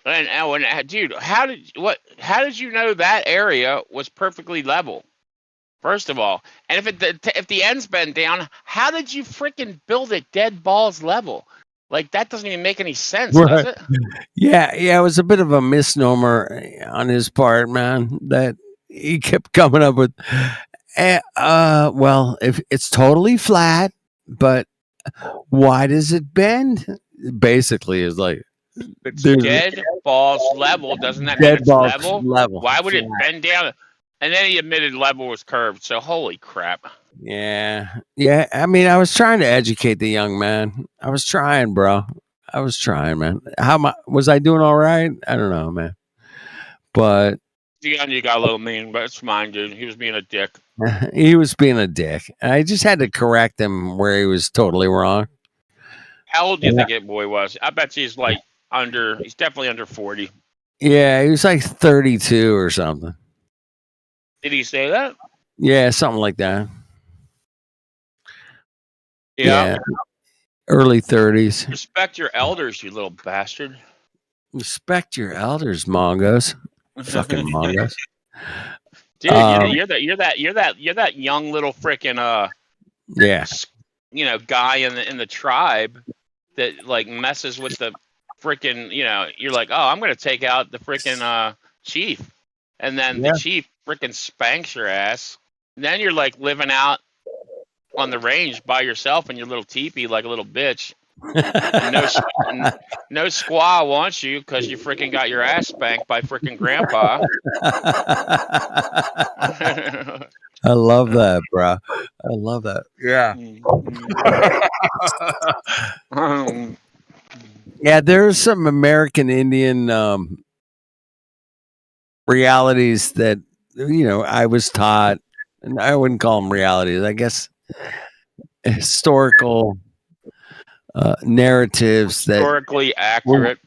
And dude, how did you know that area was perfectly level? First of all, and if the ends bend down, how did you freaking build it dead balls level? Like that doesn't even make any sense, does it? Yeah, it was a bit of a misnomer on his part, man. That he kept coming up with. Well, if it's totally flat, but why does it bend? Basically, is like It's there's dead balls level. Doesn't that dead mean it's balls level? level, Why would it flat. bend down? And then he admitted level was curved. So holy crap. Yeah. I mean, I was trying to educate the young man. I was trying, bro. I was trying, man. Was I doing all right? I don't know, man. But You got a little mean, but it's fine, dude. He was being a dick. he was being a dick. I just had to correct him where he was totally wrong. How old do you think that boy was? I bet he's like he's definitely under 40. Yeah, he was like 32 or something. Did he say that? Yeah, something like that. Yeah. Early 30s. Respect your elders, you little bastard. Respect your elders, Mongos. Fucking Mongos. Dude, you're that young little freaking yeah. Guy in the tribe that like messes with the freaking, you're like, oh, I'm gonna take out the freaking chief, and then the chief freaking spanks your ass. And then you're like living out on the range by yourself in your little teepee like a little bitch. And no squaw wants you because you freaking got your ass spanked by freaking grandpa. I love that, bro. I love that. Yeah. Yeah, there's some American Indian realities that I was taught, and I wouldn't call them realities. I guess historical narratives that Historically accurate.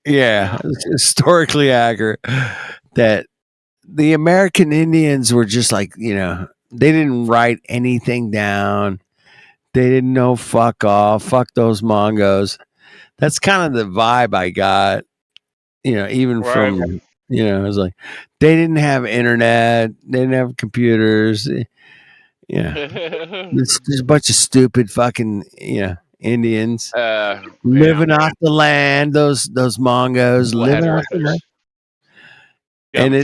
Historically accurate. That the American Indians were just like, they didn't write anything down. They didn't know fuck off. Fuck those Mongos. That's kind of the vibe I got, even from You know, it's like they didn't have internet, they didn't have computers. Yeah, there's a bunch of stupid fucking Indians living off the land. Those Mongos living off the land. And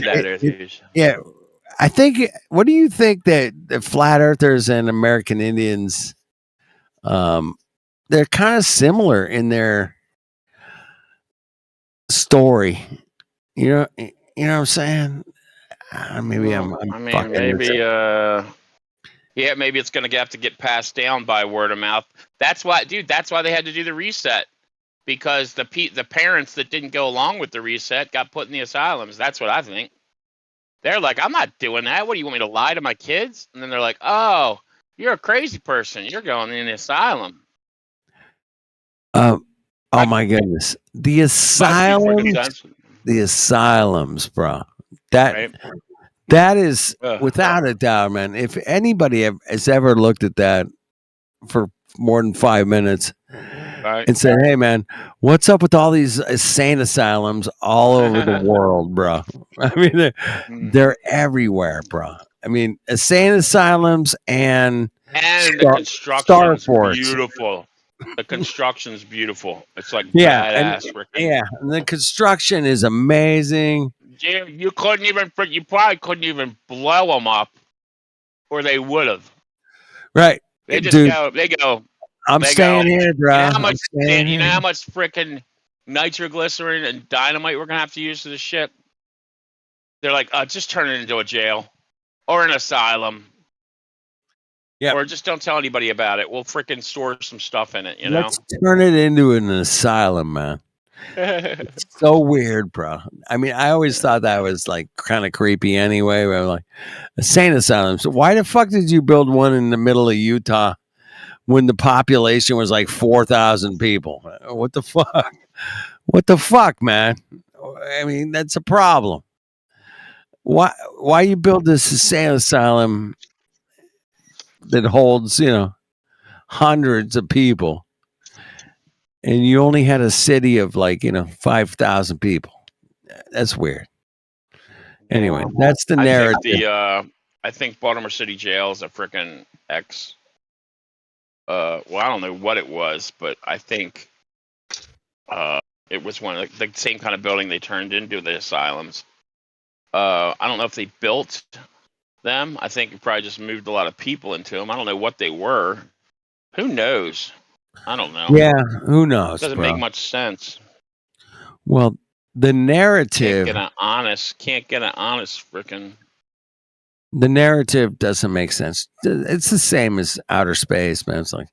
yeah, I think. What do you think that the flat earthers and American Indians, they're kind of similar in their story. You know what I'm saying? Maybe I'm I mean, fucking maybe maybe it's gonna have to get passed down by word of mouth. That's why, dude. That's why they had to do the reset, because the parents that didn't go along with the reset got put in the asylums. That's what I think. They're like, I'm not doing that. What do you want me to lie to my kids? And then they're like, oh, you're a crazy person. You're going in the asylum. Oh my goodness, the asylums, bro. That is without a doubt, man. If anybody has ever looked at that for more than 5 minutes and said, "Hey, man, what's up with all these insane asylums all over the world, bro?" I mean, they're everywhere, bro. I mean, insane asylums and the construction's beautiful. The construction's beautiful. It's like badass. And the construction is amazing. You probably couldn't even blow them up, or they would have. Right. They just Dude, go. I'm staying here, bro. You know how much freaking nitroglycerin and dynamite we're gonna have to use for this shit? They're like, just turn it into a jail or an asylum. Yeah. Or just don't tell anybody about it. We'll freaking store some stuff in it, you know? Let's turn it into an asylum, man. It's so weird, bro. I mean, I always thought that was like kind of creepy anyway. But I'm like, insane asylum. So why the fuck did you build one in the middle of Utah when the population was like 4,000 people? What the fuck? What the fuck, man? I mean, that's a problem. Why you build this insane asylum that holds, hundreds of people, and you only had a city of like 5,000 people? That's weird. Anyway, that's the narrative. I think Baltimore City Jail is a freaking X. Well, I don't know what it was, but I think it was one of the same kind of building they turned into the asylums. I don't know if they built them. I think it probably just moved a lot of people into them. I don't know what they were. Who knows? I don't know. Yeah, who knows? Doesn't make much sense. Well, the narrative. Can't get an honest freaking. The narrative doesn't make sense. It's the same as outer space, man. It's like,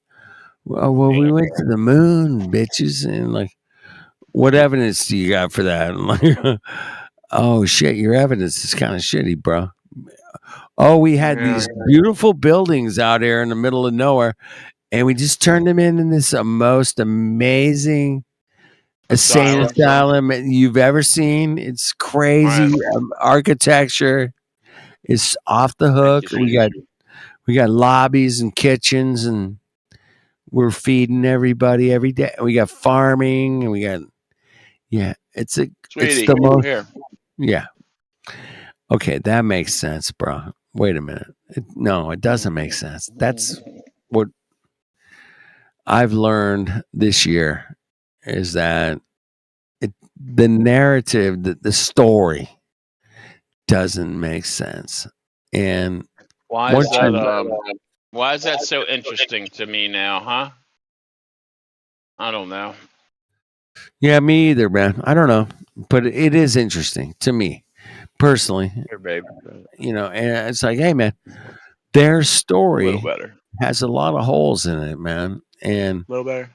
well, we went to the moon, bitches, and like, what evidence do you got for that? And like, oh shit, your evidence is kind of shitty, bro. Oh, we had these beautiful buildings out here in the middle of nowhere, and we just turned them in this most amazing insane asylum you've ever seen. It's crazy. Architecture is off the hook. We got lobbies and kitchens, and we're feeding everybody every day. We got farming, and we got it's the most. Yeah. Okay, that makes sense, bro. Wait a minute. No, it doesn't make sense. That's what I've learned this year, is that the narrative, the story doesn't make sense. And why is that so interesting to me now, huh? I don't know. Yeah, me either, man. I don't know, but it is interesting to me personally. Here, babe. And it's like, hey, man, their story has a lot of holes in it, man. And a little better.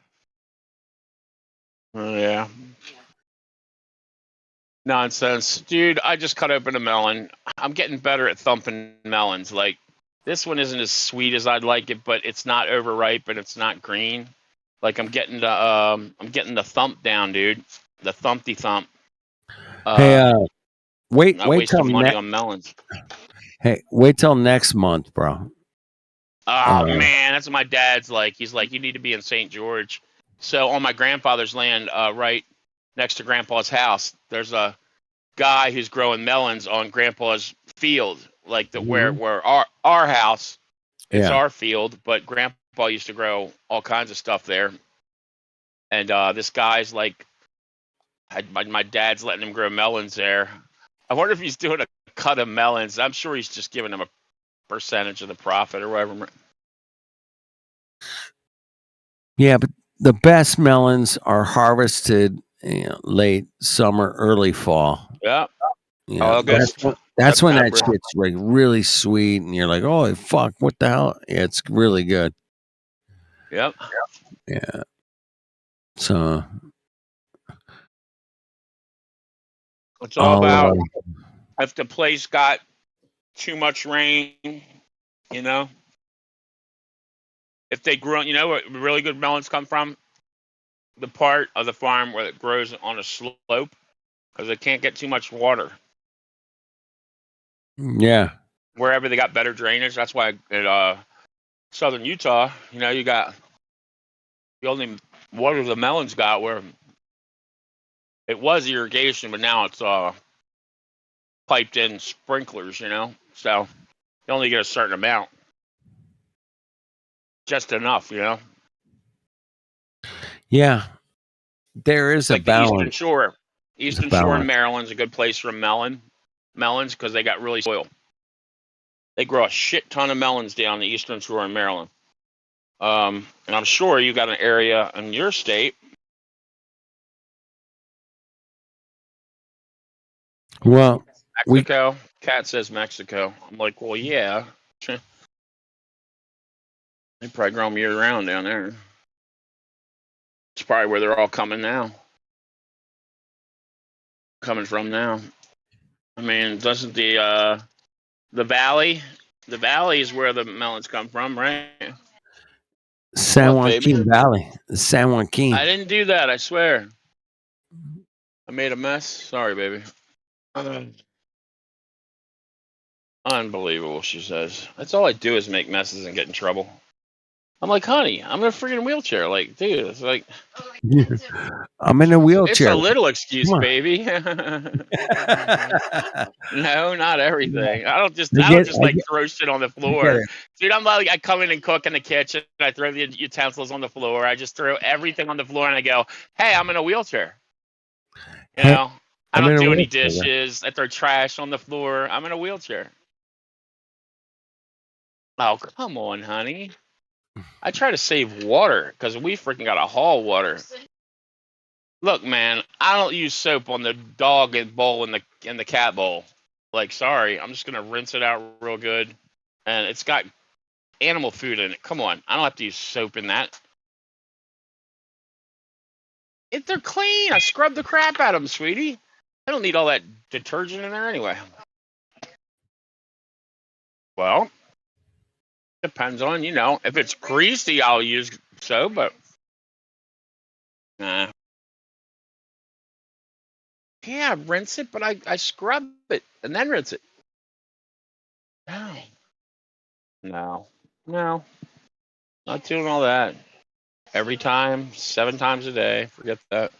Yeah. Nonsense, dude. I just cut open a melon. I'm getting better at thumping melons. Like, this one isn't as sweet as I'd like it, but it's not overripe and it's not green. Like, I'm getting the thump down, dude. The thumpty thump. Hey, wait till money on melons. Hey, wait till next month, bro. Oh man, that's what my dad's like. He's like, you need to be in St. George. So on my grandfather's land, right next to Grandpa's house, there's a guy who's growing melons on Grandpa's field, like the Mhm. where our house, it's Yeah. our field, but Grandpa used to grow all kinds of stuff there. And this guy's like, my dad's letting him grow melons there. I wonder if he's doing a cut of melons. I'm sure he's just giving him a percentage of the profit or whatever. Yeah, but the best melons are harvested, late summer, early fall. Yeah. Yeah, August, that's when that September. shit's like really sweet, and you're like, "Oh fuck, what the hell?" Yeah, it's really good. Yep. Yeah. So It's all I'll, about if the place got too much rain, you know. If they grew, you know, where really good melons come from the part of the farm where it grows on a slope because it can't get too much water. yeah. Wherever they got better drainage, that's why in southern Utah, you know, you got the only water the melons got where it was irrigation, but now it's piped in sprinklers, you know. So you only get a certain amount, just enough, you know. Yeah. There is a Like the Eastern balance. Shore. There's a Eastern Shore in balance. Maryland's a good place for melons because they got really soil. They grow a shit ton of melons down the Eastern Shore in Maryland. And I'm sure you got an area in your state. Well, Mexico. Cat says Mexico. I'm like, well, yeah. They probably grow them year round down there. It's probably where they're all coming now. Coming from now. I mean, doesn't the valley? The valley is where the melons come from, right? San What, baby? Joaquin Valley. San Joaquin. I didn't do that. I swear. I made a mess. Sorry, baby. Unbelievable, she says. That's all I do is make messes and get in trouble. I'm like, honey, I'm in a freaking wheelchair. Like, dude, it's like, I'm in a it's wheelchair. a little excuse, Come on. baby. No, not everything. I don't just I like get throw shit on the it. floor. Dude, I'm like, I come in and cook in the kitchen. I throw the utensils on the floor. I just throw everything on the floor and I go, hey, I'm in a wheelchair. You know, I I'm don't in a do any wheelchair. dishes. I throw trash on the floor. I'm in a wheelchair. Oh, come on, honey. I try to save water because we freaking got to haul water. Look, man, I don't use soap on the dog bowl and the cat bowl. Like, sorry, I'm just gonna rinse it out real good, and it's got animal food in it. Come on, I don't have to use soap in that. If they're clean, I scrub the crap out of them, sweetie. I don't need all that detergent in there anyway. Well, depends on, if it's greasy, I'll use soap, but nah. Yeah, rinse it, but I scrub it and then rinse it. No, not doing all that. Every time, 7 times a day. Forget that.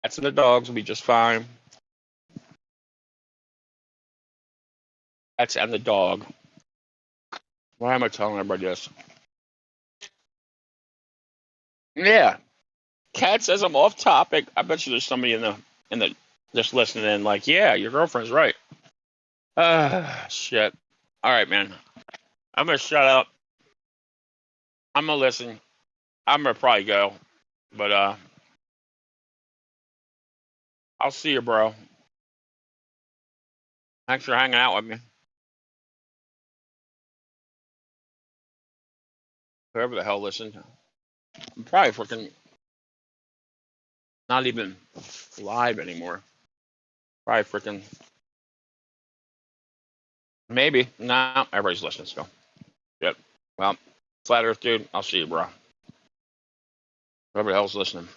Cats and the dogs will be just fine. Cats and the dog. Why am I telling everybody this? Yeah. Cat says I'm off topic. I bet you there's somebody in the just listening in like, yeah, your girlfriend's right. Shit. All right, man. I'm gonna shut up. I'm gonna listen. I'm gonna probably go, but I'll see you, bro. Thanks for hanging out with me. Whoever the hell listened. I'm probably freaking not even live anymore. Probably freaking maybe. Nah, everybody's listening still. Yep. Well, Flat Earth dude, I'll see you, bro. Whoever the hell's listening.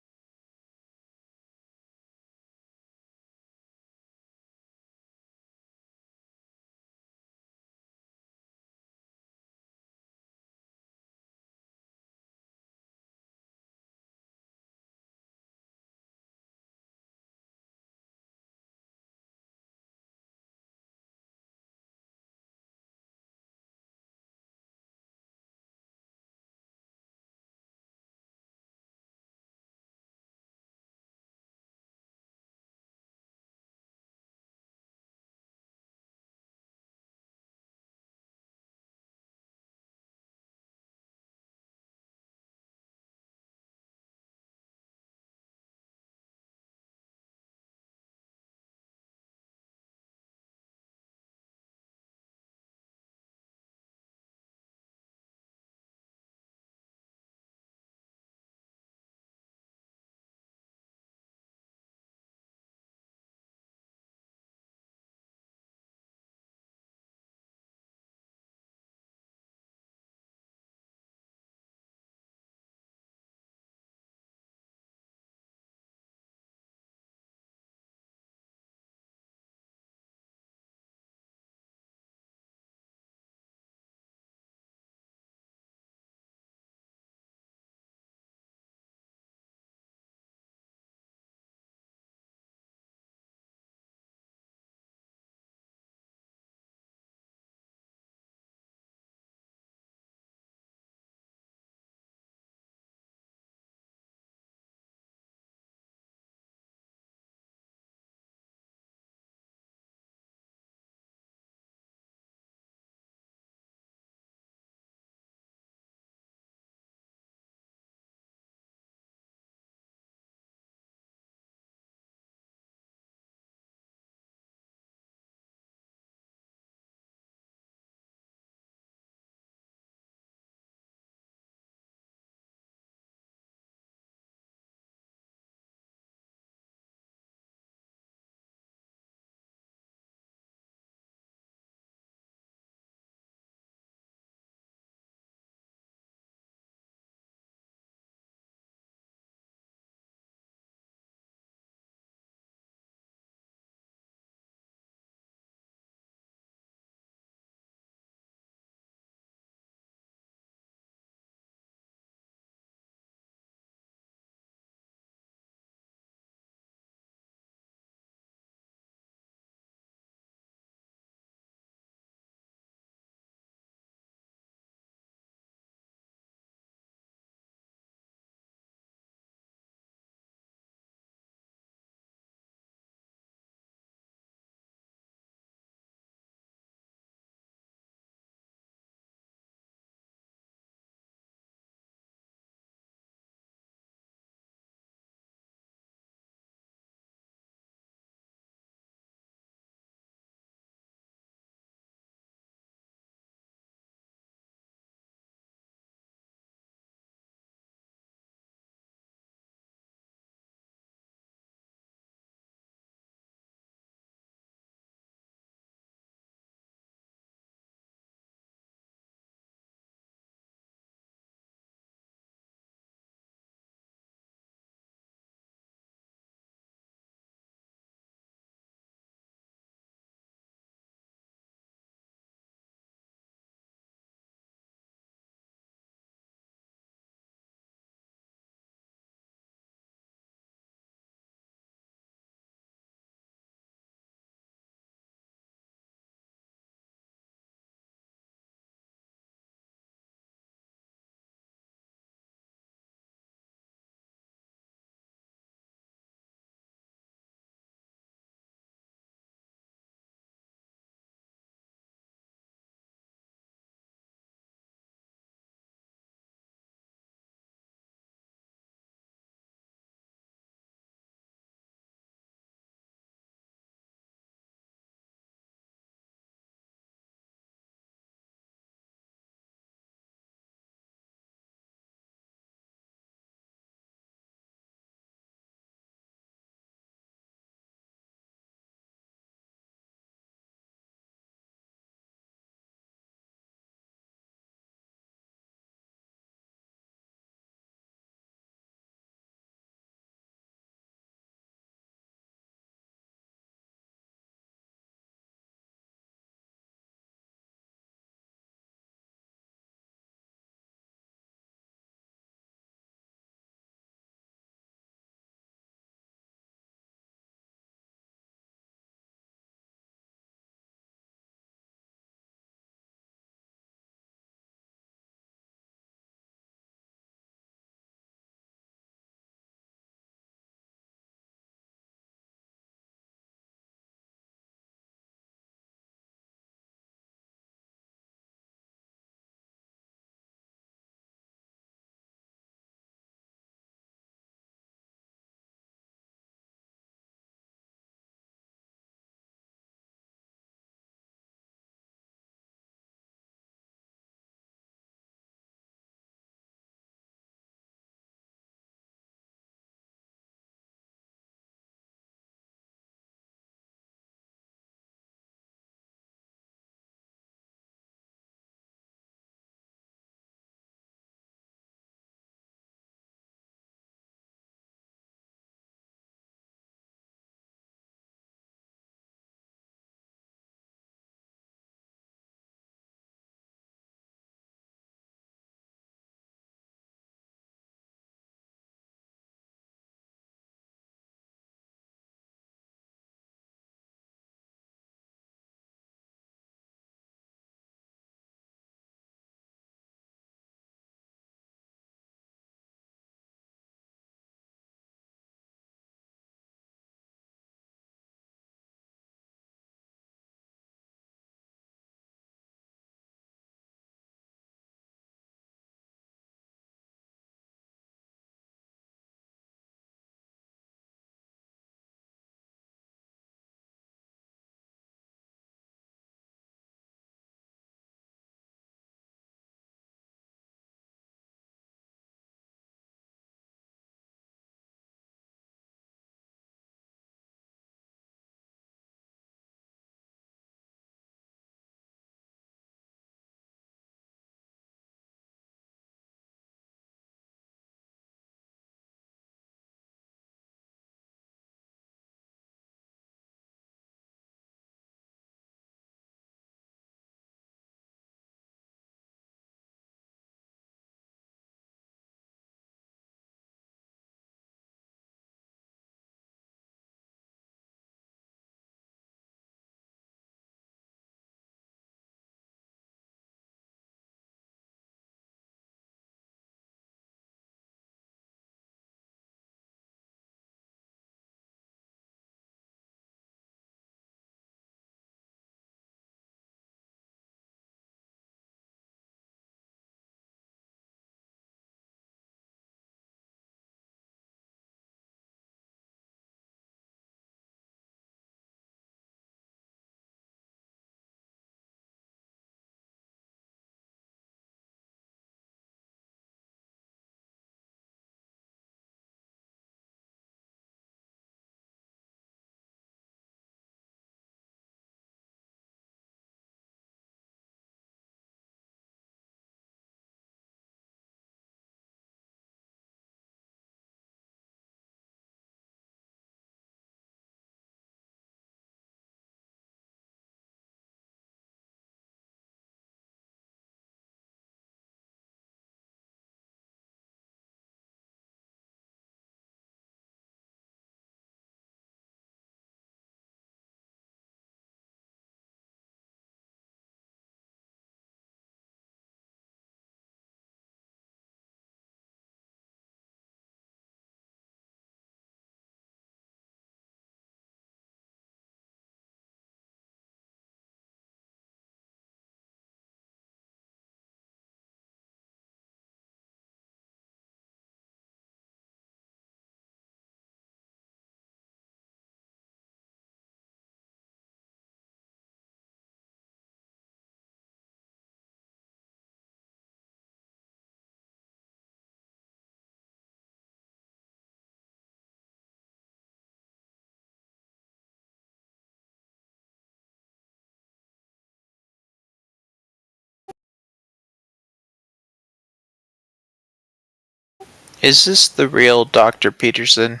Is this the real Dr. Peterson?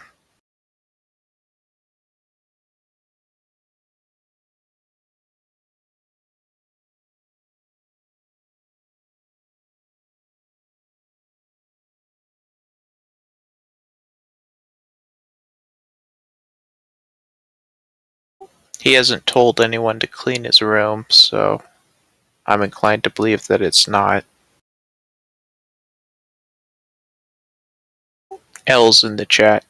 He hasn't told anyone to clean his room, so I'm inclined to believe that it's not. L's in the chat.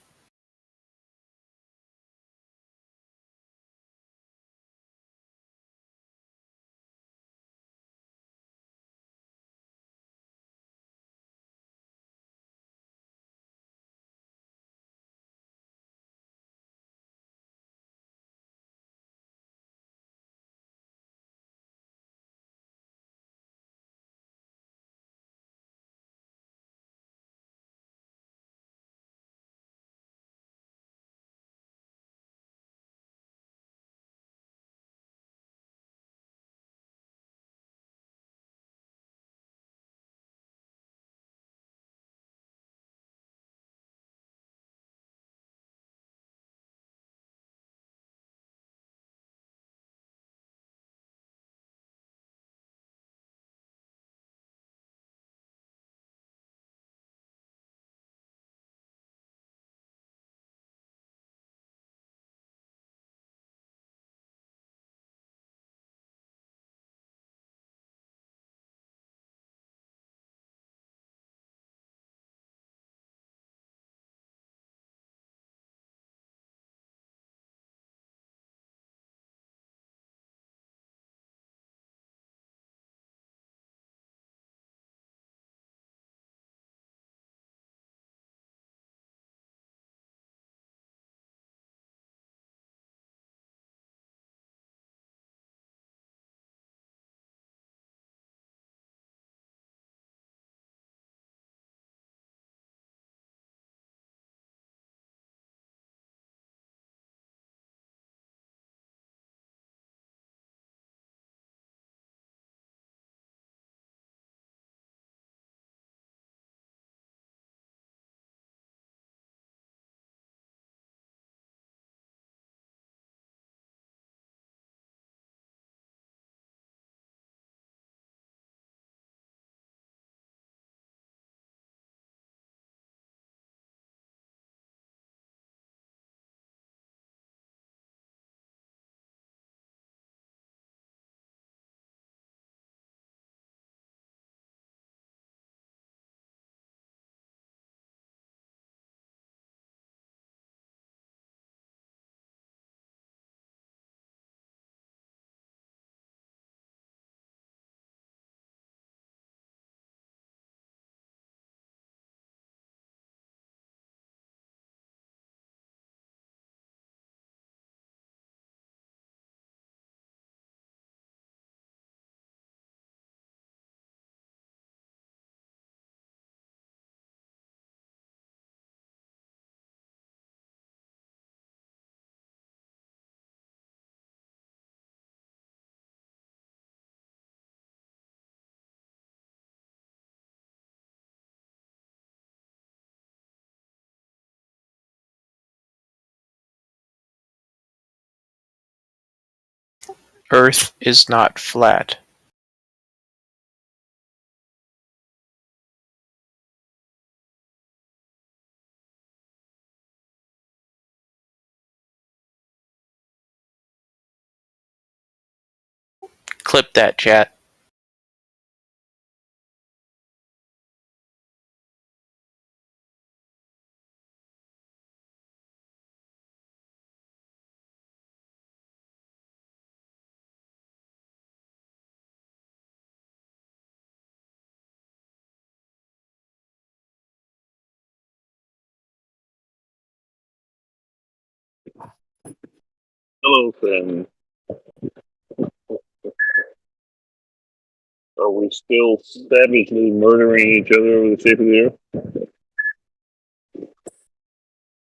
Earth is not flat. Clip that, chat. Hello, friend. Are we still savagely murdering each other over the shape of the earth?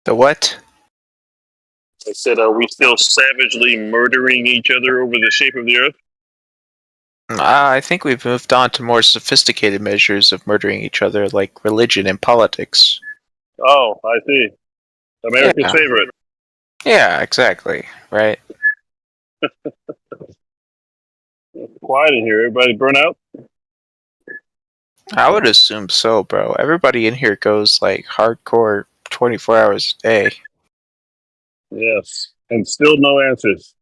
The what? I said, are we still savagely murdering each other over the shape of the earth? I think we've moved on to more sophisticated measures of murdering each other, like religion and politics. Oh, I see. America's Yeah. favorite. Yeah, exactly. Right. Quiet in here. Everybody burn out? I would assume so, bro. Everybody in here goes like hardcore 24 hours a day. Yes. And still no answers.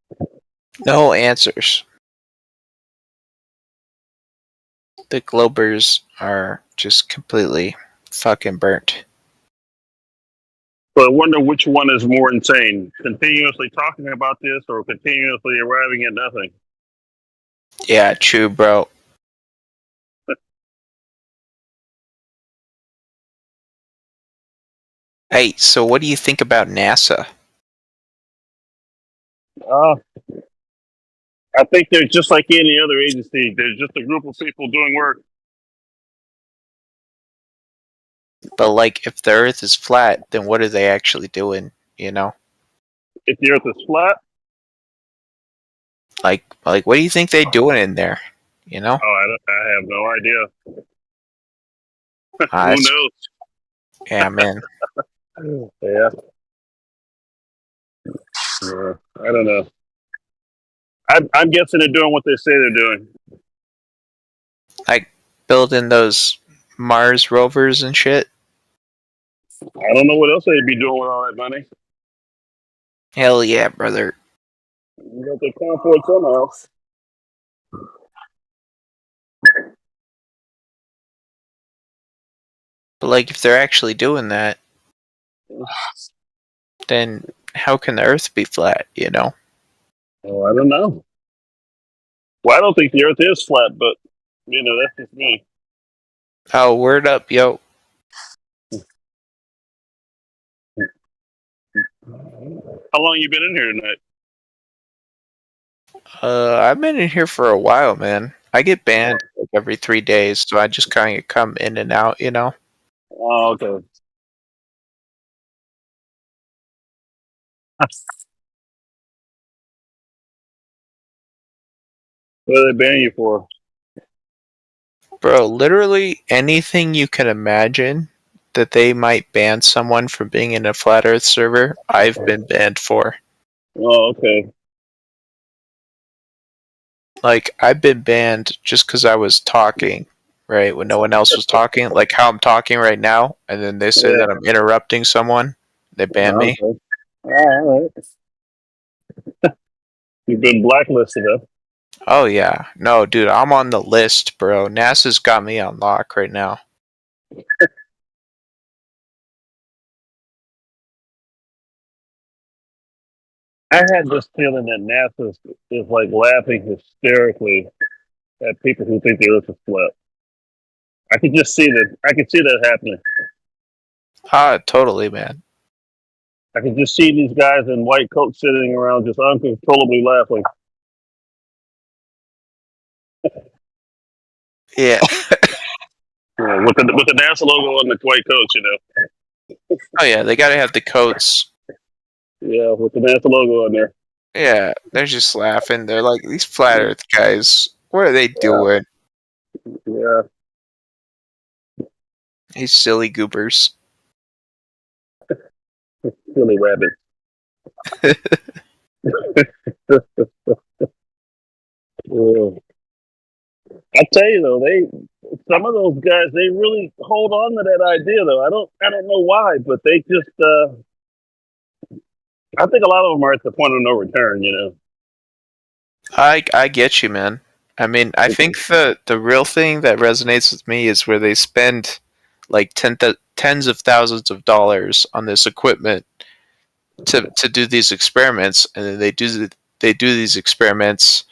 No answers. The Globers are just completely fucking burnt. So I wonder which one is more insane. Continuously talking about this or continuously arriving at nothing. Yeah, true, bro. Hey, so what do you think about NASA? I think they're just like any other agency. They're just a group of people doing work. But like, if the Earth is flat, then what are they actually doing? You know, If the Earth is flat, like what do you think they're doing in there? You know, I have no idea. uh, Who knows? yeah, man. Yeah. Yeah. I don't know. I'm guessing they're doing what they say they're doing. Like building those Mars rovers and shit. I don't know what else they'd be doing with all that money. Hell yeah, brother. You got to account for it somehow. But like, if they're actually doing that, then how can the Earth be flat? You know? Oh, I don't know. Well, I don't think the Earth is flat, but that's just me. Oh, word up, yo. How long you been in here tonight? I've been in here for a while, man. I get banned like every 3 days, so I just kind of come in and out, you know? Oh, okay. What do they ban you for? Bro, literally anything you can imagine that they might ban someone from being in a flat Earth server, I've been banned for. Oh, okay. Like, I've been banned just because I was talking, right, when no one else was talking, like how I'm talking right now, and then they say Yeah. that I'm interrupting someone, they ban me. Okay. All right. You've been blacklisted, huh? Oh yeah. No, dude, I'm on the list, bro. NASA's got me on lock right now. I had this feeling that NASA is like laughing hysterically at people who think the Earth is flat. I could just see that. I could see that happening. Ah, totally, man. I could just see these guys in white coats sitting around just uncontrollably laughing. Yeah. With the NASA logo on the white coats, Oh yeah, they gotta have the coats. Yeah, with the NASA logo on there. Yeah, they're just laughing. They're like, these flat Earth guys, what are they doing? Yeah. These silly goobers. Silly rabbit. I tell you though, some of those guys they really hold on to that idea though. I don't know why, but they just I think a lot of them are at the point of no return. I get you, man. I mean, I think the real thing that resonates with me is where they spend like tens of thousands of dollars on this equipment to do these experiments, and then they do these experiments,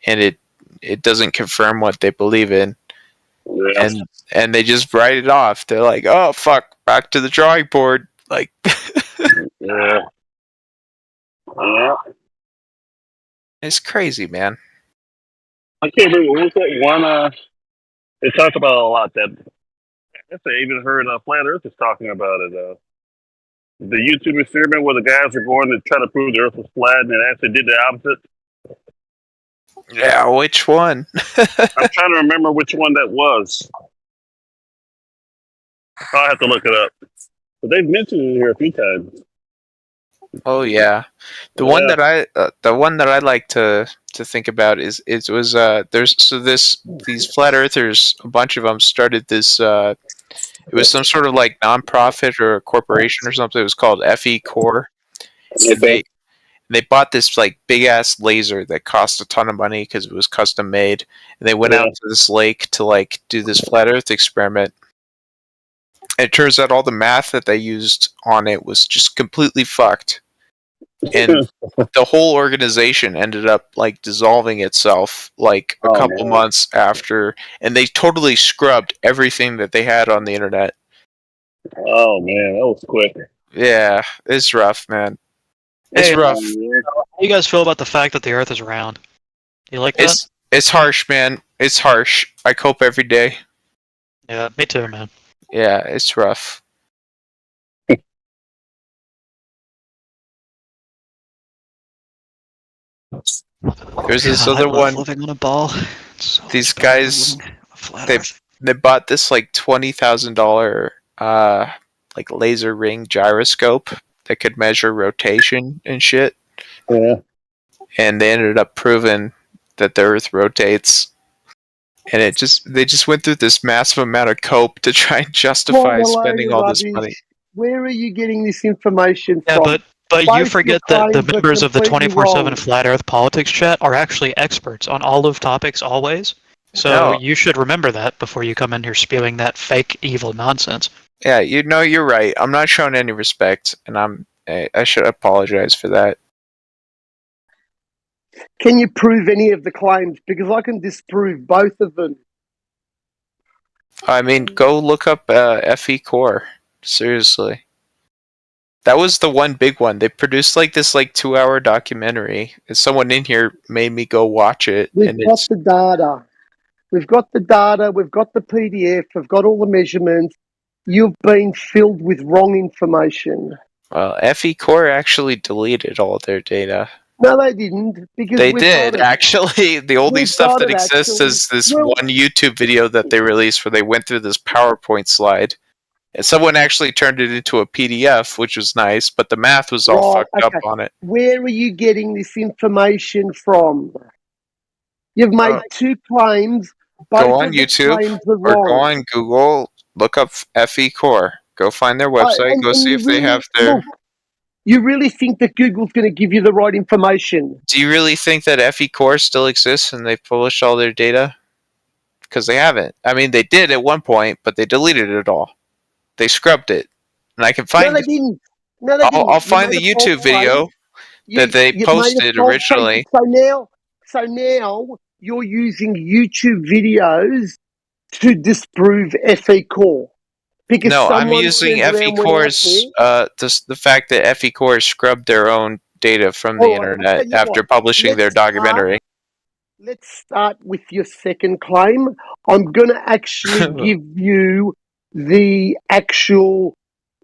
and it doesn't confirm what they believe in, and they just write it off. They're like, oh fuck, back to the drawing board. Like, Yeah. Yeah. it's crazy, man. I can't remember what was that one they talk about a lot that I guess I even heard Flat Earth is talking about it. The YouTube experiment where the guys are going to try to prove the Earth was flat and it actually did the opposite. Yeah, which one? I'm trying to remember which one that was. I'll have to look it up. But they've mentioned it here a few times. Oh yeah, the one that I like to think about is these flat earthers, a bunch of them started this. It was some sort of like nonprofit or a corporation or something. It was called FE Core, and they bought this like big ass laser that cost a ton of money because it was custom made. And they went out to this lake to like do this flat Earth experiment. And it turns out all the math that they used on it was just completely fucked. And the whole organization ended up like dissolving itself like a couple months after, and they totally scrubbed everything that they had on the internet. Oh man, that was quick. Yeah, it's rough, man. It's rough. How do you guys feel about the fact that the Earth is round? You like that? It's harsh, man. It's harsh. I cope every day. Yeah, me too, man. Yeah, it's rough. There's this God, I other love one. living on a ball. These guys, they bought this like $20,000 like laser ring gyroscope that could measure rotation and shit. Yeah. And they ended up proving that the Earth rotates. And they just went through this massive amount of cope to try and justify spending all this money. Where are you getting this information Yeah, from? but you forget that the claims are members of the completely 24/7 wrong. Flat Earth Politics chat are actually experts on all of topics always. So No. you should remember that before you come in here spewing that fake evil nonsense. Yeah, you know, you're right. I'm not showing any respect, and I should apologize for that. Can you prove any of the claims? Because I can disprove both of them. I mean, go look up FE Core. Seriously. That was the one big one. They produced like this 2-hour documentary. And someone in here made me go watch it. We've And got the data. We've got the data. We've got the PDF. We've got all the measurements. You've been filled with wrong information. well, FE Core actually deleted all their data. No, they didn't. Because They we've did, got it. actually. The only We've stuff got that it, exists actually. is this Well- one YouTube video that they released where they went through this PowerPoint slide. And someone actually turned it into a PDF, which was nice, but the math was all Right, fucked up okay. on it. Where are you getting this information from? You've made two claims. Both Go on of the YouTube claims are or wrong. go on Google, look up FE Core. Go find their website, and- go and see you if they really- have their... look, you really think that Google's going to give you the right information? Do you really think that FE Core still exists and they've published all their data? Because they haven't. I mean, they did at one point, but they deleted it all. They scrubbed it. And I can find... No, they didn't. No, they didn't. I'll You find the made a false YouTube video claim. that they You've made a posted false originally. claim. So now you're using YouTube videos to disprove FE Core. Because No, I'm someone using turned FE around, went out Core's, the fact that FE Core scrubbed their own data from the All right, I'll tell internet you after what, publishing their let's start- documentary. Let's start with your second claim. I'm going to actually give you the actual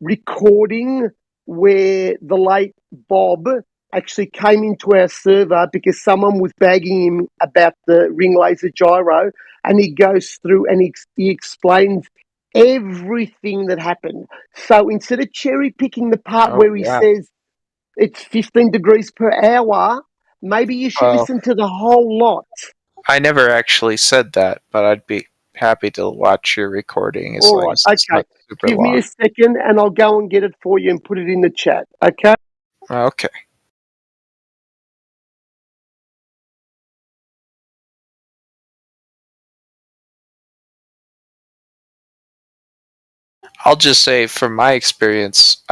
recording where the late Bob actually came into our server because someone was bagging him about the ring laser gyro, and he goes through and he explains everything that happened. So instead of cherry picking the part Oh, where he yeah. says it's 15 degrees per hour, maybe you should Well- listen to the whole lot. I never actually said that, but I'd be happy to watch your recording as All long right, as it's okay. not super Give me long. a second and I'll go and get it for you and put it in the chat, okay? Okay. I'll just say from my experience,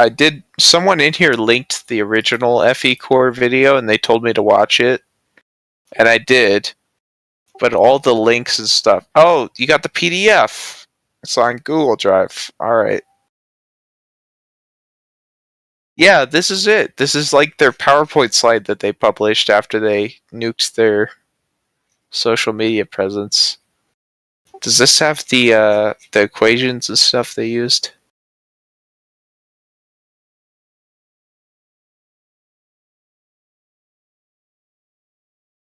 someone in here linked the original FE Core video and they told me to watch it. And I did. But all the links and stuff. Oh, you got the PDF. It's on Google Drive. Alright. Yeah, this is it. This is like their PowerPoint slide that they published after they nuked their social media presence. Does this have the equations and stuff they used?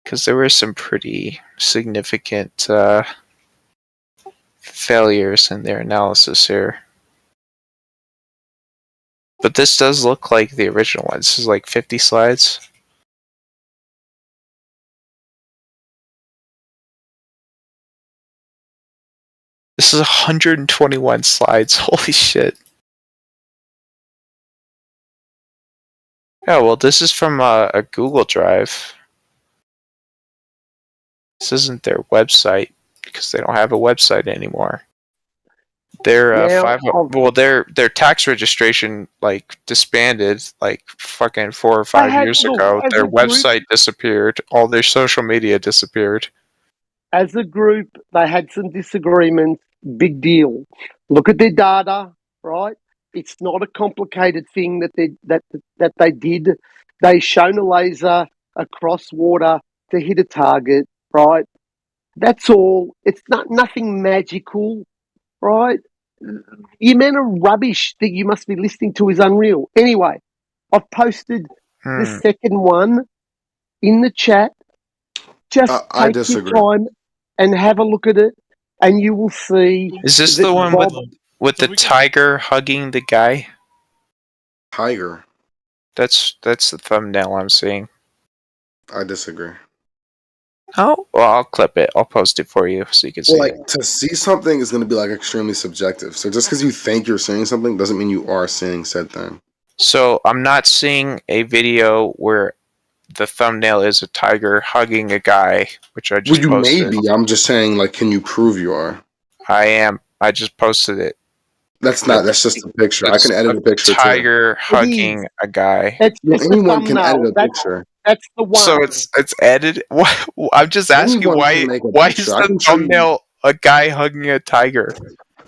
Because there were some pretty significant failures in their analysis here. But this does look like the original one. This is like 50 slides. This is 121 slides. Holy shit. Oh, well, this is from a Google Drive. This isn't their website because they don't have a website anymore. Their their tax registration like disbanded like fucking 4 or 5 years ago. Their website disappeared. All their social media disappeared. As a group, they had some disagreements. Big deal. Look at their data, right? It's not a complicated thing that they did. They shone a laser across water to hit a target, right? That's all. It's nothing magical, right? The amount of rubbish that you must be listening to is unreal. Anyway, I've posted the second one in the chat. Just I take disagree. your time and have a look at it, and you will see. Is this that the one Bob- with the tiger hugging the guy? Tiger. That's the thumbnail I'm seeing. I disagree. Oh, well, I'll clip it. I'll post it for you so you can see Well, it. like to see something is going to be like extremely subjective. So just because you think you're seeing something doesn't mean you are seeing said thing. So I'm not seeing a video where the thumbnail is a tiger hugging a guy, which I just Well, you may posted. be. I'm just saying, like, can you prove you are? I am. I just posted it. That's not. That's just a picture. I It's can edit a picture too. tiger hugging a guy. It's Well, just a anyone can thumbnail. edit a picture. That's the one. So it's edited. I'm just asking Anyone why. can make a Why is picture. I the can show you- thumbnail a guy hugging a tiger?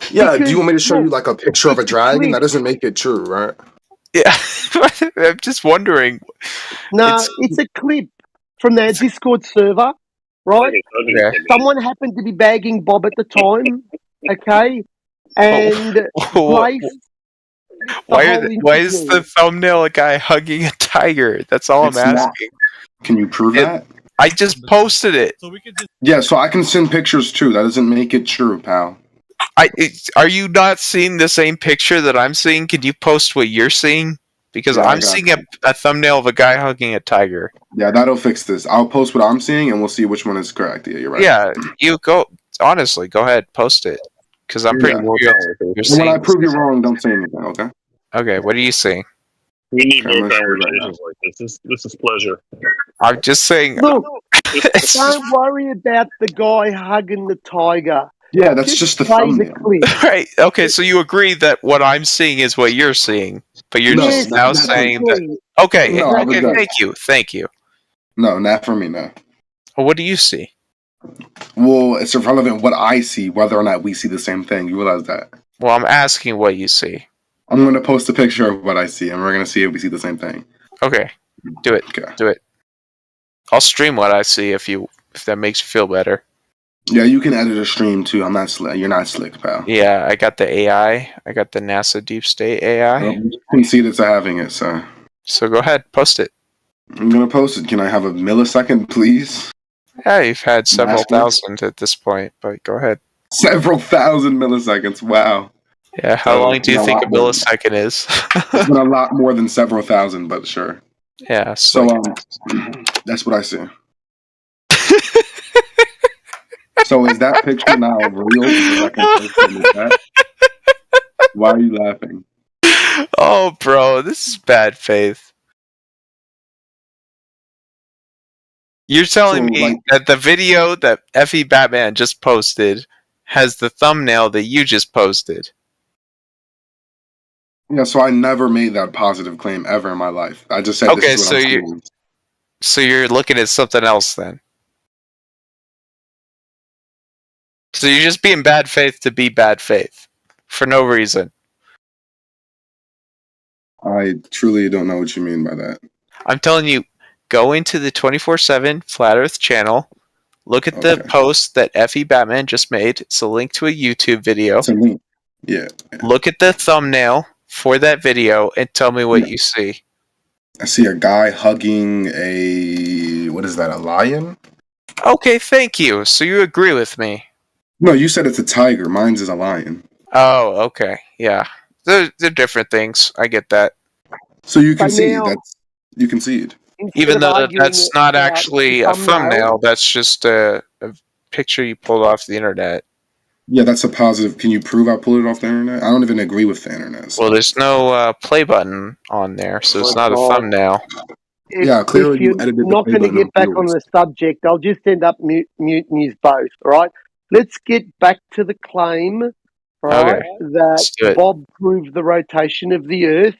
Yeah. Do you want me to show you like a picture of a dragon? That doesn't make it true, right? Yeah, I'm just wondering. No, it's a clip from their Discord server, right? Yeah. Someone happened to be bagging Bob at the time, okay? And placed Why is the thumbnail a guy hugging a tiger? That's all It's I'm not. asking. Can you prove that? I just posted it. Yeah. So I can send pictures too. That doesn't make it true, pal. Are you not seeing the same picture that I'm seeing? Could you post what you're seeing? Because Yeah, I I'm got seeing a thumbnail of a guy hugging a tiger. Yeah, that'll fix this. I'll post what I'm seeing, and we'll see which one is correct. Yeah, you're right. Yeah, you go. Honestly, go ahead, post it. Because I'm pretty Yeah. sure you're And when I seeing. prove you wrong, don't say anything. Okay. Okay, what are you seeing? We need Okay, I'm more gonna show you right conversations like this. This is pleasure. I'm just saying. Look, don't worry about the guy hugging the tiger. Yeah, that's just the play the thumbnail. clip. Right. Okay, so you agree that what I'm seeing is what you're seeing, but you're No, just not- now not saying for that. me. Okay. No, I okay. reject. Thank you. No, not for me. No. Well, what do you see? Well, it's irrelevant what I see, whether or not we see the same thing. You realize that? Well, I'm asking what you see. I'm going to post a picture of what I see, and we're going to see if we see the same thing. Okay. Do it. Okay. Do it. I'll stream what I see if that makes you feel better. Yeah, you can edit a stream too. I'm not slick. You're not slick, pal. Yeah, I got the AI. I got the NASA Deep State AI. You can see that having it, so So go ahead, post it. I'm going to post it. Can I have a millisecond, please? Yeah, you've had several Last one? thousand at this point, but go ahead. Several thousand milliseconds. Wow. Yeah, how So, long do you a think a lot more. millisecond is? It's been a lot more than several thousand, but sure. Yeah, So that's what I see. So is that picture now real? Because I can post it in the chat? Why are you laughing? Oh, bro, this is bad faith. You're telling So, me like- that the video that Effie Batman just posted has the thumbnail that you just posted. Yeah, so I never made that positive claim ever in my life. I just said Okay, this is so what I'm you seeing. so you're looking at something else then. So you're just being bad faith to be bad faith for no reason. I truly don't know what you mean by that. I'm telling you, go into the 24/7 Flat Earth channel. Look at the post that Effie Batman just made. It's a link to a YouTube video. It's a link. Yeah. Look at the thumbnail for that video and tell me what you see. I see a guy hugging a what is that? A lion? Okay, thank you. So you agree with me? No, you said it's a tiger. Mine's is a lion. Oh, okay. Yeah. They're different things. I get that. So you So concede. now, You concede. instead Even of though arguing that's not about actually a thumbnail, that's just a picture you pulled off the internet. Yeah, that's a positive. Can you prove I pulled it off the internet? I don't even agree with the internet. So. Well, there's no play button on there, so it's my not a God. thumbnail. Yeah, clearly If you you're edited the not play going to button on get back on purpose. the subject, I'll just end up muting you both. All right. Let's get back to the claim, right? Okay, That let's do it. Bob proved the rotation of the Earth.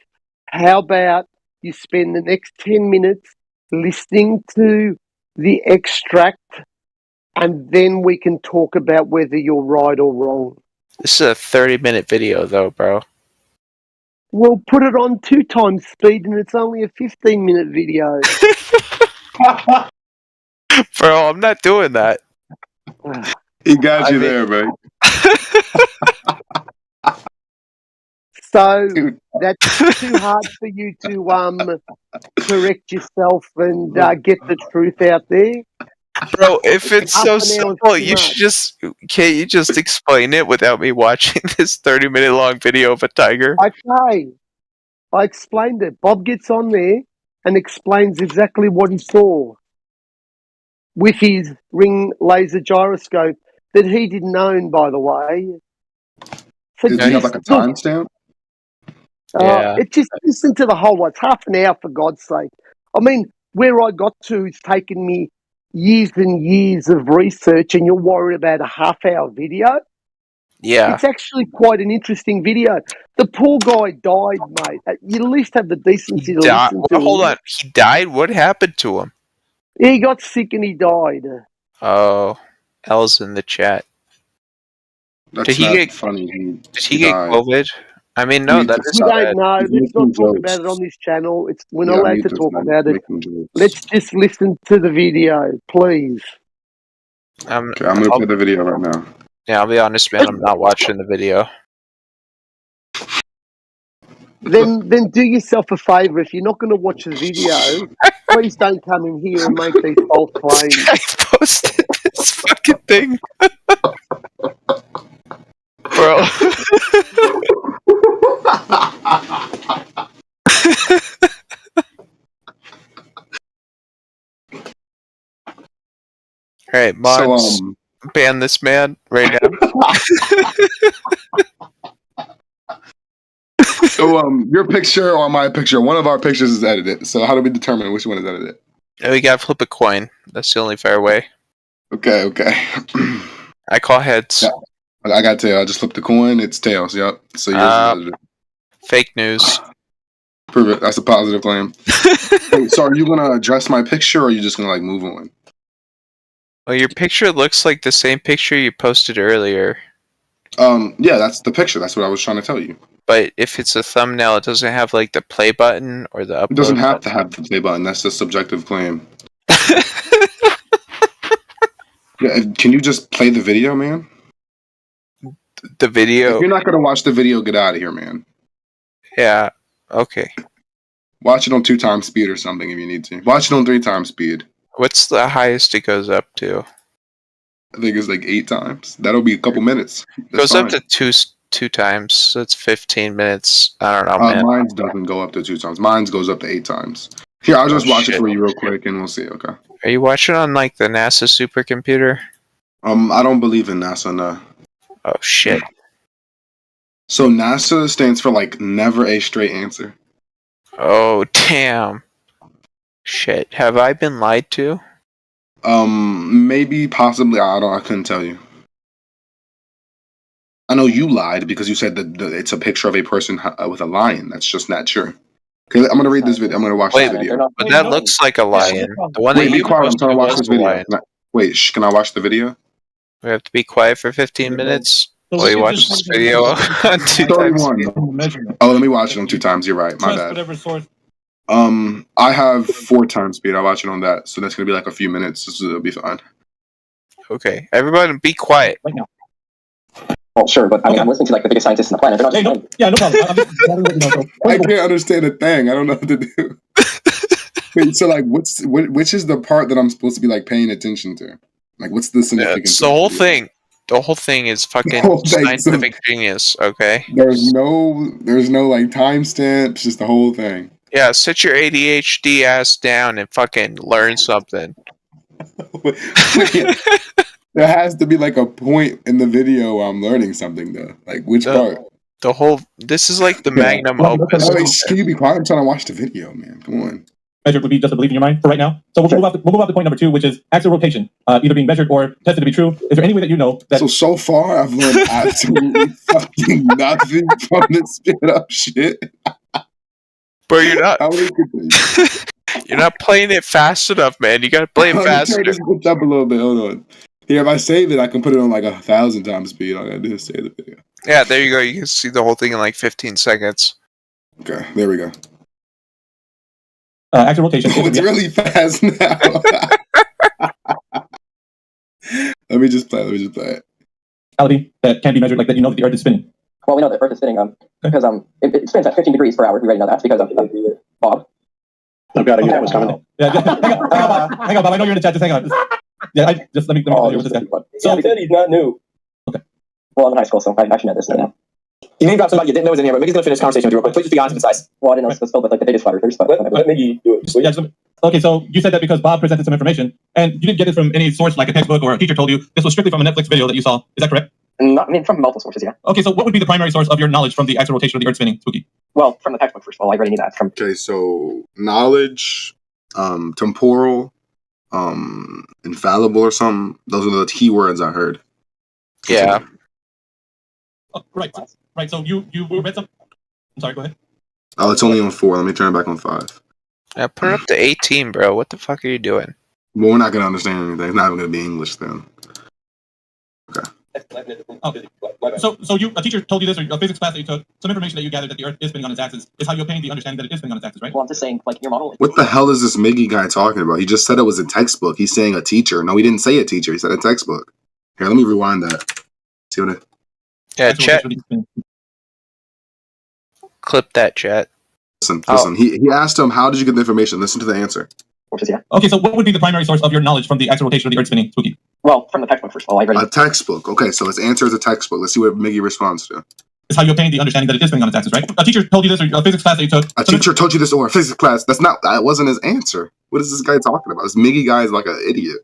How about you spend the next 10 minutes listening to the extract, and then we can talk about whether you're right or wrong. This is a 30-minute video, though, bro. We'll put it on 2 times speed, and it's only a 15-minute video. Bro, I'm not doing that. He got you there, bro. So that's too hard for you to correct yourself and get the truth out there. Bro, if it's Half so an hour is simple, too you much. should just can't you just explain it without me watching this 30-minute long video of a tiger? Okay, I explained it. Bob gets on there and explains exactly what he saw with his ring laser gyroscope that he didn't own, by the way. So Does he have like a look, timestamp? Yeah. it just listen to the whole one. It's half an hour, for God's sake. I mean, where I got to, it's taken me years and years of research, and you're worried about a half-hour video. Yeah. It's actually quite an interesting video. The poor guy died, mate. You at least have the decency to listen to Hold him. on. He died? What happened to him? He got sick and he died. Oh, L's in the chat. That's Did he not get funny. Did he get died. COVID? I mean, no, Mute that this is We guy. don't know. He's Let's not making talk jokes. about it on this channel. We're not Yeah, allowed mute to this talk man. about it. Making jokes. Let's just listen to the video, please. Okay, I'm gonna play the video right now. Yeah, I'll be honest, man. I'm not watching the video. Then do yourself a favour. If you're not going to watch the video, please don't come in here and make these false claims. This guy posted this fucking thing, bro. All right, mods, ban this man right now. So your picture or my picture, one of our pictures is edited. So how do we determine which one is edited? We gotta flip a coin. That's the only fair way. Okay. I call heads. Yeah. I got tail. I just flipped the coin. It's tails. Yep. So yours is edited. Fake news. Prove it. That's a positive claim. Wait, so are you gonna address my picture, or are you just gonna like move on? Well, your picture looks like the same picture you posted earlier. Yeah, that's the picture. That's what I was trying to tell you. But if it's a thumbnail, it doesn't have like the play button or the upload. It doesn't have to have the play button. That's a subjective claim. Yeah, can you just play the video, man? The video. If you're not gonna watch the video, get out of here, man. Yeah. Okay. Watch it on 2 times speed or something if you need to. Watch it on 3 times speed. What's the highest it goes up to? I think it's like 8 times. That'll be a couple minutes. It goes up to two times. So it's 15 minutes. I don't know, man. Mine doesn't go up to 2 times. Mine goes up to 8 times. Here, I'll just watch it for you real quick, and we'll see. Okay. Are you watching on like the NASA supercomputer? I don't believe in NASA. No. Oh shit. So NASA stands for like never a straight answer. Oh damn. Shit. Have I been lied to? Maybe, possibly. I couldn't tell you. I know you lied because you said that it's a picture of a person with a lion. That's just not true. Okay, I'm gonna read this video. I'm gonna watch this video. But that looks like a lion. The one Wait, that be you quiet. I'm trying to watch was this a video. lion. Wait, can I watch the video? We have to be quiet for 15 minutes while you watch this video on 2 times. 31. Oh, let me watch it on 2 times. You're right. My bad. Whatever source. I have 4 times speed. I'll watch it on that. So that's gonna be like a few minutes. So it'll be fine. Okay, everybody, be quiet. Right now. Well, sure, but I mean, I'm listening to like the biggest scientists on the planet. They're not just Yeah, no problem. I can't understand a thing. I don't know what to do. Wait, so like, which is the part that I'm supposed to be like paying attention to? Like, what's the significance? It's the whole thing. The whole thing is fucking whole thing, scientific genius. Okay. There's no like timestamps. Just the whole thing. Yeah, sit your ADHD ass down and fucking learn something. There has to be like a point in the video where I'm learning something though. Like which part? The whole. This is like the magnum opus. Oh, wait, can you be quiet? I'm trying to watch the video, man. Come on. Measured would be just a belief in your mind for right now. So we'll move on to point number 2, which is axial rotation, either being measured or tested to be true. Is there any way that you know that? So far, I've learned absolutely fucking nothing from this spit up shit. Bro, you're not. You're not playing it fast enough, man. You gotta play it faster. Turn this bitch up a little bit. Hold on. Here, if I save it, I can put it on like 1,000 times speed. All I gotta do is save the video. Yeah, there you go. You can see the whole thing in like 15 seconds. Okay, there we go. Axial rotation. Oh, it's really fast now. Let me just play it. Reality that can be measured, like that you know that the Earth is spinning. Well, we know the Earth is spinning because it spins at 15 degrees per hour. We already know that because of Bob. Oh God, I knew that was coming. Yeah, hang on, Bob. Hang on, Bob. I know you're in the chat. Just hang on. Let me tell you what this guy. So he said he's not new. Okay. Well, I'm in high school, so I should know this now. You name drop somebody you didn't know was in here, but Mickey's gonna finish this conversation with you real quick. Please just be honest and concise. Well, I didn't know this was filled with like the biggest flat earthers, but let Mickey do it. Yeah, okay, so you said that because Bob presented some information, and you didn't get it from any source like a textbook or a teacher told you. This was strictly from a Netflix video that you saw. Is that correct? I mean, from multiple sources, yeah. Okay, so what would be the primary source of your knowledge from the axial rotation of the Earth spinning, Spooky? Well, from the textbook, first of all, I already knew that. Okay, so knowledge, temporal, infallible or something. Those are the key words I heard. Yeah. Oh, right. So you read some. I'm sorry. Go ahead. Oh, it's only on 4. Let me turn it back on 5. Yeah, put it up to 18, bro. What the fuck are you doing? Well, we're not gonna understand anything. It's not even gonna be English then. Okay. So a teacher told you this, or a physics class that you took, some information that you gathered that the Earth is spinning on its axis is how you obtain the understanding that it is spinning on its axis, right? Well, I'm just saying, like, your model. What the hell is this Miggy guy talking about? He just said it was a textbook. He's saying a teacher. No, he didn't say a teacher. He said a textbook. Here, let me rewind that. See what it. Yeah, chat. Clip that, chat. Listen. He asked him, how did you get the information? Listen to the answer. Okay, so what would be the primary source of your knowledge from the axial rotation of the Earth spinning, Spooky? Well, from the textbook, first of all, I read a textbook. Okay, so his answer is a textbook. Let's see what Miggy responds to. Is how you obtain the understanding that it is spinning on its axis, right? A teacher told you this, or a physics class that you took. A teacher told you this, or a physics class. That wasn't his answer. What is this guy talking about? This Miggy guy is like an idiot.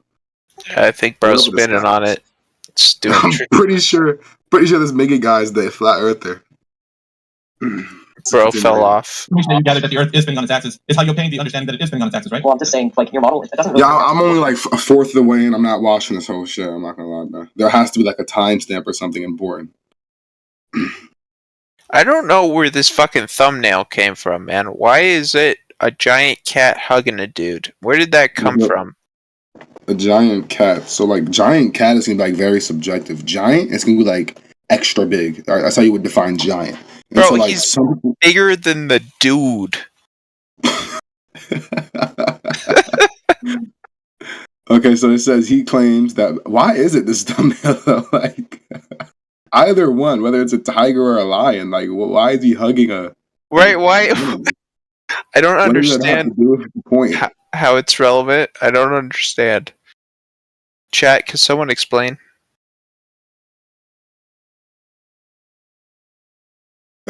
I think bro's spinning on it. It's doing I'm pretty sure this Miggy guy is the flat earther. Bro fell off. Information that you gathered that the Earth is spinning on its axis is how you obtain the understanding that it is spinning on its axis, right? Well, I'm just saying, like, your model, it doesn't really... Yeah, I'm only like a fourth of the way in. I'm not watching this whole shit. I'm not gonna lie, man. There has to be like a timestamp or something important. I don't know where this fucking thumbnail came from, man. Why is it a giant cat hugging a dude? Where did that come from? A giant cat. So like giant cat is gonna be like very subjective. Giant, it's gonna be like extra big. All right, that's how you would define giant. And Bro, so, like, he's bigger than the dude. Okay, so it says he claims that. Why is it this thumbnail? Like either one, whether it's a tiger or a lion. Like, why is he hugging a? Right? Why? I don't What does that have understand to do with the point? how it's relevant. I don't understand. Chat, can someone explain?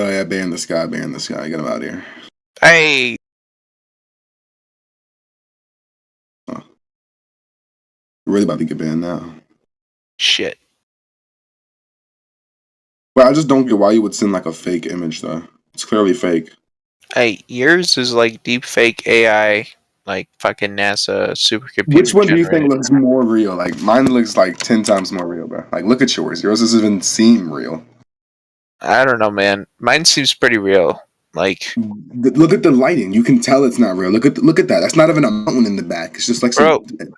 Oh yeah, ban this guy. Get him out of here. Hey. We're really about to get banned now. Shit. But I just don't get why you would send like a fake image though. It's clearly fake. Hey, yours is like deep fake AI, like fucking NASA supercomputer. Which one do you think generated. looks more real? Like mine looks like 10 times more real, bro. Like look at yours. Yours doesn't even seem real. I don't know, man. Mine seems pretty real. Like, Look at the lighting. You can tell it's not real. Look at that. That's not even a mountain in the back. It's just like bro, some.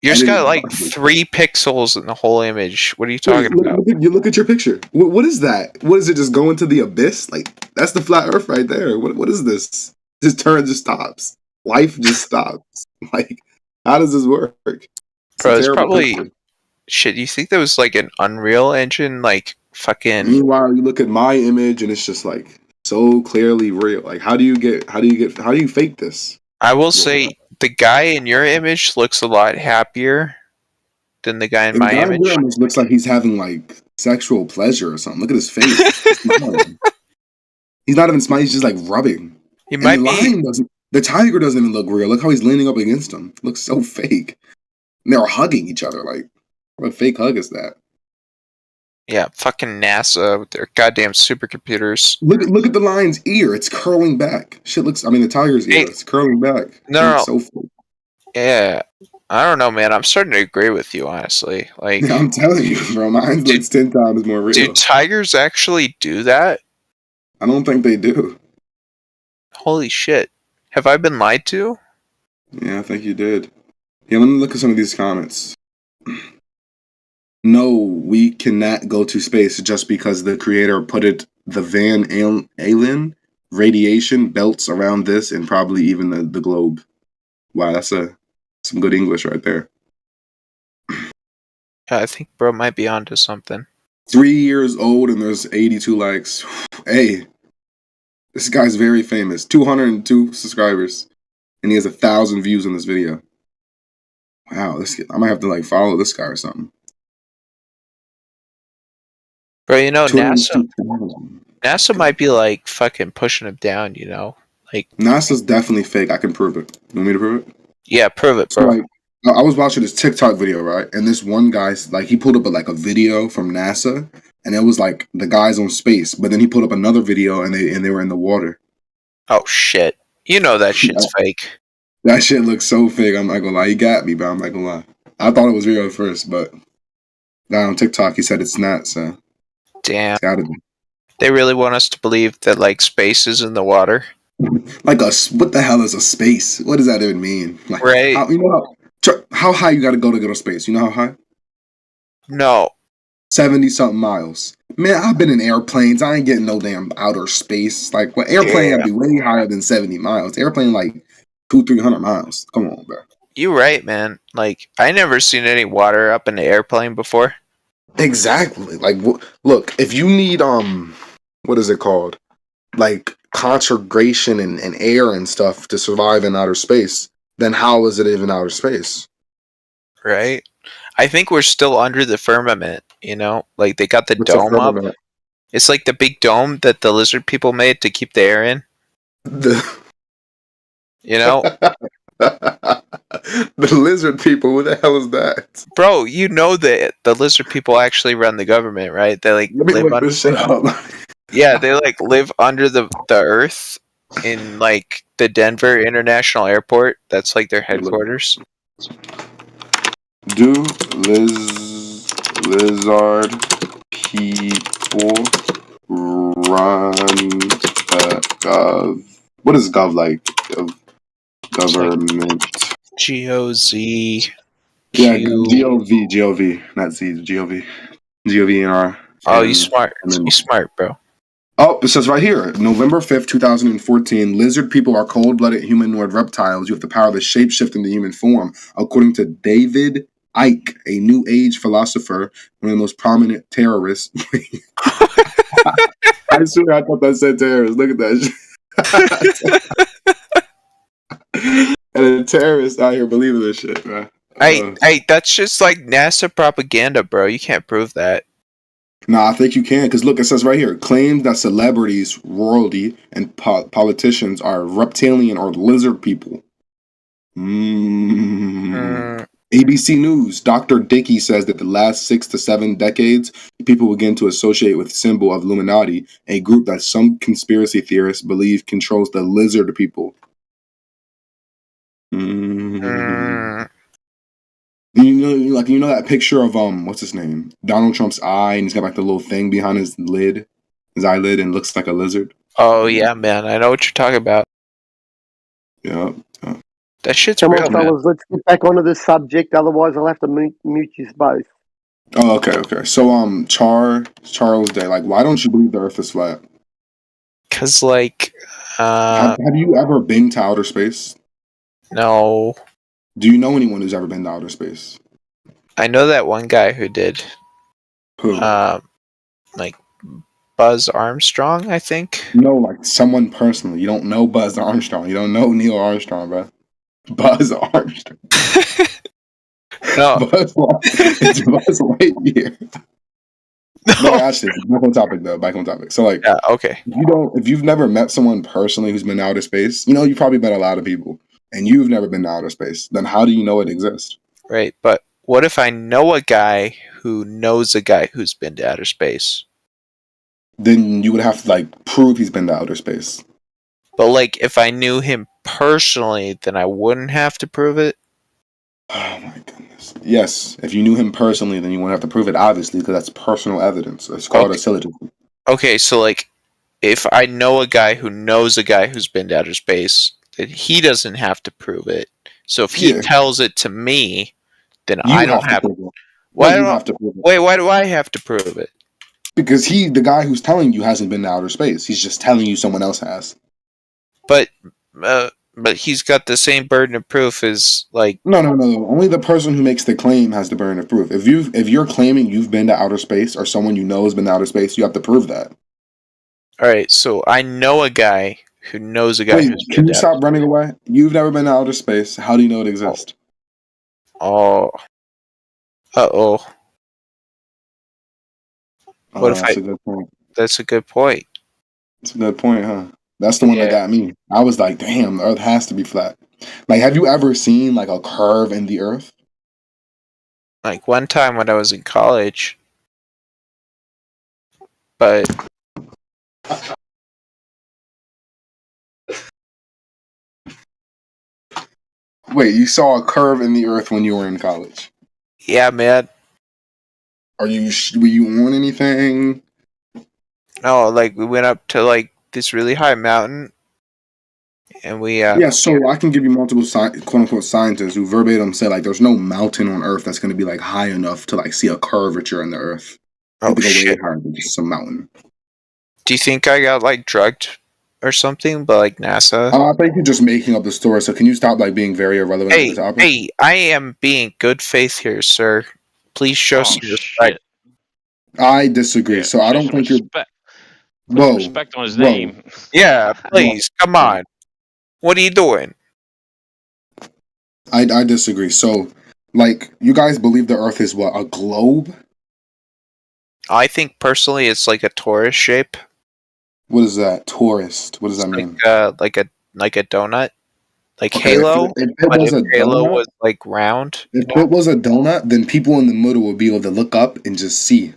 yours editing got like process. 3 pixels in the whole image. What are you talking about? Look at your picture. What is that? What is it? Just going to the abyss? Like that's the flat Earth right there. What is this? This turn just stops. Life just stops. Like how does this work? Bro, it's terrible probably picture. shit. You think that was like an Unreal Engine, like fucking? Meanwhile, you look at my image and it's just like so clearly real. Like how do you fake this? I will say the guy in your image looks a lot happier than the guy in And my the guy in image. your image looks like he's having like sexual pleasure or something. Look at his face. He's not even smiling. He's not even smiling. He's just like rubbing. He And might the be. lion doesn't. The tiger doesn't even look real. Look how he's leaning up against him. It looks so fake. And they're hugging each other. Like, what a fake hug is that? Yeah, fucking NASA with their goddamn supercomputers. Look at the lion's ear. It's curling back. Shit looks. I mean, the tiger's ear. It's curling back. No, It no, looks so fake. yeah. I don't know, man. I'm starting to agree with you, honestly. Like, Yeah, I'm telling you, bro. Mine looks 10 times more real. do tigers actually do that? I don't think they do. Holy shit. Have I been lied to? Yeah, I think you did. Yeah, let me look at some of these comments. No, we cannot go to space just because the creator put the Van Allen radiation belts around this and probably even the globe. Wow, that's some good English right there. Yeah, I think bro might be onto something. 3 years old and there's 82 likes. Hey, this guy's very famous. 202 subscribers. And he has 1,000 views on this video. Wow, I might have to follow this guy or something. Bro, you know, NASA 202,000. might be fucking pushing him down, you know? Like, NASA's definitely fake. I can prove it. You want me to prove it? yeah, prove it, So bro. I was watching this TikTok video, right? And this one guy, he pulled up a video from NASA, and it was the guys on space. But then he pulled up another video, and they were in the water. Oh shit. You know that shit's fake. That shit looks so fake. I'm not gonna lie. He got me, but I'm not gonna lie. I thought it was real at first, but guy on TikTok, he said it's not. So Damn. it's gotta be. They really want us to believe that space is in the water. What the hell is a space? What does that even mean? Right. How high you gotta go to space? You know how high? No. 70-something miles. Man, I've been in airplanes. I ain't getting no damn outer space. Airplane gotta be way higher than 70 miles. Airplane 200-300 miles. Come on, bro. You right, man. I never seen any water up in the airplane before. Exactly. Look, if you need what is it called? Concentration and air and stuff to survive in outer space, then how is it even outer space? Right? I think we're still under the firmament, you know? They got the What's a dome up. firmament? It's the big dome that the lizard people made to keep the air in. You know? The lizard people, who the hell is that? Bro, you know that the lizard people actually run the government, right? They Let me look this shit up. Yeah, they live under the earth in the Denver International Airport. That's their headquarters. Do lizard people run gov? What is gov like? Government. GOZ. Yeah, GOV, not Z, GOV. GOVNR. Oh, you smart. You smart, bro. Oh, it says right here, November 5th, 2014, lizard people are cold-blooded humanoid reptiles. You have the power to shapeshift into human form. According to David Icke, a New Age philosopher, one of the most prominent terrorists. I swear I thought that said terrorist. Look at that shit. And a terrorist out here believing this shit, man. Hey, that's just NASA propaganda, bro. You can't prove that. Nah, I think you can, because look, it says right here, claims that celebrities, royalty, and politicians are reptilian or lizard people. ABC News, Dr. Dickey says that the last 6 to 7 decades, people begin to associate with symbol of Illuminati, a group that some conspiracy theorists believe controls the lizard people. You know that picture of what's his name? Donald Trump's eye, and he's got the little thing behind his eyelid, and looks like a lizard. Oh yeah, man, I know what you're talking about. Yeah. That shit's Come real, on, man. fellas, let's get back onto the subject. Otherwise, I'll have to mute you both. Oh, okay. So, Charles Day, why don't you believe the Earth is flat? Cause have you ever been to outer space? No. Do you know anyone who's ever been to outer space? I know that one guy who did. Who? Buzz Armstrong, I think. No, someone personally. You don't know Buzz Armstrong. You don't know Neil Armstrong, bro. Buzz Armstrong. No. It's Buzz Lightyear. No, actually, back on topic though. Back on topic. So like, Yeah, okay. if you've never met someone personally who's been to outer space, you've probably met a lot of people, and you've never been to outer space. Then how do you know it exists? Right, but what if I know a guy who knows a guy who's been to outer space? Then you would have to like prove he's been to outer space. But like, if I knew him personally, then I wouldn't have to prove it. Oh my goodness. Yes, if you knew him personally, then you wouldn't have to prove it, obviously, because that's personal evidence. It's called a syllogism. Okay, so like, if I know a guy who knows a guy who's been to outer space, then he doesn't have to prove it. So if he tells it to me, then I don't have to. Why do I have to prove it? Because the guy who's telling you hasn't been to outer space. He's just telling you someone else has. But he's got the same burden of proof as like. No. Only the person who makes the claim has the burden of proof. If you're claiming you've been to outer space or someone you know has been to outer space, you have to prove that. All right, so I know a guy who knows a guy who's been. Can you stop running away? You've never been to outer space. How do you know it exists? Oh. Uh-oh. What if that's a good point. That's a good point. It's a good point, huh? That's the one that got me. I was like, damn, the Earth has to be flat. Like, have you ever seen like a curve in the Earth? Like one time when I was in college. But Wait, you saw a curve in the Earth when you were in college? Yeah, man. Were you on anything? No, like we went up to like this really high mountain, and we Yeah, so I can give you multiple quote unquote scientists who verbatim say like there's no mountain on Earth that's going to be like high enough to like see a curvature in the Earth. Oh, go shit. way higher than just some mountain. Do you think I got like drugged or something by like NASA? I think you're just making up the story. So can you stop like being very irrelevant to the topic? Hey, I am being good faith here, sir. Please show some respect. I disagree. So I don't think you're. Put some respect on his name. Yeah, please, come on. What are you doing? I disagree. So, like, you guys believe the Earth is what, a globe? I think personally, it's like a torus shape. What is that? Torus. What does that mean? Like a donut, like Okay, Halo. if it But was if a Halo donut- was like round. If it was a donut, then people in the middle would be able to look up and just see.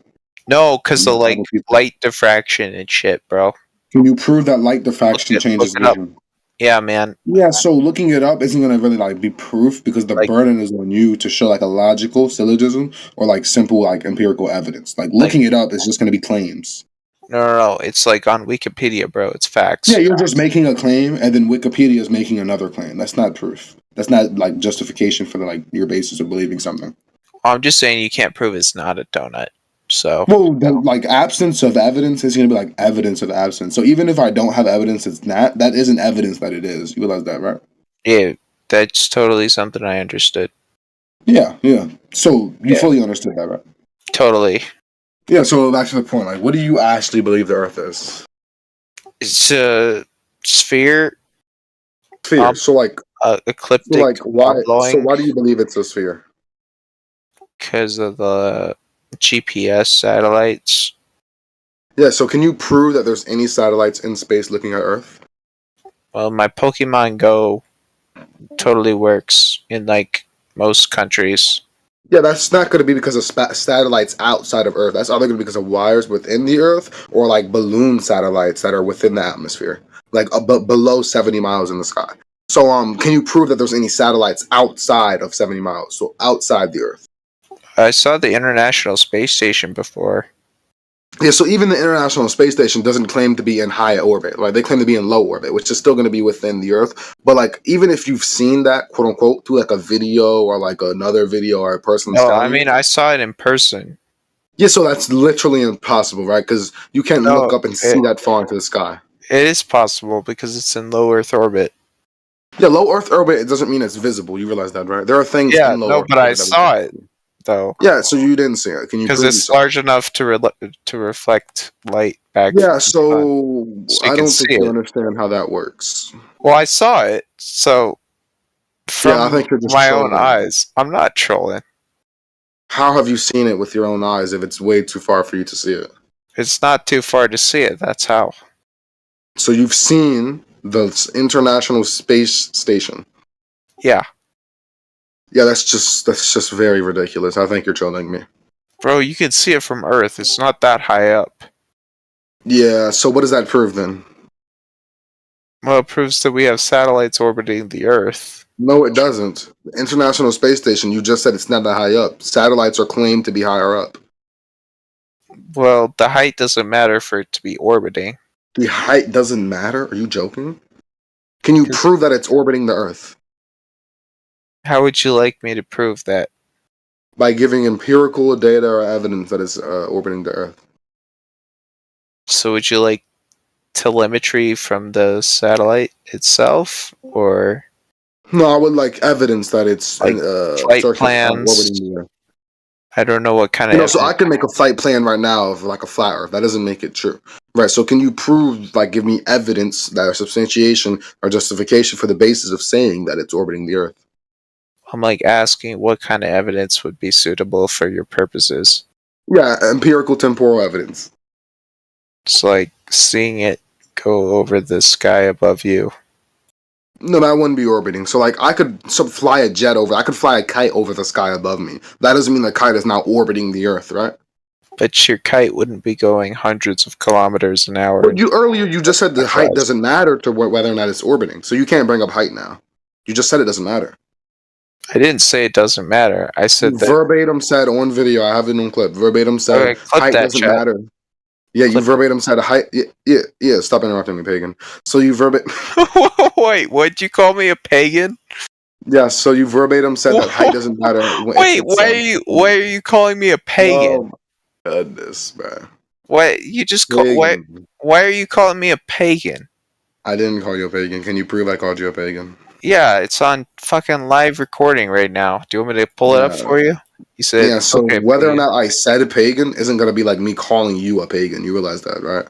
No, because of like light diffraction and shit, bro. Can you prove that light diffraction changes look it up. vision? Yeah, man. Yeah, so looking it up isn't gonna really like be proof because the burden is on you to show like a logical syllogism or like simple like empirical evidence. Like looking it up is just gonna be claims. No. It's like on Wikipedia, bro. It's facts. Yeah, you're just making a claim and then Wikipedia is making another claim. That's not proof. That's not like justification for like your basis of believing something. I'm just saying you can't prove it's not a donut. So Well, the like absence of evidence is gonna be like evidence of absence. So even if I don't have evidence it's not, that isn't evidence that it is. You realize that, right? yeah, that's totally something I understood. Yeah. So you fully understood that, right? Totally. Yeah, so back to the point, like what do you actually believe the Earth is? It's a sphere. Sphere. So like ecliptic. So like why blowing. do you believe it's a sphere? Because of the GPS satellites. Yeah, so can you prove that there's any satellites in space looking at Earth? Well, my Pokemon Go totally works in like most countries. Yeah, that's not going to be because of satellites outside of Earth. That's either going to be because of wires within the Earth or like balloon satellites that are within the atmosphere, like below 70 miles in the sky. So, can you prove that there's any satellites outside of 70 miles, so outside the Earth? I saw the International Space Station before. Yeah, so even the International Space Station doesn't claim to be in high orbit. Like they claim to be in low orbit, which is still going to be within the Earth. But like, even if you've seen that, quote unquote, through like a video or like another video or a person. No, I mean I saw it in person. Yeah, so that's literally impossible, right? Because you can't look up and see that far into the sky. It is possible because it's in low Earth orbit. Yeah, low Earth orbit. It doesn't mean it's visible. You realize that, right? There are things. Yeah, in low no, Earth but I orbit that we saw can't it see. though. Yeah, so you didn't see it. Can you? Because prove it's you saw it? large enough to reflect light back. Yeah, from so the sun. So you I can don't see think you it. understand how that works. Well, I saw it, so from I think you're just my own trolling. eyes, I'm not trolling. How have you seen it with your own eyes if it's way too far for you to see it? It's not too far to see it. That's how. So you've seen the International Space Station. Yeah. Yeah, that's just very ridiculous. I think you're trolling me. Bro, you can see it from Earth. It's not that high up. Yeah, so what does that prove then? Well, it proves that we have satellites orbiting the Earth. No, it doesn't. The International Space Station, you just said it's not that high up. Satellites are claimed to be higher up. Well, the height doesn't matter for it to be orbiting. The height doesn't matter? Are you joking? Can you prove that it's orbiting the Earth? How would you like me to prove that? By giving empirical data or evidence that it's orbiting the Earth. So would you like telemetry from the satellite itself, or No, I would like evidence that it's like flight plans? orbiting the Earth. I don't know what kind You of know, so I can make a flight plan right now of like a flat Earth. That doesn't make it true. Right, so can you prove, like, give me evidence that or substantiation or justification for the basis of saying that it's orbiting the Earth? I'm like asking what kind of evidence would be suitable for your purposes. Yeah, empirical temporal evidence. It's like seeing it go over the sky above you. No, that wouldn't be orbiting. So, like, I could fly a jet over. I could fly a kite over the sky above me. That doesn't mean the kite is now orbiting the Earth, right? But your kite wouldn't be going hundreds of kilometers an hour. But earlier you just said the height doesn't matter to whether or not it's orbiting. So you can't bring up height now. You just said it doesn't matter. I didn't say it doesn't matter. I said that Verbatim said on video. I have it on clip. Verbatim said Okay, clip height that, doesn't chat. matter. Yeah, you verbatim said height. Yeah. Stop interrupting me, pagan. So you Wait, what'd you call me, a pagan? Yeah, so you verbatim said that height doesn't matter. Wait, why are you calling me a pagan? Oh, goodness, man. What you just call why are you calling me a pagan? I didn't call you a pagan. Can you prove I called you a pagan? Yeah, it's on fucking live recording right now. Do you want me to pull it up for you? You said Yeah, so okay, whether or pagan. not I said pagan isn't going to be like me calling you a pagan. You realize that, right?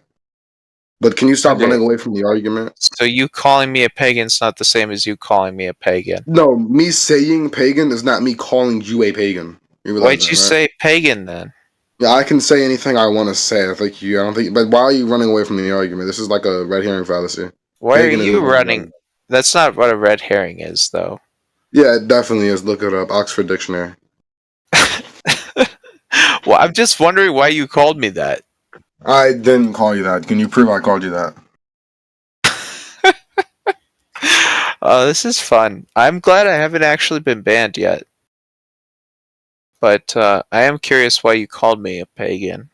But can you stop Okay. running away from the argument? So you calling me a pagan is not the same as you calling me a pagan. No, me saying pagan is not me calling you a pagan. You realize Why'd that, you right? say pagan then? Yeah, I can say anything I want to say. I don't think. But why are you running away from the argument? This is like a red herring fallacy. Why Pagan are is you not running? That's not what a red herring is, though. Yeah, it definitely is. Look it up. Oxford Dictionary. Well, I'm just wondering why you called me that. I didn't call you that. Can you prove I called you that? Oh, this is fun. I'm glad I haven't actually been banned yet. But I am curious why you called me a pagan.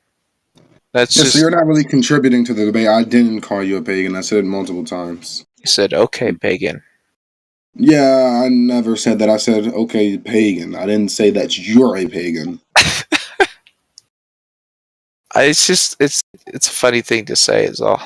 That's Yeah, just so you're not really contributing to the debate. I didn't call you a pagan. I said it multiple times. you said okay, pagan. Yeah, I never said that. I said, okay, pagan. I didn't say that you're a pagan. It's a funny thing to say, is all.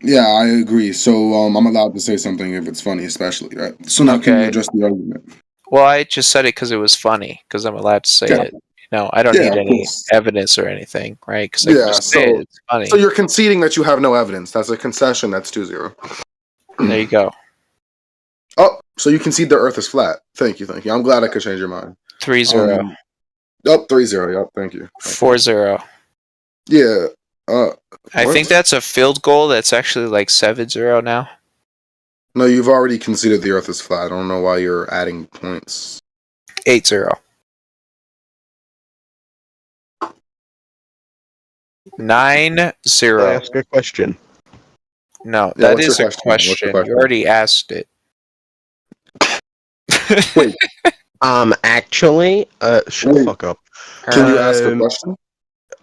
Yeah, I agree. So I'm allowed to say something if it's funny, especially, right? So now can you Okay. address the argument? Well, I just said it because it was funny, because I'm allowed to say Yeah. it. No, I don't Yeah, need of any course. evidence or anything, right? Because I can Yeah, just say it. It's funny. so you're conceding that you have no evidence. That's a concession. That's 2-0. There you go. Oh, so you concede the Earth is flat. Thank you. I'm glad I could change your mind. 3-0. 3-0. Yep, thank you. 4-0. Yeah. I What? think that's a field goal. That's actually like 7-0 now. No, you've already conceded the Earth is flat. I don't know why you're adding points. 8-0. 9-0. Can I ask a question? No, Yeah, that what's your is a question? What's your question. question? You already asked it. Wait, Actually, shut the fuck up. can you ask a Um, question?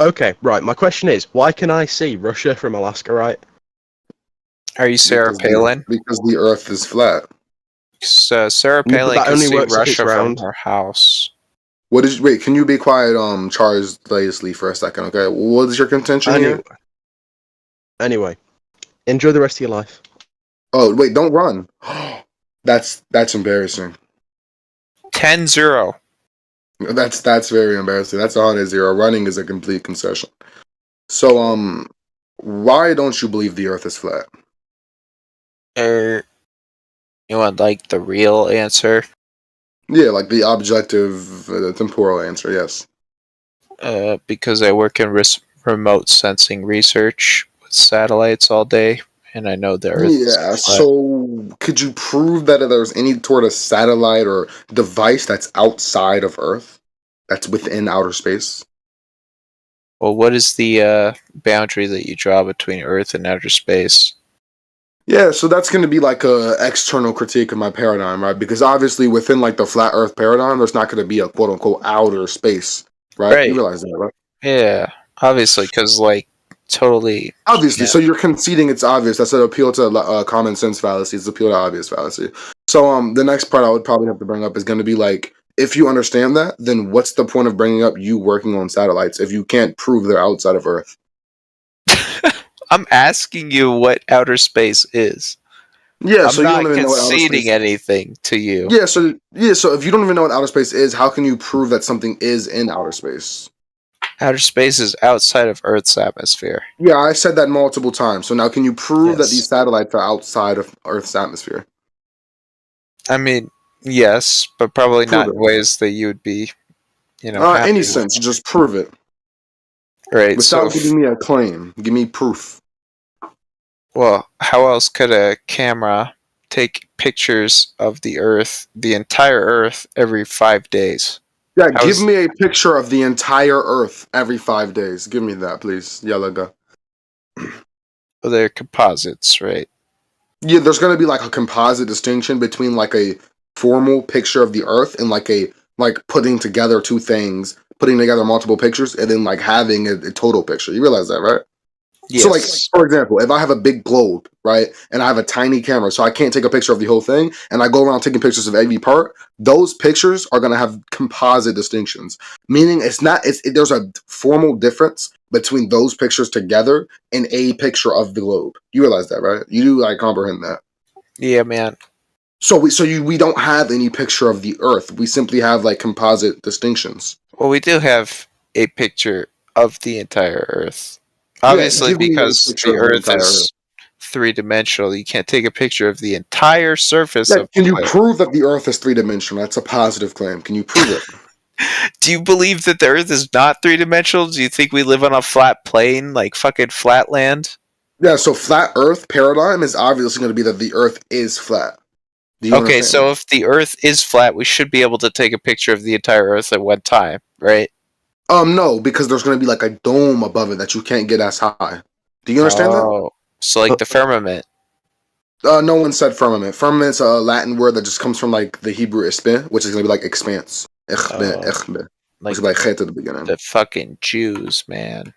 Okay, right. My question is, why can I see Russia from Alaska, right? Are you Sarah Palin? Because the Earth is flat. So Sarah No, but Palin that can only see works if it's Russia from round. her house. Wait, can you be quiet, Charles Lasley, for a second, okay? What is your contention here? Anyway, enjoy the rest of your life. Oh, wait, don't run. That's embarrassing. 10-0. That's very embarrassing. That's 100-0. Running is a complete concession. So, why don't you believe the Earth is flat? You want like the real answer? Yeah, like the objective temporal answer. Yes. Because I work in remote sensing research with satellites all day, and I know the Earth is Yeah. flat. So, could you prove that there's any sort of satellite or device that's outside of Earth, that's within outer space? Well, what is the boundary that you draw between Earth and outer space? Yeah, so that's going to be like a external critique of my paradigm, right? Because obviously within like the flat Earth paradigm, there's not going to be a quote unquote outer space, right? Right. You realize that, right? Yeah, obviously, because like totally. Obviously, Yeah. so you're conceding it's obvious. That's an appeal to common sense fallacy. It's appeal to obvious fallacy. So the next part I would probably have to bring up is going to be like, if you understand that, then what's the point of bringing up you working on satellites if you can't prove they're outside of Earth? I'm asking you what outer space is. Yeah, I'm so you not don't even know what outer conceding space. anything to you. Yeah, so if you don't even know what outer space is, how can you prove that something is in outer space? Outer space is outside of Earth's atmosphere. Yeah, I said that multiple times. So now can you prove that Yes. these satellites are outside of Earth's atmosphere? I mean, yes, but probably Prove not it. in ways that you would be, happy Any with. sense, just prove it. Right. Without So, giving me a claim. Give me proof. well, how else could a camera take pictures of the Earth, the entire Earth, every 5 days? Yeah, How give is- me a picture of the entire Earth every 5 days. Give me that, please. Yalaga. Well, they're composites, right? Yeah, there's gonna be like a composite distinction between like a formal picture of the Earth and like putting together two things, putting together multiple pictures, and then like having a total picture. You realize that, right? Yes. So, like, for example, if I have a big globe, right, and I have a tiny camera, so I can't take a picture of the whole thing, and I go around taking pictures of every part, those pictures are going to have composite distinctions. Meaning there's a formal difference between those pictures together and a picture of the globe. You realize that, right? You do, like, comprehend that. Yeah, man. So we don't have any picture of the Earth. We simply have, like, composite distinctions. Well, we do have a picture of the entire Earth. Yeah, Obviously, give me a because picture the of the Earth entire is three-dimensional, you can't take a picture of the entire surface Yeah, of can you the Earth. prove that the Earth is three-dimensional? That's a positive claim. Can you prove it? Do you believe that the Earth is not three-dimensional? Do you think we live on a flat plane, like fucking flatland? Yeah, so flat Earth paradigm is obviously going to be that the Earth is flat. Do you Okay, understand? so if the Earth is flat, we should be able to take a picture of the entire Earth at one time, right? No, because there's going to be like a dome above it that you can't get as high. Do you understand that? Oh, so like the firmament. No one said firmament. Firmament's a Latin word that just comes from like the Hebrew ispe, which is going to be like expanse. Ichbe. Which is like chet at the beginning. The fucking Jews, man.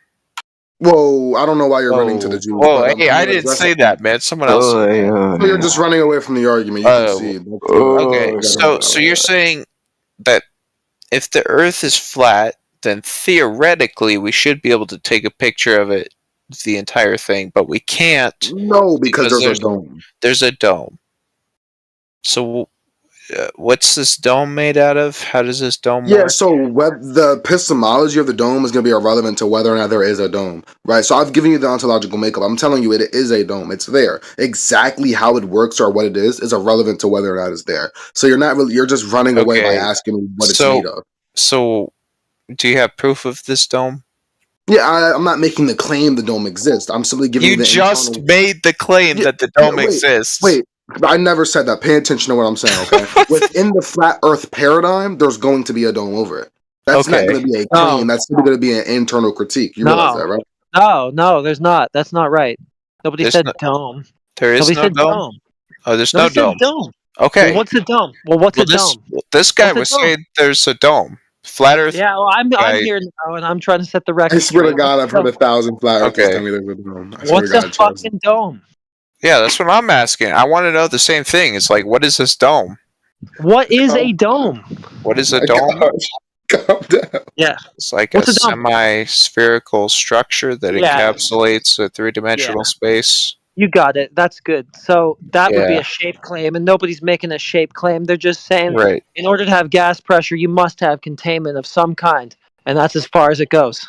Whoa, I don't know why you're running to the Jews. Whoa, but, hey, I didn't say that, man. Someone else. So you're just running away from the argument. You can see. Okay, so you're saying that if the Earth is flat, then theoretically we should be able to take a picture of it, the entire thing, but we can't. No, because there's a dome. There's a dome. So, what's this dome made out of? How does this dome Yeah, work? so the epistemology of the dome is going to be irrelevant to whether or not there is a dome, right? So I've given you the ontological makeup. I'm telling you it is a dome. It's there. Exactly how it works or what it is irrelevant to whether or not it's there. So you're just running away by Okay. asking me what it's So- made of. So, do you have proof of this dome? Yeah, I'm not making the claim the dome exists. I'm simply giving You the just internal- made the claim that the dome exists. Wait, I never said that. Pay attention to what I'm saying, okay? Within the flat Earth paradigm, there's going to be a dome over it. That's not Okay. going to be a claim. That's going to be an internal critique. You realize that, right? No, there's not. That's not right. Nobody There's said no- dome. There is Nobody no said dome? Oh, there's no Nobody said dome. dome. Okay. Well, what's a dome? Well, what's a dome? This guy What's a was dome? saying there's a dome. Flat Earth. Yeah, well, I'm guy- here now, and I'm trying to set the record. I swear to straight. God, I've heard 1,000 flat earthers Okay. tell me there's a dome. I swear What's to a God, Chaz. fucking dome? Yeah, that's what I'm asking. I want to know the same thing. It's like, what is this dome? What is a dome? What is a My dome? gosh, calm down. Yeah. It's like What's a a dome? semi-spherical structure that Yeah. encapsulates a three-dimensional space. You got it. That's good. So that would be Yeah. a shape claim, and nobody's making a shape claim. They're just saying, Right. in order to have gas pressure, you must have containment of some kind, and that's as far as it goes.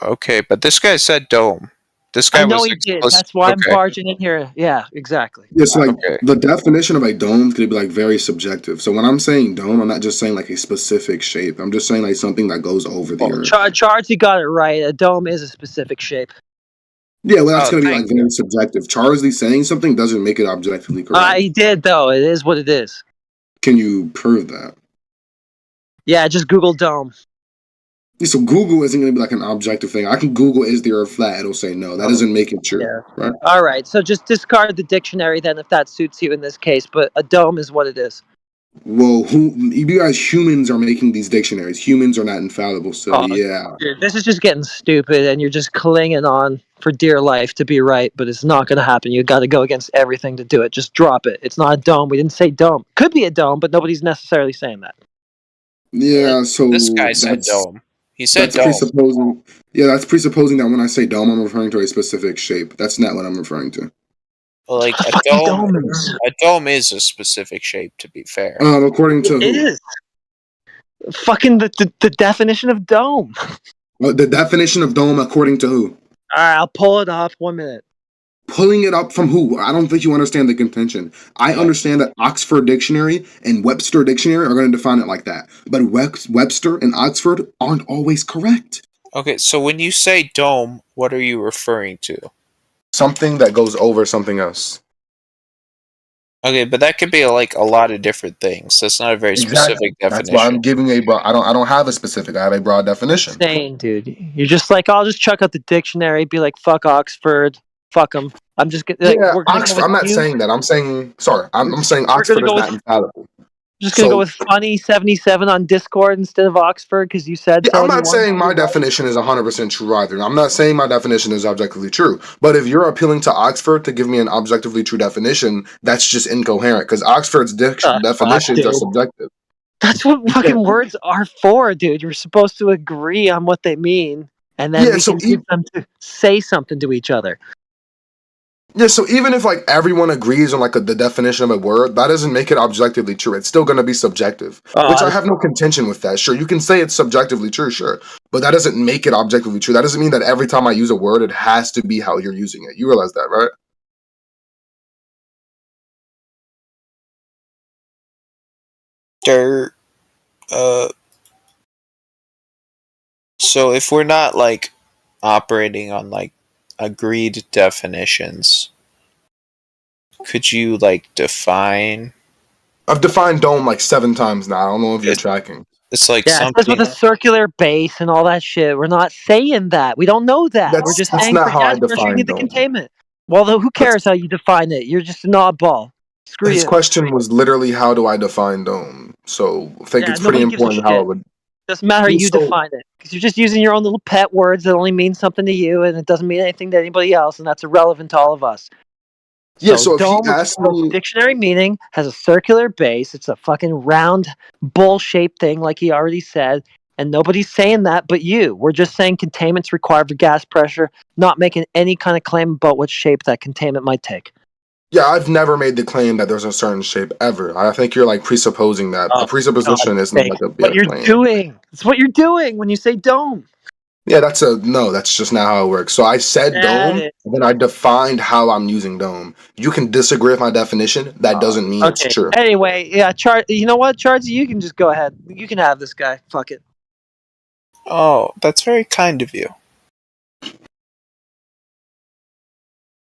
Okay, but this guy said dome. This guy I know was he did. explicit. That's why I'm Okay. barging in here. Yeah, exactly. It's like Okay. the definition of a dome could be like very subjective. So when I'm saying dome, I'm not just saying like a specific shape. I'm just saying like something that goes over the earth. Chargy got it right. A dome is a specific shape. Yeah, well, that's Oh, gonna be like thank very you. subjective. Charlie saying something doesn't make it objectively correct. He did though. It is what it is. Can you prove that? Yeah, just Google dome. Yeah, so Google isn't gonna be like an objective thing. I can Google is the earth flat, it'll say no. That doesn't make it true, Yeah. right? All right. So just discard the dictionary then, if that suits you in this case. But a dome is what it is. Well, you guys humans are making these dictionaries. Humans are not infallible, so yeah. Dude, this is just getting stupid, and you're just clinging on for dear life to be right, but it's not going to happen. You got to go against everything to do it. Just drop it. It's not a dome. We didn't say dome. Could be a dome, but nobody's necessarily saying that. Yeah, so This guy said that's dome. He said that's dome. presupposing. Yeah, that's presupposing that when I say dome, I'm referring to a specific shape. That's not what I'm referring to. Well, like a fucking dome. dome is. A dome is a specific shape. To be fair. According to It who? is. Fucking the definition of dome. The definition of dome according to who? All right, I'll pull it up. 1 minute. Pulling it up from who? I don't think you understand the contention. I understand that Oxford Dictionary and Webster Dictionary are going to define it like that. But Webster and Oxford aren't always correct. Okay, so when you say dome, what are you referring to? Something that goes over something else. Okay, but that could be like a lot of different things. That's not a very specific definition. That's why I'm giving a broad. I don't have a specific. I have a broad definition. Insane, dude. You're just like, I'll just chuck out the dictionary, be like, fuck Oxford, fuck them. I'm just gonna. Like, Yeah, we're gonna Oxford. go I'm with not you. saying that. I'm saying sorry. I'm saying We're Oxford gonna is go not with- infallible. Just gonna go with funny 77 on Discord instead of Oxford because you said Yeah, so. I'm and you not wanted saying to. my definition is 100% true either. I'm not saying my definition is objectively true. But if you're appealing to Oxford to give me an objectively true definition, that's just incoherent because Oxford's definitions are dude. subjective. That's what fucking words are for, dude. You're supposed to agree on what they mean, and then Yeah, we so can get them to say something to each other. Yeah, so even if like everyone agrees on like the definition of a word, that doesn't make it objectively true. It's still going to be subjective, which I have no contention with that. Sure, you can say it's subjectively true, sure, but that doesn't make it objectively true. That doesn't mean that every time I use a word, it has to be how you're using it. You realize that, right? Dirt. So if we're not like operating on like agreed definitions, could you like define? I've defined dome like 7 times now. I don't know if you're tracking. It's like Yeah, it says with a circular base and all that shit. We're not saying that. We don't know that. We're just That's saying not for how I gas pressure, you define need the dome. containment. Well, though, who cares how you define it? You're just an oddball. Screw His you. question was literally, how do I define dome? So I think Yeah, it's pretty nobody gives a important how I shit. would. Doesn't matter how Yeah, you so- define it, because you're just using your own little pet words that only mean something to you, and it doesn't mean anything to anybody else, and that's irrelevant to all of us. Yeah, so if he dome, which asked is me- dictionary meaning, has a circular base. It's a fucking round, bull-shaped thing, like he already said. And nobody's saying that but you. We're just saying containment's required for gas pressure, not making any kind of claim about what shape that containment might take. Yeah, I've never made the claim that there's a certain shape ever. I think you're like presupposing that. A presupposition isn't like a What you're claim. doing. It's what you're doing when you say dome. Yeah, that's just not how it works. So I said Yeah, dome, it is. and then I defined how I'm using dome. You can disagree with my definition. That doesn't mean it's true. Anyway, yeah, you know what, Charlie? You can just go ahead. You can have this guy. Fuck it. Oh, that's very kind of you.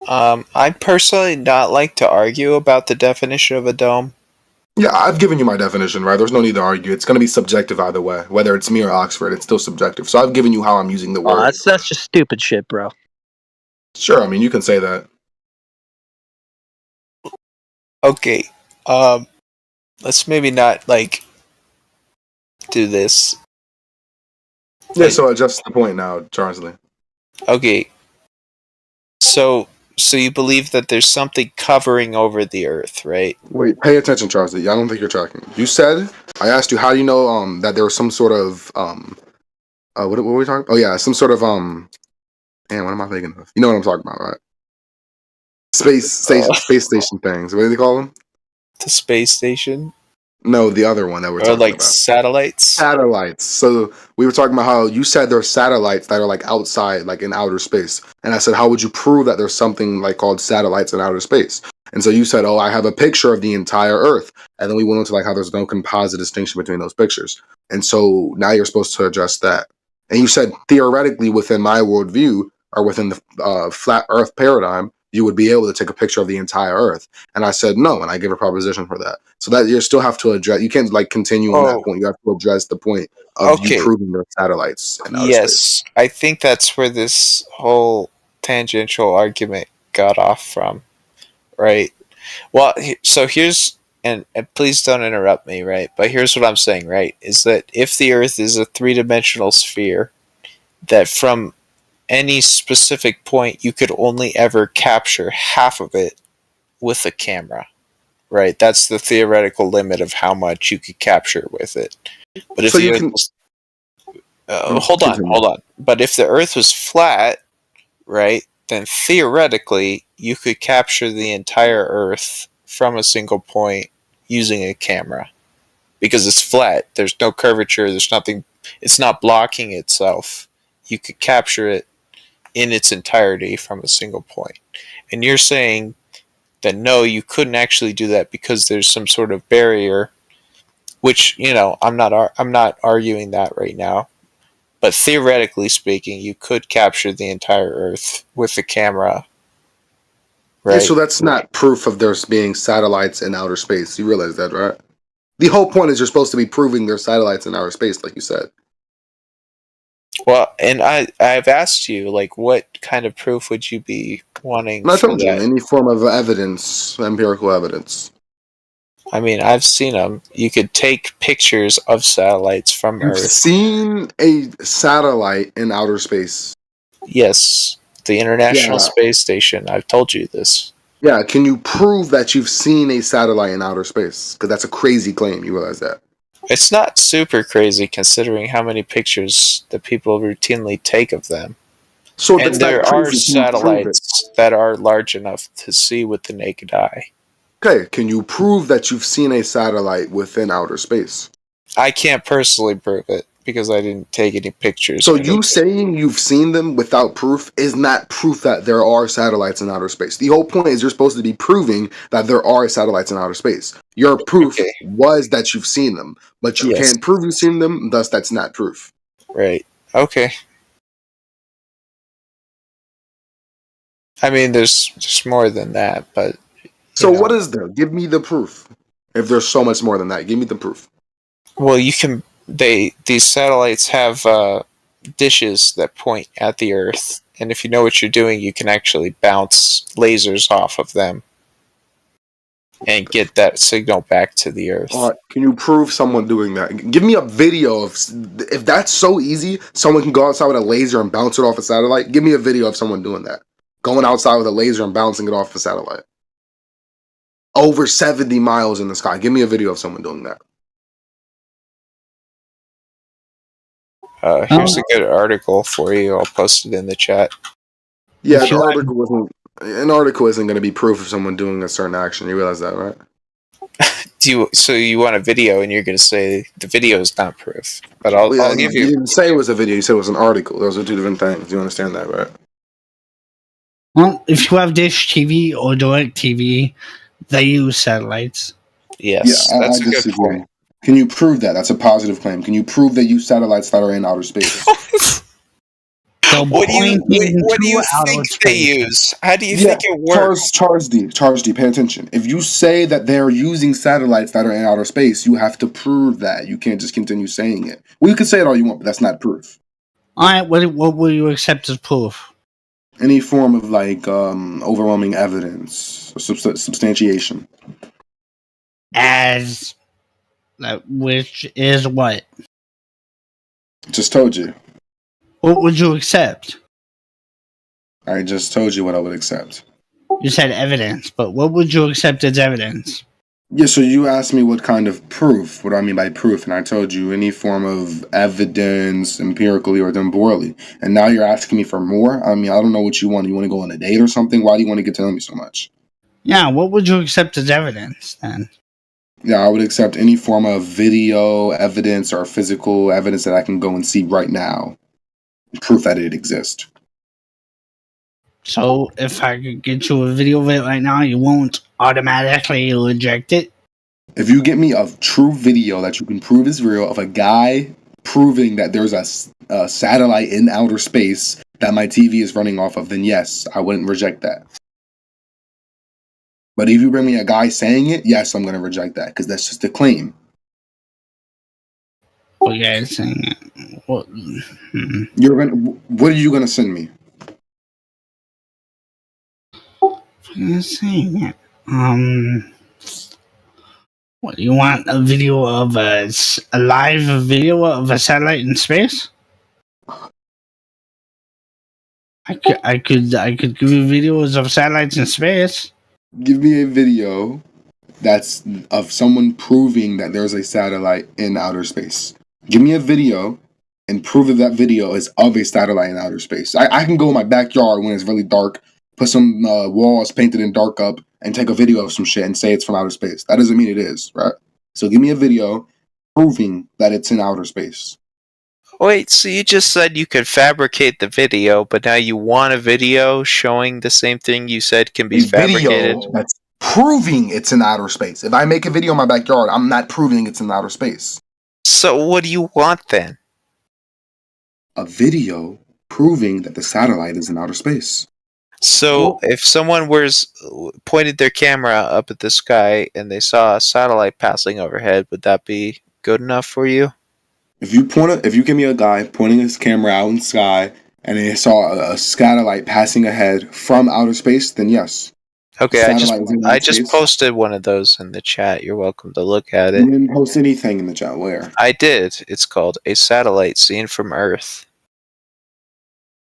I personally not like to argue about the definition of a dome. Yeah, I've given you my definition, right? There's no need to argue. It's going to be subjective either way. Whether it's me or Oxford, it's still subjective. So I've given you how I'm using the word. That's just stupid shit, bro. Sure, I mean, you can say that. Okay, let's maybe not like do this. Yeah, so adjust the point now, Charsley. Okay, so you believe that there's something covering over the Earth, right? Wait, pay attention, Charsley. I don't think you're tracking. You said, I asked you, how do you know that there was some sort of what were we talking? Oh yeah, some sort of damn, what am I thinking of? You know what I'm talking about, right? Space station things. What do they call them? The space station. No, the other one that we're Or talking like about. satellites? Satellites. So we were talking about how you said there's satellites that are like outside, like in outer space. And I said, how would you prove that there's something like called satellites in outer space? And so you said, oh, I have a picture of the entire Earth. And then we went into like how there's no composite distinction between those pictures. And so now you're supposed to address that. And you said theoretically within my worldview or within the flat Earth paradigm, you would be able to take a picture of the entire Earth. And I said no, and I gave a proposition for that. So that you still have to address. You can't like continue on that point. You have to address the point of Okay. you proving there's satellites in outer space. Yes, I think that's where this whole tangential argument got off from, right? Well, so here's, and please don't interrupt me, right? But here's what I'm saying, right? Is that if the Earth is a three-dimensional sphere, that from any specific point you could only ever capture half of it with a camera, right? That's the theoretical limit of how much you could capture with it. But if So the you Earth can- was, hold on. But if the Earth was flat, right, then theoretically you could capture the entire Earth from a single point using a camera, because it's flat. There's no curvature. There's nothing. It's not blocking itself. You could capture it in its entirety from a single point. And you're saying that no, you couldn't actually do that because there's some sort of barrier, which, you know, I'm not arguing that right now. But theoretically speaking, you could capture the entire Earth with a camera. Yeah, Right? so that's not proof of there's being satellites in outer space. You realize that, right? The whole point is you're supposed to be proving there's satellites in outer space, like you said. Well, and I've asked you, like, what kind of proof would you be wanting And I for told you, that? any form of evidence, empirical evidence. I mean, I've seen them. You could take pictures of satellites from You've Earth. seen a satellite in outer space. Yes, the International Yeah. Space Station. I've told you this. Yeah, can you prove that you've seen a satellite in outer space? Because that's a crazy claim. You realize that? It's not super crazy considering how many pictures that people routinely take of them. So And that's not there are crazy. Can you prove it? satellites that are large enough to see with the naked eye. Okay, can you prove that you've seen a satellite within outer space? I can't personally prove it because I didn't take any pictures. So of you it. saying you've seen them without proof is not proof that there are satellites in outer space. The whole point is you're supposed to be proving that there are satellites in outer space. Your proof was that you've seen them, but you Yes. can't prove you've seen them, thus that's not proof. Right. Okay. I mean, there's more than that, but So what is there? Give me the proof. If there's so much more than that, give me the proof. well, you can. These satellites have dishes that point at the Earth, and if you know what you're doing, you can actually bounce lasers off of them and get that signal back to the Earth. All right, can you prove someone doing that? Give me a video of, if that's so easy, someone can go outside with a laser and bounce it off a satellite. Give me a video of someone doing that. Going outside with a laser and bouncing it off a satellite. Over 70 miles in the sky. Give me a video of someone doing that. Here's a good article for you. I'll post it in the chat. Yeah, an article isn't going to be proof of someone doing a certain action. You realize that, right? So you want a video, and you're going to say the video is not proof, but I'll give You you. didn't say it was a video. You said it was an article. Those are two different things. You understand that, right? Well, if you have Dish TV or Direct TV, they use satellites. Yes, Yeah, that's I a good disagree. point. Can you prove that? That's a positive claim. Can you prove they use satellites that are in outer space? What do you think they use? How do you think it works? Charles D, pay attention. If you say that they're using satellites that are in outer space, you have to prove that. You can't just continue saying it. Well, you can say it all you want, but that's not proof. All right, what will you accept as proof? Any form of like overwhelming evidence or substantiation. As which is what? Just told you. What would you accept? I just told you what I would accept. You said evidence, but what would you accept as evidence? Yeah, so you asked me what kind of proof, what do I mean by proof, and I told you any form of evidence, empirically or temporally. And now you're asking me for more? I mean, I don't know what you want. You want to go on a date or something? Why do you want to get to know me so much? Yeah, what would you accept as evidence then? Yeah, I would accept any form of video evidence or physical evidence that I can go and see right now. Proof that it exists. So if I could get you a video of it right now, you won't automatically reject it? If you get me a true video that you can prove is real of a guy proving that there's a satellite in outer space that my TV is running off of, then yes, I wouldn't reject that. But if you bring me a guy saying it, yes, I'm going to reject that because that's just a claim. Oh, yeah, it's saying it. What? What are you going to send me? You're saying it. What, you want a video of a live video of a satellite in space? I could give you videos of satellites in space. Give me a video that's of someone proving that there's a satellite in outer space. Give me a video and prove that that video is of a satellite in outer space. I can go in my backyard when it's really dark, put some walls painted in dark up, and take a video of some shit and say it's from outer space. That doesn't mean it is, right? So give me a video proving that it's in outer space. Wait, so you just said you could fabricate the video, but now you want a video showing the same thing you said can be A fabricated? video that's proving it's in outer space. If I make a video in my backyard, I'm not proving it's in outer space. So what do you want then? A video proving that the satellite is in outer space. So if someone pointed their camera up at the sky and they saw a satellite passing overhead, would that be good enough for you? If you give me a guy pointing his camera out in the sky and they saw a satellite passing ahead from outer space, then yes. Okay, Satellite I is in just outer space. posted one of those in the chat. You're welcome to look at You it. didn't post anything in the chat. Where? I did. It's called A Satellite Seen from Earth.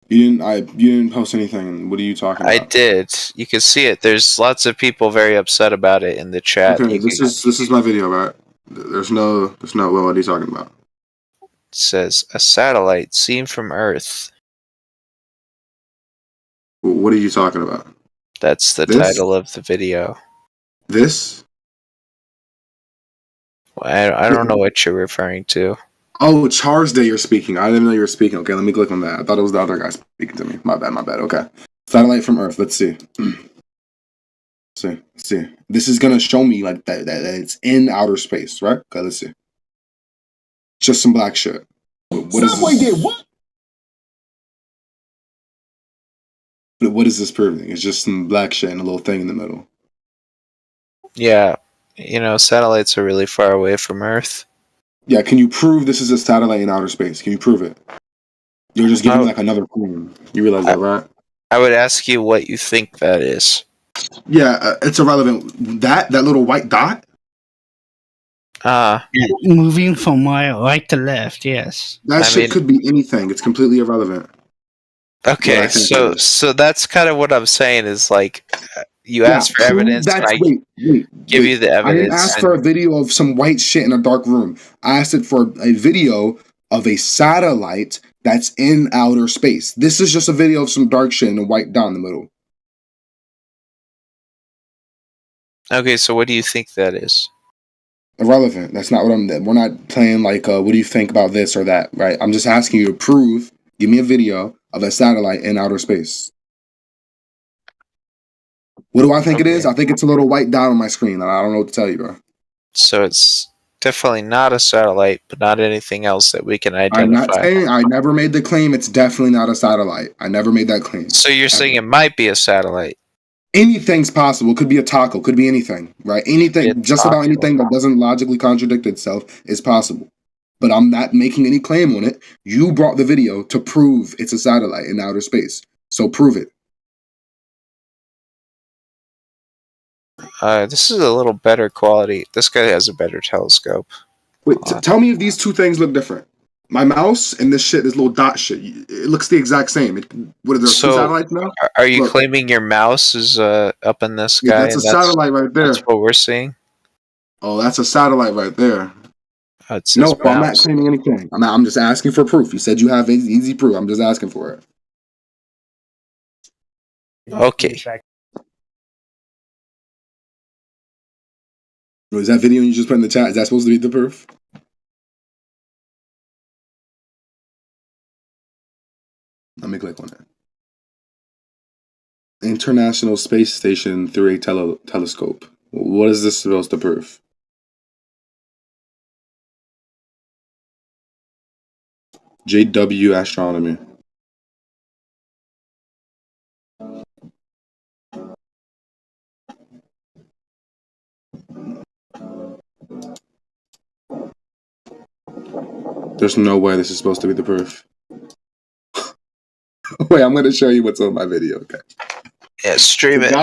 You didn't post anything. What are you talking about? I did. You can see it. There's lots of people very upset about it in the chat. Okay, this is my video, right? There's no well, what are you talking about? It says A Satellite Seen from Earth. What are you talking about? That's the This? title of the video. This? Well, I don't know what you're referring to. Oh, Charles Day, you're speaking. I didn't know you were speaking. Okay, let me click on that. I thought it was the other guy speaking to me. My bad. Okay. Satellite from Earth. Let's see. Let's see. This is gonna show me like that it's in outer space, right? Okay, let's see. Just some black shit. What is this? What is this proving? It's just some black shit and a little thing in the middle. Yeah, satellites are really far away from Earth. Yeah, can you prove this is a satellite in outer space? Can you prove it? You're just giving me like another clue. You realize that, right? I would ask you what you think that is. Yeah, it's irrelevant. That little white dot? Moving from right to left, yes. That shit could be anything. It's completely irrelevant. Okay, so that's kind of what I'm saying is like you ask for evidence and I give you the evidence. I didn't ask for a video of some white shit in a dark room. I asked it for a video of a satellite that's in outer space. This is just a video of some dark shit and a white dot in the middle. Okay, so what do you think that is? Irrelevant. That's not what we're not playing like, what do you think about this or that, right? I'm just asking you to prove, give me a video of a satellite in outer space. What do I think it is? I think it's a little white dot on my screen. I don't know what to tell you, bro. So it's definitely not a satellite, but not anything else that we can identify. I'm not saying, I never made the claim it's definitely not a satellite. I never made that claim. So you're saying it might be a satellite? Anything's possible. Could be a taco. Could be anything, right? Anything, just about anything that doesn't logically contradict itself is possible. But I'm not making any claim on it. You brought the video to prove it's a satellite in outer space. So prove it. This is a little better quality. This guy has a better telescope. Wait, tell me if these two things look different. My mouse and this shit, this little dot shit, it looks the exact same. What are there, two satellites now? Are you claiming your mouse is up in the sky? Yeah, that's a satellite right there. That's what we're seeing? Oh, that's a satellite right there. It's No, I'm not claiming anything. I'm just asking for proof. You said you have easy proof. I'm just asking for it. Okay. Is that video you just put in the chat? Is that supposed to be the proof? Let me click on it. International Space Station through a telescope. What is this supposed to prove? JW Astronomy. There's no way this is supposed to be the proof. Wait, I'm going to show you what's on my video, okay? Yeah, stream it.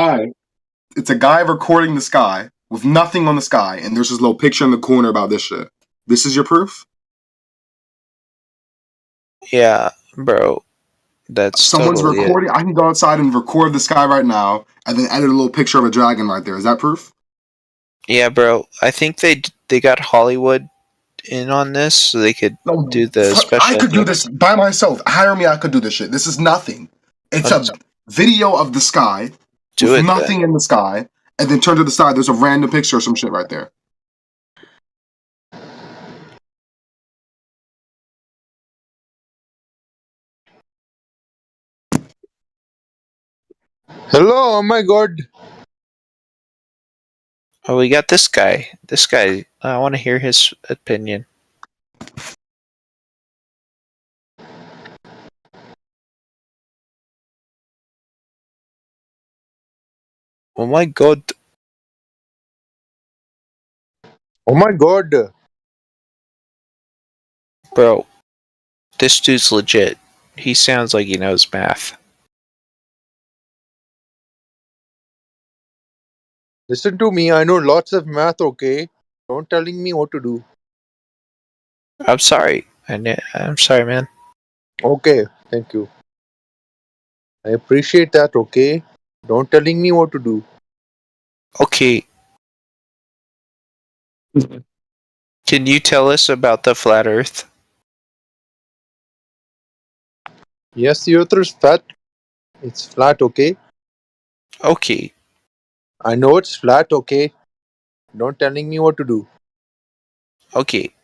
It's a guy recording the sky with nothing on the sky, and there's this little picture in the corner about this shit. This is your proof? Yeah, bro. That's Someone's totally recording. I can go outside and record the sky right now, and then edit a little picture of a dragon right there. Is that proof? Yeah, bro. I think they got Hollywood in on this so they could do the special. I could do this by myself. Hire me, I could do this shit. This is nothing. It's a video of the sky with nothing in the sky, and then turn to the side. There's a random picture or some shit right there. Hello, oh my god. Oh, we got this guy. This guy, I want to hear his opinion. Oh my god. Oh my god. Bro, this dude's legit. He sounds like he knows math. Listen to me, I know lots of math, okay? Don't telling me what to do. I'm sorry. I'm sorry, man. Okay, thank you. I appreciate that, okay? Don't telling me what to do. Okay. Can you tell us about the flat earth? Yes, the earth is fat. It's flat, okay? Okay. I know it's flat, okay? Don't telling me what to do. Okay.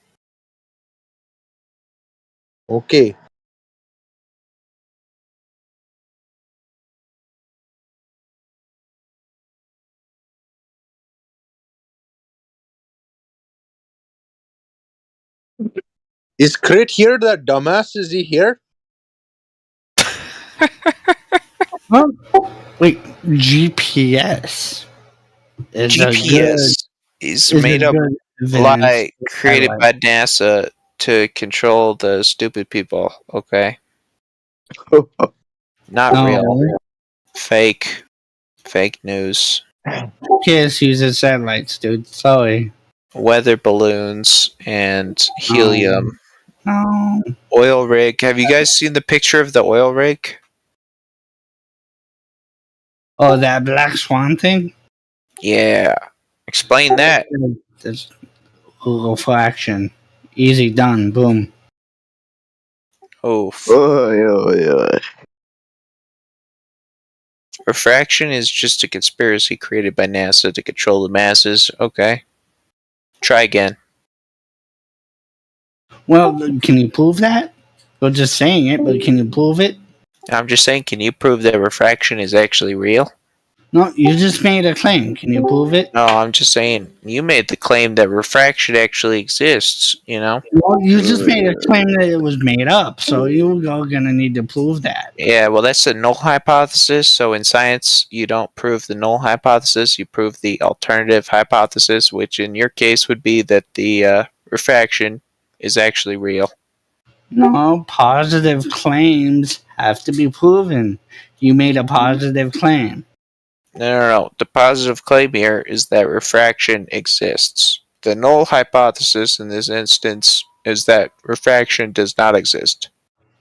Okay. Is Crit here? That dumbass? Is he here? Huh? Wait, GPS. GPS is made up lie created by NASA to control the stupid people, okay? Not real. Fake. Fake news. GPS uses satellites, dude. Sorry. Weather balloons and helium. No. Oil rig. Have you guys seen the picture of the oil rig? Oh, that Black Swan thing? Yeah. Explain that. That's Google for action. Easy done. Boom. Oh. Yeah. Refraction is just a conspiracy created by NASA to control the masses. Okay. Try again. Well, can you prove that? We're just saying it, but can you prove it? I'm just saying, can you prove that refraction is actually real? No, you just made a claim. Can you prove it? No, I'm just saying, you made the claim that refraction actually exists, you know? Well, you just made a claim that it was made up, so you're gonna need to prove that. Yeah, well, that's the null hypothesis. So in science, you don't prove the null hypothesis, you prove the alternative hypothesis, which in your case would be that the refraction is actually real. No, positive claims have to be proven. You made a positive claim. No. The positive claim here is that refraction exists. The null hypothesis in this instance is that refraction does not exist.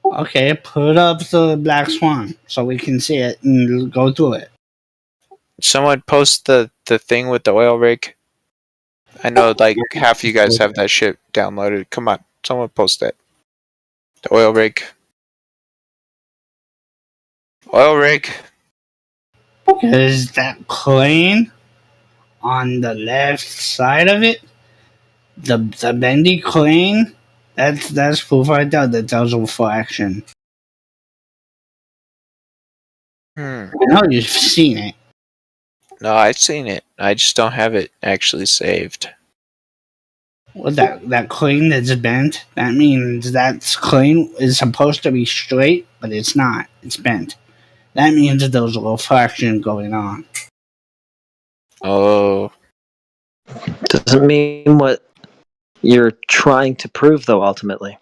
Okay, put up the Black Swan so we can see it and go through it. Someone post the thing with the oil rig. I know like half of you guys have that shit downloaded. Come on, someone post that. The oil rig. Oil rig. Is that plane on the left side of it, the bendy crane, that's proof right there that there's refraction. I know you've seen it. No, I've seen it. I just don't have it actually saved. Well, that crane that's bent, that means that crane is supposed to be straight, but it's not. It's bent. That means that there's a refraction going on. Oh. Doesn't mean what you're trying to prove, though, ultimately.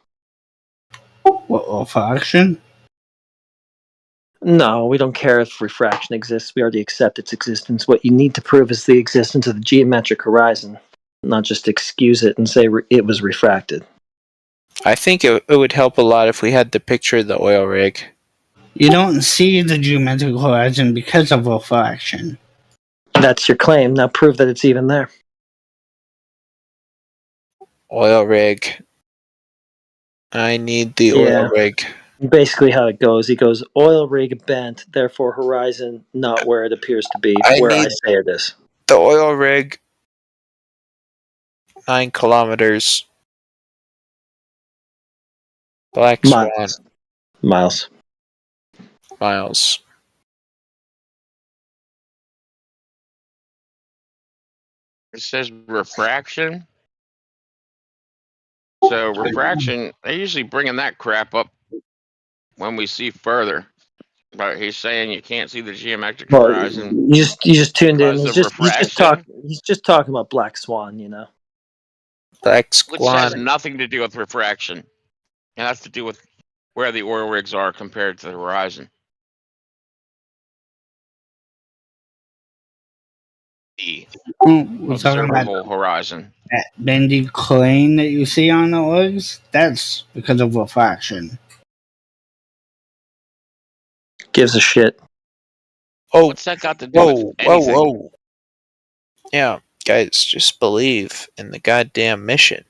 What, refraction? No, we don't care if refraction exists. We already accept its existence. What you need to prove is the existence of the geometric horizon, not just excuse it and say it was refracted. I think it would help a lot if we had the picture of the oil rig. You don't see the geometric horizon because of refraction. That's your claim. Now prove that it's even there. Oil rig. I need the oil rig. Basically how it goes. He goes, oil rig bent, therefore horizon not where it appears to be, where I say it is. The oil rig, 9 kilometers. Black Swan. Miles. It says refraction. So refraction, they're usually bringing that crap up when we see further. But he's saying you can't see the geometric horizon. You just tuned in. because He's of just talking about Black Swan, you know. Black Which has Swan. nothing to do with refraction. It has to do with where the oil rigs are compared to the horizon. We're talking about Observable horizon. that bendy crane that you see on the legs. That's because of refraction. Gives a shit. Oh, what's that got to do with anything? Whoa. Yeah, guys, just believe in the goddamn mission.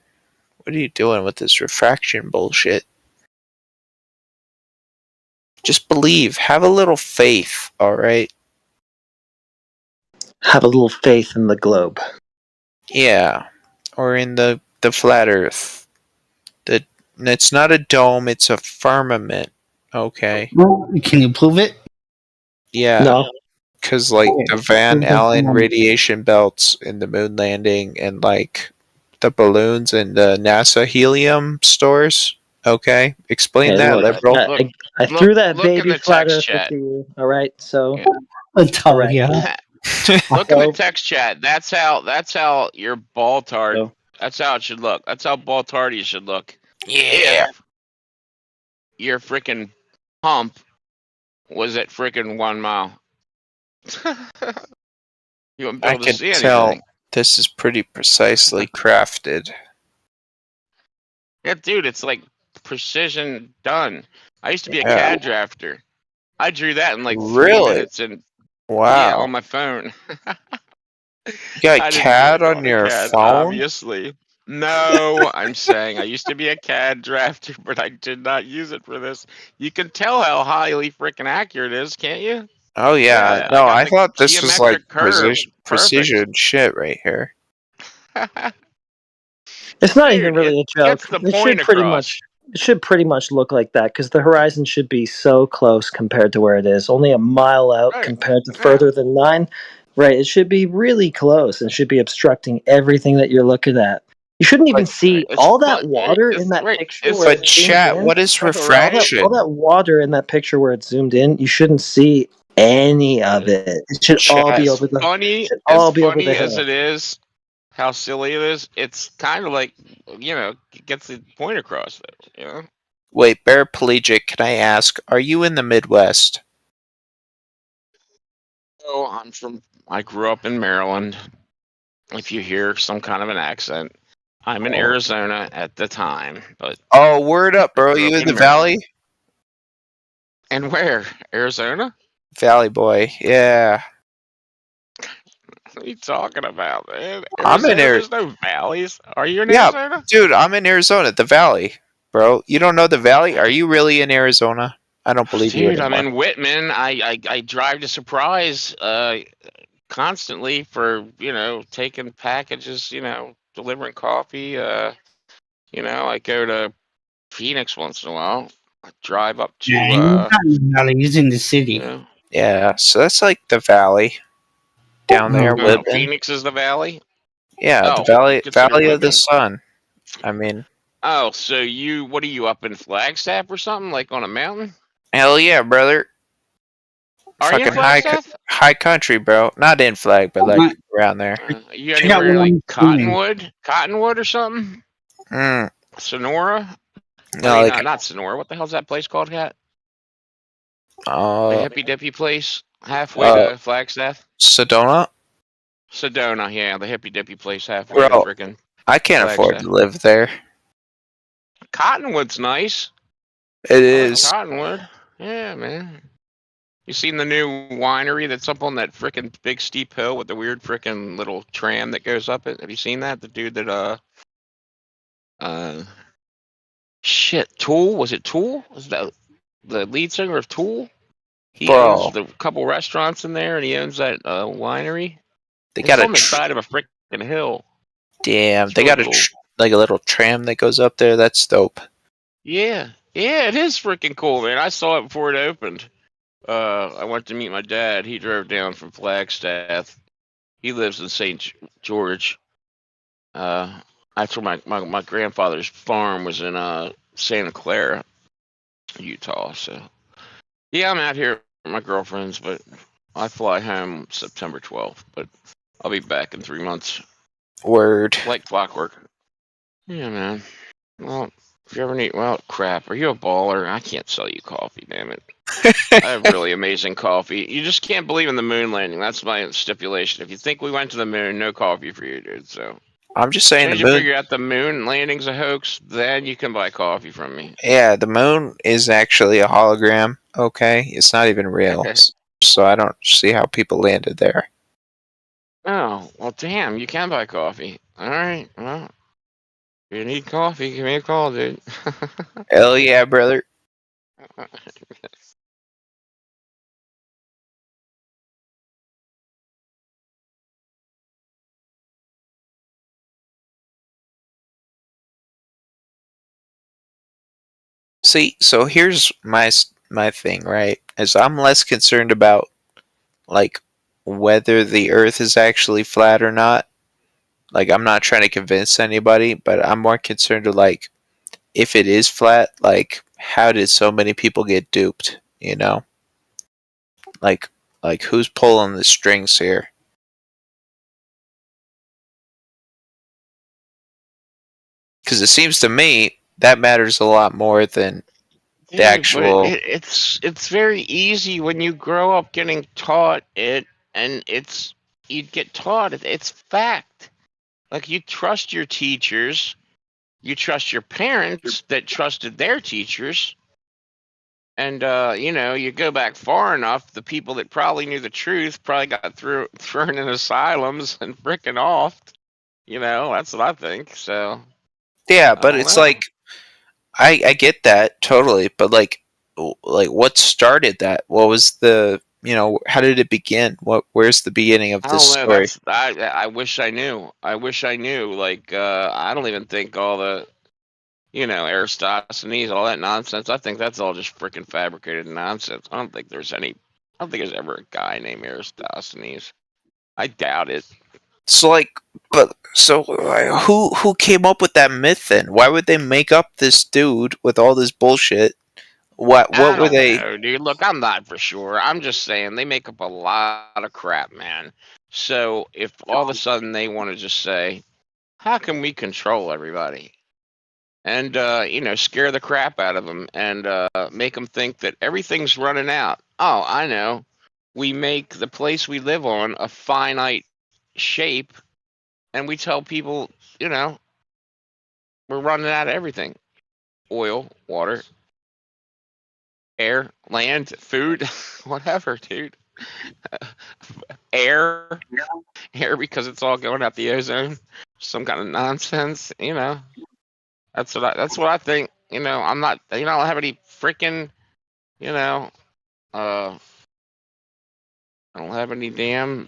What are you doing with this refraction bullshit? Just believe. Have a little faith, alright? Have a little faith in the globe. Yeah. Or in the flat earth. It's not a dome, it's a firmament. Okay. Well, can you prove it? Yeah. No. Because, like, the Van Allen radiation belts in the moon landing and, like, the balloons and the NASA helium stores. Okay? Explain Hey, that, look, liberal. I threw that look in baby the flat text earth chat. to you. All right, so. All right. Look in the text chat. That's how your ball-tard. That's how it should look. That's how ball-tardy should look. Yeah. If your freaking pump was at freaking 1 mile. You wouldn't be I able to can see tell anything. this is pretty precisely crafted. Yeah, dude, it's like precision done. I used to be a Yeah. CAD drafter. I drew that in like 3 Really? minutes and Wow. yeah, on my phone. You got I didn't CAD really go on into your CAD, phone? obviously. No, I'm saying I used to be a CAD drafter, but I did not use it for this. You can tell how highly freaking accurate it is, can't you? Oh yeah. Yeah, No, got I the thought this was like geometric curve. precision shit right here. It's not even really a joke. Gets the It point should pretty much look like that because the horizon should be so close compared to where it is. Only a mile out compared to further than 9. Right, it should be really close and should be obstructing everything that you're looking at. You shouldn't even see all that water in that picture. Where But chat, what is refraction? All that water in that picture where it's zoomed in, you shouldn't see any of it. It should all be over the. Funny, should all as be over funny the as hill. it is, how silly it is, it's kind of like, it gets the point across there, Wait, Paraplegic, can I ask, are you in the Midwest? Oh, I grew up in Maryland. If you hear some kind of an accent, I'm in Arizona at the time, but Oh, word up, bro. grew You up in the in Valley? and where? Arizona? Valley boy, yeah. What are you talking about, man? I'm in There's no valleys. Are you in Yeah, Arizona? dude, I'm in Arizona, the Valley, bro. You don't know the Valley? Are you really in Arizona? I don't believe you Dude, I'm anymore. in Whitman. I drive to Surprise a constantly for taking packages, delivering coffee. I go to Phoenix once in a while. I drive up Yeah, to he's in the city. Yeah, so that's like the valley down there, Libin. Phoenix is the valley. Yeah, the Oh, valley consider of the Libin. sun. I mean, Oh, so what are you up in Flagstaff or something, like on a mountain? hell yeah, brother. Are you in Fucking Flagstaff? high country, bro. Not in Flag, but like around there. You anywhere like Cottonwood or something? Mm. Sonora? No, like not Sonora. What the hell's that place called, Cat? The uh, hippy dippy place halfway to Flagstaff. Sedona. Sedona, yeah, the hippy dippy place halfway to Bro, freaking. I can't afford to live there. Cottonwood's nice. It I like is. Cottonwood. Yeah, man. You seen the new winery that's up on that frickin' big steep hill with the weird frickin' little tram that goes up it? Have you seen that? The dude that shit, Tool? Was it Tool? Was that the lead singer of Tool? He owns the couple restaurants in there, and he owns that winery. They It's got on the side of a frickin' hill. Damn, It's they really got cool. like a little tram that goes up there. That's dope. Yeah, it is freaking cool, man. I saw it before it opened. I went to meet my dad. He drove down from Flagstaff. He lives in St. George. That's where my grandfather's farm was in Santa Clara, Utah. So yeah, I'm out here with my girlfriends, but I fly home September 12th. But I'll be back in 3 months. Word. Like clockwork. Yeah, man. Well, if you ever need, crap. Are you a baller? I can't sell you coffee, damn it. I have really amazing coffee. You just can't believe in the moon landing. That's my stipulation. If you think we went to the moon, no coffee for you, dude. So I'm just saying as the you moon. figure out the moon landing's a hoax, then you can buy coffee from me. Yeah, the moon is actually a hologram. Okay, it's not even real. So I don't see how people landed there. Oh, well, damn, you can buy coffee. All right, well, if you need coffee, give me a call, dude. Hell yeah, brother. See, so here's my thing, right? Is I'm less concerned about like whether the Earth is actually flat or not. Like I'm not trying to convince anybody, but I'm more concerned with like if it is flat, like how did so many people get duped? You know, like who's pulling the strings here? Because it seems to me that matters a lot more than the Dude, actual. but it's very easy when you grow up getting taught it, and you get taught it. It's fact. Like you trust your teachers, you trust your parents that trusted their teachers, and you go back far enough. The people that probably knew the truth probably got thrown in asylums and frickin' off. That's what I think. So Yeah, I but don't it's know. like I get that totally, but like what started that? What was the how did it begin? Where's the beginning of I this don't know. story? I wish I knew. I wish I knew. Like I don't even think all the Aristophanes, all that nonsense. I think that's all just freaking fabricated nonsense. I don't think there's ever a guy named Aristophanes. I doubt it. So who came up with that myth then? Why would they make up this dude with all this bullshit? What I were don't they? know, dude. Look, I'm not for sure. I'm just saying they make up a lot of crap, man. So if all of a sudden they want to just say, how can we control everybody? And scare the crap out of them and make them think that everything's running out. Oh, I know. We make the place we live on a finite shape, and we tell people, we're running out of everything: oil, water, air, land, food, whatever, dude. air, because it's all going out the ozone. Some kind of nonsense, That's what I think. I'm not. I don't have any freaking. I don't have any damn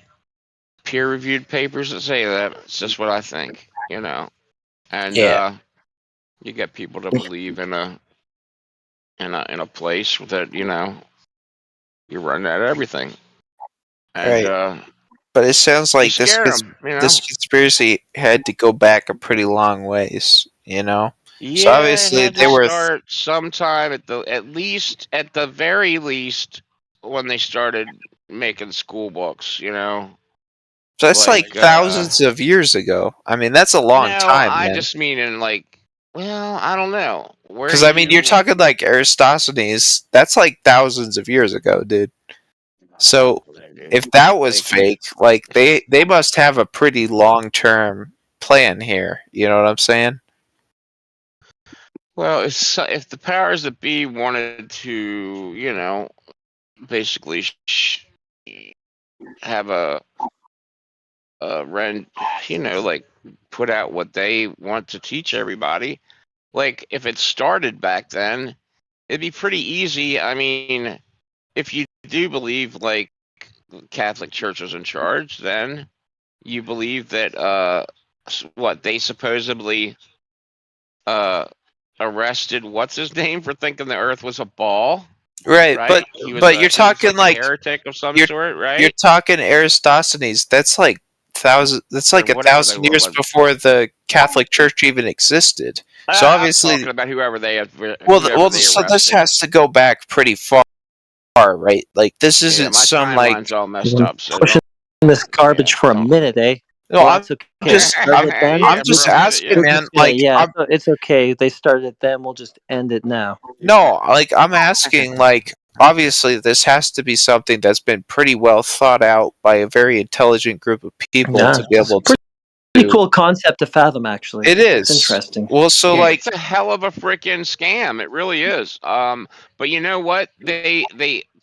peer-reviewed papers that say that. It's just what I think, you know. And Yeah. you get people to believe in a place that, you know, you're running out of everything. And Right. But it sounds you like this scare them, you know. this conspiracy had to go back a pretty long ways, you know. So Yeah, it obviously had they to were start sometime at the very least when they started making school books, you know. so that's like thousands of years ago. I mean, that's a long No, time, I man. just mean in like, well, I don't know. Where Because I mean, you're talking like Aristophanes. That's like thousands of years ago, dude. So if that was fake, like they must have a pretty long term plan here. You know what I'm saying? Well, if the powers that be wanted to, you know, basically have a you know, like put out what they want to teach everybody, like if it started back then, it'd be pretty easy. I mean, if you do believe like Catholic Church was in charge, then you believe that what they supposedly arrested what's his name for thinking the Earth was a ball. Right, Right? but you're talking a like heretic of some you're, sort, right? You're talking Aristophanes. That's like That's like Or whatever 1,000 they years was. before the Catholic Church even existed. So I'm obviously, talking about whoever they so this has to go back pretty far, right? Like this isn't my some like timeline's all messed up. So Pushing this garbage for a minute, eh? No, Well, I'm it's okay. just- Start it then. I'm just asking, man. Like, it's okay. They started it then. We'll just end it now. No, like I'm asking, like obviously this has to be something that's been pretty well thought out by a very intelligent group of people Yeah, to be able to. Pretty cool concept to fathom, actually. It is It's interesting. Well, so like it's a hell of a freaking scam. It really is. But you know what? They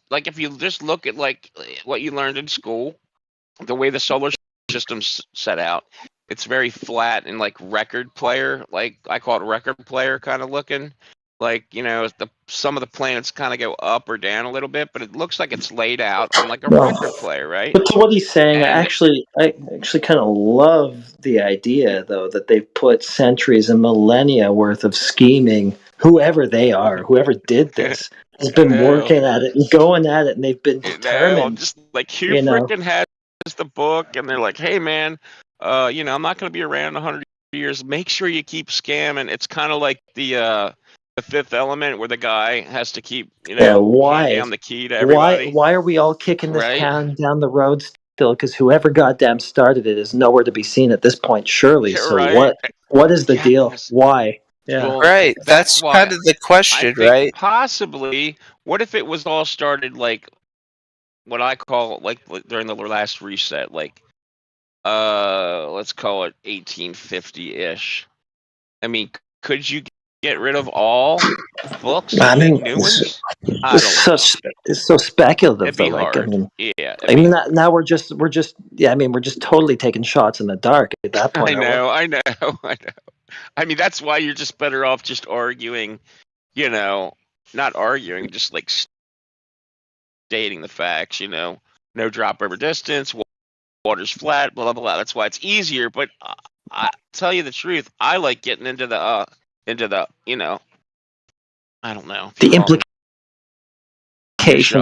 like if you just look at like what you learned in school, the way the solar system's set out, it's very flat and like record player, like I call it record player kind of looking. Like, you know, some of the planets kind of go up or down a little bit, but it looks like it's laid out on like a record player, right? But to what he's saying, I And- actually kind of love the idea, though, that they've put centuries and millennia worth of scheming. Whoever they are, whoever did this, has been working at it and going at it, and they've been determined. Just like who you know. freaking has the book, and they're like, hey man, you know, I'm not going to be around 100 years. Make sure you keep scamming. It's kind of like the Fifth Element, where the guy has to keep, you know, hand down the key to everybody. Why are we all kicking this Right? can down the road still? Because whoever goddamn started it is nowhere to be seen at this point, surely. Yeah, So right. what is the deal? Why? Yeah. Well, right. That's why kind of the question, I think right? Possibly, what if it was all started like what I call like during the last reset, like let's call it 1850-ish. I mean, could you get rid of all books I and mean, make new ones? it's so speculative, It'd be though. Like, hard. I mean, Yeah. now we're just we're just totally taking shots in the dark at that point. I know. I mean, that's why you're just better off just arguing, you know, not arguing, just like stating the facts, you know, no drop over distance, water's flat, blah, blah, blah. That's why it's easier. But I tell you the truth, I like getting into the, you know, I don't know. The implications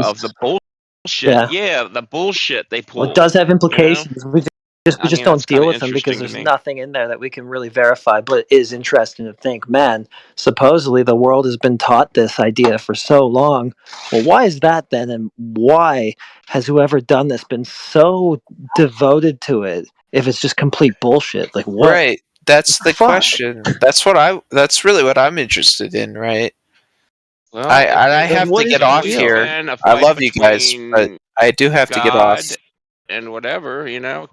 of the bullshit. Yeah, the bullshit they pull. Well, it does have you know? implications. We just mean, don't that's deal kinda with them because interesting to there's me. nothing in there that we can really verify. But it is interesting to think, man, supposedly the world has been taught this idea for so long. Well, why is that then? And why has whoever done this been so devoted to it if it's just complete bullshit? Like, what? Right. That's the question. That's really what I'm interested in, right? Well, I if have to get off here. I love you guys, but I do have to get off. God and whatever, you know,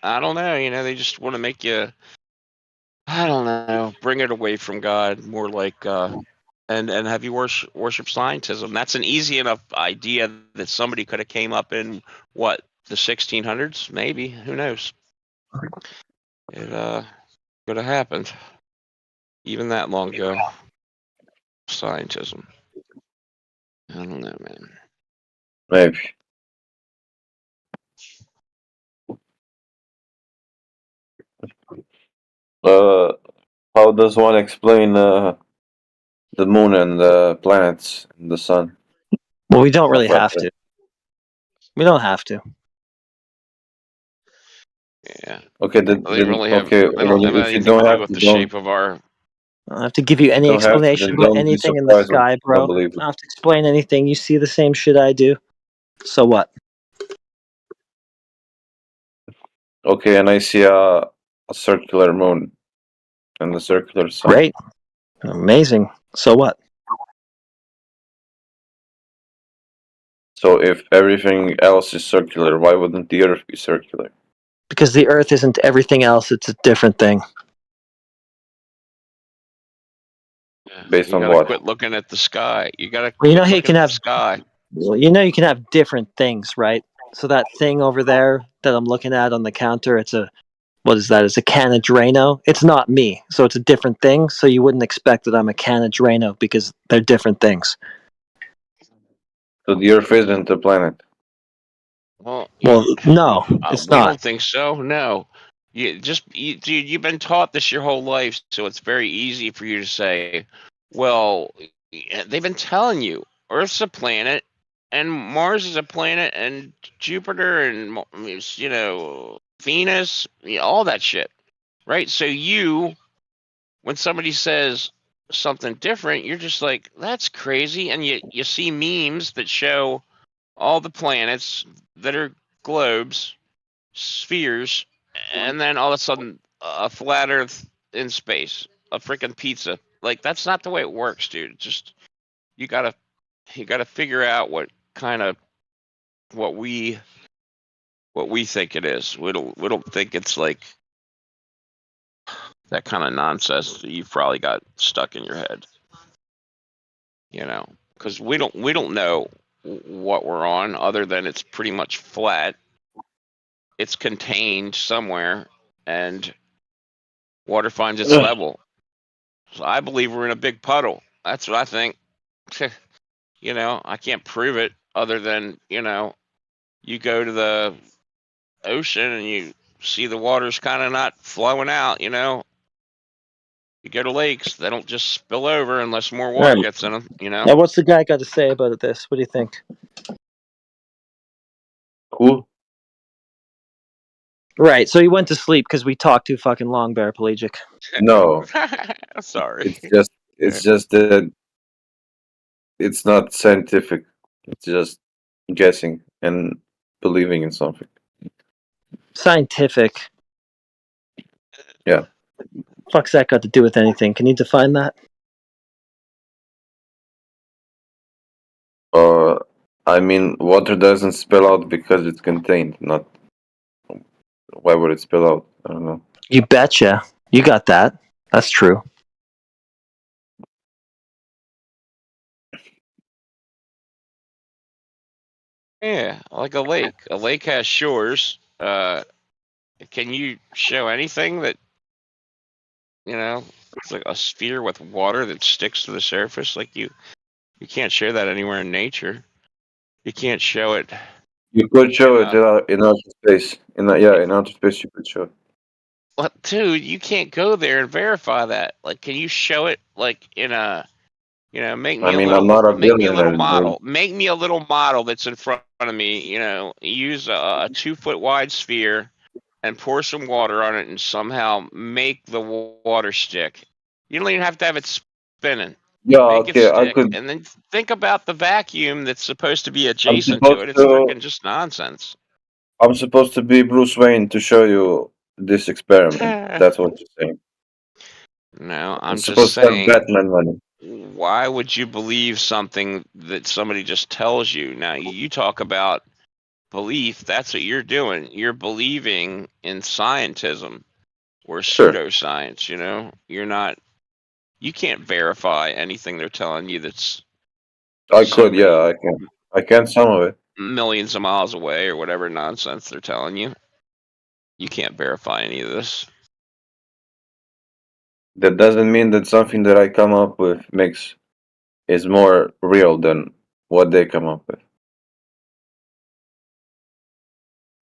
I don't know, you know, they just want to make you, I don't know, bring it away from God, more like, and have you worship scientism. That's an easy enough idea that somebody could have came up in, what, the 1600s? Maybe. Who knows? It could have happened. Even that long ago. Scientism. I don't know, man. Maybe. How does one explain the moon and the planets and the sun? Well, we don't A really flat have Earth. to. We don't have to. Yeah. Okay, They really have. okay. They don't have If you anything don't to do have with to, the don't. shape of our. I don't have to give you any Don't have to, explanation then about don't be anything in the surprised when sky, you bro. don't believe I don't have to explain anything. You see the same shit I do. So what? Okay, and I see a circular moon and a circular sun. Great. Amazing. So what? So if everything else is circular, why wouldn't the Earth be circular? Because the Earth isn't everything else, it's a different thing. Based You on gotta what? quit looking at the sky. You gotta Well, you know quit how you looking can at have the sky. well, you know you can have different things, right? So that thing over there that I'm looking at on the counter, it's a what is that? It's a can of Drano. It's not me, so it's a different thing. So you wouldn't expect that I'm a can of Drano because they're different things. So the Earth isn't a planet. Well, no, it's we not. don't think so. No, dude, you've been taught this your whole life, so it's very easy for you to say, "Well, they've been telling you Earth's a planet, and Mars is a planet, and Jupiter, and Venus, all that shit, right?" So when somebody says something different, you're just like, "That's crazy," and you see memes that show all the planets that are globes, spheres, and then all of a sudden a flat Earth in space, a freaking pizza. Like that's not the way it works, dude. It's just you gotta figure out what kind of what we think it is. We don't think it's like that kind of nonsense that you've probably got stuck in your head. Because we don't know what we're on other than it's pretty much flat. It's contained somewhere, and water finds its level. So I believe we're in a big puddle. That's what I think. I can't prove it other than, you go to the ocean and you see the water's kind of not flowing out, You go to lakes, they don't just spill over unless more water Right. gets in them, Now, what's the guy got to say about this? What do you think? Cool. Right. So he went to sleep because we talked too fucking long, paraplegic. No, Sorry. it's just that it's not scientific. It's just guessing and believing in something. Scientific. Yeah. Fuck's that got to do with anything? Can you define that? I mean, water doesn't spill out because it's contained. Not why would it spill out? I don't know. You betcha. You got that. That's true. Yeah, like a lake. A lake has shores. Can you show anything that, it's like a sphere with water that sticks to the surface? Like you can't show that anywhere in nature. You can't show it. You could show it in outer space. In outer space, you could show it. What, dude? You can't go there and verify that. Like, can you show it like in a, make me I mean, a I'm not little, a make me a little billionaire, model. Make me a little model that's in front of me. Use a 2-foot wide sphere and pour some water on it and somehow make the water stick. You don't even have to have it spinning. Yeah, Make okay, it I stick, could. and then think about the vacuum that's supposed to be I'm adjacent to it. supposed It's freaking to. just nonsense. I'm supposed to be Bruce Wayne to show you this experiment. That's what you're saying. No, I'm I'm just supposed to have saying. Batman money. Why would you believe something that somebody just tells you? Now you talk about belief. That's what you're doing. You're believing in scientism or Sure. pseudoscience. You're not. You can't verify anything they're telling you that's I so could, many yeah, I can. I can some of it. millions of miles away or whatever nonsense they're telling you. You can't verify any of this. That doesn't mean that something that I come up with is more real than what they come up with.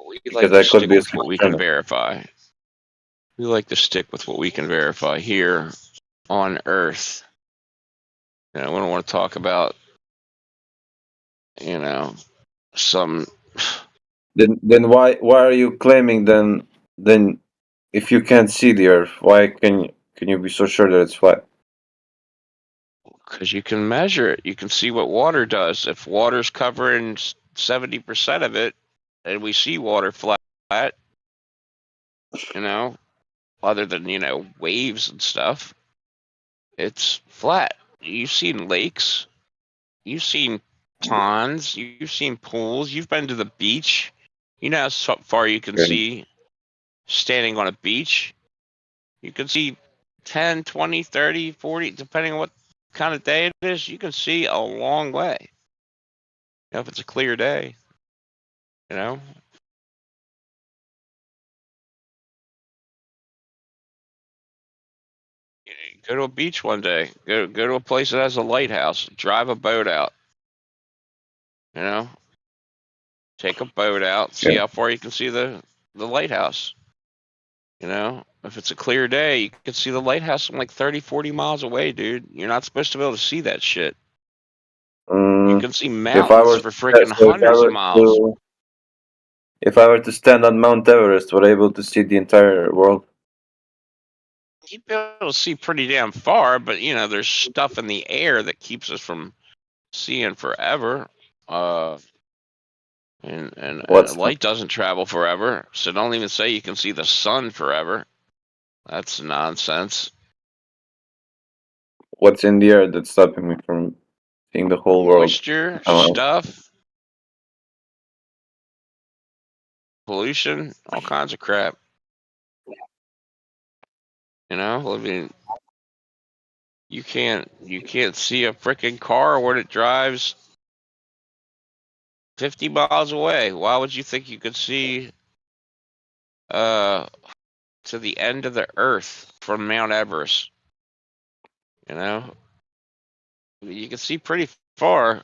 We Because like to I could stick be a with what we can schizophrenic. verify. We like to stick with what we can verify here on Earth. We don't want to talk about, some. Then why are you claiming then if you can't see the Earth, why can you be so sure that it's flat? Because you can measure it. You can see what water does. If water's covering 70% of it, and we see water flat, other than, waves and stuff, it's flat. You've seen lakes. You've seen ponds. You've seen pools. You've been to the beach. You know how far you can see standing on a beach. You can see 10, 20, 30, 40, depending on what kind of day it is. You can see a long way. If it's a clear day, Go to a beach one day. Go to a place that has a lighthouse. Drive a boat out. Take a boat out. See how far you can see the lighthouse. If it's a clear day, you can see the lighthouse from like 30, 40 miles away, dude. You're not supposed to be able to see that shit. You can see mountains for freaking hundreds of miles. If I were to stand on Mount Everest, would I be able to see the entire world? You'd be able to see pretty damn far, but there's stuff in the air that keeps us from seeing forever. And light doesn't travel forever, so don't even say you can see the sun forever. That's nonsense. What's in the air that's stopping me from seeing the whole world? Moisture, stuff, pollution, all kinds of crap. I mean, you can't see a freaking car when it drives 50 miles away. Why would you think you could see to the end of the earth from Mount Everest? You can see pretty far.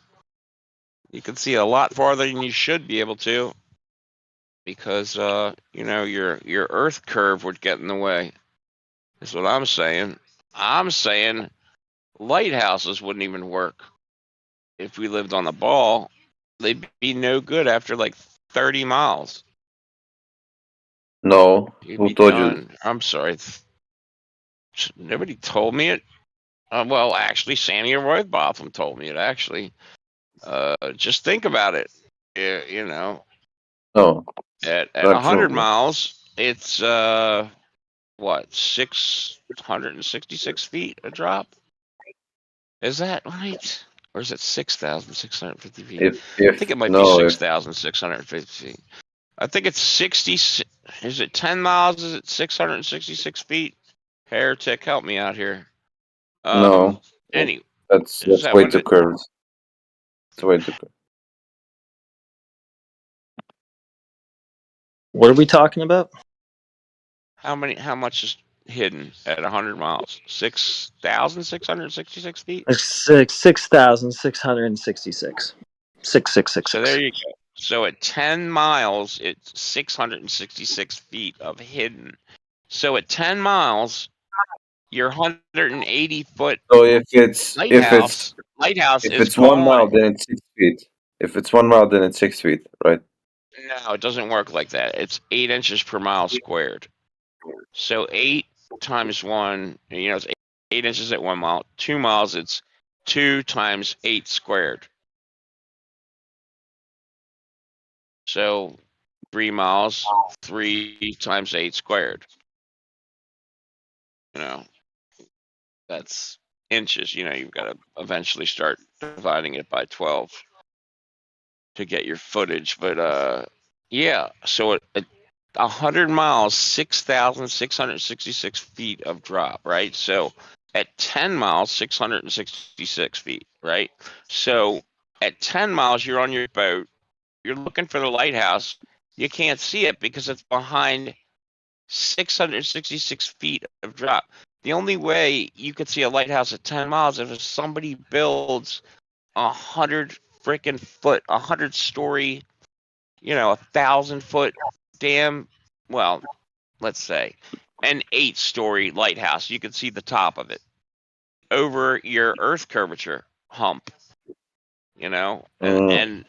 You can see a lot farther than you should be able to, because your Earth curve would get in the way. That's what I'm saying. I'm saying lighthouses wouldn't even work if we lived on the ball. They'd be no good after like 30 miles. No, who told you? I'm sorry. Nobody told me it. Well, actually, Sandy Roybotham told me it, actually. Just think about it. No. At Not 100 true. miles, it's, 666 feet a drop? Is that right? Or is it 6,650 feet? I think it might be 6,650 feet. I think it's 60. Is it 10 miles? Is it 666 feet? Heretic, help me out here. No. Anyway, That's that way what too it- curved. It's way too curved. What are we talking about? How much is hidden at 100 miles? 6,666 feet? 6,666. 6666. So there you go. So at 10 miles, it's 666 feet of hidden. So at 10 miles, your 180 foot So if it's lighthouse if is it's 1 mile, gone. then it's 6 feet. If it's 1 mile, then it's 6 feet, right? No, it doesn't work like that. It's 8 inches per mile squared. So 8 times 1, it's 8 inches at 1 mile. 2 miles, it's 2 times 8 squared. So 3 miles, 3 times 8 squared. That's inches. You've got to eventually start dividing it by 12 to get your footage. But yeah, so at 100 miles, 6,666 feet of drop, right? So at 10 miles, 666 feet, right? So at 10 miles, you're on your boat, you're looking for the lighthouse, you can't see it because it's behind 666 feet of drop. The only way you could see a lighthouse at 10 miles is if somebody builds 100 freaking foot, 100-story, 1,000-foot dam. Well, let's say an 8-story lighthouse. You can see the top of it over your Earth curvature hump. You know, and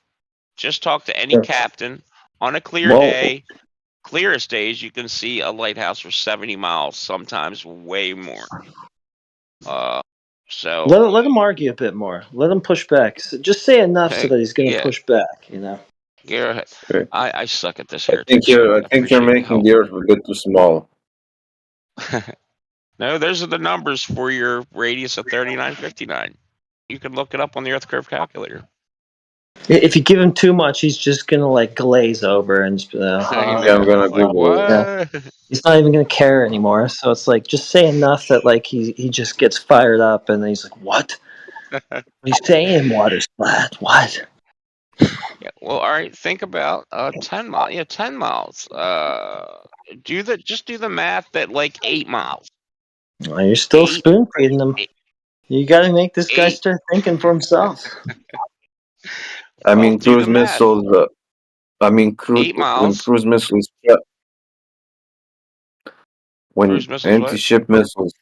just talk to any captain on a clear day. Clearest days, you can see a lighthouse for 70 miles, sometimes way more. So Let him argue a bit more. Let him push back. Just say enough so that he's going to yeah. push back. You know. Go ahead. Okay. I suck at this I here. think you're making the Earth a bit too small. No, those are the numbers for your radius of 3959. You can look it up on the Earth curve calculator. If you give him too much, he's just gonna like glaze over and Yeah, I'm gonna Google it. Yeah. He's not even gonna care anymore. So it's like just say enough that like he just gets fired up and then he's like, "What? What are you saying? Water's flat? What?" Yeah, well, all right. Think about 10 miles. Yeah, 10 miles. Just do the math at like 8 miles. Well, you're still spoon feeding him. You got to make this guy start thinking for himself. I mean, do cruise the math. missiles. When 8 miles. cruise missiles. When Cruise missiles what? anti-ship missiles.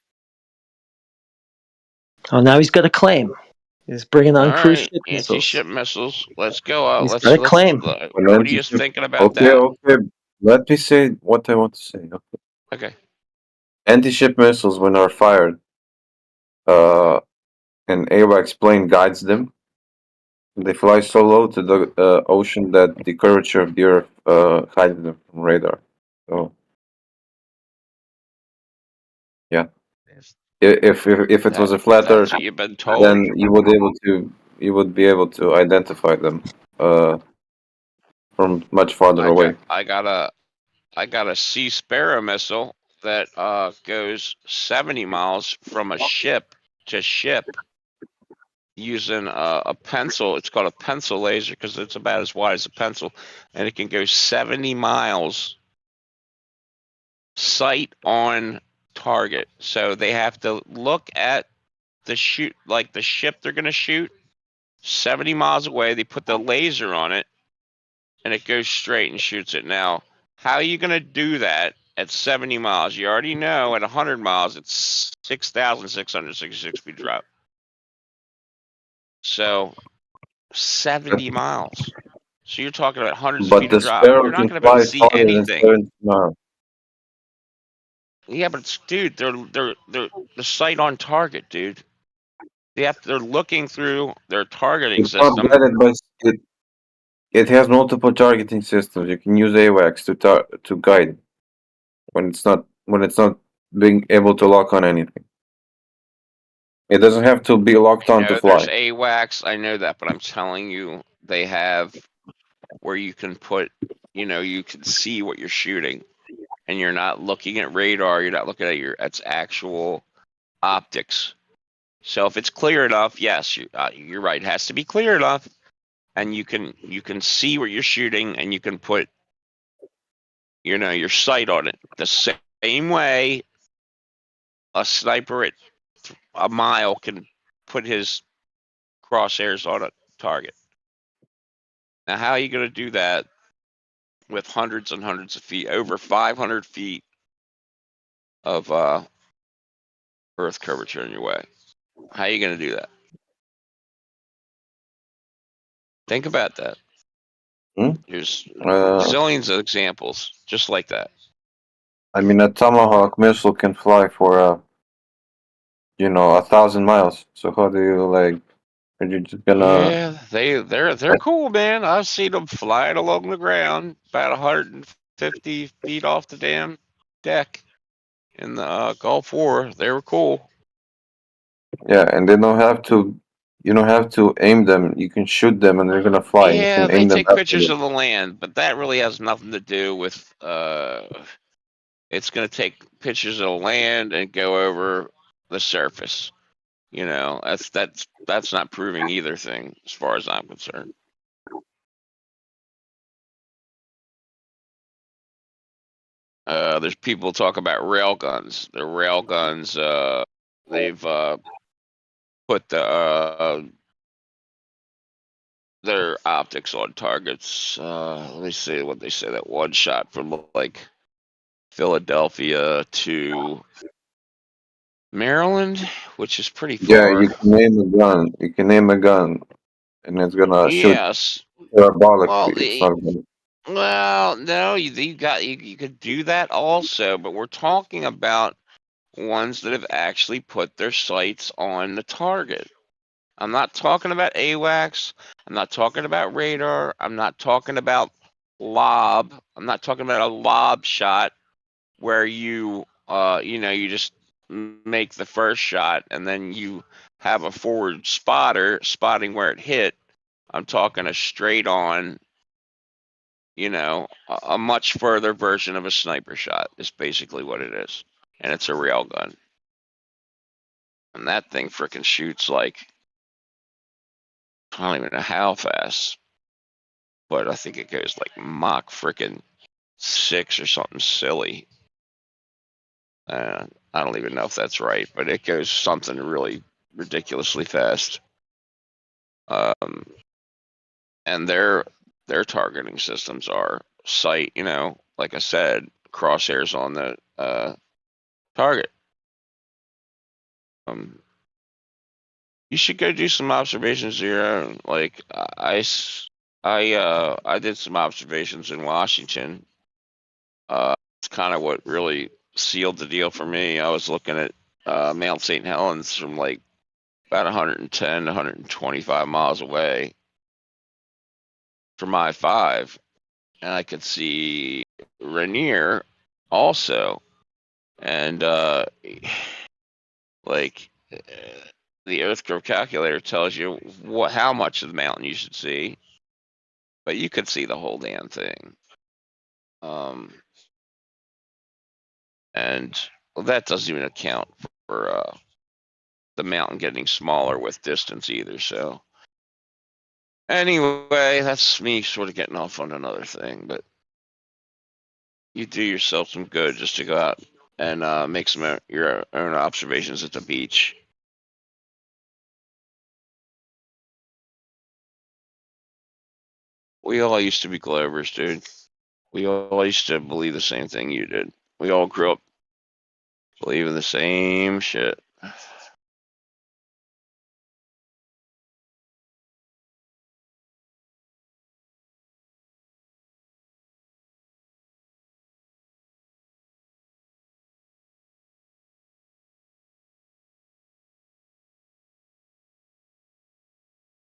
Oh, now he's got a claim. He's bringing on All cruise right, ship missiles. anti-ship missiles. Let's go out. He's Let's got a claim. what are you thinking about Okay, that? okay. Let me say what I want to say. Okay. Anti-ship missiles, when are fired, an AWACS plane guides them. They fly so low to the ocean that the curvature of the Earth hides them from radar. So, yeah. If it was a flat That's Earth, what you've been told. then you would be able to identify them from much farther away. I got a Sea Sparrow missile that goes 70 miles from a ship to ship using a pencil. It's called a pencil laser because it's about as wide as a pencil, and it can go 70 miles sight on target. So they have to look at the ship they're going to shoot 70 miles away. They put the laser on it, and it goes straight and shoots it. Now, how are you going to do that at 70 miles? You already know at 100 miles, it's 6,666 feet drop. So, 70 miles. So you're talking about hundreds of But feet the of drop. Sparrow You're not can going to be able fly to see farther than anything. 70 miles. Yeah, but dude, they're the sight on target, dude. They're looking through their targeting It's not system. guided by it has multiple targeting systems. You can use AWACS to guide when it's not being able to lock on anything. It doesn't have to be locked on to There's fly. AWACS, I know that, but I'm telling you, they have where you can put, you can see what you're shooting, and you're not looking at radar. You're not looking at its actual optics. So if it's clear enough, yes, you're right. It has to be clear enough, and you can see what you're shooting, and you can put, your sight on it the same way a sniper at a mile can put his crosshairs on a target. Now, how are you going to do that with hundreds and hundreds of feet, over 500 feet of Earth curvature in your way? How are you going to do that? Think about that. There's zillions of examples just like that. I mean, a Tomahawk missile can fly for 1,000 miles. So how do you are you just gonna? Yeah, they're cool, man. I've seen them flying along the ground about 150 feet off the damn deck in the Gulf War. They were cool. Yeah, and they don't have to. You don't have to aim them. You can shoot them, and they're gonna fly. You Yeah, can they aim them take after pictures them. of the land, but that really has nothing to do with. It's going to take pictures of the land and go over the surface. That's not proving either thing as far as I'm concerned. There's people talk about rail guns. The rail guns, they've put their optics on targets. Let me see what they say. That one shot from Philadelphia to Maryland, which is pretty Yeah, far. you can name a gun. You can name a gun, and it's gonna shoot Yes. parabolically. Well, It's not gonna. well, no, you could do that also, but we're talking about ones that have actually put their sights on the target. I'm not talking about AWACS. I'm not talking about radar. I'm not talking about lob. I'm not talking about a lob shot where you you just make the first shot and then you have a forward spotter spotting where it hit. I'm talking a straight on, a much further version of a sniper shot is basically what it is. And it's a rail gun. And that thing frickin' shoots like, I don't even know how fast, but I think it goes like Mach frickin' 6 or something silly. I don't even know if that's right, but it goes something really ridiculously fast. And their targeting systems are sight, like I said, crosshairs on the target. You should go do some observations of your own. Like I did some observations in Washington. It's kind of what really sealed the deal for me. I was looking at Mount St. Helens from like about 110 to 125 miles away from I-5, and I could see Rainier also, and like the Earth Curve calculator tells you how much of the mountain you should see, but you could see the whole damn thing. And that doesn't even account for the mountain getting smaller with distance either. So anyway, that's me sort of getting off on another thing, but you do yourself some good just to go out and make some your own observations at the beach. We all used to be Glovers, dude. We all used to believe the same thing you did. We all grew up believing the same shit.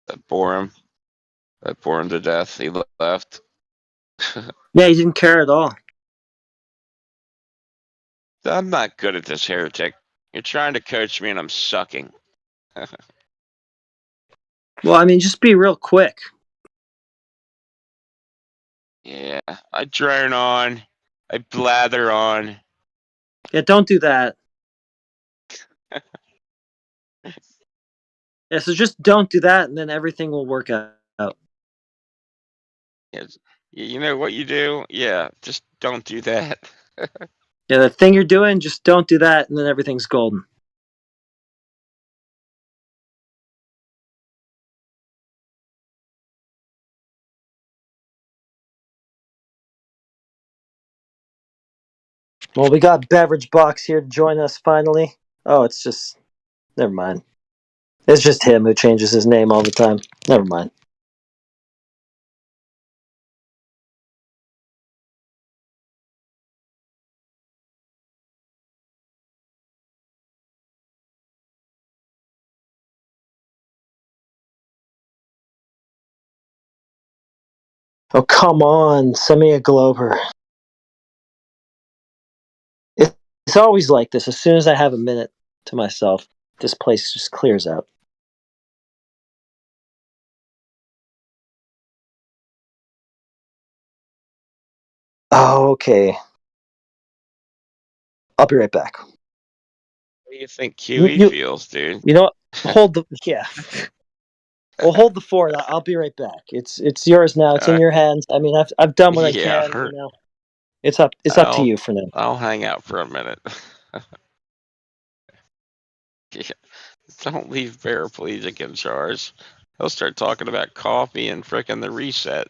That bore him. That bore him to death. He left. Yeah, he didn't care at all. I'm not good at this, heretic. You're trying to coach me and I'm sucking. Well, I mean, just be real quick. Yeah, I drone on. I blather on. Yeah, don't do that. Yeah, so just don't do that, and then everything will work out. Yes. You know what you do? Yeah, just don't do that. Yeah, the thing you're doing, just don't do that, and then everything's golden. Well, we got Beverage Box here to join us finally. Oh, it's just... Never mind. It's just him who changes his name all the time. Never mind. Oh, come on. Send me a Glover. It's always like this. As soon as I have a minute to myself, this place just clears out. Oh, okay. I'll be right back. What do you think QE feels, dude? You know what? Hold the... Yeah. Well, hold the fort. I'll be right back. It's yours now. It's in your hands. I mean, I've done what I can. You know, it's up to you for now. I'll hang out for a minute. Yeah. Don't leave paraplegic in charge. He'll start talking about coffee and frickin' the reset.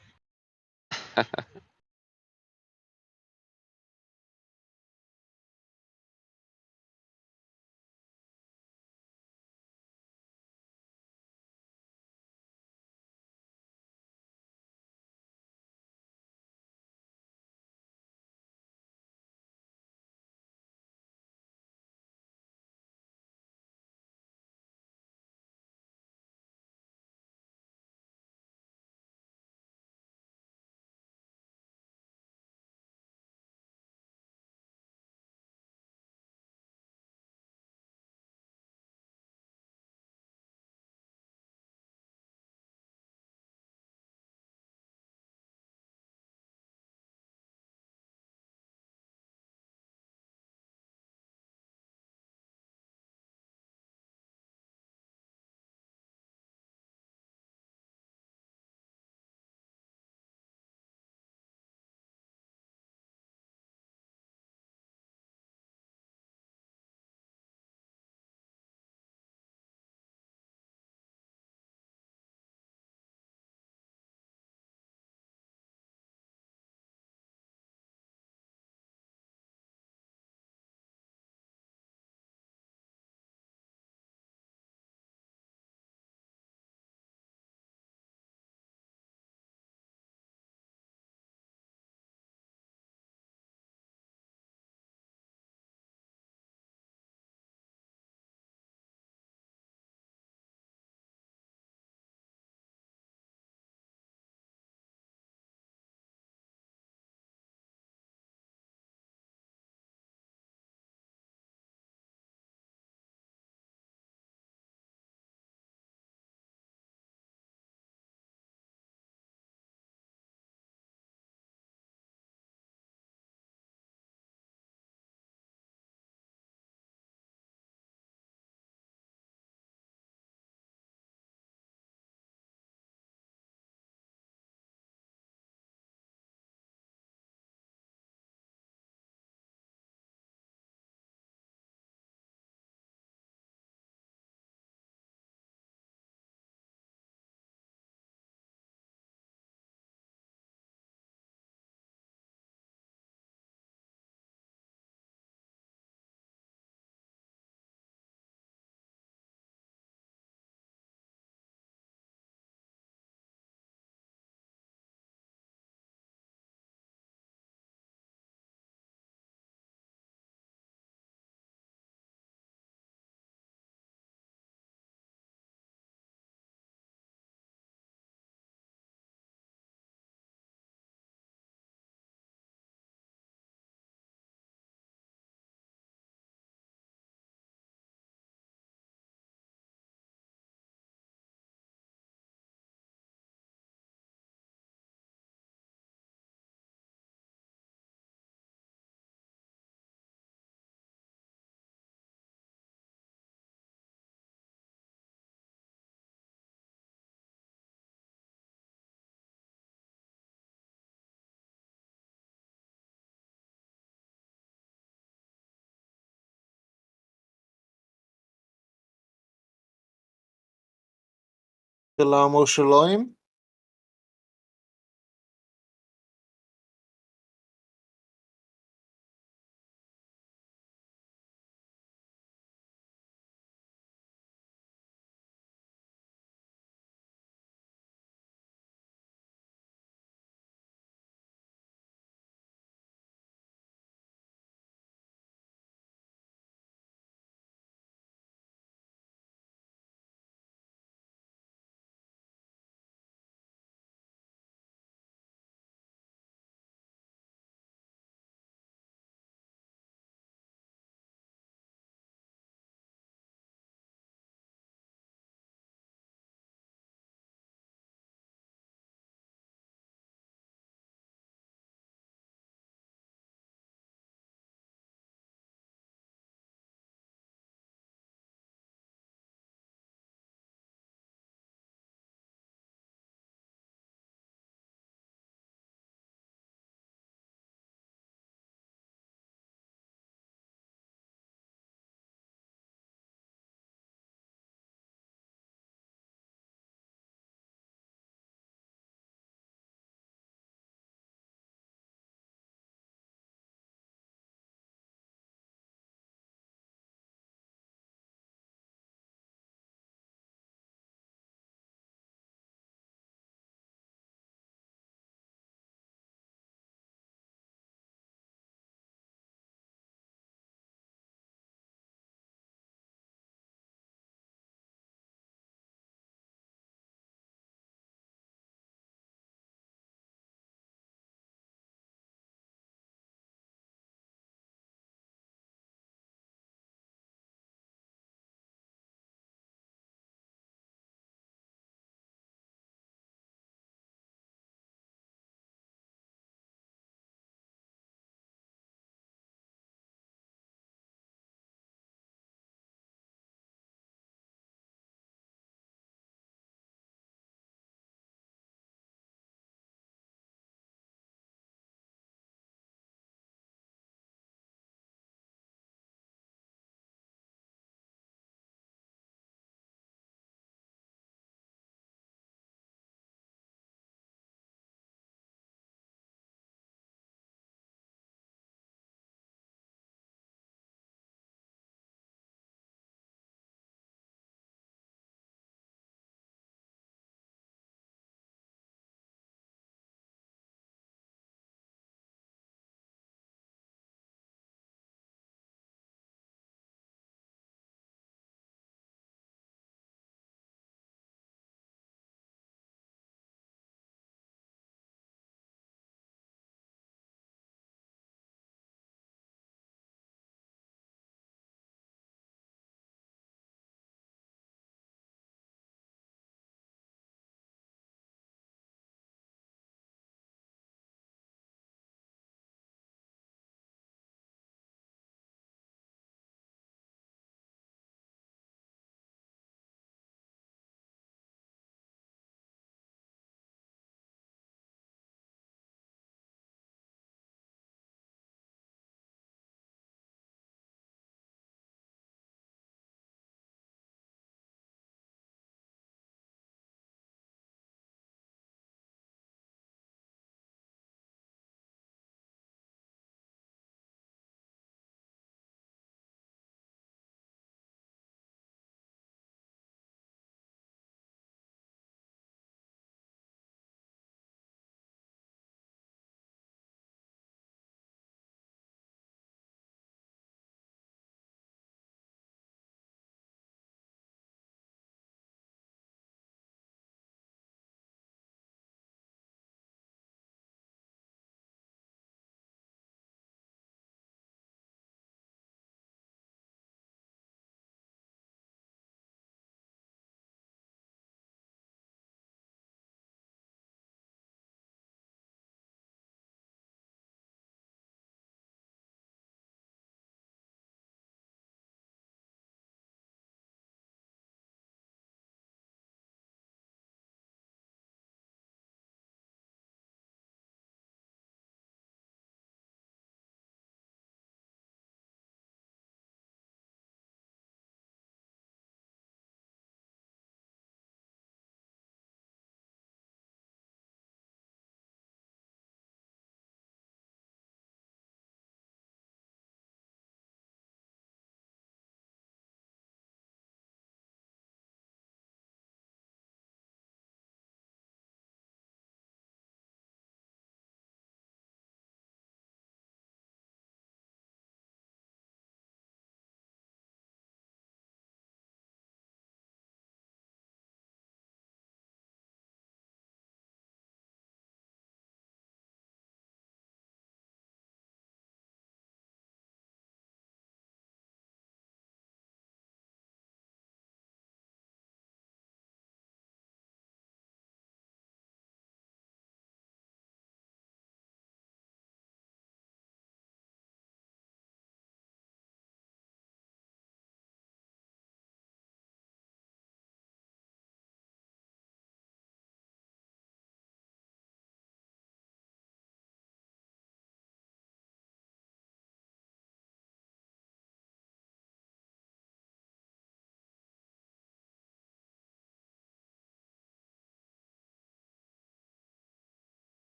Shalom o shalom.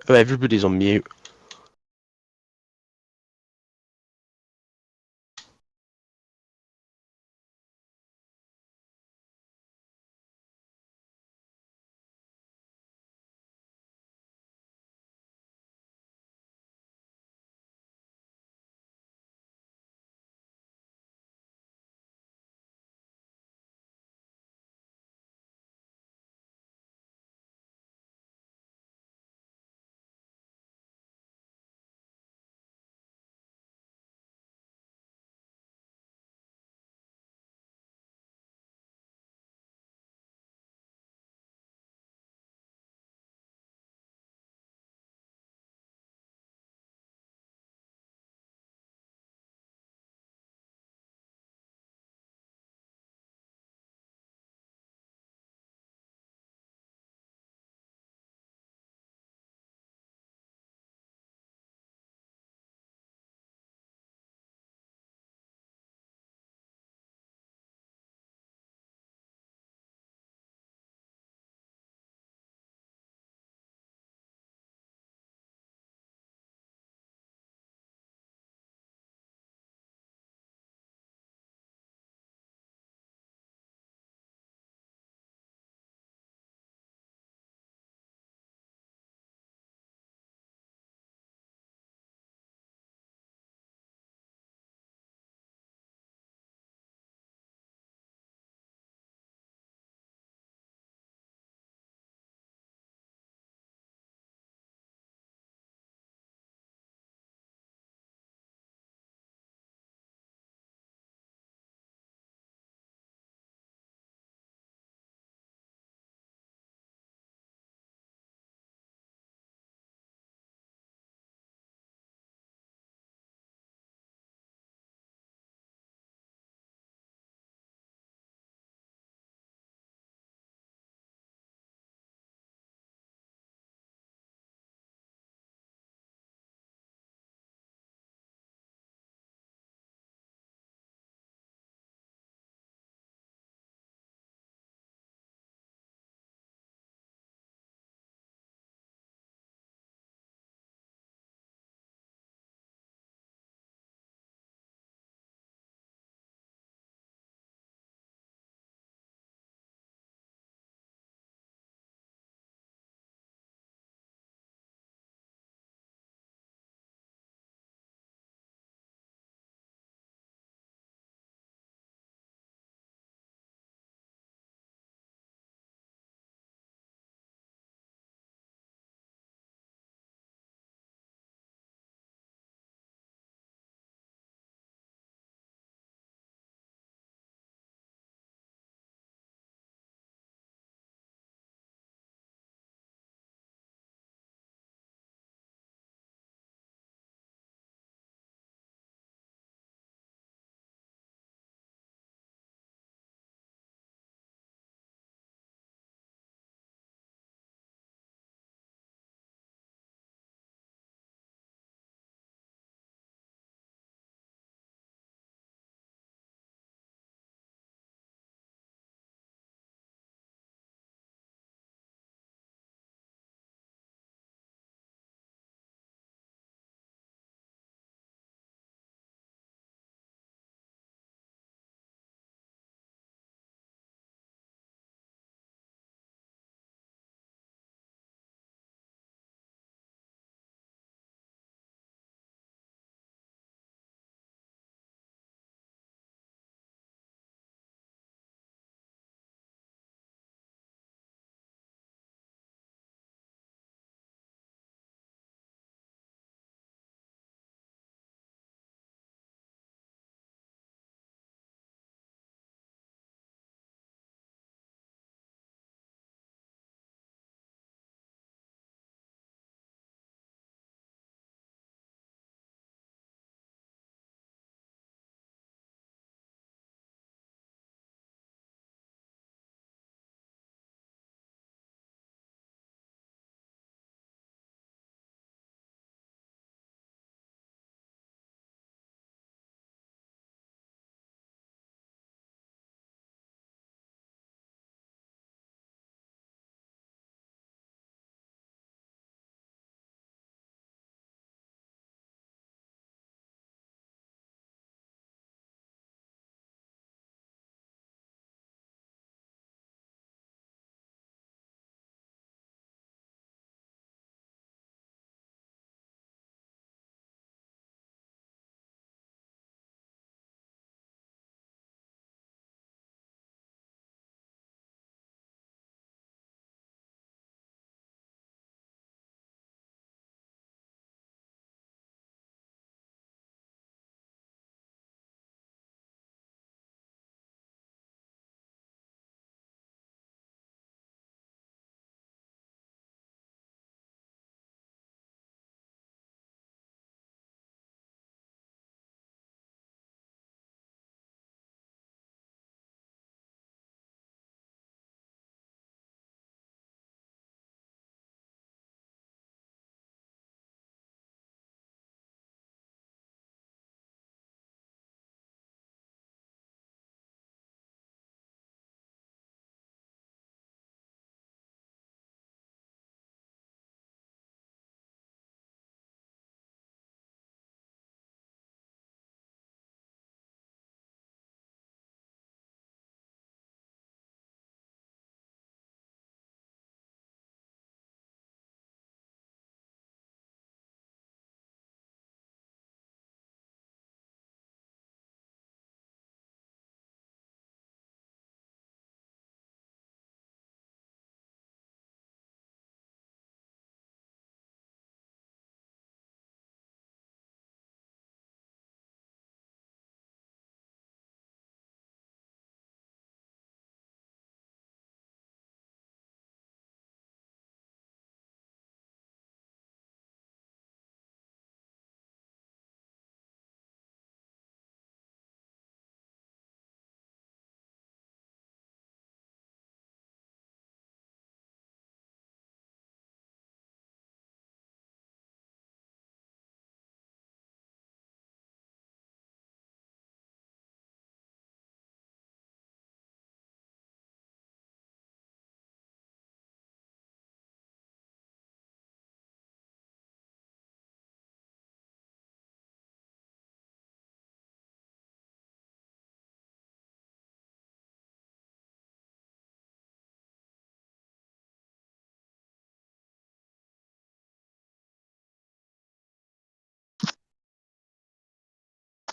Oh, everybody's on mute.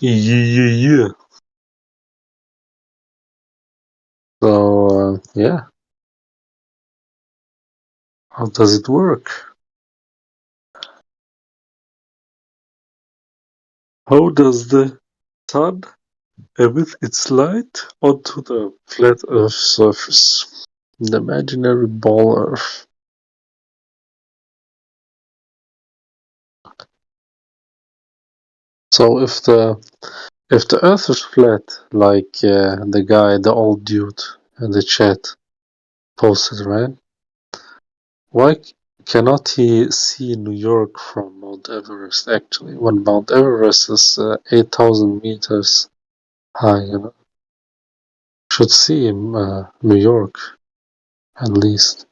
Yeah. So, yeah. How does it work? How does the sun emit its light onto the flat Earth surface? The imaginary ball Earth. So if the Earth is flat, like the guy, the old dude in the chat posted, right? Why cannot he see New York from Mount Everest? Actually, when Mount Everest is 8,000 meters high, you know, should see New York at least,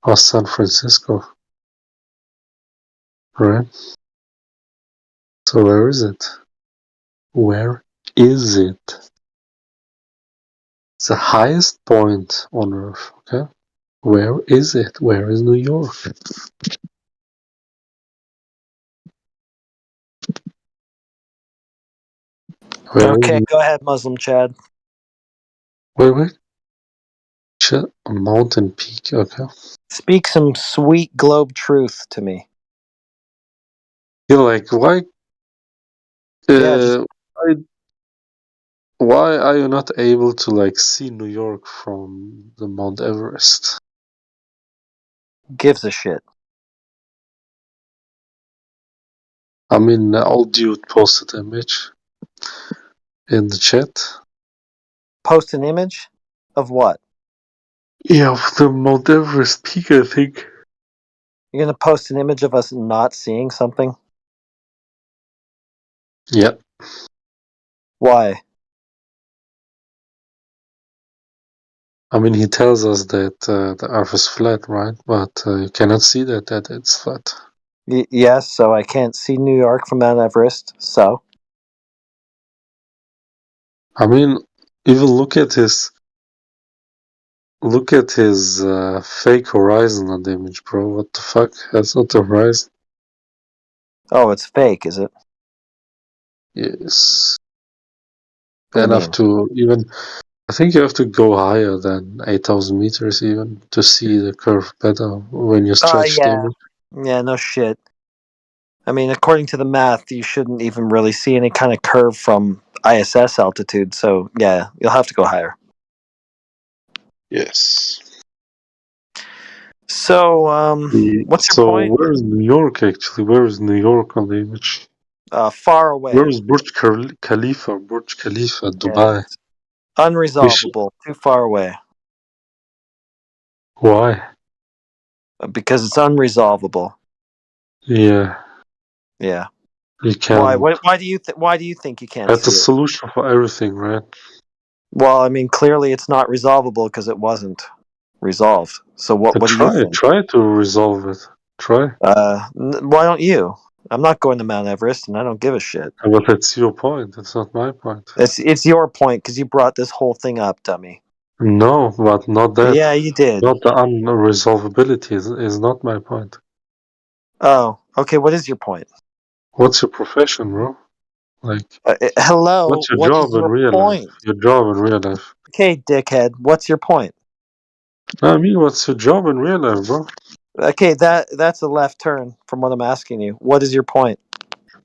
or San Francisco, right? So where is it? Where is it? It's the highest point on Earth, okay? Where is it? Where is New York? Where Okay, is... go ahead, Muslim Chad. Wait. A mountain peak, okay. Speak some sweet globe truth to me. You're like, why? Yeah, Why are you not able to like see New York from the Mount Everest? gives a shit. I mean, old dude posted an image in the chat. Post an image of what? Yeah, of the Mount Everest peak, I think. You're gonna post an image of us not seeing something? Yeah. Why? I mean, he tells us that the Earth is flat, right? But you cannot see that it's flat. Yes, so I can't see New York from Mount Everest, so? I mean, even look at his fake horizon on the image, bro. What the fuck? That's not the horizon. Oh, it's fake, is it? Yes. What do you Enough mean? to even... I think you have to go higher than 8,000 meters even to see the curve better when you stretch the Yeah. image. Yeah, no shit. I mean, according to the math, you shouldn't even really see any kind of curve from ISS altitude, so yeah, you'll have to go higher. Yes. So, what's your point? Where is New York actually? Where is New York on the image? Far away. Where is Burj Khalifa? Burj Khalifa, Yeah, Dubai. it's unresolvable. Too far away. Why? Because it's unresolvable. Yeah. Yeah. You can... Why do you think you can't That's a see it? solution for everything, right? Well, I mean, clearly it's not resolvable because it wasn't resolved. So what do you think? Try to resolve it. Try. Why don't you? I'm not going to Mount Everest, and I don't give a shit. But that's your point. That's not my point. It's your point because you brought this whole thing up, dummy. No, but not that. Yeah, you did. Not the unresolvability is not my point. Oh, okay. What is your point? What's your profession, bro? Like, hello. what's your What job is in your real point? life? Your job in real life. Okay, dickhead. What's your point? I mean, what's your job in real life, bro? Okay, that's a left turn from what I'm asking you. What is your point?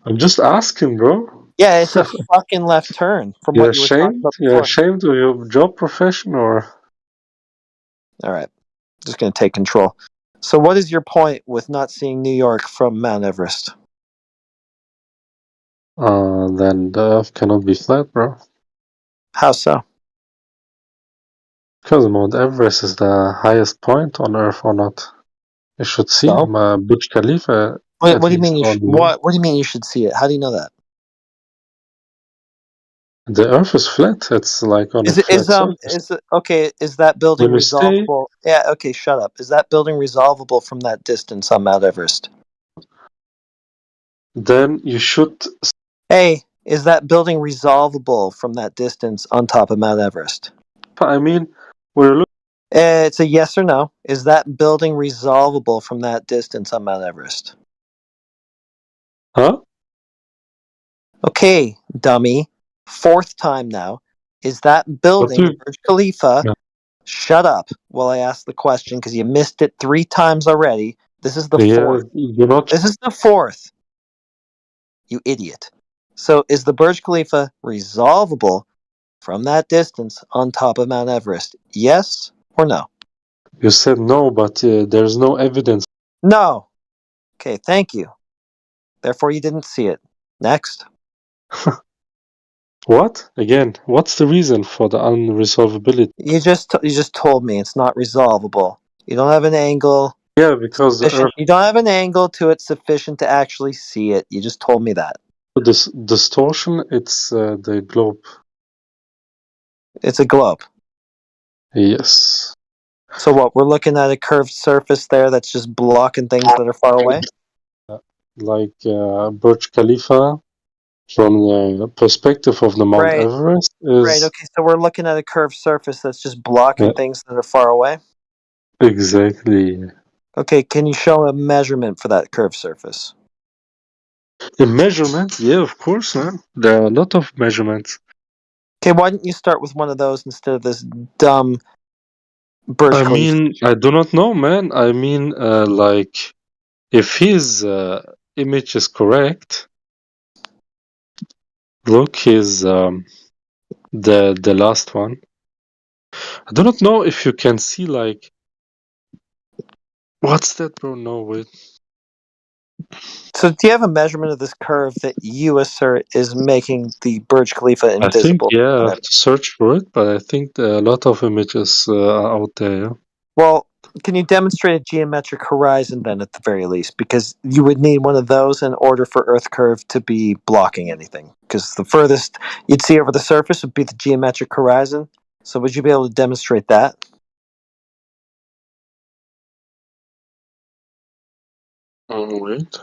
I'm just asking, bro. Yeah, it's a fucking left turn from You're what you were talking about You're before. ashamed of your job profession, or? All right, just gonna take control. So, what is your point with not seeing New York from Mount Everest? Then the Earth cannot be flat, bro. How so? Because Mount Everest is the highest point on Earth, or not? You should see Burj Khalifa. What do you mean? What do you mean you should see it? How do you know that? The Earth is flat. It's like on a flat surface. Is that building When you stay, resolvable? Yeah, okay, shut up. Is that building resolvable from that distance on Mount Everest? then you should. Hey, is that building resolvable from that distance on top of Mount Everest? I mean, we're looking. It's a yes or no. Is that building resolvable from that distance on Mount Everest? Huh? Okay, dummy. Fourth time now. Is that building, do- Burj Khalifa? Yeah. Shut up while I ask the question because you missed it 3 times already. This is the Yeah, fourth. you're not. This is the fourth. You idiot. So is the Burj Khalifa resolvable from that distance on top of Mount Everest? Yes or no? You said no, but there's no evidence. No. Okay, thank you. Therefore, you didn't see it. Next. What? Again, what's the reason for the unresolvability? You just told me it's not resolvable. You don't have an angle. Yeah, because the Sufficient. Earth, You don't have an angle to it sufficient to actually see it. You just told me that. this distortion, it's the globe. It's a globe. Yes. So what? We're looking at a curved surface there that's just blocking things that are far away. Like Burj Khalifa, from the perspective of the Mount Right. Everest, Right. is Okay. So we're looking at a curved surface that's just blocking yeah, things that are far away. exactly. Okay. Can you show a measurement for that curved surface? The measurement, yeah, of course, man. There are a lot of measurements. Okay. Why didn't you start with one of those instead of this dumb Burj I Khalifa? mean, I do not know, man. I mean, like, if his image is correct, look, his the last one. I do not know if you can see, like, what's that, bro? No, wait. So do you have a measurement of this curve that you assert is making the Burj Khalifa I think, invisible? yeah, I have to search for it, but I think there are a lot of images are out there. Yeah? Well, can you demonstrate a geometric horizon then at the very least? Because you would need one of those in order for Earth curve to be blocking anything. Because the furthest you'd see over the surface would be the geometric horizon. So would you be able to demonstrate that? Wait.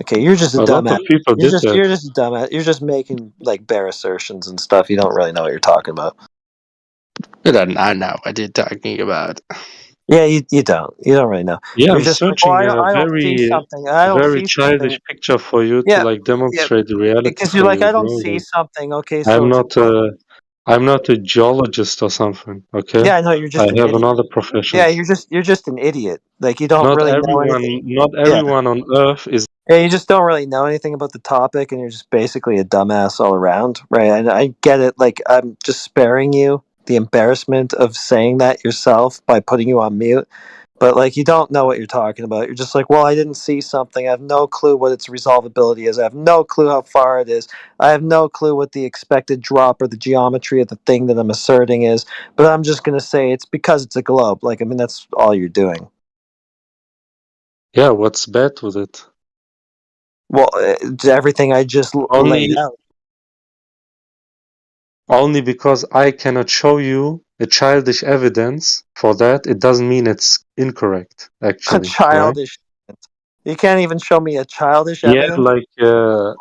Okay, you're just a A lot dumbass. of people did that. You're just a dumbass. You're just making like bare assertions and stuff. You don't really know what you're talking about. I know what you're talking about. Yeah, you don't. You don't really know. Yeah, You're I'm just like, searching a I don't see something. I don't very see childish something. picture for you to Yeah, like yeah, demonstrate the reality because you're for like, you, I don't bro. see Like, something. Okay, I'm so it's a not I'm not a geologist or something. Okay, yeah, I know you're I just an have idiot. another Yeah, profession. you're just an idiot. Like you don't really know anything. Not Yeah, everyone on Earth is. yeah, you just don't really know anything about the topic, and you're just basically a dumbass all around, right? And I get it. Like I'm just sparing you the embarrassment of saying that yourself by putting you on mute. But like you don't know what you're talking about. You're just like, well, I didn't see something. I have no clue what its resolvability is. I have no clue how far it is. I have no clue what the expected drop or the geometry of the thing that I'm asserting is. But I'm just gonna say it's because it's a globe. Like I mean, that's all you're doing. Yeah, what's bad with it? Well, it's everything I just laid out. Only because I cannot show you a childish evidence for that, it doesn't mean it's incorrect. A Actually, right? childish. You can't even show me a childish Yeah, evidence.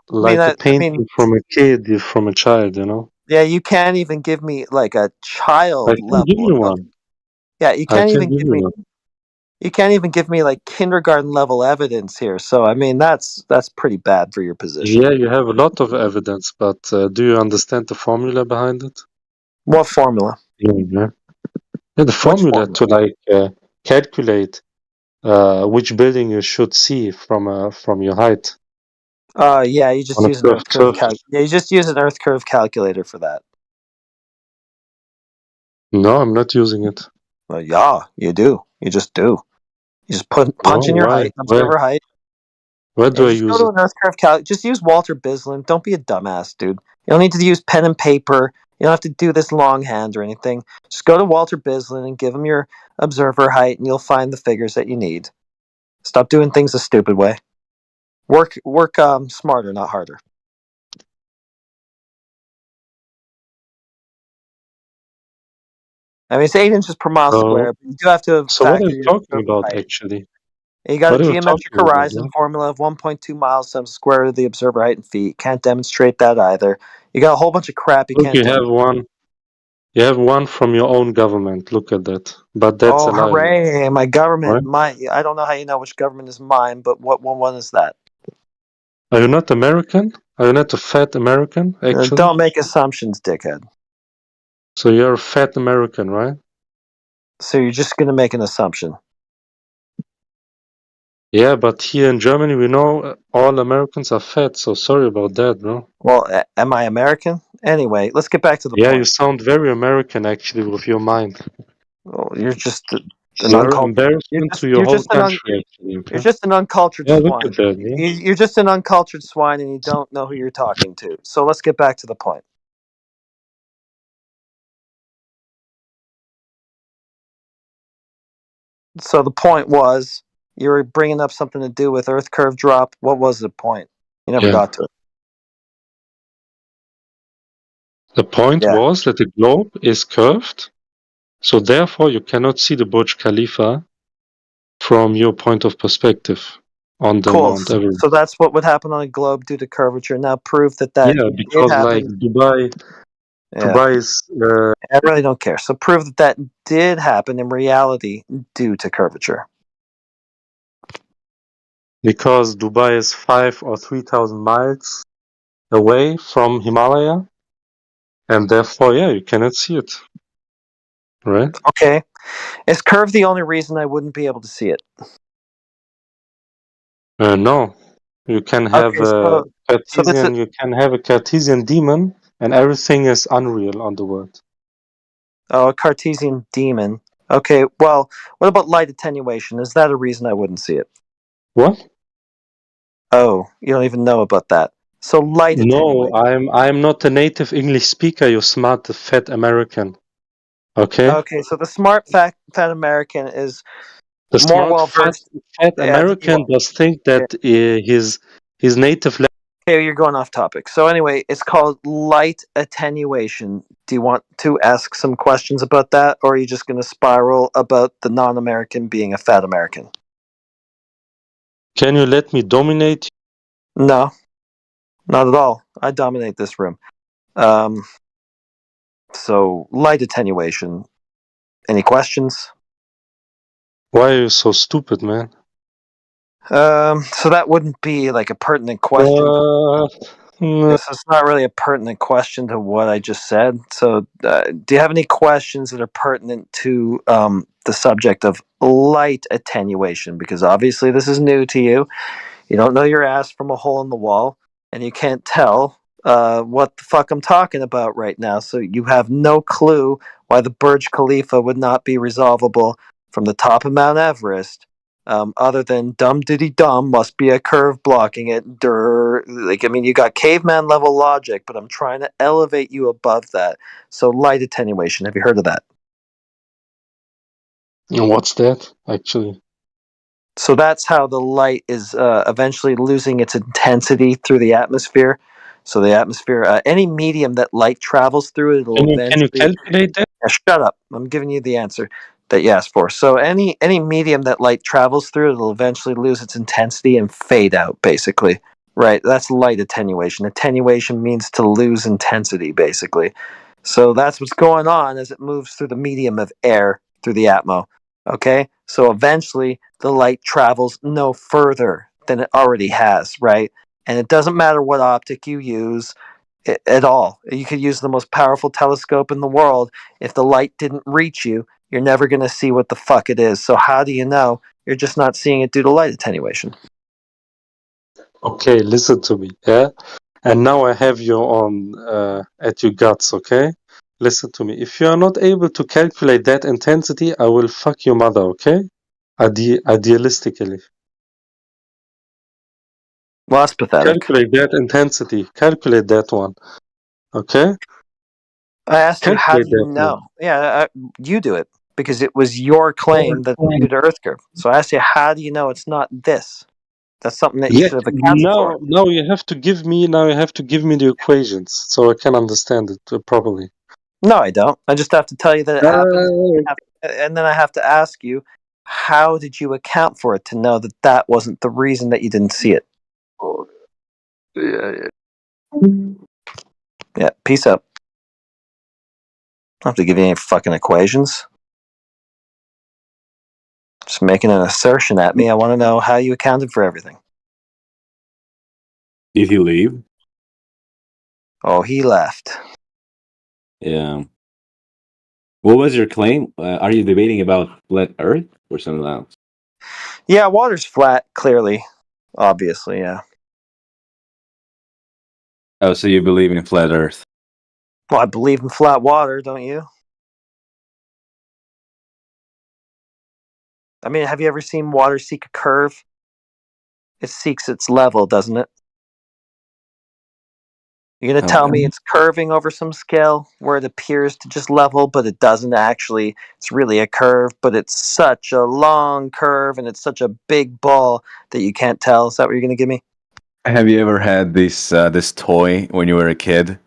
like a painting from a kid, from a child, you know. Yeah, you can't even give me like a I child can level. give you one. Yeah, you I can't can even give give you me. one. You can't even give me like kindergarten level evidence here. So I mean, that's pretty bad for your position. Yeah, you have a lot of evidence, but do you understand the formula behind it? What formula? Yeah, the formula to like calculate which building you should see from your height. Yeah, you just On a use an Earth curved curve surface. Yeah, you just use an Earth curve calculator for that. No, I'm not using it. Well, yeah, you do. You just do. You just punch in your why? height, observer height. Where do I Just go use to it? an Earth curve calculator. Just use Walter Bislin. Don't be a dumbass, dude. You don't need to use pen and paper. You don't have to do this longhand or anything. Just go to Walter Bislin and give him your observer height, and you'll find the figures that you need. Stop doing things the stupid way. Work smarter, not harder. I mean, it's 8 inches per mile square, but you do have to So what are factor you your talking observer about, height. actually? And you got What a are you geometric talking about, horizon man? formula of 1.2 miles times the square root of the observer height in feet. Can't demonstrate that either. You got a whole bunch of crap you Look, can't you demonstrate. have one. You have one from your own government. Look at that. But that's Oh, a lie, hooray! My government, right? I don't know how you know which government is mine, but what one is that? Are you not American? Are you not a fat American, actually? Don't make assumptions, dickhead. So you're a fat American, right? So you're just going to make an assumption. Yeah, but here in Germany, we know all Americans are fat, so sorry about that, bro. Well, am I American? Anyway, let's get back to the Yeah, point. you sound very American, actually, with your mind. Well, you're just an You're an uncultured. embarrassment to your whole country, actually. You're Okay? just an uncultured Yeah, look swine. at that. Yeah? You're just an uncultured swine, and you don't know who you're talking to. So let's get back to the point. So the point was, you were bringing up something to do with Earth curve drop. What was the point? You never Yeah. got to it. The point Yeah. was that the globe is curved, so therefore you cannot see the Burj Khalifa from your point of perspective on the Cool. Mount Everest. So that's what would happen on a globe due to curvature. Now prove that Yeah, did because like happen. Dubai is I really don't care. So prove that did happen in reality due to curvature. because Dubai is 5 or 3,000 miles away from Himalaya, and therefore, yeah, you cannot see it. Right? Okay. Is curve the only reason I wouldn't be able to see it? No, you can have Okay, so Cartesian. You can have a Cartesian demon, and everything is unreal on the world. a Cartesian demon. Okay, well, what about light attenuation? Is that a reason I wouldn't see it? What? Oh, you don't even know about that. So light attenuation. No, I'm not a native English speaker. You smart fat American. Okay. Okay, so the smart fat American is The more smart well versed. fat American does think that his native. Okay, you're going off topic. So anyway, it's called light attenuation. Do you want to ask some questions about that, or are you just going to spiral about the non-American being a fat American? Can you let me dominate? No, not at all. I dominate this room. So light attenuation. Any questions? Why are you so stupid, man? So that wouldn't be like a pertinent question. This is not really a pertinent question to what I just said. So, do you have any questions that are pertinent to the subject of light attenuation? Because obviously this is new to you. You don't know your ass from a hole in the wall, and you can't tell what the fuck I'm talking about right now. So you have no clue why the Burj Khalifa would not be resolvable from the top of Mount Everest. Other than dumb diddy dumb must be a curve blocking it. Like, I mean, you got caveman level logic, but I'm trying to elevate you above that. So light attenuation. Have you heard of that? What's that, actually? So that's how the light is eventually losing its intensity through the atmosphere. So the atmosphere, any medium that light travels through, it'll eventually. Can you calculate that? Yeah, shut up! I'm giving you the answer that you asked for. So any medium that light travels through, it'll eventually lose its intensity and fade out. Basically, right? That's light attenuation. Attenuation means to lose intensity, basically. So that's what's going on as it moves through the medium of air through the atmo. Okay, so eventually the light travels no further than it already has, right? And it doesn't matter what optic you use at all. You could use the most powerful telescope in the world. If the light didn't reach you, you're never going to see what the fuck it is. So how do you know? You're just not seeing it due to light attenuation. Okay, listen to me, yeah? And now I have you on at your guts, okay? Listen to me. If you are not able to calculate that intensity, I will fuck your mother, okay? Idealistically. Well, that's pathetic. Calculate that intensity. Calculate that one, okay? I asked you, how do Calculate you that know? one. Yeah, you do it because it was your claim that it's due to Earth curve. So I asked you, how do you know it's not this? That's something that you should have accounted for. Now you have to give me the equations so I can understand it properly. No, I don't. I just have to tell you that it happens, and then I have to ask you, how did you account for it to know that that wasn't the reason that you didn't see it? Yeah, peace out. I don't have to give you any fucking equations. Just making an assertion at me. I want to know how you accounted for everything. Did he leave? Oh, he left. Yeah. What was your claim? Are you debating about flat Earth or something else? Yeah, water's flat, clearly. Obviously, yeah. Oh, so you believe in flat Earth? Well, I believe in flat water, don't you? I mean, have you ever seen water seek a curve? It seeks its level, doesn't it? You're going to tell me it's curving over some scale where it appears to just level, but it doesn't actually. It's really a curve, but it's such a long curve and it's such a big ball that you can't tell. Is that what you're going to give me? Have you ever had this toy when you were a kid?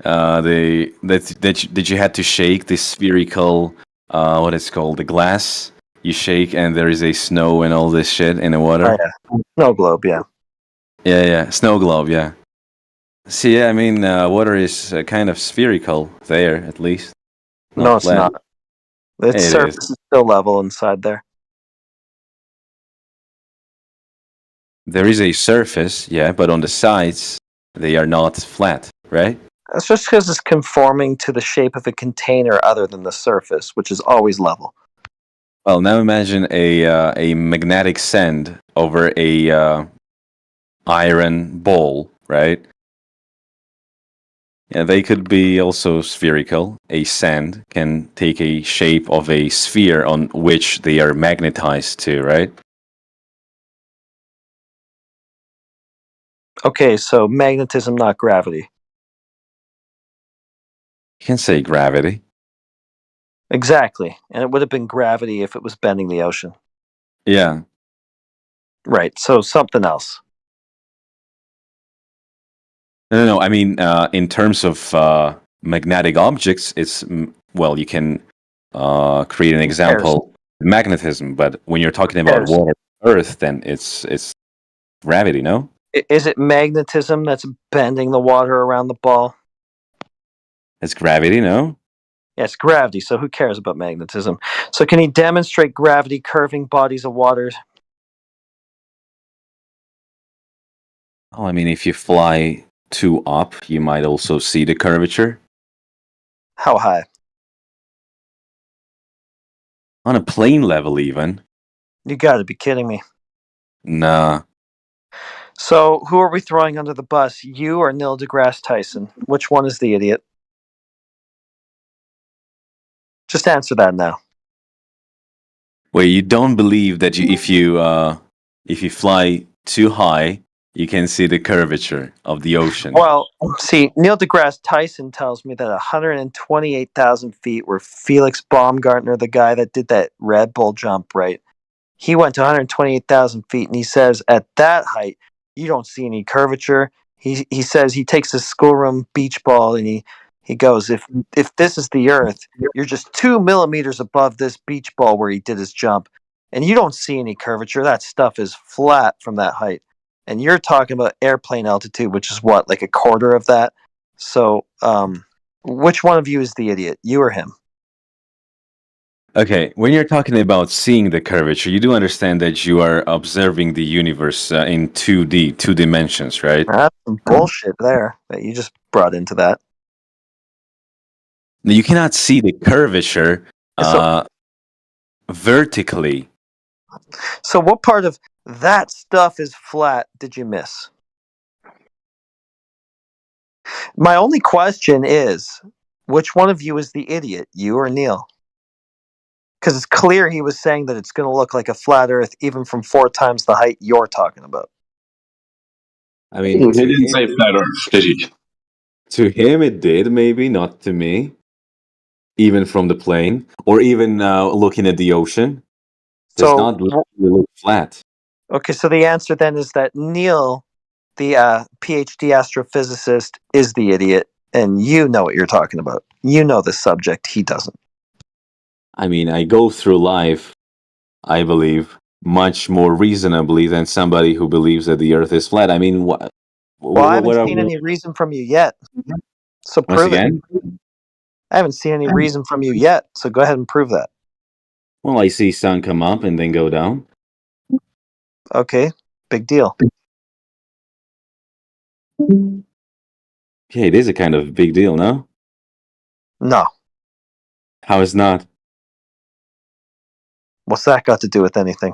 That you had to shake this spherical what is called the glass. You shake and there is a snow and all this shit in the water. Oh, yeah. Snow globe, yeah. Yeah, snow globe, yeah. See, I mean, water is kind of spherical there, at least. No, it's flat. not. Its It surface is. is still level inside there. There is a surface, yeah, but on the sides they are not flat, right? That's just because it's conforming to the shape of a container other than the surface, which is always level. Well, now imagine a magnetic sand over a iron ball, right? Yeah, they could be also spherical. A sand can take a shape of a sphere on which they are magnetized to, right? Okay, so magnetism, not gravity. You can say gravity. Exactly. And it would have been gravity if it was bending the ocean. Yeah. Right, so something else. No. I mean, in terms of magnetic objects, it's well, you can create an example, magnetism. But when you're talking about cares? water, Earth, then it's gravity. No, Is it magnetism that's bending the water around the ball? it's gravity. No. Yeah, it's gravity, so who cares about magnetism? So can he demonstrate gravity curving bodies of water? Oh, I mean, if you fly too up, you might also see the curvature How high? on a plane level, even. You gotta be kidding me. Nah. So who are we throwing under the bus? You or Neil deGrasse Tyson? Which one is the idiot? Just answer that now. Wait, you don't believe that if you fly too high, you can see the curvature of the ocean? Well, see, Neil deGrasse Tyson tells me that 128,000 feet, where Felix Baumgartner, the guy that did that Red Bull jump, right? He went to 128,000 feet, and he says at that height, you don't see any curvature. He says he takes his schoolroom beach ball and he goes, if this is the Earth, you're just 2 millimeters above this beach ball where he did his jump, and you don't see any curvature. That stuff is flat from that height. And you're talking about airplane altitude, which is what, like a quarter of that? So, which one of you is the idiot, you or him? Okay, when you're talking about seeing the curvature, you do understand that you are observing the universe in 2D, 2 dimensions, right? That's some bullshit there that you just brought into that. You cannot see the curvature vertically. So what part of that stuff is flat did you miss? My only question is, which one of you is the idiot, you or Neil? Because it's clear he was saying that it's going to look like a flat Earth even from 4 times the height you're talking about. I mean, he didn't say flat Earth, did he? To him, it did, maybe, not to me. Even from the plane, or even looking at the ocean, does not look flat. Okay, so the answer then is that Neil, the PhD astrophysicist, is the idiot, and you know what you're talking about. You know the subject, he doesn't. I mean, I go through life, I believe, much more reasonably than somebody who believes that the Earth is flat. I mean, Well, I haven't seen any reason from you yet, so Once prove it. again? I haven't seen any reason from you yet, so go ahead and prove that. Well, I see sun come up and then go down. Okay, big deal. Yeah, it is a kind of big deal, no? No. How is not? What's that got to do with anything?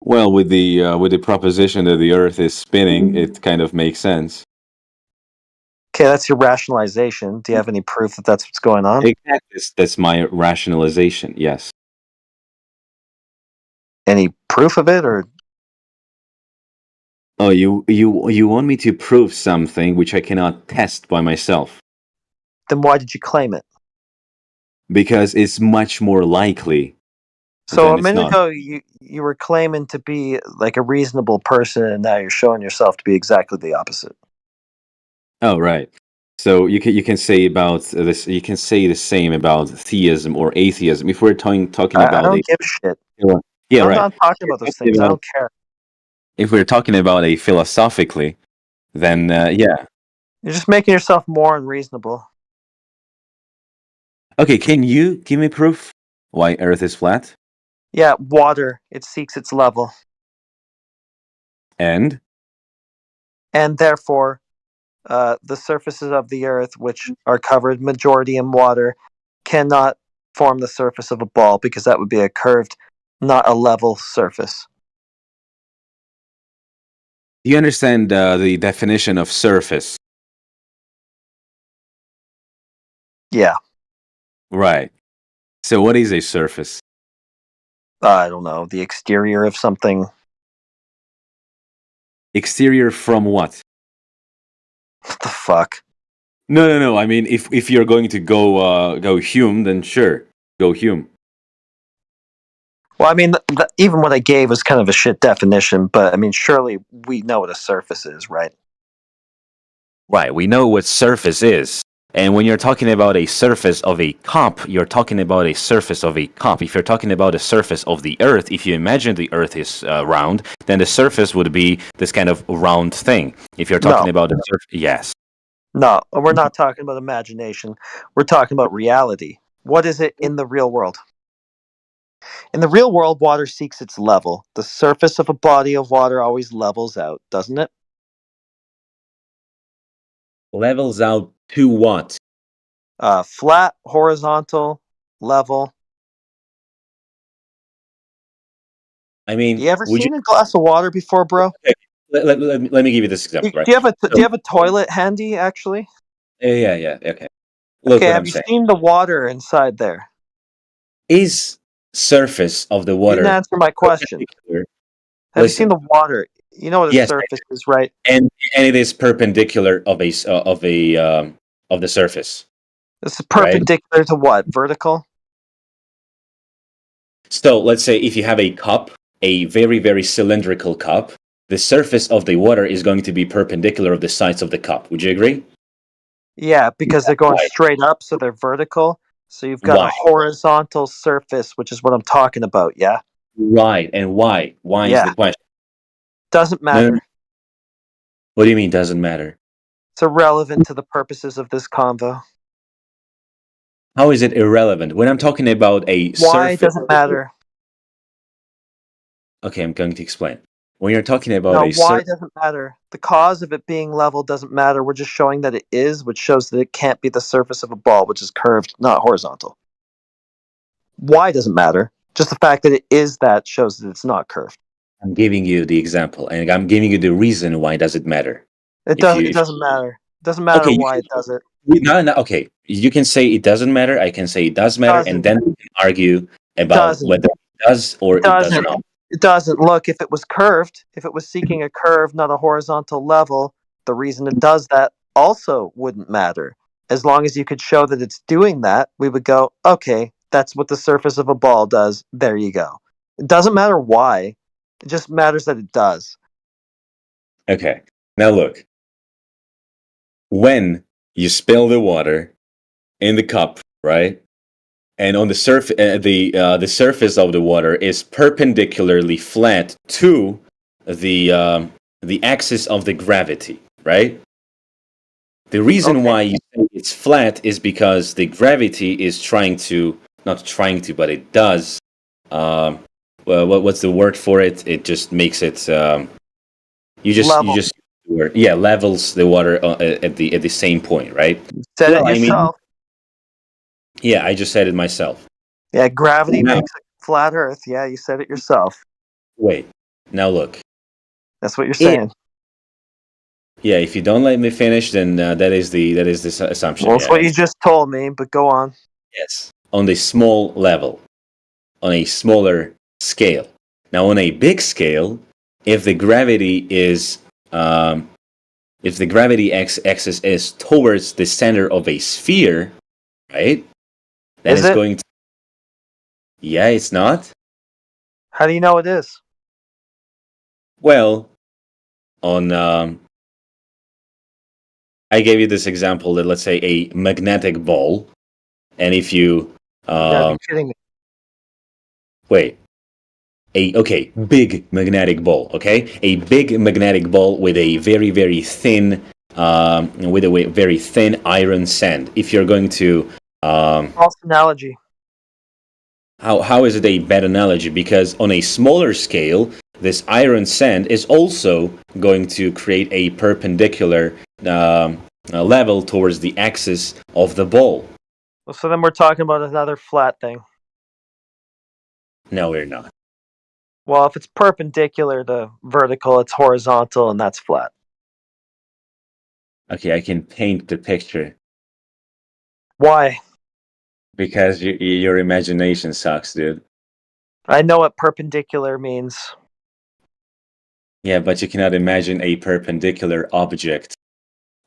Well, with the proposition that the Earth is spinning, it kind of makes sense. Okay, that's your rationalization. Do you have any proof that that's what's going on? Exactly. That's my rationalization. Yes. Any proof of it, or Oh, you want me to prove something which I cannot test by myself then why did you claim it? because it's much more likely So than a it's minute not. ago, you were claiming to be like a reasonable person, and now you're showing yourself to be exactly the opposite. Oh, right. So you can say about this. You can say the same about theism or atheism. If we're talking I about don't give a shit. yeah, I'm right. not talking about those things. I don't care. If we're talking about a philosophically, then yeah. You're just making yourself more unreasonable. Okay, can you give me proof why Earth is flat? Yeah, water. It seeks its level, And therefore, the surfaces of the Earth, which are covered majority in water, cannot form the surface of a ball because that would be a curved, not a level surface. do you understand the definition of surface? Yeah, Right. So what is a surface? I don't know, the exterior of something. Exterior from what? What the fuck? No. I mean, if you're going to go Hume, then sure, go Hume. Well, I mean, even what I gave was kind of a shit definition, but I mean, surely we know what a surface is, right? Right. We know what surface is. And when you're talking about a surface of a cup, you're talking about a surface of a cup. If you're talking about a surface of the Earth, if you imagine the Earth is round, then the surface would be this kind of round thing. If you're talking about the surface, yes. No, we're not talking about imagination. We're talking about reality. What is it in the real world? In the real world, water seeks its level. The surface of a body of water always levels out, doesn't it? Levels out to what? Flat, horizontal, level. I mean, You ever seen a glass of water before, bro? Let me give you this example. Do Right? you have a toilet handy, actually? Yeah. Okay. Look Okay, what have I'm you saying. seen the water inside there? Is surface of the You water didn't answer my question. Have you seen the water? You know what a Yes, surface is, right? and it is perpendicular of the surface. It's perpendicular to what? Vertical? So let's say if you have a cup, a very, very cylindrical cup, the surface of the water is going to be perpendicular of the sides of the cup. Would you agree? Yeah, because they're going Why? straight up, so they're vertical. So you've got Why? a horizontal surface, which is what I'm talking about, yeah? Right. And why? Why is Yeah. the question? Doesn't matter. What do you mean doesn't matter? It's irrelevant to the purposes of this convo. How is it irrelevant? When I'm talking about a Why surface... doesn't matter? Okay, I'm going to explain. When you're talking about No, a why surface... doesn't matter? The cause of it being level doesn't matter. We're just showing that it is, which shows that it can't be the surface of a ball, which is curved, not horizontal. Why doesn't matter? Just the fact that it is that shows that it's not curved. I'm giving you the example, and I'm giving you the reason why does it matter. It doesn't matter. It doesn't matter why it does it. No, okay. You can say it doesn't matter. I can say it does matter, and then we can argue about whether it does or it does not. It doesn't. Look, if it was curved, if it was seeking a curve, not a horizontal level, the reason it does that also wouldn't matter. As long as you could show that it's doing that, we would go, okay, that's what the surface of a ball does. There you go. It doesn't matter why. It just matters that it does. Okay. Now look. When you spill the water in the cup, right? And on the surface, the surface of the water is perpendicularly flat to the axis of the gravity, right? The reason why you say it's flat is because the gravity is not trying to, but it does. Well, what's the word for it? It just makes it. You just levels the water at the same point, right? Said Well, it I mean, yourself. yeah, I just said it myself. Yeah, gravity Now, makes a flat Earth. Yeah, you said it yourself. wait. Now look. That's what you're saying. Yeah, if you don't let me finish, then that is the assumption. Well, that's Yeah, what you just told me, but go on. yes, on the small level, on a smaller scale. Now, on a big scale, if the gravity axis is towards the center of a sphere, right? Then Is it's it? going to. Yeah, it's not. How do you know it is? Well, on I gave you this example that let's say a magnetic ball, and if you You gotta be kidding me. wait, big magnetic ball, okay, a big magnetic ball with a very thin very thin iron sand. If you're going to False analogy. how is it a bad analogy? Because on a smaller scale, this iron sand is also going to create a perpendicular level towards the axis of the ball. Well, so then we're talking about another flat thing. No, we're not. Well, if it's perpendicular to vertical, it's horizontal, and that's flat. Okay, I can paint the picture. Why? Because your imagination sucks, dude. I know what perpendicular means. Yeah, but you cannot imagine a perpendicular object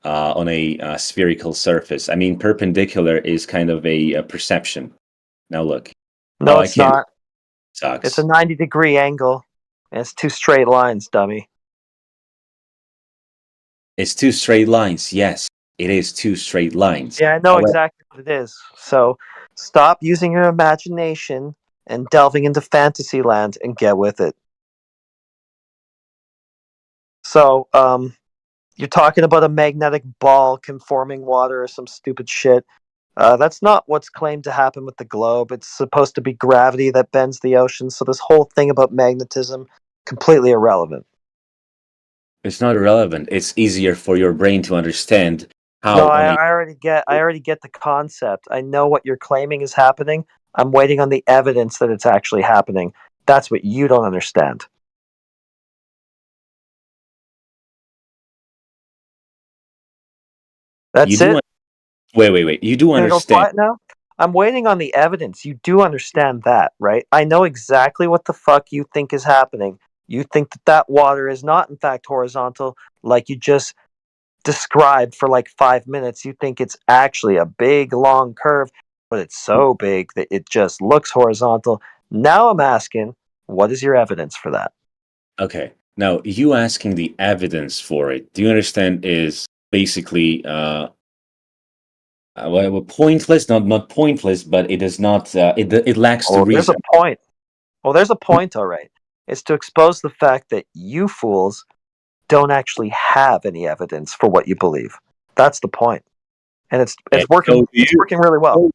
on a spherical surface. I mean, perpendicular is kind of a perception. Now look. No, I it's can't. not. Sucks. It's a 90-degree angle, and it's two straight lines, dummy. It's two straight lines. Yes, it is two straight lines. Yeah, I know However- exactly what it is. So stop using your imagination and delving into fantasy land and get with it. So, you're talking about a magnetic ball conforming water or some stupid shit. That's not what's claimed to happen with the globe. It's supposed to be gravity that bends the ocean. So this whole thing about magnetism, completely irrelevant. It's not irrelevant. It's easier for your brain to understand how. No, I already get the concept. I know what you're claiming is happening. I'm waiting on the evidence that it's actually happening. That's what you don't understand. That's it. Wait. You do Can I go understand. quiet now? I'm waiting on the evidence. You do understand that, right? I know exactly what the fuck you think is happening. You think that water is not, in fact, horizontal, like you just described for like 5 minutes. You think it's actually a big, long curve, but it's so big that it just looks horizontal. Now I'm asking, what is your evidence for that? Okay. Now, you asking the evidence for it, do you understand, is basically well, pointless, not pointless, but it is not, it lacks the Oh, there's reason. a point. Well, there's a point, all right. It's to expose the fact that you fools don't actually have any evidence for what you believe. That's the point. And it's working. It's working really well.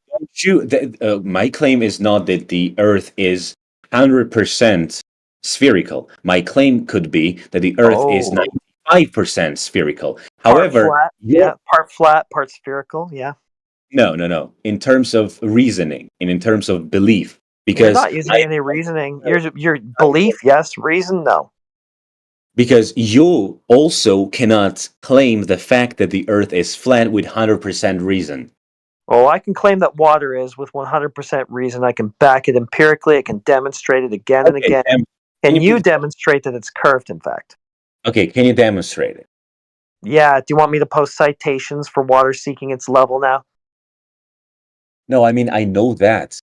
My claim is not that the Earth is 100% spherical. My claim could be that the Earth is 95% spherical. However, part flat, part spherical. Yeah. No. In terms of reasoning and in terms of belief, You're because not using any reasoning. Your belief, yes. Reason, no. Because you also cannot claim the fact that the Earth is flat with 100% reason. Well, I can claim that water is with 100% reason. I can back it empirically. I can demonstrate it again and again. Can you demonstrate that it's curved, in fact? Okay, can you demonstrate it? Yeah. Do you want me to post citations for water seeking its level now? No, I mean, I know that.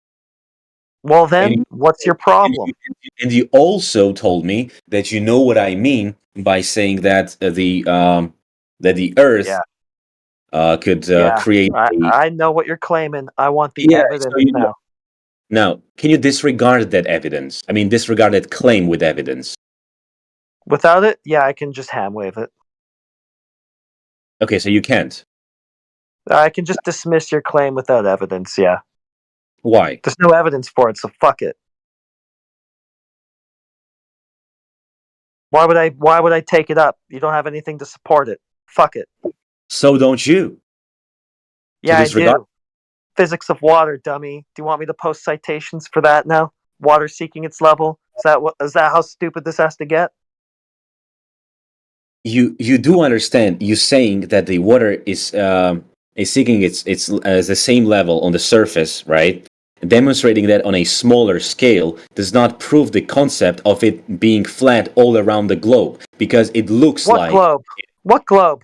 Well, then, what's your problem? And you also told me that you know what I mean by saying that the Earth could create. I know what you're claiming. I want the evidence now. Now, can you disregard that evidence? I mean, disregard that claim with evidence. Without it, yeah, I can just ham wave it. Okay, so you can't. I can just dismiss your claim without evidence, yeah. Why? There's no evidence for it, so fuck it. Why would I take it up? You don't have anything to support it. Fuck it. So don't you? Yeah, I disregard- do. Physics of water, dummy. Do you want me to post citations for that now? Water seeking its level? Is that how stupid this has to get? You do understand? You saying that the water is seeking its the same level on the surface, right? Demonstrating that on a smaller scale does not prove the concept of it being flat all around the globe, because it looks What like globe? What globe?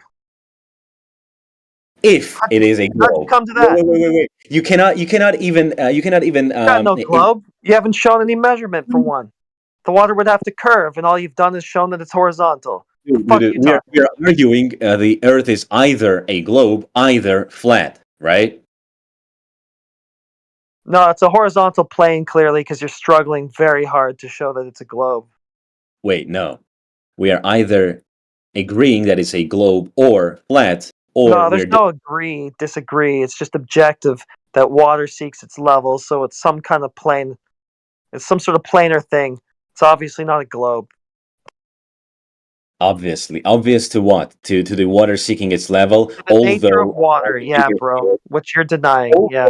if it is a globe. How'd you come to that? Wait. You cannot even Got no globe. You haven't shown any measurement for one. The water would have to curve, and all you've done is shown that it's horizontal. Dude, we are arguing the Earth is either a globe, either flat, right? No, it's a horizontal plane, clearly, because you're struggling very hard to show that it's a globe. Wait, no. We are either agreeing that it's a globe or flat, or No, there's we're no disagree. It's just objective that water seeks its level, so it's some kind of plane. It's some sort of planar thing. It's obviously not a globe. obviously obvious to what? To the water seeking its level, The nature of water, yeah, bro. What you're denying, yeah.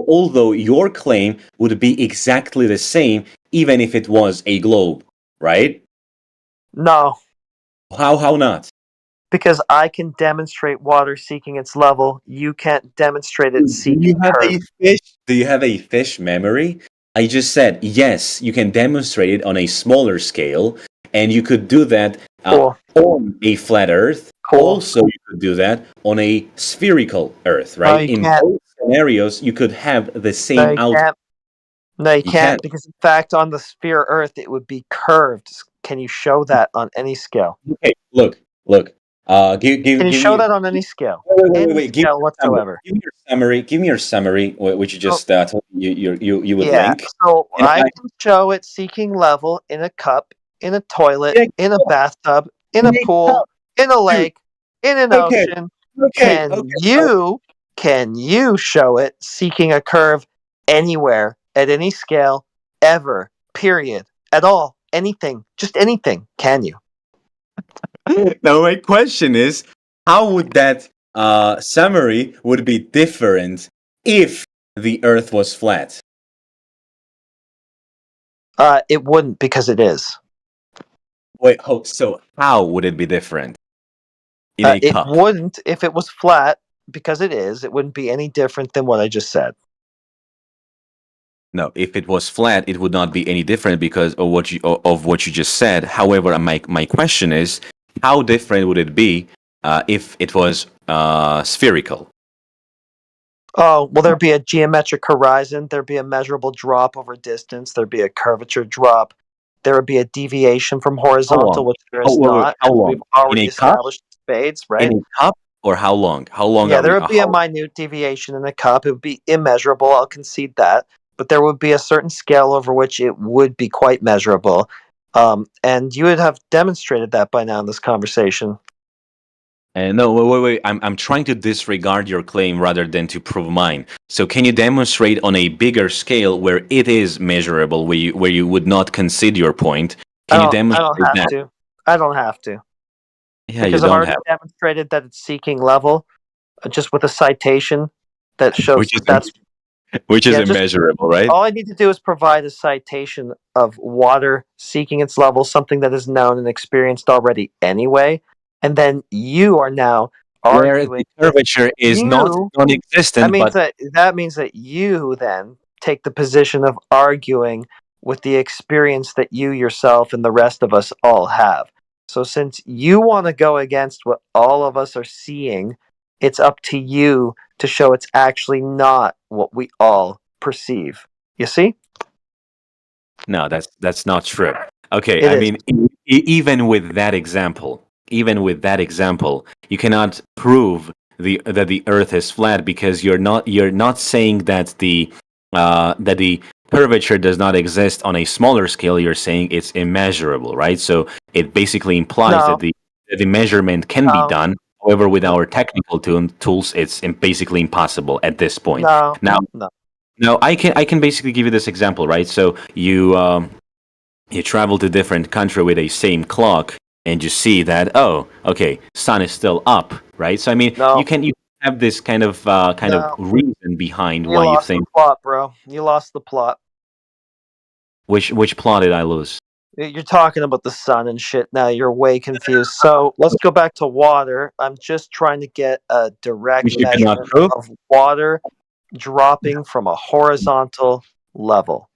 although your claim would be exactly the same even if it was a globe, right? No, How not? because I can demonstrate water seeking its level. You can't demonstrate it Do seeking you have curve. a fish? Do you have a fish memory? I just said yes. You can demonstrate it on a smaller scale, and you could do that on a flat Earth. Also, you could do that on a spherical Earth, No, right? you In can't. both scenarios, you could have the same No, you outcome. can't. No, you You can't, can't. because in fact, on the sphere Earth, it would be curved. Can you show that on any scale? Okay, look. Give Can you give show me. that on any scale? Wait. Any Give me scale your whatsoever. Give me your summary. Give me your summary, which you just told me you would Yeah, link. so And I can show it seeking level in a cup, in a toilet, Yeah, in a bathtub, in a pool, in a lake, in an Okay. ocean. Okay. Can you show it seeking a curve anywhere, at any scale, ever, period, at all, anything, just anything, can you? Now my question is, how would that summary would be different if the Earth was flat? It wouldn't, because it is. Wait, so how would it be different? In a It cup? wouldn't if it was flat, because it is. It wouldn't be any different than what I just said. No, if it was flat, it would not be any different because of what you just said. However, my question is, how different would it be if it was spherical? Oh, well, there'd be a geometric horizon. There'd be a measurable drop over distance. There'd be a curvature drop. There would be a deviation from horizontal, long? which there is Wait, not. how as long? We've already In a cup? established spades, right? In a cup, or how long? How long? Yeah, are there we, would be a how- minute deviation in a cup. It would be immeasurable. I'll concede that. But there would be a certain scale over which it would be quite measurable. And you would have demonstrated that by now in this conversation. No, wait. I'm trying to disregard your claim rather than to prove mine. So, can you demonstrate on a bigger scale where it is measurable, where you would not concede your point? Can you demonstrate I don't have that? to. I don't have to. Yeah, Because you I've don't already have. demonstrated that it's seeking level, just with a citation that shows Which is that's which is yeah, just- immeasurable, right? all I need to do is provide a citation of water seeking its level, something that is known and experienced already anyway, and then you are now Where arguing. the curvature is not You- non-existent, but that means that you then take the position of arguing with the experience that you yourself and the rest of us all have. So since you want to go against what all of us are seeing, it's up to you to show it's actually not what we all perceive. You see? no, that's not true. Okay, It I is. mean, even with that example, you cannot prove that the Earth is flat because you're not saying that the curvature does not exist on a smaller scale. You're saying it's immeasurable, right? So it basically implies No. that the measurement can No. be done. However, with our technical tools, it's basically impossible at this point. No. Now, No. I can basically give you this example, right? So you you travel to different country with a same clock, and you see that, oh, okay, sun is still up, right? So I mean, you have this kind of reason behind You why you lost think. the plot, bro. You lost the plot. Which plot did I lose? You're talking about the sun and shit now. You're way confused. So let's go back to water. I'm just trying to get a direct Which you cannot measurement prove? of water dropping from a horizontal level.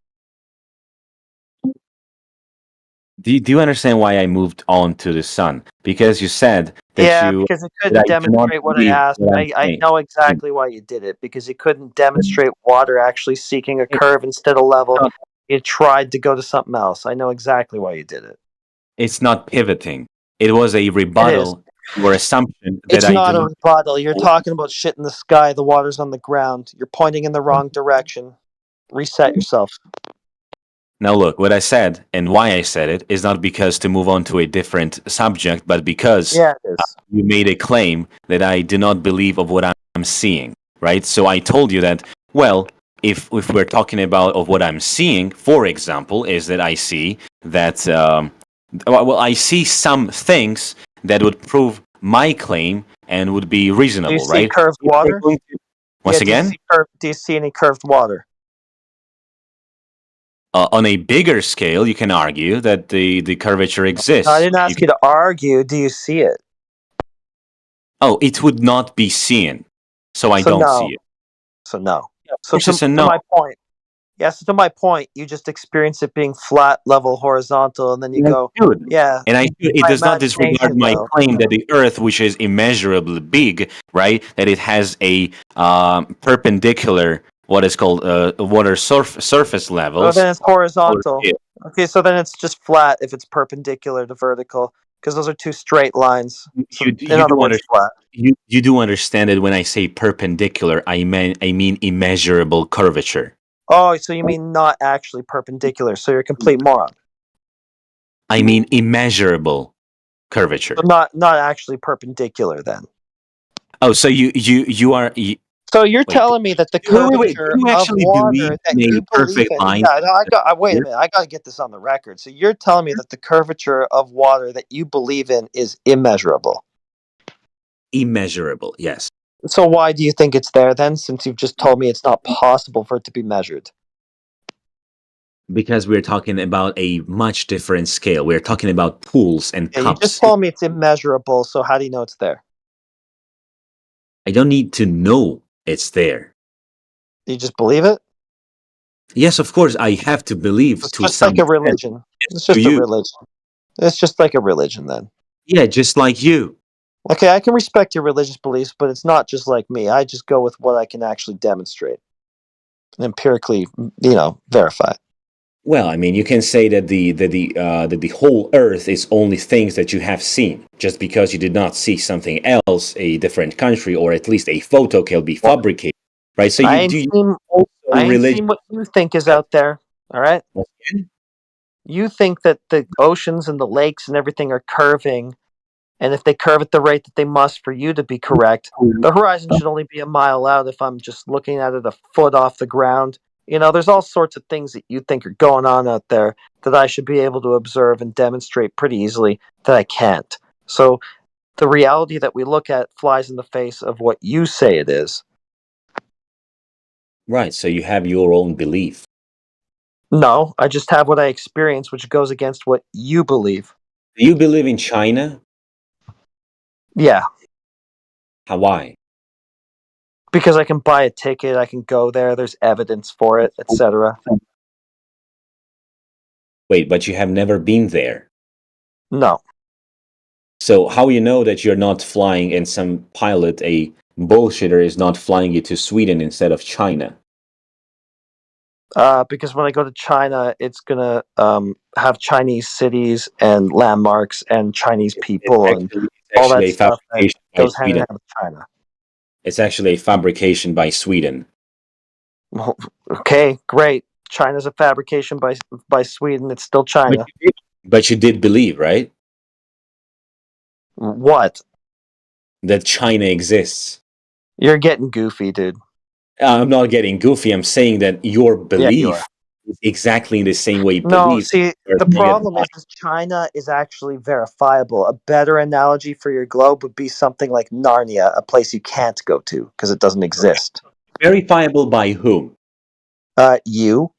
Do you understand why I moved on to the sun? Because you said that Yeah, you because it that couldn't I cannot demonstrate what I believe asked. what I'm I saying. know exactly why you did it, because it couldn't demonstrate water actually seeking a curve instead of level. You tried to go to something else. I know exactly why you did it. It's not pivoting. It was a rebuttal or assumption that It's I not do a not. rebuttal. You're talking about shit in the sky. The water's on the ground. You're pointing in the wrong direction. Reset yourself. Now look, what I said and why I said it is not because to move on to a different subject, but because Yeah, it is. you made a claim that I do not believe of what I'm seeing, right? So I told you that, well, if we're talking about of what I'm seeing, for example, is that I see that, I see some things that would prove my claim and would be Do you reasonable, see right? curved water? Once Yeah, again, do you see any curved water? on a bigger scale, you can argue that the curvature exists. No, I didn't ask you to argue. Do you see it? Oh, it would not be seen, so I So don't no. see it. So no. So course it's a to no. my point. Yes, to my point, you just experience it being flat, level, horizontal, and then you go, yeah. And it my does not disregard imagination, my though. claim that the Earth, which is immeasurably big, right, that it has a perpendicular, what is called water surface Oh, levels. then it's horizontal. Yeah. Okay, so then it's just flat if it's perpendicular to vertical, because those are two straight lines. So in other words, flat. You do understand that when I say perpendicular, I mean immeasurable curvature. Oh, so you mean not actually perpendicular? So you're a complete moron. I mean immeasurable curvature. So not actually perpendicular then. Oh, so you are. So you're telling me that the wait, curvature do you of actually water believe that in a you believe perfect in. line? Yeah, no, wait a minute. I got to get this on the record. So you're telling me that the curvature of water that you believe in is immeasurable. Immeasurable, yes. So why do you think it's there then, since you've just told me it's not possible for it to be measured? Because we're talking about a much different scale. We're talking about pools and Yeah, you cups. just told me it's immeasurable, so how do you know it's there? I don't need to know it's there. You just believe it? Yes, of course, I have to believe It's to just some like a extent. religion. It's just a religion. It's just like a religion then. Yeah, just like you. Okay, I can respect your religious beliefs, but it's not just like me. I just go with what I can actually demonstrate and empirically, verify. Well, I mean, you can say that the whole Earth is only things that you have seen. Just because you did not see something else, a different country, or at least a photo can be fabricated, right? So I ain't seen what you think is out there. All right. You think that the oceans and the lakes and everything are curving, and if they curve at the rate that they must for you to be correct, the horizon should only be a mile out if I'm just looking at it a foot off the ground. There's all sorts of things that you think are going on out there that I should be able to observe and demonstrate pretty easily that I can't. So the reality that we look at flies in the face of what you say it is. Right, so you have your own belief. No, I just have what I experience, which goes against what you believe. Do you believe in China? Yeah, Hawaii? because I can buy a ticket, I can go there, there's evidence for it, etc. Wait, but you have never been there. No. So how you know that you're not flying and some pilot, a bullshitter, is not flying you to Sweden instead of China? Because when I go to China, it's gonna have Chinese cities and landmarks and Chinese people and all that stuff that goes hand in hand with China. It's actually a fabrication by Sweden. Well, okay, great. China's a fabrication by Sweden. It's still China. But you did believe, right? What? That China exists. You're getting goofy, dude. I'm not getting goofy. I'm saying that your belief exactly in the same way he No, believes. see, Earth the made of problem is China is actually verifiable. A better analogy for your globe would be something like Narnia, a place you can't go to because it doesn't exist. Verifiable by whom? You,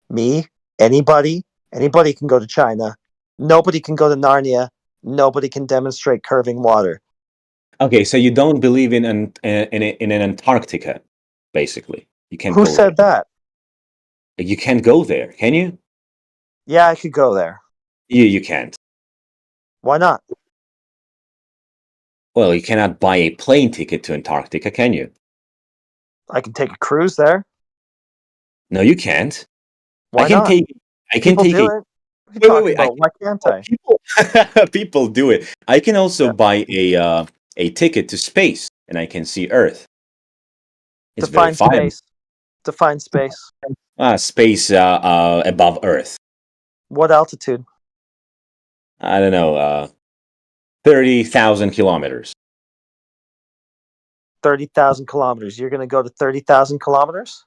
me, anybody can go to China. Nobody can go to Narnia. Nobody can demonstrate curving water. Okay, so you don't believe in an Antarctica, basically. You can't Who go said that? there. You can't go there, can you? Yeah, I could go there. You can't. Why not? Well, you cannot buy a plane ticket to Antarctica, can you? I can take a cruise there. No, you can't. Why I can not? take People a do it. What are you talking wait. about? Why can't I? People do it. I can also buy a ticket to space, and I can see Earth. It's Define verifiable. space. Define space. Space above Earth. What altitude? I don't know. 30,000 kilometers. 30,000 kilometers. You're going to go to 30,000 kilometers?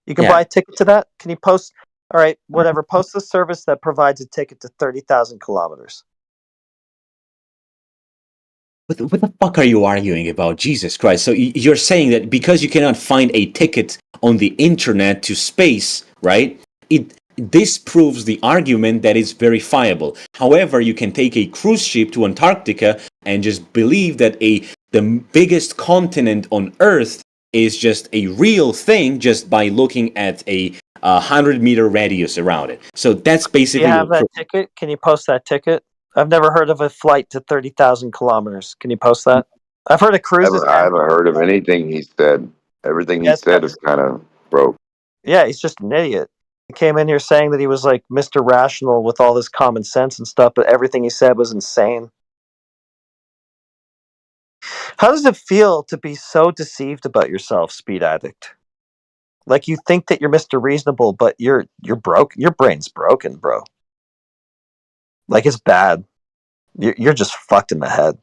You can Yeah. buy a ticket to that? Can you post? All right, whatever. Post the service that provides a ticket to 30,000 kilometers. What the fuck are you arguing about? Jesus Christ. So you're saying that because you cannot find a ticket on the internet to space, right? This proves the argument that it's verifiable. However, you can take a cruise ship to Antarctica and just believe that the biggest continent on Earth is just a real thing just by looking at a 100-meter radius around it. So that's Do basically you have that ticket? Can you post that ticket? I've never heard of a flight to 30,000 kilometers. Can you post that? I've heard of cruises. I haven't heard of anything he said. Everything he said is kind of broke. Yeah, he's just an idiot. He came in here saying that he was like Mr. Rational with all this common sense and stuff, but everything he said was insane. How does it feel to be so deceived about yourself, Speed Addict? Like you think that you're Mr. Reasonable, but you're broke. Your brain's broken, bro. Like it's bad. You're just fucked in the head.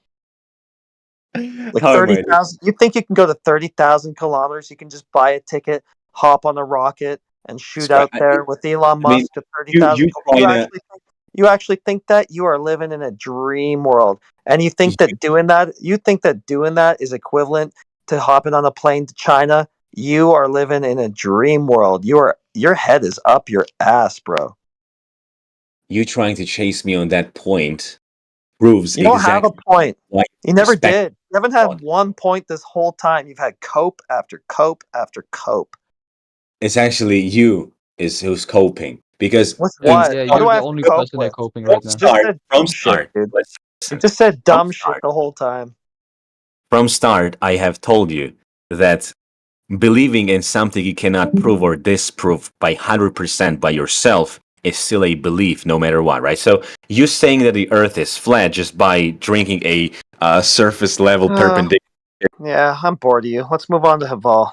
Like How am I- 30,000. You think you can go to 30,000 kilometers? You can just buy a ticket, hop on a rocket, and shoot out there with Elon Musk to 30,000. You actually think that you are living in a dream world, and you think that doing that is equivalent to hopping on a plane to China? You are living in a dream world. Your head is up your ass, bro. You trying to chase me on that point proves You don't have a point. why You never respect- did. You haven't had one point this whole time. You've had cope after cope after cope. It's actually you who's coping because With what? Yeah, What do you're I the have only to cope person that's with? coping right now. from start, dude. listen, You just said dumb shit start. the whole time. From start, I have told you that believing in something you cannot prove or disprove by 100% by yourself is still a belief, no matter what, right? So you saying that the Earth is flat just by drinking a surface level perpendicular. Yeah, I'm bored of you. Let's move on to Haval.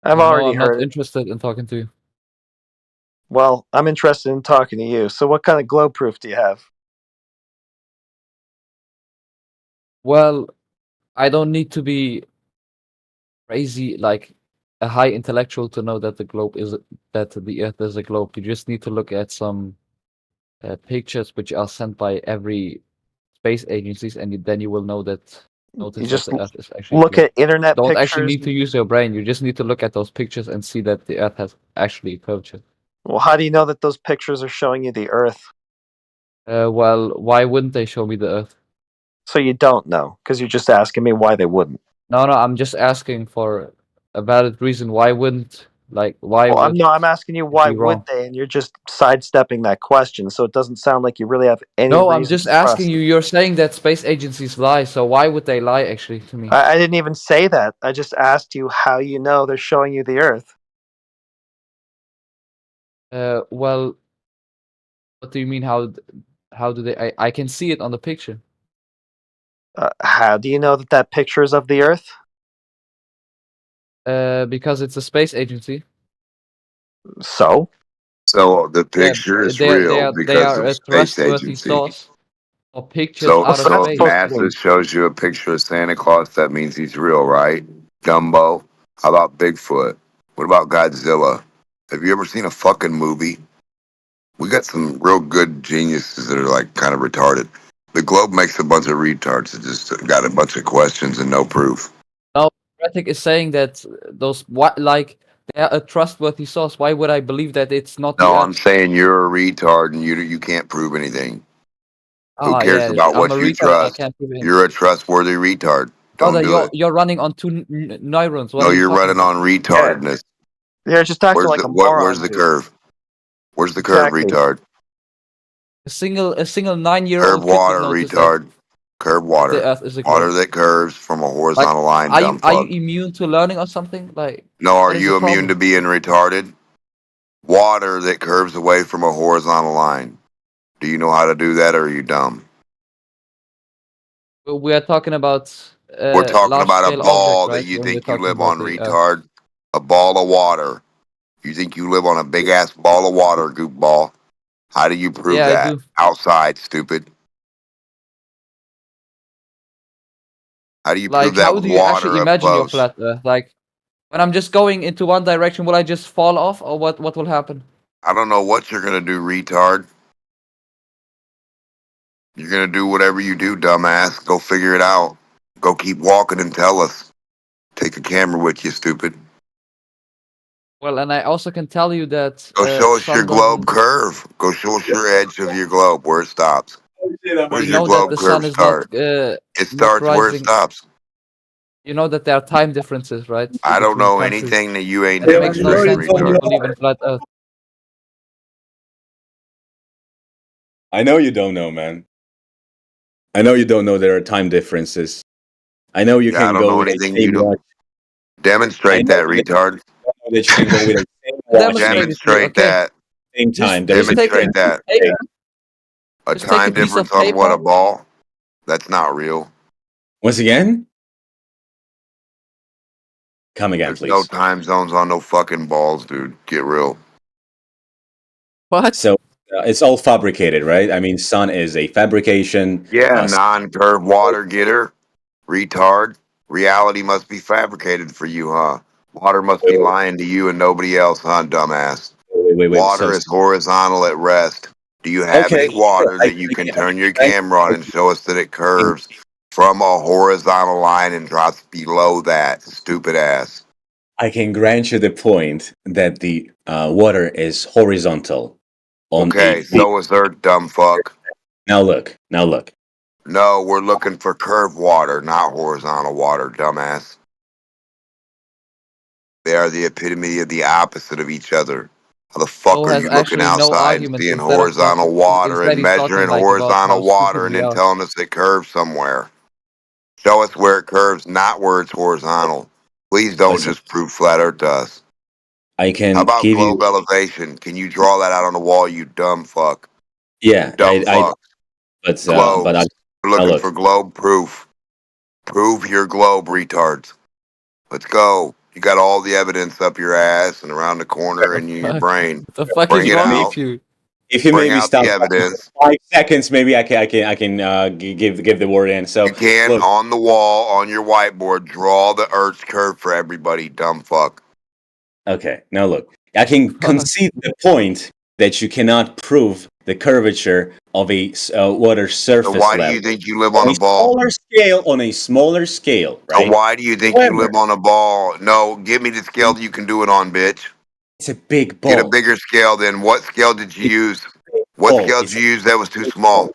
I've already I'm not heard it. interested in talking to you. Well, I'm interested in talking to you. So what kind of glow proof do you have? Well, I don't need to be crazy, like a high intellectual to know that the Earth is a globe. You just need to look at some pictures which are sent by every space agencies, and then you will know that. Notice just that the Earth is actually look globe. at internet Don't pictures. actually need to use your brain. You just need to look at those pictures and see that the Earth has actually curvature. Well, how do you know that those pictures are showing you the Earth? Well, why wouldn't they show me the Earth? So you don't know, because you're just asking me why they wouldn't. No, I'm just asking for a valid reason. Why wouldn't why? Well, would I'm asking you why be would wrong? they, and you're just sidestepping that question, so it doesn't sound like you really have any. No, I'm reason just to trust asking you. You're saying that space agencies lie, so why would they lie actually to me? I didn't even say that. I just asked you how you know they're showing you the Earth. Well, what do you mean? How do they? I can see it on the picture. How do you know that that picture is of the Earth? Because it's a space agency. So the picture is they real are because a of space trustworthy agency. source of pictures So, out of if space. NASA shows you a picture of Santa Claus, that means he's real, right? Dumbo. How about Bigfoot? What about Godzilla? Have you ever seen a fucking movie? We got some real good geniuses that are like kind of retarded. The Globe makes a bunch of retards that just got a bunch of questions and no proof. No, Heretic is saying that those like they're a trustworthy source. Why would I believe that it's not the No, Earth? I'm saying you're a retard and you can't prove anything. Who Ah, cares yeah, about I'm what a you retard and I trust? can't prove it. You're a trustworthy retard. Don't Brother, do it. you're running on two neurons. What No, are you you're talking running about? on retardedness. You're just acting like a moron. Where's the dude. curve? Where's the curve, Exactly. retard? A single 9-year-old Curve kid would water, notice that retard. Curve the water. Earth is a Water globe. that curves from a Like, horizontal line, dumb are you fuck. immune to learning or something? Like, No, are what is you the immune to problem? being retarded? Water that curves away from a horizontal line. Do you know how to do that or are you dumb? We are talking about We're talking large about a scale object, ball that right? you When we're think you talking live about on, the retard. A ball of water. You think you live on a big ass ball of water, goop ball. How do you prove Yeah, I that? do. Outside, stupid. How do you prove Like, that how with do you actually water up imagine your close? flat Earth? Like, when I'm just going into one direction, will I just fall off, or what will happen? I don't know what you're gonna do, retard. You're gonna do whatever you do, dumbass. Go figure it out. Go keep walking and tell us. Take a camera with you, stupid. Well, and I also can tell you that Go show us your sun globe doesn't. curve. Go show us your edge of your globe, where it stops. You Where's your know that globe the sun curve is not start? It starts where it rising. stops. You know that there are time differences, right? I don't Between know countries. anything that you ain't And it makes no demonstrating, sense when you retard. believe in flat Earth. I know you don't know, man. I know you don't know there are time differences. I know you Yeah, I can don't go know with a anything you same don't. watch. I Demonstrate know that, retard. that you can go with a same watch and Demonstrate okay? that. same time. There is a Just take Demonstrate that. A just take a time piece of difference on what, a paper. ball? That's not real. Once again, come again, There's no please. time zones on no fucking balls, dude. Get real. What? So it's all fabricated, right? I mean, sun is a fabrication. Yeah, non-curved water getter. Retard. Reality must be fabricated for you, huh? Water must be lying to you and nobody else, huh, dumbass? Wait. Water is horizontal at rest. Do you have Okay, any water I that you can turn your camera on and show us that it curves from a horizontal line and drops below that, stupid ass? I can grant you the point that the water is horizontal on Okay, a big. so is Earth, dumb fuck. Now look. No, we're looking for curved water, not horizontal water, dumbass. They are the epitome of the opposite of each other. How the fuck Paul are has you looking actually no outside and argument seeing horizontal water instead and he's talking measuring like about how horizontal water stupid and we then are. telling us it curves somewhere? Show us where it curves, not where it's horizontal. Please don't Listen, just prove flat Earth to us. I How can about give globe you. elevation? Can you draw that out on the wall, you dumb fuck? Yeah, Dumb I fuck. but Globe. I We're now looking look. for globe proof. Prove your globe, retards. Let's go. You got all the evidence up your ass and around the corner and in your brain. What the fuck Bring is it wrong out. with you? If you Bring maybe out stop the evidence. 5 seconds, maybe I can give the word in. So You can, look, on the wall, on your whiteboard, draw the Earth's curve for everybody, dumb fuck. okay, now look, I can concede the point that you cannot prove the curvature of a water surface So why do level. you think you live on a ball? On a smaller scale, So right? why do you think you live on a ball? No, give me the scale that you can do it on, bitch. It's a big Get a ball. bigger scale then. What scale did you use? What ball. scale It's did you use that was too small?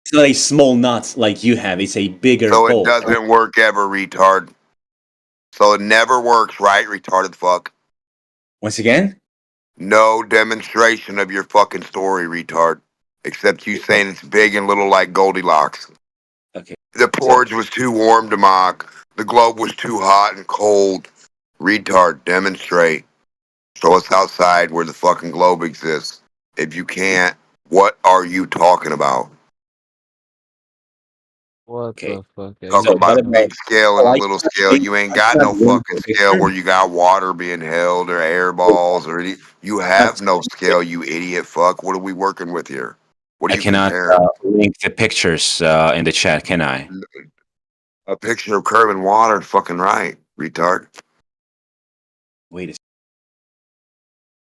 It's not a small nut like you have. It's a bigger So it ball. doesn't work ever, retard. So it never works, right, retarded fuck? Once again, No demonstration of your fucking story, retard. Except you saying it's big and little like Goldilocks. okay. The porridge was too warm to mock. The globe was too hot and cold. Retard, demonstrate. Show us outside where the fucking globe exists. If you can't, what are you talking about? What the fuck? Talk about a big scale and a little scale. You ain't got no fucking scale where you got water being held or air balls or any. You have no scale, you idiot fuck. What are we working with here? What are I you cannot comparing? link the pictures in the chat, can I? A picture of curving water, fucking right, retard. Wait a second.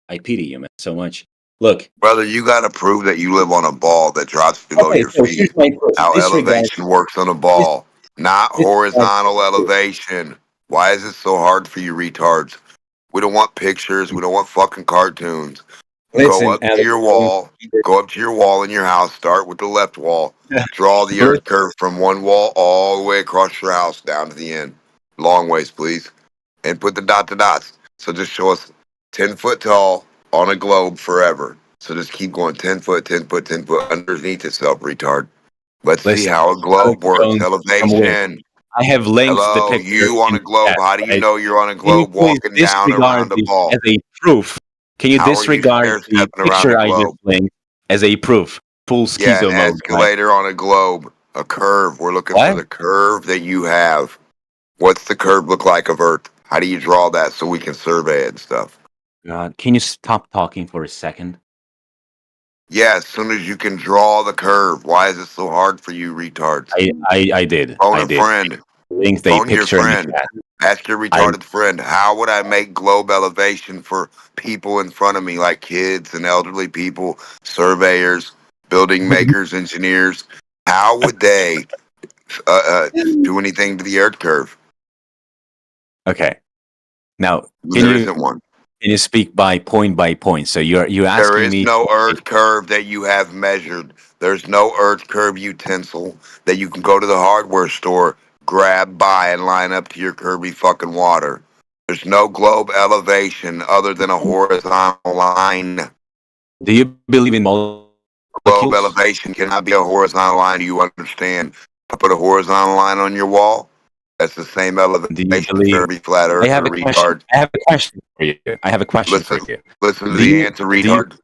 I pity you, man, so much. Look, Brother, you got to prove that you live on a ball that drops below okay, your so feet. here's my proof. How Disregard, elevation works on a ball, not disregard. horizontal elevation. Why is it so hard for you retards? We don't want pictures. We don't want fucking cartoons. Go Listen, up to Alex. your wall. Go up to your wall in your house. Start with the left wall. Draw the earth curve from one wall all the way across your house down to the end. Long ways, please. And put the dot to dots. So just show us 10 foot tall on a globe forever. So just keep going 10 foot, 10 foot, 10 foot underneath itself, retard. Let's see Listen, how a globe works. don't come away. Elevation. I have linked the Hello, picture you on in a globe. chat, How do you right? know you're on a Can you globe please walking down disregard around a this ball? as a proof? Can you How are you disregard stair the stepping around picture a I just globe? linked as a proof? Full Yeah, an schizo mode, right? escalator on a globe. A curve. We're looking for What? the curve that you have. What's the curve look like of Earth? How do you draw that so we can survey it and stuff? God, can you stop talking for a second? Yeah, as soon as you can draw the curve. Why is it so hard for you retards? I did. Phone I a did. friend. Linked a Phone your picture in the friend. chat. Ask your retarded friend, how would I make globe elevation for people in front of me, like kids and elderly people, surveyors, building makers, engineers? How would they do anything to the earth curve? Okay. Now, There isn't one. can you speak by point? So you're There asking is me no to, earth curve that you have measured. There's no earth curve utensil that you can go to the hardware store, grab, buy, and line up to your Kirby fucking water. There's no globe elevation other than a horizontal line. do you believe in molecules? Globe elevation cannot be a horizontal line. Do you understand? I put a horizontal line on your wall. That's the same elevation as Kirby flat I earth have or a question. retard. I have a question for you. I have a question Listen, for you. listen to Do the you answer, do you retard.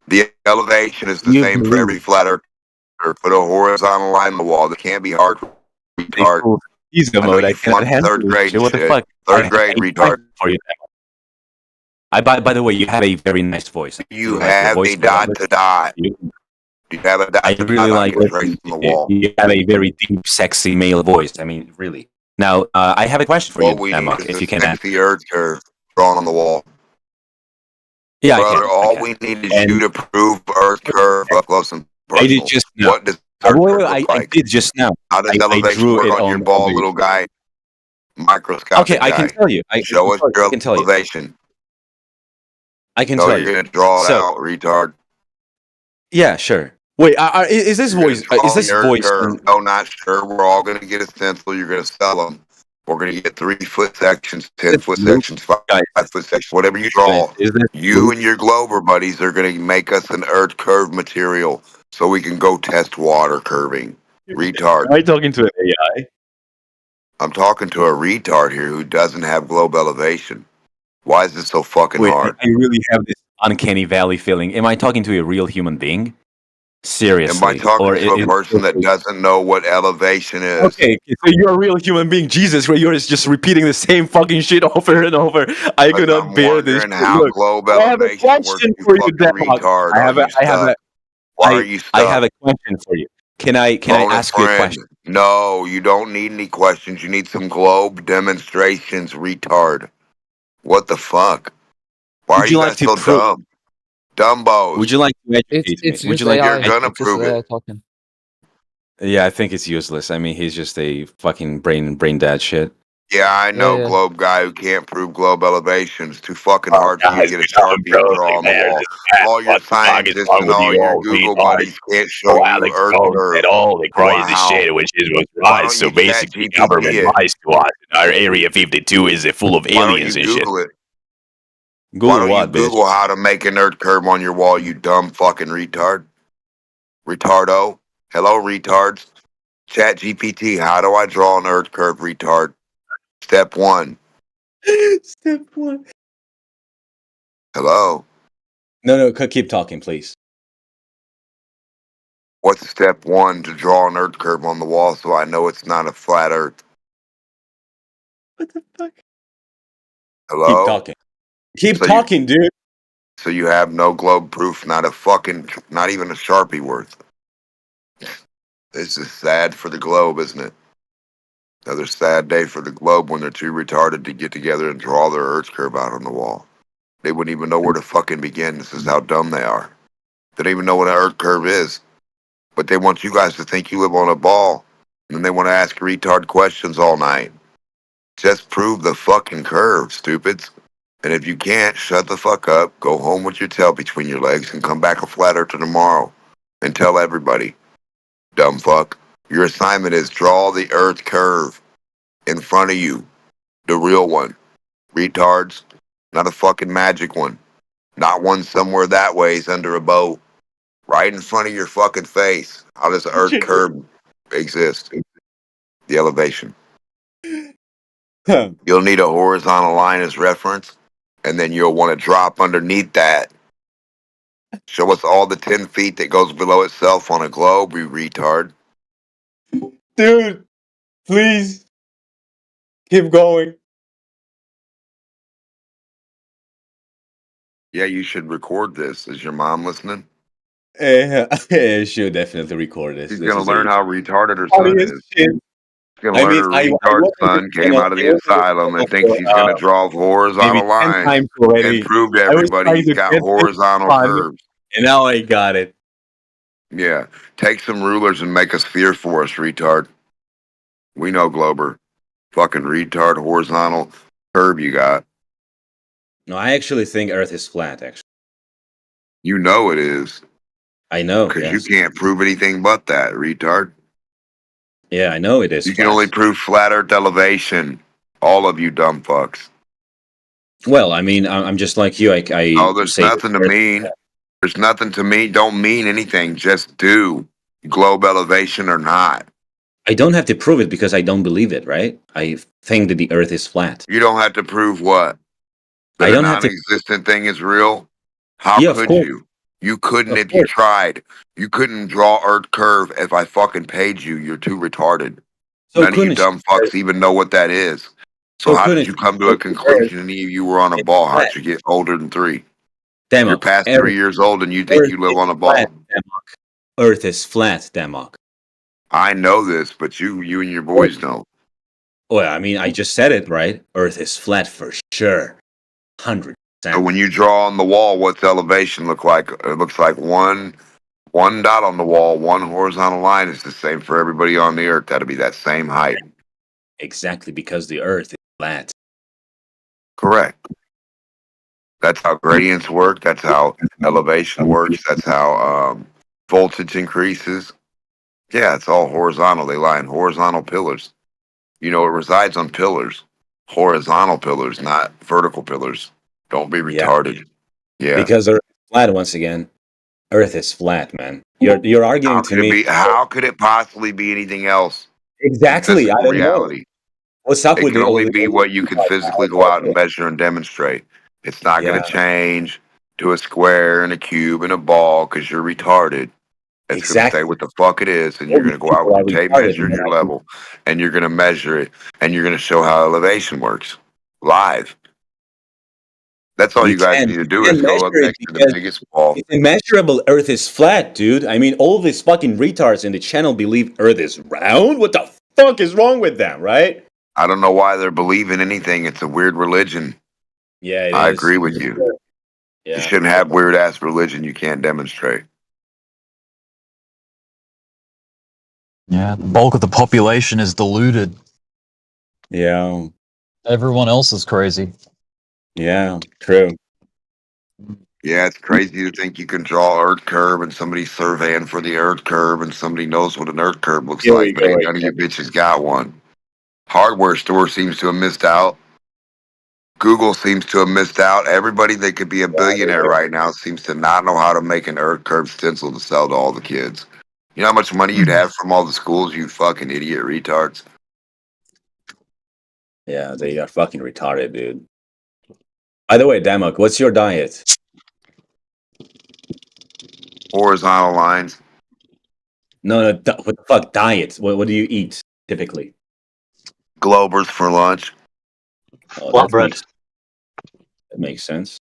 The elevation is the do you same for every believe flat earth. Put a horizontal line on the wall. That can't be hard. Retard. full schizo I know mode? I you cannot flunked handle third this grade shit. What the shit. fuck? I Third have grade, a retard. question for you. By the way, you have a very nice voice. I You really like your have voice a for that. dot to dot. You, You have a I dot to really dot I like can trace on the wall. you have a very deep, sexy male voice. I mean, really. Now, I have a question for What you, we need Amok, is if a you can answer. sexy earth curve drawn on the wall. Yeah, I Brother, can. I all can. we need is And you to prove earth curve up close and I did personal. just now. What does earth Wait, curve wait, look I like? did just now. How does I elevation drew work it on your on ball, the. little guy? Okay, Microscopic I can guy. tell you. Show us your I can tell you. elevation. I can No, tell you're you. gonna draw it So, out, retard. yeah, sure. Wait, is this You're gonna voice? draw Is this the earth voice? curve. No, not sure. We're all gonna get a stencil. You're gonna sell them. We're gonna get 3-foot sections, 10-foot sections, 5-foot sections, whatever you draw. Is this You and your Glober buddies are gonna make us an earth curve material so we can go test water curving. Retard. Am I talking to an AI? I'm talking to a retard here who doesn't have globe elevation. Why is this so fucking Wait, hard? I really have this uncanny valley feeling. Am I talking to a real human being? Am I Seriously, talking or to a person that doesn't know what elevation is? Okay, so you're a real human being, Jesus. Where you're just repeating the same fucking shit over and over. I Because cannot I'm bear this. wondering Shit. how Look, globe I have a elevation works. question You for you, fucking Demog. retard. I Are have you a, I have stuck? a, Why are you stuck? I have a question for you. Can I Phone a ask you a friend. question? No, you don't need any questions. You need some globe demonstrations, retard. What the fuck? Why Would are you you like guys to so prove? dumb? Dumbos. Would you like to educate It's me? Would just you like? AI. You're gonna It's just prove AI it. talking. Yeah, I think it's useless. I mean, he's just a fucking brain dead shit. Yeah, I know, Yeah. globe guy who can't prove globe elevation. It's too fucking hard for you to get a Sharpie and draw on the wall. All your scientists and all your Google buddies can't show you Alex Earth Jones curve. said all the crazy Wow. shit, which is what's Why right. don't So you basically, ChatGPT government it? lies to us. Our Area 52 is full of Why don't aliens you and shit. Google it? Google Why don't what, you bitch? Google how to make an Earth curve on your wall, you dumb fucking retard? Retardo? Hello, retards. ChatGPT, how do I draw an Earth curve, retard? Step 1. Step 1. Hello? No, keep talking, please. What's step 1 to draw an Earth curve on the wall so I know it's not a flat Earth? What the fuck? Hello? Keep talking. Keep talking, dude. So you have no globe proof, not even a Sharpie worth. This is sad for the globe, isn't it? Another sad day for the globe when they're too retarded to get together and draw their Earth's curve out on the wall. They wouldn't even know where to fucking begin. This is how dumb they are. They don't even know what an Earth curve is. But they want you guys to think you live on a ball. And then they want to ask retard questions all night. Just prove the fucking curve, stupids. And if you can't, shut the fuck up, go home with your tail between your legs, and come back a flat earther tomorrow. And tell everybody, dumb fuck, your assignment is draw the Earth curve in front of you. The real one. Retards. Not a fucking magic one. Not one somewhere that ways under a boat. Right in front of your fucking face. How does the Earth curve exist? The elevation. You'll need a horizontal line as reference, and then you'll want to drop underneath that. Show us all the 10 feet that goes below itself on a globe, you retard. Dude, please keep going. Yeah, you should record this. Is your mom listening? I should definitely record this. She's This gonna is learn a how retarded her son funniest is. shit. She's gonna I learn mean, her I retard watched son came out of the asylum and thinks he's gonna draw maybe horizontal 10 lines times and already. prove to I was everybody trying he's to got get this horizontal fun, curves. and now I got it. Yeah. Take some rulers and make a sphere for us, retard. We know Glober. Fucking retard horizontal curve you got. No, I actually think Earth is flat, actually. You know it is. I know, Because you yes. can't prove anything but that, retard. Yeah, I know it is You flat. can only prove flat earth elevation. All of you dumb fucks. Well, I mean, I'm just like you. I Oh, there's say nothing to mean. There's nothing to mean. Don't mean anything. Just do. Globe elevation or not. I don't have to prove it because I don't believe it, right? I think that the Earth is flat. You don't have to prove what? I That a don't have to. non-existent thing is real? How Yeah, of could course. you? You couldn't Of if you course. tried. You couldn't draw Earth curve if I fucking paid you. You're too retarded. So None of you couldn't dumb fucks even know what that is. So So how did couldn't you come to a conclusion any of you were on a ball? How'd you get older than 3? You're Demok, past Earth, 3 years old and you think Earth you live is on a flat, ball. Demok. Earth is flat, Demok. I know this, but you and your boys know. Well, I mean, I just said it, right? Earth is flat for sure. 100%. So when you draw on the wall, what's elevation look like? It looks like one dot on the wall, one horizontal line is the same for everybody on the earth. That'll be that same height. Exactly, because the Earth is flat. Correct. That's how gradients work. That's how elevation works. That's how voltage increases. Yeah, it's all horizontal. They lie in horizontal pillars. You know, it resides on pillars. Horizontal pillars, not vertical pillars. Don't be retarded. Yeah. Because Earth is flat once again. Earth is flat, man. You're arguing How to could it me. be? How could it possibly be anything else? Exactly. I Physical don't know. reality. What's up It with can the only be what you can physically go out and measure and demonstrate. It's not going Yeah. to change to a square and a cube and a ball because you're retarded. It's going to Exactly. stay what the fuck it is, and you're going to go out with your tape measure and your level, and you're going to measure it, and you're going to show how elevation works live. That's all you guys need to do is go up next to the biggest wall. It's immeasurable. Earth is flat, dude. I mean, all these fucking retards in the channel believe Earth is round. What the fuck is wrong with them, right? I don't know why they're believing anything. It's a weird religion. Yeah, it I is. agree with you. Yeah. You shouldn't have weird ass religion you can't demonstrate. Yeah, the bulk of the population is deluded. Yeah. Everyone else is crazy. Yeah, true. Yeah, it's crazy to think you can draw Earth curve and somebody's surveying for the Earth curve and somebody knows what an Earth curve looks Here we like, but ain't go none of you bitches got one. Hardware store seems to have missed out. Google seems to have missed out. Everybody that could be a billionaire right now seems to not know how to make an Earth curve stencil to sell to all the kids. You know how much money you'd have from all the schools, you fucking idiot retards? Yeah, they are fucking retarded, dude. By the way, Damok, what's your diet? Horizontal lines. No, what the fuck diet? What do you eat typically? Globers for lunch. Oh, Flat bread. That makes sense.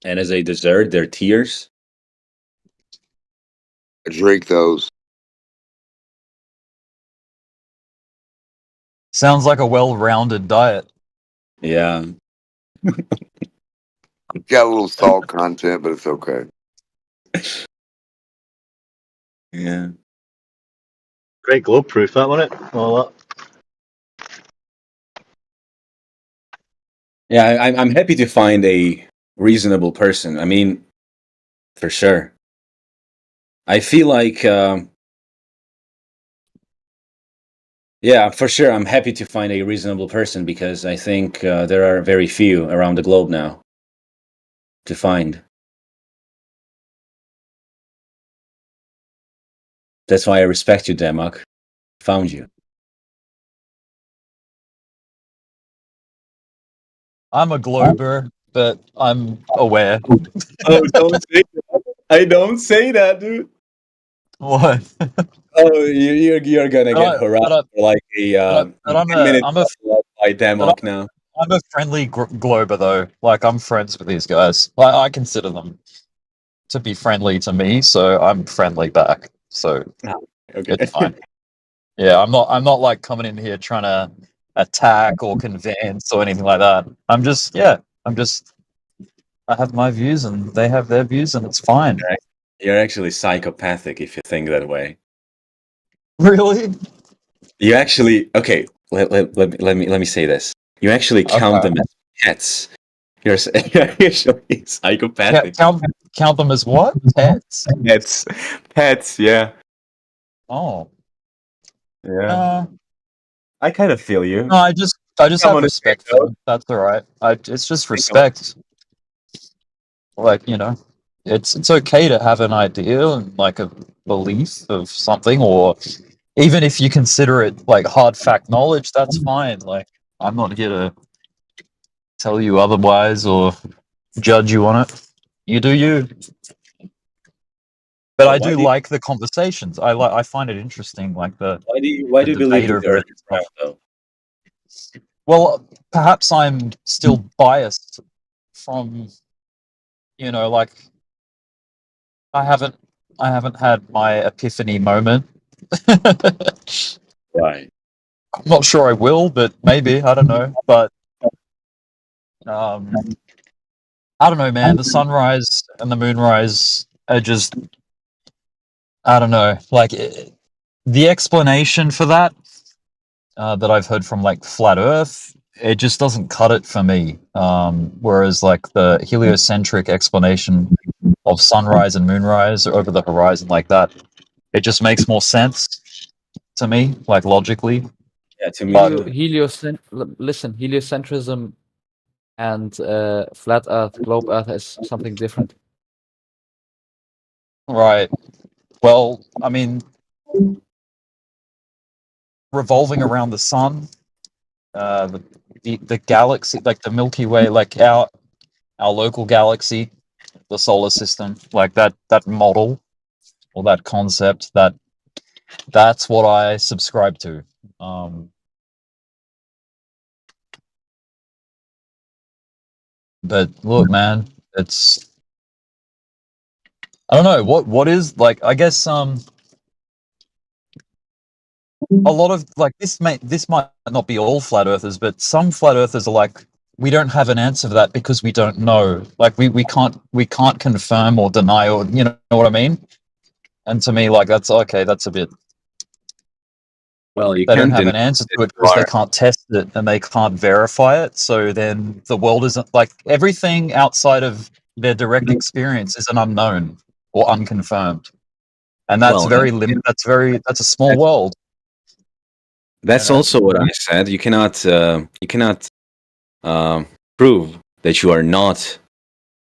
And as a dessert, they're tears. I drink those. Sounds like a well-rounded diet. Yeah. Got a little salt content, but it's okay. Yeah. Great globe proof, that wasn't it? All that. Yeah, I'm happy to find a reasonable person. I mean, for sure. I feel like, yeah, for sure. I'm happy to find a reasonable person because I think there are very few around the globe now to find. That's why I respect you, Demok. Found you. I'm a glober, but I'm aware. Oh, don't say that. I don't say that, dude. What? Oh, you're gonna get harassed for like a But I'm 10-minute a by Demok now. I'm a friendly glober though. Like I'm friends with these guys. I consider them to be friendly to me, so I'm friendly back. So Okay. it's fine. Yeah, I'm not like coming in here trying to attack or convince or anything like that. I have my views and they have their views and it's fine. You're actually psychopathic if you think that way. Really? You actually let me say this. You actually count them as pets. You're actually psychopathic. Count them as what? Pets? Pets, yeah. Oh. Yeah. I kind of feel you. No, I just have respect for them. That's all right. It's just respect. Like, you know, it's okay to have an idea and like a belief of something, or even if you consider it like hard fact knowledge, that's fine. Like, I'm not here to tell you otherwise or judge you on it. You do you. But I do like the conversations. I find it interesting, like the Why do you believe that the Earth is round, though? Well, perhaps I'm still biased from, you know, like I haven't had my epiphany moment. Right. I'm not sure I will, but maybe, I don't know. But I don't know, man. The sunrise and the moonrise are just, I don't know, like the explanation for that that I've heard from like flat Earth, it just doesn't cut it for me. Whereas like the heliocentric explanation of sunrise and moonrise over the horizon like that, it just makes more sense to me, like logically. Yeah, to me But Listen, heliocentrism and flat Earth, globe Earth is something different. right. Well, I mean, revolving around the sun, the galaxy, like the Milky Way, like our local galaxy, the solar system, like that model or that concept, that's what I subscribe to. But look, man, it's, I don't know what is, like, I guess a lot of like this might not be all flat earthers, but some flat earthers are like, we don't have an answer for that because we don't know. Like we can't confirm or deny, or you know what I mean? And to me, like, that's okay, that's a bit, well, you they don't can't have an deny answer to it because they can't test it and they can't verify it. So then the world isn't, like, everything outside of their direct experience is an unknown or unconfirmed, and that's Well, very limited. That's a small world. That's also what I said. You cannot prove that you are not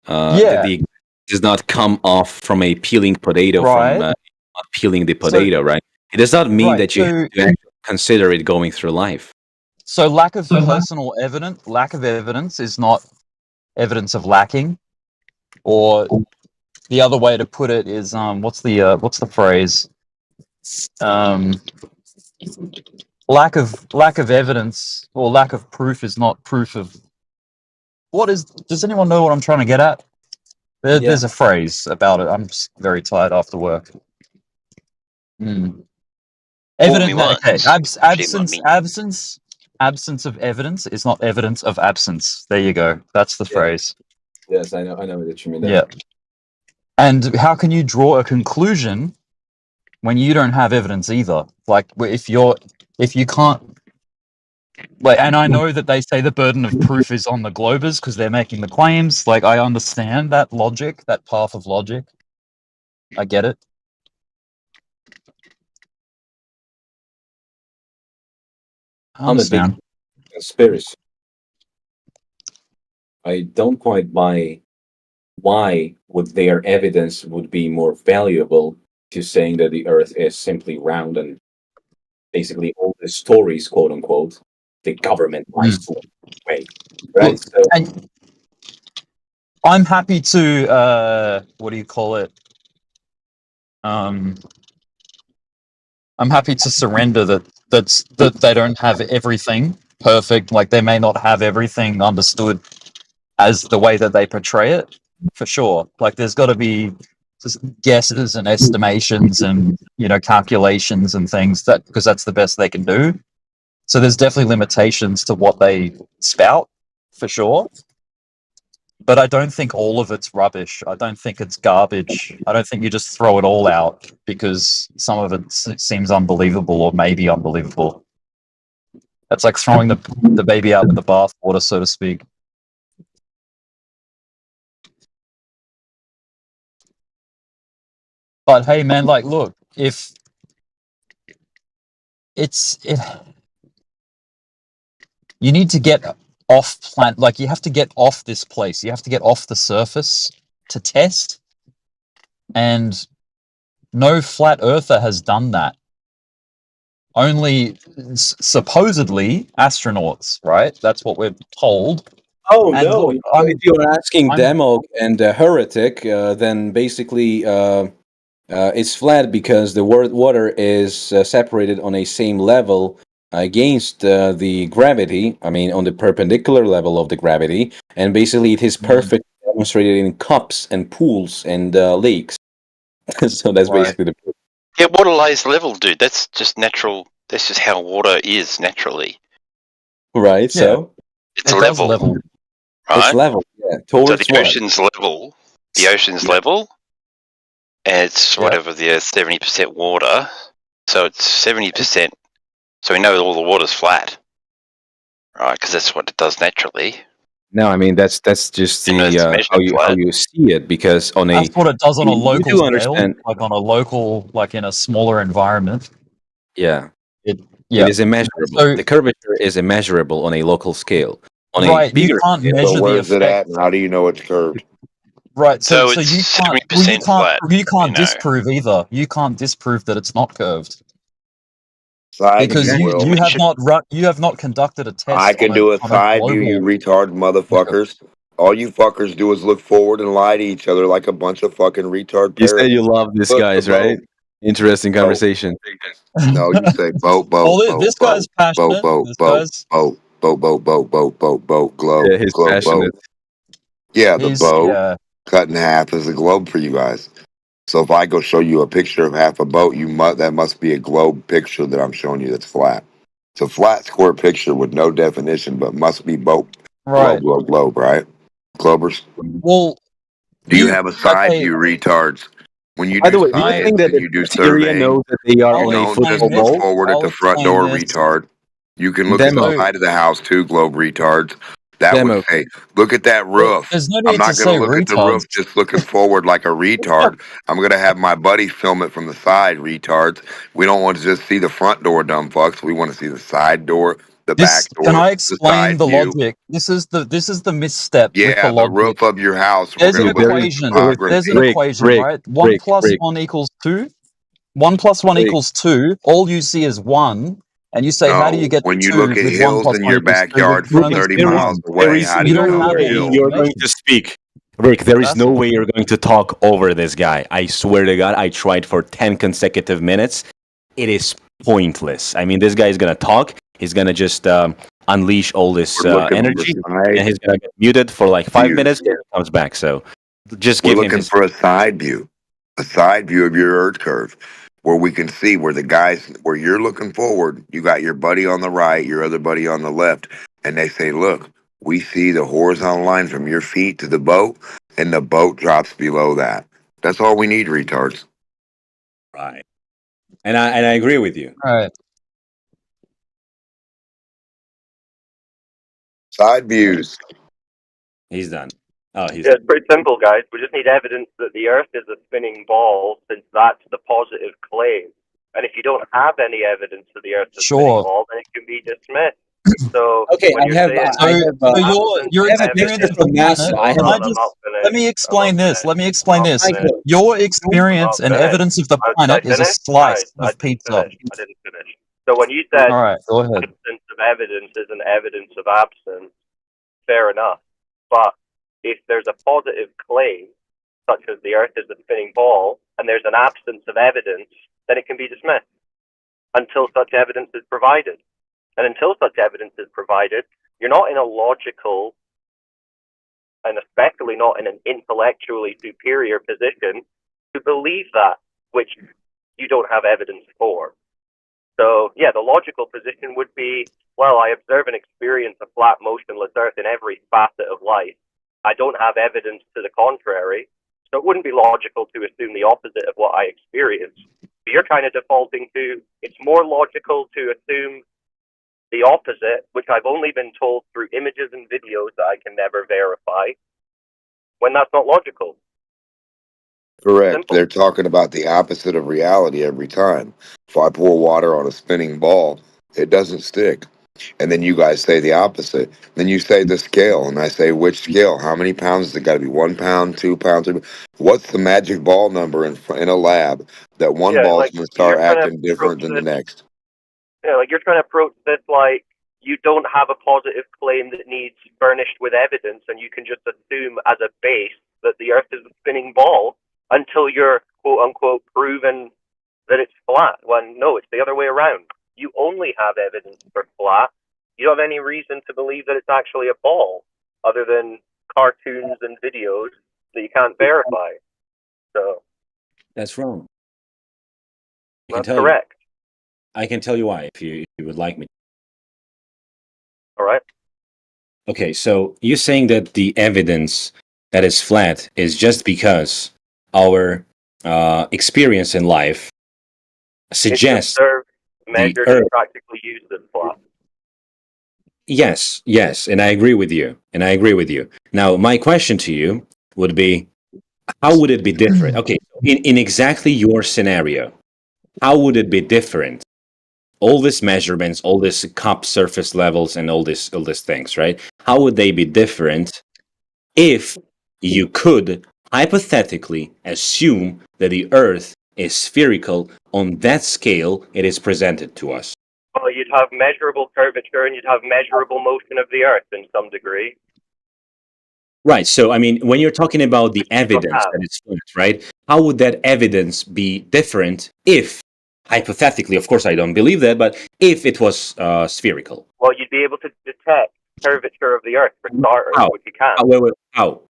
that the does not come off from a peeling potato from not peeling the potato, right? It does not mean that you have to actually consider it going through life. So lack of personal evidence, lack of evidence is not evidence of lacking, or the other way to put it is what's the phrase? Lack of evidence or lack of proof is not proof of what is. Does anyone know what I'm trying to get at? There's a phrase about it. I'm just very tired after work. Evidence. Okay. Absence absence of evidence is not evidence of absence. There you go. That's the phrase. Yes, I know what you mean. There. Yeah. And how can you draw a conclusion when you don't have evidence either? Like, if you can't, like, and I know that they say the burden of proof is on the Globers because they're making the claims. Like, I understand that logic, that path of logic. I get it. I'm a big conspiracy. I don't quite buy why would their evidence would be more valuable to saying that the Earth is simply round and basically all the stories, quote unquote, the government lies to way, right? So And I'm happy to what do you call it? I'm happy to surrender that they don't have everything perfect. Like they may not have everything understood as the way that they portray it, for sure. Like there's got to be just guesses and estimations and calculations and things that because that's the best they can do. So there's definitely limitations to what they spout, for sure. But I don't think all of it's rubbish. I don't think it's garbage. I don't think you just throw it all out because some of it seems unbelievable or maybe unbelievable. That's like throwing the baby out with the bathwater, so to speak. But hey, man, like, look, if you need to get off planet, like you have to get off this place. You have to get off the surface to test. And no flat earther has done that. Only supposedly astronauts, right? That's what we're told. Oh And no! look, If you're asking I'm- Demog and Heretic, then basically it's flat because the water is separated on a same level against the gravity. I mean, on the perpendicular level of the gravity, and basically it is perfectly demonstrated in cups and pools and lakes. So that's Right. basically the. Yeah, water lays level, dude. That's just natural. That's just how water is naturally. Right. So It's level, right? It's level. Yeah. So Towards the what? ocean's level. The ocean's level. And it's whatever the 70% water. So it's 70%. So we know all the water's flat, right? Because that's what it does naturally. No, I mean that's just the how you see it because on a That's what it does on a you local do scale, understand. like on a local, like in a smaller environment. Yeah. It It is immeasurable. So- the curvature is immeasurable on a local scale. On Right, a you bigger can't scale, measure So the where's it effect. at, and how do you know it's curved? Right, so So you it's can't 70% flat, you can't you know. disprove either. You can't disprove that it's not curved Side because view, Will. you have not conducted a test. I can do a on side view, you global. retard motherfuckers. All you fuckers do is look forward and lie to each other like a bunch of fucking retard You parrots. said you love this, Look, guys, the boat. right? Interesting conversation. No, you say boat, boat, Well, boat, this boat, guy's passionate. boat, This boat, guy's boat, boat, boat, boat, boat, boat, boat, globe, Yeah, he's globe, passionate. boat. Yeah, the he's boat yeah. cut in half is a globe for you guys. So if I go show you a picture of half a boat, that must be a globe picture that I'm showing you that's flat. It's a flat square picture with no definition, but must be boat. Right. Globe, right? Globers. Well, Do you have a side okay. view, retards? When you By the do way, do you science think that and you do Syria surveying, knows that they are I'll on a don't just football explain look this. ball? forward at I'll the front explain door, this. retard. You can look at Demo. the side of the house too, globe retards. That Demo. would say, look at that roof. There's no I'm need to not say going to look at the roof retards. just looking forward like a retard. I'm going to have my buddy film it from the side, retards. We don't want to just see the front door, dumb fucks. We want to see the side door, the back This door, can I the explain side the view. logic? This is the misstep with the Yeah, the logic. roof of your house. We're There's an going to look at equation. topography. There's an equation, right? 1 plus 1 equals 2. 1 plus 1 equals 2. All you see is 1, and you say, how do you No, get when to you 2 look at with 1 hills plus in 1 your equals 2? backyard from It's 30 1. miles There away, is how do You you don't know no have they're way any hills? you're going information. to speak. Rick, there is no way you're going to talk over this guy. I swear to God, I tried for 10 consecutive minutes. It is pointless. I mean, this guy is going to talk. He's going to just unleash all this We're looking energy, for a and he's going to get muted for like 5 view. minutes, and he comes back. So just We're give him looking his... for a side view of your Earth curve. where we can see where the guys, where you're looking forward, you got your buddy on the right, your other buddy on the left, and they say, look, we see the horizontal line from your feet to the boat, and the boat drops below that. That's all we need, retards. Right. And I agree with you. Right. Side views. He's done. Oh, he's Yeah, it's pretty simple, guys. We just need evidence that the Earth is a spinning ball, since that's the positive claim. And if you don't have any evidence that the Earth is a spinning Sure. ball, then it can be dismissed. So Okay, when I you're have, saying I have, Your I have a experience picture from NASA. I Can have. I just let me explain this? Let me explain this. Michael, Your experience and evidence of the Did I planet is a finish? slice I of pizza. I didn't finish. So when you said All right, go ahead. absence of evidence isn't evidence of absence, fair enough. But if there's a positive claim, such as the Earth is a spinning ball, and there's an absence of evidence, then it can be dismissed until such evidence is provided. And until such evidence is provided, you're not in a logical, and especially not in an intellectually superior position to believe that, which you don't have evidence for. So, yeah, the logical position would be, well, I observe and experience a flat, motionless Earth in every facet of life. I don't have evidence to the contrary, so it wouldn't be logical to assume the opposite of what I experience. But you're kind of defaulting to, it's more logical to assume the opposite, which I've only been told through images and videos that I can never verify, when that's not logical. Correct. Simple. They're talking about the opposite of reality every time. If I pour water on a spinning ball, it doesn't stick. And then you guys say the opposite. Then you say the scale, and I say, which scale? How many pounds? Is it got to be 1 pound, 2 pounds? What's the magic ball number in a lab that one Yeah, ball's like, going to start you're trying to acting different approach than the this, next? yeah, like you're trying to approach this like you don't have a positive claim that needs furnished with evidence, and you can just assume as a base that the Earth is a spinning ball until you're quote unquote proven that it's flat. When no, it's the other way around. You only have evidence for flat. You don't have any reason to believe that it's actually a ball, other than cartoons and videos that you can't verify. So That's wrong. I can that's tell correct. you. I can tell you why if you would like me. All right. Okay, so you're saying that the evidence that is flat is just because our experience in life suggests It's observed, the measured, Earth. and practically used as flat. Yes, yes, and I agree with you. And I agree with you. Now, my question to you would be, how would it be different? Okay, in exactly your scenario, how would it be different? All these measurements, all these cup surface levels, and all these things, right? How would they be different if you could hypothetically assume that the Earth is spherical on that scale it is presented to us? Well, you'd have measurable curvature and you'd have measurable motion of the Earth in some degree. Right. So, I mean, when you're talking about the evidence have. that it's flat, right? How would that evidence be different if, hypothetically, of course, I don't believe that, but if it was spherical? Well, you'd be able to detect curvature of the Earth for starters, How? which you can't. How?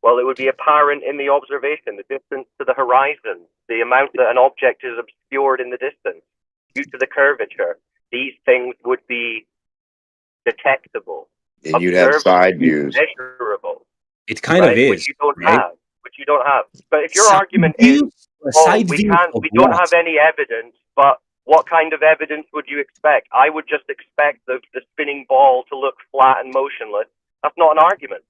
Well, it would be apparent in the observation, the distance to the horizon, the amount that an object is obscured in the distance due to the curvature. These things would be detectable. And you'd have Observable, side views. measurable. It kind of right? is, Which you don't right? have. Which you don't have. But if your Side argument is, view? A well, side we view can't, of we don't what? have any evidence, but what kind of evidence would you expect? I would just expect the spinning ball to look flat and motionless. That's not an argument.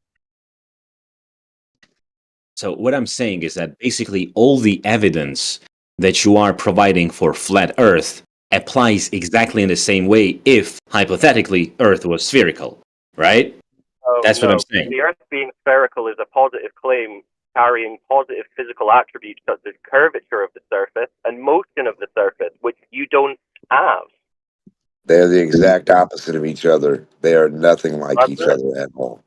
So what I'm saying is that basically all the evidence that you are providing for flat Earth applies exactly in the same way if, hypothetically, Earth was spherical, right? That's what I'm saying. The Earth being spherical is a positive claim carrying positive physical attributes such as curvature of the surface and motion of the surface, which you don't have. They're the exact opposite of each other. They are nothing like That's each it. other at all.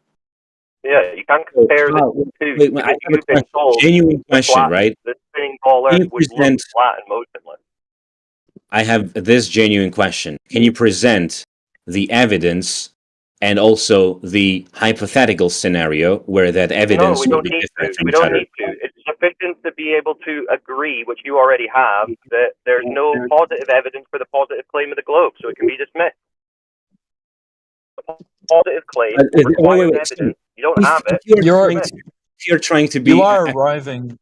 Yeah, you can't compare the two. Wait, I have a You've been question. told Genuine the question, flat, right? the spinning ball Can Earth you would look present? flat and motionless. I have this genuine question. Can you present the evidence and also the hypothetical scenario where that No, evidence we would don't be need different to. from We each don't other. need to. It's sufficient to be able to agree, which you already have, that there's no positive evidence for the positive claim of the globe, so it can be dismissed. The positive claim requires evidence. You don't have it. You're trying to be. You are arriving.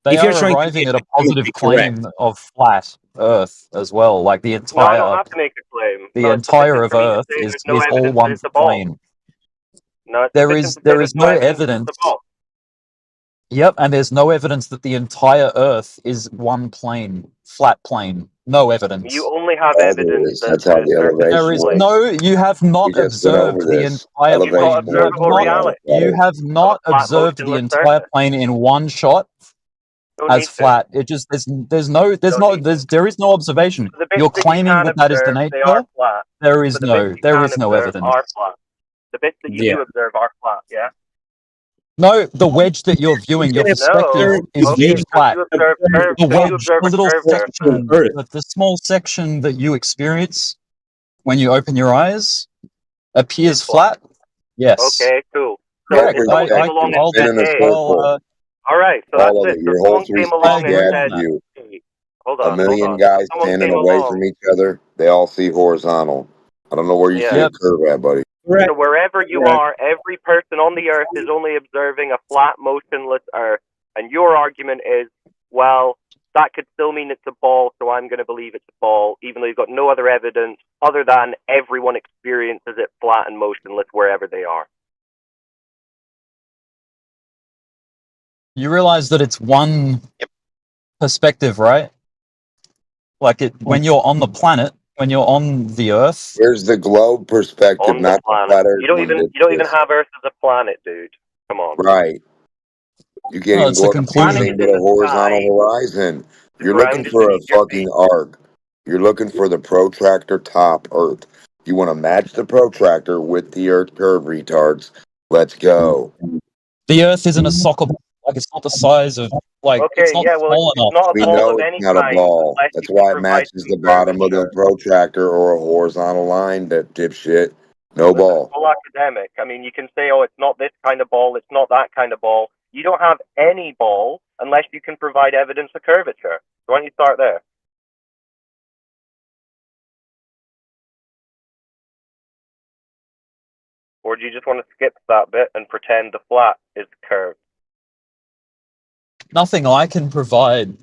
They if you're are trying to arriving be at a positive economically claim of flat Earth as well. Like the No, I entire, don't have to make a claim. the No, it's entire sufficient of for me to Earth say is there's no all evidence one that it's a ball. plane. No, it's There sufficient is to say there there's is no that evidence. it's a ball. Yep, and there's no evidence that the entire Earth is one plane, flat plane. No evidence. You only have All there evidence is. that That's how the the Earth is There elevation is works. no. You have not We just went over observed the this. entire You've got plane. You have observable not. reality You have of a not flat, observed the motionless entire surface. plane in one shot Don't as need to. flat. It just there is no observation. The bits You're that you claiming can that that is the observe, they nature. are flat. There is But the bits no you can observe evidence. are flat. The bits that you Yeah. do observe are flat, yeah? No, the wedge that you're viewing, your perspective No. is Okay, viewed flat. you observe curve, The so you wedge, observe the a little curved section, surface. the small section that you experience when you open your eyes appears flat. Yes. Okay, cool. So Correct. if someone came along and spin in said, a hey, circle. all right, so that's All of it. it. So Your whole someone came along and 360 said, view. hey, hold A on. million So guys someone standing came away along. from each other. They all see horizontal. I don't know where you see Yeah. a curve at, buddy. So wherever you are, every person on the Earth is only observing a flat, motionless Earth. And your argument is, well, that could still mean it's a ball, so I'm going to believe it's a ball, even though you've got no other evidence other than everyone experiences it flat and motionless wherever they are. You realize that it's one perspective, right? Like it when you're on the planet, when you're on the Earth. Where's the globe perspective, On the not the planet. flat Earth You don't one? even have Earth as a planet, dude. Come on. Right. You can't No, even it's go the up to conclusion. anything but a horizontal horizon. You're ground looking is for a beneath your fucking arc. You're looking for the protractor top Earth. You want to match the protractor with the Earth curve, retards. Let's go. The Earth isn't a soccer ball. Like it's not the size of it's not small it's enough. not a We ball know of it's any not a kind ball. unless That's you can why it provide matches some the bottom of the curvature. protractor or a horizontal line, that dipshit. No ball. Full academic. I mean, you can say, oh, it's not this kind of ball, it's not that kind of ball. You don't have any ball unless you can provide evidence of curvature. So why don't you start there? Or do you just want to skip that bit and pretend the flat is curved? Nothing I can provide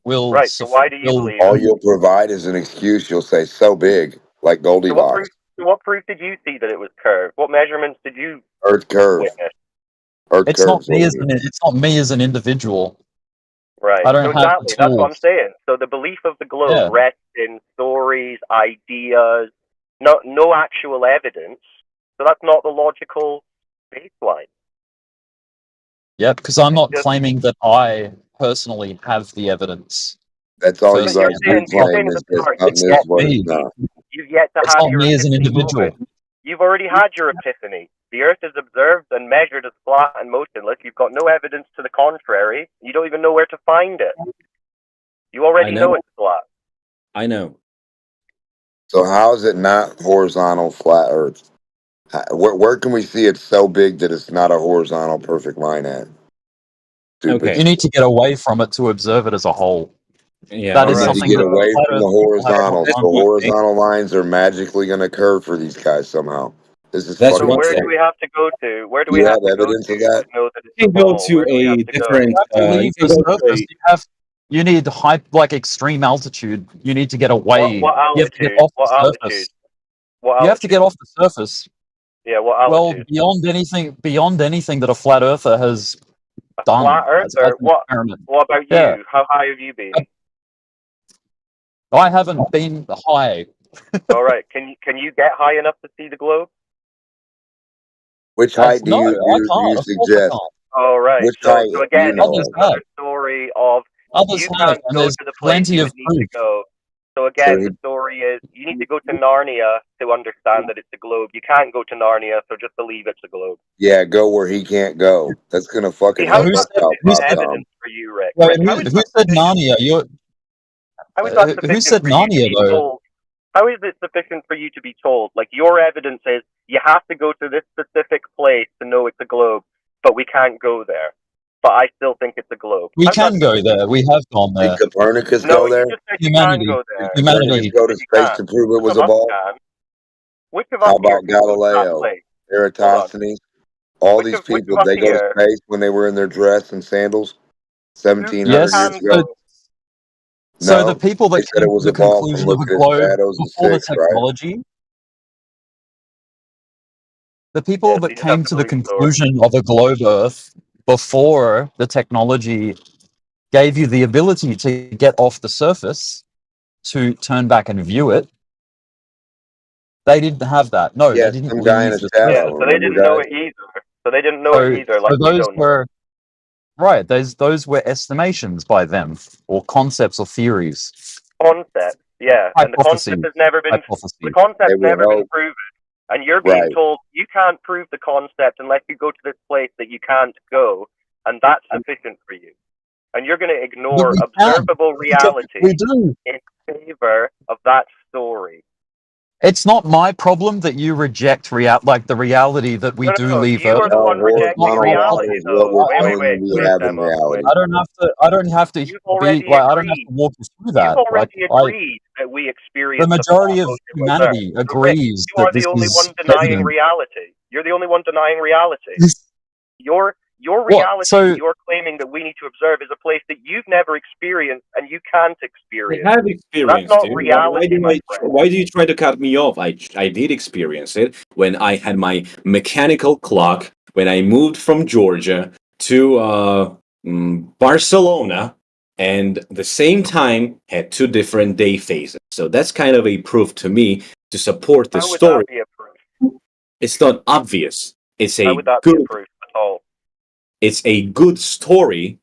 will Right, so why do you believe All it? you'll provide is an excuse. You'll say, so big, like Goldilocks. So what proof did you see that it was curved? What measurements did you Earth curve. witness? Earth It's not curves. me as it's not me as an individual. Right. I don't So have the exactly, that's what I'm tools. saying. So the belief of the globe Yeah. rests in stories, ideas, no actual evidence. So that's not the logical baseline. Yeah, because I'm not Just- claiming that I personally have the evidence. That's all you First, guys do you're saying claim at is the that start, something it's is not what me. it's not. You've yet to It's have not your me as an epiphany individual. moment. You've already had your epiphany. The Earth is observed and measured as flat and motionless. You've got no evidence to the contrary. You don't even know where to find it. You already I know. know it's flat. I know. So how is it not horizontal flat Earth? Where can we see it's so big that it's not a horizontal perfect line at? Stupid. You need to get away from it to observe it as a whole. Yeah, that You is need to something get that away flat from Earth the people have horizontal. not So done. horizontal lines are magically going to curve for these guys somehow. This is That's So fucking one where thing. do we have to go to? Where do we You have have to go evidence to of that? know that it's You a can go ball? to Where do we a have to go? different. You have to You leave can the go to surface. a. You need extreme altitude. You need to get away. What You have to get altitude? off the What surface. altitude? What You have to altitude? get off the surface. Yeah, what Well, altitude? beyond anything that a flat earther has done Flat as earther? an What? experiment. What about Yeah. you? How high have you been? I haven't been high. All right. Can you get high enough to see the globe? Which height do No, I you can't. Of course I suggest? can't. All right. Which So height so do again, you it's know Others of? another have. story of Others you have, can't and go there's to the place plenty you of would need to proof. go. So So again, he, the story is you need to go to Narnia to understand that it's a globe. You can't go to Narnia, so just believe it's a globe. yeah, go where he can't go. That's going to See, fucking how help is us that out, Who Pop said? Tom. evidence for you, Rick? Wait, Rick, how is who that said sufficient? Narnia? How is that Who sufficient said for you to Narnia be though? told? How is it sufficient for you to be told? Like, your evidence is you have to go to this specific place to know it's a globe, but we can't go there. But I still think it's a globe. We How's that can go there. We have gone Did there. Copernicus No, go you there? just said you can Humanity. go there. Did Copernicus Humanity. go to You space can't. to prove it Which was of a us ball? can? Which of us How here about can go to that Galileo, place? Eratosthenes? All Which these of us people, they go to here? space when they were in their dress and sandals Who 1,700 Yes. years can ago? go? So the No, people they that said came it to was the a ball from conclusion of a looking at globe shadows and before the sticks, right? technology, the people Yes, that you just have came to to the believe stories. conclusion of a globe Earth before the technology gave you the ability to get off the surface to turn back and view it, they didn't have that. No, they Yes, didn't some guy in leave a the Yeah, shadow. surface. so they Remember, didn't know guys? it either. So they didn't know it either, like So we those don't know. were right. Those were estimations by them, or concepts or theories, Concept, yeah, and the concept hypotheses, has never been the hypotheses. concept's They were never been held proven, and you're being right. told you can't prove the concept unless you go to this place that you can't go, and that's sufficient for you. And you're going to But ignore we can. observable We reality do. in favor of that story. It's not my problem that you reject like the reality that we No, do no, leave you are Earth. the No, one rejecting horizontal reality, water is what though. we're Wait, claiming we wait, have in Demo, wait. reality. I don't have to You've be already like. I don't have agreed. to walk you through You've that. Like already agreed that we the experience the majority of motion with Earth. humanity So, Rick, agrees you that are the this only is one denying evident. reality. You're the only one denying reality. Your What? reality So you're claiming that we need to observe is a place that you've never experienced and you can't I experience. have So that's experienced not it. reality, my friend. Why do you try to cut me off? I did experience it when I had my mechanical clock when I moved from Georgia to Barcelona, and the same time had two different day phases. So that's kind of a proof to me to support the How would that story. be a proof? It's not obvious. It's How a would that be a good. proof at all? It's a good story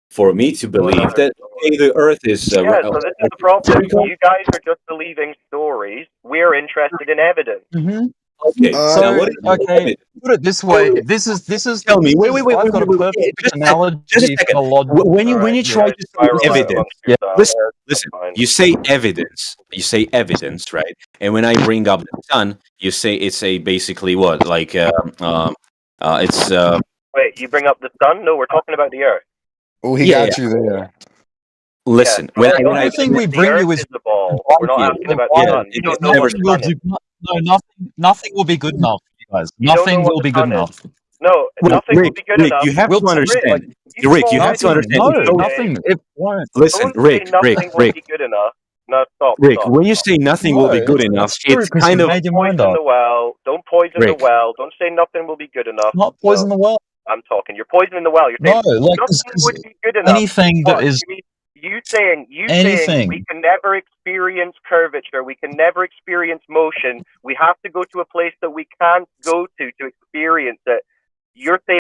for me to believe that okay, the Earth is. Yeah, so this is the problem. You guys are just believing stories. We're interested in evidence. Okay. So Now, what is okay, put it this way. This is Tell me. Wait. I've got a perfect Just a analogy second. for logic. When you Alright, you try guys to say spiral out evidence, amongst Yeah. yourselves. listen. Fine. You say evidence. You say evidence, right? And when I bring up the sun, you say it's a basically what? Like it's Wait, you bring up the sun? No, we're talking about the Earth. We yeah. got you there. Listen, Yeah, when the I only thing we bring you is the ball. We're not asking about the sun. You don't know what Nothing the will sun is. do. Nothing will be good enough, you guys. You don't know Nothing what will the be good sun is. enough. No, nothing will be good enough. you have We'll to take understand. You've Rick, you have to already understand. No, It's so- nothing. It won't. Listen, Don't say Rick, nothing will be good enough. No, stop. when you say nothing will be good enough, It's true it's because kind you of made your mind Poison up. the well. Don't poison the Rick. well. Don't say nothing will be good enough. Not poison the well. I'm talking. You're poisoning the well. You're No, saying like nothing would be good enough. anything that is You saying we anything. can never experience curvature, we can never experience motion, we have to go to a place that we can't go to experience it. You're saying